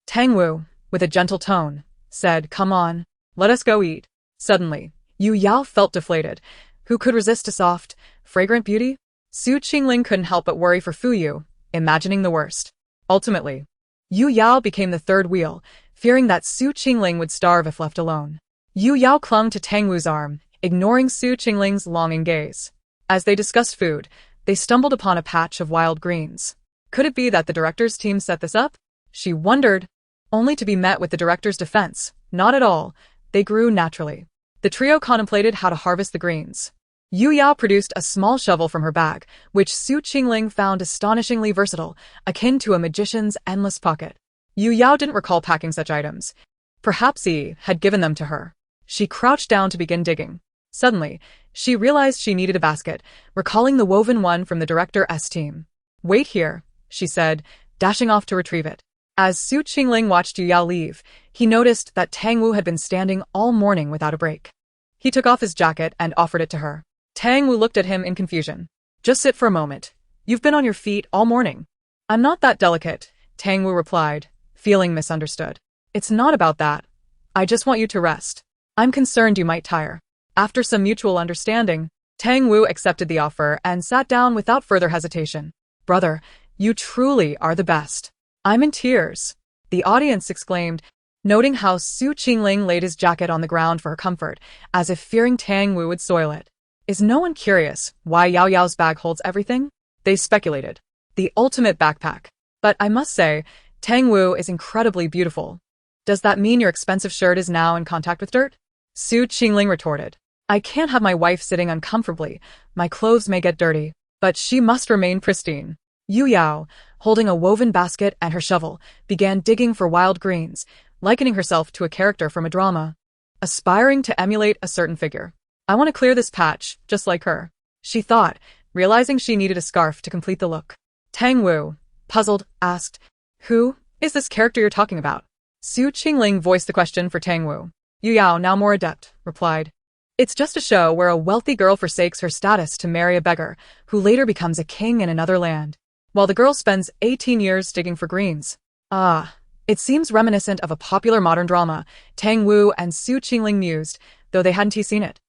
Tang Wu, with a gentle tone, said, Come on, let us go eat. Suddenly, Yu Yao felt deflated. Who could resist a soft, fragrant beauty? Su Qingling couldn't help but worry for Fu Yu, imagining the worst. Ultimately, Yu Yao became the third wheel, fearing that Su Qingling would starve if left alone. Yu Yao clung to Tang Wu's arm, ignoring Su Qingling's longing gaze. As they discussed food, they stumbled upon a patch of wild greens. Could it be that the director's team set this up? She wondered, only to be met with the director's defense. Not at all, they grew naturally. The trio contemplated how to harvest the greens. Yu Yao produced a small shovel from her bag, which Su Qingling found astonishingly versatile, akin to a magician's endless pocket. Yu Yao didn't recall packing such items. Perhaps he had given them to her. She crouched down to begin digging. Suddenly, she realized she needed a basket, recalling the woven one from the director's team. Wait here, she said, dashing off to retrieve it. As Su Qingling watched Yu Yao leave, he noticed that Tang Wu had been standing all morning without a break. He took off his jacket and offered it to her. Tang Wu looked at him in confusion. Just sit for a moment. You've been on your feet all morning. I'm not that delicate, Tang Wu replied, feeling misunderstood. It's not about that. I just want you to rest. I'm concerned you might tire. After some mutual understanding, Tang Wu accepted the offer and sat down without further hesitation. Brother, you truly are the best. I'm in tears, the audience exclaimed, noting how Su Qingling laid his jacket on the ground for her comfort, as if fearing Tang Wu would soil it. Is no one curious why Yao Yao's bag holds everything? They speculated. The ultimate backpack. But I must say, Tang Wu is incredibly beautiful. Does that mean your expensive shirt is now in contact with dirt? Su Qingling retorted. I can't have my wife sitting uncomfortably. My clothes may get dirty, but she must remain pristine. Yu Yao, holding a woven basket and her shovel, began digging for wild greens, likening herself to a character from a drama, aspiring to emulate a certain figure. I want to clear this patch, just like her, she thought, realizing she needed a scarf to complete the look. Tang Wu, puzzled, asked, Who is this character you're talking about? Su Qingling voiced the question for Tang Wu. Yu Yao, now more adept, replied. It's just a show where a wealthy girl forsakes her status to marry a beggar, who later becomes a king in another land, while the girl spends 18 years digging for greens. Ah, it seems reminiscent of a popular modern drama, Tang Wu and Su Qingling mused, though they hadn't seen it.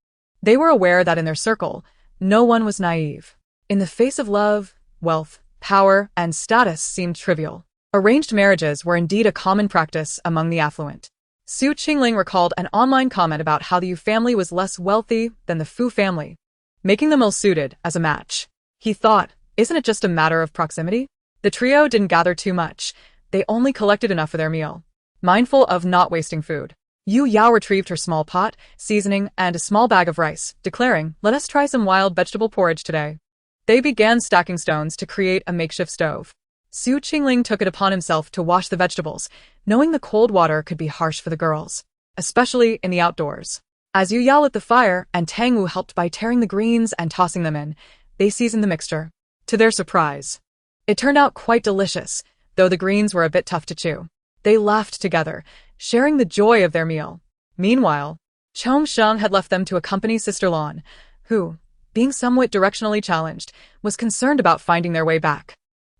They were aware that in their circle, no one was naive. In the face of love, wealth, power, and status seemed trivial. Arranged marriages were indeed a common practice among the affluent. Su Qingling recalled an online comment about how the Yu family was less wealthy than the Fu family, making them ill-suited as a match. He thought, isn't it just a matter of proximity? The trio didn't gather too much. They only collected enough for their meal, mindful of not wasting food. Yu Yao retrieved her small pot, seasoning, and a small bag of rice, declaring, Let us try some wild vegetable porridge today. They began stacking stones to create a makeshift stove. Su Qingling took it upon himself to wash the vegetables, knowing the cold water could be harsh for the girls, especially in the outdoors. As Yu Yao lit the fire and Tang Wu helped by tearing the greens and tossing them in, they seasoned the mixture. To their surprise, it turned out quite delicious, though the greens were a bit tough to chew. They laughed together, sharing the joy of their meal. Meanwhile, Chong Sheng had left them to accompany Sister Lan, who, being somewhat directionally challenged, was concerned about finding their way back.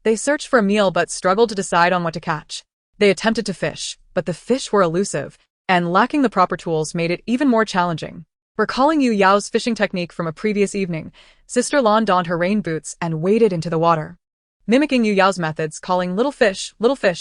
They searched for a meal but struggled to decide on what to catch. They attempted to fish, but the fish were elusive, and lacking the proper tools made it even more challenging. Recalling Yu Yao's fishing technique from a previous evening, Sister Lan donned her rain boots and waded into the water. Mimicking Yu Yao's methods, calling, little fish,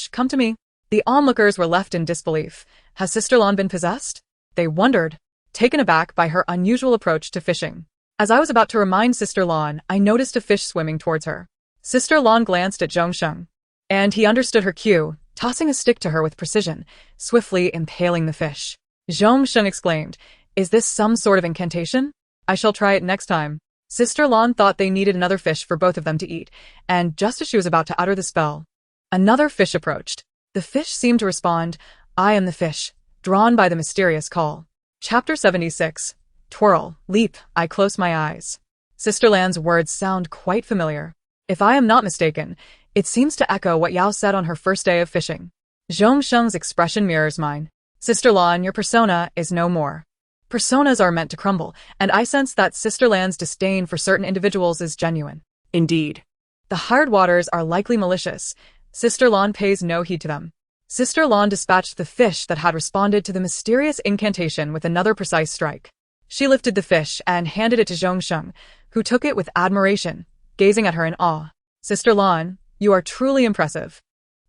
come to me." The onlookers were left in disbelief. Has Sister Lan been possessed? They wondered, taken aback by her unusual approach to fishing. As I was about to remind Sister Lan, I noticed a fish swimming towards her. Sister Lan glanced at Zhongsheng, and he understood her cue, tossing a stick to her with precision, swiftly impaling the fish. Zhongsheng exclaimed, "Is this some sort of incantation? I shall try it next time." Sister Lan thought they needed another fish for both of them to eat, and just as she was about to utter the spell, another fish approached. The fish seemed to respond, "I am the fish," drawn by the mysterious call. Chapter 76. Twirl, leap, I close my eyes. Sister Lan's words sound quite familiar. If I am not mistaken, it seems to echo what Yao said on her first day of fishing. Zhongsheng's expression mirrors mine. Sister Lan, your persona is no more. Personas are meant to crumble, and I sense that Sister Lan's disdain for certain individuals is genuine. Indeed. The hired waters are likely malicious. Sister Lan pays no heed to them. Sister Lan dispatched the fish that had responded to the mysterious incantation with another precise strike. She lifted the fish and handed it to Zhongsheng, who took it with admiration, gazing at her in awe. Sister Lan, you are truly impressive.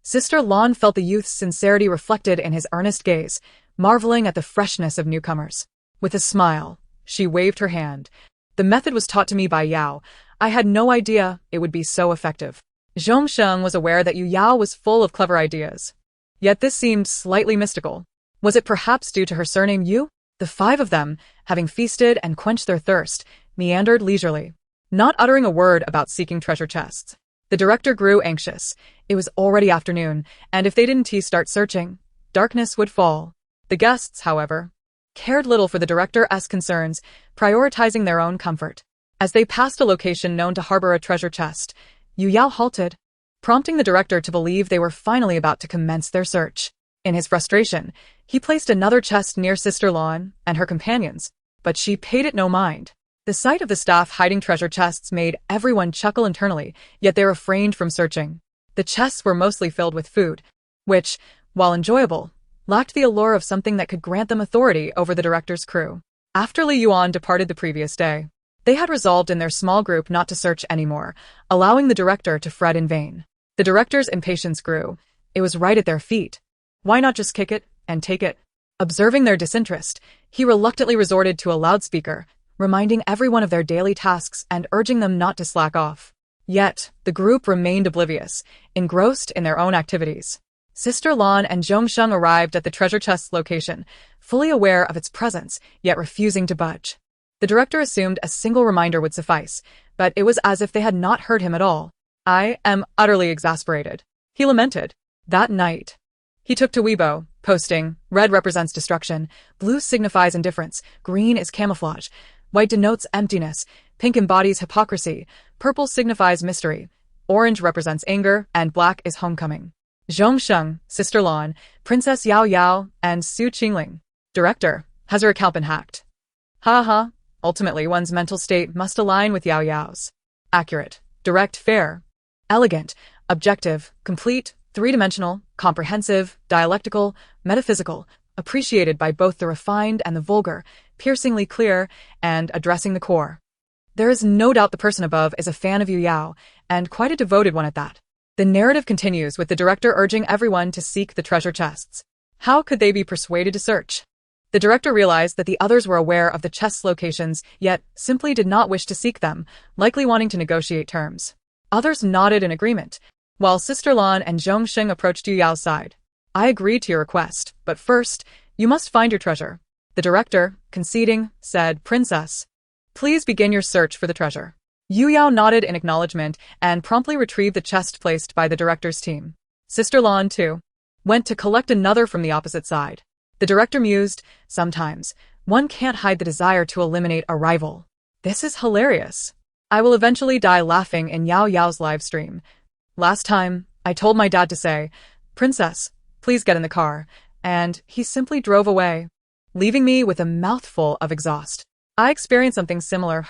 Sister Lan felt the youth's sincerity reflected in his earnest gaze, marveling at the freshness of newcomers. With a smile, she waved her hand. The method was taught to me by Yao. I had no idea it would be so effective. Zhongsheng was aware that Yu Yao was full of clever ideas. Yet this seemed slightly mystical. Was it perhaps due to her surname Yu? The five of them, having feasted and quenched their thirst, meandered leisurely, not uttering a word about seeking treasure chests. The director grew anxious. It was already afternoon, and if they didn't start searching, darkness would fall. The guests, however, cared little for the director's concerns, prioritizing their own comfort. As they passed a location known to harbor a treasure chest, Yu Yao halted, prompting the director to believe they were finally about to commence their search. In his frustration, he placed another chest near Sister Lan and her companions, but she paid it no mind. The sight of the staff hiding treasure chests made everyone chuckle internally, yet they refrained from searching. The chests were mostly filled with food, which, while enjoyable, lacked the allure of something that could grant them authority over the director's crew. After Li Yuan departed the previous day, they had resolved in their small group not to search anymore, allowing the director to fret in vain. The director's impatience grew. It was right at their feet. Why not just kick it and take it? Observing their disinterest, he reluctantly resorted to a loudspeaker, reminding everyone of their daily tasks and urging them not to slack off. Yet, the group remained oblivious, engrossed in their own activities. Sister Lan and Zhongsheng arrived at the treasure chest's location, fully aware of its presence, yet refusing to budge. The director assumed a single reminder would suffice, but it was as if they had not heard him at all. I am utterly exasperated, he lamented. That night, he took to Weibo, posting, red represents destruction, blue signifies indifference, green is camouflage, white denotes emptiness, pink embodies hypocrisy, purple signifies mystery, orange represents anger, and black is homecoming. Zhongsheng, Sister Lan, Princess Yao Yao, and Su Qingling. Director, has her account been hacked? Ha ha. Ultimately, one's mental state must align with Yao Yao's. Accurate, direct, fair, elegant, objective, complete, three-dimensional, comprehensive, dialectical, metaphysical, appreciated by both the refined and the vulgar, piercingly clear, and addressing the core. There is no doubt the person above is a fan of Yu Yao, and quite a devoted one at that. The narrative continues with the director urging everyone to seek the treasure chests. How could they be persuaded to search? The director realized that the others were aware of the chest's locations, yet simply did not wish to seek them, likely wanting to negotiate terms. Others nodded in agreement, while Sister Lan and Zhongsheng approached Yu Yao's side. I agreed to your request, but first, you must find your treasure. The director, conceding, said, Princess, please begin your search for the treasure. Yu Yao nodded in acknowledgement and promptly retrieved the chest placed by the director's team. Sister Lan, too, went to collect another from the opposite side. The director mused, sometimes, one can't hide the desire to eliminate a rival. This is hilarious. I will eventually die laughing in Yao Yao's live stream. Last time, I told my dad to say, Princess, please get in the car, and he simply drove away, leaving me with a mouthful of exhaust. I experienced something similar,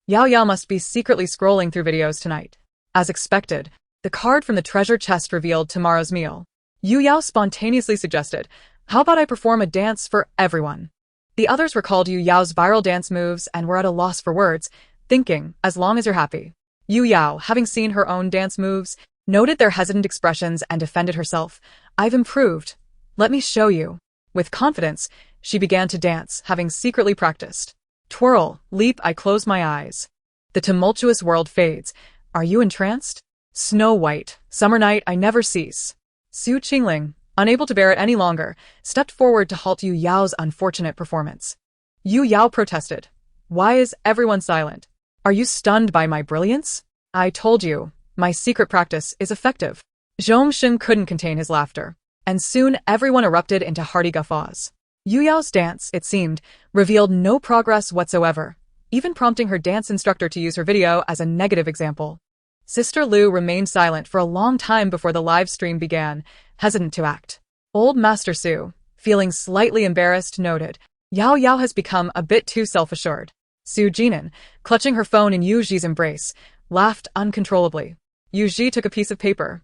Yao Yao must be secretly scrolling through videos tonight. As expected, The card from the treasure chest revealed tomorrow's meal. Yu Yao spontaneously suggested, "How about I perform a dance for everyone?" The others recalled Yu Yao's viral dance moves and were at a loss for words, thinking, as long as you're happy. Yu Yao, having seen her own dance moves, noted their hesitant expressions and defended herself. "I've improved. Let me show you." With confidence, she began to dance, having secretly practiced. Twirl, leap, I close my eyes. The tumultuous world fades. Are you entranced? Snow White, summer night, I never cease. Su Qingling, unable to bear it any longer, stepped forward to halt Yu Yao's unfortunate performance. Yu Yao protested. "Why is everyone silent? Are you stunned by my brilliance? I told you, my secret practice is effective." Zhongshen couldn't contain his laughter, and soon everyone erupted into hearty guffaws. Yu Yao's dance, it seemed, revealed no progress whatsoever, even prompting her dance instructor to use her video as a negative example. Sister Lu remained silent for a long time before the live stream began, hesitant to act. Old Master Su, feeling slightly embarrassed, noted, "Yao Yao has become a bit too self-assured." Su Jinan, clutching her phone in Yu Ji's embrace, laughed uncontrollably. Yu Ji took a piece of paper.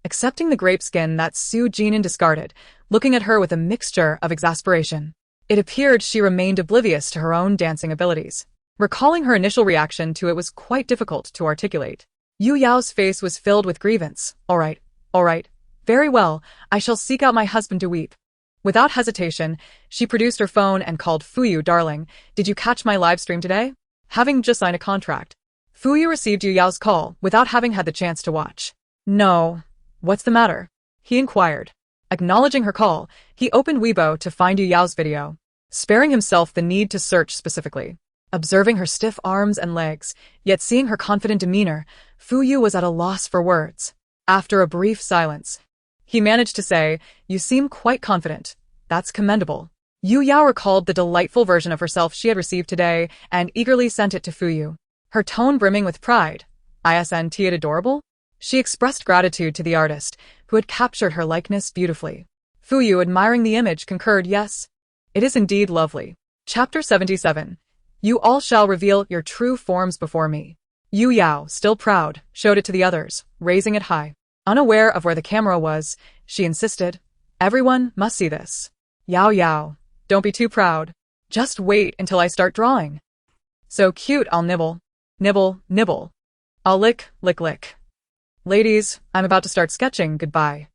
Accepting the grape skin that Su Jinan discarded, looking at her with a mixture of exasperation. It appeared she remained oblivious to her own dancing abilities. Recalling her initial reaction to it was quite difficult to articulate. Yu Yao's face was filled with grievance. All right, very well, I shall seek out my husband to weep." Without hesitation, she produced her phone and called Fuyu. "Darling, did you catch my live stream today? Having just signed a contract." Fuyu received Yu Yao's call without having had the chance to watch. "No. What's the matter?" he inquired. Acknowledging her call, he opened Weibo to find Yu Yao's video, sparing himself the need to search specifically. Observing her stiff arms and legs, yet seeing her confident demeanor, Fuyu was at a loss for words. After a brief silence, he managed to say, "You seem quite confident. That's commendable." Yu Yao recalled the delightful version of herself she had received today and eagerly sent it to Fuyu, her tone brimming with pride. "Isn't it adorable?" She expressed gratitude to the artist, who had captured her likeness beautifully. Fuyu, admiring the image, concurred, "Yes, it is indeed lovely." Chapter 77. You all shall reveal your true forms before me. Yu Yao, still proud, showed it to the others, raising it high. Unaware of where the camera was, she insisted, "Everyone must see this. Yao Yao, don't be too proud. Just wait until I start drawing. So cute, I'll nibble. Nibble, nibble. I'll lick, lick, lick. Ladies, I'm about to start sketching, goodbye."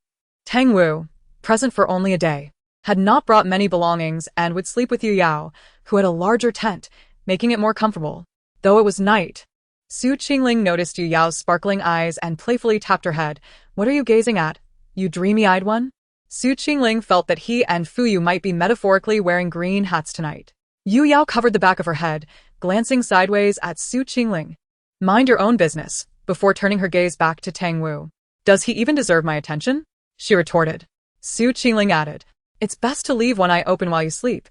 Tang Wu, present for only a day, had not brought many belongings and would sleep with Yu Yao, who had a larger tent, making it more comfortable. Though it was night, Su Qingling noticed Yu Yao's sparkling eyes and playfully tapped her head. "What are you gazing at, you dreamy-eyed one?" Su Qingling felt that he and Fuyu might be metaphorically wearing green hats tonight. Yu Yao covered the back of her head, glancing sideways at Su Qingling. "Mind your own business," before turning her gaze back to Tang Wu. "Does he even deserve my attention?" she retorted. Su Qingling added, "It's best to leave one eye open while you sleep,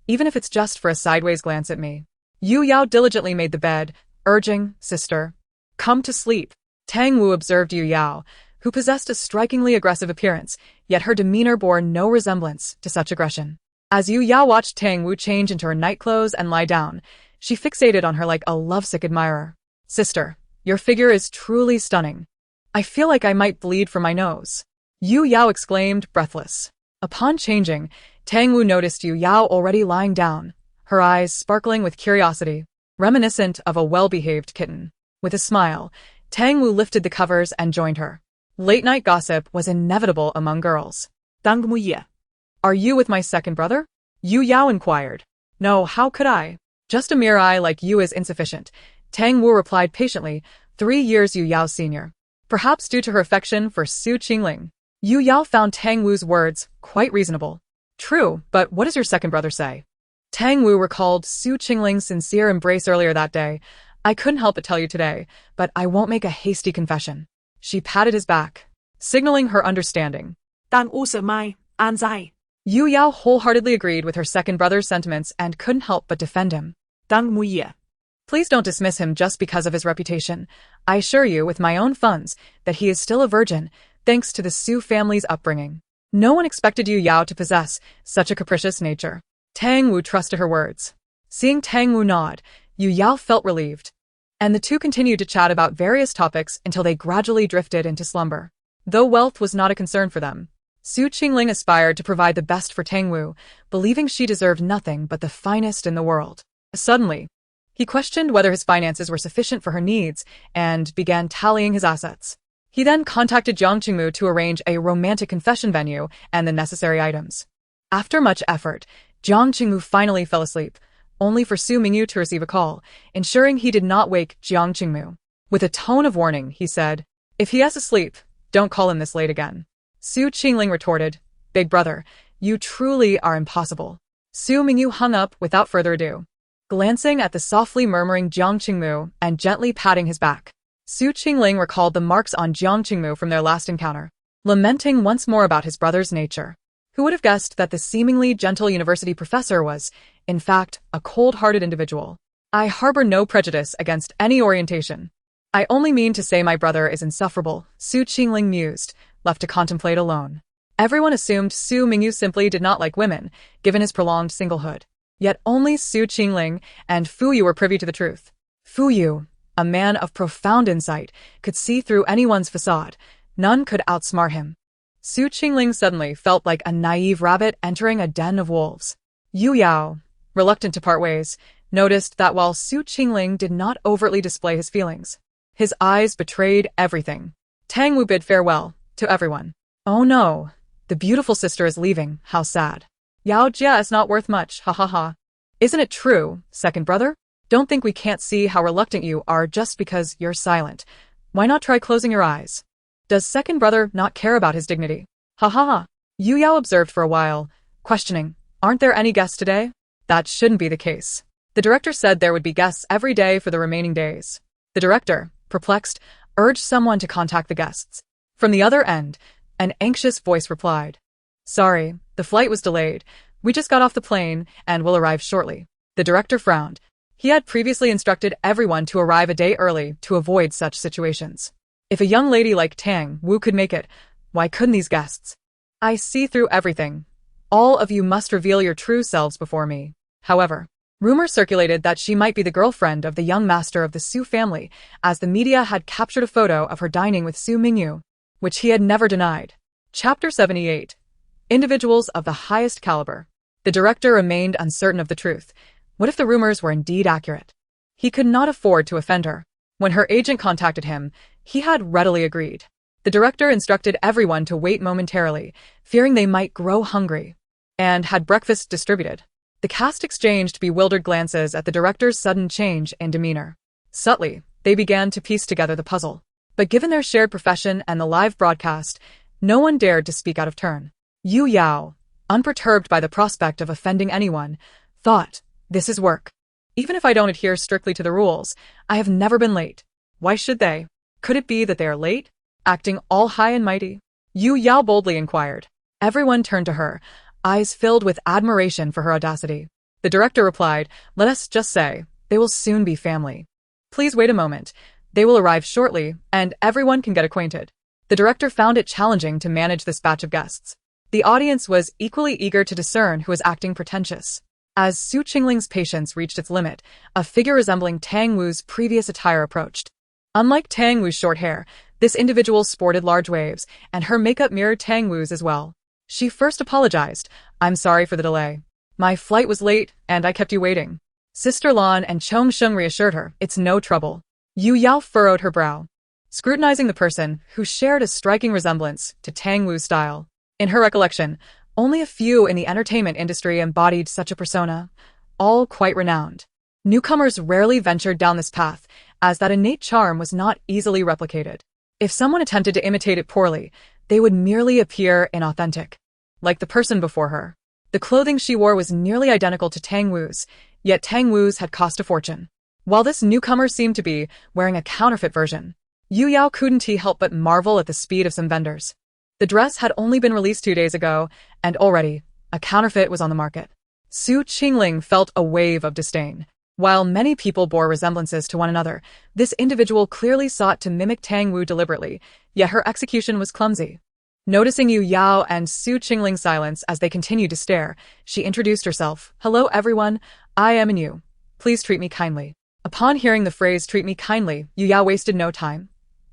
even if it's just for a sideways glance at me." Yu Yao diligently made the bed, urging, "Sister, come to sleep." Tang Wu observed Yu Yao, who possessed a strikingly aggressive appearance, yet her demeanor bore no resemblance to such aggression. As Yu Yao watched Tang Wu change into her nightclothes and lie down, she fixated on her like a lovesick admirer. "Sister, your figure is truly stunning. I feel like I might bleed from my nose." Yu Yao exclaimed, breathless. Upon changing, Tang Wu noticed Yu Yao already lying down, her eyes sparkling with curiosity, reminiscent of a well-behaved kitten. With a smile, Tang Wu lifted the covers and joined her. Late-night gossip was inevitable among girls. Tang Mu Ye. "Are you with my second brother?" Yu Yao inquired. "No, how could I? Just a mere eye like you is insufficient," Tang Wu replied patiently, 3 years Yu Yao's senior. Perhaps due to her affection for Su Qingling, Yu Yao found Tang Wu's words quite reasonable. "True, but what does your second brother say?" Tang Wu recalled Su Qingling's sincere embrace earlier that day. "I couldn't help but tell you today, but I won't make a hasty confession." She patted his back, signaling her understanding. "但我是my安在." Yu Yao wholeheartedly agreed with her second brother's sentiments and couldn't help but defend him. "Tang Mu Ye." "Please don't dismiss him just because of his reputation. I assure you, with my own funds, that he is still a virgin, thanks to the Su family's upbringing." No one expected Yu Yao to possess such a capricious nature. Tang Wu trusted her words. Seeing Tang Wu nod, Yu Yao felt relieved. and the two continued to chat about various topics until they gradually drifted into slumber. Though wealth was not a concern for them, Su Qingling aspired to provide the best for Tang Wu, believing she deserved nothing but the finest in the world. Suddenly, he questioned whether his finances were sufficient for her needs and began tallying his assets. He then contacted Jiang Qingmu to arrange a romantic confession venue and the necessary items. After much effort, Jiang Qingmu finally fell asleep, only for Su Mingyu to receive a call, ensuring he did not wake Jiang Qingmu. With a tone of warning, he said, "If he is asleep, don't call him this late again." Su Qingling retorted, "Big brother, you truly are impossible." Su Mingyu hung up without further ado, glancing at the softly murmuring Jiang Qingmu and gently patting his back. Su Qingling recalled the marks on Jiang Qingmu from their last encounter, lamenting once more about his brother's nature. Who would have guessed that the seemingly gentle university professor was, in fact, a cold-hearted individual? "I harbor no prejudice against any orientation. I only mean to say my brother is insufferable," Su Qingling mused, left to contemplate alone. Everyone assumed Su Mingyu simply did not like women, given his prolonged singlehood. Yet only Su Qingling and Fu Yu were privy to the truth. Fu Yu, a man of profound insight, could see through anyone's facade. None could outsmart him. Su Qingling suddenly felt like a naive rabbit entering a den of wolves. Yu Yao, reluctant to part ways, noticed that while Su Qingling did not overtly display his feelings, his eyes betrayed everything. Tang Wu bid farewell to everyone. "Oh no, the beautiful sister is leaving, how sad. Yao Jia is not worth much, ha ha ha. Isn't it true, second brother? Don't think we can't see how reluctant you are just because you're silent. Why not try closing your eyes? Does second brother not care about his dignity? Ha ha ha." Yu Yao observed for a while, questioning, "Aren't there any guests today?" That shouldn't be the case. The director said there would be guests every day for the remaining days. The director, perplexed, urged someone to contact the guests. From the other end, an anxious voice replied, "Sorry, the flight was delayed. We just got off the plane and will arrive shortly." The director frowned. He had previously instructed everyone to arrive a day early to avoid such situations. If a young lady like Tang Wu could make it, why couldn't these guests? "I see through everything. All of you must reveal your true selves before me." However, rumors circulated that she might be the girlfriend of the young master of the Su family, as the media had captured a photo of her dining with Su Mingyu, which he had never denied. Chapter 78. Individuals of the highest caliber. The director remained uncertain of the truth. What if the rumors were indeed accurate? He could not afford to offend her. When her agent contacted him, he had readily agreed. The director instructed everyone to wait momentarily, fearing they might grow hungry, and had breakfast distributed. The cast exchanged bewildered glances at the director's sudden change in demeanor. Subtly, they began to piece together the puzzle. But given their shared profession and the live broadcast, no one dared to speak out of turn. Yu Yao, unperturbed by the prospect of offending anyone, thought, "This is work. Even if I don't adhere strictly to the rules, I have never been late. Why should they? Could it be that they are late? Acting all high and mighty?" Yu Yao boldly inquired. Everyone turned to her, eyes filled with admiration for her audacity. The director replied, "Let us just say, they will soon be family. Please wait a moment. They will arrive shortly, and everyone can get acquainted." The director found it challenging to manage this batch of guests. The audience was equally eager to discern who was acting pretentious. As Su Qingling's patience reached its limit, a figure resembling Tang Wu's previous attire approached. Unlike Tang Wu's short hair, this individual sported large waves, and her makeup mirrored Tang Wu's as well. She first apologized. "I'm sorry for the delay. My flight was late, and I kept you waiting." Sister Lan and Chong Sheng reassured her, "It's no trouble." Yu Yao furrowed her brow, scrutinizing the person who shared a striking resemblance to Tang Wu's style. In her recollection, only a few in the entertainment industry embodied such a persona, all quite renowned. Newcomers rarely ventured down this path, as that innate charm was not easily replicated. If someone attempted to imitate it poorly, they would merely appear inauthentic, like the person before her. The clothing she wore was nearly identical to Tang Wu's, yet Tang Wu's had cost a fortune. While this newcomer seemed to be wearing a counterfeit version, Yu Yao couldn't help but marvel at the speed of some vendors. The dress had only been released 2 days ago, and already, a counterfeit was on the market. Su Qingling felt a wave of disdain. While many people bore resemblances to one another, this individual clearly sought to mimic Tang Wu deliberately, yet her execution was clumsy. Noticing Yu Yao and Su Qingling's silence as they continued to stare, she introduced herself. "Hello everyone, I am Yu. Please treat me kindly." Upon hearing the phrase treat me kindly, Yu Yao wasted no time.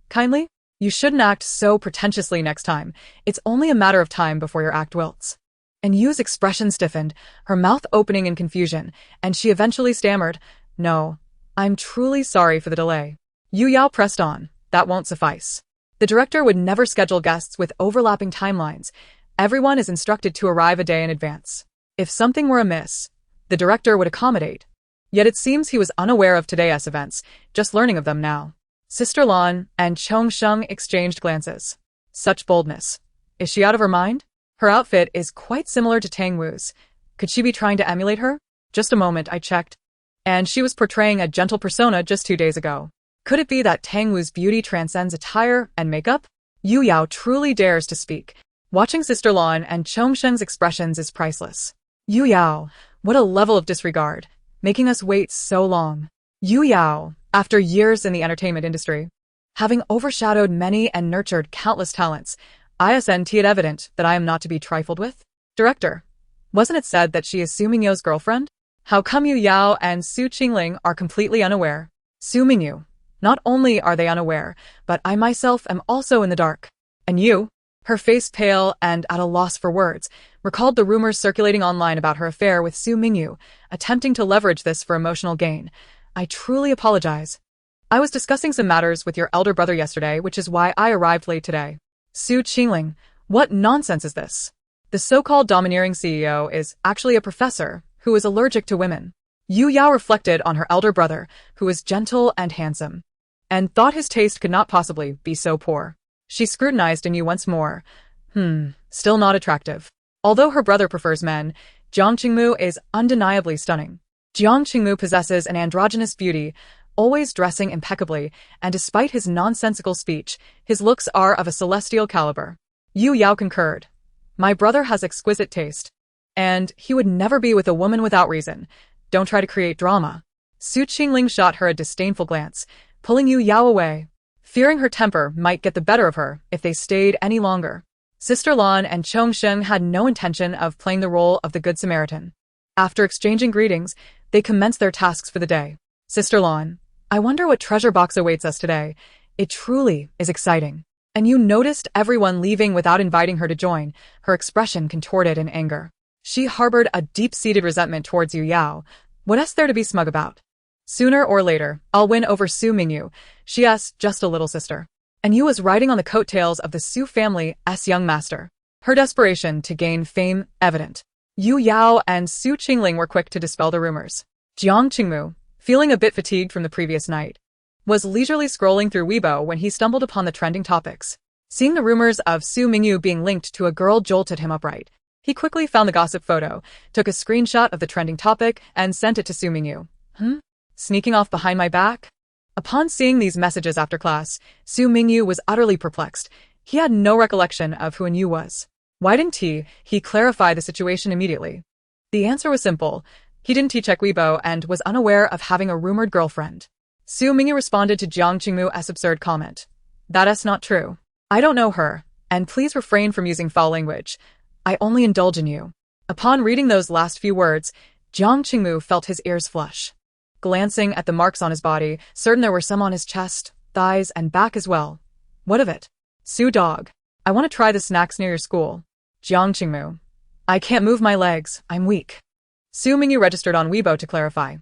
Kindly? You shouldn't act so pretentiously next time. It's only a matter of time before your act wilts. And Yu's expression stiffened, her mouth opening in confusion, and she eventually stammered, "No, I'm truly sorry for the delay." Yu Yao pressed on, "That won't suffice. The director would never schedule guests with overlapping timelines. Everyone is instructed to arrive a day in advance. If something were amiss, the director would accommodate." Yet it seems he was unaware of today's events, just learning of them now. Sister Lan and Chong Sheng exchanged glances. Such boldness. Is she out of her mind? Her outfit is quite similar to Tang Wu's. Could she be trying to emulate her? Just a moment, I checked. And she was portraying a gentle persona just 2 days ago. Could it be that Tang Wu's beauty transcends attire and makeup? Yu Yao truly dares to speak. Watching Sister Lan and Chong Sheng's expressions is priceless. Yu Yao, what a level of disregard, making us wait so long. Yu Yao, after years in the entertainment industry, having overshadowed many and nurtured countless talents, isn't it evident that I am not to be trifled with? Director, wasn't it said that she is Su Mingyu's girlfriend? How come Yu Yao and Su Qingling are completely unaware? Su Mingyu, not only are they unaware, but I myself am also in the dark. And you? Her face pale and at a loss for words, recalled the rumors circulating online about her affair with Su Mingyu, attempting to leverage this for emotional gain. I truly apologize. I was discussing some matters with your elder brother yesterday, which is why I arrived late today. Su Qingling, what nonsense is this? The so-called domineering CEO is actually a professor who is allergic to women. Yu Yao reflected on her elder brother, who is gentle and handsome, and thought his taste could not possibly be so poor. She scrutinized Yu once more. Still not attractive. Although her brother prefers men, Jiang Qingmu is undeniably stunning. Jiang Qingmu possesses an androgynous beauty, always dressing impeccably, and despite his nonsensical speech, his looks are of a celestial caliber. Yu Yao concurred. My brother has exquisite taste. And he would never be with a woman without reason. Don't try to create drama. Su Qingling shot her a disdainful glance, pulling Yu Yao away, fearing her temper might get the better of her if they stayed any longer. Sister Lan and Chong Sheng had no intention of playing the role of the Good Samaritan. After exchanging greetings, they commenced their tasks for the day. Sister Lan, I wonder what treasure box awaits us today. It truly is exciting. And you noticed everyone leaving without inviting her to join, her expression contorted in anger. She harbored a deep-seated resentment towards Yu Yao. What is there to be smug about? Sooner or later, I'll win over Su Mingyu. She's just a little sister. And Yu was riding on the coattails of the Su family's young master. Her desperation to gain fame evident. Yu Yao and Su Qingling were quick to dispel the rumors. Jiang Qingmu, feeling a bit fatigued from the previous night, was leisurely scrolling through Weibo when he stumbled upon the trending topics. Seeing the rumors of Su Mingyu being linked to a girl jolted him upright. He quickly found the gossip photo, took a screenshot of the trending topic, and sent it to Su Mingyu. Sneaking off behind my back? Upon seeing these messages after class, Su Mingyu was utterly perplexed. He had no recollection of who Yu was. Why didn't he clarify the situation immediately? The answer was simple. He didn't check Weibo and was unaware of having a rumored girlfriend. Su Mingyu responded to Jiang Qingmu's absurd comment. That's not true. I don't know her, and please refrain from using foul language. I only indulge in you. Upon reading those last few words, Jiang Qingmu felt his ears flush. Glancing at the marks on his body, certain there were some on his chest, thighs, and back as well. What of it? Su dog. I want to try the snacks near your school. Jiang Qingmu. I can't move my legs, I'm weak. Su Mingyu registered on Weibo to clarify.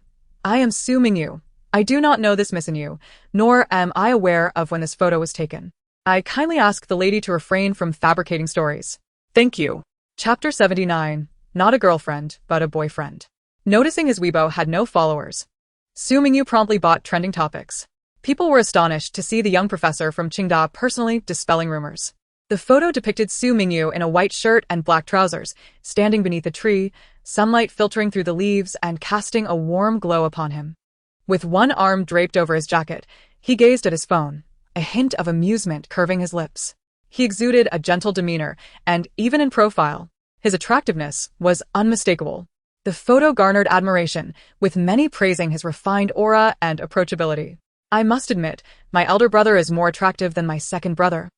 I am Su Mingyu. I do not know this Miss Yu, nor am I aware of when this photo was taken. I kindly ask the lady to refrain from fabricating stories. Thank you. Chapter 79. Not a girlfriend, but a boyfriend. Noticing his Weibo had no followers, Su Mingyu promptly bought trending topics. People were astonished to see the young professor from Qingda personally dispelling rumors. The photo depicted Su Mingyu in a white shirt and black trousers, standing beneath a tree, sunlight filtering through the leaves and casting a warm glow upon him. With one arm draped over his jacket, he gazed at his phone, a hint of amusement curving his lips. He exuded a gentle demeanor, and even in profile, his attractiveness was unmistakable. The photo garnered admiration, with many praising his refined aura and approachability. I must admit, my elder brother is more attractive than my second brother.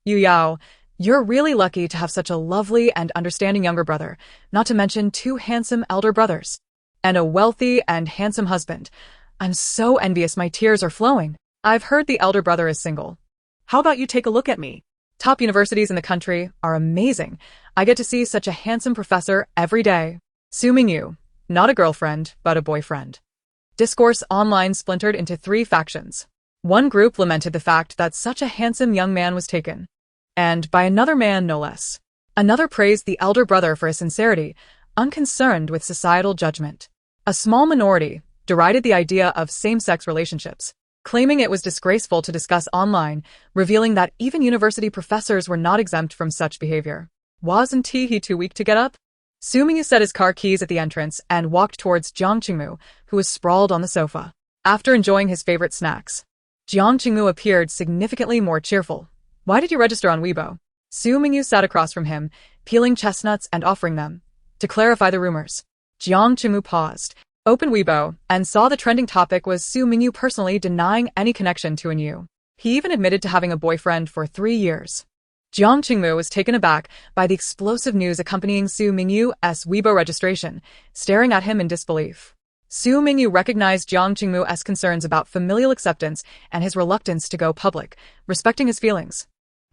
Yu Yao, you're really lucky to have such a lovely and understanding younger brother, not to mention 2 handsome elder brothers, and a wealthy and handsome husband. I'm so envious my tears are flowing. I've heard the elder brother is single. How about you take a look at me? Top universities in the country are amazing. I get to see such a handsome professor every day. Su Mingyu, not a girlfriend, but a boyfriend. Discourse online splintered into 3 factions. One group lamented the fact that such a handsome young man was taken, and by another man no less. Another praised the elder brother for his sincerity, unconcerned with societal judgment. A small minority derided the idea of same-sex relationships, claiming it was disgraceful to discuss online, revealing that even university professors were not exempt from such behavior. Wasn't he too weak to get up? Su Mingyu set his car keys at the entrance and walked towards Jiang Qingmu, who was sprawled on the sofa. After enjoying his favorite snacks, Jiang Qingmu appeared significantly more cheerful. Why did you register on Weibo? Su Mingyu sat across from him, peeling chestnuts and offering them. To clarify the rumors, Jiang Qingmu paused, opened Weibo, and saw the trending topic was Su Mingyu personally denying any connection to Yu. He even admitted to having a boyfriend for 3 years. Jiang Qingmu was taken aback by the explosive news accompanying Su Mingyu's Weibo registration, staring at him in disbelief. Su Mingyu recognized Jiang Qingmu's concerns about familial acceptance and his reluctance to go public, respecting his feelings,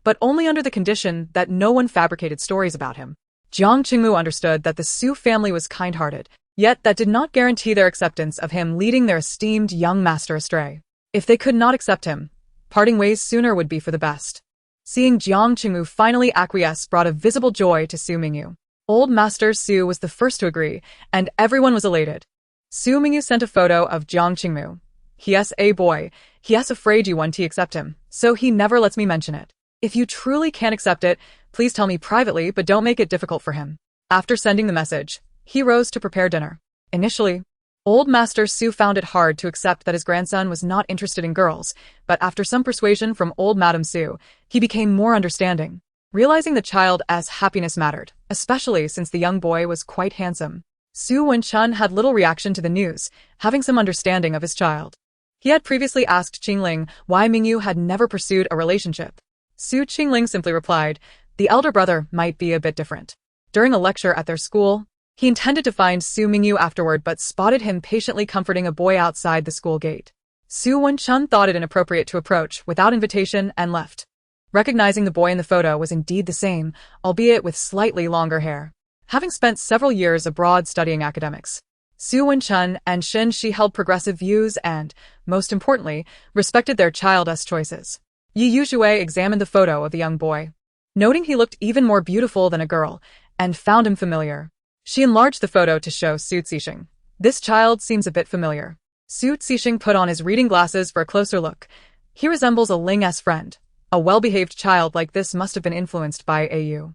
but only under the condition that no one fabricated stories about him. Jiang Qingmu understood that the Su family was kind-hearted, yet that did not guarantee their acceptance of him leading their esteemed young master astray. If they could not accept him, parting ways sooner would be for the best. Seeing Jiang Qingmu finally acquiesce brought a visible joy to Su Mingyu. Old Master Su was the first to agree, and everyone was elated. Su Mingyu sent a photo of Jiang Qingmu. Yes, a boy. Yes, afraid you won't accept him, so he never lets me mention it. If you truly can't accept it, please tell me privately, but don't make it difficult for him. After sending the message, he rose to prepare dinner. Initially, Old Master Su found it hard to accept that his grandson was not interested in girls, but after some persuasion from old Madame Su, he became more understanding, realizing the child's happiness mattered, especially since the young boy was quite handsome. Su Wenchun had little reaction to the news, having some understanding of his child. He had previously asked Qingling why Mingyu had never pursued a relationship. Su Qingling simply replied, the elder brother might be a bit different. During a lecture at their school, he intended to find Su Mingyu afterward but spotted him patiently comforting a boy outside the school gate. Su Wenchun thought it inappropriate to approach without invitation and left. Recognizing the boy in the photo was indeed the same, albeit with slightly longer hair. Having spent several years abroad studying academics, Su Wenchun and Shin Shi held progressive views and, most importantly, respected their child's choices. Yu Yao examined the photo of the young boy, noting he looked even more beautiful than a girl, and found him familiar. She enlarged the photo to show Su Zixing. This child seems a bit familiar. Su Zixing put on his reading glasses for a closer look. He resembles a Ling's friend. A well-behaved child like this must have been influenced by Yu.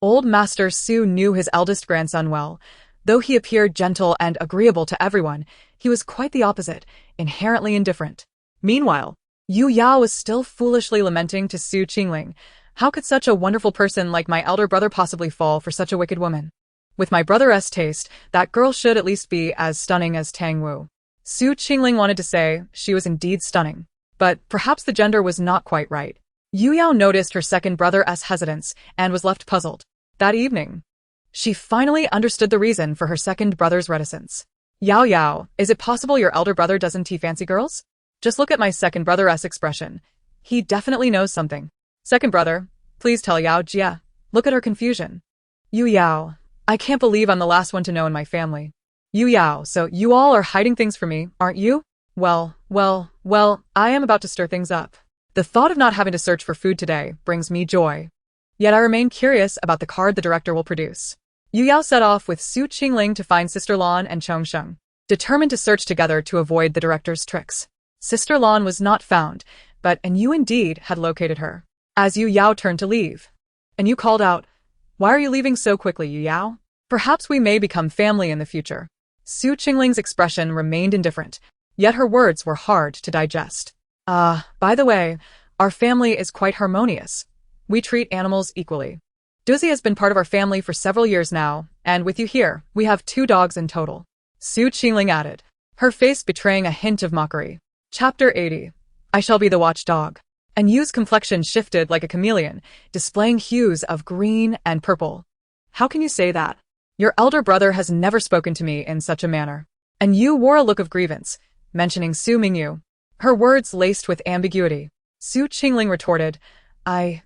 Old Master Su knew his eldest grandson well. Though he appeared gentle and agreeable to everyone, he was quite the opposite, inherently indifferent. Meanwhile, Yu Yao was still foolishly lamenting to Su Qingling. How could such a wonderful person like my elder brother possibly fall for such a wicked woman? With my brother's taste, that girl should at least be as stunning as Tang Wu. Su Qingling wanted to say she was indeed stunning, but perhaps the gender was not quite right. Yu Yao noticed her second brother's hesitance and was left puzzled. That evening, she finally understood the reason for her second brother's reticence. Yao Yao, is it possible your elder brother doesn't fancy girls? Just look at my second brother's expression. He definitely knows something. Second brother, please tell Yao Jia. Look at her confusion. Yu Yao, I can't believe I'm the last one to know in my family. Yu Yao, so you all are hiding things from me, aren't you? Well, I am about to stir things up. The thought of not having to search for food today brings me joy. Yet I remain curious about the card the director will produce. Yu Yao set off with Su Qingling to find Sister Lan and Chong Sheng, determined to search together to avoid the director's tricks. Sister Lan was not found, but Yu indeed had located her. As Yu Yao turned to leave, Yu called out, why are you leaving so quickly, Yu Yao? Perhaps we may become family in the future. Su Qingling's expression remained indifferent, yet her words were hard to digest. By the way, our family is quite harmonious. We treat animals equally. Duzi has been part of our family for several years now, and with you here, we have 2 dogs in total. Su Qingling added, her face betraying a hint of mockery. Chapter 80. I shall be the watchdog. Yu's complexion shifted like a chameleon, displaying hues of green and purple. How can you say that? Your elder brother has never spoken to me in such a manner. Yu wore a look of grievance. mentioning Su Mingyu. Her words laced with ambiguity. Su Qingling retorted,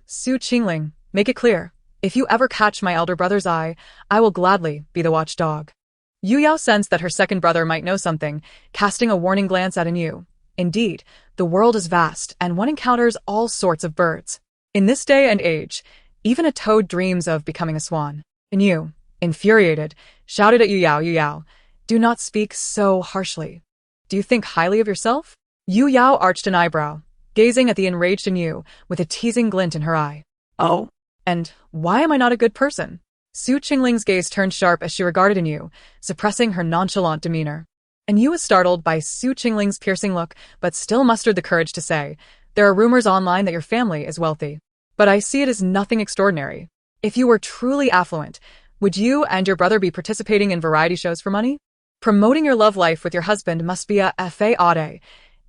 Su Qingling, make it clear. If you ever catch my elder brother's eye, I will gladly be the watchdog. Yu Yao sensed that her second brother might know something, casting a warning glance at Yu. Indeed, the world is vast, and one encounters all sorts of birds. In this day and age, even a toad dreams of becoming a swan. Yu, infuriated, shouted at Yu Yao, do not speak so harshly. Do you think highly of yourself? Yu Yao arched an eyebrow, gazing at the enraged Yu with a teasing glint in her eye. Oh? And why am I not a good person? Su Qingling's gaze turned sharp as she regarded Yu, suppressing her nonchalant demeanor. Yu was startled by Su Qingling's piercing look, but still mustered the courage to say, there are rumors online that your family is wealthy. But I see it as nothing extraordinary. If you were truly affluent, would you and your brother be participating in variety shows for money? Promoting your love life with your husband must be a fade.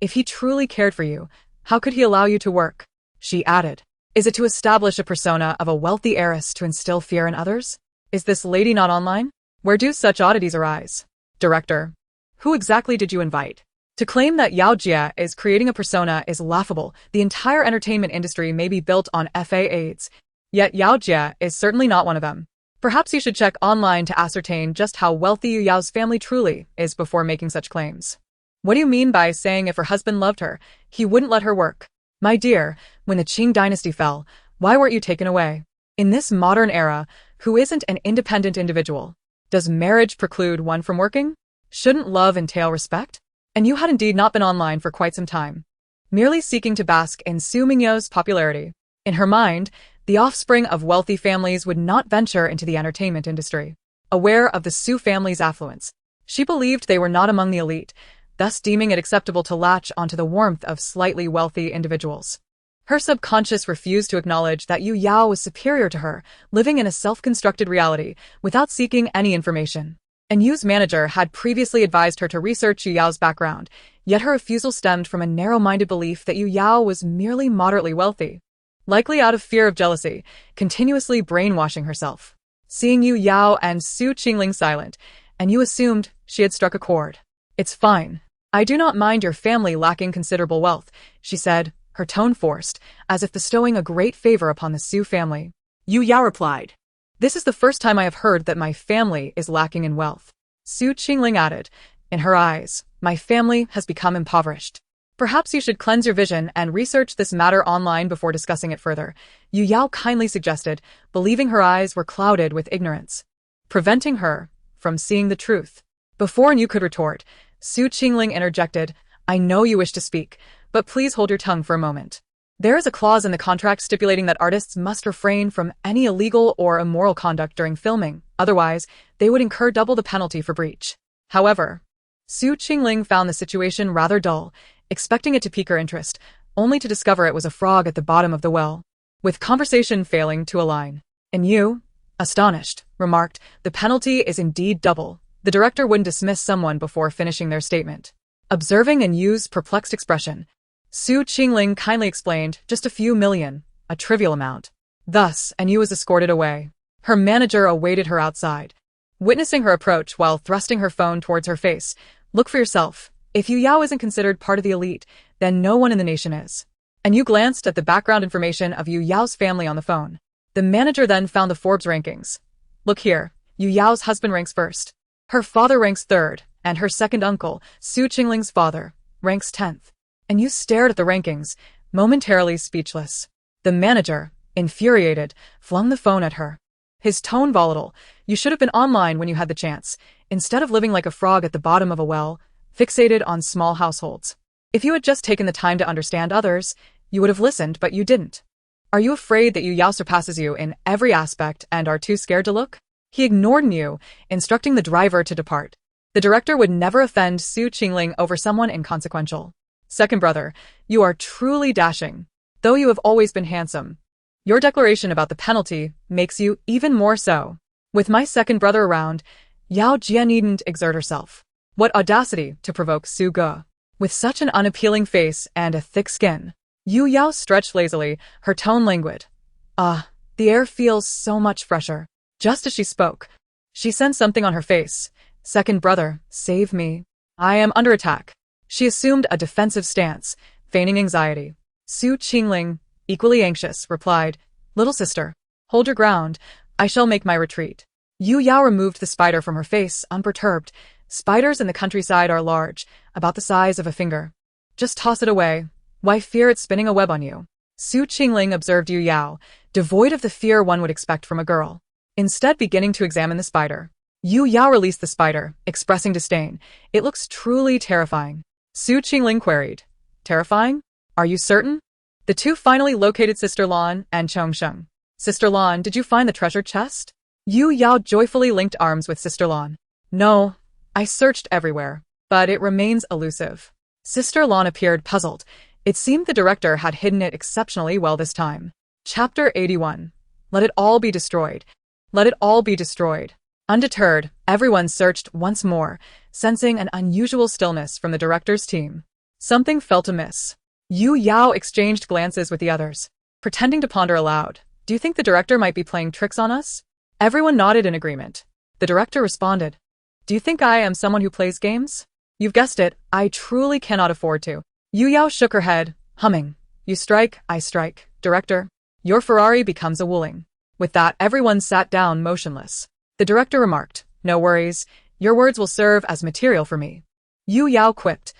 If he truly cared for you, how could he allow you to work? She added. Is it to establish a persona of a wealthy heiress to instill fear in others? Is this lady not online? Where do such oddities arise? Director. Who exactly did you invite? To claim that Yao Jia is creating a persona is laughable. The entire entertainment industry may be built on fades. Yet Yao Jia is certainly not one of them. Perhaps you should check online to ascertain just how wealthy Yu Yao's family truly is before making such claims. What do you mean by saying if her husband loved her, he wouldn't let her work? My dear, when the Qing dynasty fell, why weren't you taken away? In this modern era, who isn't an independent individual? Does marriage preclude one from working? Shouldn't love entail respect? And you had indeed not been online for quite some time, merely seeking to bask in Su Mingyu's popularity. In her mind, the offspring of wealthy families would not venture into the entertainment industry. Aware of the Su family's affluence, she believed they were not among the elite, thus deeming it acceptable to latch onto the warmth of slightly wealthy individuals. Her subconscious refused to acknowledge that Yu Yao was superior to her, living in a self-constructed reality, without seeking any information. Yu's manager had previously advised her to research Yu Yao's background, yet her refusal stemmed from a narrow-minded belief that Yu Yao was merely moderately wealthy. Likely out of fear of jealousy, continuously brainwashing herself. Seeing Yu Yao and Su Qingling silent, Yu assumed she had struck a chord. It's fine. I do not mind your family lacking considerable wealth, she said, her tone forced, as if bestowing a great favor upon the Su family. Yu Yao replied. This is the first time I have heard that my family is lacking in wealth. Su Qingling added, in her eyes, my family has become impoverished. Perhaps you should cleanse your vision and research this matter online before discussing it further, Yu Yao kindly suggested, believing her eyes were clouded with ignorance, preventing her from seeing the truth. Before Yu could retort, Su Qingling interjected, I know you wish to speak, but please hold your tongue for a moment. There is a clause in the contract stipulating that artists must refrain from any illegal or immoral conduct during filming, otherwise, they would incur double the penalty for breach. However, Su Qingling found the situation rather dull, expecting it to pique her interest, only to discover it was a frog at the bottom of the well. With conversation failing to align, Yu, astonished, remarked, the penalty is indeed double. The director wouldn't dismiss someone before finishing their statement. Observing Yu's perplexed expression, Su Qingling kindly explained, just a few million, a trivial amount. Thus, Yu was escorted away. Her manager awaited her outside. Witnessing her approach while thrusting her phone towards her face, look for yourself. If Yu Yao isn't considered part of the elite, then no one in the nation is. Yu glanced at the background information of Yu Yao's family on the phone. The manager then found the Forbes rankings. Look here, Yu Yao's husband ranks first. Her father ranks third, and her second uncle, Su Qingling's father, ranks 10th. Yu stared at the rankings, momentarily speechless. The manager, infuriated, flung the phone at her. His tone volatile, you should have been online when you had the chance, instead of living like a frog at the bottom of a well, fixated on small households. If you had just taken the time to understand others, you would have listened, but you didn't. Are you afraid that Yu Yao surpasses you in every aspect and are too scared to look? He ignored Yu, instructing the driver to depart. The director would never offend Su Qingling over someone inconsequential. Second brother, you are truly dashing. Though you have always been handsome, your declaration about the penalty makes you even more so. With my second brother around, Yao Jia needn't exert herself. What audacity to provoke Su Ge. With such an unappealing face and a thick skin. Yu Yao stretched lazily, her tone languid. The air feels so much fresher. Just as she spoke, she sensed something on her face. Second brother, save me. I am under attack. She assumed a defensive stance, feigning anxiety. Su Qingling, equally anxious, replied, "Little sister, hold your ground. I shall make my retreat." Yu Yao removed the spider from her face, unperturbed. Spiders in the countryside are large, about the size of a finger. Just toss it away. Why fear it spinning a web on you? Su Qingling observed Yu Yao, devoid of the fear one would expect from a girl. Instead beginning to examine the spider. Yu Yao released the spider, expressing disdain. "It looks truly terrifying." Su Qingling queried, "Terrifying? Are you certain?" The two finally located Sister Lan and Chongsheng. "Sister Lan, did you find the treasure chest?" Yu Yao joyfully linked arms with Sister Lan. "No, I searched everywhere, but it remains elusive." Sister Lan appeared puzzled. It seemed the director had hidden it exceptionally well this time. Chapter 81. Let it all be destroyed. Let it all be destroyed. Undeterred, everyone searched once more, sensing an unusual stillness from the director's team. Something felt amiss. Yu Yao exchanged glances with the others, pretending to ponder aloud. "Do you think the director might be playing tricks on us?" Everyone nodded in agreement. The director responded, "Do you think I am someone who plays games?" "You've guessed it, I truly cannot afford to." Yu Yao shook her head, humming, "You strike, I strike. Director, your Ferrari becomes a Wuling." With that, everyone sat down motionless. The director remarked, "No worries, your words will serve as material for me." Yu Yao quipped,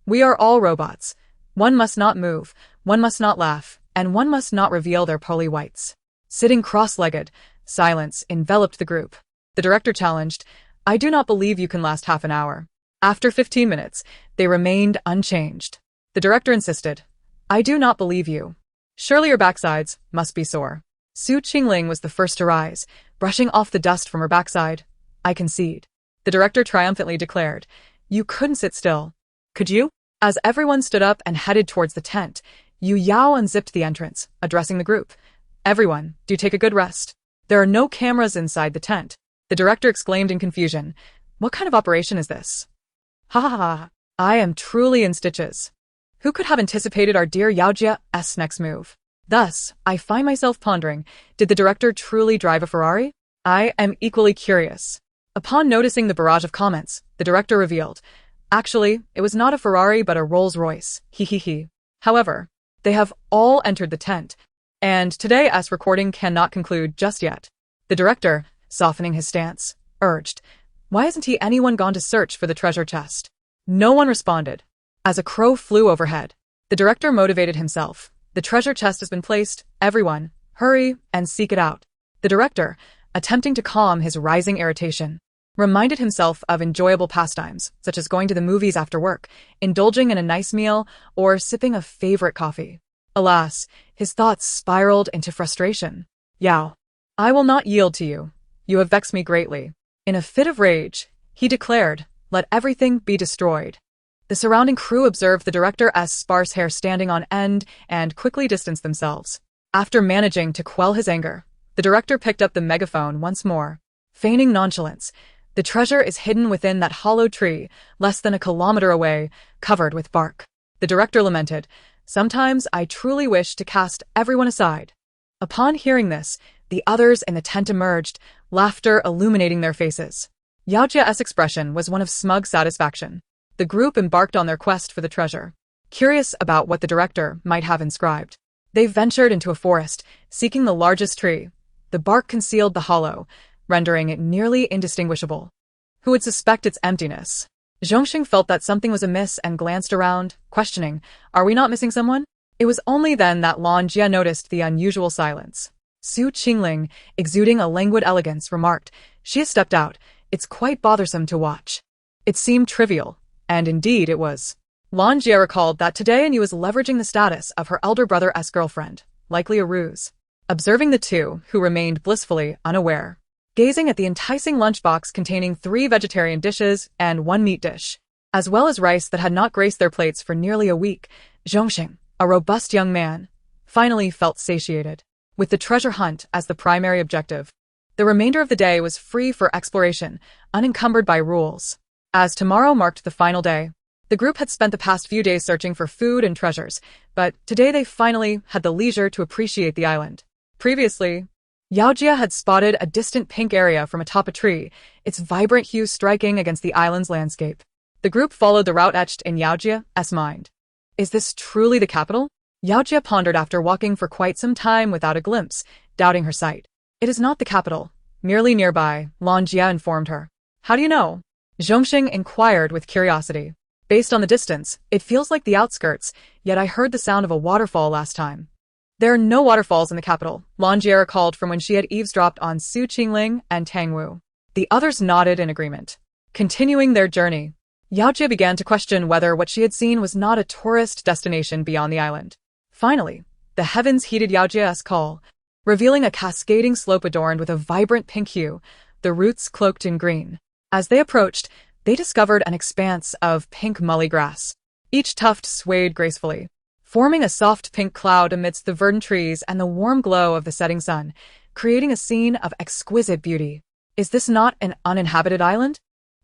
"We are all robots. One must not move, one must not laugh, and one must not reveal their pearly whites." Sitting cross-legged, silence enveloped the group. The director challenged, "I do not believe you can last half an hour." After 15 minutes, they remained unchanged. The director insisted, "I do not believe you. Surely your backsides must be sore." Su Qingling was the first to rise, brushing off the dust from her backside. "I concede." The director triumphantly declared, "You couldn't sit still. Could you?" As everyone stood up and headed towards the tent, Yu Yao unzipped the entrance, addressing the group. "Everyone, do take a good rest. There are no cameras inside the tent." The director exclaimed in confusion, "What kind of operation is this?" "Ha ha ha, I am truly in stitches. Who could have anticipated our dear Yaojia's next move?" Thus, I find myself pondering, did the director truly drive a Ferrari? I am equally curious. Upon noticing the barrage of comments, the director revealed, "Actually, it was not a Ferrari but a Rolls-Royce, he. However, they have all entered the tent, and today's recording cannot conclude just yet." The director, softening his stance, urged, "Why hasn't anyone gone to search for the treasure chest?" No one responded. As a crow flew overhead, the director motivated himself. "The treasure chest has been placed. Everyone, hurry and seek it out." The director, attempting to calm his rising irritation, reminded himself of enjoyable pastimes, such as going to the movies after work, indulging in a nice meal, or sipping a favorite coffee. Alas, his thoughts spiraled into frustration. "Yao, I will not yield to you. You have vexed me greatly." In a fit of rage, he declared, "Let everything be destroyed." The surrounding crew observed the director's sparse hair standing on end and quickly distanced themselves. After managing to quell his anger, the director picked up the megaphone once more. Feigning nonchalance, "The treasure is hidden within that hollow tree, less than a kilometer away, covered with bark." The director lamented, "Sometimes I truly wish to cast everyone aside." Upon hearing this, the others in the tent emerged, laughter illuminating their faces. Yaojia's expression was one of smug satisfaction. The group embarked on their quest for the treasure. Curious about what the director might have inscribed, they ventured into a forest, seeking the largest tree. The bark concealed the hollow, rendering it nearly indistinguishable. Who would suspect its emptiness? Zhongxing felt that something was amiss and glanced around, questioning, "Are we not missing someone?" It was only then that Lan Jia noticed the unusual silence. Su Qingling, exuding a languid elegance, remarked, "She has stepped out. It's quite bothersome to watch." It seemed trivial, and indeed it was. Lan Jia recalled that today Yu was leveraging the status of her elder brother's girlfriend, likely a ruse. Observing the two, who remained blissfully unaware, gazing at the enticing lunchbox containing 3 vegetarian dishes and 1 meat dish, as well as rice that had not graced their plates for nearly a week, Zhongxing, a robust young man, finally felt satiated. With the treasure hunt as the primary objective, the remainder of the day was free for exploration, unencumbered by rules. As tomorrow marked the final day, the group had spent the past few days searching for food and treasures, but today they finally had the leisure to appreciate the island. Previously, Yaojia had spotted a distant pink area from atop a tree, its vibrant hue striking against the island's landscape. The group followed the route etched in Yaojia's mind. Is this truly the capital? Yaojia pondered after walking for quite some time without a glimpse, doubting her sight. It is not the capital, merely nearby, Lanjia informed her. How do you know? Zhongxing inquired with curiosity. Based on the distance, it feels like the outskirts, yet I heard the sound of a waterfall last time. There are no waterfalls in the capital, Lanjia recalled from when she had eavesdropped on Su Qingling and Tang Wu. The others nodded in agreement. Continuing their journey, Yaojia began to question whether what she had seen was not a tourist destination beyond the island. Finally, the heavens heeded Yaojia's call, revealing a cascading slope adorned with a vibrant pink hue, the roots cloaked in green. As they approached, they discovered an expanse of pink mully grass. Each tuft swayed gracefully, forming a soft pink cloud amidst the verdant trees and the warm glow of the setting sun, creating a scene of exquisite beauty. Is this not an uninhabited island?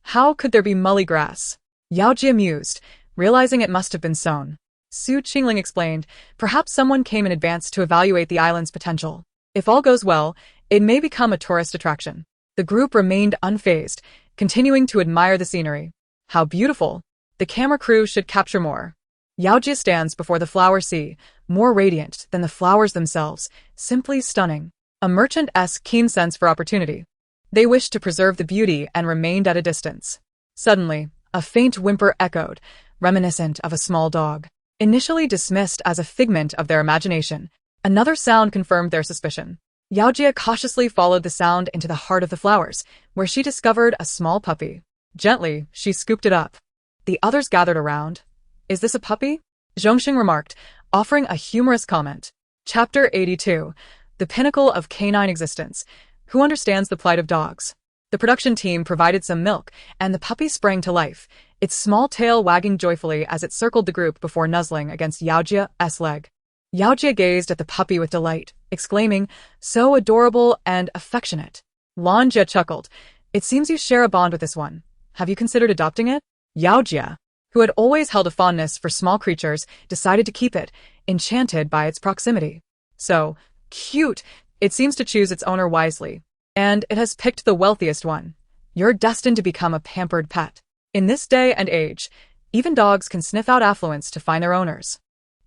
How could there be mully grass? Yaojia mused, realizing it must have been sown. Su Qingling explained, perhaps someone came in advance to evaluate the island's potential. If all goes well, it may become a tourist attraction. The group remained unfazed, continuing to admire the scenery. How beautiful! The camera crew should capture more. Yaojia stands before the flower sea, more radiant than the flowers themselves, simply stunning. A merchant's keen sense for opportunity. They wished to preserve the beauty and remained at a distance. Suddenly, a faint whimper echoed, reminiscent of a small dog. Initially dismissed as a figment of their imagination, another sound confirmed their suspicion. Yaojia cautiously followed the sound into the heart of the flowers, where she discovered a small puppy. Gently, she scooped it up. The others gathered around. Is this a puppy? Zhongxing remarked, offering a humorous comment. Chapter 82. The Pinnacle of Canine Existence. Who understands the plight of dogs? The production team provided some milk, and the puppy sprang to life, its small tail wagging joyfully as it circled the group before nuzzling against Yaojia's leg. Yaojia gazed at the puppy with delight, exclaiming, so adorable and affectionate. Lanjia chuckled. It seems you share a bond with this one. Have you considered adopting it? Yaojia, who had always held a fondness for small creatures, decided to keep it, enchanted by its proximity. So cute! It seems to choose its owner wisely. And it has picked the wealthiest one. You're destined to become a pampered pet. In this day and age, even dogs can sniff out affluence to find their owners.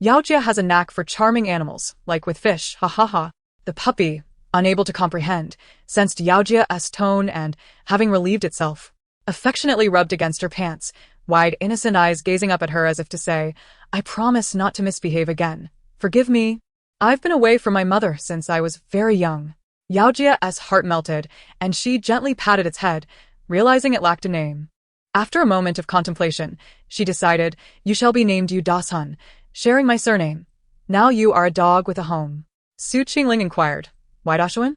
Yaojia has a knack for charming animals, like with fish, ha ha ha. The puppy, unable to comprehend, sensed Yaojia's tone and, having relieved itself, affectionately rubbed against her pants, wide innocent eyes gazing up at her as if to say, I promise not to misbehave again. Forgive me. I've been away from my mother since I was very young. Yaojia's heart melted, and she gently patted its head, realizing it lacked a name. After a moment of contemplation, she decided, you shall be named Yu Da-sun, sharing my surname. Now you are a dog with a home. Su Qingling inquired, why Dashuan?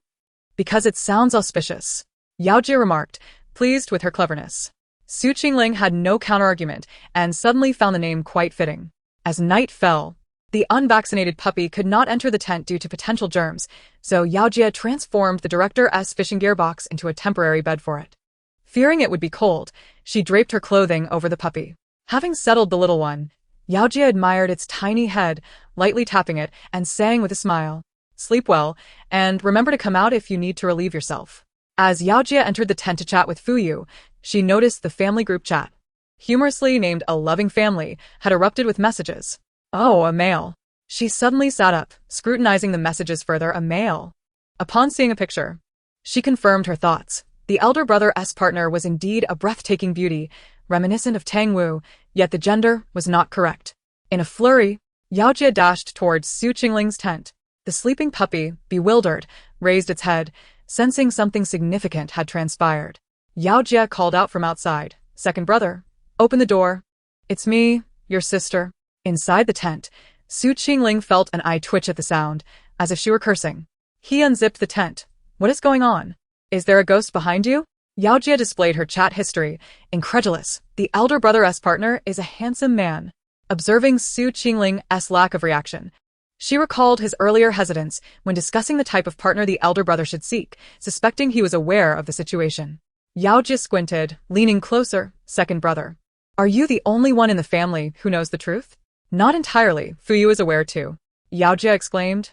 Because it sounds auspicious. Yaojia remarked, pleased with her cleverness. Su Qingling had no counterargument, and suddenly found the name quite fitting. As night fell, the unvaccinated puppy could not enter the tent due to potential germs, so Yaojia transformed the director's fishing gear box into a temporary bed for it. Fearing it would be cold, she draped her clothing over the puppy. Having settled the little one, Yaojia admired its tiny head, lightly tapping it, and sang with a smile, sleep well, and remember to come out if you need to relieve yourself. As Yaojia entered the tent to chat with Fuyu, she noticed the family group chat. Humorously named A Loving Family had erupted with messages. Oh, a male. She suddenly sat up, scrutinizing the messages further. A male. Upon seeing a picture, she confirmed her thoughts. The elder brother's partner was indeed a breathtaking beauty, reminiscent of Tang Wu, yet the gender was not correct. In a flurry, Yaojia dashed towards Su Qingling's tent. The sleeping puppy, bewildered, raised its head, sensing something significant had transpired. Yaojia called out from outside, second brother, open the door. It's me, your sister. Inside the tent, Su Qingling felt an eye twitch at the sound, as if she were cursing. He unzipped the tent. What is going on? Is there a ghost behind you? Yaojia displayed her chat history, incredulous. The elder brother's partner is a handsome man. Observing Su Qingling's lack of reaction, she recalled his earlier hesitance when discussing the type of partner the elder brother should seek, suspecting he was aware of the situation. Yaojia squinted, leaning closer, second brother. Are you the only one in the family who knows the truth? Not entirely, Fuyu is aware too. Yaojia exclaimed.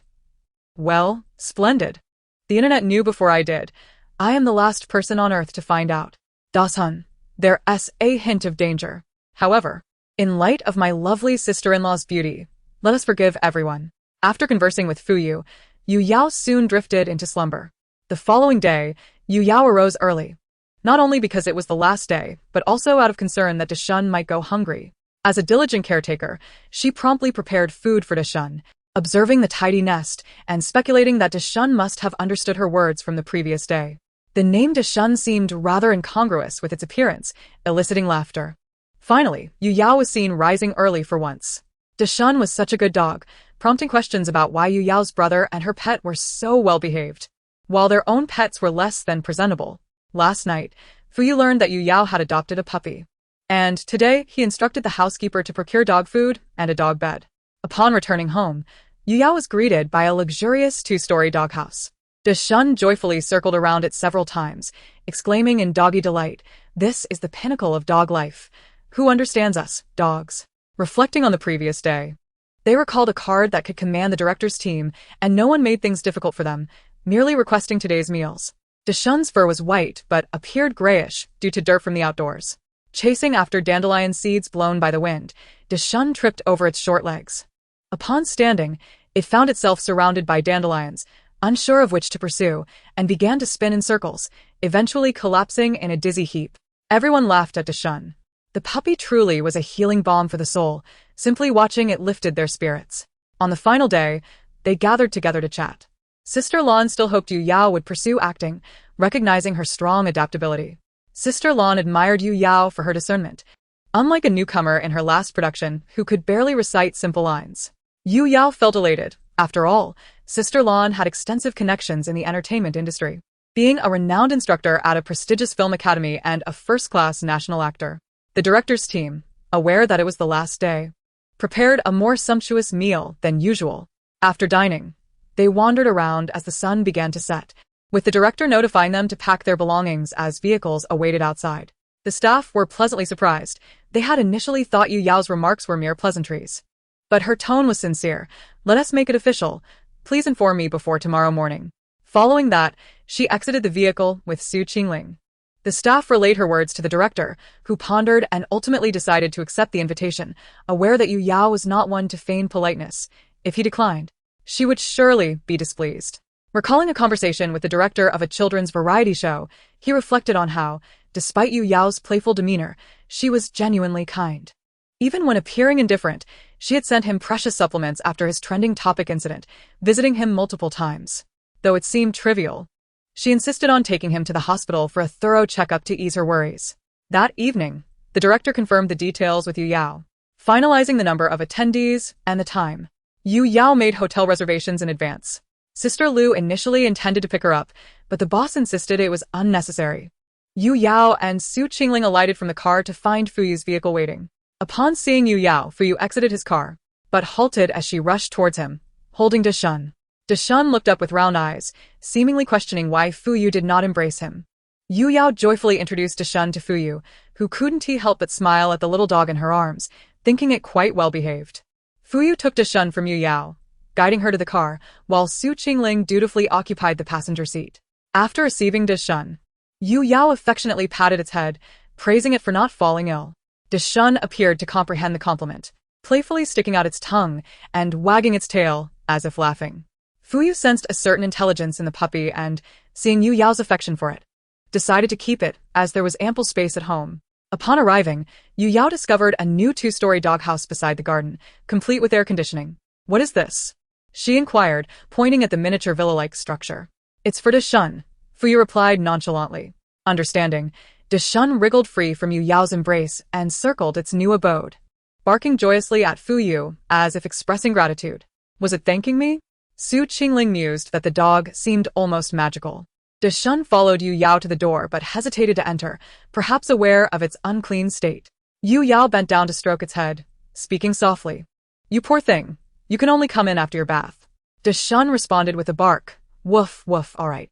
Well, splendid. The internet knew before I did. I am the last person on Earth to find out. Da-sun, there's a hint of danger. However, in light of my lovely sister-in-law's beauty, let us forgive everyone. After conversing with Yu Yao soon drifted into slumber. The following day, Yu Yao arose early. Not only because it was the last day, but also out of concern that Deshun might go hungry. As a diligent caretaker, she promptly prepared food for Deshun, observing the tidy nest and speculating that Deshun must have understood her words from the previous day. The name Deshun seemed rather incongruous with its appearance, eliciting laughter. Finally, Yu Yao was seen rising early for once. Deshun was such a good dog, prompting questions about why Yu Yao's brother and her pet were so well behaved, while their own pets were less than presentable. Last night, Yu learned that Yu Yao had adopted a puppy, and today he instructed the housekeeper to procure dog food and a dog bed. Upon returning home, Yu Yao was greeted by a luxurious 2-story doghouse. Deshun joyfully circled around it several times, exclaiming in doggy delight, "This is the pinnacle of dog life. Who understands us, dogs?" Reflecting on the previous day, they recalled a card that could command the director's team, and no one made things difficult for them, merely requesting today's meals. Deshun's fur was white but appeared grayish due to dirt from the outdoors. Chasing after dandelion seeds blown by the wind, Deshun tripped over its short legs. Upon standing, it found itself surrounded by dandelions, unsure of which to pursue, and began to spin in circles, eventually collapsing in a dizzy heap. Everyone laughed at Deshun. The puppy truly was a healing balm for the soul. Simply watching it lifted their spirits. On the final day, they gathered together to chat. Sister Lan still hoped Yu Yao would pursue acting, recognizing her strong adaptability. Sister Lan admired Yu Yao for her discernment, unlike a newcomer in her last production who could barely recite simple lines. Yu Yao felt elated. After all, Sister Lan had extensive connections in the entertainment industry, being a renowned instructor at a prestigious film academy and a first-class national actor. The director's team, aware that it was the last day, prepared a more sumptuous meal than usual. After dining, they wandered around as the sun began to set, with the director notifying them to pack their belongings as vehicles awaited outside. The staff were pleasantly surprised. They had initially thought Yu Yao's remarks were mere pleasantries, but her tone was sincere. "Let us make it official. Please inform me before tomorrow morning." Following that, she exited the vehicle with Su Qingling. The staff relayed her words to the director, who pondered and ultimately decided to accept the invitation, aware that Yu Yao was not one to feign politeness. If he declined, she would surely be displeased. Recalling a conversation with the director of a children's variety show, he reflected on how, despite Yu Yao's playful demeanor, she was genuinely kind. Even when appearing indifferent, she had sent him precious supplements after his trending topic incident, visiting him multiple times. Though it seemed trivial, she insisted on taking him to the hospital for a thorough checkup to ease her worries. That evening, the director confirmed the details with Yu Yao, finalizing the number of attendees and the time. Yu Yao made hotel reservations in advance. Sister Lu initially intended to pick her up, but the boss insisted it was unnecessary. Yu Yao and Su Qingling alighted from the car to find Fuyu's vehicle waiting. Upon seeing Yu Yao, Fuyu exited his car, but halted as she rushed towards him, holding Deshun. Deshun looked up with round eyes, seemingly questioning why Fuyu did not embrace him. Yu Yao joyfully introduced Deshun to Fuyu, who couldn't help but smile at the little dog in her arms, thinking it quite well behaved. Fuyu took Deshun from Yu Yao, guiding her to the car, while Su Qingling dutifully occupied the passenger seat. After receiving Deshun, Yu Yao affectionately patted its head, praising it for not falling ill. Deshun appeared to comprehend the compliment, playfully sticking out its tongue and wagging its tail, as if laughing. Fuyu sensed a certain intelligence in the puppy and, seeing Yu Yao's affection for it, decided to keep it, as there was ample space at home. Upon arriving, Yu Yao discovered a new 2-story doghouse beside the garden, complete with air conditioning. "What is this?" she inquired, pointing at the miniature villa-like structure. "It's for Deshun," Fuyu replied nonchalantly. Understanding, Deshun wriggled free from Yu Yao's embrace and circled its new abode, barking joyously at Fuyu as if expressing gratitude. "Was it thanking me?" Su Qingling mused that the dog seemed almost magical. Deshun followed Yu Yao to the door but hesitated to enter, perhaps aware of its unclean state. Yu Yao bent down to stroke its head, speaking softly. "You poor thing, you can only come in after your bath." Deshun responded with a bark. "Woof, woof, all right."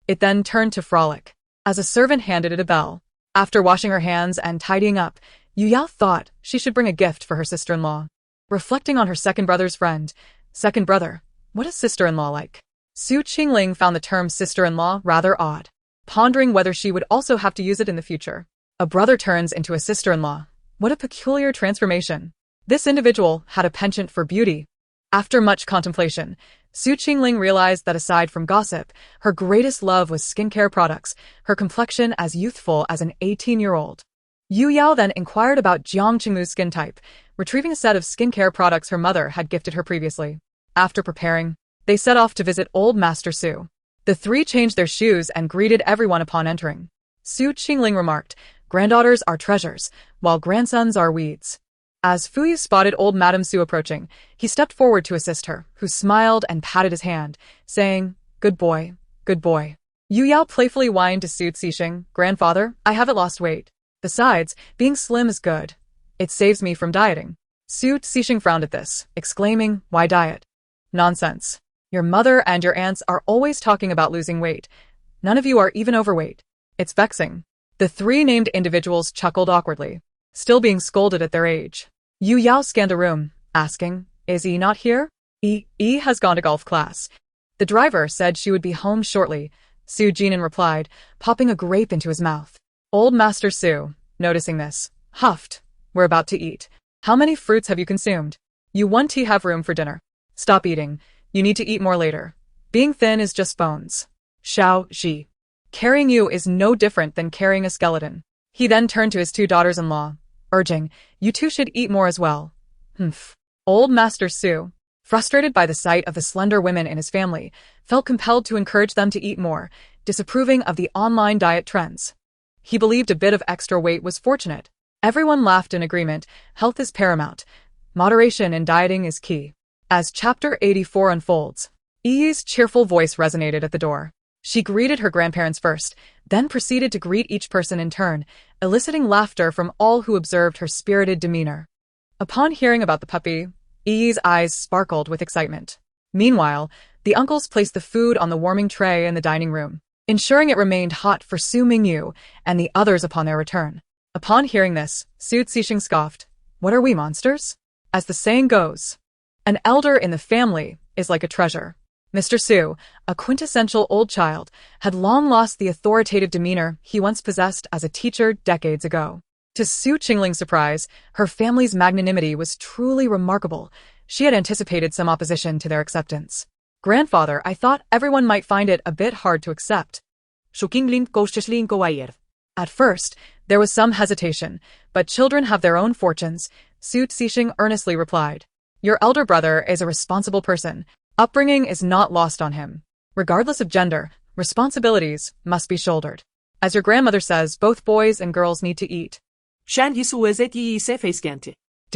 It then turned to frolic, as a servant handed it a bell. After washing her hands and tidying up, Yu Yao thought she should bring a gift for her sister-in-law. Reflecting on her second brother's friend, second brother, what is sister-in-law like? Su Qingling found the term sister-in-law rather odd, pondering whether she would also have to use it in the future. A brother turns into a sister-in-law. What a peculiar transformation. This individual had a penchant for beauty. After much contemplation, Su Qingling realized that aside from gossip, her greatest love was skincare products, her complexion as youthful as an 18-year-old. Yu Yao then inquired about Jiang Qingmu's skin type, retrieving a set of skincare products her mother had gifted her previously. After preparing, they set off to visit old Master Su. The three changed their shoes and greeted everyone upon entering. Su Qingling remarked, "Granddaughters are treasures, while grandsons are weeds." As Fuyu spotted old Madame Su approaching, he stepped forward to assist her, who smiled and patted his hand, saying, "Good boy, good boy." Yu Yao playfully whined to Su Cixing, "Grandfather, I haven't lost weight. Besides, being slim is good. It saves me from dieting." Su Cixing frowned at this, exclaiming, "Why diet? Nonsense. Your mother and your aunts are always talking about losing weight. None of you are even overweight. It's vexing." The three named individuals chuckled awkwardly, still being scolded at their age. Yu Yao scanned the room, asking, "Is E not here?" E has gone to golf class. The driver said she would be home shortly. Su Jinan replied, popping a grape into his mouth. Old Master Su, noticing this, huffed, "We're about to eat. How many fruits have you consumed? You won't have room for dinner. Stop eating. You need to eat more later. Being thin is just bones. Xiao Ji. Carrying you is no different than carrying a skeleton." He then turned to his two daughters-in-law, urging, "You two should eat more as well." Humph. Old Master Su, frustrated by the sight of the slender women in his family, felt compelled to encourage them to eat more, disapproving of the online diet trends. He believed a bit of extra weight was fortunate. Everyone laughed in agreement. Health is paramount. Moderation in dieting is key. As Chapter 84 unfolds, Yi's cheerful voice resonated at the door. She greeted her grandparents first, then proceeded to greet each person in turn, eliciting laughter from all who observed her spirited demeanor. Upon hearing about the puppy, Yi's eyes sparkled with excitement. Meanwhile, the uncles placed the food on the warming tray in the dining room, ensuring it remained hot for Su Mingyu and the others upon their return. Upon hearing this, Su Cixing scoffed, "What are we, monsters?" As the saying goes, an elder in the family is like a treasure. Mr. Su, a quintessential old child, had long lost the authoritative demeanor he once possessed as a teacher decades ago. To Su Qingling's surprise, her family's magnanimity was truly remarkable. She had anticipated some opposition to their acceptance. "Grandfather, I thought everyone might find it a bit hard to accept." At first, there was some hesitation, but children have their own fortunes, Su Cixing earnestly replied. "Your elder brother is a responsible person. Upbringing is not lost on him. Regardless of gender, responsibilities must be shouldered. As your grandmother says, both boys and girls need to eat." Did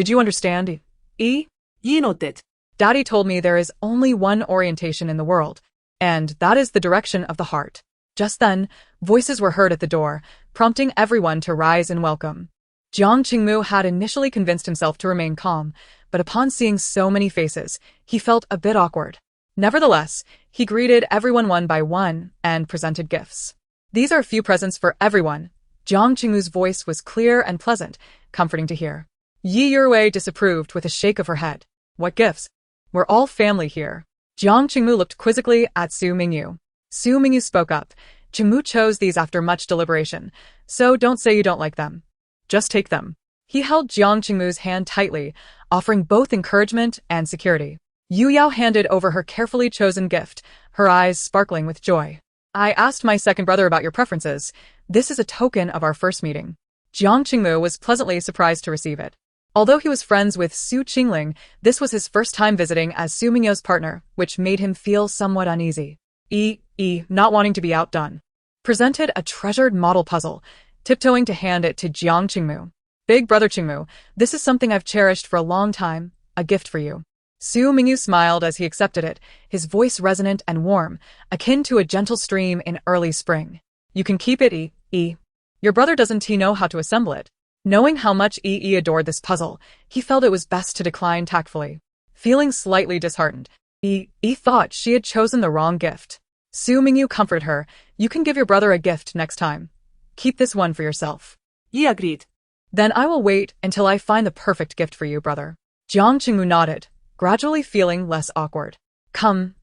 you understand, E? Yi nodded. Daddy told me there is only one orientation in the world, and that is the direction of the heart. Just then, voices were heard at the door, prompting everyone to rise in welcome. Jiang Qingmu had initially convinced himself to remain calm, but upon seeing so many faces, he felt a bit awkward. Nevertheless, he greeted everyone one by one and presented gifts. "These are a few presents for everyone." Jiang Qingmu's voice was clear and pleasant, comforting to hear. Yi Yurwei disapproved with a shake of her head. "What gifts? We're all family here." Jiang Qingmu looked quizzically at Su Mingyu. Su Mingyu spoke up. "Qingmu chose these after much deliberation, so don't say you don't like them. Just take them." He held Jiang Qingmu's hand tightly, offering both encouragement and security. Yu Yao handed over her carefully chosen gift, her eyes sparkling with joy. "I asked my second brother about your preferences. This is a token of our first meeting." Jiang Qingmu was pleasantly surprised to receive it. Although he was friends with Su Qingling, this was his first time visiting as Su Mingyu's partner, which made him feel somewhat uneasy. Not wanting to be outdone, presented a treasured model puzzle, tiptoeing to hand it to Jiang Qingmu. "Big brother Qingmu, this is something I've cherished for a long time, a gift for you." Su Mingyu smiled as he accepted it, his voice resonant and warm, akin to a gentle stream in early spring. "You can keep it, E. Your brother doesn't know how to assemble it." Knowing how much E adored this puzzle, he felt it was best to decline tactfully. Feeling slightly disheartened, E thought she had chosen the wrong gift. Su Mingyu comforted her. "You can give your brother a gift next time. Keep this one for yourself." Yi agreed. "Then I will wait until I find the perfect gift for you, brother." Jiang Qingmu nodded, gradually feeling less awkward. Come,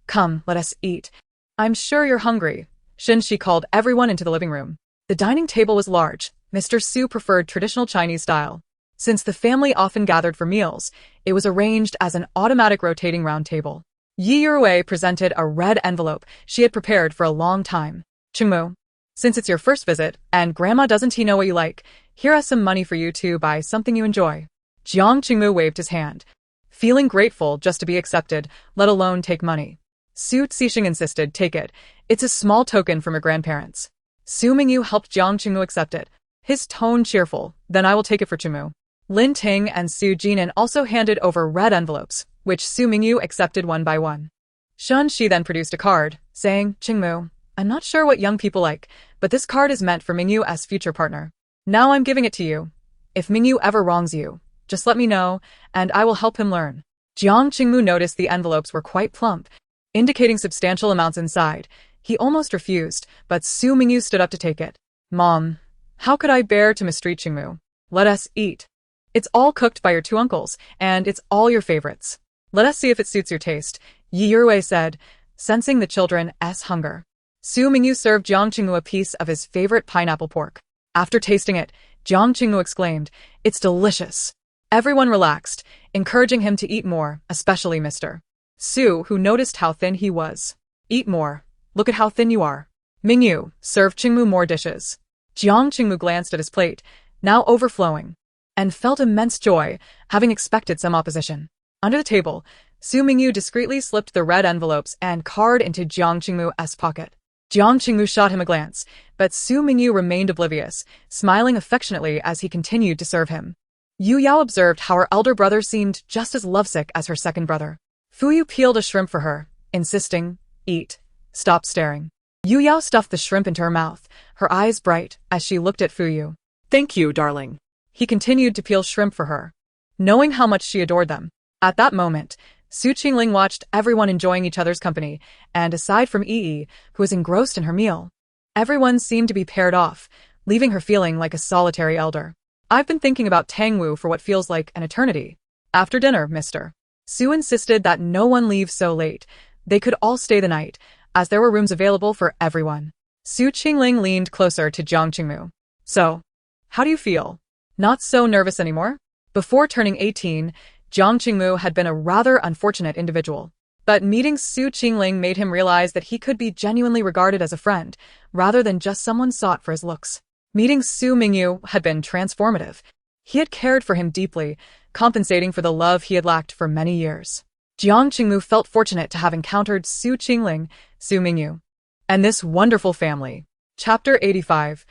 let us eat. I'm sure you're hungry." She called everyone into the living room. The dining table was large. Mr. Su preferred traditional Chinese style. Since the family often gathered for meals, it was arranged as an automatic rotating round table. Yu presented a red envelope she had prepared for a long time. Chungmu, since it's your first visit, and Grandma doesn't know what you like, here is some money for you to buy something you enjoy. Jiang Chungmu waved his hand, feeling grateful just to be accepted, let alone take money. Su Cixing insisted, take it. It's a small token from your grandparents. Su Mingyu helped Jiang Chungmu accept it, his tone cheerful. Then I will take it for Chungmu. Lin Ting and Su Jinan also handed over red envelopes, which Su Mingyu accepted one by one. Shun Shi then produced a card, saying, Chungmu, I'm not sure what young people like, but this card is meant for Mingyu as future partner. Now I'm giving it to you. If Mingyu ever wrongs you, just let me know, and I will help him learn. Jiang Chungmu noticed the envelopes were quite plump, indicating substantial amounts inside. He almost refused, but Su Mingyu stood up to take it. Mom, how could I bear to mistreat Chungmu? Let us eat. It's all cooked by your two uncles, and it's all your favorites. Let us see if it suits your taste, Yi said, sensing the children's hunger. Su Mingyu served Jiang Chungmu a piece of his favorite pineapple pork. After tasting it, Jiang Chungmu exclaimed, it's delicious. Everyone relaxed, encouraging him to eat more, especially Mr. Su, who noticed how thin he was. Eat more. Look at how thin you are. Mingyu served Chungmu more dishes. Jiang Chungmu glanced at his plate, now overflowing, and felt immense joy, having expected some opposition. Under the table, Su Mingyu discreetly slipped the red envelopes and card into Jiang Chungmu's pocket. Jiang Chungmu shot him a glance, but Su Mingyu remained oblivious, smiling affectionately as he continued to serve him. Yu Yao observed how her elder brother seemed just as lovesick as her second brother. Fuyu peeled a shrimp for her, insisting, eat. Stop staring. Yu Yao stuffed the shrimp into her mouth, her eyes bright as she looked at Fuyu. Thank you, darling. He continued to peel shrimp for her, knowing how much she adored them. At that moment, Su Qingling watched everyone enjoying each other's company, and aside from Yi, who was engrossed in her meal, everyone seemed to be paired off, leaving her feeling like a solitary elder. I've been thinking about Tangwu for what feels like an eternity. After dinner, Mr. Su insisted that no one leave so late. They could all stay the night, as there were rooms available for everyone. Su Qingling leaned closer to Jiang Chungmu. So, how do you feel? Not so nervous anymore? Before turning 18, Jiang Chungmu had been a rather unfortunate individual. But meeting Su Qingling made him realize that he could be genuinely regarded as a friend, rather than just someone sought for his looks. Meeting Su Mingyu had been transformative. He had cared for him deeply, compensating for the love he had lacked for many years. Jiang Chungmu felt fortunate to have encountered Su Qingling, Su Mingyu, and this wonderful family. Chapter 85.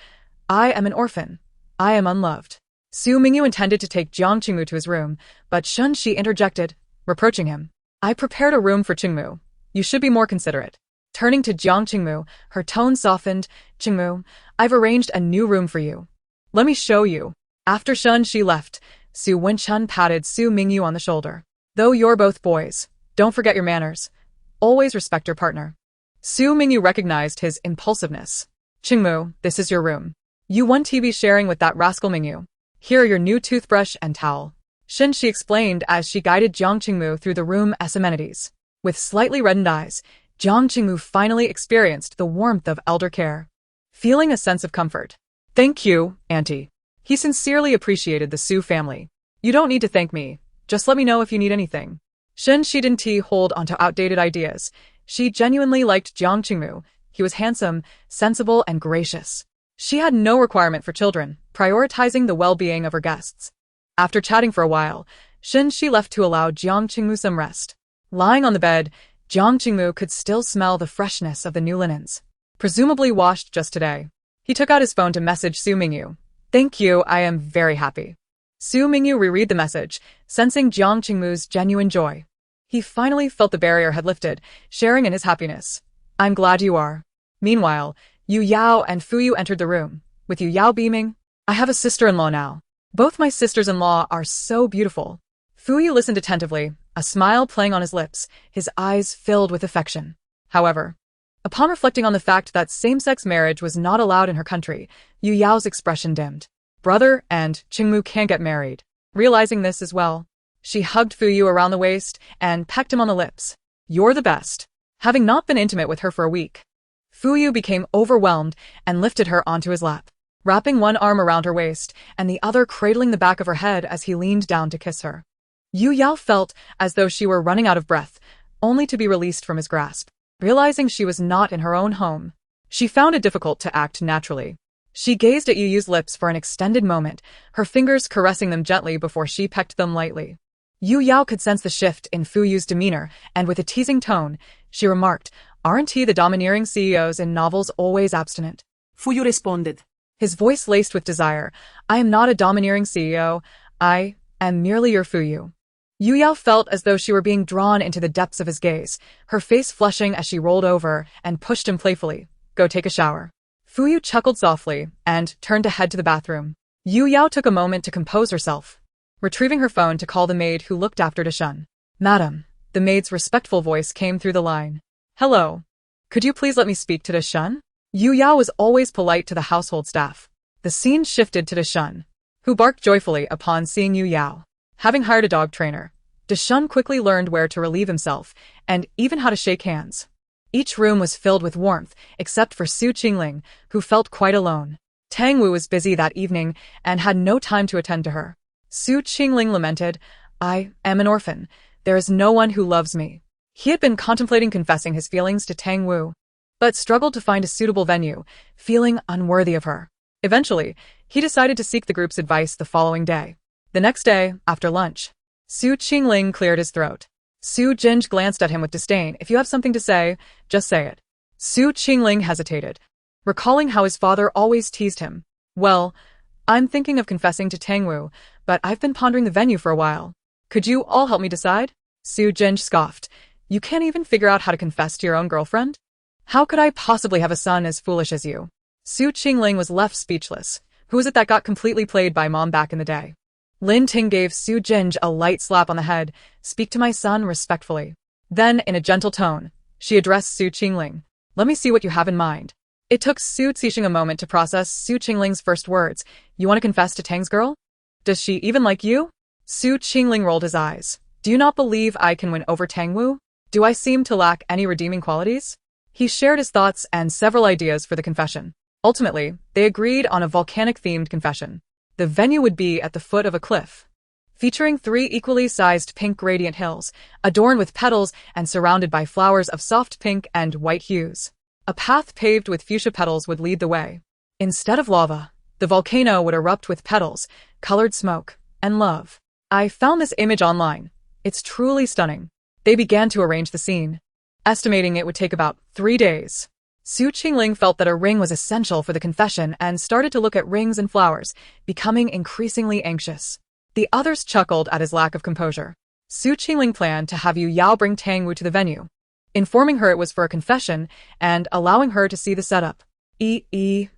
I am an orphan. I am unloved. Su Mingyu intended to take Jiang Chungmu to his room, but Shun Shi interjected, reproaching him. I prepared a room for Chungmu. You should be more considerate. Turning to Jiang Chungmu, her tone softened. Chungmu, I've arranged a new room for you. Let me show you. After Shun Shi left, Su Wenchun patted Su Mingyu on the shoulder. Though you're both boys, don't forget your manners. Always respect your partner. Su Mingyu recognized his impulsiveness. Chungmu, this is your room. You won't be sharing with that rascal Mingyu. Here are your new toothbrush and towel. Shun Shi explained as she guided Jiang Chungmu through the room's amenities. With slightly reddened eyes, Jiang Chungmu finally experienced the warmth of elder care, feeling a sense of comfort. Thank you, Auntie. He sincerely appreciated the Su family. You don't need to thank me. Just let me know if you need anything. Shun Shi didn't hold onto outdated ideas. She genuinely liked Jiang Chungmu. He was handsome, sensible, and gracious. She had no requirement for children, prioritizing the well-being of her guests. After chatting for a while, Shun Shi left to allow Jiang Chungmu some rest. Lying on the bed, Jiang Chungmu could still smell the freshness of the new linens, presumably washed just today. He took out his phone to message Su Mingyu. Thank you, I am very happy. Su Mingyu reread the message, sensing Jiang Chungmu's genuine joy. He finally felt the barrier had lifted, sharing in his happiness. I'm glad you are. Meanwhile, Yu Yao and Fuyu entered the room, with Yu Yao beaming. I have a sister-in-law now. Both my sisters-in-law are so beautiful. Fuyu listened attentively, a smile playing on his lips, his eyes filled with affection. However, upon reflecting on the fact that same-sex marriage was not allowed in her country, Yu Yao's expression dimmed. Brother and Chungmu can't get married. Realizing this as well, she hugged Fuyu around the waist and pecked him on the lips. You're the best. Having not been intimate with her for a week, Fuyu became overwhelmed and lifted her onto his lap. wrapping one arm around her waist and the other cradling the back of her head as he leaned down to kiss her. Yu Yao felt as though she were running out of breath, only to be released from his grasp. Realizing she was not in her own home, she found it difficult to act naturally. She gazed at Yu Yu's lips for an extended moment, her fingers caressing them gently before she pecked them lightly. Yu Yao could sense the shift in Fu Yu's demeanor, and with a teasing tone, she remarked, "Aren't he the domineering CEOs in novels always abstinent?" Fu Yu responded. His voice laced with desire, "I am not a domineering CEO, I am merely your Fu Yu." Yu Yao felt as though she were being drawn into the depths of his gaze, her face flushing as she rolled over and pushed him playfully. "Go take a shower." Fu Yu chuckled softly and turned to head to the bathroom. Yu Yao took a moment to compose herself, retrieving her phone to call the maid who looked after Deshun. "Madam," the maid's respectful voice came through the line. "Hello. Could you please let me speak to Deshun?" Yu Yao was always polite to the household staff. The scene shifted to Deshun, who barked joyfully upon seeing Yu Yao. Having hired a dog trainer, Deshun quickly learned where to relieve himself and even how to shake hands. Each room was filled with warmth, except for Su Qingling, who felt quite alone. Tang Wu was busy that evening and had no time to attend to her. Su Qingling lamented, "I am an orphan. There is no one who loves me." He had been contemplating confessing his feelings to Tang Wu, but struggled to find a suitable venue, feeling unworthy of her. Eventually, he decided to seek the group's advice the following day. The next day, after lunch, Su Qingling cleared his throat. Su Jinj glanced at him with disdain. "If you have something to say, just say it." Su Qingling hesitated, recalling how his father always teased him. "Well, I'm thinking of confessing to Tang Wu, but I've been pondering the venue for a while. Could you all help me decide?" Su Jinj scoffed. "You can't even figure out how to confess to your own girlfriend? How could I possibly have a son as foolish as you?" Su Qingling was left speechless. Who was it that got completely played by mom back in the day? Lin Ting gave Su Jinj a light slap on the head. "Speak to my son respectfully." Then, in a gentle tone, she addressed Su Qingling. "Let me see what you have in mind." It took Su Zixing a moment to process Su Qingling's first words. "You want to confess to Tang's girl? Does she even like you?" Su Qingling rolled his eyes. "Do you not believe I can win over Tang Wu? Do I seem to lack any redeeming qualities?" He shared his thoughts and several ideas for the confession. Ultimately, they agreed on a volcanic-themed confession. The venue would be at the foot of a cliff, featuring 3 equally sized pink gradient hills, adorned with petals and surrounded by flowers of soft pink and white hues. A path paved with fuchsia petals would lead the way. Instead of lava, the volcano would erupt with petals, colored smoke, and love. "I found this image online. It's truly stunning." They began to arrange the scene, estimating it would take about 3 days. Su Qingling felt that a ring was essential for the confession and started to look at rings and flowers, becoming increasingly anxious. The others chuckled at his lack of composure. Su Qingling planned to have Yu Yao bring Tang Wu to the venue, informing her it was for a confession and allowing her to see the setup.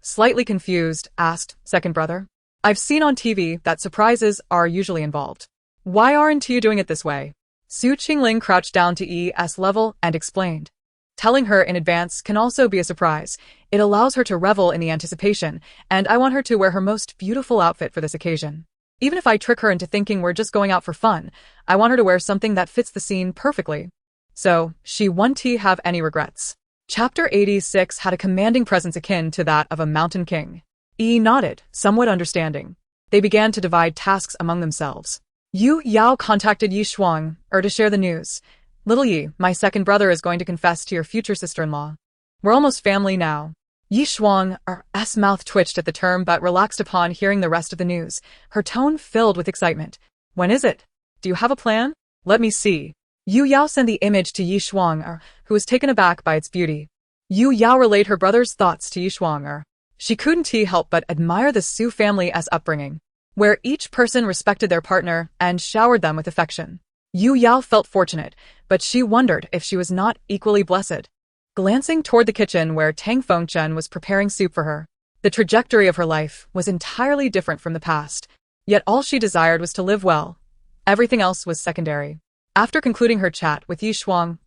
Slightly confused, asked, "Second brother? I've seen on TV that surprises are usually involved. Why aren't you doing it this way?" Su Qingling crouched down to ES level and explained. Telling her in advance can also be a surprise. It allows her to revel in the anticipation, and I want her to wear her most beautiful outfit for this occasion. Even if I trick her into thinking we're just going out for fun, I want her to wear something that fits the scene perfectly. So, she won't have any regrets. Chapter 86 had a commanding presence akin to that of a mountain king. Nodded, somewhat understanding. They began to divide tasks among themselves. Yu Yao contacted Yi Shuang, to share the news. "Little Yi, my second brother is going to confess to your future sister-in-law. We're almost family now." Yi Shuang's mouth twitched at the term but relaxed upon hearing the rest of the news, her tone filled with excitement. "When is it? Do you have a plan?" "Let me see." Yu Yao sent the image to Yi Shuang, who was taken aback by its beauty. Yu Yao relayed her brother's thoughts to Yi Shuang. She couldn't help but admire the Su family as upbringing, where each person respected their partner and showered them with affection. Yu Yao felt fortunate, but she wondered if she was not equally blessed. Glancing toward the kitchen where Tang Fengchen was preparing soup for her, the trajectory of her life was entirely different from the past, yet all she desired was to live well. Everything else was secondary. After concluding her chat with Yi Shuang,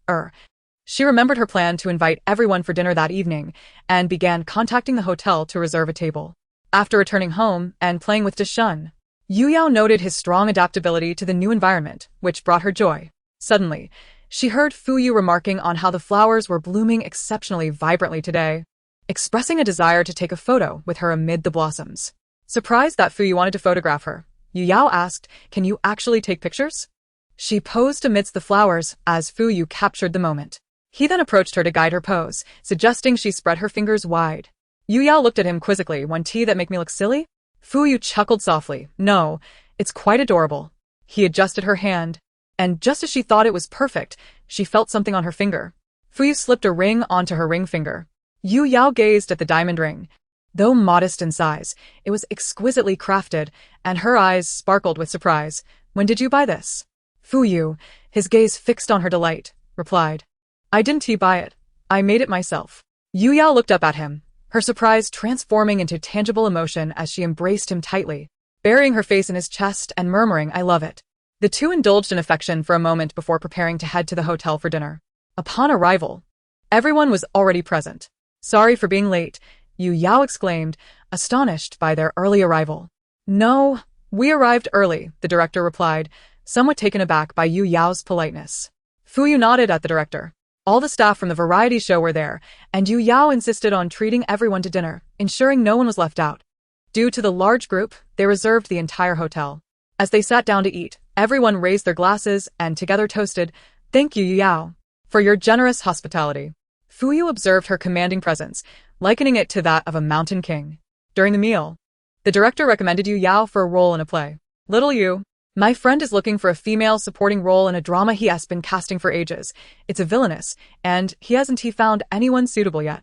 she remembered her plan to invite everyone for dinner that evening and began contacting the hotel to reserve a table. After returning home and playing with Deshun, Yu Yao noted his strong adaptability to the new environment, which brought her joy. Suddenly, she heard Fu Yu remarking on how the flowers were blooming exceptionally vibrantly today. expressing a desire to take a photo with her amid the blossoms. Surprised that Fu Yu wanted to photograph her, Yu Yao asked, "Can you actually take pictures?" She posed amidst the flowers as Fu Yu captured the moment. He then approached her to guide her pose, suggesting she spread her fingers wide. Yu Yao looked at him quizzically. "Want tea that make me look silly?" Fu Yu chuckled softly. "No, it's quite adorable." He adjusted her hand, and just as she thought it was perfect, she felt something on her finger. Fu Yu slipped a ring onto her ring finger. Yu Yao gazed at the diamond ring. Though modest in size, it was exquisitely crafted, and her eyes sparkled with surprise. "When did you buy this?" Fu Yu, his gaze fixed on her delight, replied, "I didn't buy it. I made it myself." Yu Yao looked up at him, her surprise transforming into tangible emotion as she embraced him tightly, burying her face in his chest and murmuring, "I love it." The two indulged in affection for a moment before preparing to head to the hotel for dinner. Upon arrival, everyone was already present. "Sorry for being late," Yu Yao exclaimed, astonished by their early arrival. "No, we arrived early," the director replied, somewhat taken aback by Yu Yao's politeness. Fu Yu nodded at the director. All the staff from the variety show were there, and Yu Yao insisted on treating everyone to dinner, ensuring no one was left out. Due to the large group, they reserved the entire hotel. As they sat down to eat, everyone raised their glasses and together toasted, "Thank you, Yu Yao, for your generous hospitality." Fu Yu observed her commanding presence, likening it to that of a mountain king. During the meal, the director recommended Yu Yao for a role in a play. "Little Yu, my friend is looking for a female supporting role in a drama he has been casting for ages. It's a villainess, and he hasn't found anyone suitable yet.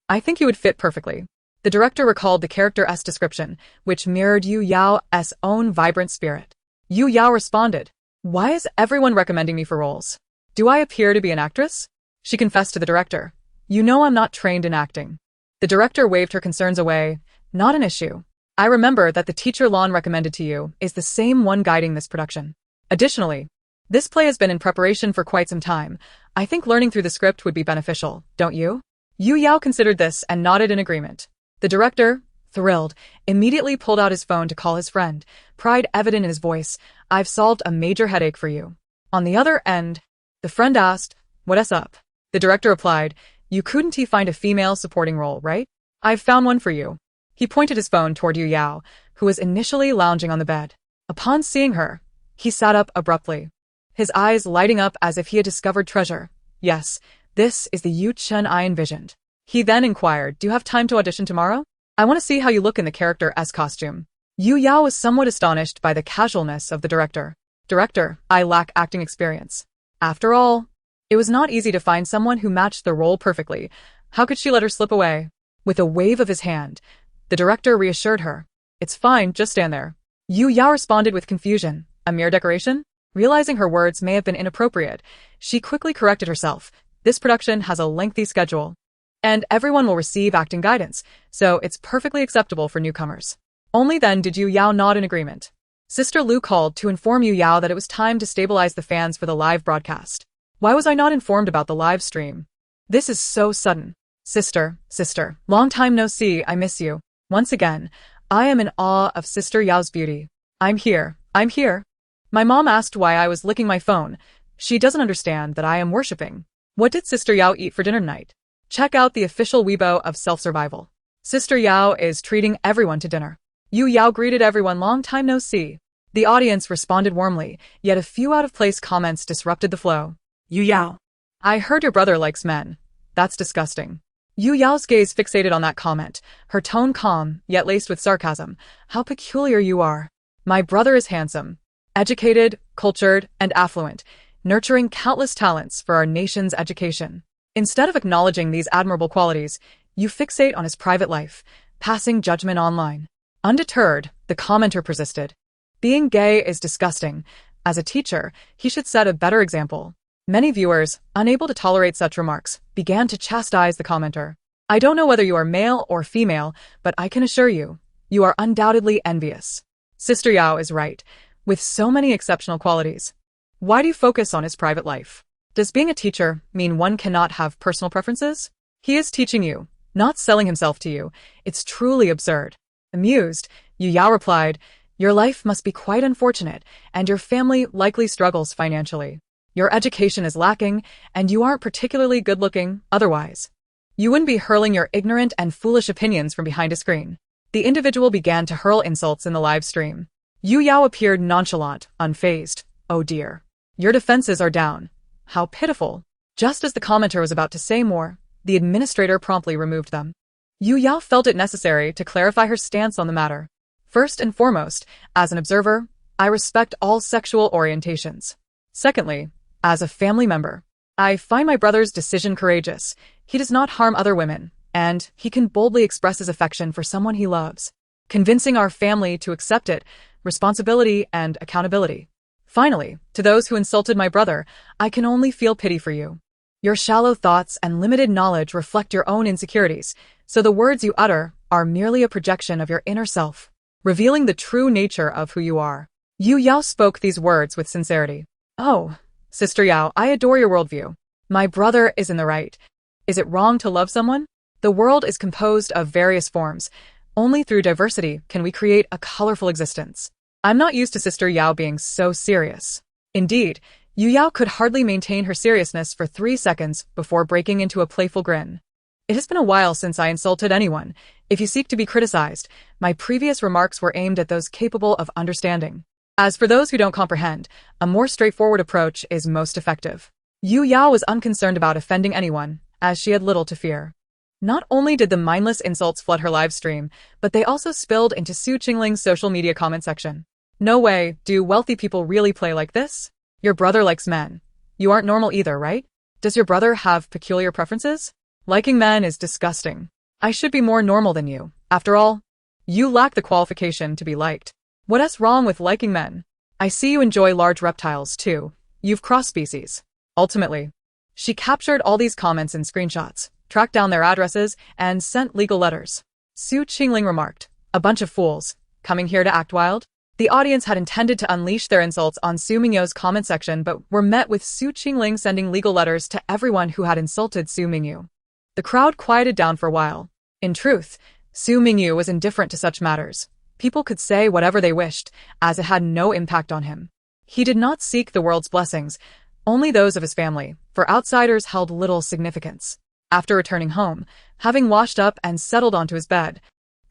I think you would fit perfectly." The director recalled the character's description, which mirrored Yu Yao's own vibrant spirit. Yu Yao responded, "Why is everyone recommending me for roles? Do I appear to be an actress?" She confessed to the director, "You know I'm not trained in acting." The director waved her concerns away. "Not an issue. I remember that the teacher Lon recommended to you is the same one guiding this production. Additionally, this play has been in preparation for quite some time. I think learning through the script would be beneficial, don't you?" Yu Yao considered this and nodded in agreement. The director, thrilled, immediately pulled out his phone to call his friend, pride evident in his voice. "I've solved a major headache for you." On the other end, the friend asked, "What's up?" The director replied, "You couldn't find a female supporting role, right? I've found one for you." He pointed his phone toward Yu Yao, who was initially lounging on the bed. Upon seeing her, he sat up abruptly, his eyes lighting up as if he had discovered treasure. "Yes, this is the Yu Chen I envisioned." He then inquired, "Do you have time to audition tomorrow? I want to see how you look in the character's costume." Yu Yao was somewhat astonished by the casualness of the director. "Director, I lack acting experience." After all, it was not easy to find someone who matched the role perfectly. How could she let her slip away? With a wave of his hand, the director reassured her. "It's fine, just stand there." Yu Yao responded with confusion. "A mere decoration?" Realizing her words may have been inappropriate, she quickly corrected herself. "This production has a lengthy schedule, and everyone will receive acting guidance, so it's perfectly acceptable for newcomers." Only then did Yu Yao nod in agreement. Sister Lu called to inform Yu Yao that it was time to stabilize the fans for the live broadcast. "Why was I not informed about the live stream? This is so sudden." Sister, long time no see, I miss you." Once again, I am in awe of Sister Yao's beauty. I'm here. My mom asked why I was licking my phone. She doesn't understand that I am worshipping. What did Sister Yao eat for dinner tonight? Check out the official Weibo of self-survival. Sister Yao is treating everyone to dinner. Yu Yao greeted everyone, "Long time no see." The audience responded warmly, yet a few out-of-place comments disrupted the flow. Yu Yao. "I heard your brother likes men. That's disgusting." Yu Yao's gaze fixated on that comment, her tone calm, yet laced with sarcasm. "How peculiar you are. My brother is handsome, educated, cultured, and affluent, nurturing countless talents for our nation's education. Instead of acknowledging these admirable qualities, you fixate on his private life, passing judgment online." Undeterred, the commenter persisted. "Being gay is disgusting. As a teacher, he should set a better example." Many viewers, unable to tolerate such remarks, began to chastise the commenter. "I don't know whether you are male or female, but I can assure you, you are undoubtedly envious. Sister Yao is right. With so many exceptional qualities, why do you focus on his private life? Does being a teacher mean one cannot have personal preferences? He is teaching you, not selling himself to you. It's truly absurd." Amused, Yu Yao replied, "Your life must be quite unfortunate, and your family likely struggles financially. Your education is lacking, and you aren't particularly good-looking otherwise. You wouldn't be hurling your ignorant and foolish opinions from behind a screen. The individual began to hurl insults in the live stream. Yu Yao appeared nonchalant, unfazed. Oh dear. Your defenses are down. How pitiful. Just as the commenter was about to say more, the administrator promptly removed them. Yu Yao felt it necessary to clarify her stance on the matter. First and foremost, as an observer, I respect all sexual orientations. Secondly, as a family member, I find my brother's decision courageous. He does not harm other women, and he can boldly express his affection for someone he loves, convincing our family to accept it, responsibility and accountability. Finally, to those who insulted my brother, I can only feel pity for you. Your shallow thoughts and limited knowledge reflect your own insecurities, so the words you utter are merely a projection of your inner self, revealing the true nature of who you are. Yu Yao spoke these words with sincerity. Oh, Sister Yao, I adore your worldview. My brother is in the right. Is it wrong to love someone? The world is composed of various forms. Only through diversity can we create a colorful existence. I'm not used to Sister Yao being so serious. Indeed, Yu Yao could hardly maintain her seriousness for 3 seconds before breaking into a playful grin. It has been a while since I insulted anyone. If you seek to be criticized, my previous remarks were aimed at those capable of understanding. As for those who don't comprehend, a more straightforward approach is most effective. Yu Yao was unconcerned about offending anyone, as she had little to fear. Not only did the mindless insults flood her live stream, but they also spilled into Su Qingling's social media comment section. No way, do wealthy people really play like this? Your brother likes men. You aren't normal either, right? Does your brother have peculiar preferences? Liking men is disgusting. I should be more normal than you. After all, you lack the qualification to be liked. What's wrong with liking men? I see you enjoy large reptiles, too. You've crossed species. Ultimately, she captured all these comments in screenshots, tracked down their addresses, and sent legal letters. Su Qingling remarked, a bunch of fools, coming here to act wild? The audience had intended to unleash their insults on Su Mingyu's comment section but were met with Su Qingling sending legal letters to everyone who had insulted Su Mingyu. The crowd quieted down for a while. In truth, Su Mingyu was indifferent to such matters. People could say whatever they wished, as it had no impact on him. He did not seek the world's blessings, only those of his family, for outsiders held little significance. After returning home, having washed up and settled onto his bed,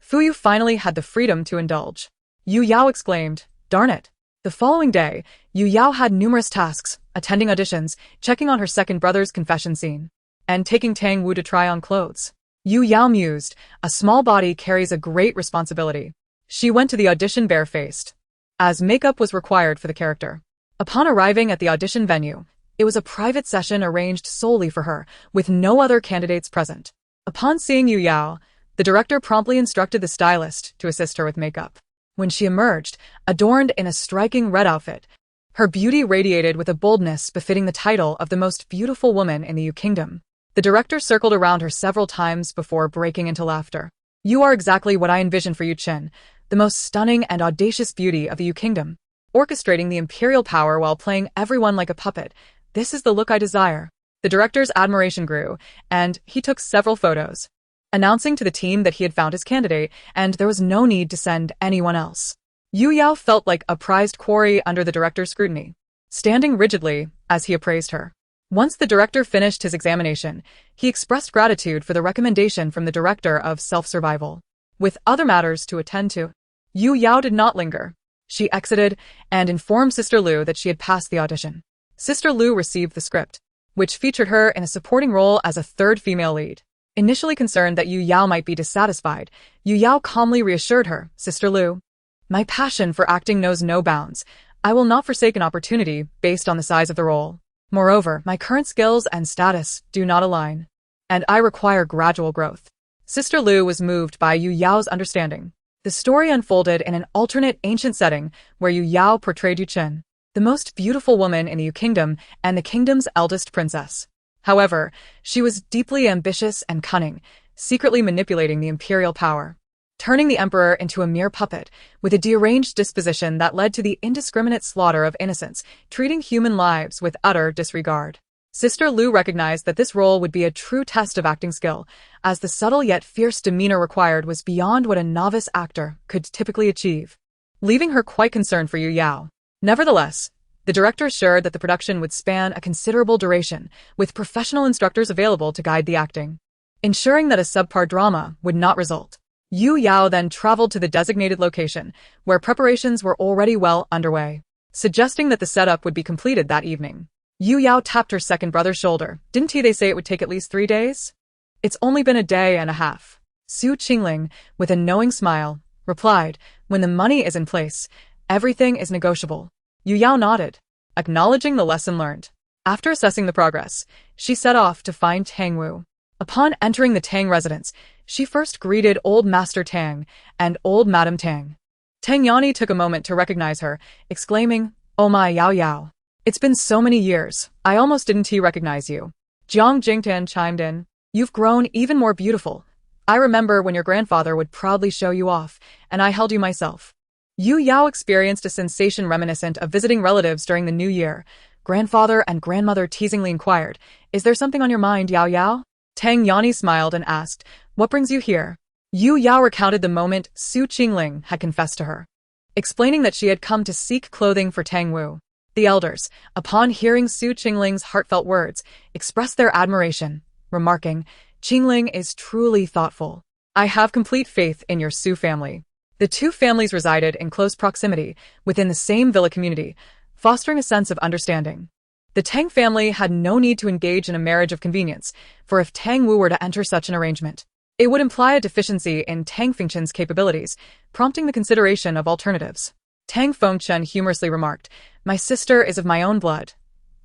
Fuyu finally had the freedom to indulge. Yu Yao exclaimed, darn it. The following day, Yu Yao had numerous tasks, attending auditions, checking on her second brother's confession scene, and taking Tang Wu to try on clothes. Yu Yao mused, a small body carries a great responsibility. She went to the audition barefaced, as makeup was required for the character. Upon arriving at the audition venue, it was a private session arranged solely for her, with no other candidates present. Upon seeing Yu Yao, the director promptly instructed the stylist to assist her with makeup. When she emerged, adorned in a striking red outfit, her beauty radiated with a boldness befitting the title of the most beautiful woman in the Yu Kingdom. The director circled around her several times before breaking into laughter. You are exactly what I envisioned for Yu Qin, the most stunning and audacious beauty of the Yu Kingdom. Orchestrating the imperial power while playing everyone like a puppet, this is the look I desire. The director's admiration grew, and he took several photos, announcing to the team that he had found his candidate, and there was no need to send anyone else. Yu Yao felt like a prized quarry under the director's scrutiny, standing rigidly as he appraised her. Once the director finished his examination, he expressed gratitude for the recommendation from the director of self-survival. With other matters to attend to, Yu Yao did not linger. She exited and informed Sister Lu that she had passed the audition. Sister Lu received the script, which featured her in a supporting role as a third female lead. Initially concerned that Yu Yao might be dissatisfied, Yu Yao calmly reassured her, Sister Lu, my passion for acting knows no bounds. I will not forsake an opportunity based on the size of the role. Moreover, my current skills and status do not align, and I require gradual growth. Sister Lu was moved by Yu Yao's understanding. The story unfolded in an alternate ancient setting where Yu Yao portrayed Yu Qin, the most beautiful woman in the Yu Kingdom and the kingdom's eldest princess. However, she was deeply ambitious and cunning, secretly manipulating the imperial power, turning the emperor into a mere puppet, with a deranged disposition that led to the indiscriminate slaughter of innocents, treating human lives with utter disregard. Sister Lu recognized that this role would be a true test of acting skill, as the subtle yet fierce demeanor required was beyond what a novice actor could typically achieve, leaving her quite concerned for Yu Yao. Nevertheless, the director assured that the production would span a considerable duration, with professional instructors available to guide the acting. ensuring that a subpar drama would not result. Yu Yao then traveled to the designated location, where preparations were already well underway, suggesting that the setup would be completed that evening. Yu Yao tapped her second brother's shoulder. Didn't they say it would take at least 3 days? It's only been a day and a half. Su Qingling, with a knowing smile, replied, when the money is in place, everything is negotiable. Yu Yao nodded, acknowledging the lesson learned. After assessing the progress, she set off to find Tang Wu. Upon entering the Tang residence, she first greeted Old Master Tang and Old Madam Tang. Tang Yani took a moment to recognize her, exclaiming, "Oh my Yao Yao. It's been so many years, I almost didn't recognize you." Jiang Jingtan chimed in, "You've grown even more beautiful. I remember when your grandfather would proudly show you off, and I held you myself." Yu Yao experienced a sensation reminiscent of visiting relatives during the New Year. Grandfather and grandmother teasingly inquired, "Is there something on your mind, Yao Yao?" Tang Yani smiled and asked, "What brings you here?" Yu Yao recounted the moment Su Qingling had confessed to her, explaining that she had come to seek clothing for Tang Wu. The elders, upon hearing Su Qingling's heartfelt words, expressed their admiration, remarking, "Qingling is truly thoughtful. I have complete faith in your Su family." The two families resided in close proximity within the same villa community, fostering a sense of understanding. The Tang family had no need to engage in a marriage of convenience, for if Tang Wu were to enter such an arrangement, it would imply a deficiency in Tang Fengchen's capabilities, prompting the consideration of alternatives. Tang Fengchen humorously remarked, "My sister is of my own blood.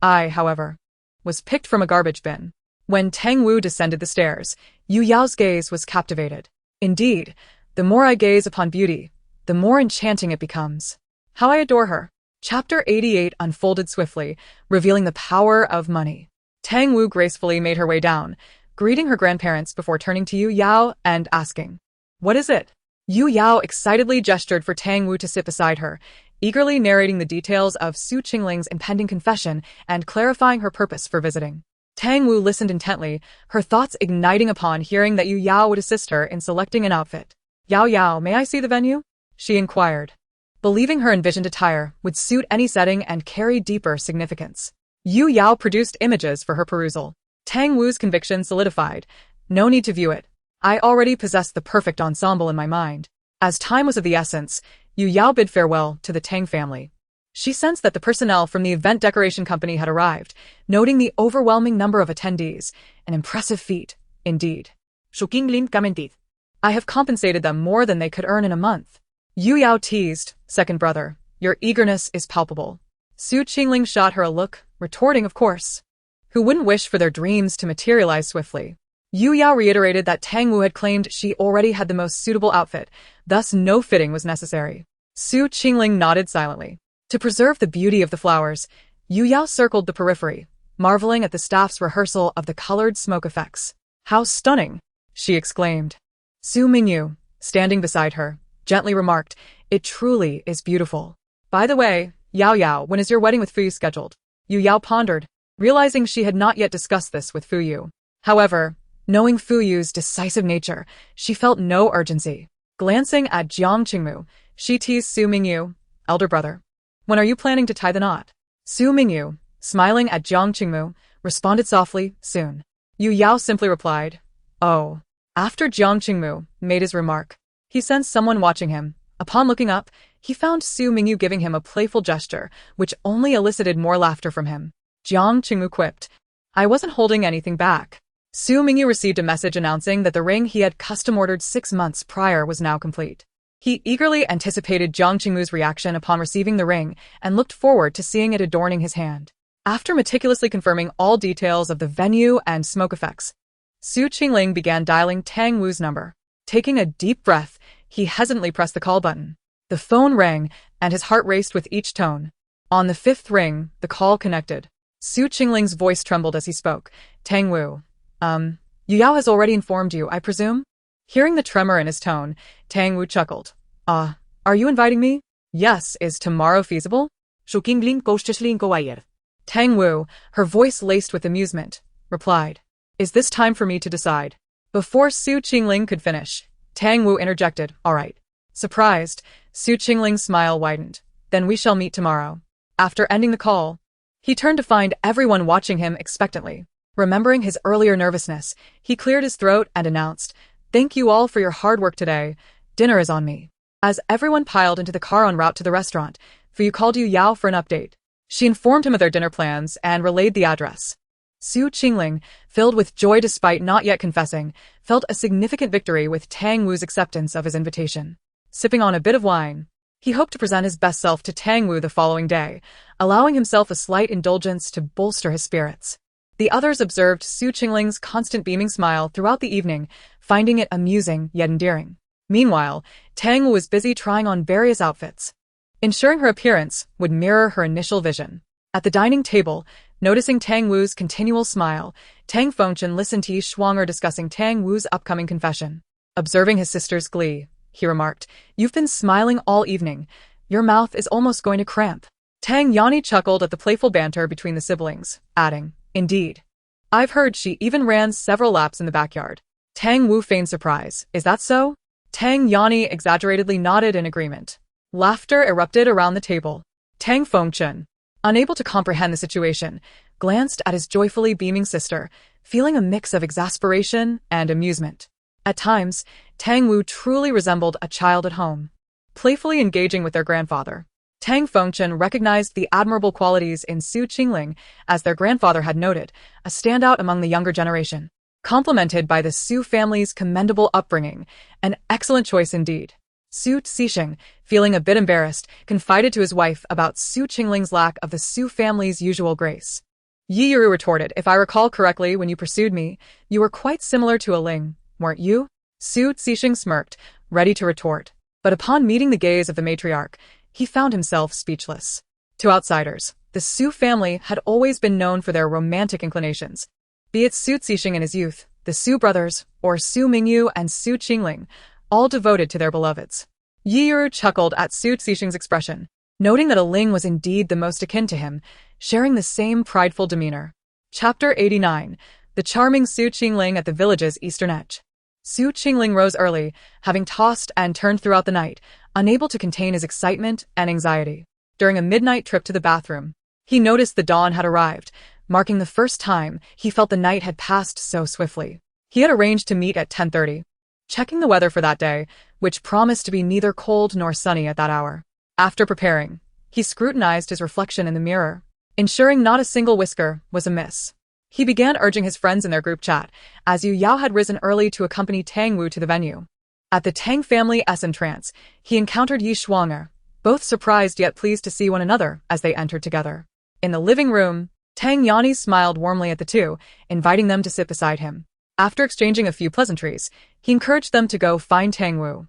I, however, was picked from a garbage bin." When Tang Wu descended the stairs, Yu Yao's gaze was captivated. Indeed, the more I gaze upon beauty, the more enchanting it becomes. How I adore her. Chapter 88 unfolded swiftly, revealing the power of money. Tang Wu gracefully made her way down, greeting her grandparents before turning to Yu Yao and asking, "What is it?" Yu Yao excitedly gestured for Tang Wu to sit beside her, eagerly narrating the details of Su Qingling's impending confession and clarifying her purpose for visiting. Tang Wu listened intently, her thoughts igniting upon hearing that Yu Yao would assist her in selecting an outfit. "Yao Yao, may I see the venue?" she inquired, believing her envisioned attire would suit any setting and carry deeper significance. Yu Yao produced images for her perusal. Tang Wu's conviction solidified. "No need to view it. I already possessed the perfect ensemble in my mind." As time was of the essence, Yu Yao bid farewell to the Tang family. She sensed that the personnel from the event decoration company had arrived, noting the overwhelming number of attendees, an impressive feat, indeed. Su Qingling commented, "I have compensated them more than they could earn in a month." Yu Yao teased, "Second brother, your eagerness is palpable." Su Qingling shot her a look, retorting, "Of course. Who wouldn't wish for their dreams to materialize swiftly?" Yu Yao reiterated that Tang Wu had claimed she already had the most suitable outfit, thus no fitting was necessary. Su Qingling nodded silently. To preserve the beauty of the flowers, Yu Yao circled the periphery, marveling at the staff's rehearsal of the colored smoke effects. "How stunning!" she exclaimed. Su Mingyu, standing beside her, gently remarked, "It truly is beautiful. By the way, Yao Yao, when is your wedding with Fuyu scheduled?" Yu Yao pondered, realizing she had not yet discussed this with Fuyu. However, knowing Fuyu's decisive nature, she felt no urgency. Glancing at Jiang Qingmu, she teased Su Mingyu, "Elder brother, when are you planning to tie the knot?" Su Mingyu, smiling at Jiang Qingmu, responded softly, "Soon." Yu Yao simply replied, "Oh." After Jiang Qingmu made his remark, he sensed someone watching him. Upon looking up, he found Su Mingyu giving him a playful gesture, which only elicited more laughter from him. Jiang Qingmu quipped, "I wasn't holding anything back." Su Mingyu received a message announcing that the ring he had custom-ordered 6 months prior was now complete. He eagerly anticipated Jiang Qingmu's reaction upon receiving the ring and looked forward to seeing it adorning his hand. After meticulously confirming all details of the venue and smoke effects, Su Qingling began dialing Tang Wu's number. Taking a deep breath, he hesitantly pressed the call button. The phone rang, and his heart raced with each tone. On the 5th ring, the call connected. Su Qingling's voice trembled as he spoke. "Tang Wu. Yu Yao has already informed you, I presume?" Hearing the tremor in his tone, Tang Wu chuckled. Are you inviting me?" "Yes, is tomorrow feasible?" Su Qingling cautiously inquired. Tang Wu, her voice laced with amusement, replied, "Is this time for me to decide?" Before Su Qingling could finish, Tang Wu interjected, "All right." Surprised, Su Qingling's smile widened. "Then we shall meet tomorrow." After ending the call, he turned to find everyone watching him expectantly. Remembering his earlier nervousness, he cleared his throat and announced, "Thank you all for your hard work today. Dinner is on me." As everyone piled into the car en route to the restaurant, Fu called Yu Yao for an update. She informed him of their dinner plans and relayed the address. Su Qingling, filled with joy despite not yet confessing, felt a significant victory with Tang Wu's acceptance of his invitation. Sipping on a bit of wine, he hoped to present his best self to Tang Wu the following day, allowing himself a slight indulgence to bolster his spirits. The others observed Su Qingling's constant beaming smile throughout the evening, finding it amusing yet endearing. Meanwhile, Tang Wu was busy trying on various outfits, ensuring her appearance would mirror her initial vision. At the dining table, noticing Tang Wu's continual smile, Tang Fengchen listened to Yi Shuanger discussing Tang Wu's upcoming confession. Observing his sister's glee, he remarked, "You've been smiling all evening. Your mouth is almost going to cramp." Tang Yanni chuckled at the playful banter between the siblings, adding, "Indeed. I've heard she even ran several laps in the backyard." Tang Wu feigned surprise. "Is that so?" Tang Yanni exaggeratedly nodded in agreement. Laughter erupted around the table. Tang Fengchen, unable to comprehend the situation, glanced at his joyfully beaming sister, feeling a mix of exasperation and amusement. At times, Tang Wu truly resembled a child at home, playfully engaging with their grandfather. Tang Fengchen recognized the admirable qualities in Su Qingling, as their grandfather had noted, a standout among the younger generation. Complemented by the Su family's commendable upbringing, an excellent choice indeed. Su Cixing, feeling a bit embarrassed, confided to his wife about Su Qingling's lack of the Su family's usual grace. Yi Yuru retorted, "If I recall correctly, when you pursued me, you were quite similar to a Ling, weren't you?" Su Cixing smirked, ready to retort. But upon meeting the gaze of the matriarch, he found himself speechless. To outsiders, the Su family had always been known for their romantic inclinations. Be it Su Cixing in his youth, the Su brothers, or Su Mingyu and Su Qingling, all devoted to their beloveds. Yi Yuru chuckled at Su Cixing's expression, noting that a Ling was indeed the most akin to him, sharing the same prideful demeanor. Chapter 89. The charming Su Qingling at the village's eastern edge. Su Qingling rose early, having tossed and turned throughout the night, unable to contain his excitement and anxiety. During a midnight trip to the bathroom, he noticed the dawn had arrived, marking the first time he felt the night had passed so swiftly. He had arranged to meet at 10:30. Checking the weather for that day, which promised to be neither cold nor sunny at that hour. After preparing, he scrutinized his reflection in the mirror, ensuring not a single whisker was amiss. He began urging his friends in their group chat, as Yu Yao had risen early to accompany Tang Wu to the venue. At the Tang family's entrance, he encountered Yi Shuanger, both surprised yet pleased to see one another as they entered together. In the living room, Tang Yanni smiled warmly at the two, inviting them to sit beside him. After exchanging a few pleasantries, he encouraged them to go find Tang Wu.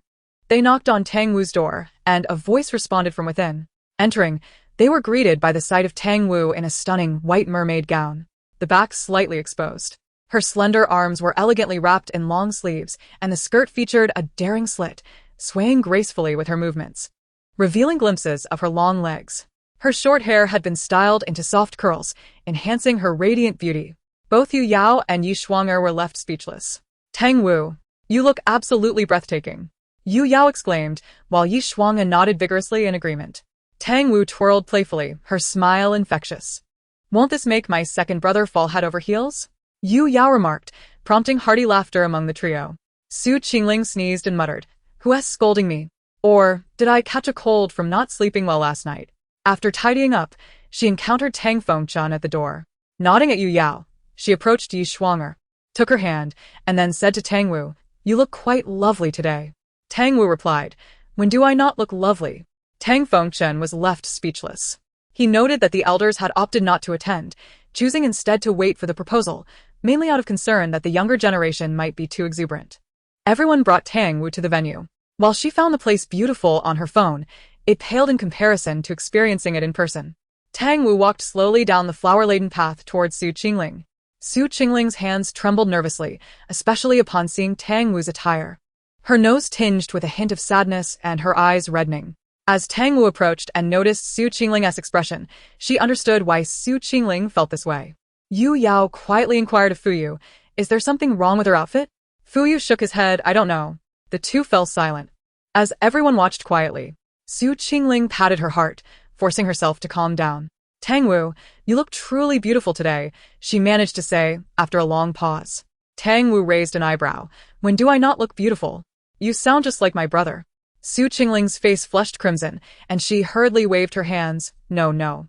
They knocked on Tang Wu's door, and a voice responded from within. Entering, they were greeted by the sight of Tang Wu in a stunning white mermaid gown, the back slightly exposed. Her slender arms were elegantly wrapped in long sleeves, and the skirt featured a daring slit, swaying gracefully with her movements, revealing glimpses of her long legs. Her short hair had been styled into soft curls, enhancing her radiant beauty. Both Yu Yao and Yi Shuanger were left speechless. "Tang Wu, you look absolutely breathtaking," Yu Yao exclaimed, while Yi Shuanger nodded vigorously in agreement. Tang Wu twirled playfully, her smile infectious. "Won't this make my second brother fall head over heels?" Yu Yao remarked, prompting hearty laughter among the trio. Su Qingling sneezed and muttered, "Who's scolding me? Or did I catch a cold from not sleeping well last night?" After tidying up, she encountered Tang Fengchen at the door. Nodding at Yu Yao, she approached Yi Shuanger, took her hand, and then said to Tang Wu, "You look quite lovely today." Tang Wu replied, "When do I not look lovely?" Tang Fengchen was left speechless. He noted that the elders had opted not to attend, choosing instead to wait for the proposal, mainly out of concern that the younger generation might be too exuberant. Everyone brought Tang Wu to the venue. While she found the place beautiful on her phone, it paled in comparison to experiencing it in person. Tang Wu walked slowly down the flower-laden path towards Su Qingling. Su Qingling's hands trembled nervously, especially upon seeing Tang Wu's attire. Her nose tinged with a hint of sadness and her eyes reddening. As Tang Wu approached and noticed Su Qingling's expression, she understood why Su Qingling felt this way. Yu Yao quietly inquired of Fuyu, "Is there something wrong with her outfit?" Fuyu shook his head, "I don't know." The two fell silent. As everyone watched quietly, Su Qingling patted her heart, forcing herself to calm down. Tang Wu, you look truly beautiful today, she managed to say, after a long pause. Tang Wu raised an eyebrow. When do I not look beautiful? You sound just like my brother. Su Qingling's face flushed crimson, and she hurriedly waved her hands. No, no.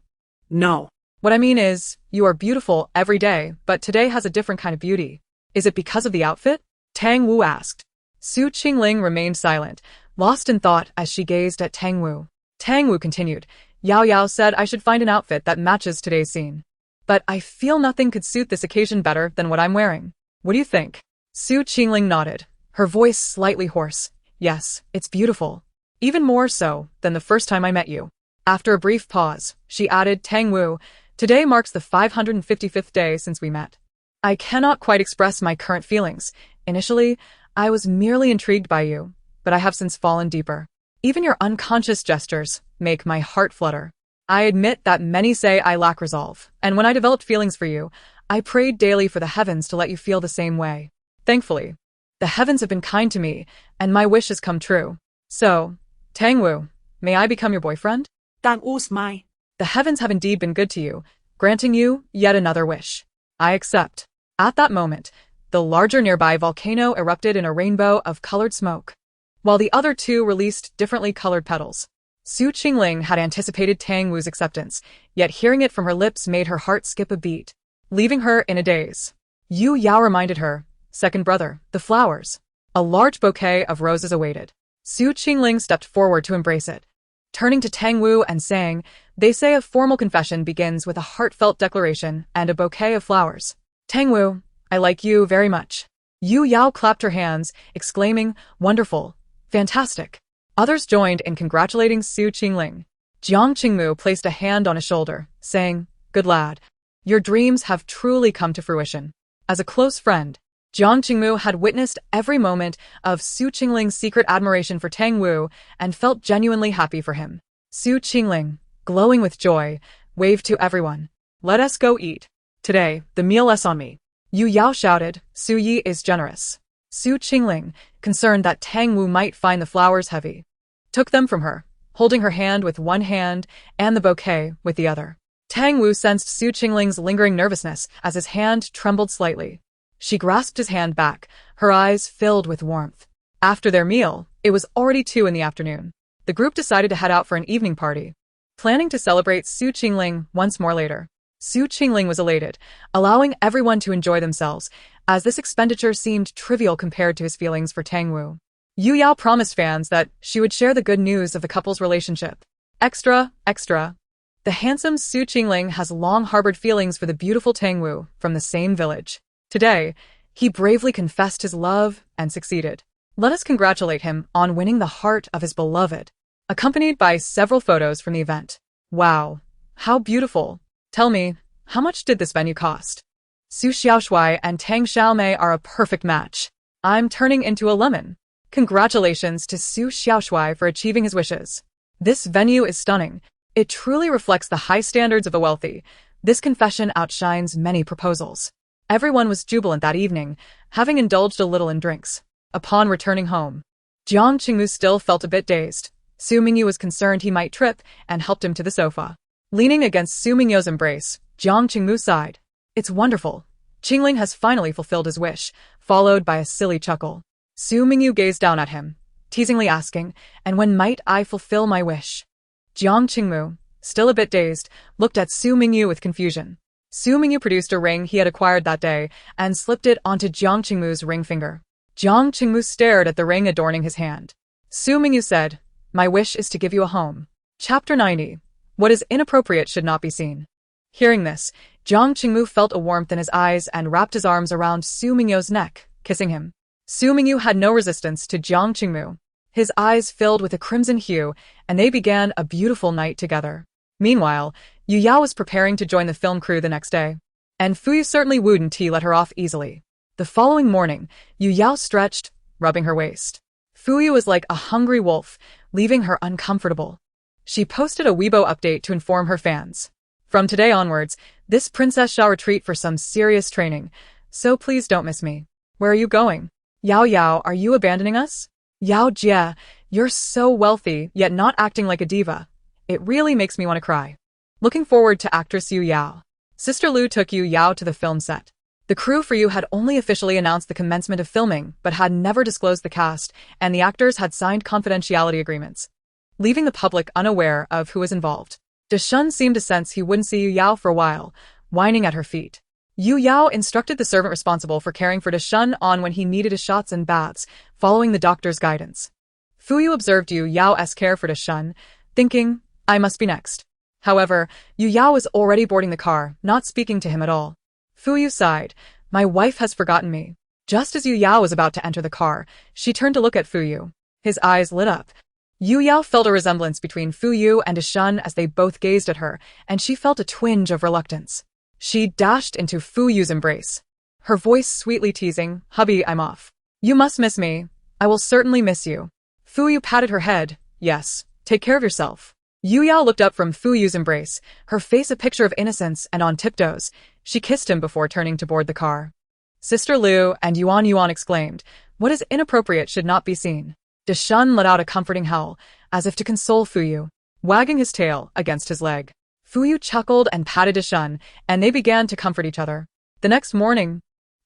No. What I mean is, you are beautiful every day, but today has a different kind of beauty. Is it because of the outfit? Tang Wu asked. Su Qingling remained silent, lost in thought as she gazed at Tang Wu. Tang Wu continued. Yao Yao said I should find an outfit that matches today's scene. But I feel nothing could suit this occasion better than what I'm wearing. What do you think? Su Qingling nodded, her voice slightly hoarse. Yes, it's beautiful. Even more so than the first time I met you. After a brief pause, she added, Tang Wu, today marks the 555th day since we met. I cannot quite express my current feelings. Initially, I was merely intrigued by you, but I have since fallen deeper. Even your unconscious gestures make my heart flutter. I admit that many say I lack resolve, and when I developed feelings for you, I prayed daily for the heavens to let you feel the same way. Thankfully, the heavens have been kind to me, and my wish has come true. So, Tang Wu, may I become your boyfriend? Tang Wu smiled. The heavens have indeed been good to you, granting you yet another wish. I accept. At that moment, the larger nearby volcano erupted in a rainbow of colored smoke, while the other two released differently colored petals. Su Qingling had anticipated Tang Wu's acceptance, yet hearing it from her lips made her heart skip a beat, leaving her in a daze. Yu Yao reminded her, second brother, the flowers. A large bouquet of roses awaited. Su Qingling stepped forward to embrace it, turning to Tang Wu and saying, they say a formal confession begins with a heartfelt declaration and a bouquet of flowers. Tang Wu, I like you very much. Yu Yao clapped her hands, exclaiming, wonderful, fantastic. Others joined in congratulating Su Qingling. Jiang Qingmu placed a hand on his shoulder, saying, good lad. Your dreams have truly come to fruition. As a close friend, Jiang Qingmu had witnessed every moment of Su Qingling's secret admiration for Tang Wu and felt genuinely happy for him. Su Qingling, glowing with joy, waved to everyone. Let us go eat. Today, the meal is on me. Yu Yao shouted, Su Yi is generous. Su Qingling, concerned that Tang Wu might find the flowers heavy, took them from her, holding her hand with one hand and the bouquet with the other. Tang Wu sensed Su Qingling's lingering nervousness as his hand trembled slightly. She grasped his hand back, her eyes filled with warmth. After their meal, it was already 2 in the afternoon. The group decided to head out for an evening party, planning to celebrate Su Qingling once more later. Su Qingling was elated, allowing everyone to enjoy themselves, as this expenditure seemed trivial compared to his feelings for Tang Wu. Yu Yao promised fans that she would share the good news of the couple's relationship. Extra, extra. The handsome Su Qingling has long harbored feelings for the beautiful Tang Wu from the same village. Today, he bravely confessed his love and succeeded. Let us congratulate him on winning the heart of his beloved, accompanied by several photos from the event. Wow, how beautiful. Tell me, how much did this venue cost? Su Xiaoshui and Tang Xiaomei are a perfect match. I'm turning into a lemon. Congratulations to Su Xiaoshui for achieving his wishes. This venue is stunning. It truly reflects the high standards of the wealthy. This confession outshines many proposals. Everyone was jubilant that evening, having indulged a little in drinks. Upon returning home, Jiang Qingmu still felt a bit dazed. Su Mingyu was concerned he might trip and helped him to the sofa. Leaning against Su Mingyu's embrace, Jiang Qingmu sighed. It's wonderful. Qingling has finally fulfilled his wish, followed by a silly chuckle. Su Mingyu gazed down at him, teasingly asking, and when might I fulfill my wish? Jiang Qingmu, still a bit dazed, looked at Su Mingyu with confusion. Su Mingyu produced a ring he had acquired that day and slipped it onto Jiang Qingmu's ring finger. Jiang Qingmu stared at the ring adorning his hand. Su Mingyu said, my wish is to give you a home. Chapter 90. What is inappropriate should not be seen. Hearing this, Jiang Qingmu felt a warmth in his eyes and wrapped his arms around Su Mingyu's neck, kissing him. Su Mingyu had no resistance to Jiang Qingmu. His eyes filled with a crimson hue, and they began a beautiful night together. Meanwhile, Yu Yao was preparing to join the film crew the next day, and Fuyu certainly wouldn't let her off easily. The following morning, Yu Yao stretched, rubbing her waist. Fuyu was like a hungry wolf, leaving her uncomfortable. She posted a Weibo update to inform her fans. From today onwards, this princess shall retreat for some serious training, so please don't miss me. Where are you going? Yao Yao, are you abandoning us? Yao Jie, you're so wealthy, yet not acting like a diva. It really makes me want to cry. Looking forward to actress Yu Yao. Sister Lu took Yu Yao to the film set. The crew for Yu had only officially announced the commencement of filming, but had never disclosed the cast, and the actors had signed confidentiality agreements, leaving the public unaware of who was involved. Deshun seemed to sense he wouldn't see Yu Yao for a while, whining at her feet. Yu Yao instructed the servant responsible for caring for Deshun on when he needed his shots and baths, following the doctor's guidance. Fuyu observed Yu Yao's care for Deshun, thinking, I must be next. However, Yu Yao was already boarding the car, not speaking to him at all. Fuyu sighed. My wife has forgotten me. Just as Yu Yao was about to enter the car, she turned to look at Fuyu. His eyes lit up. Yu Yao felt a resemblance between Fuyu and Deshun as they both gazed at her, and she felt a twinge of reluctance. She dashed into Fuyu's embrace, her voice sweetly teasing, Hubby, I'm off. You must miss me. I will certainly miss you. Fuyu patted her head. Yes, take care of yourself. Yu Yao looked up from Fuyu's embrace, her face a picture of innocence, and on tiptoes, she kissed him before turning to board the car. Sister Lu and Yuan exclaimed, what is inappropriate should not be seen. Deshun let out a comforting howl, as if to console Fuyu, wagging his tail against his leg. Fuyu chuckled and patted Deshun, and they began to comfort each other. The next morning,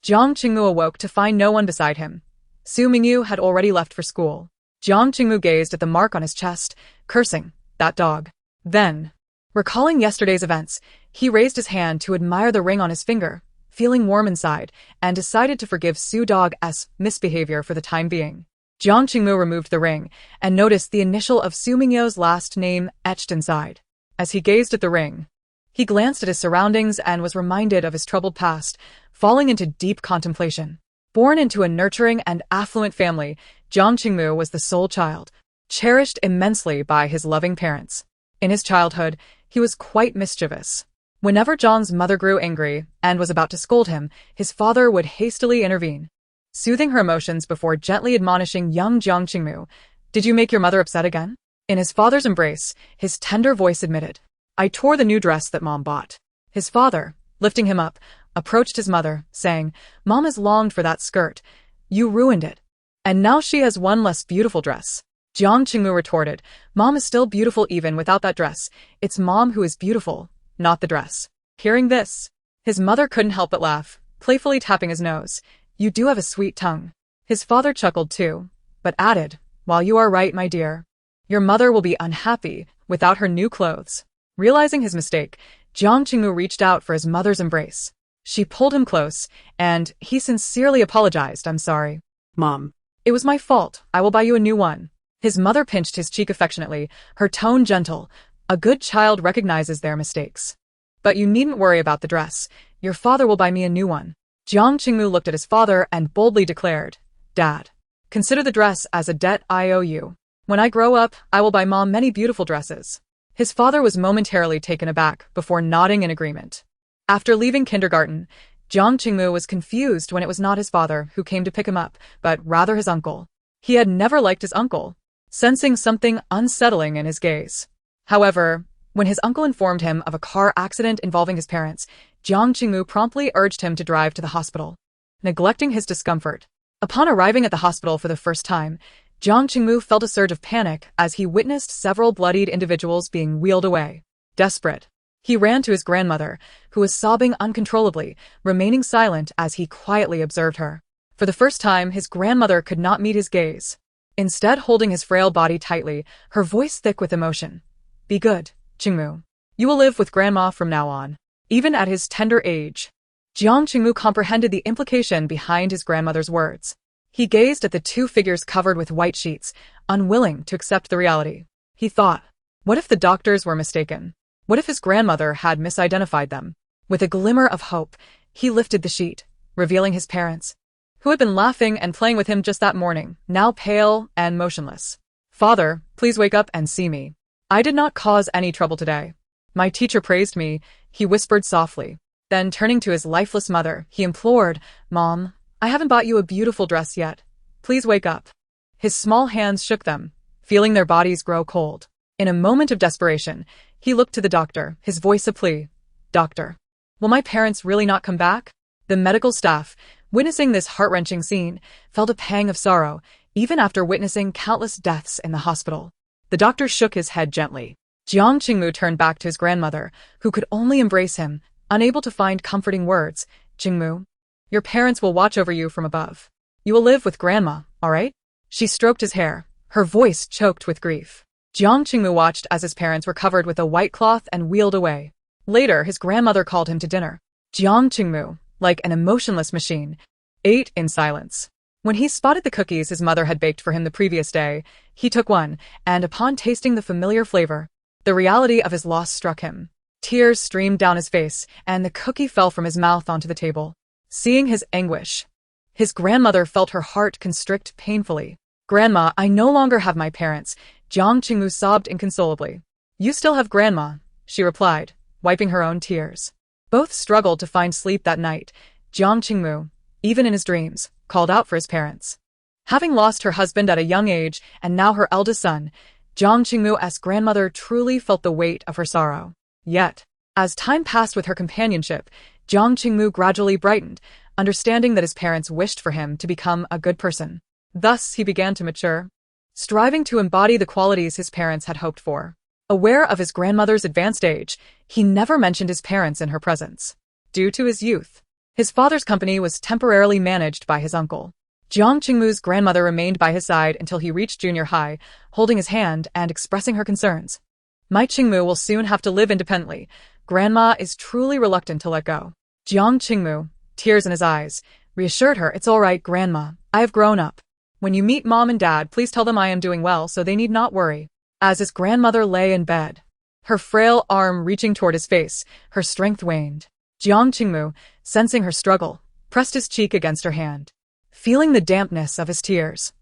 Jiang Qingmu awoke to find no one beside him. Su Mingyu had already left for school. Jiang Qingmu gazed at the mark on his chest, cursing, that dog. Then, recalling yesterday's events, he raised his hand to admire the ring on his finger, feeling warm inside, and decided to forgive Su Dog's misbehavior for the time being. Jiang Qingmu removed the ring and noticed the initial of Su Mingyu's last name etched inside. As he gazed at the ring, he glanced at his surroundings and was reminded of his troubled past, falling into deep contemplation. Born into a nurturing and affluent family, Jiang Qingmu was the sole child, cherished immensely by his loving parents. In his childhood, he was quite mischievous. Whenever Zhang's mother grew angry and was about to scold him, his father would hastily intervene, soothing her emotions before gently admonishing young Jiang Qingmu. Did you make your mother upset again? In his father's embrace, his tender voice admitted, I tore the new dress that Mom bought. His father, lifting him up, approached his mother, saying, Mom has longed for that skirt. You ruined it. And now she has one less beautiful dress. Jiang Qingmu retorted, Mom is still beautiful even without that dress. It's Mom who is beautiful, not the dress. Hearing this, his mother couldn't help but laugh, playfully tapping his nose. You do have a sweet tongue. His father chuckled too, but added, While you are right, my dear, your mother will be unhappy without her new clothes. Realizing his mistake, Jiang Qingmu reached out for his mother's embrace. She pulled him close, and he sincerely apologized. I'm sorry. Mom. It was my fault. I will buy you a new one. His mother pinched his cheek affectionately, her tone gentle. A good child recognizes their mistakes. But you needn't worry about the dress. Your father will buy me a new one. Jiang Qingmu looked at his father and boldly declared, Dad, consider the dress as a debt I owe you. When I grow up, I will buy Mom many beautiful dresses. His father was momentarily taken aback before nodding in agreement. After leaving kindergarten, Jiang Qingmu was confused when it was not his father who came to pick him up, but rather his uncle. He had never liked his uncle, sensing something unsettling in his gaze. However, when his uncle informed him of a car accident involving his parents, Jiang Qingmu promptly urged him to drive to the hospital, neglecting his discomfort. Upon arriving at the hospital for the first time, Jiang Qingmu felt a surge of panic as he witnessed several bloodied individuals being wheeled away. Desperate, he ran to his grandmother, who was sobbing uncontrollably, remaining silent as he quietly observed her. For the first time, his grandmother could not meet his gaze, instead holding his frail body tightly, her voice thick with emotion. Be good, Qingmu. You will live with Grandma from now on. Even at his tender age, Jiang Qingmu comprehended the implication behind his grandmother's words. He gazed at the two figures covered with white sheets, unwilling to accept the reality. He thought, what if the doctors were mistaken? What if his grandmother had misidentified them? With a glimmer of hope, he lifted the sheet, revealing his parents, who had been laughing and playing with him just that morning, now pale and motionless. Father, please wake up and see me. I did not cause any trouble today. My teacher praised me, he whispered softly. Then turning to his lifeless mother, he implored, Mom, I haven't bought you a beautiful dress yet. Please wake up. His small hands shook them, feeling their bodies grow cold. In a moment of desperation, he looked to the doctor, his voice a plea. Doctor, will my parents really not come back? The medical staff, witnessing this heart-wrenching scene, felt a pang of sorrow, even after witnessing countless deaths in the hospital. The doctor shook his head gently. Jiang Qingmu turned back to his grandmother, who could only embrace him, unable to find comforting words. Qingmu, your parents will watch over you from above. You will live with grandma, all right? She stroked his hair, her voice choked with grief. Jiang Qingmu watched as his parents were covered with a white cloth and wheeled away. Later, his grandmother called him to dinner. Jiang Qingmu, like an emotionless machine, ate in silence. When he spotted the cookies his mother had baked for him the previous day, he took one, and upon tasting the familiar flavor, the reality of his loss struck him. Tears streamed down his face, and the cookie fell from his mouth onto the table. Seeing his anguish, his grandmother felt her heart constrict painfully. Grandma, I no longer have my parents, Jiang Qingmu sobbed inconsolably. You still have grandma, she replied, wiping her own tears. Both struggled to find sleep that night. Jiang Qingmu, even in his dreams, called out for his parents. Having lost her husband at a young age and now her eldest son, Jiang Qingmu's grandmother truly felt the weight of her sorrow. Yet, as time passed with her companionship, Jiang Qingmu gradually brightened, understanding that his parents wished for him to become a good person. Thus, he began to mature, striving to embody the qualities his parents had hoped for. Aware of his grandmother's advanced age, he never mentioned his parents in her presence. Due to his youth, his father's company was temporarily managed by his uncle. Jiang Qingmu's grandmother remained by his side until he reached junior high, holding his hand and expressing her concerns. My Qingmu will soon have to live independently. Grandma is truly reluctant to let go. Jiang Qingmu, tears in his eyes, reassured her, It's all right, Grandma. I have grown up. When you meet Mom and Dad, please tell them I am doing well so they need not worry. As his grandmother lay in bed, her frail arm reaching toward his face, her strength waned. Jiang Qingmu, sensing her struggle, pressed his cheek against her hand, feeling the dampness of his tears.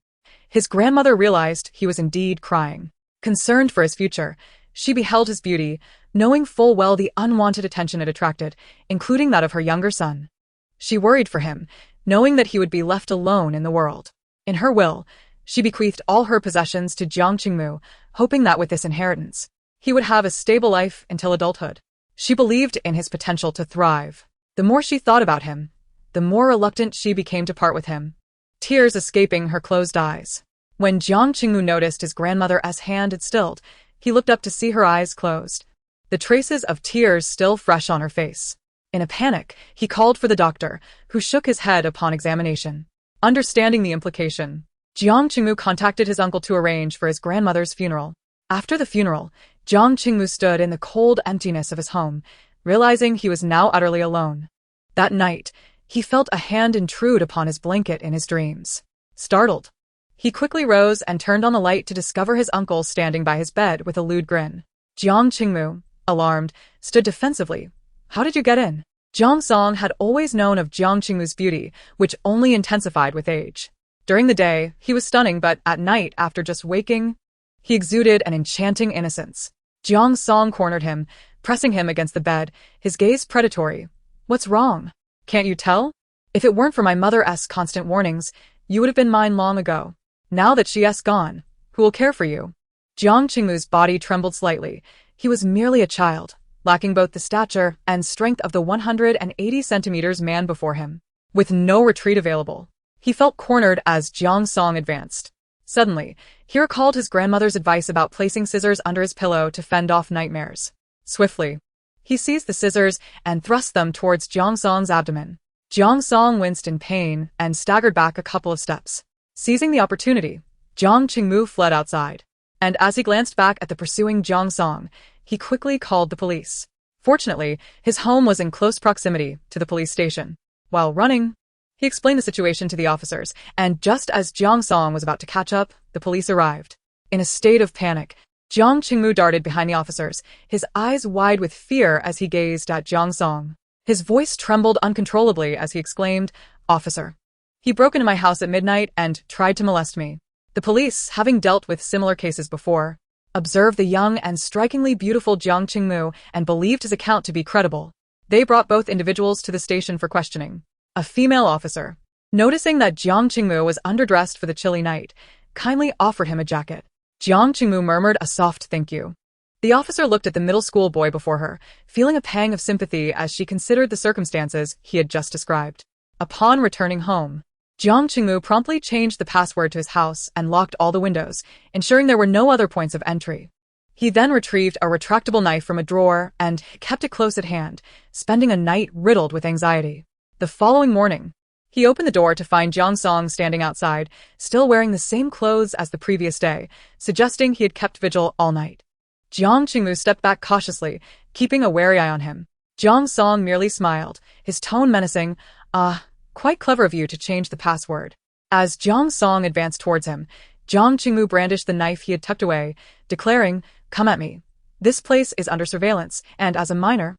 His grandmother realized he was indeed crying. Concerned for his future, she beheld his beauty, knowing full well the unwanted attention it attracted, including that of her younger son. She worried for him, knowing that he would be left alone in the world. In her will, she bequeathed all her possessions to Jiang Qingmu, hoping that with this inheritance, he would have a stable life until adulthood. She believed in his potential to thrive. The more she thought about him, the more reluctant she became to part with him, tears escaping her closed eyes. When Jiang Qingmu noticed his grandmother's hand had stilled, he looked up to see her eyes closed, the traces of tears still fresh on her face. In a panic, he called for the doctor, who shook his head upon examination. Understanding the implication, Jiang Qingmu contacted his uncle to arrange for his grandmother's funeral. After the funeral, Jiang Qingmu stood in the cold emptiness of his home, realizing he was now utterly alone. That night, he felt a hand intrude upon his blanket in his dreams. Startled, he quickly rose and turned on the light to discover his uncle standing by his bed with a lewd grin. Jiang Qingmu, alarmed, stood defensively. How did you get in? Jiang Song had always known of Jiang Qingmu's beauty, which only intensified with age. During the day, he was stunning, but at night, after just waking, he exuded an enchanting innocence. Jiang Song cornered him, pressing him against the bed, his gaze predatory. What's wrong? Can't you tell? If it weren't for my mother's constant warnings, you would have been mine long ago. Now that she's gone, who will care for you? Jiang Qingmu's body trembled slightly. He was merely a child, lacking both the stature and strength of the 180 centimeters man before him. With no retreat available, he felt cornered as Jiang Song advanced. Suddenly, he recalled his grandmother's advice about placing scissors under his pillow to fend off nightmares. Swiftly, he seized the scissors and thrust them towards Jiang Song's abdomen. Jiang Song winced in pain and staggered back a couple of steps. Seizing the opportunity, Jiang Qingmu fled outside. And as he glanced back at the pursuing Jiang Song, he quickly called the police. Fortunately, his home was in close proximity to the police station. While running, he explained the situation to the officers, and just as Jiang Song was about to catch up, the police arrived. In a state of panic, Jiang Qingmu darted behind the officers, his eyes wide with fear as he gazed at Jiang Song. His voice trembled uncontrollably as he exclaimed, "Officer, he broke into my house at midnight and tried to molest me." The police, having dealt with similar cases before, observed the young and strikingly beautiful Jiang Qingmu and believed his account to be credible. They brought both individuals to the station for questioning. A female officer, noticing that Jiang Qingmu was underdressed for the chilly night, kindly offered him a jacket. Jiang Qingmu murmured a soft thank you. The officer looked at the middle school boy before her, feeling a pang of sympathy as she considered the circumstances he had just described. Upon returning home, Jiang Qingmu promptly changed the password to his house and locked all the windows, ensuring there were no other points of entry. He then retrieved a retractable knife from a drawer and kept it close at hand, spending a night riddled with anxiety. The following morning, he opened the door to find Jiang Song standing outside, still wearing the same clothes as the previous day, suggesting he had kept vigil all night. Jiang Qingmu stepped back cautiously, keeping a wary eye on him. Jiang Song merely smiled, his tone menacing. Quite clever of you to change the password. As Jiang Song advanced towards him, Jiang Qingmu brandished the knife he had tucked away, declaring, "Come at me. This place is under surveillance, and as a minor,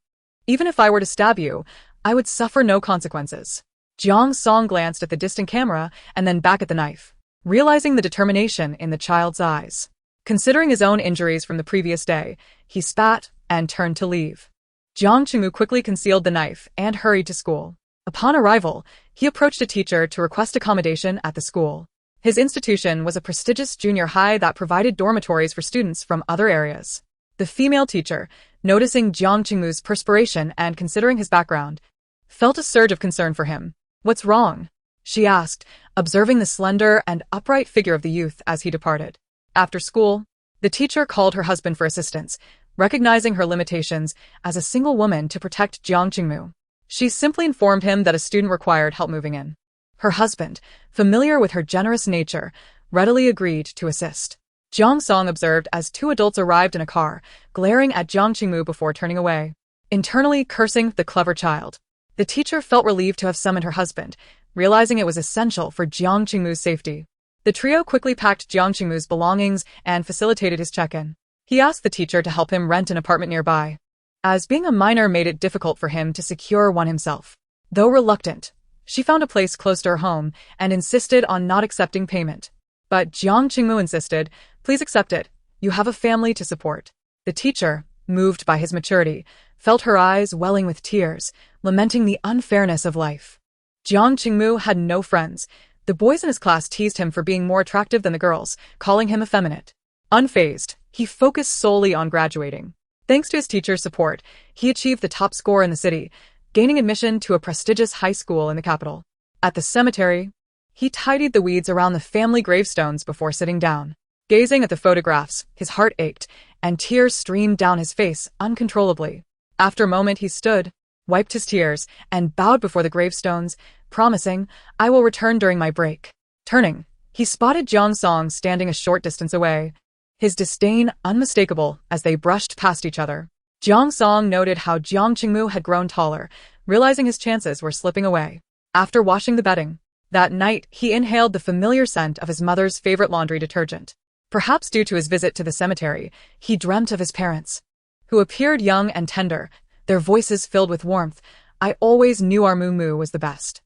even if I were to stab you, I would suffer no consequences." Jiang Song glanced at the distant camera and then back at the knife, realizing the determination in the child's eyes. Considering his own injuries from the previous day, he spat and turned to leave. Jiang Qingmu quickly concealed the knife and hurried to school. Upon arrival, he approached a teacher to request accommodation at the school. His institution was a prestigious junior high that provided dormitories for students from other areas. The female teacher, noticing Jiang Qingmu's perspiration and considering his background, felt a surge of concern for him. "What's wrong?" she asked, observing the slender and upright figure of the youth as he departed. After school, the teacher called her husband for assistance, recognizing her limitations as a single woman to protect Jiang Qingmu. She simply informed him that a student required help moving in. Her husband, familiar with her generous nature, readily agreed to assist. Jiang Song observed as two adults arrived in a car, glaring at Jiang Qingmu before turning away, internally cursing the clever child. The teacher felt relieved to have summoned her husband, realizing it was essential for Jiang Qingmu's safety. The trio quickly packed Jiang Qingmu's belongings and facilitated his check-in. He asked the teacher to help him rent an apartment nearby, as being a minor made it difficult for him to secure one himself. Though reluctant, she found a place close to her home and insisted on not accepting payment. But Jiang Qingmu insisted, "Please accept it. You have a family to support." The teacher, moved by his maturity, felt her eyes welling with tears, lamenting the unfairness of life. Jiang Qingmu had no friends. The boys in his class teased him for being more attractive than the girls, calling him effeminate. Unfazed, he focused solely on graduating. Thanks to his teacher's support, he achieved the top score in the city, gaining admission to a prestigious high school in the capital. At the cemetery, he tidied the weeds around the family gravestones before sitting down. Gazing at the photographs, his heart ached, and tears streamed down his face uncontrollably. After a moment he stood, wiped his tears, and bowed before the gravestones, promising, "I will return during my break." Turning, he spotted Jiang Song standing a short distance away, his disdain unmistakable as they brushed past each other. Jiang Song noted how Jiang Qingmu had grown taller, realizing his chances were slipping away. After washing the bedding, that night he inhaled the familiar scent of his mother's favorite laundry detergent. Perhaps due to his visit to the cemetery, he dreamt of his parents, who appeared young and tender, their voices filled with warmth. "I always knew our Moo was the best."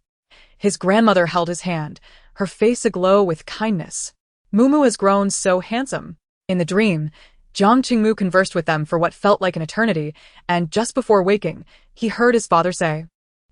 His grandmother held his hand, her face aglow with kindness. "Moo has grown so handsome." In the dream, Jiang Qingmu conversed with them for what felt like an eternity, and just before waking, he heard his father say,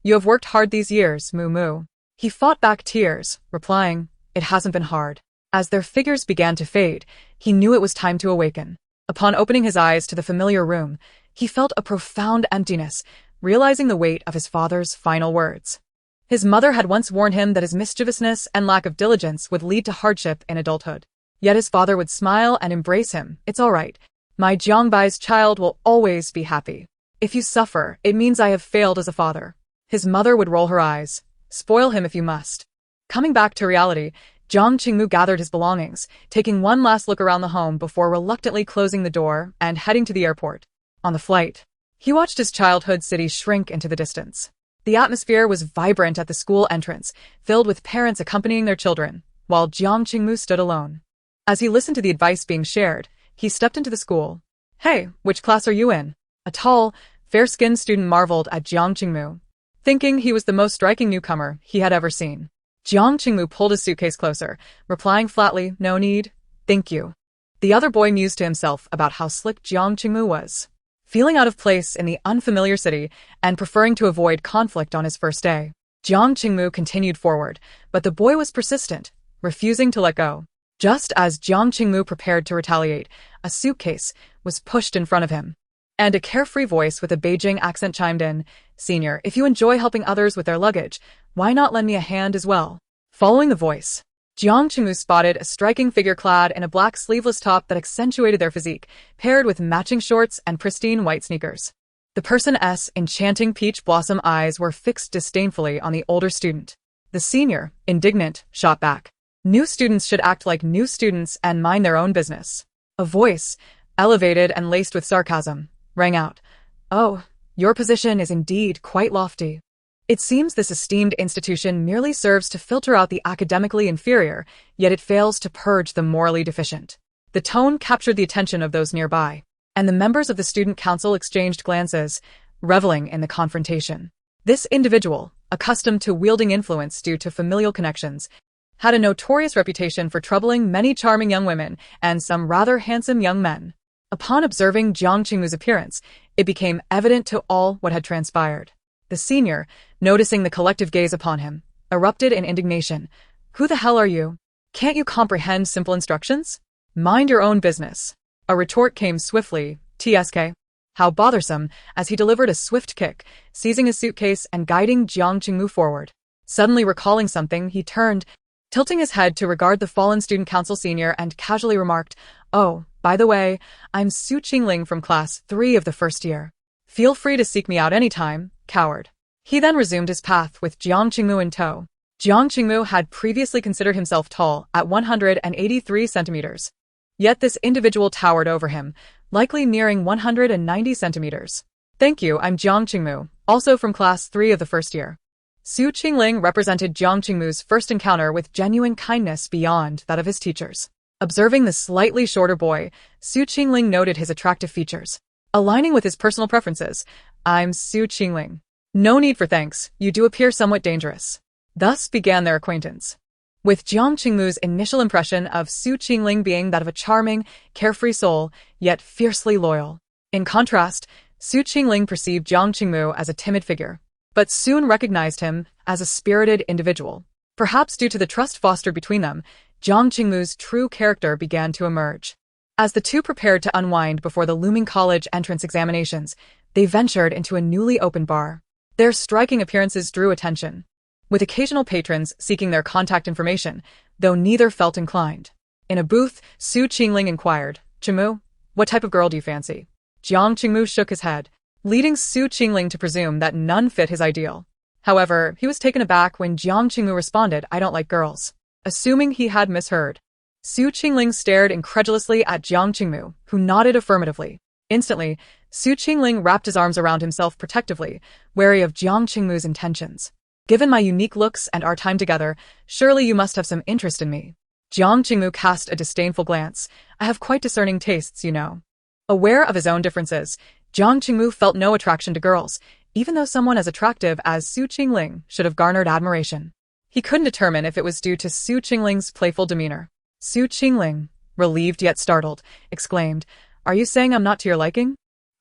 "You have worked hard these years, Moo." He fought back tears, replying, "It hasn't been hard." As their figures began to fade, he knew it was time to awaken. Upon opening his eyes to the familiar room, he felt a profound emptiness, realizing the weight of his father's final words. His mother had once warned him that his mischievousness and lack of diligence would lead to hardship in adulthood. Yet his father would smile and embrace him. "It's all right. My Jiangbai's child will always be happy. If you suffer, it means I have failed as a father." His mother would roll her eyes. "Spoil him if you must." Coming back to reality, Jiang Qingmu gathered his belongings, taking one last look around the home before reluctantly closing the door and heading to the airport. On the flight, he watched his childhood city shrink into the distance. The atmosphere was vibrant at the school entrance, filled with parents accompanying their children, while Jiang Qingmu stood alone. As he listened to the advice being shared, he stepped into the school. "Hey, which class are you in?" A tall, fair-skinned student marveled at Jiang Qingmu, thinking he was the most striking newcomer he had ever seen. Jiang Qingmu pulled his suitcase closer, replying flatly, "No need, thank you." The other boy mused to himself about how slick Jiang Qingmu was, feeling out of place in the unfamiliar city and preferring to avoid conflict on his first day. Jiang Qingmu continued forward, but the boy was persistent, refusing to let go. Just as Jiang Qingmu prepared to retaliate, a suitcase was pushed in front of him, and a carefree voice with a Beijing accent chimed in, "Senior, if you enjoy helping others with their luggage, why not lend me a hand as well?" Following the voice, Jiang Qingmu spotted a striking figure clad in a black sleeveless top that accentuated their physique, paired with matching shorts and pristine white sneakers. The person's enchanting peach blossom eyes were fixed disdainfully on the older student. The senior, indignant, shot back. New students should act like new students and mind their own business. A voice, elevated and laced with sarcasm, rang out. Oh, your position is indeed quite lofty. It seems this esteemed institution merely serves to filter out the academically inferior, yet it fails to purge the morally deficient. The tone captured the attention of those nearby, and the members of the student council exchanged glances, reveling in the confrontation. This individual, accustomed to wielding influence due to familial connections, had a notorious reputation for troubling many charming young women and some rather handsome young men. Upon observing Jiang Qingmu's appearance, it became evident to all what had transpired. The senior, noticing the collective gaze upon him, erupted in indignation. Who the hell are you? Can't you comprehend simple instructions? Mind your own business. A retort came swiftly, TSK. How bothersome, as he delivered a swift kick, seizing his suitcase and guiding Jiang Qingmu forward. Suddenly recalling something, he turned, tilting his head to regard the fallen student council senior and casually remarked, Oh, by the way, I'm Su Qingling from class 3 of the first year. Feel free to seek me out anytime, coward. He then resumed his path with Jiang Qingmu in tow. Jiang Qingmu had previously considered himself tall at 183 centimeters. Yet this individual towered over him, likely nearing 190 centimeters. Thank you, I'm Jiang Qingmu, also from class 3 of the first year. Su Qingling represented Jiang Qingmu's first encounter with genuine kindness beyond that of his teachers. Observing the slightly shorter boy, Su Qingling noted his attractive features. Aligning with his personal preferences, I'm Su Qingling. No need for thanks, you do appear somewhat dangerous. Thus began their acquaintance. With Jiang Qingmu's initial impression of Su Qingling being that of a charming, carefree soul, yet fiercely loyal. In contrast, Su Qingling perceived Jiang Qingmu as a timid figure, but soon recognized him as a spirited individual. Perhaps due to the trust fostered between them, Jiang Qingmu's true character began to emerge. As the two prepared to unwind before the looming college entrance examinations, they ventured into a newly opened bar. Their striking appearances drew attention, with occasional patrons seeking their contact information, though neither felt inclined. In a booth, Su Qingling inquired, Qingmu, what type of girl do you fancy? Jiang Qingmu shook his head, leading Su Qingling to presume that none fit his ideal. However, he was taken aback when Jiang Qingmu responded, I don't like girls. Assuming he had misheard. Su Qingling stared incredulously at Jiang Qingmu, who nodded affirmatively. Instantly, Su Qingling wrapped his arms around himself protectively, wary of Jiang Qingmu's intentions. Given my unique looks and our time together, surely you must have some interest in me. Jiang Qingmu cast a disdainful glance. I have quite discerning tastes, you know. Aware of his own differences, Jiang Qingmu felt no attraction to girls, even though someone as attractive as Su Qingling should have garnered admiration. He couldn't determine if it was due to Su Qingling's playful demeanor. Su Qingling, relieved yet startled, exclaimed, Are you saying I'm not to your liking?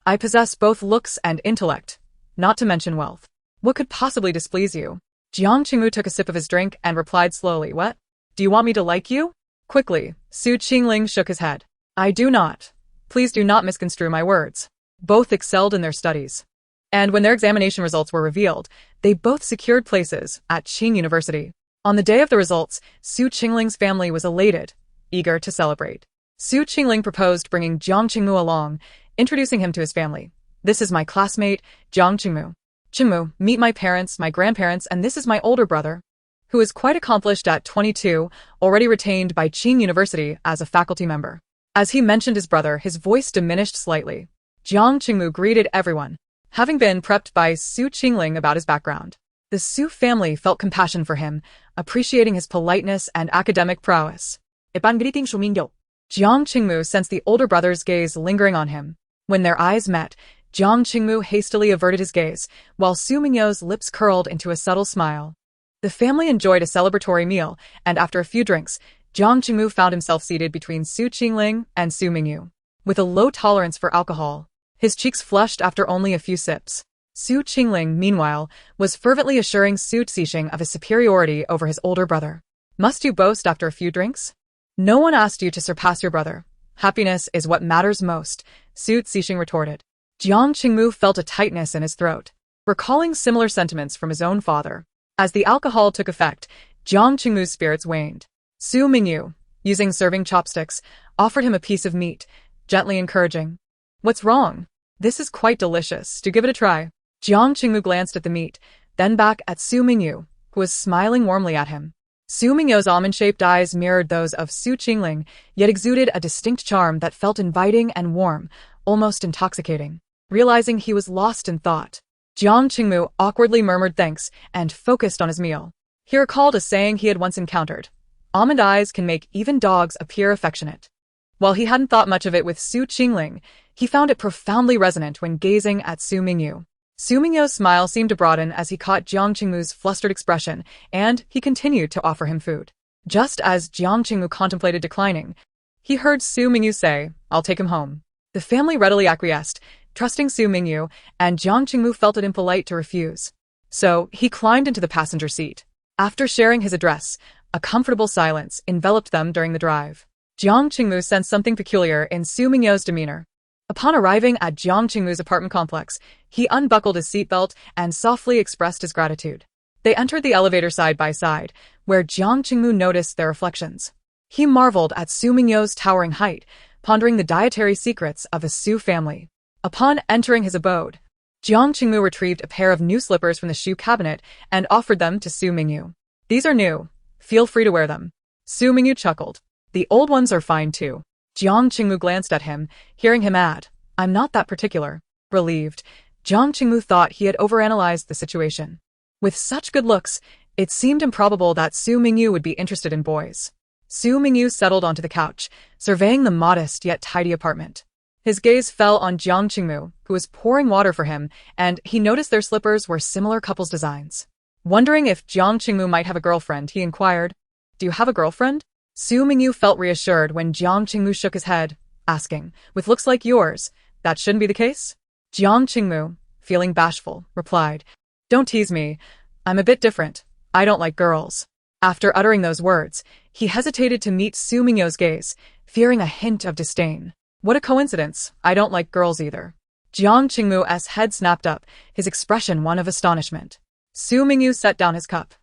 I possess both looks and intellect, not to mention wealth. What could possibly displease you? Jiang Qingmu took a sip of his drink and replied slowly, What? Do you want me to like you? Quickly, Su Qingling shook his head. I do not. Please do not misconstrue my words. Both excelled in their studies. And when their examination results were revealed, they both secured places at Qing University. On the day of the results, Su Qingling's family was elated, eager to celebrate. Su Qingling proposed bringing Jiang Qingmu along, introducing him to his family. This is my classmate, Jiang Qingmu. Qingmu, meet my parents, my grandparents, and this is my older brother, who is quite accomplished at 22, already retained by Qing University as a faculty member. As he mentioned his brother, his voice diminished slightly. Jiang Qingmu greeted everyone, having been prepped by Su Qingling about his background. The Su family felt compassion for him, appreciating his politeness and academic prowess. Epan greeting Shumingyo. Jiang Qingmu sensed the older brother's gaze lingering on him. When their eyes met, Jiang Qingmu hastily averted his gaze, while Su Mingyo's lips curled into a subtle smile. The family enjoyed a celebratory meal, and after a few drinks, Jiang Qingmu found himself seated between Su Qingling and Su Mingyu. With a low tolerance for alcohol, his cheeks flushed after only a few sips. Su Qingling, meanwhile, was fervently assuring Su Zixing of his superiority over his older brother. Must you boast after a few drinks? No one asked you to surpass your brother. Happiness is what matters most, Su Zixing retorted. Jiang Qingmu felt a tightness in his throat, recalling similar sentiments from his own father. As the alcohol took effect, Jiang Qingmu's spirits waned. Su Mingyu, using serving chopsticks, offered him a piece of meat, gently encouraging. What's wrong? This is quite delicious. Do give it a try. Jiang Qingmu glanced at the meat, then back at Su Mingyu, who was smiling warmly at him. Su Mingyu's almond-shaped eyes mirrored those of Su Qingling, yet exuded a distinct charm that felt inviting and warm, almost intoxicating. Realizing he was lost in thought, Jiang Qingmu awkwardly murmured thanks and focused on his meal. He recalled a saying he had once encountered. Almond eyes can make even dogs appear affectionate. While he hadn't thought much of it with Su Qingling, he found it profoundly resonant when gazing at Su Mingyu. Su Mingyu's smile seemed to broaden as he caught Jiang Qingmu's flustered expression, and he continued to offer him food. Just as Jiang Qingmu contemplated declining, he heard Su Mingyu say, "I'll take him home." The family readily acquiesced, trusting Su Mingyu, and Jiang Qingmu felt it impolite to refuse. So, he climbed into the passenger seat. After sharing his address, a comfortable silence enveloped them during the drive. Jiang Qingmu sensed something peculiar in Su Mingyu's demeanor. Upon arriving at Jiang Qingmu's apartment complex, he unbuckled his seatbelt and softly expressed his gratitude. They entered the elevator side by side, where Jiang Qingmu noticed their reflections. He marveled at Su Mingyu's towering height, pondering the dietary secrets of a Su family. Upon entering his abode, Jiang Qingmu retrieved a pair of new slippers from the shoe cabinet and offered them to Su Mingyu. "These are new. Feel free to wear them." Su Mingyu chuckled. "The old ones are fine too." Jiang Qingmu glanced at him, hearing him add, "I'm not that particular." Relieved, Jiang Qingmu thought he had overanalyzed the situation. With such good looks, it seemed improbable that Su Mingyu would be interested in boys. Su Mingyu settled onto the couch, surveying the modest yet tidy apartment. His gaze fell on Jiang Qingmu, who was pouring water for him, and he noticed their slippers were similar couples' designs. Wondering if Jiang Qingmu might have a girlfriend, he inquired, "Do you have a girlfriend?" Su Mingyu felt reassured when Jiang Qingmu shook his head, asking, "With looks like yours, that shouldn't be the case?" Jiang Qingmu, feeling bashful, replied, "Don't tease me. I'm a bit different. I don't like girls." After uttering those words, he hesitated to meet Su Mingyu's gaze, fearing a hint of disdain. What a coincidence. I don't like girls either. Jiang Qingmu's head snapped up, his expression one of astonishment. Su Mingyu set down his cup,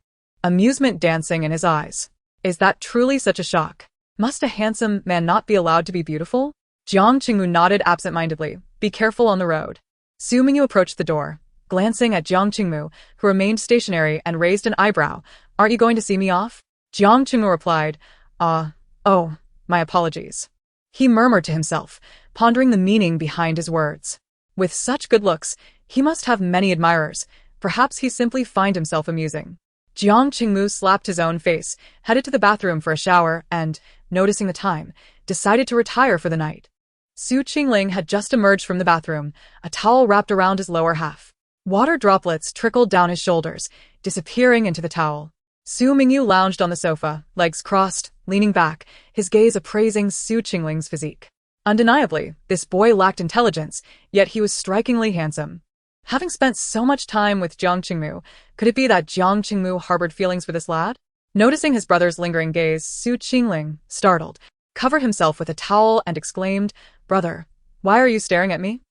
amusement dancing in his eyes. Is that truly such a shock? Must a handsome man not be allowed to be beautiful? Jiang Qingmu nodded absent-mindedly. Be careful on the road. Su Mingyu approached the door, glancing at Jiang Qingmu, who remained stationary and raised an eyebrow. Aren't you going to see me off? Jiang Qingmu replied, oh, my apologies. He murmured to himself, pondering the meaning behind his words. With such good looks, he must have many admirers. Perhaps he simply finds himself amusing. Jiang Qingmu slapped his own face, headed to the bathroom for a shower, and, noticing the time, decided to retire for the night. Su Qingling had just emerged from the bathroom, a towel wrapped around his lower half. Water droplets trickled down his shoulders, disappearing into the towel. Su Mingyu lounged on the sofa, legs crossed, leaning back, his gaze appraising Su Qingling's physique. Undeniably, this boy lacked intelligence, yet he was strikingly handsome. Having spent so much time with Jiang Qingmu, could it be that Jiang Qingmu harbored feelings for this lad? Noticing his brother's lingering gaze, Su Qingling, startled, covered himself with a towel and exclaimed, "Brother, why are you staring at me?"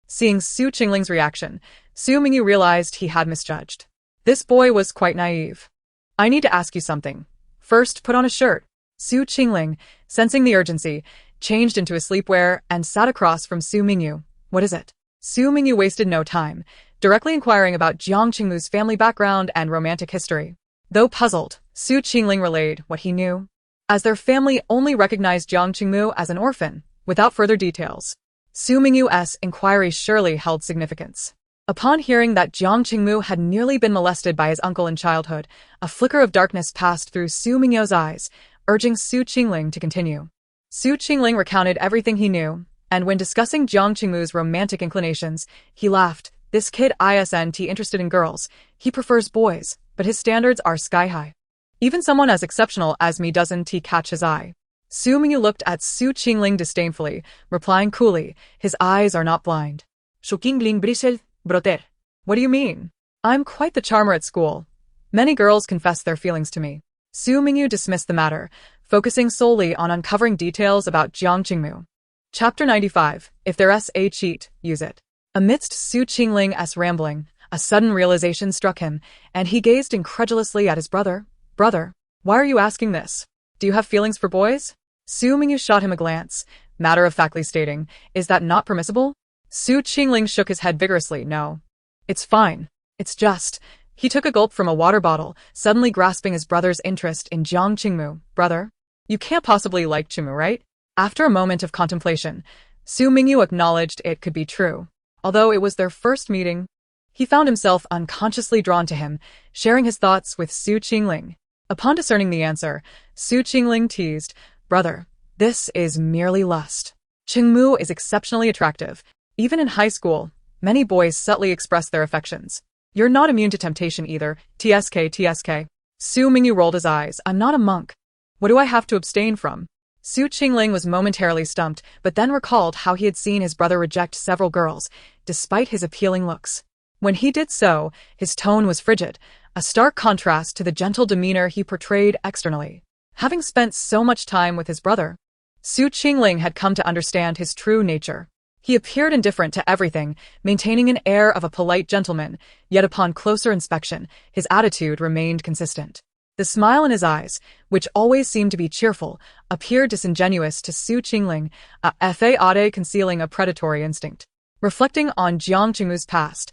Seeing Su Qingling's reaction, Su Mingyu realized he had misjudged. This boy was quite naive. "I need to ask you something. First, put on a shirt." Su Qingling, sensing the urgency, changed into his sleepwear and sat across from Su Mingyu. "What is it?" Su Mingyu wasted no time, directly inquiring about Jiang Qingmu's family background and romantic history. Though puzzled, Su Qingling relayed what he knew, as their family only recognized Jiang Qingmu as an orphan, without further details. Su Mingyu's inquiry surely held significance. Upon hearing that Jiang Qingmu had nearly been molested by his uncle in childhood, a flicker of darkness passed through Su Mingyu's eyes, urging Su Qingling to continue. Su Qingling recounted everything he knew, and when discussing Jiang Qingmu's romantic inclinations, he laughed. "This kid isn't interested in girls. He prefers boys, but his standards are sky-high. Even someone as exceptional as me doesn't catch his eye." Su Mingyu looked at Su Qingling disdainfully, replying coolly, his eyes are not blind. "Su Qingling brisel, broter." "What do you mean? I'm quite the charmer at school. Many girls confess their feelings to me." Su Mingyu dismissed the matter, focusing solely on uncovering details about Jiang Qingmu. Chapter 95. If there's a cheat, use it. Amidst Su Qingling's rambling, a sudden realization struck him, and he gazed incredulously at his brother. "Brother, why are you asking this? Do you have feelings for boys? Su Mingyu shot him a glance, matter-of-factly stating, is that not permissible? Su Qingling shook his head vigorously, no. It's fine. It's just. He took a gulp from a water bottle, suddenly grasping his brother's interest in Jiang Qingmu. Brother? You can't possibly like Qingmu, right? After a moment of contemplation, Su Mingyu acknowledged it could be true. Although it was their first meeting, he found himself unconsciously drawn to him, sharing his thoughts with Su Qingling. Upon discerning the answer, Su Qingling teased, Brother, this is merely lust. Qingmu is exceptionally attractive. Even in high school, many boys subtly express their affections. You're not immune to temptation either, TSK. Su Mingyu rolled his eyes. I'm not a monk. What do I have to abstain from? Su Qingling was momentarily stumped, but then recalled how he had seen his brother reject several girls, despite his appealing looks. When he did so, his tone was frigid, a stark contrast to the gentle demeanor he portrayed externally. Having spent so much time with his brother, Su Qingling had come to understand his true nature. He appeared indifferent to everything, maintaining an air of a polite gentleman, yet upon closer inspection, his attitude remained consistent. The smile in his eyes, which always seemed to be cheerful, appeared disingenuous to Su Qingling, a fade concealing a predatory instinct. Reflecting on Jiang Qingmu's past,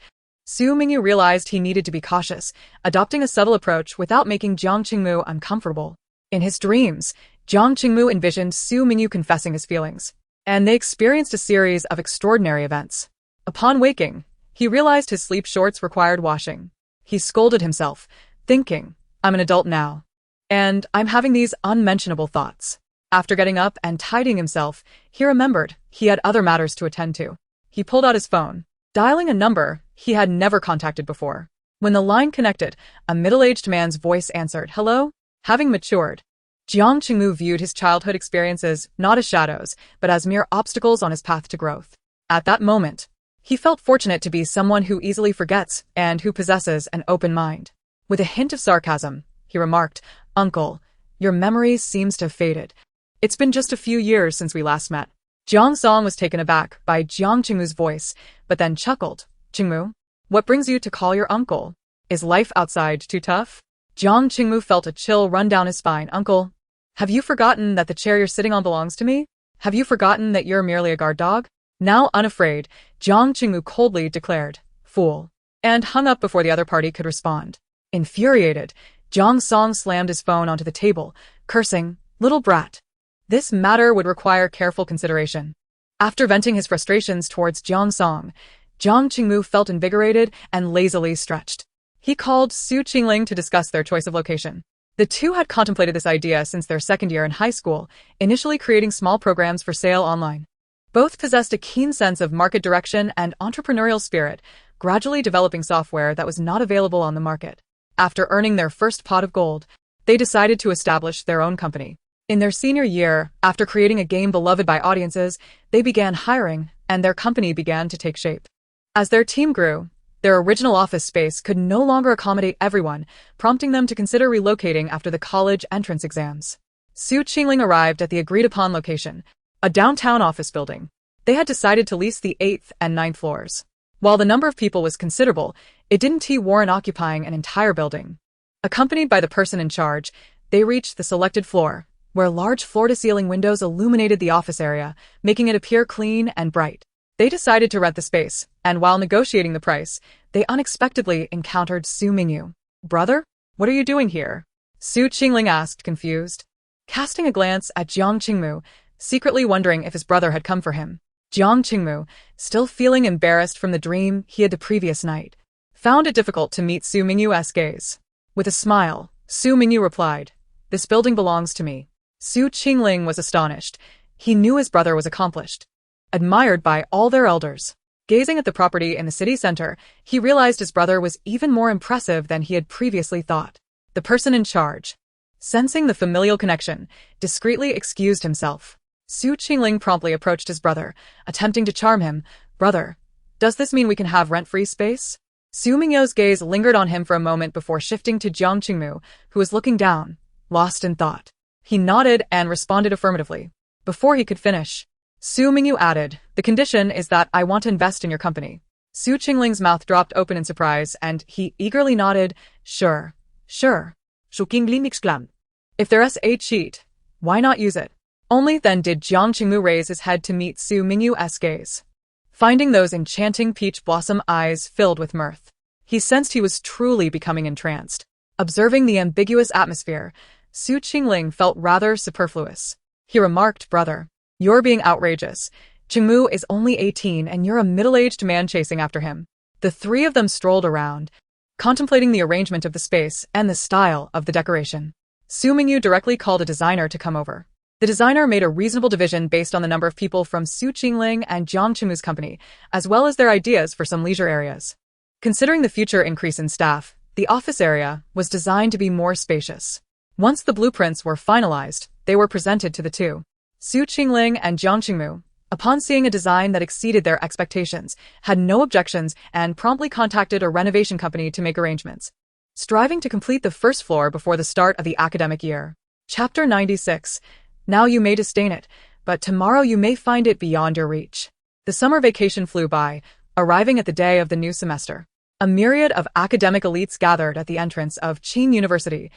Su Mingyu realized he needed to be cautious, adopting a subtle approach without making Jiang Qingmu uncomfortable. In his dreams, Jiang Qingmu envisioned Su Mingyu confessing his feelings, and they experienced a series of extraordinary events. Upon waking, he realized his sleep shorts required washing. He scolded himself, thinking, I'm an adult now, and I'm having these unmentionable thoughts. After getting up and tidying himself, he remembered he had other matters to attend to. He pulled out his phone, dialing a number he had never contacted before. When the line connected, a middle-aged man's voice answered, Hello? Having matured, Jiang Qingmu viewed his childhood experiences not as shadows, but as mere obstacles on his path to growth. At that moment, he felt fortunate to be someone who easily forgets and who possesses an open mind. With a hint of sarcasm, he remarked, Uncle, your memory seems to have faded. It's been just a few years since we last met. Jiang Song was taken aback by Jiang Qingmu's voice, but then chuckled. Qingmu, what brings you to call your uncle? Is life outside too tough? Jiang Qingmu felt a chill run down his spine. Uncle, have you forgotten that the chair you're sitting on belongs to me? Have you forgotten that you're merely a guard dog? Now unafraid, Jiang Qingmu coldly declared, Fool, and hung up before the other party could respond. Infuriated, Jiang Song slammed his phone onto the table, cursing, Little brat. This matter would require careful consideration. After venting his frustrations towards Jiang Song, Jiang Qingmu felt invigorated and lazily stretched. He called Su Qingling to discuss their choice of location. The two had contemplated this idea since their second year in high school, initially creating small programs for sale online. Both possessed a keen sense of market direction and entrepreneurial spirit, gradually developing software that was not available on the market. After earning their first pot of gold, they decided to establish their own company. In their senior year, after creating a game beloved by audiences, they began hiring, and their company began to take shape. As their team grew, their original office space could no longer accommodate everyone, prompting them to consider relocating after the college entrance exams. Su Qingling arrived at the agreed-upon location, a downtown office building. They had decided to lease the 8th and 9th floors. While the number of people was considerable, it didn't warrant occupying an entire building. Accompanied by the person in charge, they reached the selected floor, where large floor-to-ceiling windows illuminated the office area, making it appear clean and bright. They decided to rent the space, and while negotiating the price, they unexpectedly encountered Su Mingyu. Brother, what are you doing here? Su Qingling asked, confused. Casting a glance at Jiang Qingmu, secretly wondering if his brother had come for him, Jiang Qingmu, still feeling embarrassed from the dream he had the previous night, found it difficult to meet Su Mingyu's gaze. With a smile, Su Mingyu replied, This building belongs to me. Su Qingling was astonished. He knew his brother was accomplished, admired by all their elders. Gazing at the property in the city center, he realized his brother was even more impressive than he had previously thought. The person in charge, sensing the familial connection, discreetly excused himself. Su Qingling promptly approached his brother, attempting to charm him. Brother, does this mean we can have rent-free space? Su Mingyu's gaze lingered on him for a moment before shifting to Jiang Qingmu, who was looking down, lost in thought. He nodded and responded affirmatively. Before he could finish, Su Mingyu added, The condition is that I want to invest in your company. Su Qingling's mouth dropped open in surprise, and he eagerly nodded, Sure. Su Qingling exclaimed. If there's a cheat, Why not use it? Only then did Jiang Qingmu raise his head to meet Su Mingyu's gaze. Finding those enchanting peach blossom eyes filled with mirth, he sensed he was truly becoming entranced. Observing the ambiguous atmosphere, Su Qingling felt rather superfluous. He remarked, "Brother, you're being outrageous. Qingmu is only 18 and you're a middle-aged man chasing after him." The three of them strolled around, contemplating the arrangement of the space and the style of the decoration. Su Mingyu directly called a designer to come over. The designer made a reasonable division based on the number of people from Su Qingling and Jiang Qingmu's company, as well as their ideas for some leisure areas. Considering the future increase in staff, the office area was designed to be more spacious. Once the blueprints were finalized, they were presented to the two. Su Qingling and Jiang Qingmu, upon seeing a design that exceeded their expectations, had no objections and promptly contacted a renovation company to make arrangements, striving to complete the first floor before the start of the academic year. Chapter 96. Now you may disdain it, but tomorrow you may find it beyond your reach. The summer vacation flew by, arriving at the day of the new semester. A myriad of academic elites gathered at the entrance of Qing University,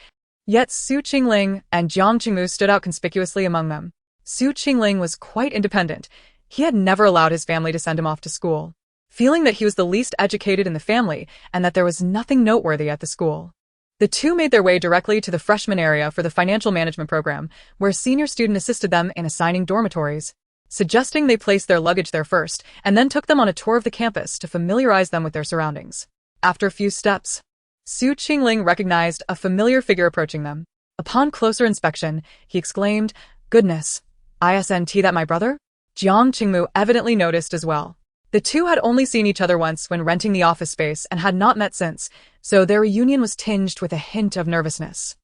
yet Su Qingling and Jiang Qingmu stood out conspicuously among them. Su Qingling was quite independent. He had never allowed his family to send him off to school, feeling that he was the least educated in the family and that there was nothing noteworthy at the school. The two made their way directly to the freshman area for the financial management program, where a senior student assisted them in assigning dormitories, suggesting they place their luggage there first, and then took them on a tour of the campus to familiarize them with their surroundings. After a few steps, Su Qingling recognized a familiar figure approaching them. Upon closer inspection, he exclaimed, "Goodness, isn't that my brother?" Jiang Qingmu evidently noticed as well. The two had only seen each other once when renting the office space and had not met since, so their reunion was tinged with a hint of nervousness.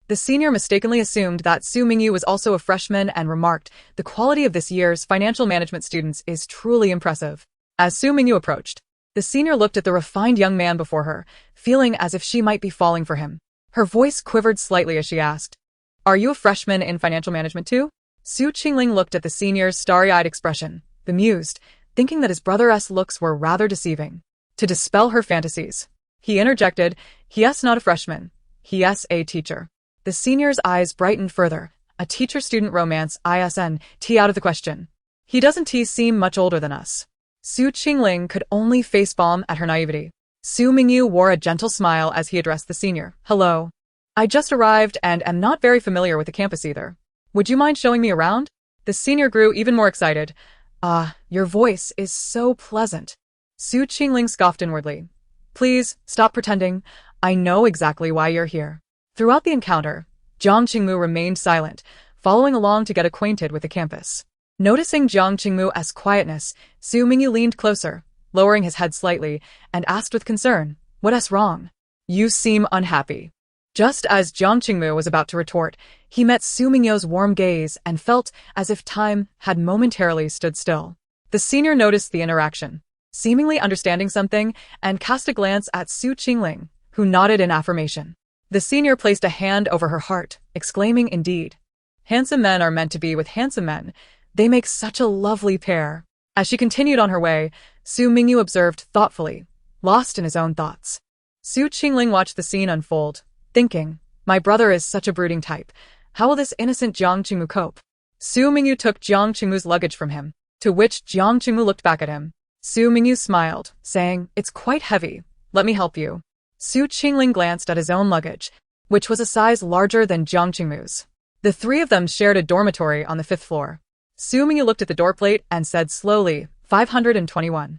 The senior mistakenly assumed that Su Mingyu was also a freshman and remarked, "The quality of this year's financial management students is truly impressive." As Su Mingyu approached, the senior looked at the refined young man before her, feeling as if she might be falling for him. Her voice quivered slightly as she asked, "Are you a freshman in financial management too?" Su Qingling looked at the senior's starry-eyed expression, bemused, thinking that his brother's looks were rather deceiving. To dispel her fantasies, he interjected, "He's not a freshman. He's a teacher." The senior's eyes brightened further. "A teacher-student romance isn't out of the question. He doesn't seem much older than us." Su Qingling could only facepalm at her naivety. Su Mingyu wore a gentle smile as he addressed the senior. "Hello. I just arrived and am not very familiar with the campus either. Would you mind showing me around?" The senior grew even more excited. "Ah, your voice is so pleasant." Su Qingling scoffed inwardly. "Please, stop pretending. I know exactly why you're here." Throughout the encounter, Jiang Qingmu remained silent, following along to get acquainted with the campus. Noticing Jiang Qingmu's quietness, Su Mingyu leaned closer, lowering his head slightly, and asked with concern, "What's wrong? You seem unhappy." Just as Jiang Qingmu was about to retort, he met Su Mingyu's warm gaze and felt as if time had momentarily stood still. The senior noticed the interaction, seemingly understanding something, and cast a glance at Su Qingling, who nodded in affirmation. The senior placed a hand over her heart, exclaiming, "Indeed. Handsome men are meant to be with handsome men. They make such a lovely pair." As she continued on her way, Su Mingyu observed thoughtfully, lost in his own thoughts. Su Qingling watched the scene unfold, thinking, "My brother is such a brooding type. How will this innocent Jiang Qingmu cope?" Su Mingyu took Jiang Qingmu's luggage from him, to which Jiang Qingmu looked back at him. Su Mingyu smiled, saying, "It's quite heavy. Let me help you." Su Qingling glanced at his own luggage, which was a size larger than Jiang Qingmu's. The three of them shared a dormitory on the 5th floor. Su Mingyu looked at the door plate and said slowly, 521.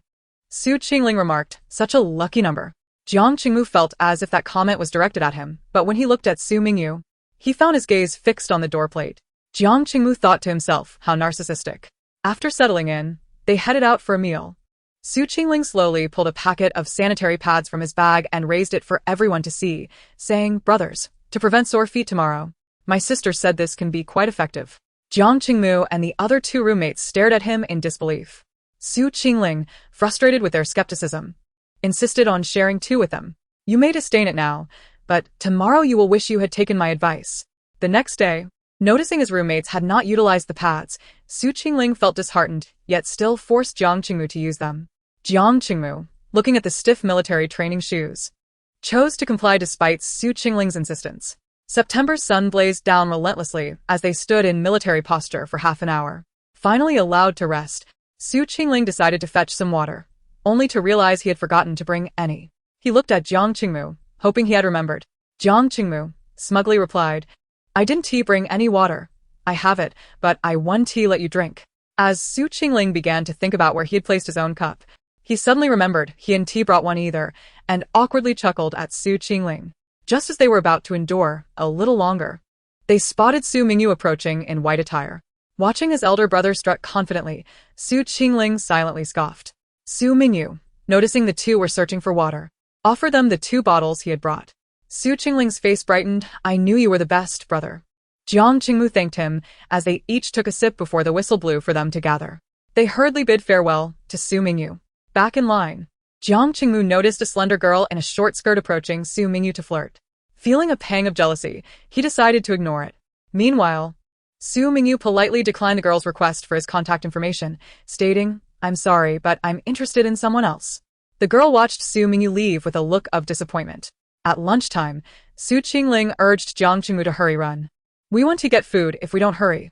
Su Qingling remarked, "Such a lucky number." Jiang Qingmu felt as if that comment was directed at him, but when he looked at Su Mingyu, he found his gaze fixed on the door plate. Jiang Qingmu thought to himself, how narcissistic. After settling in, they headed out for a meal. Su Qingling slowly pulled a packet of sanitary pads from his bag and raised it for everyone to see, saying, "Brothers, to prevent sore feet tomorrow. My sister said this can be quite effective." Jiang Qingmu and the other two roommates stared at him in disbelief. Su Qingling, frustrated with their skepticism, insisted on sharing two with them. "You may disdain it now, but tomorrow you will wish you had taken my advice." The next day, noticing his roommates had not utilized the pads, Su Qingling felt disheartened, yet still forced Jiang Qingmu to use them. Jiang Qingmu, looking at the stiff military training shoes, chose to comply despite Su Qingling's insistence. September's sun blazed down relentlessly as they stood in military posture for half an hour. Finally allowed to rest, Su Qingling decided to fetch some water, only to realize he had forgotten to bring any. He looked at Jiang Qingmu, hoping he had remembered. Jiang Qingmu smugly replied, I didn't bring any water. I have it, but I won tea let you drink. As Su Qingling began to think about where he had placed his own cup, he suddenly remembered he and tea brought one either, and awkwardly chuckled at Su Qingling. Just as they were about to endure a little longer, they spotted Su Mingyu approaching in white attire. Watching his elder brother strut confidently, Su Qingling silently scoffed. Su Mingyu, noticing the two were searching for water, offered them the 2 bottles he had brought. Su Qingling's face brightened. I knew you were the best, brother. Jiang Qingmu thanked him as they each took a sip before the whistle blew for them to gather. They hurriedly bid farewell to Su Mingyu. Back in line, Jiang Qingmu noticed a slender girl in a short skirt approaching Su Mingyu to flirt. Feeling a pang of jealousy, he decided to ignore it. Meanwhile, Su Mingyu politely declined the girl's request for his contact information, stating, I'm sorry, but I'm interested in someone else. The girl watched Su Mingyu leave with a look of disappointment. At lunchtime, Su Qingling urged Jiang Qingmu to hurry run. We want to get food if we don't hurry.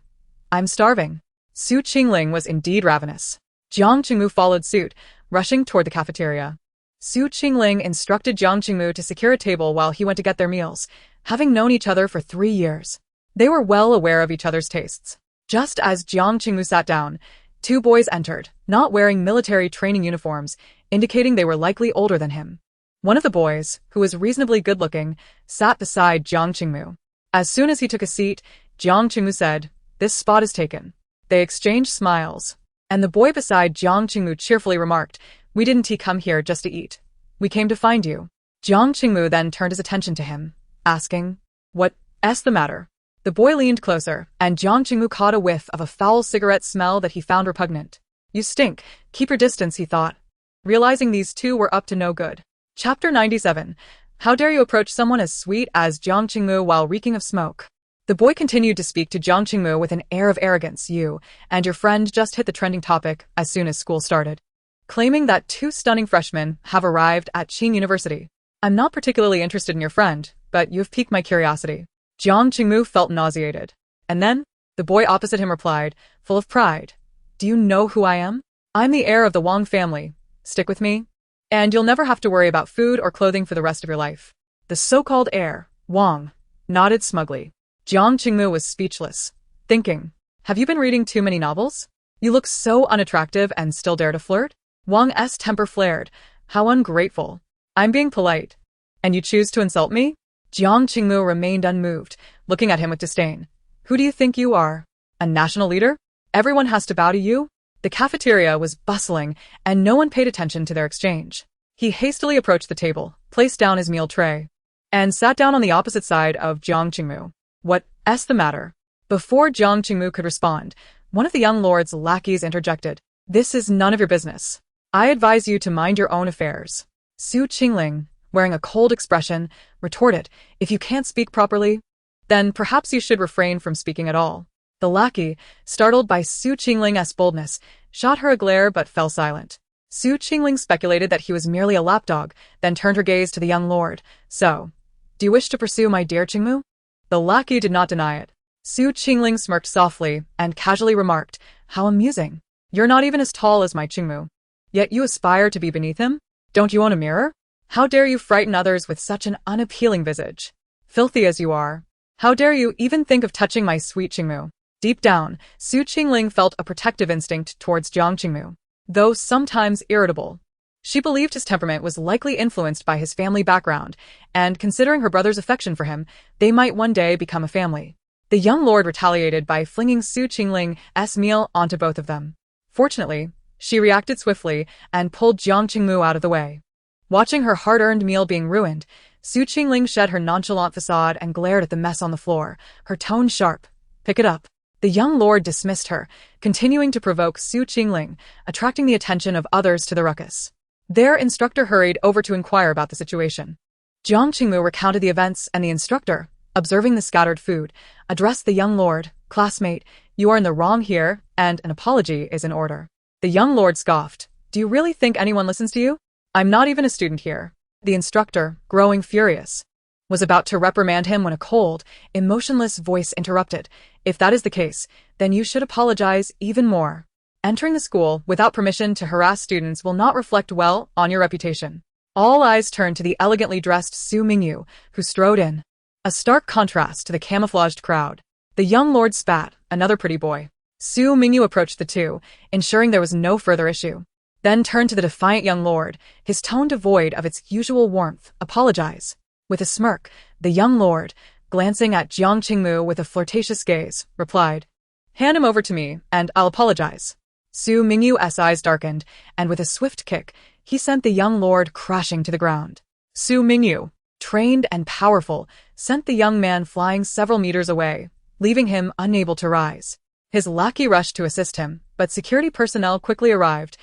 I'm starving. Su Qingling was indeed ravenous. Jiang Qingmu followed suit, rushing toward the cafeteria. Su Qingling instructed Jiang Qingmu to secure a table while he went to get their meals, having known each other for 3 years. They were well aware of each other's tastes. Just as Jiang Qingmu sat down, 2 boys entered, not wearing military training uniforms, indicating they were likely older than him. One of the boys, who was reasonably good-looking, sat beside Jiang Qingmu. As soon as he took a seat, Jiang Qingmu said, This spot is taken. They exchanged smiles, and the boy beside Jiang Qingmu cheerfully remarked, We didn't come here just to eat. We came to find you. Jiang Qingmu then turned his attention to him, asking, What's the matter? The boy leaned closer, and Jiang Qingmu caught a whiff of a foul cigarette smell that he found repugnant. You stink. Keep your distance, he thought, realizing these two were up to no good. Chapter 97. How dare you approach someone as sweet as Jiang Qingmu while reeking of smoke? The boy continued to speak to Jiang Qingmu with an air of arrogance. You and your friend just hit the trending topic as soon as school started, claiming that 2 stunning freshmen have arrived at Qing University. I'm not particularly interested in your friend, but you've piqued my curiosity. Jiang Qingmu felt nauseated. And then, the boy opposite him replied, full of pride, Do you know who I am? I'm the heir of the Wong family. Stick with me, and you'll never have to worry about food or clothing for the rest of your life. The so-called heir, Wong, nodded smugly. Jiang Qingmu was speechless, thinking, Have you been reading too many novels? You look so unattractive and still dare to flirt? Wong's temper flared. How ungrateful. I'm being polite. And you choose to insult me? Jiang Qingmu remained unmoved, looking at him with disdain. Who do you think you are? A national leader? Everyone has to bow to you? The cafeteria was bustling, and no one paid attention to their exchange. He hastily approached the table, placed down his meal tray, and sat down on the opposite side of Jiang Qingmu. What's the matter? Before Jiang Qingmu could respond, one of the young lord's lackeys interjected. This is none of your business. I advise you to mind your own affairs. Su Qingling, wearing a cold expression, retorted, If you can't speak properly, then perhaps you should refrain from speaking at all. The lackey, startled by Su Qingling's boldness, shot her a glare but fell silent. Su Qingling speculated that he was merely a lapdog, then turned her gaze to the young lord. So, do you wish to pursue my dear Qingmu? The lackey did not deny it. Su Qingling smirked softly and casually remarked, How amusing. You're not even as tall as my Qingmu. Yet you aspire to be beneath him? Don't you own a mirror? How dare you frighten others with such an unappealing visage? Filthy as you are. How dare you even think of touching my sweet Qingmu? Deep down, Su Qingling felt a protective instinct towards Jiang Qingmu. Though sometimes irritable, she believed his temperament was likely influenced by his family background, and considering her brother's affection for him, they might one day become a family. The young lord retaliated by flinging Su Qingling's meal onto both of them. Fortunately, she reacted swiftly and pulled Jiang Qingmu out of the way. Watching her hard-earned meal being ruined, Su Qingling shed her nonchalant facade and glared at the mess on the floor, her tone sharp. Pick it up. The young lord dismissed her, continuing to provoke Su Qingling, attracting the attention of others to the ruckus. Their instructor hurried over to inquire about the situation. Jiang Qingmu recounted the events, and the instructor, observing the scattered food, addressed the young lord, Classmate, you are in the wrong here, and an apology is in order. The young lord scoffed. Do you really think anyone listens to you? I'm not even a student here. The instructor, growing furious, was about to reprimand him when a cold, emotionless voice interrupted. If that is the case, then you should apologize even more. Entering the school without permission to harass students will not reflect well on your reputation. All eyes turned to the elegantly dressed Su Mingyu, who strode in. A stark contrast to the camouflaged crowd. The young lord spat, another pretty boy. Su Mingyu approached the two, ensuring there was no further issue. Then turned to the defiant young lord, his tone devoid of its usual warmth. Apologize. With a smirk, the young lord, glancing at Jiang Qingmu with a flirtatious gaze, replied, "Hand him over to me, and I'll apologize." Su Mingyu's eyes darkened, and with a swift kick, he sent the young lord crashing to the ground. Su Mingyu, trained and powerful, sent the young man flying several meters away, leaving him unable to rise. His lackey rushed to assist him, but security personnel quickly arrived,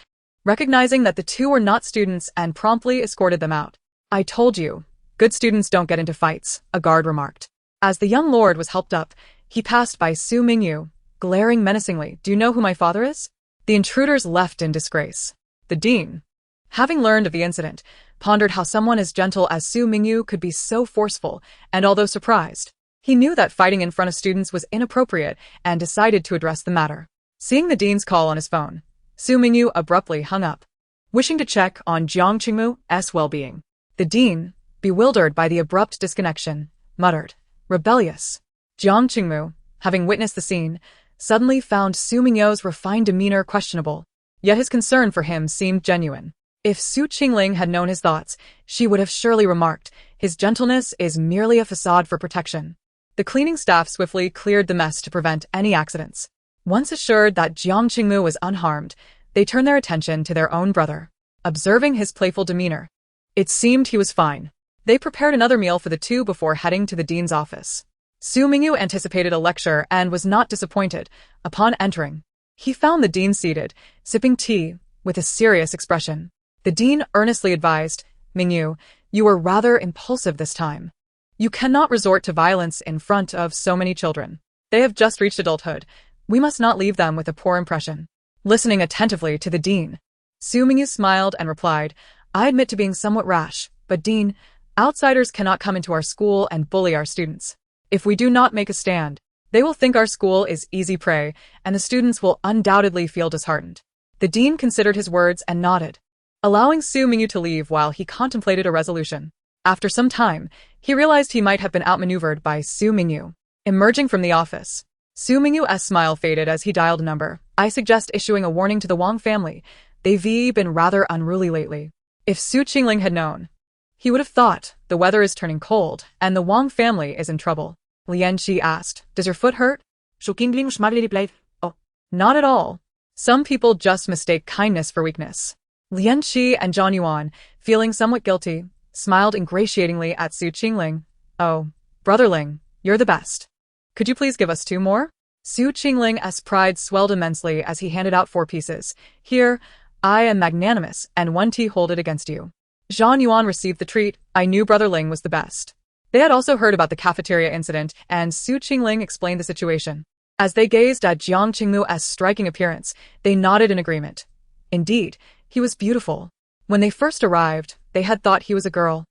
recognizing that the two were not students and promptly escorted them out. "I told you, good students don't get into fights," a guard remarked. As the young lord was helped up, he passed by Su Mingyu, glaring menacingly. "Do you know who my father is?" The intruders left in disgrace. The dean, having learned of the incident, pondered how someone as gentle as Su Mingyu could be so forceful, and although surprised, he knew that fighting in front of students was inappropriate and decided to address the matter. Seeing the dean's call on his phone, Su Mingyu abruptly hung up, wishing to check on Jiang Qingmu's well-being. The dean, bewildered by the abrupt disconnection, muttered, "Rebellious." Jiang Qingmu, having witnessed the scene, suddenly found Su Mingyu's refined demeanor questionable, yet his concern for him seemed genuine. If Su Qingling had known his thoughts, she would have surely remarked, "His gentleness is merely a facade for protection." The cleaning staff swiftly cleared the mess to prevent any accidents. Once assured that Jiang Qingmu was unharmed, they turned their attention to their own brother. Observing his playful demeanor, it seemed he was fine. They prepared another meal for the two before heading to the dean's office. Su Mingyu anticipated a lecture and was not disappointed. Upon entering, he found the dean seated, sipping tea, with a serious expression. The dean earnestly advised, "Mingyu, you were rather impulsive this time. You cannot resort to violence in front of so many children. They have just reached adulthood. We must not leave them with a poor impression." Listening attentively to the dean, Su Mingyu smiled and replied, "I admit to being somewhat rash, but dean, outsiders cannot come into our school and bully our students. If we do not make a stand, they will think our school is easy prey, and the students will undoubtedly feel disheartened." The dean considered his words and nodded, allowing Su Mingyu to leave while he contemplated a resolution. After some time, he realized he might have been outmaneuvered by Su Mingyu. Emerging from the office, Su Mingyu's smile faded as he dialed a number. "I suggest issuing a warning to the Wong family. They've been rather unruly lately." If Su Qingling had known, he would have thought the weather is turning cold and the Wong family is in trouble. Lian Qi asked, "Does your foot hurt?" Su Qingling smilingly replied, "Oh, "Not at all. Some people just mistake kindness for weakness." Lian Qi and Zhang Yuan, feeling somewhat guilty, smiled ingratiatingly at Su Qingling. "Oh, Brother Ling, you're the best. Could you please give us 2 more? Su Qingling's pride swelled immensely as he handed out 4 pieces. "Here, I am magnanimous, and 1 tea hold it against you." Zhang Yuan received the treat. I knew Brother Ling was the best. They had also heard about the cafeteria incident, and Su Qingling explained the situation. As they gazed at Jiang Qingmu's striking appearance, they nodded in agreement. Indeed, he was beautiful. When they first arrived, they had thought he was a girl.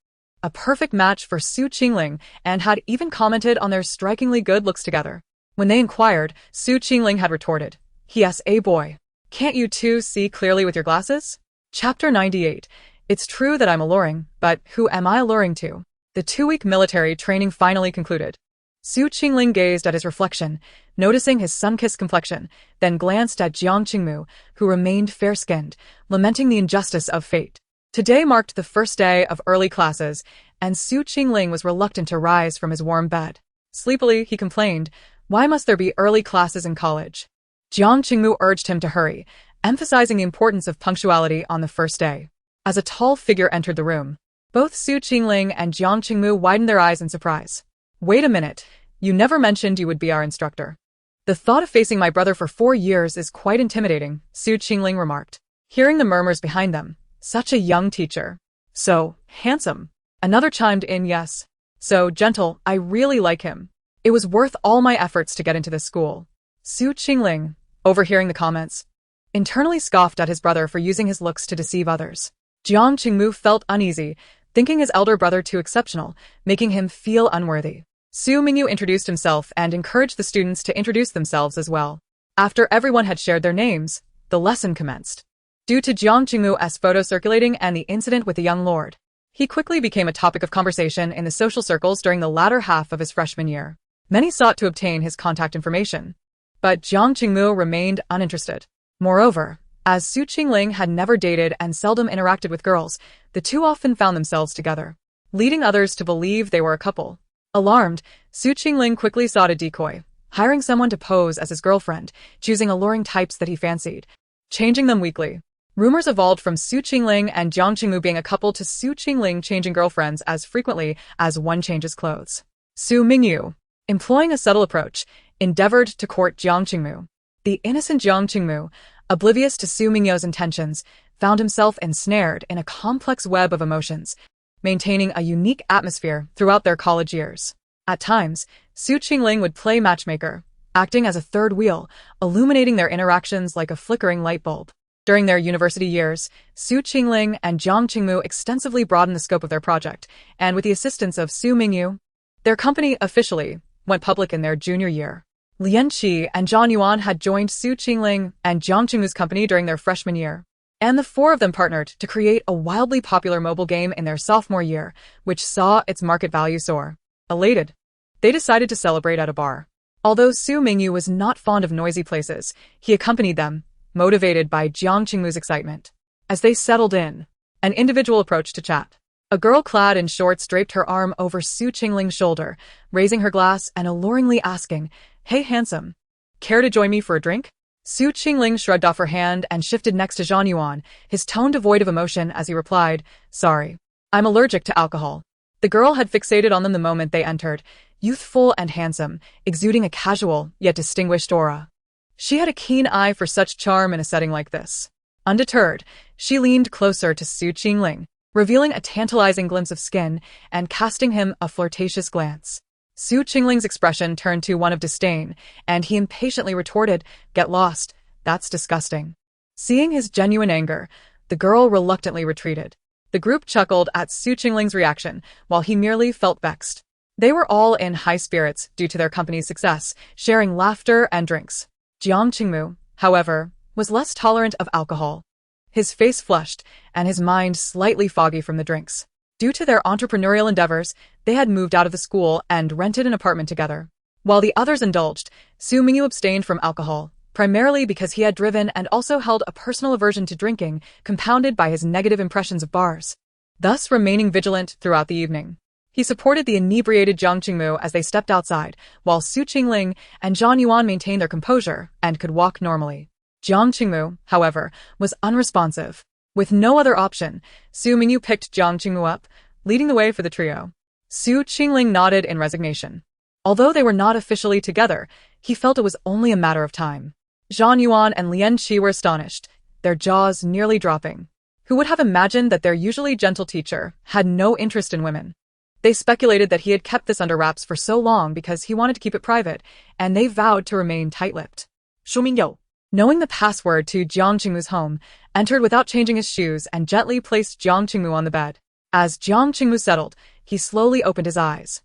A perfect match for Su Qingling, and had even commented on their strikingly good looks together. When they inquired, Su Qingling had retorted, "He's a boy. Can't you two see clearly with your glasses?" Chapter 98. It's true that I'm alluring, but who am I alluring to? The 2-week military training finally concluded. Su Qingling gazed at his reflection, noticing his sun-kissed complexion, then glanced at Jiang Qingmu, who remained fair-skinned, lamenting the injustice of fate. Today marked the first day of early classes, and Su Qingling was reluctant to rise from his warm bed. Sleepily, he complained, "Why must there be early classes in college?" Jiang Qingmu urged him to hurry, emphasizing the importance of punctuality on the first day. As a tall figure entered the room, both Su Qingling and Jiang Qingmu widened their eyes in surprise. "Wait a minute, you never mentioned you would be our instructor." "The thought of facing my brother for 4 years is quite intimidating," Su Qingling remarked. Hearing the murmurs behind them, "Such a young teacher. So handsome." Another chimed in, "Yes. So gentle, I really like him. It was worth all my efforts to get into this school." Su Qingling, overhearing the comments, internally scoffed at his brother for using his looks to deceive others. Jiang Qingmu felt uneasy, thinking his elder brother too exceptional, making him feel unworthy. Su Mingyu introduced himself and encouraged the students to introduce themselves as well. After everyone had shared their names, the lesson commenced. Due to Jiang Qingmu's photo circulating and the incident with the young lord, he quickly became a topic of conversation in the social circles during the latter half of his freshman year. Many sought to obtain his contact information, but Jiang Qingmu remained uninterested. Moreover, as Su Qingling had never dated and seldom interacted with girls, the two often found themselves together, leading others to believe they were a couple. Alarmed, Su Qingling quickly sought a decoy, hiring someone to pose as his girlfriend, choosing alluring types that he fancied, changing them weekly. Rumors evolved from Su Qingling and Jiang Qingmu being a couple to Su Qingling changing girlfriends as frequently as one changes clothes. Su Mingyu, employing a subtle approach, endeavored to court Jiang Qingmu. The innocent Jiang Qingmu, oblivious to Su Mingyu's intentions, found himself ensnared in a complex web of emotions, maintaining a unique atmosphere throughout their college years. At times, Su Qingling would play matchmaker, acting as a third wheel, illuminating their interactions like a flickering light bulb. During their university years, Su Qingling and Jiang Qingmu extensively broadened the scope of their project, and with the assistance of Su Mingyu, their company officially went public in their junior year. Lian Qi and Zhan Yuan had joined Su Qingling and Jiang Qingmu's company during their freshman year, and the four of them partnered to create a wildly popular mobile game in their sophomore year, which saw its market value soar. Elated, they decided to celebrate at a bar. Although Su Mingyu was not fond of noisy places, he accompanied them, motivated by Jiang Qingmu's excitement. As they settled in, an individual approached to chat. A girl clad in shorts draped her arm over Su Qingling's shoulder, raising her glass and alluringly asking, "Hey handsome, care to join me for a drink?" Su Qingling shrugged off her hand and shifted next to Zhan Yuan, his tone devoid of emotion as he replied, "Sorry, I'm allergic to alcohol." The girl had fixated on them the moment they entered, youthful and handsome, exuding a casual yet distinguished aura. She had a keen eye for such charm in a setting like this. Undeterred, she leaned closer to Su Qingling, revealing a tantalizing glimpse of skin and casting him a flirtatious glance. Su Qingling's expression turned to one of disdain, and he impatiently retorted, "Get lost, that's disgusting." Seeing his genuine anger, the girl reluctantly retreated. The group chuckled at Su Qingling's reaction, while he merely felt vexed. They were all in high spirits due to their company's success, sharing laughter and drinks. Jiang Qingmu, however, was less tolerant of alcohol. His face flushed, and his mind slightly foggy from the drinks. Due to their entrepreneurial endeavors, they had moved out of the school and rented an apartment together. While the others indulged, Su Mingyu abstained from alcohol, primarily because he had driven and also held a personal aversion to drinking, compounded by his negative impressions of bars, thus remaining vigilant throughout the evening. He supported the inebriated Jiang Qingmu as they stepped outside, while Su Qingling and Zhan Yuan maintained their composure and could walk normally. Jiang Qingmu, however, was unresponsive. With no other option, Su Mingyu picked Jiang Qingmu up, leading the way for the trio. Su Qingling nodded in resignation. Although they were not officially together, he felt it was only a matter of time. Zhan Yuan and Lian Qi were astonished, their jaws nearly dropping. Who would have imagined that their usually gentle teacher had no interest in women? They speculated that he had kept this under wraps for so long because he wanted to keep it private, and they vowed to remain tight-lipped. Su Mingyu, Knowing the password to Jiang Qingmu's home, entered without changing his shoes and gently placed Jiang Qingmu on the bed. As Jiang Qingmu settled, he slowly opened his eyes,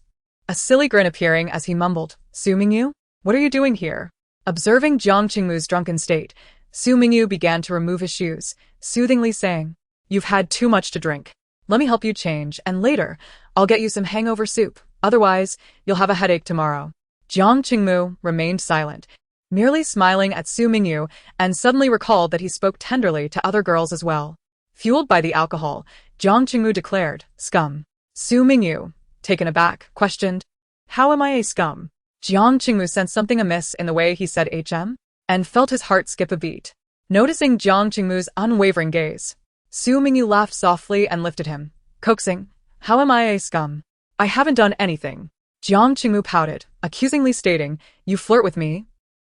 a silly grin appearing as he mumbled, "Su Mingyu, what are you doing here?" Observing Jiang Qingmu's drunken state, Su Mingyu began to remove his shoes, soothingly saying, "You've had too much to drink. Let me help you change, and later, I'll get you some hangover soup. Otherwise, you'll have a headache tomorrow." Jiang Qingmu remained silent, merely smiling at Su Mingyu, and suddenly recalled that he spoke tenderly to other girls as well. Fueled by the alcohol, Jiang Qingmu declared, "Scum." Su Mingyu, taken aback, questioned, "How am I a scum?" Jiang Qingmu sensed something amiss in the way he said HM, and felt his heart skip a beat. Noticing Jiang Qingmu's unwavering gaze, Su Mingyu laughed softly and lifted him, coaxing, "How am I a scum? I haven't done anything." Jiang Qingmu pouted, accusingly stating, "You flirt with me?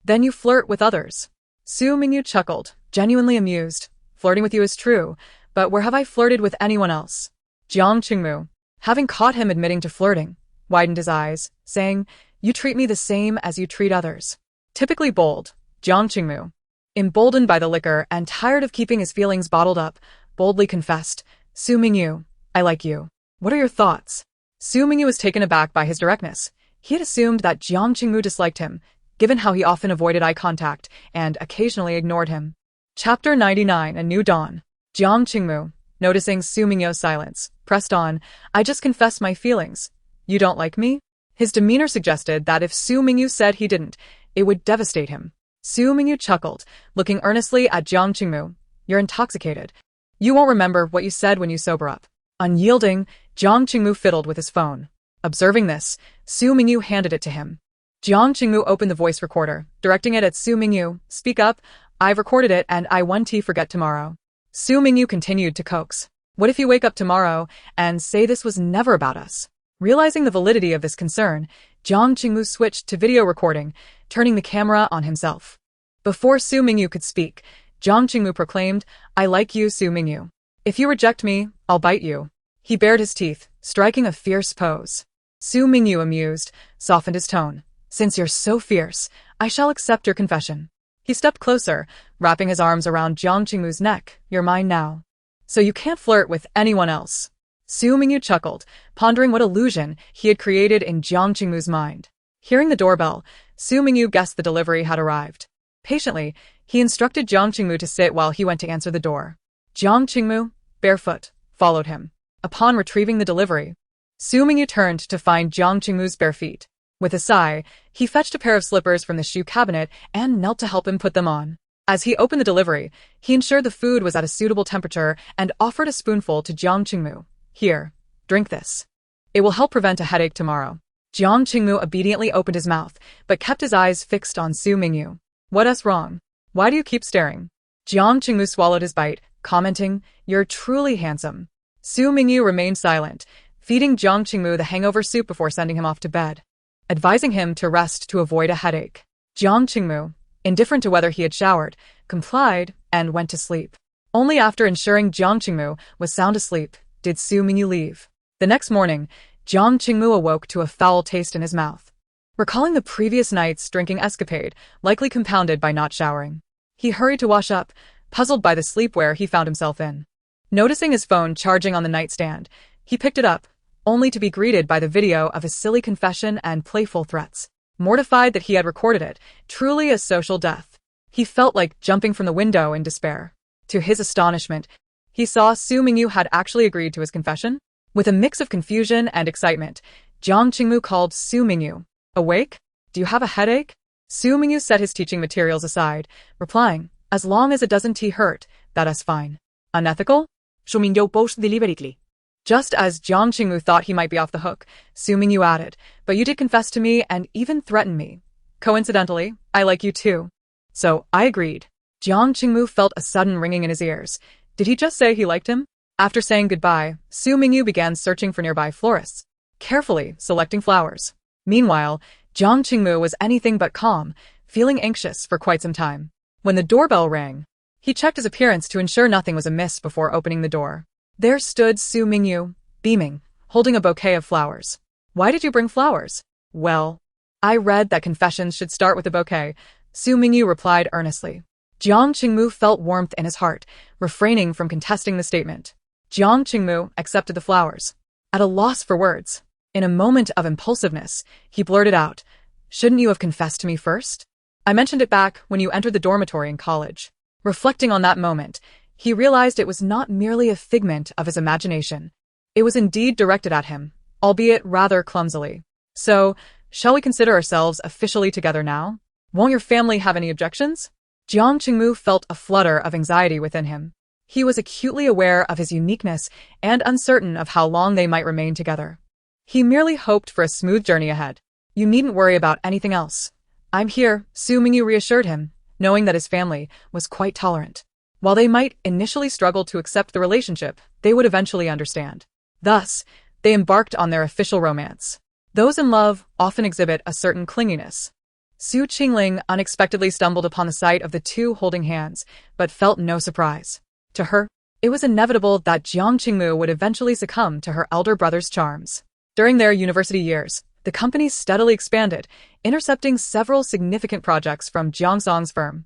Then you flirt with others." Su Mingyu chuckled, genuinely amused. "Flirting with you is true, but where have I flirted with anyone else?" Jiang Qingmu, having caught him admitting to flirting, widened his eyes, saying, "You treat me the same as you treat others." Typically bold, Jiang Qingmu, emboldened by the liquor and tired of keeping his feelings bottled up, boldly confessed, "Su Mingyu, I like you." What are your thoughts? Su Mingyu was taken aback by his directness. He had assumed that Jiang Qingmu disliked him, given how he often avoided eye contact and occasionally ignored him. Chapter 99, A New Dawn. Jiang Qingmu, noticing Su Mingyu's silence, pressed on, I just confessed my feelings. You don't like me? His demeanor suggested that if Su Mingyu said he didn't, it would devastate him. Su Mingyu chuckled, looking earnestly at Jiang Qingmu. You're intoxicated. You won't remember what you said when you sober up. Unyielding, Jiang Qingmu fiddled with his phone. Observing this, Su Mingyu handed it to him. Jiang Qingmu opened the voice recorder, directing it at Su Mingyu. Speak up. I've recorded it and I want to forget tomorrow. Su Mingyu continued to coax. What if you wake up tomorrow and say this was never about us? Realizing the validity of this concern, Jiang Qingmu switched to video recording, turning the camera on himself. Before Su Mingyu could speak, Jiang Qingmu proclaimed, I like you, Su Mingyu. If you reject me, I'll bite you. He bared his teeth, striking a fierce pose. Su Mingyu, amused, softened his tone. Since you're so fierce, I shall accept your confession. He stepped closer, wrapping his arms around Jiang Qingmu's neck. You're mine now. So you can't flirt with anyone else. Su Mingyu chuckled, pondering what illusion he had created in Jiang Qingmu's mind. Hearing the doorbell, Su Mingyu guessed the delivery had arrived. Patiently, he instructed Jiang Qingmu to sit while he went to answer the door. Jiang Qingmu, barefoot, followed him. Upon retrieving the delivery, Su Mingyu turned to find Jiang Qingmu's bare feet. With a sigh, he fetched a pair of slippers from the shoe cabinet and knelt to help him put them on. As he opened the delivery, he ensured the food was at a suitable temperature and offered a spoonful to Jiang Qingmu. Here, drink this. It will help prevent a headache tomorrow. Jiang Qingmu obediently opened his mouth, but kept his eyes fixed on Su Mingyu. What's wrong? Why do you keep staring? Jiang Qingmu swallowed his bite, commenting, You're truly handsome. Su Mingyu remained silent, feeding Jiang Qingmu the hangover soup before sending him off to bed, advising him to rest to avoid a headache. Jiang Qingmu, indifferent to whether he had showered, complied and went to sleep. Only after ensuring Jiang Qingmu was sound asleep did Su Mingyu leave. The next morning, Jiang Qingmu awoke to a foul taste in his mouth. Recalling the previous night's drinking escapade, likely compounded by not showering, he hurried to wash up, puzzled by the sleepwear he found himself in. Noticing his phone charging on the nightstand, he picked it up, only to be greeted by the video of his silly confession and playful threats. Mortified that he had recorded it, truly a social death, he felt like jumping from the window in despair. To his astonishment, he saw Su Mingyu had actually agreed to his confession. With a mix of confusion and excitement, Jiang Qingmu called Su Mingyu. Awake? Do you have a headache? Su Mingyu set his teaching materials aside, replying, As long as it doesn't hurt, that's fine. Unethical? Su Mingyu paused deliberately. Just as Jiang Qingmu thought he might be off the hook, Su Mingyu added, But you did confess to me and even threaten me. Coincidentally, I like you too. So, I agreed. Jiang Qingmu felt a sudden ringing in his ears. Did he just say he liked him? After saying goodbye, Su Mingyu began searching for nearby florists, carefully selecting flowers. Meanwhile, Jiang Qingmu was anything but calm, feeling anxious for quite some time. When the doorbell rang, he checked his appearance to ensure nothing was amiss before opening the door. There stood Su Mingyu, beaming, holding a bouquet of flowers. Why did you bring flowers? Well, I read that confessions should start with a bouquet, Su Mingyu replied earnestly. Jiang Qingmu felt warmth in his heart, refraining from contesting the statement. Jiang Qingmu accepted the flowers. At a loss for words, in a moment of impulsiveness, he blurted out, Shouldn't you have confessed to me first? I mentioned it back when you entered the dormitory in college. Reflecting on that moment, he realized it was not merely a figment of his imagination. It was indeed directed at him, albeit rather clumsily. So, shall we consider ourselves officially together now? Won't your family have any objections? Jiang Qingmu felt a flutter of anxiety within him. He was acutely aware of his uniqueness and uncertain of how long they might remain together. He merely hoped for a smooth journey ahead. You needn't worry about anything else. I'm here, Su Mingyu reassured him, knowing that his family was quite tolerant. While they might initially struggle to accept the relationship, they would eventually understand. Thus, they embarked on their official romance. Those in love often exhibit a certain clinginess. Su Qingling unexpectedly stumbled upon the sight of the two holding hands, but felt no surprise. To her, it was inevitable that Jiang Qingmu would eventually succumb to her elder brother's charms. During their university years, the company steadily expanded, intercepting several significant projects from Jiang Song's firm.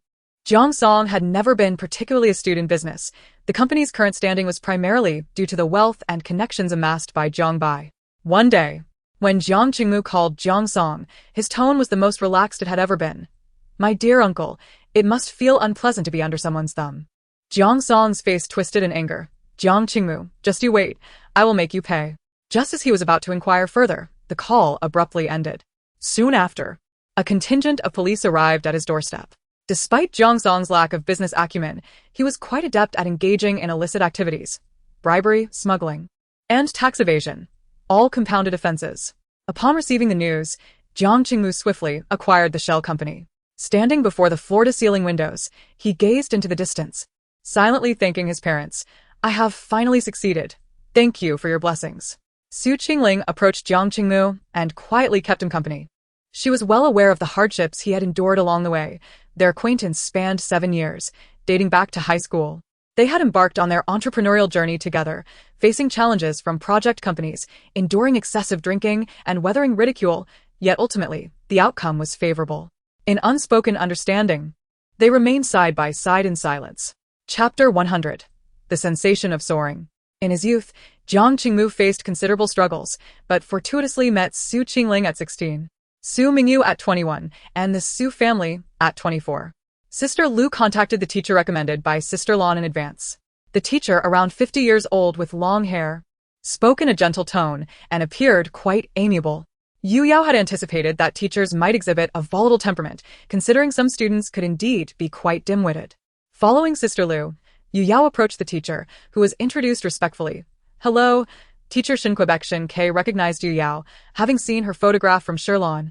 Jiang Song had never been particularly astute in business. The company's current standing was primarily due to the wealth and connections amassed by Jiang Bai. One day, when Jiang Qingmu called Jiang Song, his tone was the most relaxed it had ever been. "My dear uncle, it must feel unpleasant to be under someone's thumb." Jiang Song's face twisted in anger. "Jiang Qingmu, just you wait, I will make you pay." Just as he was about to inquire further, the call abruptly ended. Soon after, a contingent of police arrived at his doorstep. Despite Jiang Song's lack of business acumen, he was quite adept at engaging in illicit activities: bribery, smuggling, and tax evasion, all compounded offenses. Upon receiving the news, Jiang Qingmu swiftly acquired the shell company. Standing before the floor-to-ceiling windows, he gazed into the distance, silently thanking his parents. "I have finally succeeded. Thank you for your blessings." Su Qingling approached Jiang Qingmu and quietly kept him company. She was well aware of the hardships he had endured along the way. Their acquaintance spanned 7 years, dating back to high school. They had embarked on their entrepreneurial journey together, facing challenges from project companies, enduring excessive drinking, and weathering ridicule, yet ultimately, the outcome was favorable. In unspoken understanding, they remained side by side in silence. Chapter 100. The Sensation of Soaring. In his youth, Jiang Qingmu faced considerable struggles, but fortuitously met Su Qingling at 16, Su Mingyu at 21, and the Su family at 24. Sister Lu contacted the teacher recommended by Sister Lan in advance. The teacher, around 50 years old with long hair, spoke in a gentle tone and appeared quite amiable. Yu Yao had anticipated that teachers might exhibit a volatile temperament, considering some students could indeed be quite dim-witted. Following Sister Lu, Yu Yao approached the teacher, who was introduced respectfully. "Hello." Teacher Shin Quebec Shin K recognized Yu Yao, having seen her photograph from Sherlon,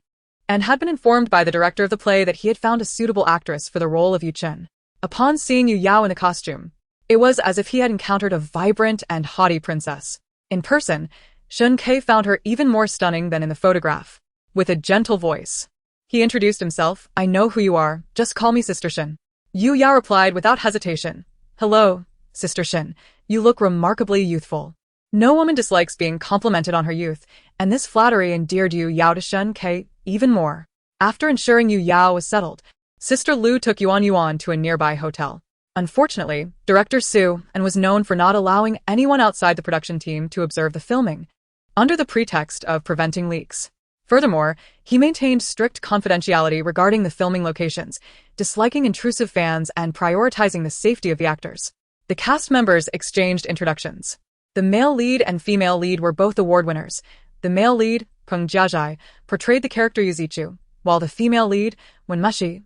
and had been informed by the director of the play that he had found a suitable actress for the role of Yu Chen. Upon seeing Yu Yao in the costume, it was as if he had encountered a vibrant and haughty princess. In person, Shin K found her even more stunning than in the photograph. With a gentle voice, he introduced himself. "I know who you are, just call me Sister Shin." Yu Yao replied without hesitation. "Hello, Sister Shin, you look remarkably youthful." No woman dislikes being complimented on her youth, and this flattery endeared Yu Yao to Shin K even more. After ensuring Yu Yao was settled, Sister Lu took Yuan to a nearby hotel. Unfortunately, Director Su and was known for not allowing anyone outside the production team to observe the filming, under the pretext of preventing leaks. Furthermore, he maintained strict confidentiality regarding the filming locations, disliking intrusive fans and prioritizing the safety of the actors. The cast members exchanged introductions. The male lead and female lead were both award winners. The male lead, Peng Jiajai, portrayed the character Yuzichu, while the female lead, Wenmushi,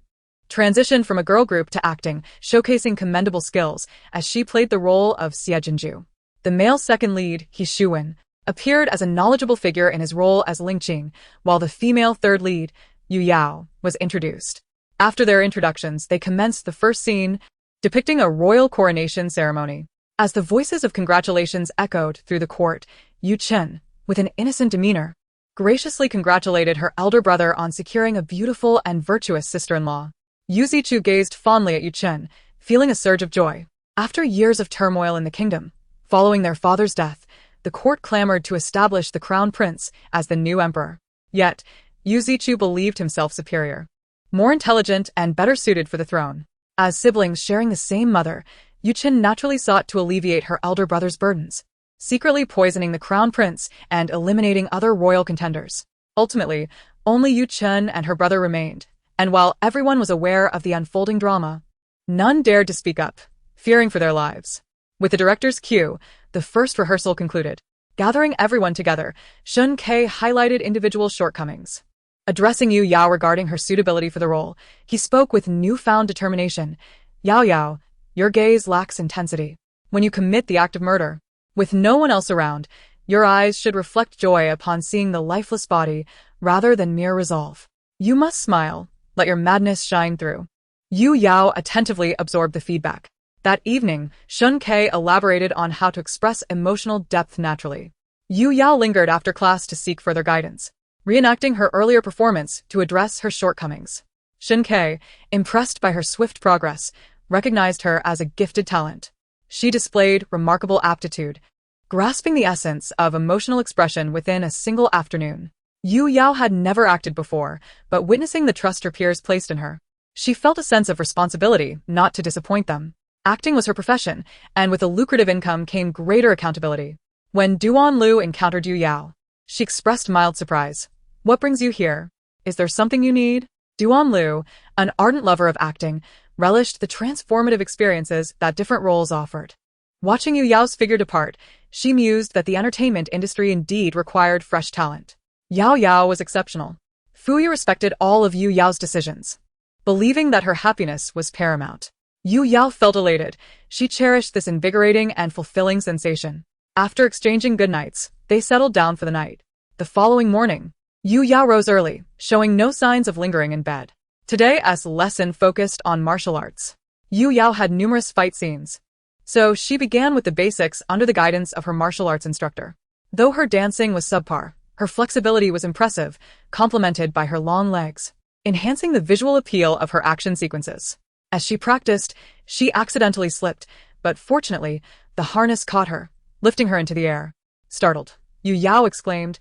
transitioned from a girl group to acting, showcasing commendable skills, as she played the role of Xie Jinju. The male second lead, He Shuwen, appeared as a knowledgeable figure in his role as Ling Qing, while the female third lead, Yu Yao, was introduced. After their introductions, they commenced the first scene, depicting a royal coronation ceremony. As the voices of congratulations echoed through the court, Yu Chen, with an innocent demeanor, graciously congratulated her elder brother on securing a beautiful and virtuous sister-in-law. Yu Zichu gazed fondly at Yu Chen, feeling a surge of joy. After years of turmoil in the kingdom, following their father's death, the court clamored to establish the crown prince as the new emperor. Yet, Yu Zichu believed himself superior, more intelligent and better suited for the throne. As siblings sharing the same mother, Yu Chen naturally sought to alleviate her elder brother's burdens, secretly poisoning the crown prince and eliminating other royal contenders. Ultimately, only Yu Chen and her brother remained, and while everyone was aware of the unfolding drama, none dared to speak up, fearing for their lives. With the director's cue, the first rehearsal concluded. Gathering everyone together, Shun Ke highlighted individual shortcomings. Addressing Yu Yao regarding her suitability for the role, he spoke with newfound determination. "Yao Yao, your gaze lacks intensity. When you commit the act of murder, with no one else around, your eyes should reflect joy upon seeing the lifeless body rather than mere resolve. You must smile, let your madness shine through." Yu Yao attentively absorbed the feedback. That evening, Shun Ke elaborated on how to express emotional depth naturally. Yu Yao lingered after class to seek further guidance, reenacting her earlier performance to address her shortcomings. Shun Ke, impressed by her swift progress, recognized her as a gifted talent. She displayed remarkable aptitude, grasping the essence of emotional expression within a single afternoon. Yu Yao had never acted before, but witnessing the trust her peers placed in her, She felt a sense of responsibility not to disappoint them. Acting was her profession, and with a lucrative income came greater accountability. When Duan Lu encountered Yu Yao, she expressed mild surprise. "What brings you here? Is there something you need?" Duan Lu, an ardent lover of acting, relished the transformative experiences that different roles offered. Watching Yu Yao's figure depart, she mused that the entertainment industry indeed required fresh talent. Yao Yao was exceptional. Fuyi respected all of Yu Yao's decisions, believing that her happiness was paramount. Yu Yao felt elated. She cherished this invigorating and fulfilling sensation. After exchanging goodnights, they settled down for the night. The following morning, Yu Yao rose early, showing no signs of lingering in bed. Today's lesson focused on martial arts. Yu Yao had numerous fight scenes, so she began with the basics under the guidance of her martial arts instructor. Though her dancing was subpar, her flexibility was impressive, complemented by her long legs, enhancing the visual appeal of her action sequences. As she practiced, she accidentally slipped, but fortunately, the harness caught her, lifting her into the air. Startled, Yu Yao exclaimed,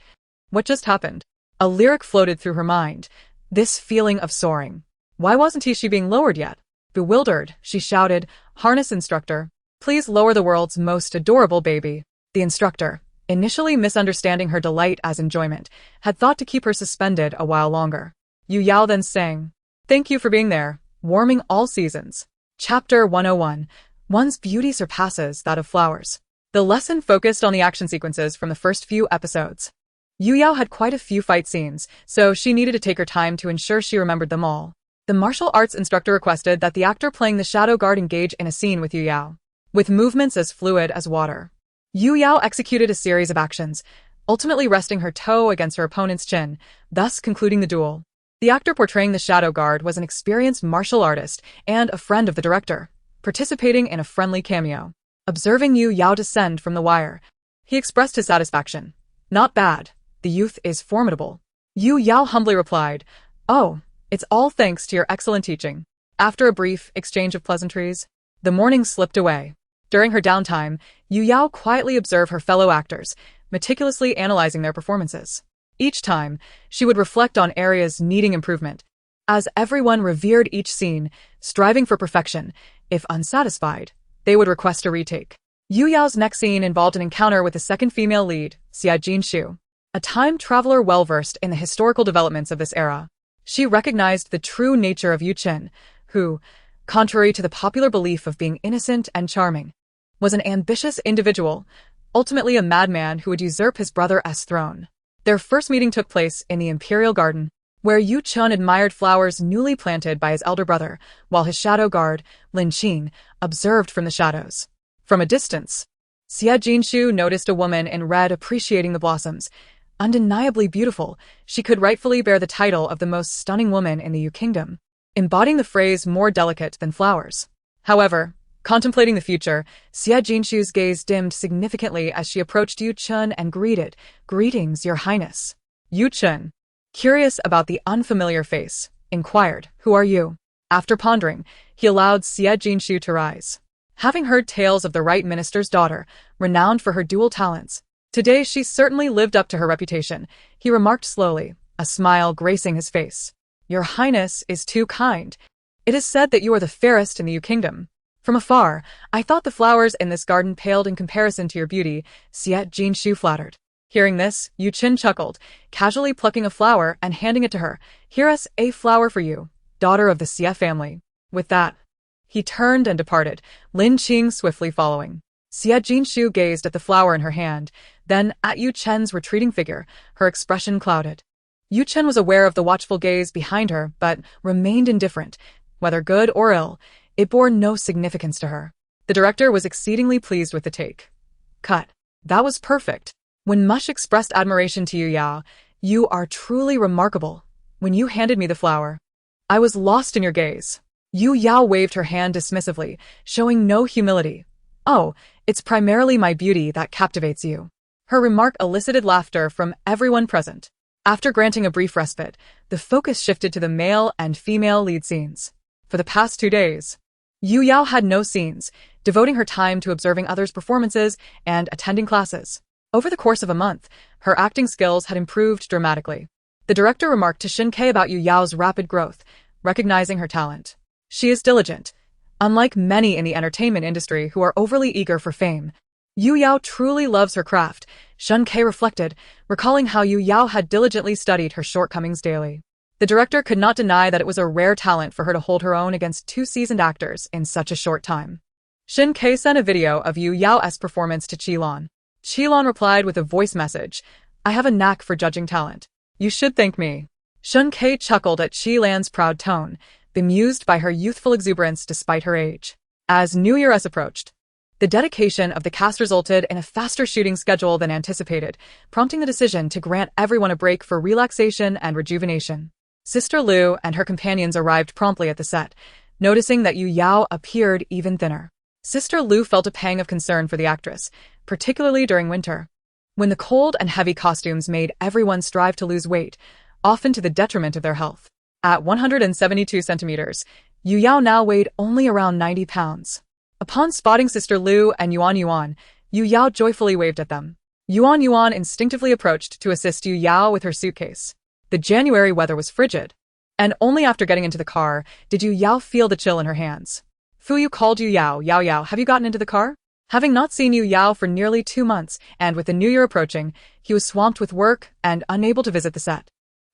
"What just happened?" A lyric floated through her mind, this feeling of soaring. Why wasn't she being lowered yet? Bewildered, she shouted, "Harness instructor, please lower the world's most adorable baby." The instructor, initially misunderstanding her delight as enjoyment, had thought to keep her suspended a while longer. Yu Yao then sang, "Thank you for being there, warming all seasons." Chapter 101. One's beauty surpasses that of flowers. The lesson focused on the action sequences from the first few episodes. Yu Yao had quite a few fight scenes, so she needed to take her time to ensure she remembered them all. The martial arts instructor requested that the actor playing the shadow guard engage in a scene with Yu Yao, with movements as fluid as water. Yu Yao executed a series of actions, ultimately resting her toe against her opponent's chin, thus concluding the duel. The actor portraying the shadow guard was an experienced martial artist and a friend of the director, participating in a friendly cameo. Observing Yu Yao descend from the wire, he expressed his satisfaction. "Not bad. The youth is formidable." Yu Yao humbly replied, "Oh, it's all thanks to your excellent teaching." After a brief exchange of pleasantries, the morning slipped away. During her downtime, Yu Yao quietly observed her fellow actors, meticulously analyzing their performances. Each time, she would reflect on areas needing improvement. As everyone revered each scene, striving for perfection, if unsatisfied, they would request a retake. Yu Yao's next scene involved an encounter with the second female lead, Sidekick, a time traveler well-versed in the historical developments of this era. She recognized the true nature of Yu Chen, who, contrary to the popular belief of being innocent and charming, was an ambitious individual, ultimately a madman who would usurp his brother's throne. Their first meeting took place in the Imperial Garden, where Yu Chen admired flowers newly planted by his elder brother, while his shadow guard, Lin Qing, observed from the shadows. From a distance, Xia Jinshu noticed a woman in red appreciating the blossoms. Undeniably beautiful, she could rightfully bear the title of the most stunning woman in the Yu Kingdom, embodying the phrase more delicate than flowers. However, contemplating the future, Xia Jinshu's gaze dimmed significantly as she approached Yu Chen and greeted, "Greetings, Your Highness." Yu Chen, curious about the unfamiliar face, inquired, "Who are you?" After pondering, he allowed Xia Jinshu to rise. Having heard tales of the right minister's daughter, renowned for her dual talents, today she certainly lived up to her reputation, he remarked slowly, a smile gracing his face. "Your Highness is too kind. It is said that you are the fairest in the Yu Kingdom. From afar, I thought the flowers in this garden paled in comparison to your beauty," Xia Jinshu flattered. Hearing this, Yu Chen chuckled, casually plucking a flower and handing it to her. "Here's a flower for you, daughter of the Xia family." With that, he turned and departed, Lin Qing swiftly following. Xia Jinshu gazed at the flower in her hand, then at Yu Chen's retreating figure, her expression clouded. Yu Chen was aware of the watchful gaze behind her, but remained indifferent. Whether good or ill, it bore no significance to her. The director was exceedingly pleased with the take. Cut. That was perfect. When Mush expressed admiration to Yu Yao, "You are truly remarkable. When you handed me the flower, I was lost in your gaze." Yu Yao waved her hand dismissively, showing no humility. "Oh, it's primarily my beauty that captivates you." Her remark elicited laughter from everyone present. After granting a brief respite, the focus shifted to the male and female lead scenes. For the past 2 days, Yu Yao had no scenes, devoting her time to observing others' performances and attending classes. Over the course of a month, her acting skills had improved dramatically. The director remarked to Shin Kei about Yu Yao's rapid growth, recognizing her talent. She is diligent. Unlike many in the entertainment industry who are overly eager for fame, Yu Yao truly loves her craft, Shun Kei reflected, recalling how Yu Yao had diligently studied her shortcomings daily. The director could not deny that it was a rare talent for her to hold her own against two seasoned actors in such a short time. Shin Kei sent a video of Yu Yao's performance to Qilon. Qilon replied with a voice message, "I have a knack for judging talent. You should thank me." Shun Kei chuckled at Qilan's proud tone, bemused by her youthful exuberance despite her age. As New Year's approached, the dedication of the cast resulted in a faster shooting schedule than anticipated, prompting the decision to grant everyone a break for relaxation and rejuvenation. Sister Lu and her companions arrived promptly at the set, noticing that Yu Yao appeared even thinner. Sister Lu felt a pang of concern for the actress, particularly during winter, when the cold and heavy costumes made everyone strive to lose weight, often to the detriment of their health. At 172 centimeters, Yu Yao now weighed only around 90 pounds. Upon spotting Sister Lu and Yuan, Yu Yao joyfully waved at them. Yuan instinctively approached to assist Yu Yao with her suitcase. The January weather was frigid, and only after getting into the car did Yu Yao feel the chill in her hands. Fuyu called Yu Yao, Yao, have you gotten into the car? Having not seen Yu Yao for nearly 2 months, and with the new year approaching, he was swamped with work and unable to visit the set.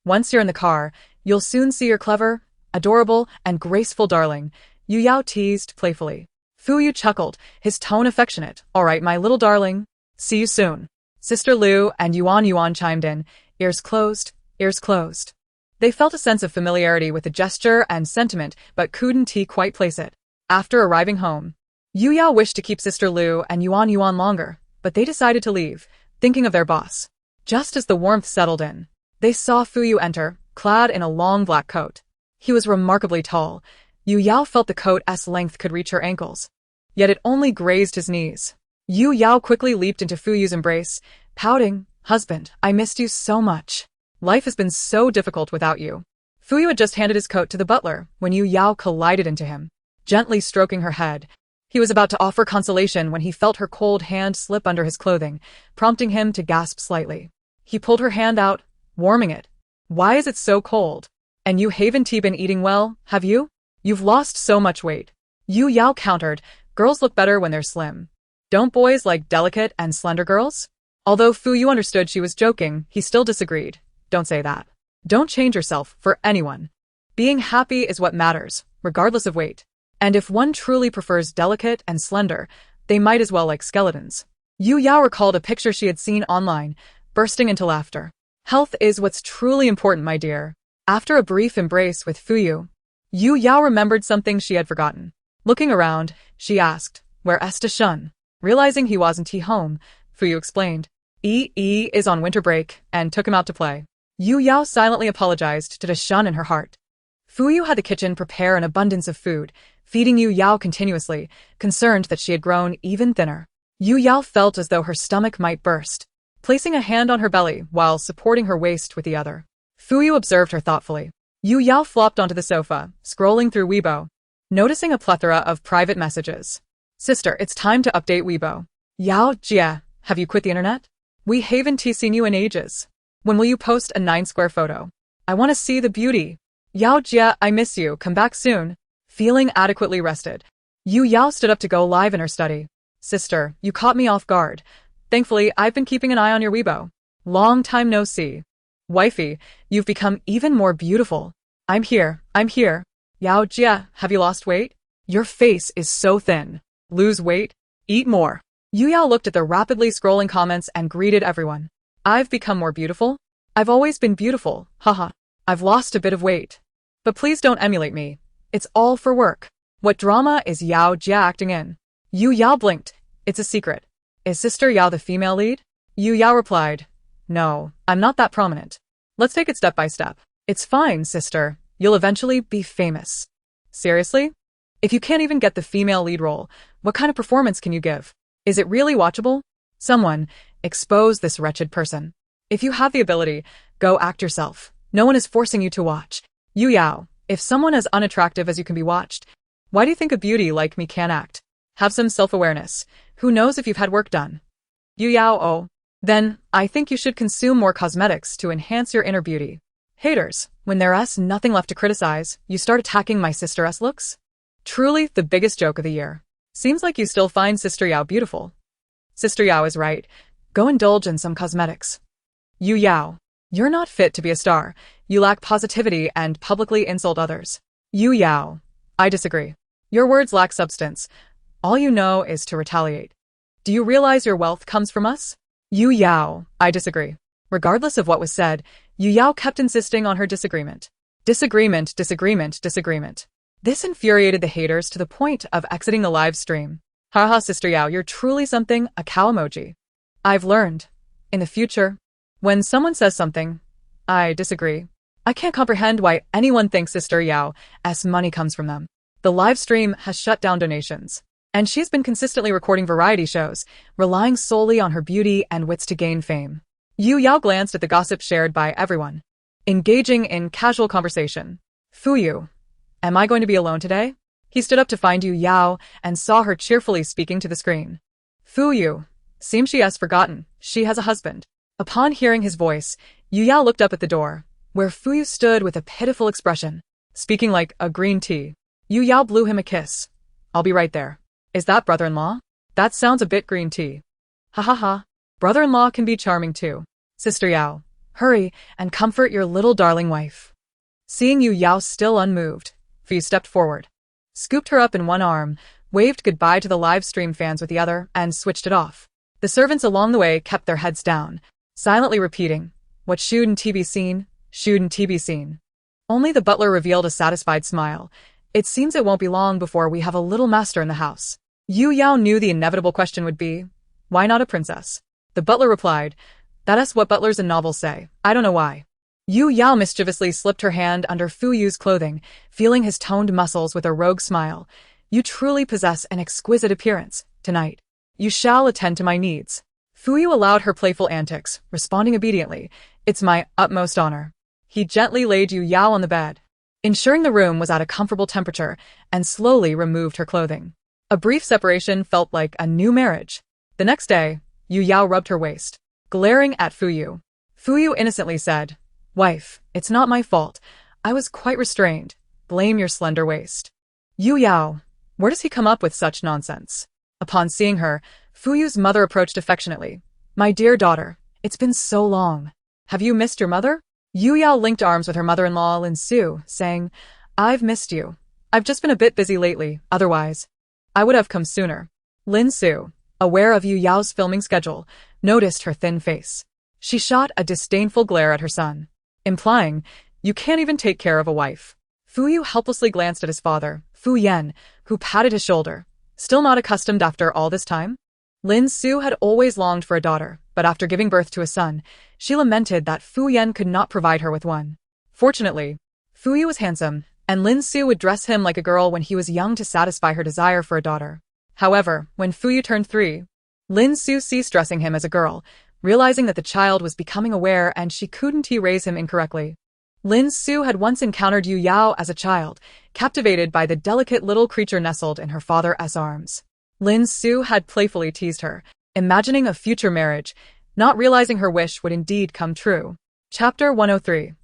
Once you're in the car, you'll soon see your clever, adorable, and graceful darling, Yu Yao teased playfully. Fuyu chuckled, his tone affectionate. All right, my little darling. See you soon. Sister Lu and Yuan chimed in, ears closed, ears closed. They felt a sense of familiarity with the gesture and sentiment, but couldn't quite place it. After arriving home, Yu Yao wished to keep Sister Lu and Yuan longer, but they decided to leave, thinking of their boss. Just as the warmth settled in, they saw Fuyu enter, clad in a long black coat. He was remarkably tall. Yu Yao felt the coat's length could reach her ankles, yet it only grazed his knees. Yu Yao quickly leaped into Fuyu's embrace, pouting, "Husband, I missed you so much. Life has been so difficult without you." Fuyu had just handed his coat to the butler when Yu Yao collided into him, gently stroking her head. He was about to offer consolation when he felt her cold hand slip under his clothing, prompting him to gasp slightly. He pulled her hand out, warming it. "Why is it so cold? And you haven't been eating well, have you? You've lost so much weight." Yu Yao countered, "Girls look better when they're slim. Don't boys like delicate and slender girls?" Although Fuyu understood she was joking, he still disagreed. "Don't say that. Don't change yourself for anyone. Being happy is what matters, regardless of weight. And if one truly prefers delicate and slender, they might as well like skeletons." Yu Yao recalled a picture she had seen online, bursting into laughter. "Health is what's truly important, my dear." After a brief embrace with Fuyu, Yu Yao remembered something she had forgotten. Looking around, she asked, "Where est Shun?" Realizing he wasn't home, Fuyu explained, "Yi is on winter break," and took him out to play. Yu Yao silently apologized to Shun in her heart. Fuyu had the kitchen prepare an abundance of food, feeding Yu Yao continuously, concerned that she had grown even thinner. Yu Yao felt as though her stomach might burst, placing a hand on her belly while supporting her waist with the other. Fuyu observed her thoughtfully. Yu Yao flopped onto the sofa, scrolling through Weibo, noticing a plethora of private messages. "Sister, it's time to update Weibo. Yao Jia, have you quit the internet? We haven't seen you in ages. When will you post a 9-square photo? I want to see the beauty. Yao Jia, I miss you, come back soon." Feeling adequately rested, Yu Yao stood up to go live in her study. "Sister, you caught me off guard. Thankfully, I've been keeping an eye on your Weibo. Long time no see. Wifey, you've become even more beautiful. I'm here. Yao Jia, have you lost weight? Your face is so thin. Lose weight? Eat more." Yu Yao looked at the rapidly scrolling comments and greeted everyone. "I've become more beautiful? I've always been beautiful, haha. I've lost a bit of weight. But please don't emulate me. It's all for work." "What drama is Yao Jia acting in?" Yu Yao blinked. "It's a secret. Is Sister Yao the female lead?" Yu Yao replied, "No, I'm not that prominent. Let's take it step by step." "It's fine, sister. You'll eventually be famous." "Seriously? If you can't even get the female lead role, what kind of performance can you give? Is it really watchable? Someone, expose this wretched person. If you have the ability, go act yourself. No one is forcing you to watch." "Yu Yao, if someone as unattractive as you can be watched, why do you think a beauty like me can't act? Have some self-awareness. Who knows if you've had work done?" "Yu Yao, oh. Then, I think you should consume more cosmetics to enhance your inner beauty." Haters, when there's nothing left to criticize, you start attacking my sister's looks? Truly the biggest joke of the year. Seems like you still find Sister Yao beautiful. Sister Yao is right. Go indulge in some cosmetics. Yu Yao, you're not fit to be a star. You lack positivity and publicly insult others. Yu Yao, I disagree. Your words lack substance. All you know is to retaliate. Do you realize your wealth comes from us? Yu Yao, I disagree. Regardless of what was said, Yu Yao kept insisting on her disagreement. Disagreement, disagreement, disagreement. This infuriated the haters to the point of exiting the live stream. Haha, Sister Yao, you're truly something, a cow emoji. I've learned. In the future, when someone says something, I disagree. I can't comprehend why anyone thinks Sister Yao's money comes from them. The live stream has shut down donations, and she's been consistently recording variety shows, relying solely on her beauty and wits to gain fame. Yu Yao glanced at the gossip shared by everyone, engaging in casual conversation. Fuyu, am I going to be alone today? He stood up to find Yu Yao and saw her cheerfully speaking to the screen. Fuyu, seems she has forgotten, she has a husband. Upon hearing his voice, Yu Yao looked up at the door, where Fuyu stood with a pitiful expression, speaking like a green tea. Yu Yao blew him a kiss. I'll be right there. Is that brother-in-law? That sounds a bit green tea. Ha ha ha. Brother-in-law can be charming too. Sister Yao, hurry and comfort your little darling wife. Seeing Yu Yao still unmoved, Fuyu stepped forward, scooped her up in one arm, waved goodbye to the live stream fans with the other, and switched it off. The servants along the way kept their heads down, silently repeating, what shouldn't be seen, shouldn't be seen. Only the butler revealed a satisfied smile. It seems it won't be long before we have a little master in the house. Yu Yao knew the inevitable question would be, why not a princess? The butler replied, that's what butlers in novels say, I don't know why. Yu Yao mischievously slipped her hand under Fuyu's clothing, feeling his toned muscles with a rogue smile. You truly possess an exquisite appearance. Tonight, you shall attend to my needs. Fuyu allowed her playful antics, responding obediently, it's my utmost honor. He gently laid Yu Yao on the bed, ensuring the room was at a comfortable temperature, and slowly removed her clothing. A brief separation felt like a new marriage. The next day, Yu Yao rubbed her waist, glaring at Fuyu. Fuyu innocently said, wife, it's not my fault. I was quite restrained. Blame your slender waist. Yu Yao, where does he come up with such nonsense? Upon seeing her, Fuyu's mother approached affectionately. My dear daughter, it's been so long. Have you missed your mother? Yu Yao linked arms with her mother-in-law Mixue, saying, I've missed you. I've just been a bit busy lately, otherwise I would have come sooner. Mixue, aware of Yu Yao's filming schedule, noticed her thin face. She shot a disdainful glare at her son, implying, you can't even take care of a wife. Fuyu helplessly glanced at his father, Fu Yan, who patted his shoulder. Still not accustomed after all this time? Mixue had always longed for a daughter, but after giving birth to a son, she lamented that Fu Yan could not provide her with one. Fortunately, Fuyu was handsome, and Mixue would dress him like a girl when he was young to satisfy her desire for a daughter. However, when Fuyu turned 3, Mixue ceased dressing him as a girl, realizing that the child was becoming aware and she couldn't raise him incorrectly. Mixue had once encountered Yu Yao as a child, captivated by the delicate little creature nestled in her father's arms. Mixue had playfully teased her, imagining a future marriage, not realizing her wish would indeed come true. Chapter 103.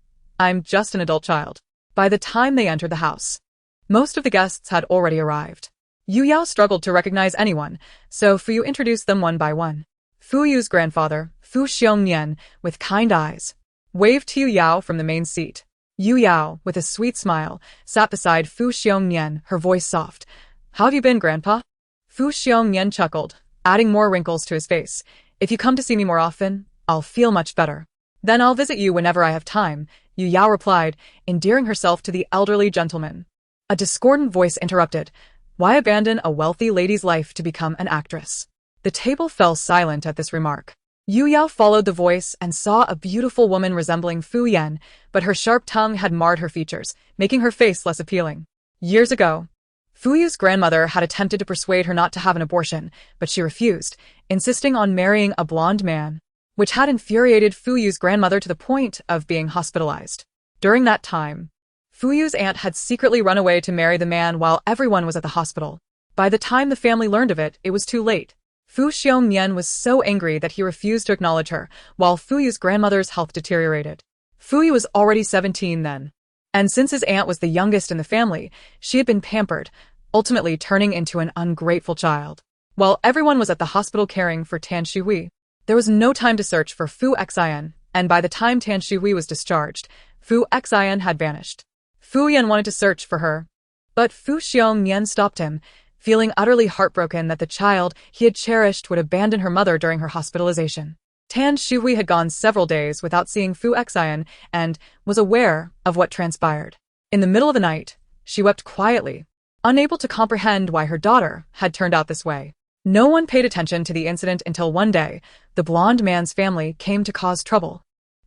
I'm just an adult child. By the time they entered the house, most of the guests had already arrived. Yu Yao struggled to recognize anyone, so Fuyu introduced them one by one. Fuyu's grandfather, Fu Xiongnian, with kind eyes, waved to Yu Yao from the main seat. Yu Yao, with a sweet smile, sat beside Fu Xiongnian, her voice soft. How have you been, Grandpa? Fu Xiongnian chuckled, adding more wrinkles to his face. If you come to see me more often, I'll feel much better. Then I'll visit you whenever I have time, Yu Yao replied, endearing herself to the elderly gentleman. A discordant voice interrupted. Why abandon a wealthy lady's life to become an actress? The table fell silent at this remark. Yu Yao followed the voice and saw a beautiful woman resembling Fu Yan, but her sharp tongue had marred her features, making her face less appealing. Years ago, Fuyu's grandmother had attempted to persuade her not to have an abortion, but she refused, insisting on marrying a blonde man, which had infuriated Fuyu's grandmother to the point of being hospitalized. During that time, Fuyu's aunt had secretly run away to marry the man while everyone was at the hospital. By the time the family learned of it, it was too late. Fu Xiongnian was so angry that he refused to acknowledge her, while Fuyu's grandmother's health deteriorated. Fu Yu was already 17 then. And since his aunt was the youngest in the family, she had been pampered, ultimately turning into an ungrateful child. While everyone was at the hospital caring for Tan Shui, there was no time to search for Fu Xian, and by the time Tan Shui was discharged, Fu Xian had vanished. Fu Yan wanted to search for her, but Fu Xiongnian stopped him, feeling utterly heartbroken that the child he had cherished would abandon her mother during her hospitalization. Tan Shui had gone several days without seeing Fu Xian and was aware of what transpired. In the middle of the night, she wept quietly, unable to comprehend why her daughter had turned out this way. No one paid attention to the incident until one day, the blonde man's family came to cause trouble,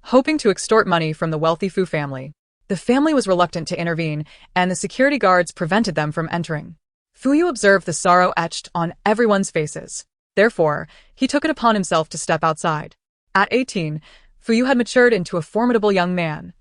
hoping to extort money from the wealthy Fu family. The family was reluctant to intervene, and the security guards prevented them from entering. Fu Yu observed the sorrow etched on everyone's faces. Therefore, he took it upon himself to step outside. At 18, Fu Yu had matured into a formidable young man,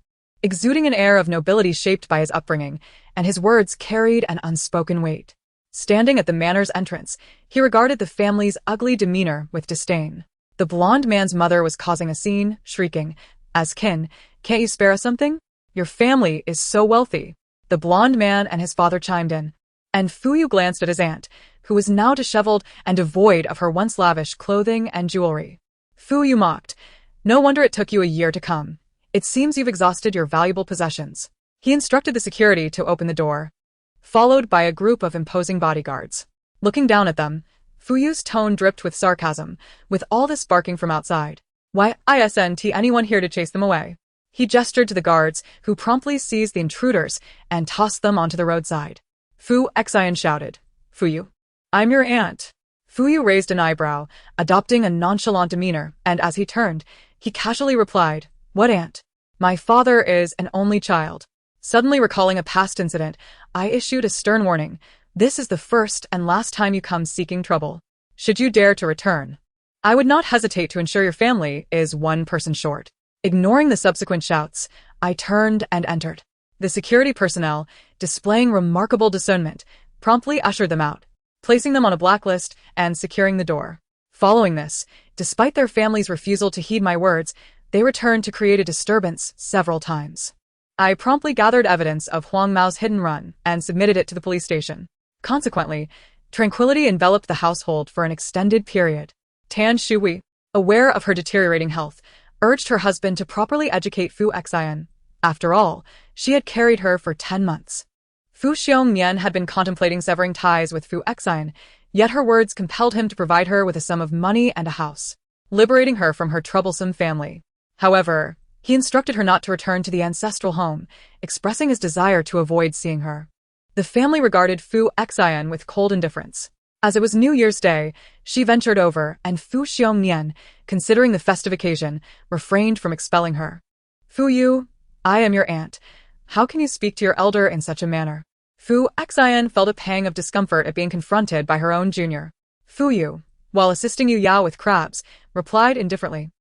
exuding an air of nobility shaped by his upbringing, and his words carried an unspoken weight. Standing at the manor's entrance, he regarded the family's ugly demeanor with disdain. The blonde man's mother was causing a scene, shrieking, "As kin, can't you spare us something? Your family is so wealthy." The blonde man and his father chimed in, and Fu Yu glanced at his aunt, who was now disheveled and devoid of her once lavish clothing and jewelry. Fu Yu mocked, "No wonder it took you a year to come. It seems you've exhausted your valuable possessions." He instructed the security to open the door, followed by a group of imposing bodyguards. Looking down at them, Fu Yu's tone dripped with sarcasm, with all this barking from outside. "Why, isn't anyone here to chase them away?" He gestured to the guards, who promptly seized the intruders and tossed them onto the roadside. Fu Xian shouted, "Fu Yu, I'm your aunt." Fu Yu raised an eyebrow, adopting a nonchalant demeanor, and as he turned, he casually replied, "What aunt? My father is an only child." Suddenly recalling a past incident, I issued a stern warning. "This is the first and last time you come seeking trouble. Should you dare to return, I would not hesitate to ensure your family is one person short." Ignoring the subsequent shouts, I turned and entered. The security personnel, displaying remarkable discernment, promptly ushered them out, placing them on a blacklist and securing the door. Following this, despite their family's refusal to heed my words, they returned to create a disturbance several times. I promptly gathered evidence of Huang Mao's hidden run and submitted it to the police station. Consequently, tranquility enveloped the household for an extended period. Tan Shui, aware of her deteriorating health, urged her husband to properly educate Fu Xian. After all, she had carried her for 10 months. Fu Xiongnian had been contemplating severing ties with Fu Xian, yet her words compelled him to provide her with a sum of money and a house, liberating her from her troublesome family. However, he instructed her not to return to the ancestral home, expressing his desire to avoid seeing her. The family regarded Fu Xian with cold indifference. As it was New Year's Day, she ventured over, and Fu Xiongnian, considering the festive occasion, refrained from expelling her. "Fu Yu, I am your aunt. How can you speak to your elder in such a manner?" Fu Xian felt a pang of discomfort at being confronted by her own junior. Fu Yu, while assisting Yu Yao with crabs, replied indifferently,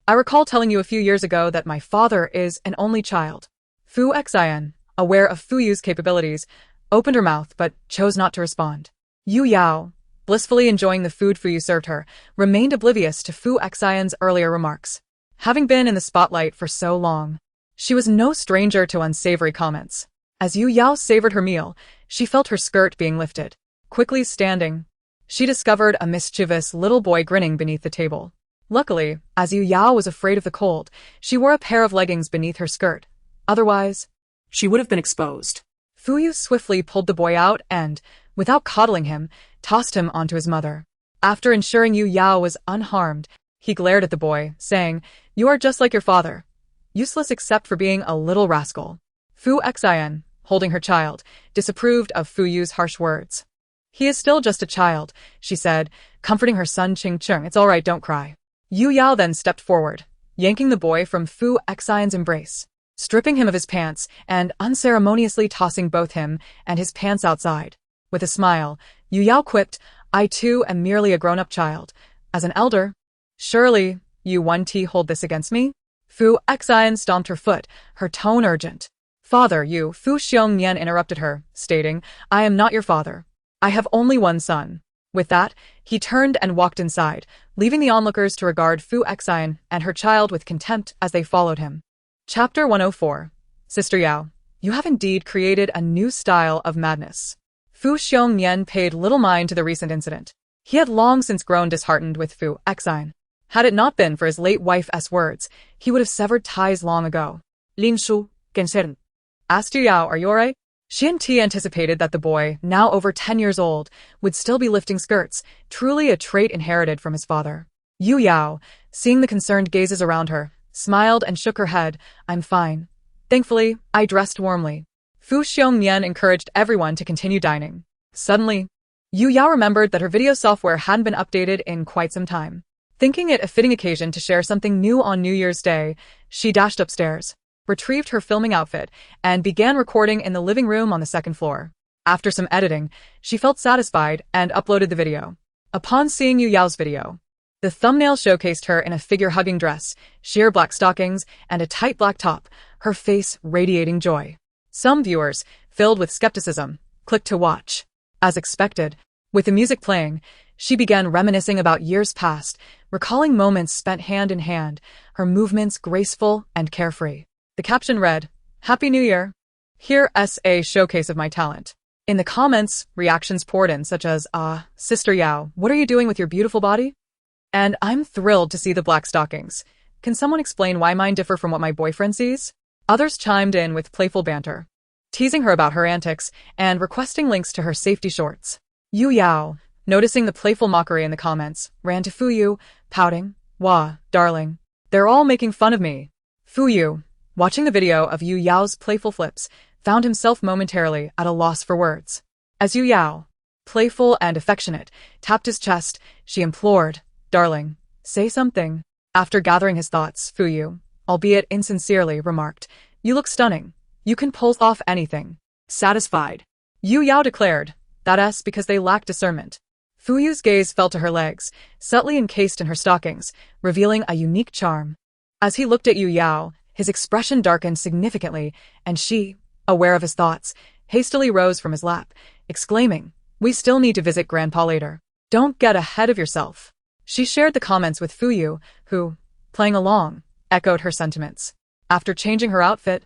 "I recall telling you a few years ago that my father is an only child." Fu Xian, aware of Fu Yu's capabilities, opened her mouth but chose not to respond. Yu Yao, blissfully enjoying the food Fu Yu served her, remained oblivious to Fu Xian's earlier remarks. Having been in the spotlight for so long, she was no stranger to unsavory comments. As Yu Yao savored her meal, she felt her skirt being lifted. Quickly standing, she discovered a mischievous little boy grinning beneath the table. Luckily, as Yu Yao was afraid of the cold, she wore a pair of leggings beneath her skirt. Otherwise, She would have been exposed. Fu Yu swiftly pulled the boy out and, without coddling him, tossed him onto his mother. After ensuring Yu Yao was unharmed, he glared at the boy, saying, "You are just like your father, useless except for being a little rascal." Fu Xian, holding her child, disapproved of Fu Yu's harsh words. "He is still just a child," she said, comforting her son Ching Cheng. "It's all right, don't cry." Yu Yao then stepped forward, yanking the boy from Fu Xian's embrace, stripping him of his pants and unceremoniously tossing both him and his pants outside. With a smile, Yu Yao quipped, "I too am merely a grown-up child. As an elder, surely you won't hold this against me?" Fu Xian stomped her foot, her tone urgent. "Father, you," Fu Xiongnian interrupted her, stating, "I am not your father. I have only one son." With that, he turned and walked inside, leaving the onlookers to regard Fu Xian and her child with contempt as they followed him. Chapter 104. Sister Yao, you have indeed created a new style of madness. Fu Xiongnian paid little mind to the recent incident. He had long since grown disheartened with Fu Xine. Had it not been for his late wife's words, he would have severed ties long ago. Lin Shu, Genseren. Asked Yu Yao, are you alright? She and T anticipated that the boy, now over 10 years old, would still be lifting skirts, truly a trait inherited from his father. Yu Yao, seeing the concerned gazes around her, smiled and shook her head. I'm fine. Thankfully, I dressed warmly. Fu Xiongnian encouraged everyone to continue dining. Suddenly, Yu Yao remembered that her video software hadn't been updated in quite some time. Thinking it a fitting occasion to share something new on New Year's Day, she dashed upstairs, retrieved her filming outfit, and began recording in the living room on the second floor. After some editing, she felt satisfied and uploaded the video. Upon seeing Yu Yao's video, the thumbnail showcased her in a figure-hugging dress, sheer black stockings, and a tight black top, her face radiating joy. Some viewers, filled with skepticism, clicked to watch. As expected, with the music playing, she began reminiscing about years past, recalling moments spent hand in hand, her movements graceful and carefree. The caption read, Happy New Year. Here's a showcase of my talent. In the comments, reactions poured in such as, Sister Yao, what are you doing with your beautiful body? And I'm thrilled to see the black stockings. Can someone explain why mine differ from what my boyfriend sees? Others chimed in with playful banter, teasing her about her antics and requesting links to her safety shorts. Yu Yao, noticing the playful mockery in the comments, ran to Fu Yu, pouting, Wah, darling. They're all making fun of me. Fu Yu, watching the video of Yu Yao's playful flips, found himself momentarily at a loss for words. As Yu Yao, playful and affectionate, tapped his chest, she implored, Darling, say something. After gathering his thoughts, Fu Yu, albeit insincerely, remarked, You look stunning. You can pull off anything. Satisfied, Yu Yao declared, That's because they lack discernment. Fu Yu's gaze fell to her legs, subtly encased in her stockings, revealing a unique charm. As he looked at Yu Yao, his expression darkened significantly, and she, aware of his thoughts, hastily rose from his lap, exclaiming, We still need to visit Grandpa later. Don't get ahead of yourself. She shared the comments with Fu Yu, who, playing along, echoed her sentiments. After changing her outfit,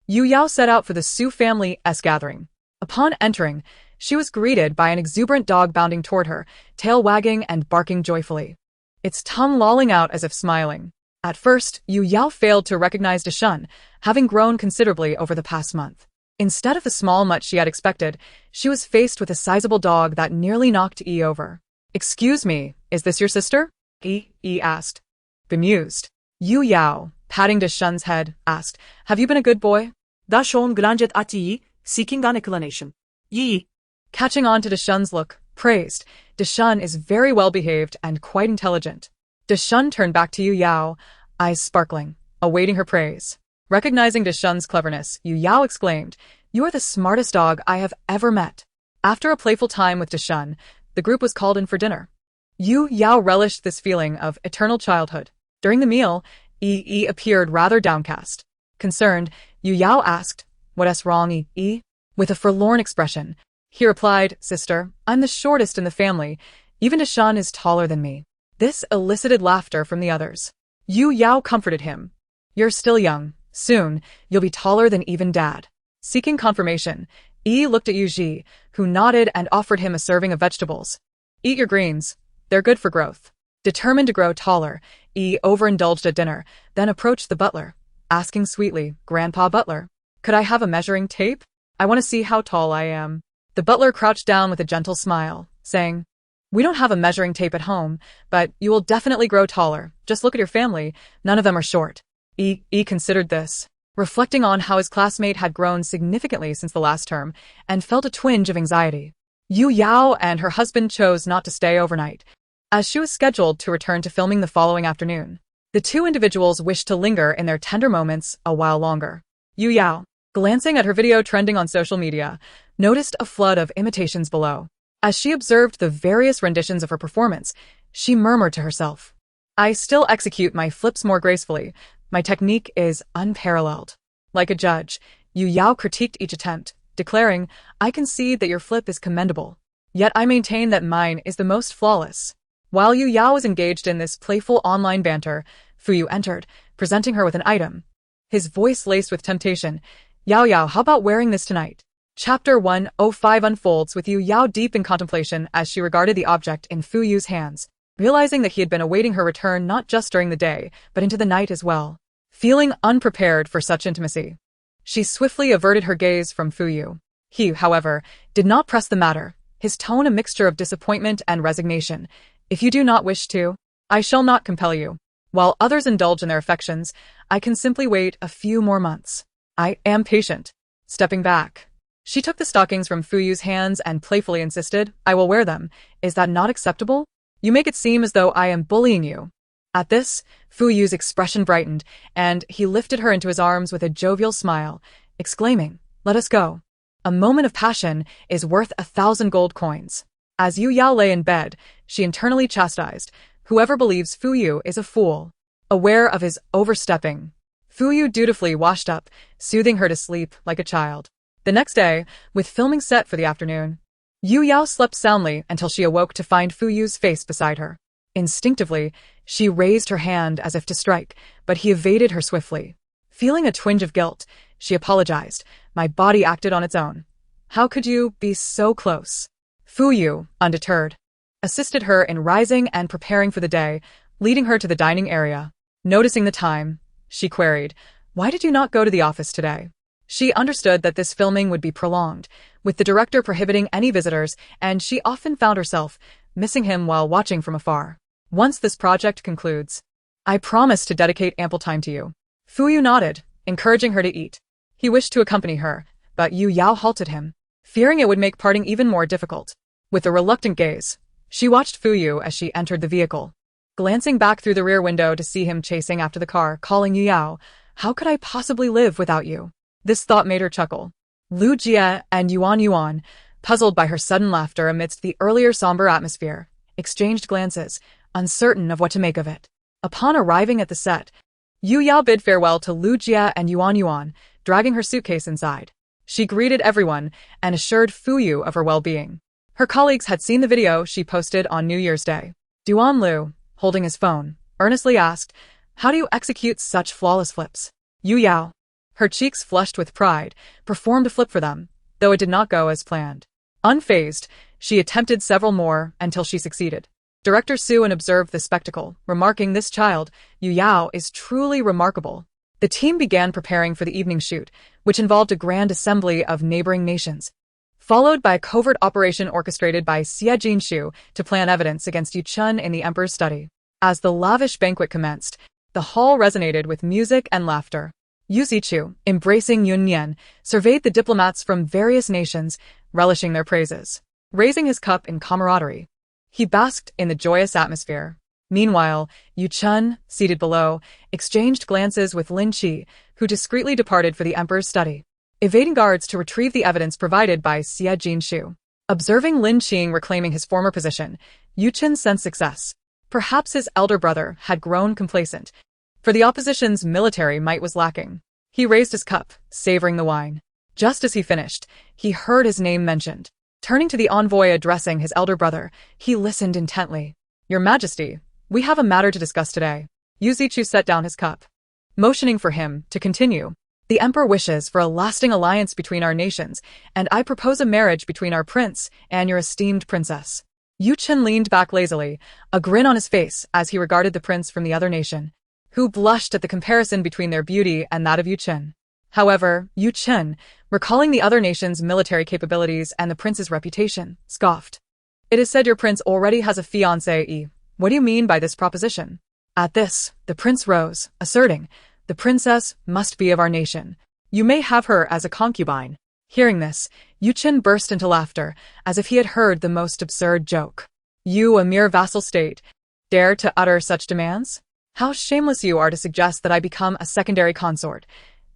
Yu Yao set out for the Su family's gathering. Upon entering, she was greeted by an exuberant dog bounding toward her, tail wagging and barking joyfully, its tongue lolling out as if smiling. At first, Yu Yao failed to recognize Deshan, having grown considerably over the past month. Instead of the small mutt she had expected, she was faced with a sizable dog that nearly knocked E over. Excuse me, is this your sister? E asked. Bemused. Yu Yao, patting Deshan's head, asked, Have you been a good boy? Da Shon glanced at Yi, seeking an explanation. Yi, catching on to Deshan's look, praised, Deshan is very well behaved and quite intelligent. Deshan turned back to Yu Yao, eyes sparkling, awaiting her praise. Recognizing Deshan's cleverness, Yu Yao exclaimed, You are the smartest dog I have ever met. After a playful time with Deshan, the group was called in for dinner. Yu Yao relished this feeling of eternal childhood. During the meal, E appeared rather downcast. Concerned, Yu Yao asked, What's wrong, E? With a forlorn expression, he replied, Sister, I'm the shortest in the family. Even Deshan is taller than me. This elicited laughter from the others. Yu Yao comforted him. You're still young. Soon, you'll be taller than even Dad. Seeking confirmation, E looked at Yu Ji, who nodded and offered him a serving of vegetables. Eat your greens. They're good for growth. Determined to grow taller, E overindulged at dinner, then approached the butler, asking sweetly, Grandpa Butler, could I have a measuring tape? I want to see how tall I am. The butler crouched down with a gentle smile, saying, We don't have a measuring tape at home, but you will definitely grow taller. Just look at your family. None of them are short. E considered this, reflecting on how his classmate had grown significantly since the last term, and felt a twinge of anxiety. Yu Yao and her husband chose not to stay overnight, as she was scheduled to return to filming the following afternoon. The two individuals wished to linger in their tender moments a while longer. Yu Yao, glancing at her video trending on social media, noticed a flood of imitations below. As she observed the various renditions of her performance, she murmured to herself, I still execute my flips more gracefully. My technique is unparalleled. Like a judge, Yu Yao critiqued each attempt, declaring, I concede that your flip is commendable. Yet I maintain that mine is the most flawless. While Yu Yao was engaged in this playful online banter, Fu Yu entered, presenting her with an item. his voice laced with temptation. Yao, how about wearing this tonight? Chapter 105 unfolds with Yu Yao deep in contemplation as she regarded the object in Fu Yu's hands, realizing that he had been awaiting her return not just during the day, but into the night as well. Feeling unprepared for such intimacy, she swiftly averted her gaze from Fu Yu. He, however, did not press the matter, his tone a mixture of disappointment and resignation. If you do not wish to, I shall not compel you. While others indulge in their affections, I can simply wait a few more months. I am patient. Stepping back, she took the stockings from Fu Yu's hands and playfully insisted, I will wear them. Is that not acceptable? You make it seem as though I am bullying you. At this, Fu Yu's expression brightened, and he lifted her into his arms with a jovial smile, exclaiming, let us go. A moment of passion is worth 1,000 gold coins. As Yu Yao lay in bed, she internally chastised, whoever believes Fu Yu is a fool. Aware of his overstepping, Fu Yu dutifully washed up, soothing her to sleep like a child. The next day, with filming set for the afternoon, Yu Yao slept soundly until she awoke to find Fu Yu's face beside her. Instinctively, she raised her hand as if to strike, but he evaded her swiftly. Feeling a twinge of guilt, she apologized. My body acted on its own. How could you be so close? Fu Yu, undeterred, assisted her in rising and preparing for the day, leading her to the dining area. Noticing the time, she queried, why did you not go to the office today? She understood that this filming would be prolonged, with the director prohibiting any visitors, and she often found herself missing him while watching from afar. Once this project concludes, I promise to dedicate ample time to you. Fu Yu nodded, encouraging her to eat. He wished to accompany her, but Yu Yao halted him, fearing it would make parting even more difficult. With a reluctant gaze, she watched Fu Yu as she entered the vehicle, glancing back through the rear window to see him chasing after the car, calling Yu Yao, how could I possibly live without you? This thought made her chuckle. Lu Jie and Yuan, puzzled by her sudden laughter amidst the earlier somber atmosphere, exchanged glances, uncertain of what to make of it. Upon arriving at the set, Yu Yao bid farewell to Lu Jie and Yuan, dragging her suitcase inside. She greeted everyone and assured Fu Yu of her well-being. Her colleagues had seen the video she posted on New Year's Day. Duan Lu, holding his phone, earnestly asked, how do you execute such flawless flips? Yu Yao, her cheeks flushed with pride, performed a flip for them, though it did not go as planned. Unfazed, she attempted several more until she succeeded. Director Su observed the spectacle, remarking this child, Yu Yao, is truly remarkable. The team began preparing for the evening shoot, which involved a grand assembly of neighboring nations, followed by a covert operation orchestrated by Xie Jinshu to plant evidence against Yu Chun in the emperor's study. As the lavish banquet commenced, the hall resonated with music and laughter. Yu Zichu, embracing Yun Nian, surveyed the diplomats from various nations, relishing their praises. Raising his cup in camaraderie, he basked in the joyous atmosphere. Meanwhile, Yu Chun, seated below, exchanged glances with Lin Qi, who discreetly departed for the emperor's study, evading guards to retrieve the evidence provided by Xie Jinshu. Observing Lin Qi reclaiming his former position, Yu Chun sensed success. Perhaps his elder brother had grown complacent, for the opposition's military might was lacking. He raised his cup, savoring the wine. Just as he finished, he heard his name mentioned. Turning to the envoy addressing his elder brother, he listened intently. Your Majesty, we have a matter to discuss today. Yu Zichu set down his cup, motioning for him to continue. The emperor wishes for a lasting alliance between our nations, and I propose a marriage between our prince and your esteemed princess. Yu Chun leaned back lazily, a grin on his face as he regarded the prince from the other nation, who blushed at the comparison between their beauty and that of Yu Chun. However, Yu Chun, recalling the other nation's military capabilities and the prince's reputation, scoffed. It is said your prince already has a fiancée. What do you mean by this proposition? At this, the prince rose, asserting, the princess must be of our nation. You may have her as a concubine. Hearing this, Yu Chun burst into laughter, as if he had heard the most absurd joke. You, a mere vassal state, dare to utter such demands? How shameless you are to suggest that I become a secondary consort.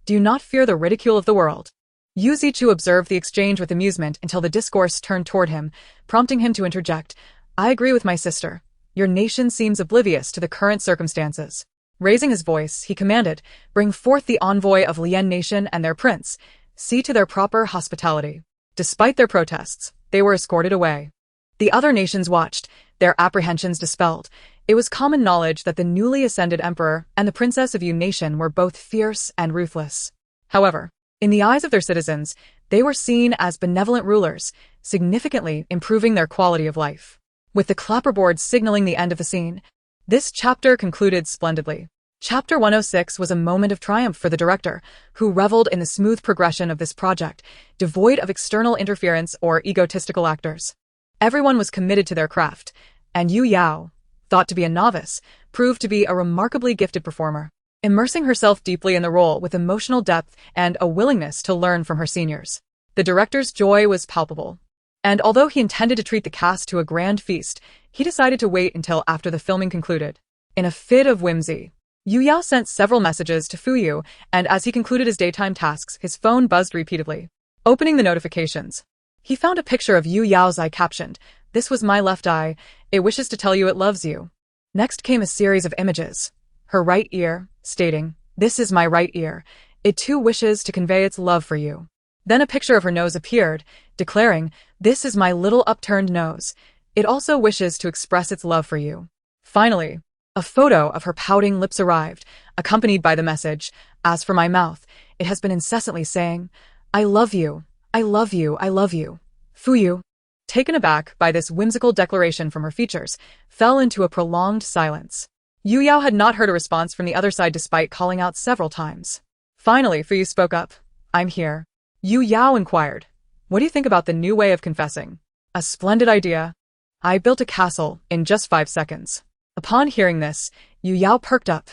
Do you not fear the ridicule of the world? Yu Zichu observed the exchange with amusement until the discourse turned toward him, prompting him to interject. I agree with my sister. Your nation seems oblivious to the current circumstances. Raising his voice, he commanded, bring forth the envoy of Lian Nation and their prince. See to their proper hospitality. Despite their protests, they were escorted away. The other nations watched, their apprehensions dispelled, It was common knowledge that the newly ascended emperor and the princess of Yu Nation were both fierce and ruthless. However, in the eyes of their citizens, they were seen as benevolent rulers, significantly improving their quality of life. With the clapperboard signaling the end of the scene, this chapter concluded splendidly. Chapter 106 was a moment of triumph for the director, who reveled in the smooth progression of this project, devoid of external interference or egotistical actors. Everyone was committed to their craft, and Yu Yao, thought to be a novice, proved to be a remarkably gifted performer, immersing herself deeply in the role with emotional depth and a willingness to learn from her seniors. The director's joy was palpable, and although he intended to treat the cast to a grand feast, he decided to wait until after the filming concluded. In a fit of whimsy, Yu Yao sent several messages to Fuyu, and as he concluded his daytime tasks, his phone buzzed repeatedly. Opening the notifications, he found a picture of Yu Yao's eye captioned, "This was my left eye. It wishes to tell you it loves you." Next came a series of images. Her right ear, stating, "This is my right ear. It too wishes to convey its love for you." Then a picture of her nose appeared, declaring, "This is my little upturned nose. It also wishes to express its love for you." Finally, a photo of her pouting lips arrived, accompanied by the message, "As for my mouth, it has been incessantly saying, 'I love you, I love you, I love you.'" Fuyu, taken aback by this whimsical declaration from her features, fell into a prolonged silence. Yu Yao had not heard a response from the other side despite calling out several times. Finally, Fuyu spoke up. "I'm here." Yu Yao inquired, "What do you think about the new way of confessing?" "A splendid idea. I built a castle in just 5 seconds." Upon hearing this, Yu Yao perked up.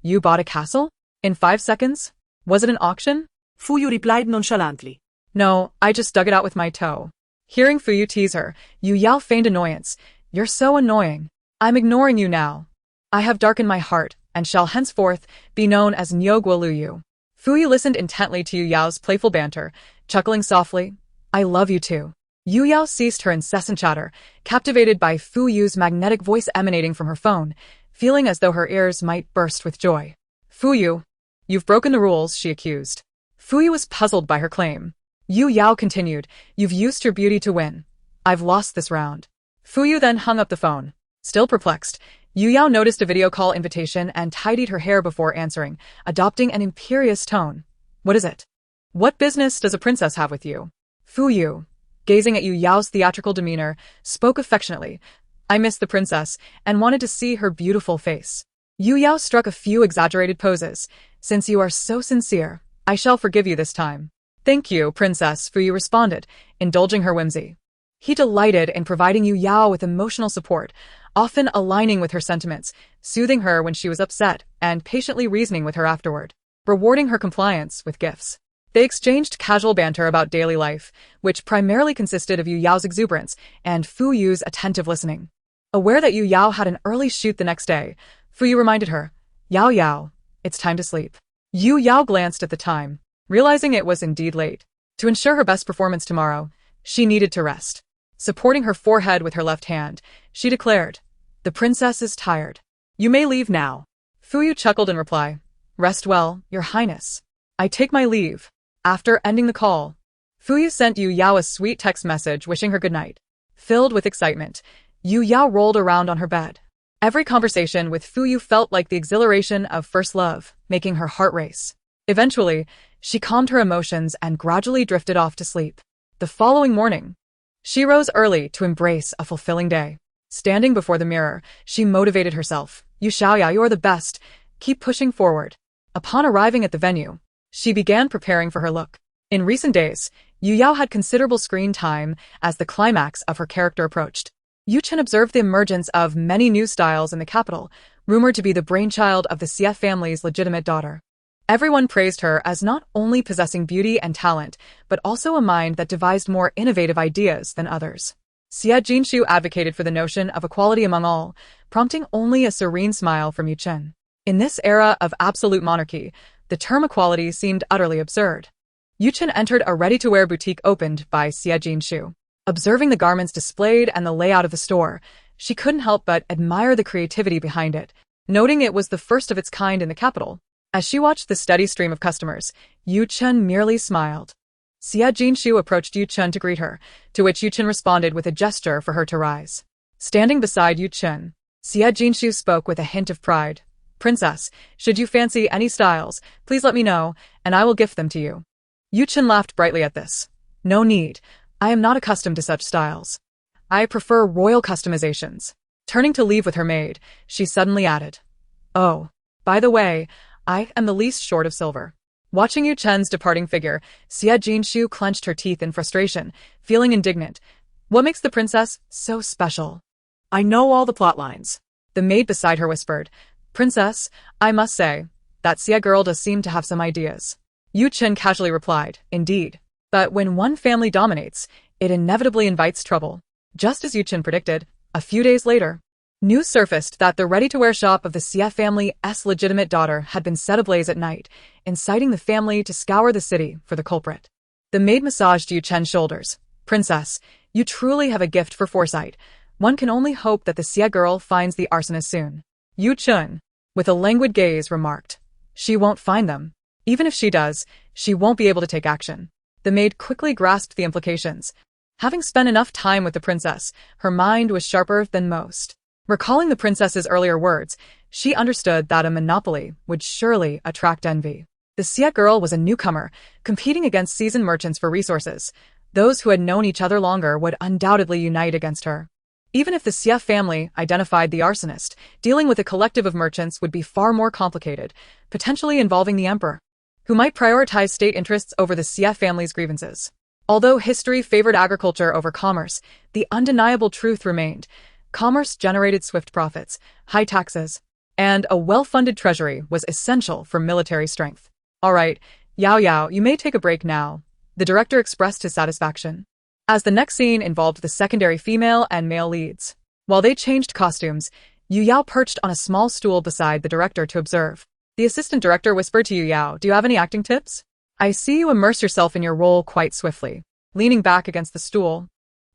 "You bought a castle? In 5 seconds? Was it an auction?" Fuyu replied nonchalantly. "No, I just dug it out with my toe." Hearing Fuyu tease her, Yu Yao feigned annoyance. "You're so annoying. I'm ignoring you now. I have darkened my heart, and shall henceforth be known as Nyoguoluyu." Fuyu listened intently to Yu Yao's playful banter, chuckling softly. "I love you too." Yu Yao ceased her incessant chatter, captivated by Fuyu's magnetic voice emanating from her phone, feeling as though her ears might burst with joy. "Fuyu, you've broken the rules," she accused. Fuyu was puzzled by her claim. Yu Yao continued, "You've used your beauty to win. I've lost this round." Fuyu then hung up the phone. Still perplexed, Yu Yao noticed a video call invitation and tidied her hair before answering, adopting an imperious tone. "What is it? What business does a princess have with you?" Fuyu, gazing at Yu Yao's theatrical demeanor, spoke affectionately. "I miss the princess and wanted to see her beautiful face." Yu Yao struck a few exaggerated poses. "Since you are so sincere, I shall forgive you this time." "Thank you, princess," Fuyu responded, indulging her whimsy. He delighted in providing Yu Yao with emotional support, often aligning with her sentiments, soothing her when she was upset, and patiently reasoning with her afterward, rewarding her compliance with gifts. They exchanged casual banter about daily life, which primarily consisted of Yu Yao's exuberance and Fuyu's attentive listening. Aware that Yu Yao had an early shoot the next day, Fuyu reminded her, "Yao Yao, it's time to sleep." Yu Yao glanced at the time, realizing it was indeed late. To ensure her best performance tomorrow, she needed to rest. Supporting her forehead with her left hand, she declared, "The princess is tired. You may leave now." Fuyu chuckled in reply, "Rest well, Your Highness. I take my leave." After ending the call, Fuyu sent Yu Yao a sweet text message wishing her good night. Filled with excitement, Yu Yao rolled around on her bed. Every conversation with Fuyu felt like the exhilaration of first love, making her heart race. Eventually, she calmed her emotions and gradually drifted off to sleep. The following morning, she rose early to embrace a fulfilling day. Standing before the mirror, she motivated herself. "Yu Xiaoya, you are the best. Keep pushing forward." Upon arriving at the venue, she began preparing for her look. In recent days, Yu Yao had considerable screen time as the climax of her character approached. Yu Chen observed the emergence of many new styles in the capital, rumored to be the brainchild of the Xie family's legitimate daughter. Everyone praised her as not only possessing beauty and talent, but also a mind that devised more innovative ideas than others. Xie Jinshu advocated for the notion of equality among all, prompting only a serene smile from Yu Chen. In this era of absolute monarchy, the term equality seemed utterly absurd. Yu Chen entered a ready-to-wear boutique opened by Xie Jinshu. Observing the garments displayed and the layout of the store, she couldn't help but admire the creativity behind it, noting it was the first of its kind in the capital. As she watched the steady stream of customers, Yu Chen merely smiled. Xie Jinshu approached Yu Chen to greet her, to which Yu Chen responded with a gesture for her to rise. Standing beside Yu Chen, Xie Jinshu spoke with a hint of pride. Princess, should you fancy any styles, please let me know, and I will gift them to you. Yu Chen laughed brightly at this. No need. I am not accustomed to such styles. I prefer royal customizations. Turning to leave with her maid, she suddenly added. Oh, by the way, I am the least short of silver. Watching Yu Chen's departing figure, Xie Jinshu clenched her teeth in frustration, feeling indignant. What makes the princess so special? I know all the plot lines. The maid beside her whispered. Princess, I must say, that Xie girl does seem to have some ideas. Yu Chen casually replied, Indeed. But when one family dominates, it inevitably invites trouble. Just as Yu Chen predicted, a few days later, news surfaced that the ready-to-wear shop of the Xie family's legitimate daughter had been set ablaze at night, inciting the family to scour the city for the culprit. The maid massaged Yu Chen's shoulders. Princess, you truly have a gift for foresight. One can only hope that the Xie girl finds the arsonist soon. Yu Chen, with a languid gaze, remarked. She won't find them. Even if she does, she won't be able to take action. The maid quickly grasped the implications. Having spent enough time with the princess, her mind was sharper than most. Recalling the princess's earlier words, she understood that a monopoly would surely attract envy. The Xie girl was a newcomer, competing against seasoned merchants for resources. Those who had known each other longer would undoubtedly unite against her. Even if the Xie family identified the arsonist, dealing with a collective of merchants would be far more complicated, potentially involving the emperor, who might prioritize state interests over the Xie family's grievances. Although history favored agriculture over commerce, the undeniable truth remained. Commerce generated swift profits, high taxes, and a well-funded treasury was essential for military strength. All right, Yao, you may take a break now. The director expressed his satisfaction, as the next scene involved the secondary female and male leads. While they changed costumes, Yu Yao perched on a small stool beside the director to observe. The assistant director whispered to Yu Yao, Do you have any acting tips? I see you immerse yourself in your role quite swiftly. Leaning back against the stool,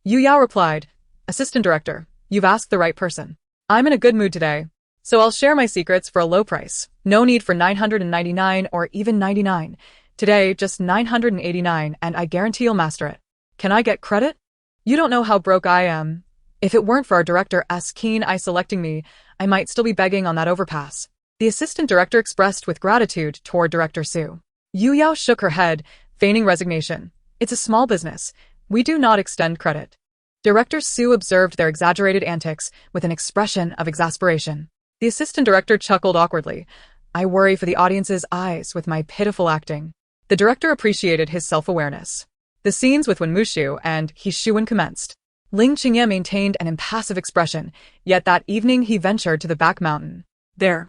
Yu Yao replied, Assistant director, you've asked the right person. I'm in a good mood today, so I'll share my secrets for a low price. No need for 999 or even 99. Today, just 989, and I guarantee you'll master it. Can I get credit? You don't know how broke I am. If it weren't for our director's keen eye selecting me, I might still be begging on that overpass. The assistant director expressed with gratitude toward Director Su. Yu Yao shook her head, feigning resignation. It's a small business. We do not extend credit. Director Su observed their exaggerated antics with an expression of exasperation. The assistant director chuckled awkwardly. I worry for the audience's eyes with my pitiful acting. The director appreciated his self-awareness. The scenes with Mixue and Shuwen commenced. Ling Qingye maintained an impassive expression, yet that evening he ventured to the back mountain. There,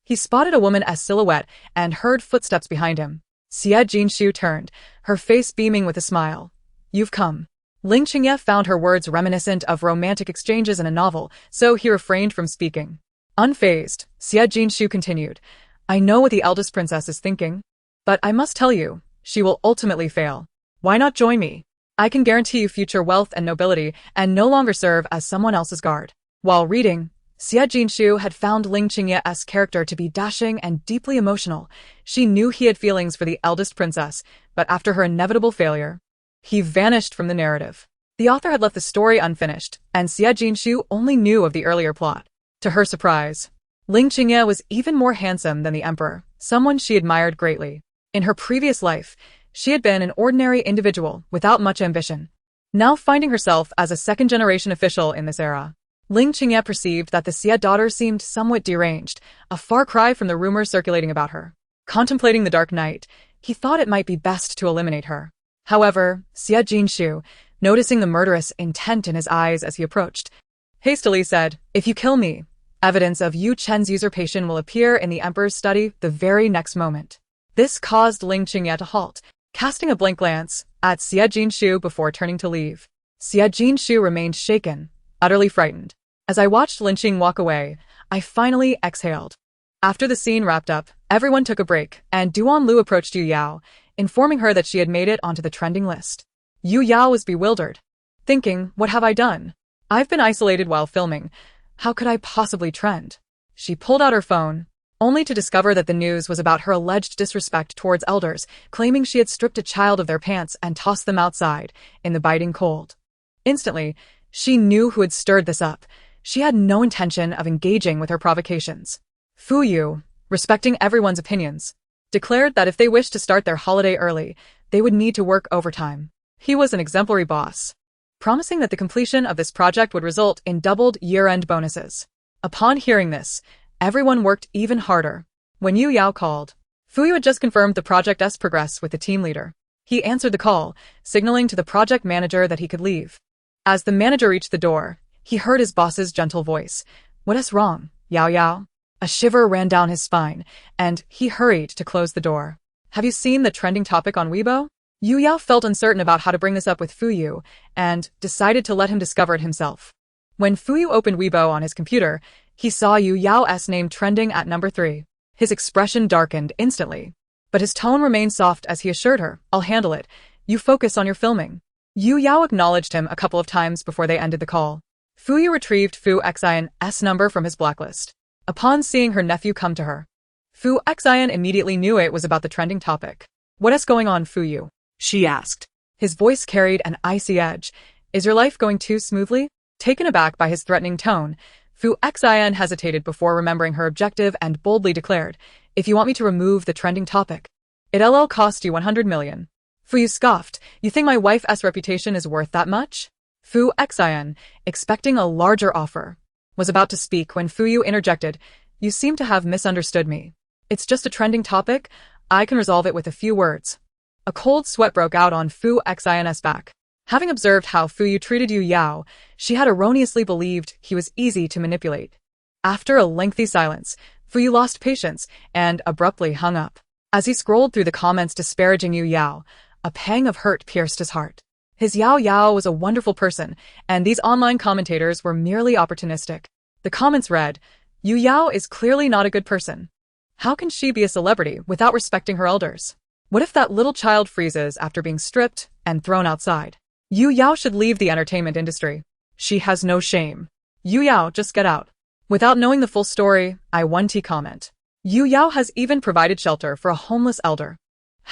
he spotted a woman's silhouette and heard footsteps behind him. Xie Jinshu turned, her face beaming with a smile. You've come. Ling Qingye found her words reminiscent of romantic exchanges in a novel, so he refrained from speaking. Unfazed, Xie Jinshu continued. I know what the eldest princess is thinking, but I must tell you, she will ultimately fail. Why not join me? I can guarantee you future wealth and nobility and no longer serve as someone else's guard. While reading, Xie Jinshu had found Ling Qingye's character to be dashing and deeply emotional. She knew he had feelings for the eldest princess, but after her inevitable failure, he vanished from the narrative. The author had left the story unfinished, and Xie Jinshu only knew of the earlier plot. To her surprise, Ling Qingye was even more handsome than the emperor, someone she admired greatly. In her previous life, she had been an ordinary individual without much ambition. Now finding herself as a second-generation official in this era, Ling Qingye perceived that the Xie daughter seemed somewhat deranged, a far cry from the rumors circulating about her. Contemplating the dark night, he thought it might be best to eliminate her. However, Xie Jinshu, noticing the murderous intent in his eyes as he approached, hastily said, If you kill me, evidence of Yu Chen's usurpation will appear in the emperor's study the very next moment. This caused Ling Qingye to halt, casting a blank glance at Xie Jinshu before turning to leave. Xie Jinshu remained shaken, utterly frightened. As I watched Ling Qing walk away, I finally exhaled. After the scene wrapped up, everyone took a break, and Duan Lu approached Yu Yao, informing her that she had made it onto the trending list. Yu Yao was bewildered, thinking, what have I done? I've been isolated while filming. How could I possibly trend? She pulled out her phone, only to discover that the news was about her alleged disrespect towards elders, claiming she had stripped a child of their pants and tossed them outside, in the biting cold. Instantly, she knew who had stirred this up. She had no intention of engaging with her provocations. Fu Yu, respecting everyone's opinions, declared that if they wished to start their holiday early, they would need to work overtime. He was an exemplary boss, promising that the completion of this project would result in doubled year-end bonuses. Upon hearing this, everyone worked even harder. When Yu Yao called, Fu Yu had just confirmed the project's progress with the team leader. He answered the call, signaling to the project manager that he could leave. As the manager reached the door, he heard his boss's gentle voice. "What is wrong, Yao Yao?" A shiver ran down his spine, and he hurried to close the door. "Have you seen the trending topic on Weibo?" Yu Yao felt uncertain about how to bring this up with Fu Yu, and decided to let him discover it himself. When Fu Yu opened Weibo on his computer, he saw Yu Yao's name trending at number 3. His expression darkened instantly, but his tone remained soft as he assured her, "I'll handle it. You focus on your filming." Yu Yao acknowledged him a couple of times before they ended the call. Fu Yu retrieved Fu Xian's number from his blacklist. Upon seeing her nephew come to her, Fu Xian immediately knew it was about the trending topic. "What is going on, Fu Yu?" she asked. His voice carried an icy edge. "Is your life going too smoothly?" Taken aback by his threatening tone, Fu Xian hesitated before remembering her objective and boldly declared, "If you want me to remove the trending topic, it'll cost you 100 million. Fu Yu scoffed. "You think my wife's reputation is worth that much?" Fu Xian, expecting a larger offer, was about to speak when Fu Yu interjected, "You seem to have misunderstood me. It's just a trending topic. I can resolve it with a few words." A cold sweat broke out on Fu Xian's back. Having observed how Fu Yu treated Yu Yao, she had erroneously believed he was easy to manipulate. After a lengthy silence, Fu Yu lost patience and abruptly hung up. As he scrolled through the comments disparaging Yu Yao, a pang of hurt pierced his heart. His Yao Yao was a wonderful person, and these online commentators were merely opportunistic. The comments read, "Yu Yao is clearly not a good person. How can she be a celebrity without respecting her elders? What if that little child freezes after being stripped and thrown outside? Yu Yao should leave the entertainment industry. She has no shame. Yu Yao, just get out." Without knowing the full story, I 1T comment. Yu Yao has even provided shelter for a homeless elder.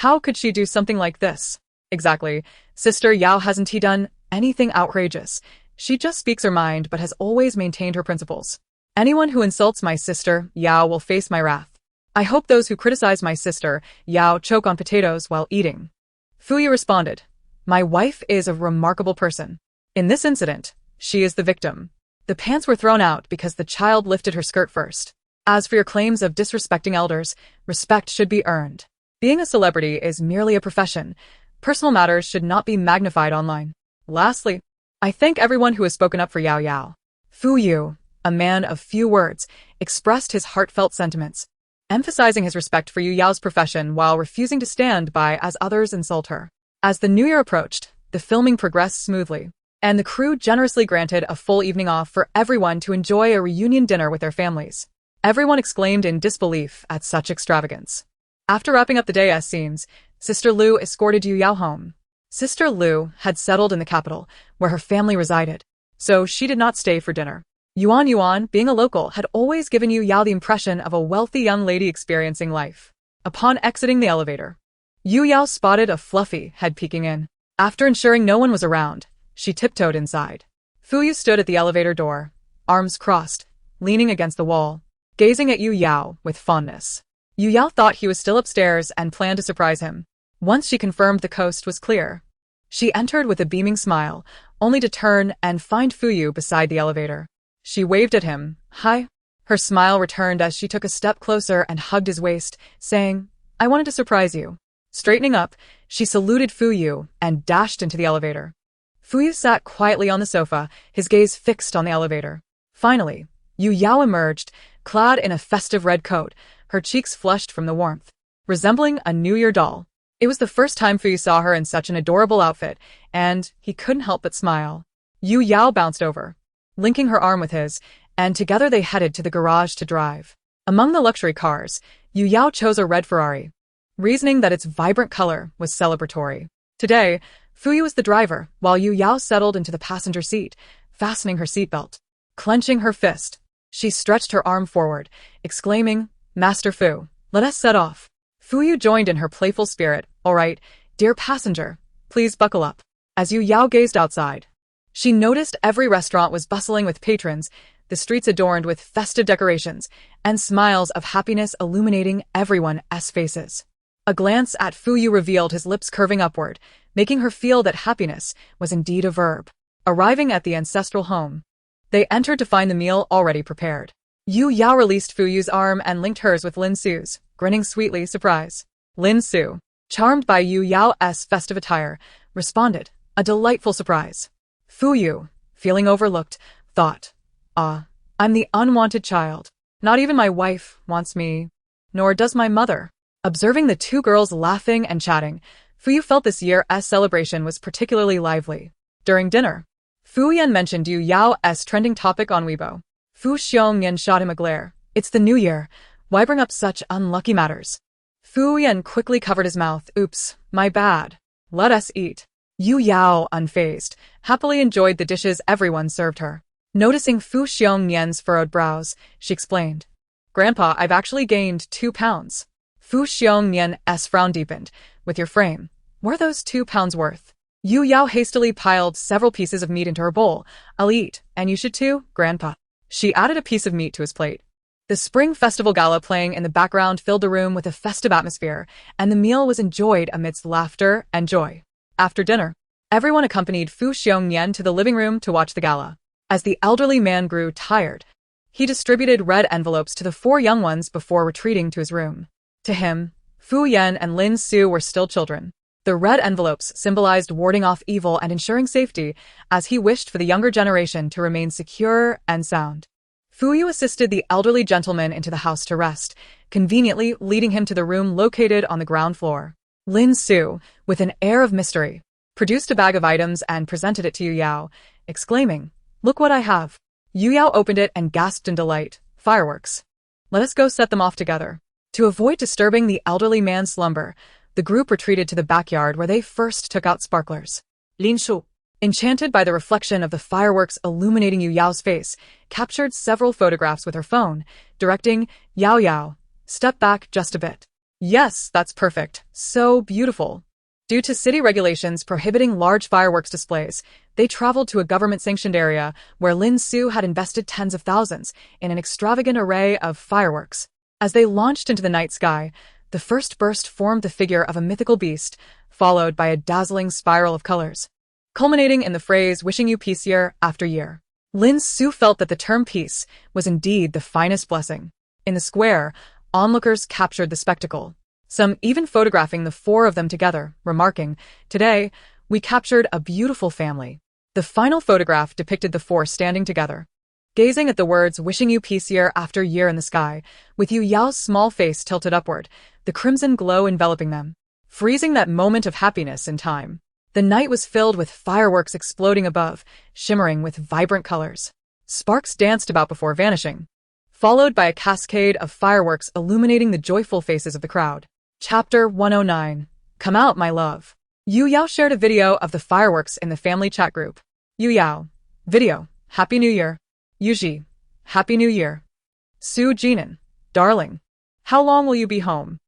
How could she do something like this? Exactly. Sister Yao hasn't done anything outrageous. She just speaks her mind but has always maintained her principles. Anyone who insults my sister Yao will face my wrath. I hope those who criticize my sister Yao choke on potatoes while eating. Fu Yu responded, "My wife is a remarkable person. In this incident, she is the victim. The pants were thrown out because the child lifted her skirt first. As for your claims of disrespecting elders, respect should be earned. Being a celebrity is merely a profession. Personal matters should not be magnified online. Lastly, I thank everyone who has spoken up for Yao Yao." Fu Yu, a man of few words, expressed his heartfelt sentiments, emphasizing his respect for Yu Yao's profession while refusing to stand by as others insult her. As the new year approached, the filming progressed smoothly, and the crew generously granted a full evening off for everyone to enjoy a reunion dinner with their families. Everyone exclaimed in disbelief at such extravagance. After wrapping up the day's scenes, Sister Lu escorted Yu Yao home. Sister Lu had settled in the capital, where her family resided, so she did not stay for dinner. Yuan, being a local, had always given Yu Yao the impression of a wealthy young lady experiencing life. Upon exiting the elevator, Yu Yao spotted a fluffy head peeking in. After ensuring no one was around, she tiptoed inside. Fu Yu stood at the elevator door, arms crossed, leaning against the wall, gazing at Yu Yao with fondness. Yu Yao thought he was still upstairs and planned to surprise him. Once she confirmed the coast was clear, she entered with a beaming smile, only to turn and find Fu Yu beside the elevator. She waved at him. "Hi." Her smile returned as she took a step closer and hugged his waist, saying, "I wanted to surprise you." Straightening up, she saluted Fu Yu and dashed into the elevator. Fu Yu sat quietly on the sofa, his gaze fixed on the elevator. Finally, Yu Yao emerged, clad in a festive red coat, her cheeks flushed from the warmth, resembling a New Year doll. It was the first time Fu Yu saw her in such an adorable outfit, and he couldn't help but smile. Yu Yao bounced over, linking her arm with his, and together they headed to the garage to drive. Among the luxury cars, Yu Yao chose a red Ferrari, reasoning that its vibrant color was celebratory. Today, Fu Yu was the driver, while Yu Yao settled into the passenger seat, fastening her seatbelt. Clenching her fist, she stretched her arm forward, exclaiming, "Master Fu, let us set off." Fu Yu joined in her playful spirit. "All right, dear passenger, please buckle up." As Yu Yao gazed outside, she noticed every restaurant was bustling with patrons, the streets adorned with festive decorations, and smiles of happiness illuminating everyone's faces. A glance at Fu Yu revealed his lips curving upward, making her feel that happiness was indeed a verb. Arriving at the ancestral home, they entered to find the meal already prepared. Yu Yao released Fu Yu's arm and linked hers with Lin Su's, grinning sweetly surprise. Lin Su, charmed by Yu Yao's festive attire, responded, a delightful surprise. Fu Yu, feeling overlooked, thought, I'm the unwanted child. Not even my wife wants me, nor does my mother. Observing the two girls laughing and chatting, Fu Yu felt this year's celebration was particularly lively. During dinner, Fu Yan mentioned Yu Yao's trending topic on Weibo. Fu Xiongyan shot him a glare. It's the new year. Why bring up such unlucky matters? Fu Yan quickly covered his mouth. Oops, my bad. Let us eat. Yu Yao, unfazed, happily enjoyed the dishes everyone served her. Noticing Fu Xiongyan's furrowed brows, she explained, Grandpa, I've actually gained 2 pounds. Fu Xiongyan's frown deepened. With your frame, what are those 2 pounds worth? Yu Yao hastily piled several pieces of meat into her bowl. I'll eat, and you should too, Grandpa. She added a piece of meat to his plate. The Spring Festival Gala playing in the background filled the room with a festive atmosphere, and the meal was enjoyed amidst laughter and joy. After dinner, everyone accompanied Fu Xiongyan to the living room to watch the gala. As the elderly man grew tired, he distributed red envelopes to the 4 young ones before retreating to his room. To him, Fu Yan and Lin Su were still children. The red envelopes symbolized warding off evil and ensuring safety, as he wished for the younger generation to remain secure and sound. Fu Yu assisted the elderly gentleman into the house to rest, conveniently leading him to the room located on the ground floor. Lin Su, with an air of mystery, produced a bag of items and presented it to Yu Yao, exclaiming, Look what I have. Yu Yao opened it and gasped in delight. Fireworks. Let us go set them off together. To avoid disturbing the elderly man's slumber, the group retreated to the backyard where they first took out sparklers. Lin Shu, Enchanted by the reflection of the fireworks illuminating Yu Yao's face, captured several photographs with her phone, directing, Yao Yao, step back just a bit. Yes, that's perfect. So beautiful. Due to city regulations prohibiting large fireworks displays, they traveled to a government-sanctioned area where Lin Su had invested tens of thousands in an extravagant array of fireworks. As they launched into the night sky, the first burst formed the figure of a mythical beast, followed by a dazzling spiral of colors, culminating in the phrase wishing you peace year after year. Lin Su felt that the term peace was indeed the finest blessing. In the square, onlookers captured the spectacle, some even photographing the 4 of them together, remarking, Today, we captured a beautiful family. The final photograph depicted the 4 standing together, gazing at the words wishing you peace year after year in the sky, with Yu Yao's small face tilted upward, the crimson glow enveloping them, freezing that moment of happiness in time. The night was filled with fireworks exploding above, shimmering with vibrant colors. Sparks danced about before vanishing, followed by a cascade of fireworks illuminating the joyful faces of the crowd. Chapter 109. Come out, my love. Yu Yao shared a video of the fireworks in the family chat group. Yu Yao. Video. Happy New Year. Yuji. Happy New Year. Su Jinan. Darling. How long will you be home?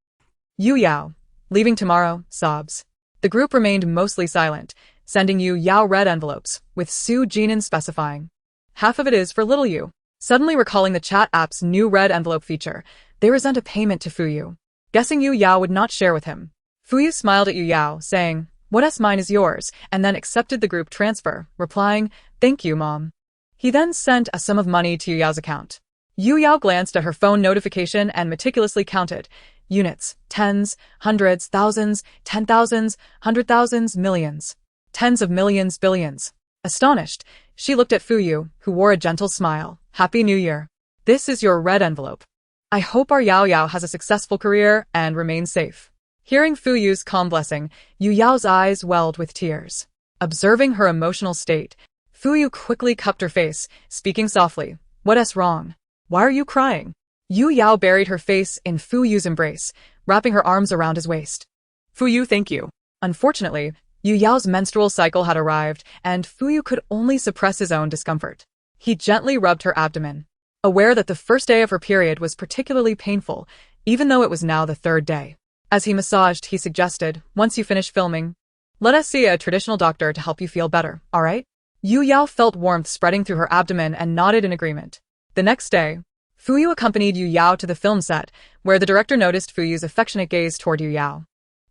Yu Yao. Leaving tomorrow, sobs. The group remained mostly silent, sending Yu Yao red envelopes, with Su Jinan specifying, half of it is for little Yu. Suddenly recalling the chat app's new red envelope feature, they resent a payment to Fu Yu, guessing Yu Yao would not share with him. Fu Yu smiled at Yu Yao, saying, What's mine is yours, and then accepted the group transfer, replying, Thank you, Mom. He then sent a sum of money to Yu Yao's account. Yu Yao glanced at her phone notification and meticulously counted, units, tens, hundreds, thousands, 10,000s, 100,000s, millions. Tens of millions, billions. Astonished, she looked at Fu Yu, who wore a gentle smile. Happy New Year. This is your red envelope. I hope our Yao Yao has a successful career and remains safe. Hearing Fu Yu's calm blessing, Yu Yao's eyes welled with tears. Observing her emotional state, Fu Yu quickly cupped her face, speaking softly. What's wrong? Why are you crying? Yu Yao buried her face in Fu Yu's embrace, wrapping her arms around his waist. Fu Yu, thank you. Unfortunately, Yu Yao's menstrual cycle had arrived, and Fu Yu could only suppress his own discomfort. He gently rubbed her abdomen, aware that the first day of her period was particularly painful, even though it was now the 3rd day. As he massaged, he suggested, once you finish filming, let us see a traditional doctor to help you feel better, alright? Yu Yao felt warmth spreading through her abdomen and nodded in agreement. The next day, Fuyu accompanied Yu Yao to the film set, where the director noticed Fuyu's affectionate gaze toward Yu Yao,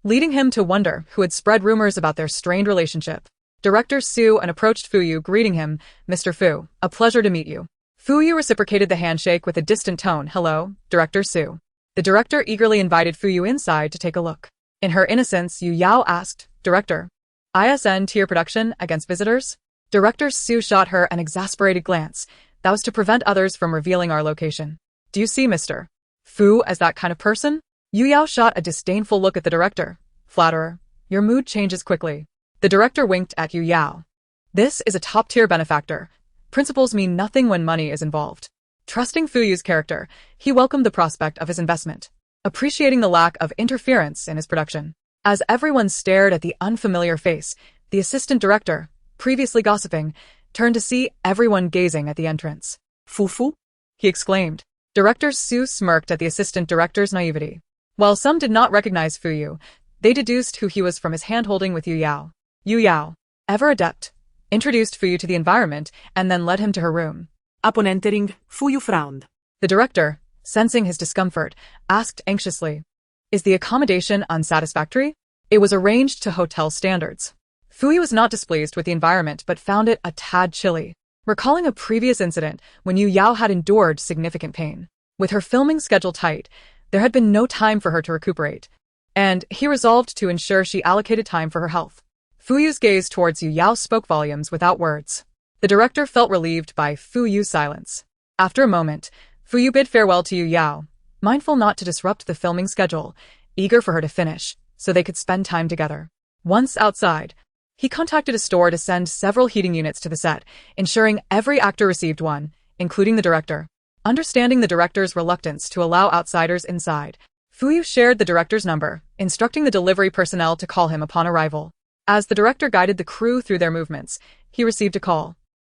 leading him to wonder who had spread rumors about their strained relationship. Director Su and approached Fuyu, greeting him, "Mr. Fu, a pleasure to meet you." Fuyu reciprocated the handshake with a distant tone. "Hello, Director Su." The director eagerly invited Fuyu inside to take a look. In her innocence, Yu Yao asked, "Director, ISN tier production against visitors?" Director Su shot her an exasperated glance. "That was to prevent others from revealing our location. Do you see Mr. Fu as that kind of person?" Yu Yao shot a disdainful look at the director. "Flatterer, your mood changes quickly." The director winked at Yu Yao. "This is a top-tier benefactor. Principles mean nothing when money is involved." Trusting Fuyu's character, he welcomed the prospect of his investment, appreciating the lack of interference in his production. As everyone stared at the unfamiliar face, the assistant director, previously gossiping, turned to see everyone gazing at the entrance. Fufu? He exclaimed. Director Su smirked at the assistant director's naivety. While some did not recognize Fuyu, they deduced who he was from his hand-holding with Yu Yao. Yu Yao, ever adept, introduced Fuyu to the environment and then led him to her room. Upon entering, Fuyu frowned. The director, sensing his discomfort, asked anxiously, "Is the accommodation unsatisfactory?" It was arranged to hotel standards. Fuyu was not displeased with the environment but found it a tad chilly, recalling a previous incident when Yu Yao had endured significant pain. With her filming schedule tight, there had been no time for her to recuperate, and he resolved to ensure she allocated time for her health. Fuyu's gaze towards Yu Yao spoke volumes without words. The director felt relieved by Fuyu's silence. After a moment, Fuyu bid farewell to Yu Yao, mindful not to disrupt the filming schedule, eager for her to finish, so they could spend time together. Once outside, he contacted a store to send several heating units to the set, ensuring every actor received one, including the director. Understanding the director's reluctance to allow outsiders inside, Fuyu shared the director's number, instructing the delivery personnel to call him upon arrival. As the director guided the crew through their movements, he received a call.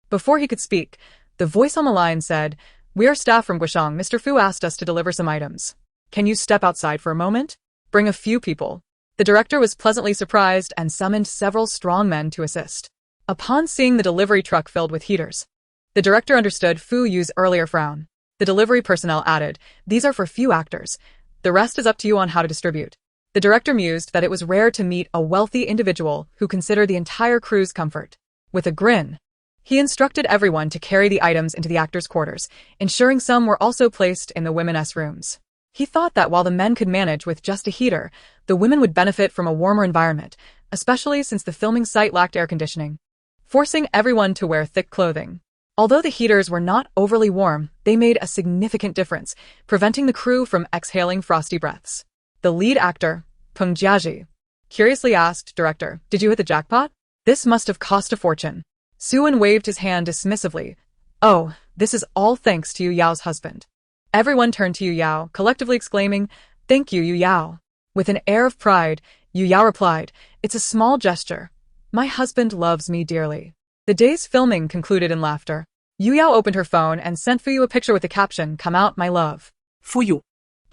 Before he could speak, the voice on the line said, "We are staff from Guishang. Mr. Fu asked us to deliver some items. Can you step outside for a moment? Bring a few people." The director was pleasantly surprised and summoned several strong men to assist. Upon seeing the delivery truck filled with heaters, the director understood Fuyu's earlier frown. The delivery personnel added, "These are for few actors. The rest is up to you on how to distribute." The director mused that it was rare to meet a wealthy individual who considered the entire crew's comfort. With a grin, he instructed everyone to carry the items into the actors' quarters, ensuring some were also placed in the women's rooms. He thought that while the men could manage with just a heater, the women would benefit from a warmer environment, especially since the filming site lacked air conditioning, forcing everyone to wear thick clothing. Although the heaters were not overly warm, they made a significant difference, preventing the crew from exhaling frosty breaths. The lead actor, Peng Jiaji, curiously asked director, "Did you hit the jackpot? This must have cost a fortune." Suan waved his hand dismissively. "Oh, this is all thanks to Yu Yao's husband." Everyone turned to Yu Yao, collectively exclaiming, "Thank you, Yu Yao." With an air of pride, Yu Yao replied, "It's a small gesture. My husband loves me dearly." The day's filming concluded in laughter. Yu Yao opened her phone and sent Fuyu a picture with the caption, "Come out, my love." Fuyu.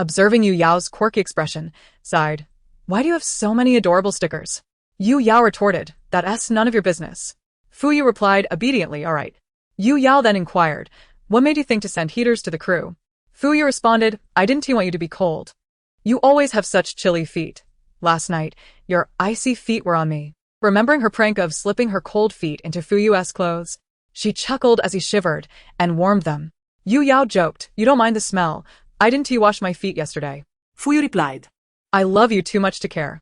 Observing Yu Yao's quirky expression, sighed, "Why do you have so many adorable stickers?" Yu Yao retorted, "That's none of your business." Fuyu replied obediently, "All right." Yu Yao then inquired, "What made you think to send heaters to the crew?" Fuyu responded, "I didn't want you to be cold. You always have such chilly feet. Last night, your icy feet were on me." Remembering her prank of slipping her cold feet into Fuyu's clothes, she chuckled as he shivered and warmed them. Yu Yao joked, "You don't mind the smell. I didn't wash my feet yesterday." Fuyu replied, "I love you too much to care."